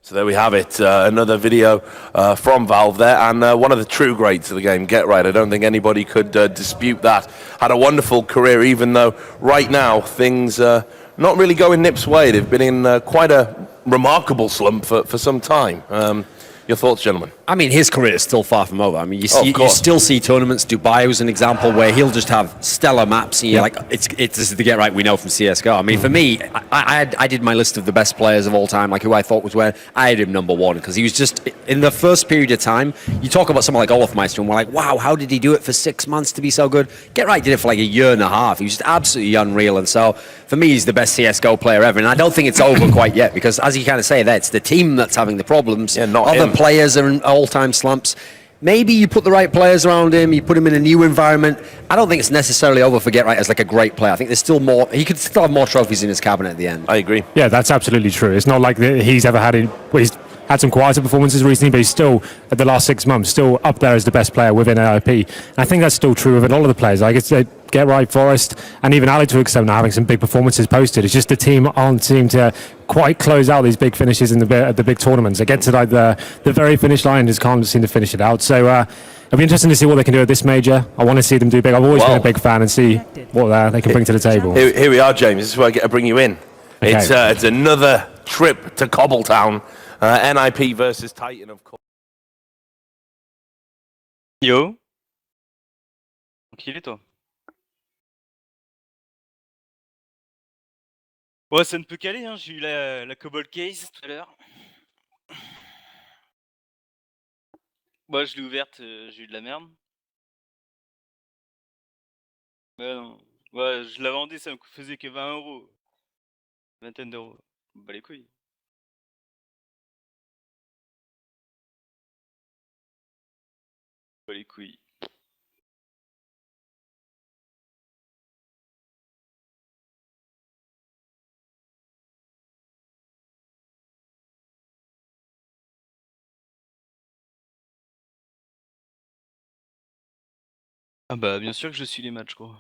So there we have it, another video from Valve there, and one of the true greats of the game, Get Right. I don't think anybody could dispute that. Had a wonderful career, even though right now things not really going Nip's way. They've been in quite a remarkable slump for some time. Your thoughts, gentlemen? I mean, his career is still far from over. I mean, you Oh, of course. still see tournaments. Dubai was an example where he'll just have stellar maps, and you're like, this is the Get Right we know from CS:GO. I mean, for me, I did my list of the best players of all time, like who I thought was where I had him number one, because he was just in the first period of time. You talk about someone like Olofmeister, and we're like, wow, how did he do it for 6 months to be so good? Get Right did it for like a year and a half. He was just absolutely unreal, and so for me, he's the best CS:GO player ever. And I don't think it's over quite yet, because as you kind of say there, it's the team that's having the problems. not Other him. players are in all-time slumps. Maybe you put the right players around him, you put him in a new environment. I don't think it's necessarily over for Get Right as like a great player. I think there's still more. He could still have more trophies in his cabinet at the end. I agree. Yeah, that's absolutely true. It's not like he's ever had he's had some quieter performances recently, but he's still, at the last 6 months, still up there as the best player within AIP. And I think that's still true with a lot of the players. Like it's Get Right, Forest, and even Alex Wickstone now having some big performances posted. It's just the team aren't seem to quite close out these big finishes in the big tournaments. They get to like the very finish line, just can't seem to finish it out. So it'll be interesting to see what they can do at this major. I want to see them do big. I've always been a big fan and see what they can bring to the table. Here we are, James. This is where I get to bring you in. Okay. It's another trip to Cobbletown. NIP versus Titan, of course. Yo. Tranquille et toi? Ouais, ça ne peut qu'aller, hein. J'ai eu la Cobalt Case tout à l'heure. Moi, je l'ai ouverte, j'ai eu de la merde. Ouais, non. Ouais, je la vendais, ça me faisait que 20 €. Vingtaine d'euros. Bah les couilles. Bah les couilles. Ah bah bien sûr que je suis les matchs, gros.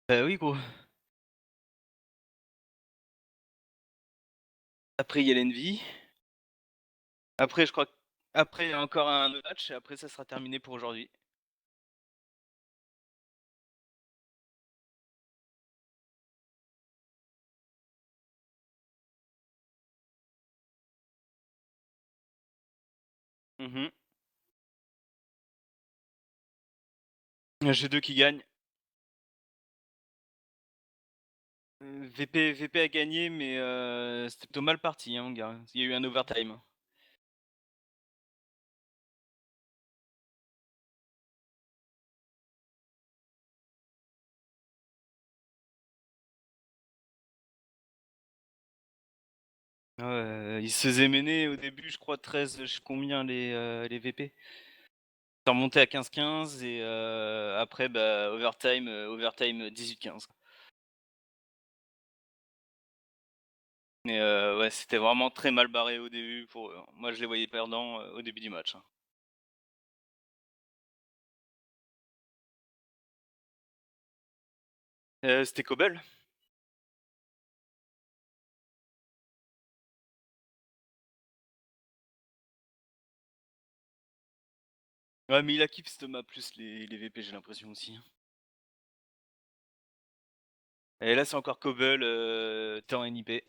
Bah oui, gros. Après, il y a l'Envy. Après, je crois après, il y a encore un autre match et après, ça sera terminé pour aujourd'hui. Mmh. J'ai 2 qui gagnent. VP a gagné, mais c'était plutôt mal parti, hein, mon gars. Il y a eu un overtime. Ouais, ils se faisaient mener au début, je crois 13, je sais combien les VP. Ça remontait à 15-15 et après bah overtime 18-15. Mais ouais, c'était vraiment très mal barré au début pour eux, hein. Moi, je les voyais perdants au début du match, hein. C'était Cobel. Ouais, mais il a kiff cette map plus les VP, j'ai l'impression aussi, hein. Et là, c'est encore Cobble, temps NIP.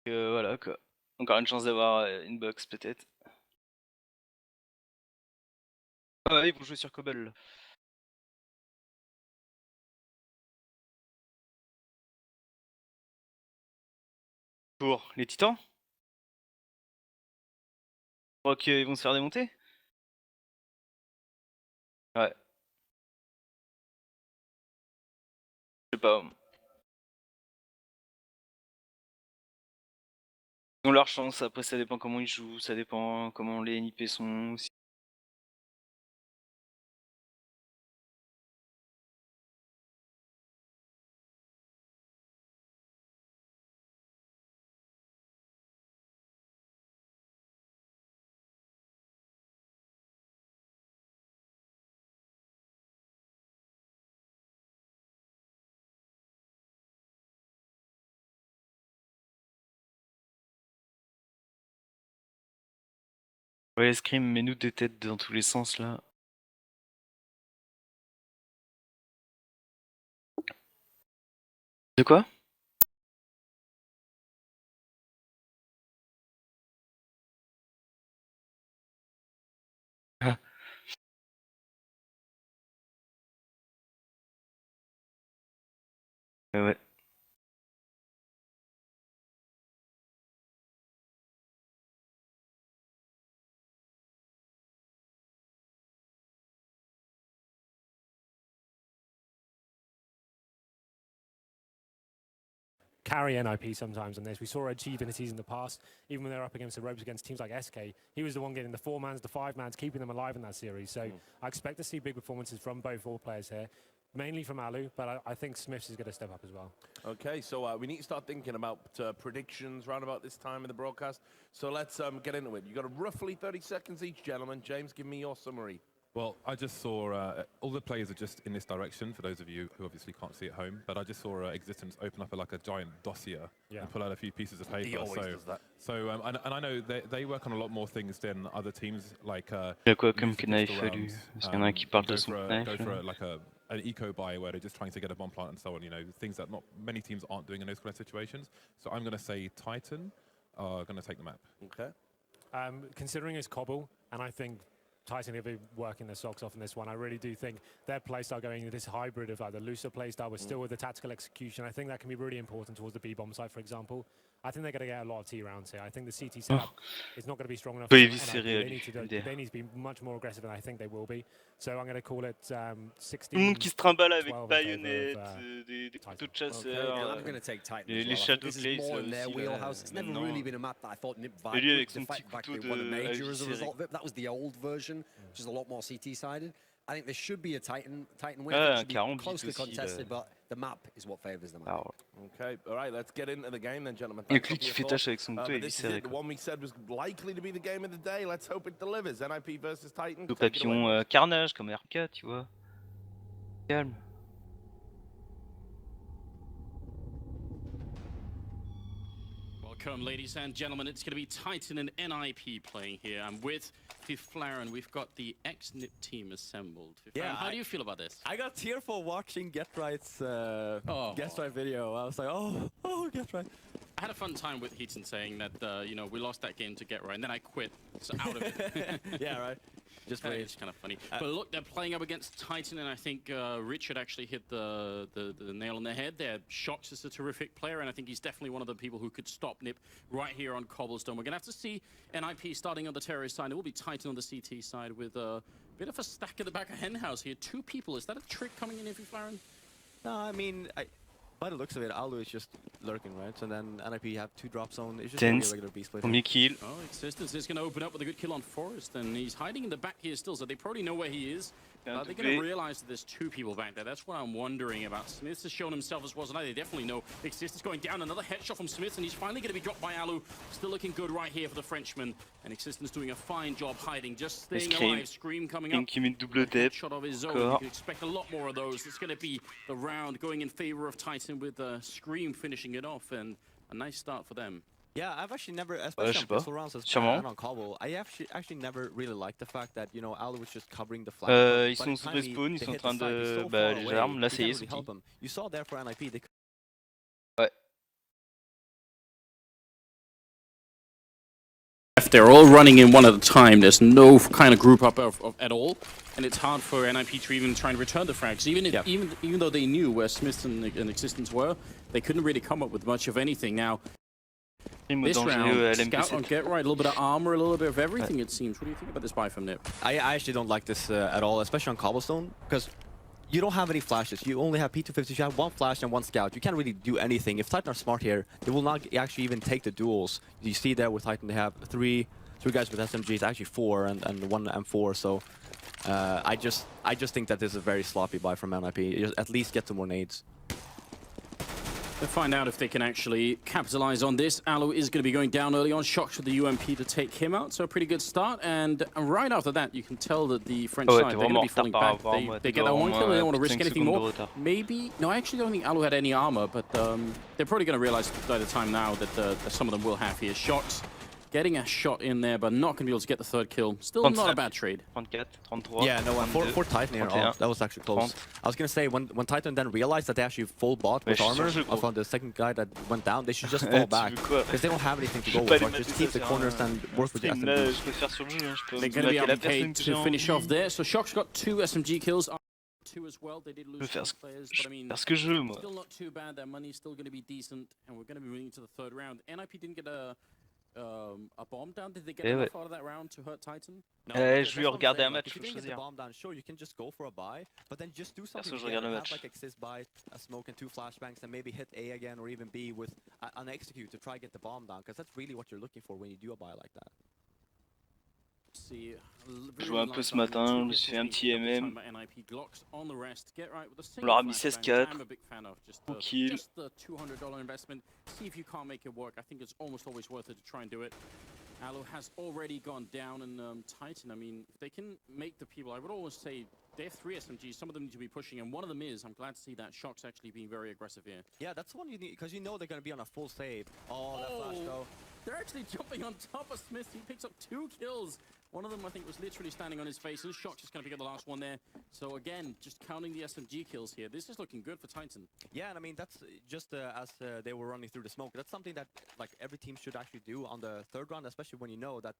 Voilà quoi. Encore une chance d'avoir une box peut-être. Ah ouais, ils vont jouer sur Cobble là. Pour les titans? Je crois qu'ils vont se faire démonter? Ouais. Je sais pas. Ils ont leur chance, après ça dépend comment ils jouent, ça dépend comment les NIP sont aussi. Ouais, Scream, mets-nous des têtes dans tous les sens là. De quoi? Ah. Ouais. Carry NIP sometimes on this. We saw Red Divinities in the past, even when they were up against the ropes against teams like SK. He was the one getting the 4-mans, the 5-mans, keeping them alive in that series. So I expect to see big performances from both all players here, mainly from Alu, but I think Smiths is going to step up as well. Okay, so we need to start thinking about predictions round about this time in the broadcast. So let's get into it. You've got roughly 30 seconds each, gentlemen. James, give me your summary. Well, I just saw all the players are just in this direction, for those of you who obviously can't see at home, but I just saw Existence open up like a giant dossier and pull out a few pieces of paper. He always does that. So and I know they work on a lot more things than other teams, like... Il y a quoi comme knife fallu? Parce qu'il y en a un qui parle de son knife. Go for like an eco buy where they're just trying to get a bomb plant and so on, you know, things that not many teams aren't doing in those kind of situations. So I'm going to say Titan are going to take the map. Okay. Considering it's Cobble, and I think Titan will be working their socks off in this one. I really do think their playstyle going into this hybrid of like the looser playstyle, but still with the tactical execution. I think that can be really important towards the B-bomb side, for example. I think they're going to get a lot of T rounds here. I think the CT setup is not going to be strong enough. They need to be much more aggressive, and I think they will be. So I'm going to call it 16. Tout le monde qui se trimballe avec baïonnettes, des couteaux de chasseur. I'm going to take Titan. Les Shadow This is more in their wheelhouse. It's never really been a map that I thought Nip vibe lui with. avec son petit couteau They won a major de as a result of it. That was the old version, which is a lot more CT-sided. I think there should be a Titan win. It should be closely contested, but the map is what favors them. Okay, all right, let's get into the game then, gentlemen. Il y a que lui qui fait tâche avec son couteau et This is the one we said was likely to be the game of the day. Let's hope it delivers. NIP versus Titan. Au papillon carnage comme RK, tu vois. Calme. Welcome, ladies and gentlemen. It's going to be Titan and NIP playing here. I'm with Fiflaren. We've got the ex-NIP team assembled. Fiflaren, how do you feel about this? I got tearful watching Get Right's Get Right video. I was like, oh, Get Right. I had a fun time with Heaton saying that, you know, we lost that game to Get Right, and then I quit. So out of it. Yeah, right. Just wait. It's kind of funny. But look, they're playing up against Titan, and I think Richard actually hit the nail on the head there. Shox is a terrific player, and I think he's definitely one of the people who could stop NIP right here on Cobblestone. We're going to have to see NIP starting on the terrorist side. It will be Titan on the CT side with a bit of a stack at the back of Henhouse here. 2 people. Is that a trick coming in here for Flaren? No, I mean, by the looks of it, Alu is just lurking, right? And then NIP have 2 drop zone. It's just a regular beast play. Kill. Oh, Existence is going to open up with a good kill on Forest, and he's hiding in the back here still, so they probably know where he is. Are they going to realize that there's 2 people back there? That's what I'm wondering about. Smith has shown himself as well, so now they definitely know Existence going down. Another headshot from Smith, and he's finally going to be dropped by Alu. Still looking good right here for the Frenchman, and Existence doing a fine job hiding, just staying alive. Scream coming up. Shot of his own. You can expect a lot more of those. It's going to be the round going in favor of Titan with Scream finishing it off, and a nice start for them. Yeah, I've actually never, especially on pistol rounds and on Cobble, I actually never really liked the fact that, you know, Alu was just covering the flank. Ils sont sous respawn, ils sont en train de... Bah, les armes, là, c'est really help them. You saw there for NIP, they... Ouais. They're all running in one at a time. There's no kind of group up at all, and it's hard for NIP to even try and return the frags. Even though they knew where Smith and Existence were, they couldn't really come up with much of anything. Now, this round, Scout on Get Right, a little bit of armor, a little bit of everything, it seems. What do you think about this buy from NIP? I actually don't like this at all, especially on Cobblestone, because you don't have any flashes. You only have P250. You have one flash and one scout. You can't really do anything. If Titan are smart here, they will not actually even take the duels. You see there with Titan, they have three guys with SMGs, actually 4 and one M4. So I just think that this is a very sloppy buy from NIP. Just at least get some more nades. They'll find out if they can actually capitalize on this. Alu is going to be going down early on. Shocked with the UMP to take him out, so a pretty good start. And right after that, you can tell that the French side, they're going to be falling back. They get that one kill, they don't want to risk anything more. Maybe, no, I actually don't think Alu had any armor, but they're probably going to realize by the time now that some of them will have here. Shocked, getting a shot in there, but not going to be able to get the third kill. Still not a bad trade. 34, 33. Yeah, no, for Titan here, that was actually close. I was going to say, when Titan then realized that they actually full bot with armor on the second guy that went down, they should just fall back. Because they don't have anything to go with, right? Just keep the corners and work with the SMGs. They're going to be RPK to finish off there. So Shock's got 2 SMG kills. 2 as well. They did lose some players, but I mean, still not too bad. Their money's still going to be decent, and we're going to be moving to the third round. NIP didn't get a bomb down. Did they get enough out of that round to hurt Titan? No, je vais regarder un match. If you didn't get the bomb down, sure, you can just go for a buy, but then just do something. Je regarde un match. Have like exist buy, a smoke and 2 flashbangs, and maybe hit A again, or even B with an execute to try to get the bomb down, because that's really what you're looking for when you do a buy like that. Je jouais un peu ce matin, je me suis fait un petit MM. On leur a mis 16-4. Tranquille. Just the $200 investment. See if you can't make it work. I think it's almost always worth it to try and do it. Alu has already gone down, and Titan, I mean, if they can make the people, I would always say they have 3 SMGs, some of them need to be pushing, and one of them is, I'm glad to see that Shock's actually being very aggressive here. Yeah, that's the one you need, because you know they're going to be on a full save. Oh, that flash though. They're actually jumping on top of Smith. He picks up 2 kills. One of them, I think, was literally standing on his face. And Shock's just going to pick up the last one there. So again, just counting the SMG kills here. This is looking good for Titan. Yeah, and I mean, that's just as they were running through the smoke. That's something that like every team should actually do on the third round, especially when you know that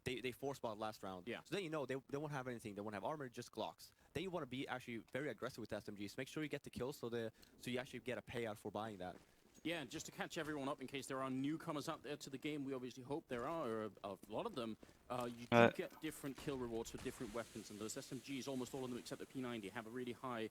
they force bought last round. Yeah. So then you know they won't have anything. They won't have armor, just Glocks. Then you want to be actually very aggressive with SMGs. Make sure you get the kills so you actually get a payout for buying that. Yeah, just to catch everyone up in case there are newcomers out there to the game, we obviously hope there are, or a lot of them. You do get different kill rewards for different weapons, and those SMGs, almost all of them except the P90, have a really high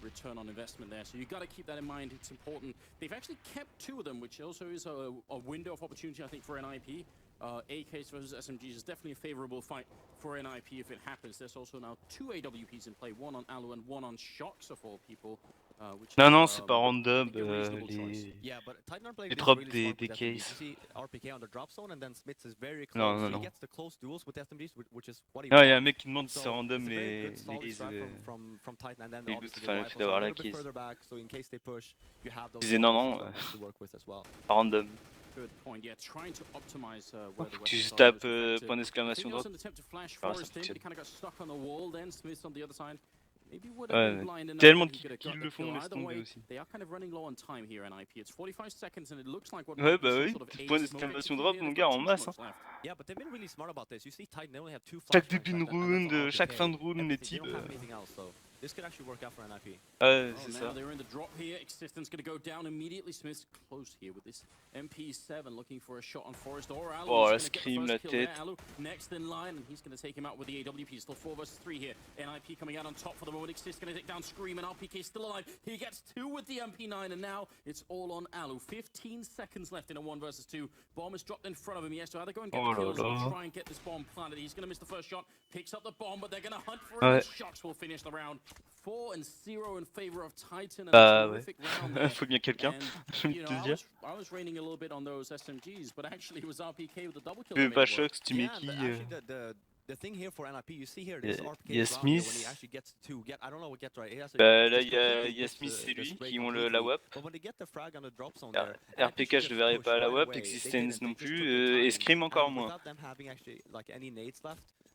return on investment there. So you've got to keep that in mind. It's important. They've actually kept 2 of them, which also is a window of opportunity, I think, for NIP. AKs versus SMGs is definitely a favorable fight for NIP if it happens. There's also now 2 AWPs in play, one on Alu and one on Shocks of all people. Non, c'est pas random, les drops des cases. Non, non, non. Ah, il y a un mec qui demande si c'est random les cases. Il fait d'avoir la case. Il disait non, non, pas random. Tu tapes point d'exclamation drop. Ah, ça fonctionne. Tellement qu'ils le font, laisse tomber aussi. Ouais, bah oui, point d'exclamation drop, mon gars, en masse. Hein. Chaque début de round, chaque fin de round, les types. This could actually work out for NIP. C'est ça. They're in the drop here. Existence going to go down immediately. Smith's close here with this MP7 looking for a shot on Forest or Alu. Oh, la scream, la tête. Next in line, and he's going to take him out with the AWP. Still 4 versus 3 here. NIP coming out on top for the moment. Existence going to take down Scream, and RPK still alive. He gets 2 with the MP9, and now it's all on Alu. 15 seconds left in a 1 versus 2. Bomb is dropped in front of him. He has to either go and get the kills or try and get this bomb planted. He's going to miss the first shot. Picks up the bomb, but they're going to hunt for him. Shocks will finish the round. 4-0 in favor of Titan. Ouais. Faut bien quelqu'un. Je me dire. I was raining a little bit on those SMGs, but actually it was RPK with the double kill. Pas choc, tu mets qui The thing here for NIP, you see here, this RPK il y a Smith. when he actually gets to get, I don't know what gets right. Là, il y a Smith, c'est lui qui ont la WAP. RPK, je le verrai pas à la WAP. Existence non plus. Et Scream encore moins.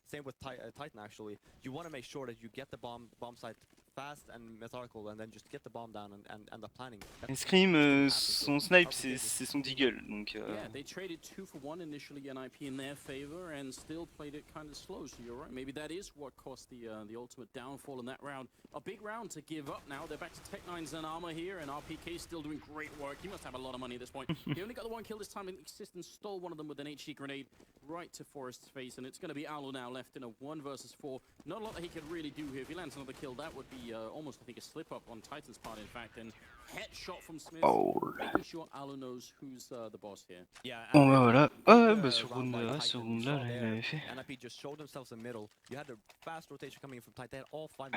Same with Titan, actually. You want to make sure that you get the bomb site fast and methodical, and then just get the bomb down and the planning. Scream, son snipe, c'est son deagle, donc. Yeah, they traded 2 for 1 initially, NIP in their favor, and still played it kind of slow. So you're right. Maybe that is what cost the ultimate downfall in that round. A big round to give up now. They're back to Tech9's and Armor here, and RPK still doing great work. He must have a lot of money at this point. He only got the 1 kill this time, and Existence stole one of them with an HE grenade right to Forest's face, and it's going to be Alu now left in a 1 versus 4. Not a lot that he could really do here. If he lands another kill, that would be be almost, I think, a slip up on Titan's part, in fact, and headshot from Smith, Oh. making sure Alu knows who's the boss here. Bon bah voilà. Ah bah ce round-là, j'avais fait.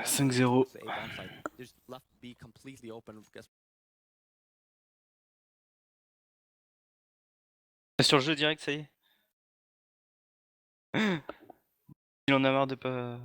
5-0. Sur le jeu direct, ça y est. Il en a marre de pas...